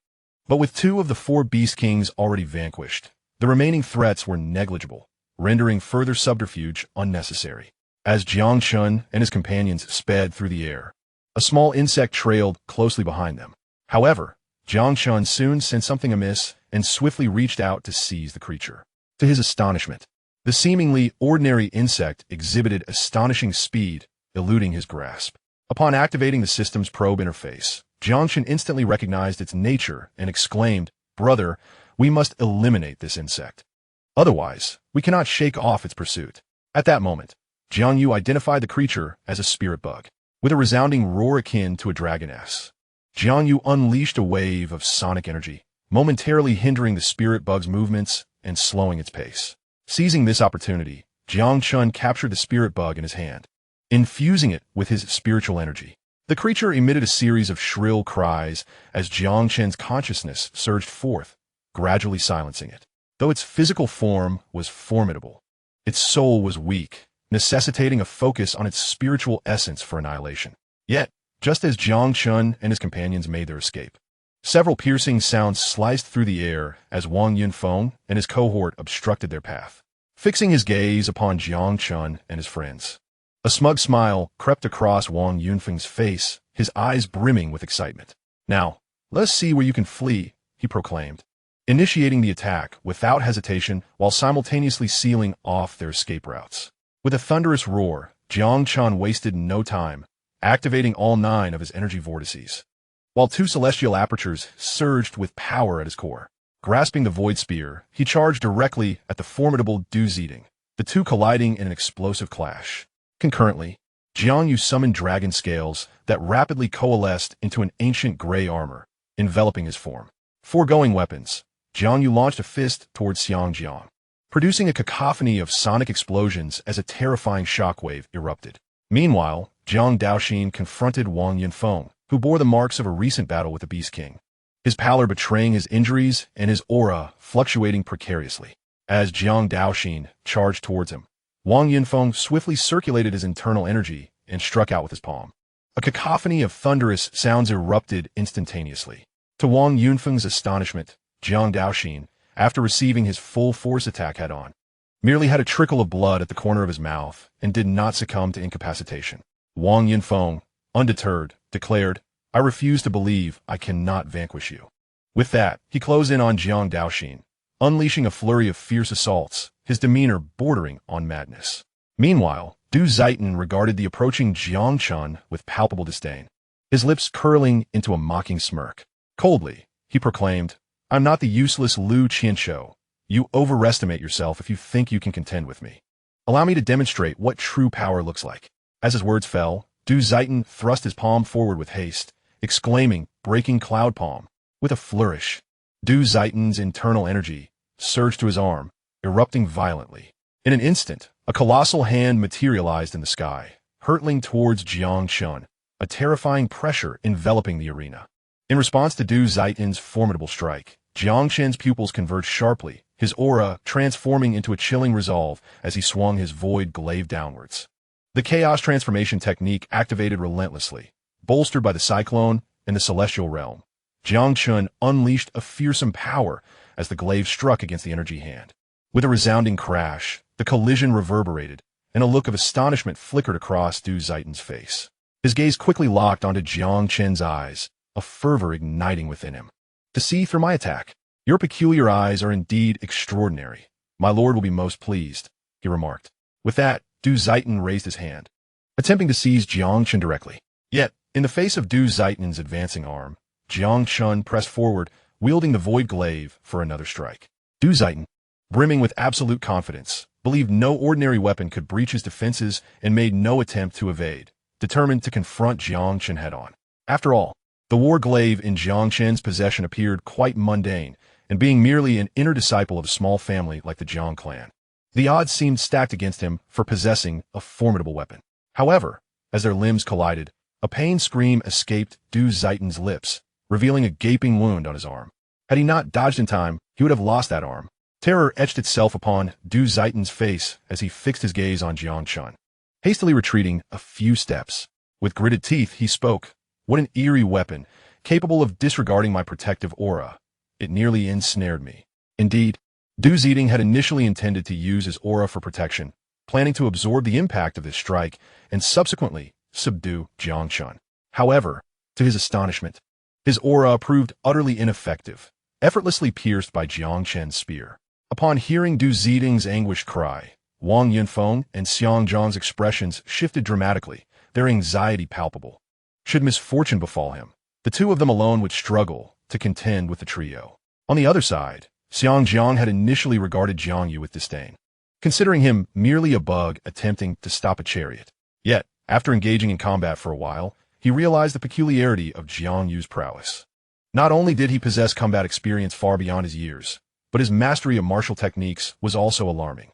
But with 2 of the 4 Beast Kings already vanquished, the remaining threats were negligible, rendering further subterfuge unnecessary. As Jiang Chen and his companions sped through the air, a small insect trailed closely behind them. However, Jiang Chen soon sensed something amiss and swiftly reached out to seize the creature. To his astonishment, the seemingly ordinary insect exhibited astonishing speed, eluding his grasp. Upon activating the system's probe interface, Jiang Chen instantly recognized its nature and exclaimed, "Brother, we must eliminate this insect. Otherwise, we cannot shake off its pursuit." At that moment, Jiang Yu identified the creature as a spirit bug. With a resounding roar akin to a dragoness, Jiang Yu unleashed a wave of sonic energy, momentarily hindering the spirit bug's movements and slowing its pace. Seizing this opportunity, Jiang Chen captured the spirit bug in his hand, infusing it with his spiritual energy. The creature emitted a series of shrill cries as Jiang Chen's consciousness surged forth, gradually silencing it. Though its physical form was formidable, its soul was weak, necessitating a focus on its spiritual essence for annihilation. Yet, just as Jiang Chen and his companions made their escape, several piercing sounds sliced through the air as Wang Yunfeng and his cohort obstructed their path. Fixing his gaze upon Jiang Chen and his friends, a smug smile crept across Wang Yunfeng's face, his eyes brimming with excitement. "Now, let's see where you can flee," he proclaimed, initiating the attack without hesitation while simultaneously sealing off their escape routes. With a thunderous roar, Jiang Chen wasted no time, activating all 9 of his energy vortices, while 2 celestial apertures surged with power at his core. Grasping the void spear, he charged directly at the formidable Du Zitong, the 2 colliding in an explosive clash. Concurrently, Jiang Yu summoned dragon scales that rapidly coalesced into an ancient gray armor, enveloping his form. Foregoing weapons, Jiang Yu launched a fist towards Xianxia, producing a cacophony of sonic explosions as a terrifying shockwave erupted. Meanwhile, Jiang Daoxin confronted Wang Yunfeng, who bore the marks of a recent battle with the Beast King, his pallor betraying his injuries and his aura fluctuating precariously. As Jiang Daoxin charged towards him, Wang Yunfeng swiftly circulated his internal energy and struck out with his palm. A cacophony of thunderous sounds erupted instantaneously. To Wang Yunfeng's astonishment, Jiang Daoxin, after receiving his full force attack head-on, merely had a trickle of blood at the corner of his mouth and did not succumb to incapacitation. Wang Yunfeng, undeterred, declared, I refuse to believe I cannot vanquish you. With that, he closed in on Jiang Daoxin, unleashing a flurry of fierce assaults, his demeanor bordering on madness. Meanwhile, Du Zieten regarded the approaching Jiang Chen with palpable disdain, his lips curling into a mocking smirk. Coldly, he proclaimed, "I'm not the useless Lu Qianshou. You overestimate yourself if you think you can contend with me. Allow me to demonstrate what true power looks like." As his words fell, Du Zieten thrust his palm forward with haste, exclaiming, breaking cloud palm. With a flourish, Du Zieten's internal energy surged to his arm, erupting violently. In an instant, a colossal hand materialized in the sky, hurtling towards Jiang Chen, a terrifying pressure enveloping the arena. In response to Du Zieten's formidable strike, Jiang Chen's pupils converged sharply, his aura transforming into a chilling resolve as he swung his void glaive downwards. The chaos transformation technique activated relentlessly, bolstered by the cyclone and the celestial realm. Jiang Chen unleashed a fearsome power as the glaive struck against the energy hand. With a resounding crash, the collision reverberated, and a look of astonishment flickered across Du Zieten's face. His gaze quickly locked onto Jiang Chen's eyes, a fervor igniting within him. "To see through my attack? Your peculiar eyes are indeed extraordinary. My lord will be most pleased," he remarked. With that, Du Zieten raised his hand, attempting to seize Jiang Chen directly. Yet, in the face of Du Zieten's advancing arm, Jiang Chen pressed forward, wielding the void glaive for another strike. Du Zieten, brimming with absolute confidence, believed no ordinary weapon could breach his defenses and made no attempt to evade, determined to confront Jiang Chen head-on. After all, the war glaive in Jiang Chen's possession appeared quite mundane, and being merely an inner disciple of a small family like the Jiang clan, the odds seemed stacked against him for possessing a formidable weapon. However, as their limbs collided, a pain scream escaped Du Zieten's lips, revealing a gaping wound on his arm. Had he not dodged in time, he would have lost that arm. Terror etched itself upon Du Zieten's face as he fixed his gaze on Jiang Chen. Hastily retreating a few steps, with gritted teeth, he spoke, "What an eerie weapon, capable of disregarding my protective aura. It nearly ensnared me." Indeed, Du Zieten had initially intended to use his aura for protection, planning to absorb the impact of this strike and subsequently subdue Jiang Chen. However, to his astonishment, his aura proved utterly ineffective, effortlessly pierced by Jiang Chen's spear. Upon hearing Du Zieten's anguished cry, Wang Yunfeng and Xiang Zhang's expressions shifted dramatically, their anxiety palpable. Should misfortune befall him, the two of them alone would struggle to contend with the trio. On the other side, Xiang Zhang had initially regarded Jiang Yu with disdain, considering him merely a bug attempting to stop a chariot. Yet, after engaging in combat for a while, he realized the peculiarity of Jiang Yu's prowess. Not only did he possess combat experience far beyond his years, but his mastery of martial techniques was also alarming.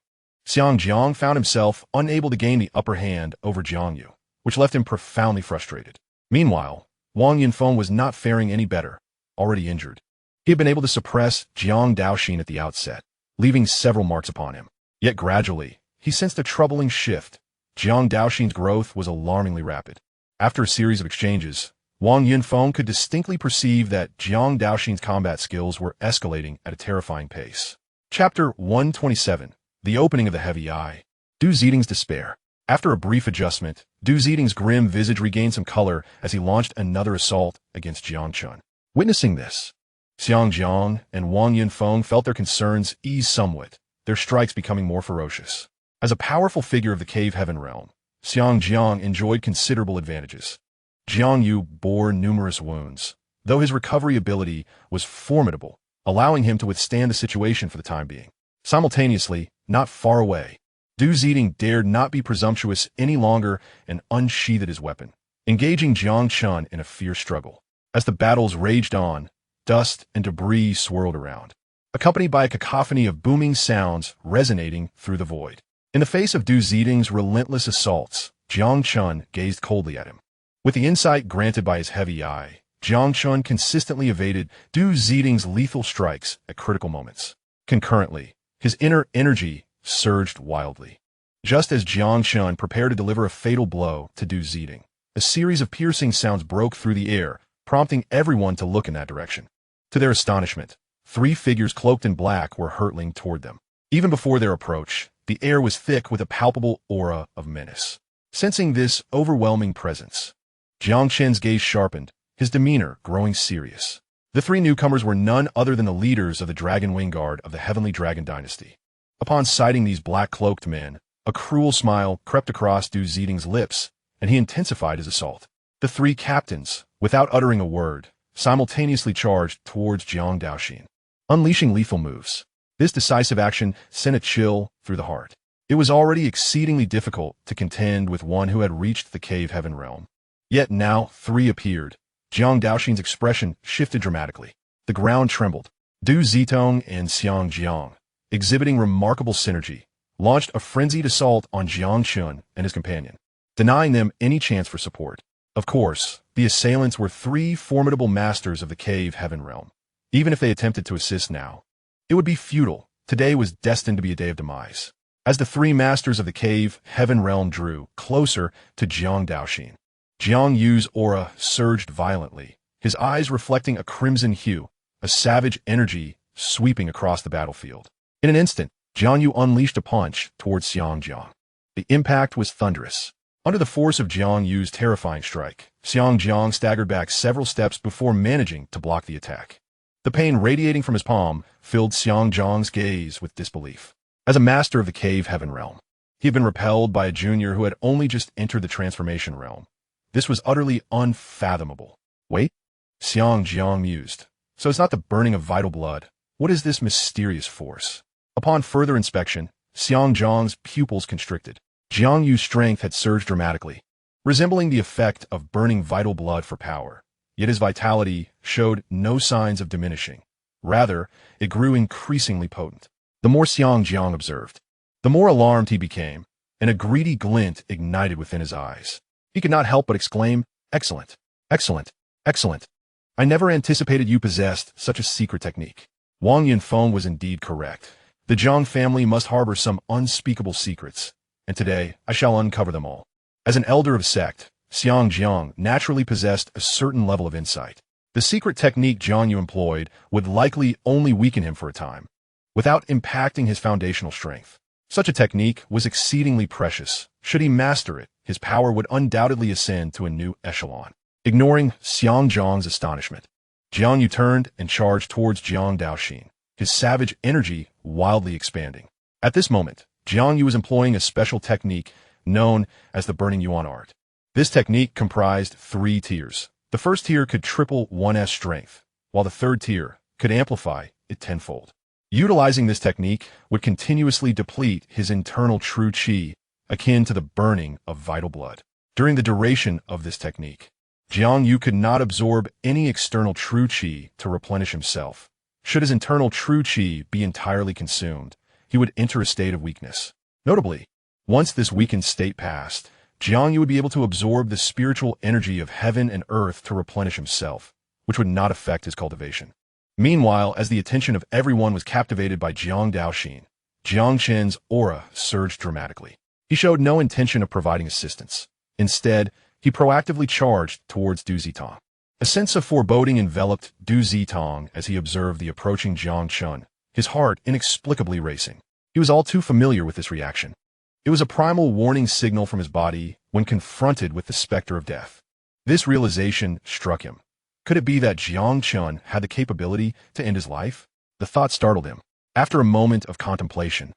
Xiang Zhang found himself unable to gain the upper hand over Jiang Yu, which left him profoundly frustrated. Meanwhile, Wang Yunfeng was not faring any better, already injured. He had been able to suppress Jiang Daoxin at the outset, leaving several marks upon him. Yet gradually, he sensed a troubling shift. Jiang Daoxin's growth was alarmingly rapid. After a series of exchanges, Wang Yunfeng could distinctly perceive that Jiang Daoxin's combat skills were escalating at a terrifying pace. Chapter 127, The Opening of the Heavy Eye. Du Zieten's despair. After a brief adjustment, Du Zieten's grim visage regained some color as he launched another assault against Jiang Chen. Witnessing this, Xiang Zhang and Wang Yunfeng felt their concerns ease somewhat, their strikes becoming more ferocious. As a powerful figure of the cave heaven realm, Xiang Zhang enjoyed considerable advantages. Jiang Yu bore numerous wounds, though his recovery ability was formidable, allowing him to withstand the situation for the time being. Simultaneously, not far away, Du Zieten dared not be presumptuous any longer and unsheathed his weapon, engaging Jiang Chen in a fierce struggle. As the battles raged on, dust and debris swirled around, accompanied by a cacophony of booming sounds resonating through the void. In the face of Du Zieten's relentless assaults, Jiang Chen gazed coldly at him. With the insight granted by his heavy eye, Jiang Chen consistently evaded Du Zieten's lethal strikes at critical moments. Concurrently, his inner energy surged wildly. Just as Jiang Chen prepared to deliver a fatal blow to Du Zieten, a series of piercing sounds broke through the air, prompting everyone to look in that direction. To their astonishment, three figures cloaked in black were hurtling toward them. Even before their approach, the air was thick with a palpable aura of menace. Sensing this overwhelming presence, Jiang Chen's gaze sharpened, his demeanor growing serious. The three newcomers were none other than the leaders of the Dragon Wing Guard of the Heavenly Dragon Dynasty. Upon sighting these black-cloaked men, a cruel smile crept across Du Zitong's lips, and he intensified his assault. The three captains, without uttering a word, simultaneously charged towards Jiang Daoxin, unleashing lethal moves. This decisive action sent a chill through the heart. It was already exceedingly difficult to contend with one who had reached the cave heaven realm. Yet now three appeared. Jiang Daoxin's expression shifted dramatically. The ground trembled. Du Zitong and Xianxia, exhibiting remarkable synergy, launched a frenzied assault on Jiang Chen and his companion, denying them any chance for support. Of course, the assailants were three formidable masters of the cave heaven realm. Even if they attempted to assist now, it would be futile. Today was destined to be a day of demise. As the three masters of the cave heaven realm drew closer to Jiang Daoxin, Jiang Yu's aura surged violently, his eyes reflecting a crimson hue, a savage energy sweeping across the battlefield. In an instant, Jiang Yu unleashed a punch towards Xianxia. The impact was thunderous. Under the force of Jiang Yu's terrifying strike, Xianxia staggered back several steps before managing to block the attack. The pain radiating from his palm filled Xianxia's gaze with disbelief. As a master of the cave heaven realm, he had been repelled by a junior who had only just entered the transformation realm. This was utterly unfathomable. Wait, Xianxia mused. So it's not the burning of vital blood. What is this mysterious force? Upon further inspection, Xianxia's pupils constricted. Jiang Yu's strength had surged dramatically, resembling the effect of burning vital blood for power. Yet his vitality showed no signs of diminishing. Rather, it grew increasingly potent. The more Xianxia observed, the more alarmed he became, and a greedy glint ignited within his eyes. He could not help but exclaim, "Excellent, excellent, excellent. I never anticipated you possessed such a secret technique." Wang Yunfeng was indeed correct. The Jiang family must harbor some unspeakable secrets, and today I shall uncover them all. As an elder of sect, Xianxia naturally possessed a certain level of insight. The secret technique Jiang Yu employed would likely only weaken him for a time, without impacting his foundational strength. Such a technique was exceedingly precious. Should he master it, his power would undoubtedly ascend to a new echelon. Ignoring Xianxia's astonishment, Jiang Yu turned and charged towards Jiang Daoxin, his savage energy wildly expanding. At this moment, Jiang Yu was employing a special technique known as the Burning Yuan art. This technique comprised 3 tiers. The first tier could triple one's strength, while the third tier could amplify it tenfold. Utilizing this technique would continuously deplete his internal true qi, akin to the burning of vital blood. During the duration of this technique, Jiang Yu could not absorb any external true qi to replenish himself. Should his internal true qi be entirely consumed, he would enter a state of weakness. Notably, once this weakened state passed, Jiang Yu would be able to absorb the spiritual energy of heaven and earth to replenish himself, which would not affect his cultivation. Meanwhile, as the attention of everyone was captivated by Jiang Daoxin, Jiang Chen's aura surged dramatically. He showed no intention of providing assistance. Instead, he proactively charged towards Du Zitong. A sense of foreboding enveloped Du Zitong as he observed the approaching Jiang Chen, his heart inexplicably racing. He was all too familiar with this reaction. It was a primal warning signal from his body when confronted with the specter of death. This realization struck him. Could it be that Jiang Chen had the capability to end his life? The thought startled him. After a moment of contemplation,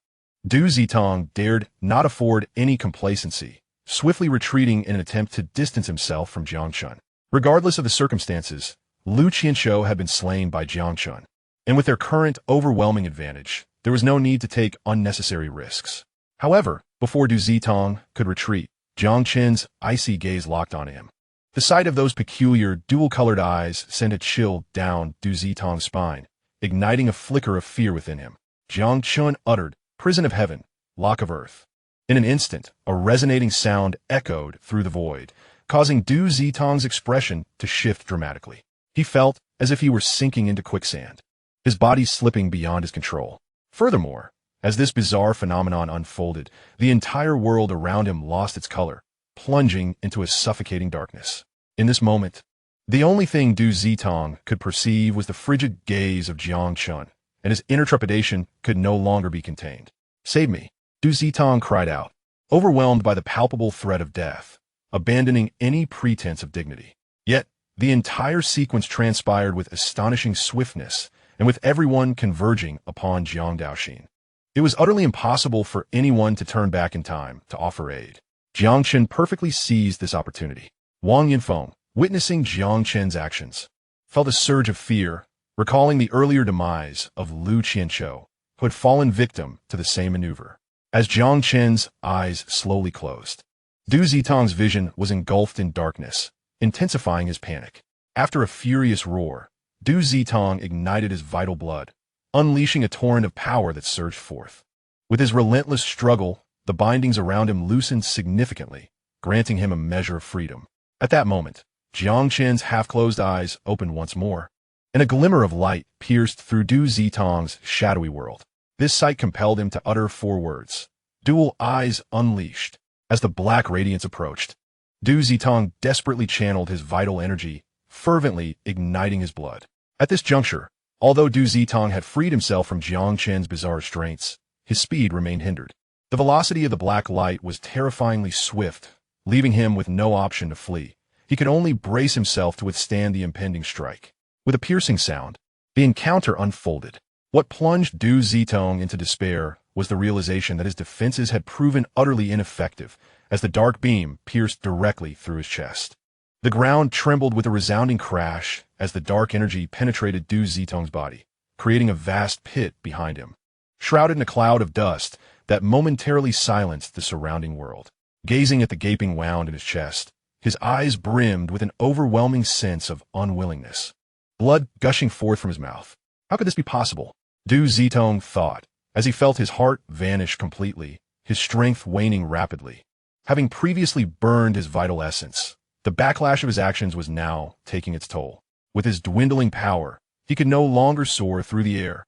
Du Zitong dared not afford any complacency, swiftly retreating in an attempt to distance himself from Jiang Chen. Regardless of the circumstances, Lu Qianshou had been slain by Jiang Chen, and with their current overwhelming advantage, there was no need to take unnecessary risks. However, before Du Zitong could retreat, Jiang Chen's icy gaze locked on him. The sight of those peculiar, dual-colored eyes sent a chill down Du Zitong's spine, igniting a flicker of fear within him. Jiang Chen uttered, "Prison of heaven, lock of earth." In an instant, a resonating sound echoed through the void, causing Du Zitong's expression to shift dramatically. He felt as if he were sinking into quicksand, his body slipping beyond his control. Furthermore, as this bizarre phenomenon unfolded, the entire world around him lost its color, plunging into a suffocating darkness. In this moment, the only thing Du Zitong could perceive was the frigid gaze of Jiang Chen, and his inner trepidation could no longer be contained. "Save me," Du Zitong cried out, overwhelmed by the palpable threat of death, abandoning any pretense of dignity. Yet, The entire sequence transpired with astonishing swiftness, and with everyone converging upon Jiang Daoxin. It was utterly impossible for anyone to turn back in time to offer aid. Jiang Chen perfectly seized this opportunity. Wang Yunfeng, witnessing Jiang Chen's actions, felt a surge of fear, recalling the earlier demise of Lu Qianqiu, who had fallen victim to the same maneuver. As Jiang Chen's eyes slowly closed, Du Zitong's vision was engulfed in darkness, intensifying his panic. After a furious roar, Du Zitong ignited his vital blood, unleashing a torrent of power that surged forth. With his relentless struggle, the bindings around him loosened significantly, granting him a measure of freedom. At that moment, Jiang Chen's half-closed eyes opened once more, and a glimmer of light pierced through Du Zitong's shadowy world. This sight compelled him to utter 4 words: "Dual eyes unleashed." As the black radiance approached, Du Zitong desperately channeled his vital energy, fervently igniting his blood. At this juncture, although Du Zitong had freed himself from Jiang Chen's bizarre restraints, his speed remained hindered. The velocity of the black light was terrifyingly swift, leaving him with no option to flee. He could only brace himself to withstand the impending strike. With a piercing sound, the encounter unfolded. What plunged Du Zitong into despair was the realization that his defenses had proven utterly ineffective as the dark beam pierced directly through his chest. The ground trembled with a resounding crash as the dark energy penetrated Du Zitong's body, creating a vast pit behind him, shrouded in a cloud of dust that momentarily silenced the surrounding world. Gazing at the gaping wound in his chest, his eyes brimmed with an overwhelming sense of unwillingness, blood gushing forth from his mouth. How could this be possible? Du Zitong thought, as he felt his heart vanish completely, his strength waning rapidly. Having previously burned his vital essence, the backlash of his actions was now taking its toll. With his dwindling power, he could no longer soar through the air,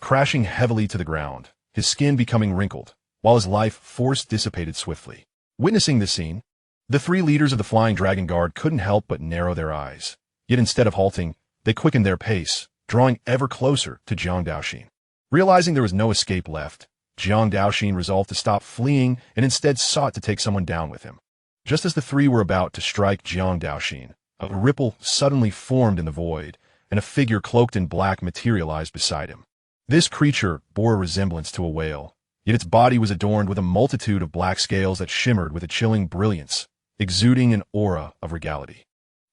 crashing heavily to the ground, his skin becoming wrinkled, while his life force dissipated swiftly. Witnessing this scene, the 3 leaders of the Flying Dragon Guard couldn't help but narrow their eyes. Yet instead of halting, they quickened their pace, drawing ever closer to Jiang Daoxin. Realizing there was no escape left, Jiang Daoxin resolved to stop fleeing and instead sought to take someone down with him. Just as the 3 were about to strike Jiang Daoxin, a ripple suddenly formed in the void, and a figure cloaked in black materialized beside him. This creature bore a resemblance to a whale, yet its body was adorned with a multitude of black scales that shimmered with a chilling brilliance, exuding an aura of regality.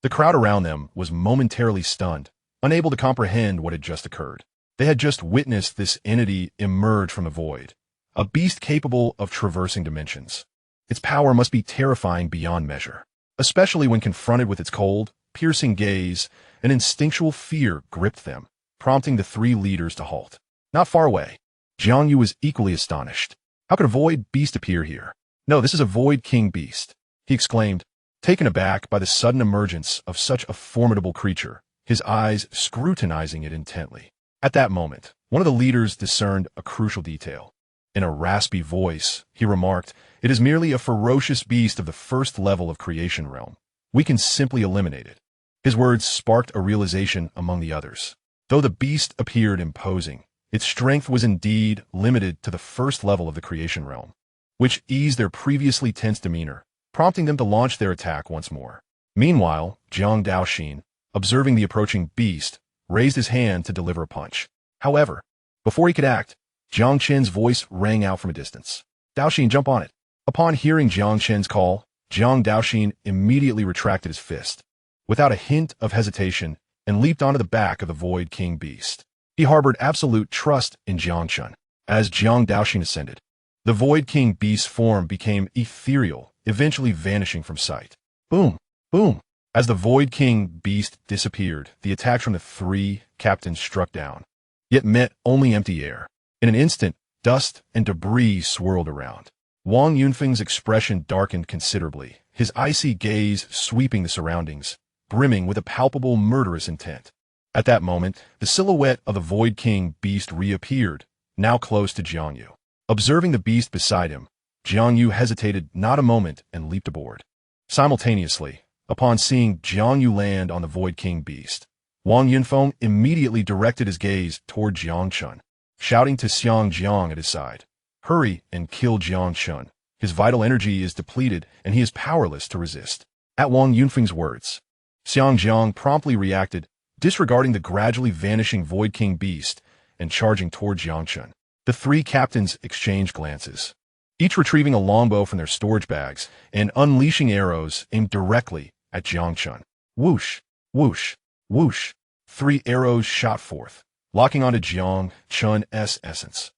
The crowd around them was momentarily stunned, unable to comprehend what had just occurred. They had just witnessed this entity emerge from the void, a beast capable of traversing dimensions. Its power must be terrifying beyond measure, especially when confronted with its cold, piercing gaze. An instinctual fear gripped them, prompting the 3 leaders to halt. Not far away, Jiang Yu was equally astonished. How could a void beast appear here? No, this is a void king beast, he exclaimed, taken aback by the sudden emergence of such a formidable creature, his eyes scrutinizing it intently. At that moment, one of the leaders discerned a crucial detail. In a raspy voice, he remarked, "It is merely a ferocious beast of the 1st level of creation realm. We can simply eliminate it." His words sparked a realization among the others. Though the beast appeared imposing, its strength was indeed limited to the 1st level of the creation realm, which eased their previously tense demeanor, prompting them to launch their attack once more. Meanwhile, Jiang Daoxin, observing the approaching beast, raised his hand to deliver a punch. However, before he could act, Jiang Chen's voice rang out from a distance. "Daoxin, jump on it." Upon hearing Jiang Chen's call, Jiang Daoxin immediately retracted his fist, without a hint of hesitation, and leaped onto the back of the Void King beast. He harbored absolute trust in Jiang Chen. As Jiang Daoxin ascended, the Void King beast's form became ethereal, eventually vanishing from sight. Boom! Boom! As the Void King beast disappeared, the attack from the 3 captains struck down, yet met only empty air. In an instant, dust and debris swirled around. Wang Yunfeng's expression darkened considerably, his icy gaze sweeping the surroundings, brimming with a palpable murderous intent. At that moment, the silhouette of the Void King beast reappeared, now close to Jiang Yu. Observing the beast beside him, Jiang Yu hesitated not a moment and leaped aboard. Simultaneously, upon seeing Jiang Yu land on the Void King beast, Wang Yunfeng immediately directed his gaze toward Jiang Chen, shouting to Xianxia at his side, "Hurry and kill Jiang Chen. His vital energy is depleted and he is powerless to resist." At Wang Yunfeng's words, Xianxia promptly reacted, disregarding the gradually vanishing Void King beast and charging toward Jiang Chen. The three captains exchanged glances, each retrieving a longbow from their storage bags and unleashing arrows aimed directly at Jiang Chen. Whoosh, whoosh, whoosh. 3 arrows shot forth, locking onto Jiang Chen's essence,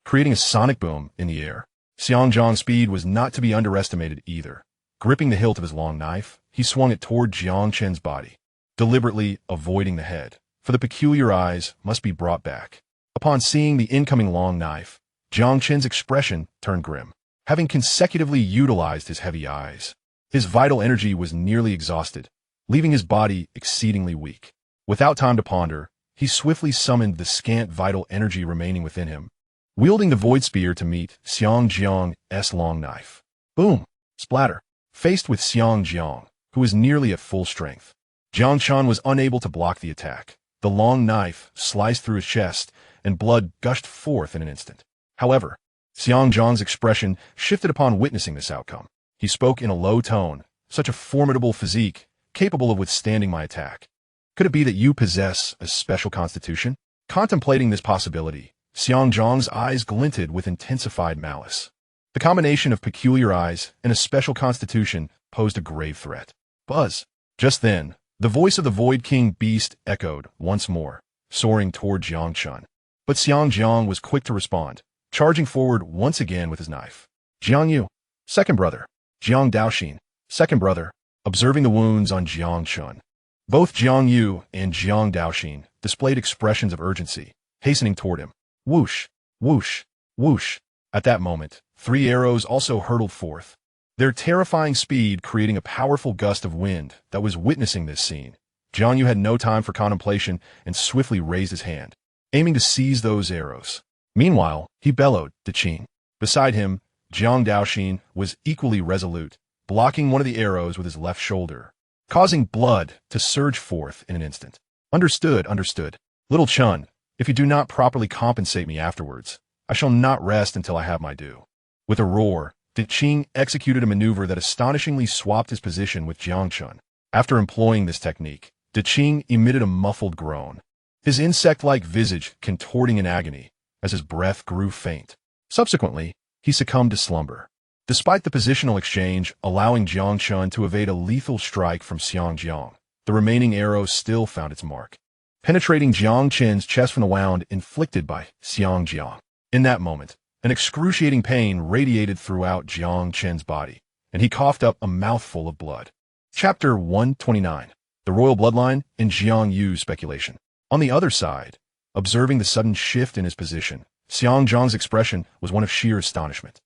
creating a sonic boom in the air. Xianxia's speed was not to be underestimated either. Gripping the hilt of his long knife, he swung it toward Jiang Chen's body, deliberately avoiding the head, for the peculiar eyes must be brought back. Upon seeing the incoming long knife, Jiang Chen's expression turned grim, having consecutively utilized his heavy eyes. His vital energy was nearly exhausted, leaving his body exceedingly weak. Without time to ponder, he swiftly summoned the scant vital energy remaining within him, wielding the void spear to meet Xianxia's long knife. Boom! Splatter! Faced with Xianxia, who was nearly at full strength, Jiang Chen was unable to block the attack. The long knife sliced through his chest, and blood gushed forth in an instant. However, Xianxia's expression shifted upon witnessing this outcome. He spoke in a low tone, such a formidable physique, capable of withstanding my attack. Could it be that you possess a special constitution? Contemplating this possibility, Xianxia's eyes glinted with intensified malice. The combination of peculiar eyes and a special constitution posed a grave threat. Buzz! Just then, the voice of the Void King beast echoed once more, soaring toward Jiang Chen. But Xianxia was quick to respond, charging forward once again with his knife. Jiang Yu, second brother. Jiang Daoxin, second brother, observing the wounds on Jiang Chen. Both Jiang Yu and Jiang Daoxin displayed expressions of urgency, hastening toward him. Whoosh, whoosh, whoosh. At that moment, 3 arrows also hurtled forth, their terrifying speed creating a powerful gust of wind that was witnessing this scene. Jiang Yu had no time for contemplation and swiftly raised his hand, aiming to seize those arrows. Meanwhile, he bellowed to Qing. Beside him, Jiang Daoxin was equally resolute, blocking one of the arrows with his left shoulder, causing blood to surge forth in an instant. Understood, understood. Little Chen, if you do not properly compensate me afterwards, I shall not rest until I have my due. With a roar, Qing executed a maneuver that astonishingly swapped his position with Jiang Chen. After employing this technique, Qing emitted a muffled groan, his insect-like visage contorting in agony as his breath grew faint. Subsequently, he succumbed to slumber. Despite the positional exchange allowing Jiang Chen to evade a lethal strike from Xianxia, the remaining arrow still found its mark, penetrating Jiang Chen's chest from the wound inflicted by Xianxia. In that moment, an excruciating pain radiated throughout Jiang Chen's body, and he coughed up a mouthful of blood. Chapter 129. The Royal Bloodline and Jiang Yu Speculation. On the other side, observing the sudden shift in his position, Xianxia's expression was one of sheer astonishment,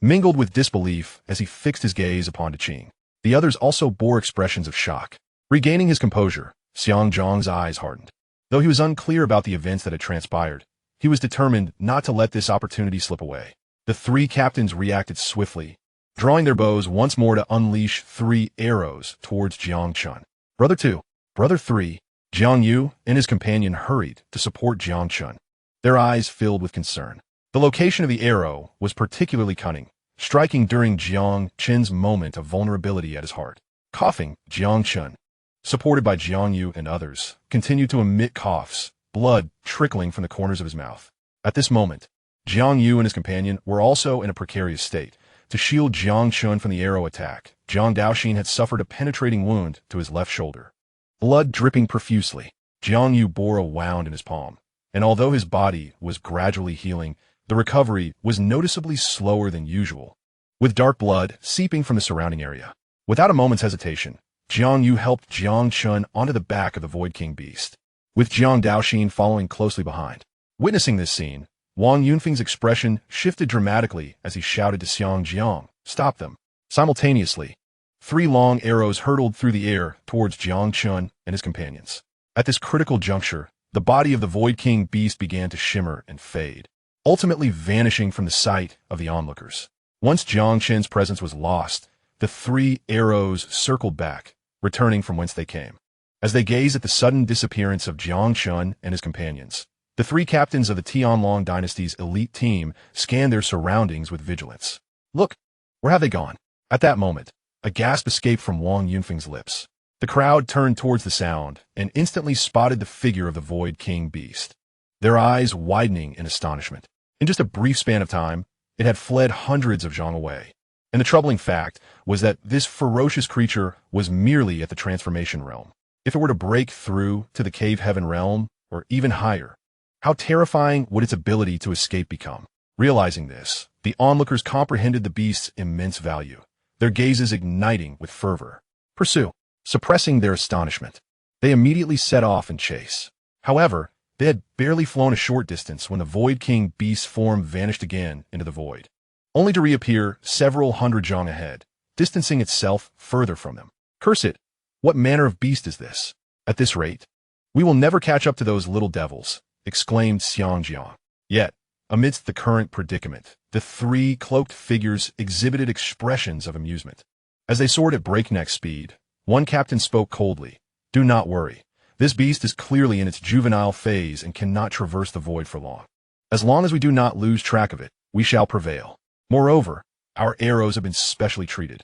mingled with disbelief as he fixed his gaze upon Qing. The others also bore expressions of shock. Regaining his composure, Xianxia's eyes hardened. Though he was unclear about the events that had transpired, he was determined not to let this opportunity slip away. The 3 captains reacted swiftly, drawing their bows once more to unleash 3 arrows towards Jiang Chen. Brother 2, Brother 3, Jiang Yu and his companion hurried to support Jiang Chen, their eyes filled with concern. The location of the arrow was particularly cunning, striking during Jiang Chen's moment of vulnerability at his heart. Coughing, Jiang Chen, supported by Jiang Yu and others, continued to emit coughs, blood trickling from the corners of his mouth. At this moment, Jiang Yu and his companion were also in a precarious state. To shield Jiang Chen from the arrow attack, Jiang Daoxin had suffered a penetrating wound to his left shoulder. Blood dripping profusely, Jiang Yu bore a wound in his palm, and although his body was gradually healing, the recovery was noticeably slower than usual, with dark blood seeping from the surrounding area. Without a moment's hesitation, Jiang Yu helped Jiang Chen onto the back of the Void King beast, with Jiang Daoxin following closely behind. Witnessing this scene, Wang Yunfeng's expression shifted dramatically as he shouted to Xianxia, "Stop them!" Simultaneously, 3 long arrows hurtled through the air towards Jiang Chen and his companions. At this critical juncture, the body of the Void King beast began to shimmer and fade, ultimately vanishing from the sight of the onlookers. Once Jiang Chen's presence was lost, the 3 arrows circled back, returning from whence they came. As they gazed at the sudden disappearance of Jiang Chen and his companions, the 3 captains of the Tianlong dynasty's elite team scanned their surroundings with vigilance. "Look, where have they gone?" At that moment, a gasp escaped from Wang Yunfeng's lips. The crowd turned towards the sound and instantly spotted the figure of the Void King beast, their eyes widening in astonishment. In just a brief span of time, it had fled hundreds of zhang away. And the troubling fact was that this ferocious creature was merely at the transformation realm. If it were to break through to the cave heaven realm, or even higher, how terrifying would its ability to escape become? Realizing this, the onlookers comprehended the beast's immense value, their gazes igniting with fervor. Pursue. Suppressing their astonishment, they immediately set off in chase. However, they had barely flown a short distance when the Void King beast's form vanished again into the void, only to reappear several hundred zhang ahead, distancing itself further from them. Curse it! What manner of beast is this? At this rate, we will never catch up to those little devils, exclaimed Xianxia. Yet, amidst the current predicament, the three cloaked figures exhibited expressions of amusement. As they soared at breakneck speed, one captain spoke coldly. Do not worry. This beast is clearly in its juvenile phase and cannot traverse the void for long. As long as we do not lose track of it, we shall prevail. Moreover, our arrows have been specially treated.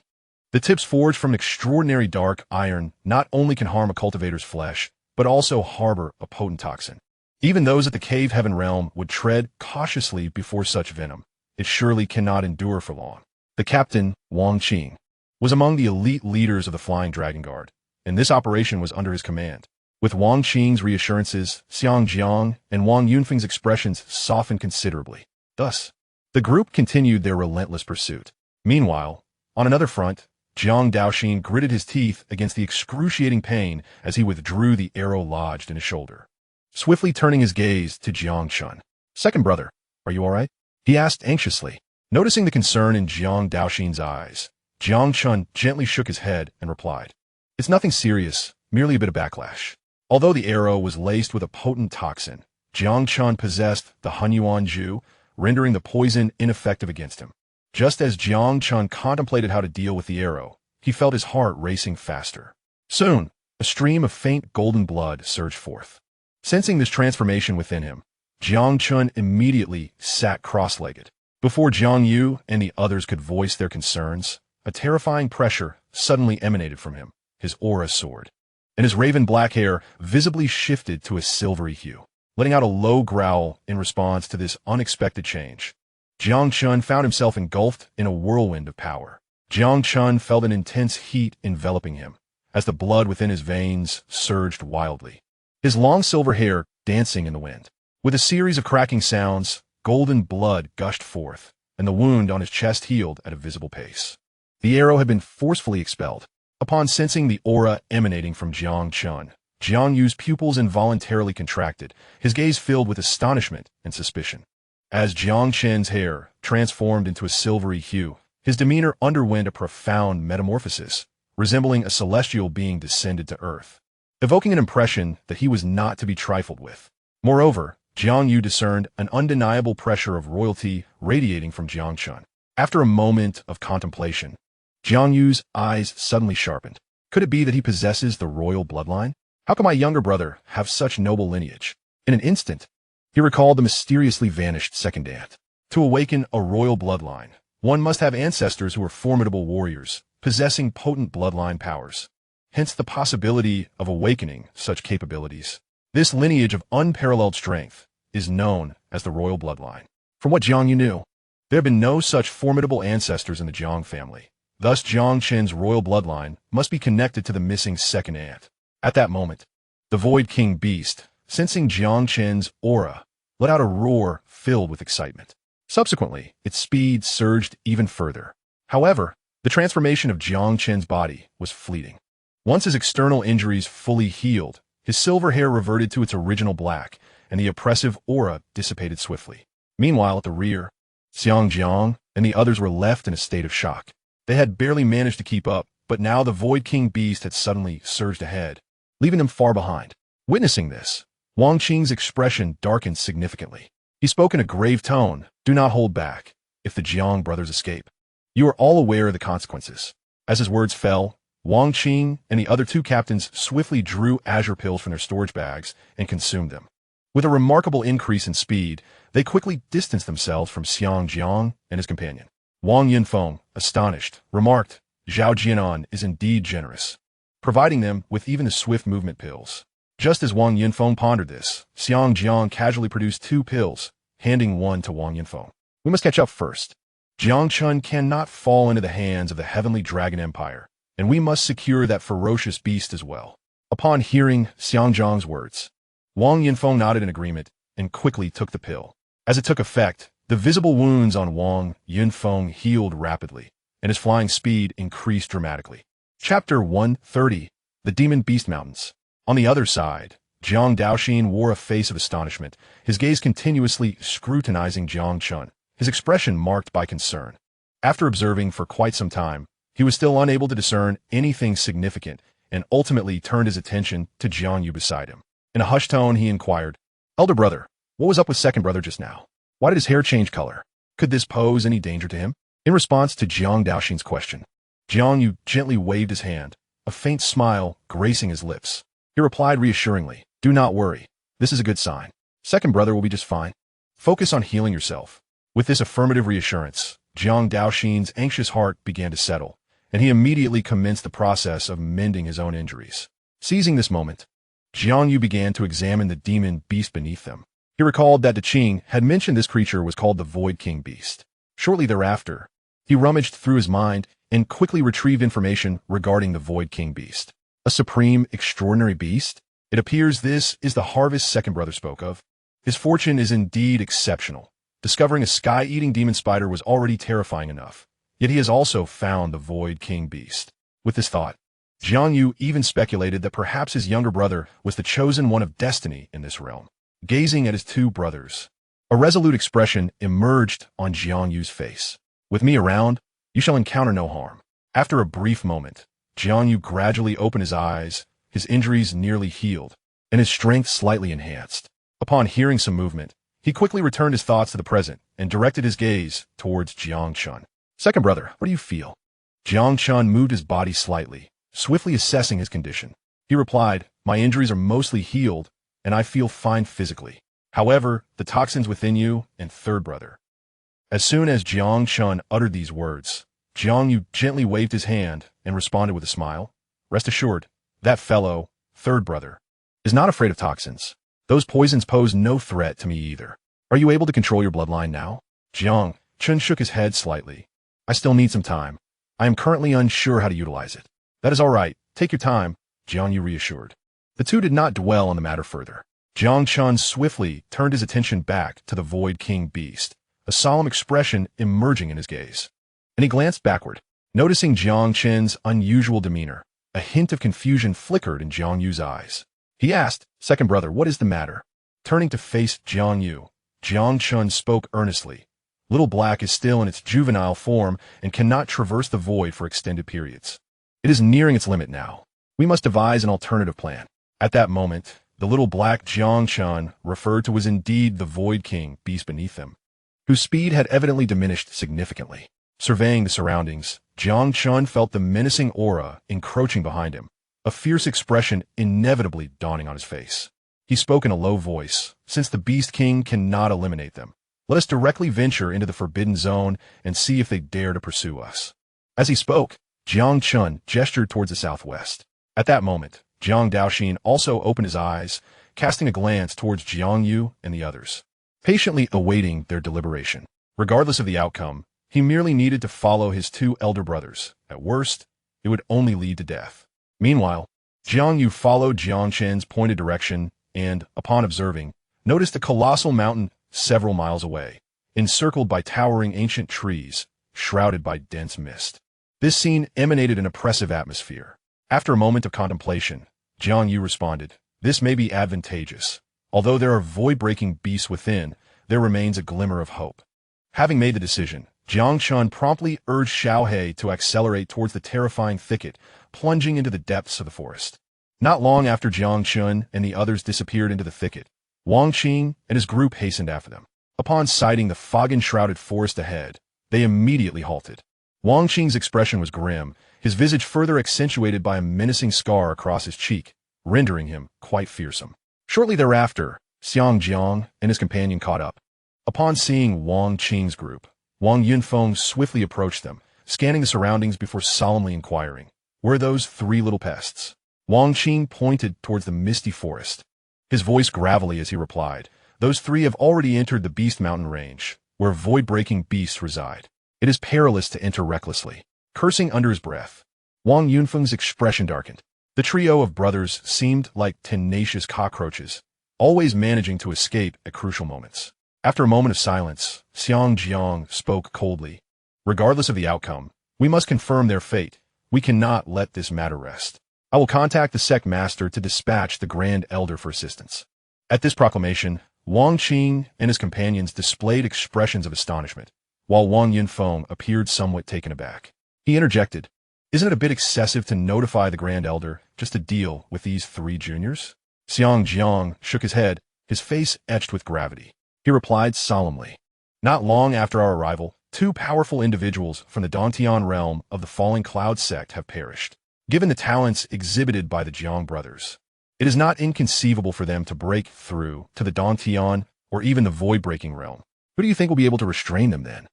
The tips forged from an extraordinary dark iron not only can harm a cultivator's flesh, but also harbor a potent toxin. Even those at the cave heaven realm would tread cautiously before such venom. It surely cannot endure for long. The captain, Wang Qing, was among the elite leaders of the Flying Dragon Guard, and this operation was under his command. With Wang Qing's reassurances, Xiang Jiang and Wang Yunfeng's expressions softened considerably. Thus, the group continued their relentless pursuit. Meanwhile, on another front, Jiang Daoxin gritted his teeth against the excruciating pain as he withdrew the arrow lodged in his shoulder. Swiftly turning his gaze to Jiang Chen. Second brother, are you all right? He asked anxiously. Noticing the concern in Jiang Daoxin's eyes, Jiang Chen gently shook his head and replied, It's nothing serious, merely a bit of backlash. Although the arrow was laced with a potent toxin, Jiang Chen possessed the Hunyuan Ju, rendering the poison ineffective against him. Just as Jiang Chen contemplated how to deal with the arrow, he felt his heart racing faster. Soon, a stream of faint golden blood surged forth. Sensing this transformation within him, Jiang Chen immediately sat cross-legged. Before Jiang Yu and the others could voice their concerns, a terrifying pressure suddenly emanated from him. His aura soared, and his raven black hair visibly shifted to a silvery hue, letting out a low growl in response to this unexpected change. Jiang Chen found himself engulfed in a whirlwind of power. Jiang Chen felt an intense heat enveloping him, as the blood within his veins surged wildly. His long silver hair dancing in the wind. With a series of cracking sounds, golden blood gushed forth, and the wound on his chest healed at a visible pace. The arrow had been forcefully expelled. Upon sensing the aura emanating from Jiang Chen, Jiang Yu's pupils involuntarily contracted, his gaze filled with astonishment and suspicion. As Jiang Chen's hair transformed into a silvery hue, his demeanor underwent a profound metamorphosis, resembling a celestial being descended to earth, evoking an impression that he was not to be trifled with. Moreover, Jiang Yu discerned an undeniable pressure of royalty radiating from Jiang Chen. After a moment of contemplation, Jiang Yu's eyes suddenly sharpened. Could it be that he possesses the royal bloodline? How can my younger brother have such noble lineage? In an instant, he recalled the mysteriously vanished second aunt. To awaken a royal bloodline, one must have ancestors who are formidable warriors, possessing potent bloodline powers. Hence the possibility of awakening such capabilities. This lineage of unparalleled strength is known as the royal bloodline. From what Jiang Yu knew, there have been no such formidable ancestors in the Jiang family. Thus, Jiang Chen's royal bloodline must be connected to the missing second aunt. At that moment, the Void King beast, sensing Jiang Chen's aura, let out a roar filled with excitement. Subsequently, its speed surged even further. However, the transformation of Jiang Chen's body was fleeting. Once his external injuries fully healed, his silver hair reverted to its original black, and the oppressive aura dissipated swiftly. Meanwhile, at the rear, Xiang Jiang and the others were left in a state of shock. They had barely managed to keep up, but now the Void King beast had suddenly surged ahead, leaving them far behind. Witnessing this, Wang Qing's expression darkened significantly. He spoke in a grave tone, Do not hold back, if the Jiang brothers escape. You are all aware of the consequences. As his words fell, Wang Qing and the other two captains swiftly drew azure pills from their storage bags and consumed them. With a remarkable increase in speed, they quickly distanced themselves from Xiang Jiang and his companion. Wang Yunfeng, astonished, remarked, Zhao Jianan is indeed generous. providing them with even the swift movement pills. Just as Wang Yunfeng pondered this, Xiang Jiang casually produced 2 pills, handing one to Wang Yunfeng. We must catch up first. Jiang Chen cannot fall into the hands of the Heavenly Dragon Empire, and we must secure that ferocious beast as well. Upon hearing Xiang Jiang's words, Wang Yunfeng nodded in agreement and quickly took the pill. As it took effect, the visible wounds on Wang Yunfeng healed rapidly, and his flying speed increased dramatically. Chapter 130, The Demon Beast Mountains. On the other side, Jiang Daoxin wore a face of astonishment, his gaze continuously scrutinizing Jiang Chen, his expression marked by concern. After observing for quite some time, he was still unable to discern anything significant and ultimately turned his attention to Jiang Yu beside him. In a hushed tone, he inquired, "Elder brother, what was up with second brother just now? Why did his hair change color? Could this pose any danger to him?" In response to Jiang Daoxin's question, Jiang Yu gently waved his hand, a faint smile gracing his lips. He replied reassuringly, "Do not worry. This is a good sign. Second brother will be just fine. Focus on healing yourself." With this affirmative reassurance, Jiang Daoxin's anxious heart began to settle, and he immediately commenced the process of mending his own injuries. Seizing this moment, Jiang Yu began to examine the demon beast beneath them. He recalled that De Qing had mentioned this creature was called the Void King Beast. Shortly thereafter, he rummaged through his mind and quickly retrieved information regarding the Void King Beast. A supreme, extraordinary beast? It appears this is the harvest second brother spoke of. His fortune is indeed exceptional. Discovering a sky-eating demon spider was already terrifying enough, yet he has also found the Void King Beast. With this thought, Jiang Yu even speculated that perhaps his younger brother was the chosen one of destiny in this realm. Gazing at his 2 brothers, a resolute expression emerged on Jiang Yu's face. "With me around, you shall encounter no harm." After a brief moment, Jiang Yu gradually opened his eyes, his injuries nearly healed, and his strength slightly enhanced. Upon hearing some movement, he quickly returned his thoughts to the present and directed his gaze towards Jiang Chen. "Second brother, what do you feel?" Jiang Chen moved his body slightly, swiftly assessing his condition. He replied, "My injuries are mostly healed, and I feel fine physically. However, the toxins within you and third brother." As soon as Jiang Chen uttered these words, Jiang Yu gently waved his hand and responded with a smile. "Rest assured, that fellow, third brother, is not afraid of toxins. Those poisons pose no threat to me either. Are you able to control your bloodline now?" Jiang Chen shook his head slightly. "I still need some time. I am currently unsure how to utilize it." "That is all right. Take your time," Jiang Yu reassured. The 2 did not dwell on the matter further. Jiang Chen swiftly turned his attention back to the Void King Beast, a solemn expression emerging in his gaze. And he glanced backward. Noticing Jiang Chen's unusual demeanor, a hint of confusion flickered in Jiang Yu's eyes. He asked, "Second brother, what is the matter?" Turning to face Jiang Yu, Jiang Chen spoke earnestly. "Little Black is still in its juvenile form and cannot traverse the void for extended periods. It is nearing its limit now. We must devise an alternative plan." At that moment, the little black Jiang Chen referred to was indeed the Void King Beast beneath them, whose speed had evidently diminished significantly. Surveying the surroundings, Jiang Chen felt the menacing aura encroaching behind him, a fierce expression inevitably dawning on his face. He spoke in a low voice, "Since the Beast King cannot eliminate them, let us directly venture into the Forbidden Zone and see if they dare to pursue us." As he spoke, Jiang Chen gestured towards the southwest. At that moment, Jiang Daoxin also opened his eyes, casting a glance towards Jiang Yu and the others, patiently awaiting their deliberation. Regardless of the outcome, he merely needed to follow his 2 elder brothers. At worst, it would only lead to death. Meanwhile, Jiang Yu followed Jiang Chen's pointed direction and, upon observing, noticed a colossal mountain several miles away, encircled by towering ancient trees, shrouded by dense mist. This scene emanated an oppressive atmosphere. After a moment of contemplation, Jiang Yu responded, "This may be advantageous. Although there are void-breaking beasts within, there remains a glimmer of hope." Having made the decision, Jiang Chen promptly urged Xiaohe to accelerate towards the terrifying thicket, plunging into the depths of the forest. Not long after Jiang Chen and the others disappeared into the thicket, Wang Qing and his group hastened after them. Upon sighting the fog-enshrouded forest ahead, they immediately halted. Wang Qing's expression was grim, his visage further accentuated by a menacing scar across his cheek, rendering him quite fearsome. Shortly thereafter, Xiang Jiang and his companion caught up. Upon seeing Wang Qing's group, Wang Yunfeng swiftly approached them, scanning the surroundings before solemnly inquiring, Where are those three little pests? Wang Qing pointed towards the misty forest, his voice gravelly as he replied, those three have already entered the Beast Mountain range, where void-breaking beasts reside. It is perilous to enter recklessly. Cursing under his breath, Wang Yunfeng's expression darkened. The trio of brothers seemed like tenacious cockroaches, always managing to escape at crucial moments. After a moment of silence, Xianxia spoke coldly. Regardless of the outcome, we must confirm their fate. We cannot let this matter rest. I will contact the sect master to dispatch the Grand Elder for assistance. At this proclamation, Wang Qing and his companions displayed expressions of astonishment, while Wang Yunfeng appeared somewhat taken aback. He interjected, "Isn't it a bit excessive to notify the Grand Elder just to deal with these three juniors?" Xianxia shook his head, his face etched with gravity. He replied solemnly, "Not long after our arrival, two powerful individuals from the Dantian realm of the Falling Cloud sect have perished. Given the talents exhibited by the Jiang brothers, it is not inconceivable for them to break through to the Dantian or even the void-breaking realm. Who do you think will be able to restrain them then?"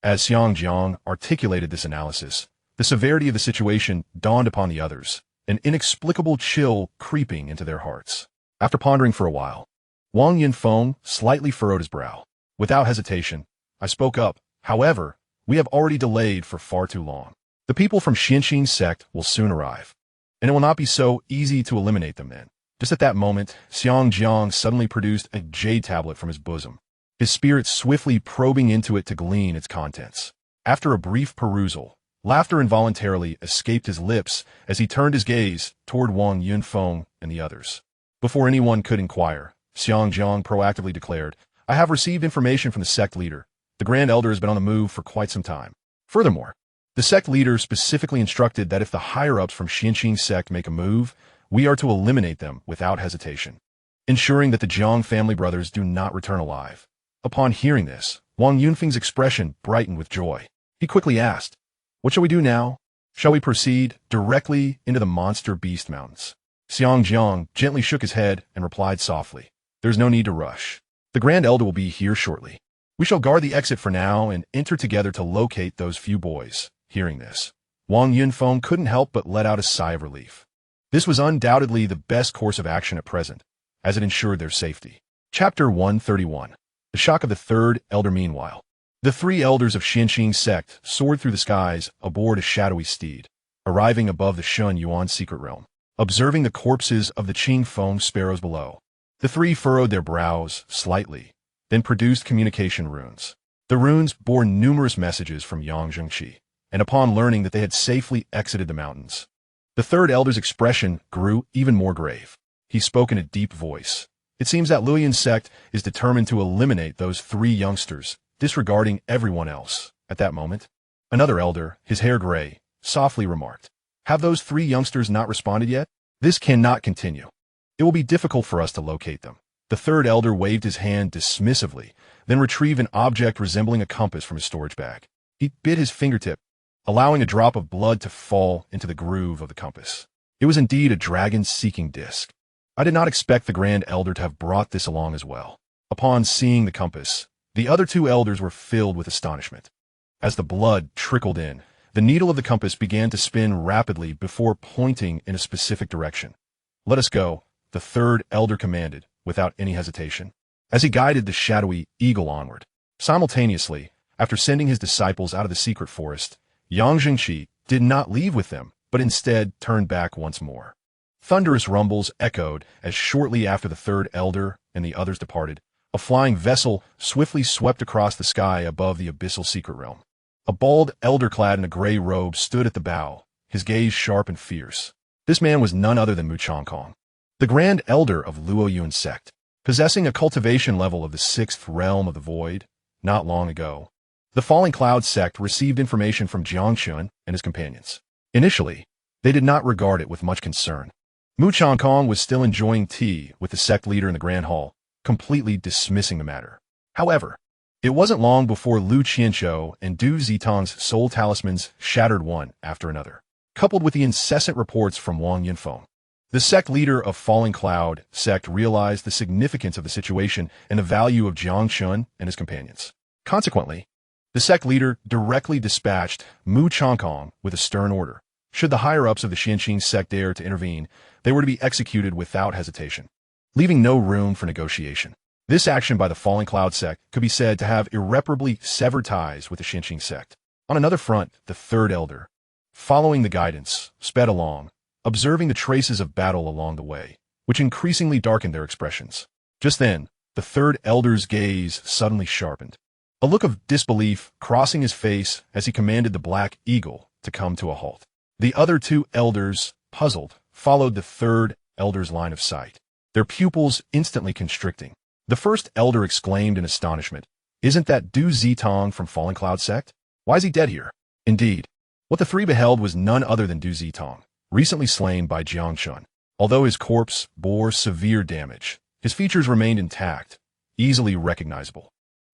As Xianxia articulated this analysis, the severity of the situation dawned upon the others, an inexplicable chill creeping into their hearts. After pondering for a while, Wang Yunfeng slightly furrowed his brow. Without hesitation, I spoke up, "However, we have already delayed for far too long. The people from Xianxia sect will soon arrive, and it will not be so easy to eliminate them then." Just at that moment, Xianxia suddenly produced a jade tablet from his bosom, his spirit swiftly probing into it to glean its contents. After a brief perusal, laughter involuntarily escaped his lips as he turned his gaze toward Wang Yunfeng and the others. Before anyone could inquire, Xianxia proactively declared, "I have received information from the sect leader. The Grand Elder has been on the move for quite some time. Furthermore, the sect leader specifically instructed that if the higher-ups from Xianxia sect make a move, we are to eliminate them without hesitation, ensuring that the Jiang family brothers do not return alive." Upon hearing this, Wang Yunfeng's expression brightened with joy. He quickly asked, "What shall we do now? Shall we proceed directly into the monster beast mountains?" Xianxia gently shook his head and replied softly, "There's no need to rush. The Grand Elder will be here shortly. We shall guard the exit for now and enter together to locate those few boys." Hearing this, Wang Yunfeng couldn't help but let out a sigh of relief. This was undoubtedly the best course of action at present, as it ensured their safety. Chapter 131. The Shock of the Third Elder. Meanwhile, the three elders of Xianxia sect soared through the skies aboard a shadowy steed, arriving above the Shun Yuan secret realm. Observing the corpses of the Qing foam sparrows below, the three furrowed their brows slightly, then produced communication runes. The runes bore numerous messages from Yang Zhengxi, and upon learning that they had safely exited the mountains, the third elder's expression grew even more grave. He spoke in a deep voice. "It seems that Luoyan's sect is determined to eliminate those three youngsters, disregarding everyone else." At that moment, another elder, his hair gray, softly remarked, "Have those three youngsters not responded yet? This cannot continue. It will be difficult for us to locate them." The third elder waved his hand dismissively, then retrieved an object resembling a compass from his storage bag. He bit his fingertip, allowing a drop of blood to fall into the groove of the compass. It was indeed a dragon-seeking disc. I did not expect the Grand Elder to have brought this along as well. Upon seeing the compass, the other two elders were filled with astonishment. As the blood trickled in, the needle of the compass began to spin rapidly before pointing in a specific direction. "Let us go," the third elder commanded, without any hesitation, as he guided the shadowy eagle onward. Simultaneously, after sending his disciples out of the secret forest, Yang Zhengxi did not leave with them, but instead turned back once more. Thunderous rumbles echoed as shortly after the third elder and the others departed, a flying vessel swiftly swept across the sky above the abyssal secret realm. A bald elder clad in a gray robe stood at the bow, his gaze sharp and fierce. This man was none other than Mu Changkong, the Grand Elder of Luoyun sect, possessing a cultivation level of the sixth realm of the void. Not long ago, the Falling Cloud sect received information from Jiang Chen and his companions. Initially, they did not regard it with much concern. Mu Changkong was still enjoying tea with the sect leader in the Grand Hall, completely dismissing the matter. However, it wasn't long before Lu Qianzhou and Du Zitang's soul talismans shattered one after another, coupled with the incessant reports from Wang Yunfeng. The sect leader of Falling Cloud sect realized the significance of the situation and the value of Jiang Chen and his companions. Consequently, the sect leader directly dispatched Mu Changkong with a stern order. Should the higher-ups of the Xianxia sect dare to intervene, they were to be executed without hesitation, leaving no room for negotiation. This action by the Falling Cloud sect could be said to have irreparably severed ties with the Xianxia sect. On another front, the third elder, following the guidance, sped along, observing the traces of battle along the way, which increasingly darkened their expressions. Just then, the third elder's gaze suddenly sharpened, a look of disbelief crossing his face as he commanded the black eagle to come to a halt. The other two elders, puzzled, followed the third elder's line of sight, their pupils instantly constricting. The first elder exclaimed in astonishment, "Isn't that Du Zitong from Falling Cloud sect? Why is he dead here?" Indeed, what the three beheld was none other than Du Zitong, recently slain by Jiang Chen. Although his corpse bore severe damage, his features remained intact, easily recognizable.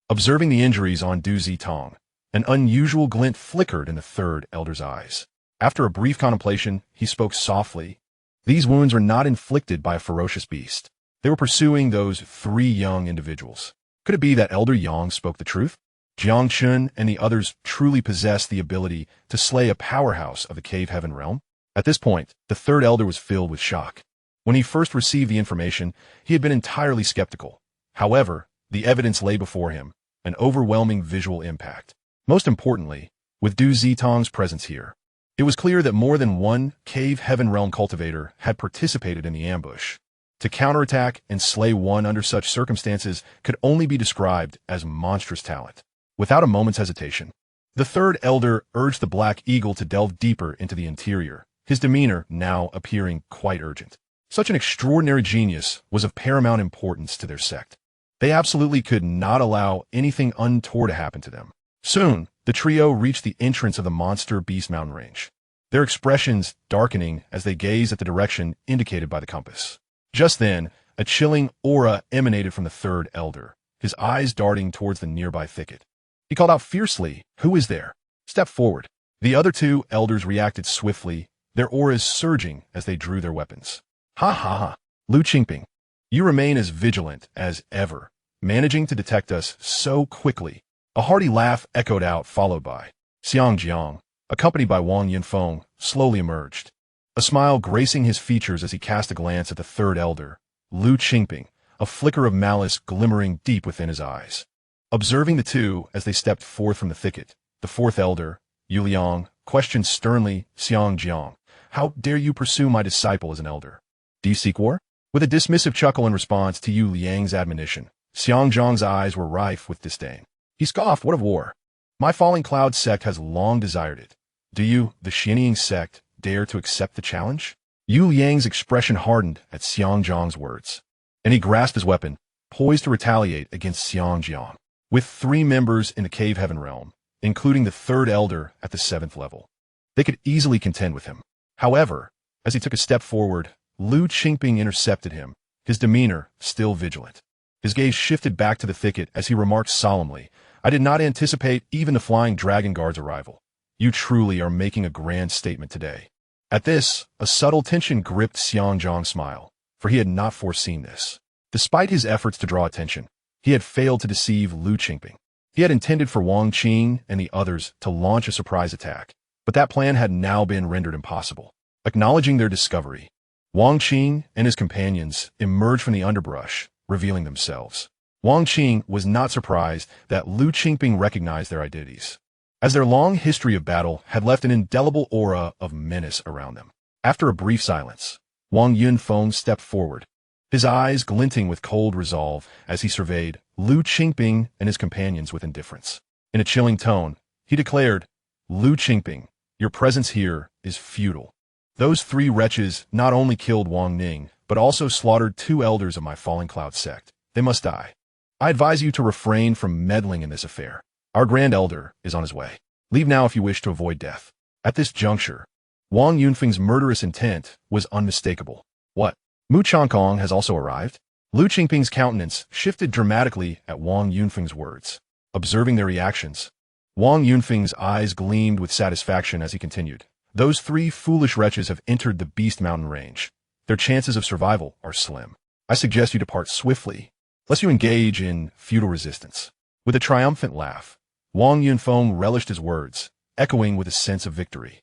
Observing the injuries on Du Zitong, an unusual glint flickered in the third elder's eyes. After a brief contemplation, he spoke softly. These wounds were not inflicted by a ferocious beast. They were pursuing those three young individuals. Could it be that Elder Yang spoke the truth? Jiang Chen and the others truly possessed the ability to slay a powerhouse of the Cave Heaven realm? At this point, the third elder was filled with shock. When he first received the information, he had been entirely skeptical. However, the evidence lay before him, an overwhelming visual impact. Most importantly, with Du Zitong's presence here, it was clear that more than one Cave Heaven realm cultivator had participated in the ambush. To counterattack and slay one under such circumstances could only be described as monstrous talent. Without a moment's hesitation, the third elder urged the Black Eagle to delve deeper into the interior, his demeanor now appearing quite urgent. Such an extraordinary genius was of paramount importance to their sect. They absolutely could not allow anything untoward to happen to them. Soon, the trio reached the entrance of the monster beast mountain range, their expressions darkening as they gazed at the direction indicated by the compass. Just then, a chilling aura emanated from the third elder, his eyes darting towards the nearby thicket. He called out fiercely, "Who is there? Step forward." The other two elders reacted swiftly, their auras surging as they drew their weapons. "Ha ha ha, Lu Qingping, you remain as vigilant as ever, managing to detect us so quickly." A hearty laugh echoed out, followed by Xianxia, accompanied by Wang Yunfeng, slowly emerged, a smile gracing his features as he cast a glance at the third elder, Lu Qingping, a flicker of malice glimmering deep within his eyes. Observing the two as they stepped forth from the thicket, the fourth elder, Yu Liang, questioned sternly Xianxia, "How dare you pursue my disciple as an elder? Do you seek war?" With a dismissive chuckle in response to Yu Liang's admonition, Xianxia's eyes were rife with disdain. He scoffed, "What of war? My Falling Cloud sect has long desired it. Do you, the Xianxia sect, dare to accept the challenge?" Yu Liang's expression hardened at Xianxia's words, and he grasped his weapon, poised to retaliate against Xianxia. With three members in the Cave Heaven realm, including the third elder at the 7th level, they could easily contend with him. However, as he took a step forward, Lu Qingping intercepted him, his demeanor still vigilant. His gaze shifted back to the thicket as he remarked solemnly, "I did not anticipate even the Flying Dragon Guard's arrival. You truly are making a grand statement today." At this, a subtle tension gripped Xianxia's smile, for he had not foreseen this. Despite his efforts to draw attention, he had failed to deceive Lu Qingping. He had intended for Wang Qing and the others to launch a surprise attack, but that plan had now been rendered impossible. Acknowledging their discovery, Wang Qing and his companions emerged from the underbrush, revealing themselves. Wang Qing was not surprised that Lu Qingping recognized their identities, as their long history of battle had left an indelible aura of menace around them. After a brief silence, Wang Yunfeng stepped forward, his eyes glinting with cold resolve as he surveyed Lu Qingping and his companions with indifference. In a chilling tone, he declared, "Lu Qingping, your presence here is futile. Those three wretches not only killed Wang Ning, but also slaughtered two elders of my Falling Cloud sect. They must die. I advise you to refrain from meddling in this affair. Our Grand Elder is on his way. Leave now if you wish to avoid death." At this juncture, Wang Yunfeng's murderous intent was unmistakable. "What? Mu Changkong has also arrived?" Lu Qingping's countenance shifted dramatically at Wang Yunfeng's words. Observing their reactions, Wang Yunfeng's eyes gleamed with satisfaction as he continued, "Those three foolish wretches have entered the Beast Mountain range. Their chances of survival are slim. I suggest you depart swiftly, lest you engage in futile resistance." With a triumphant laugh, Wang Yunfeng relished his words, echoing with a sense of victory.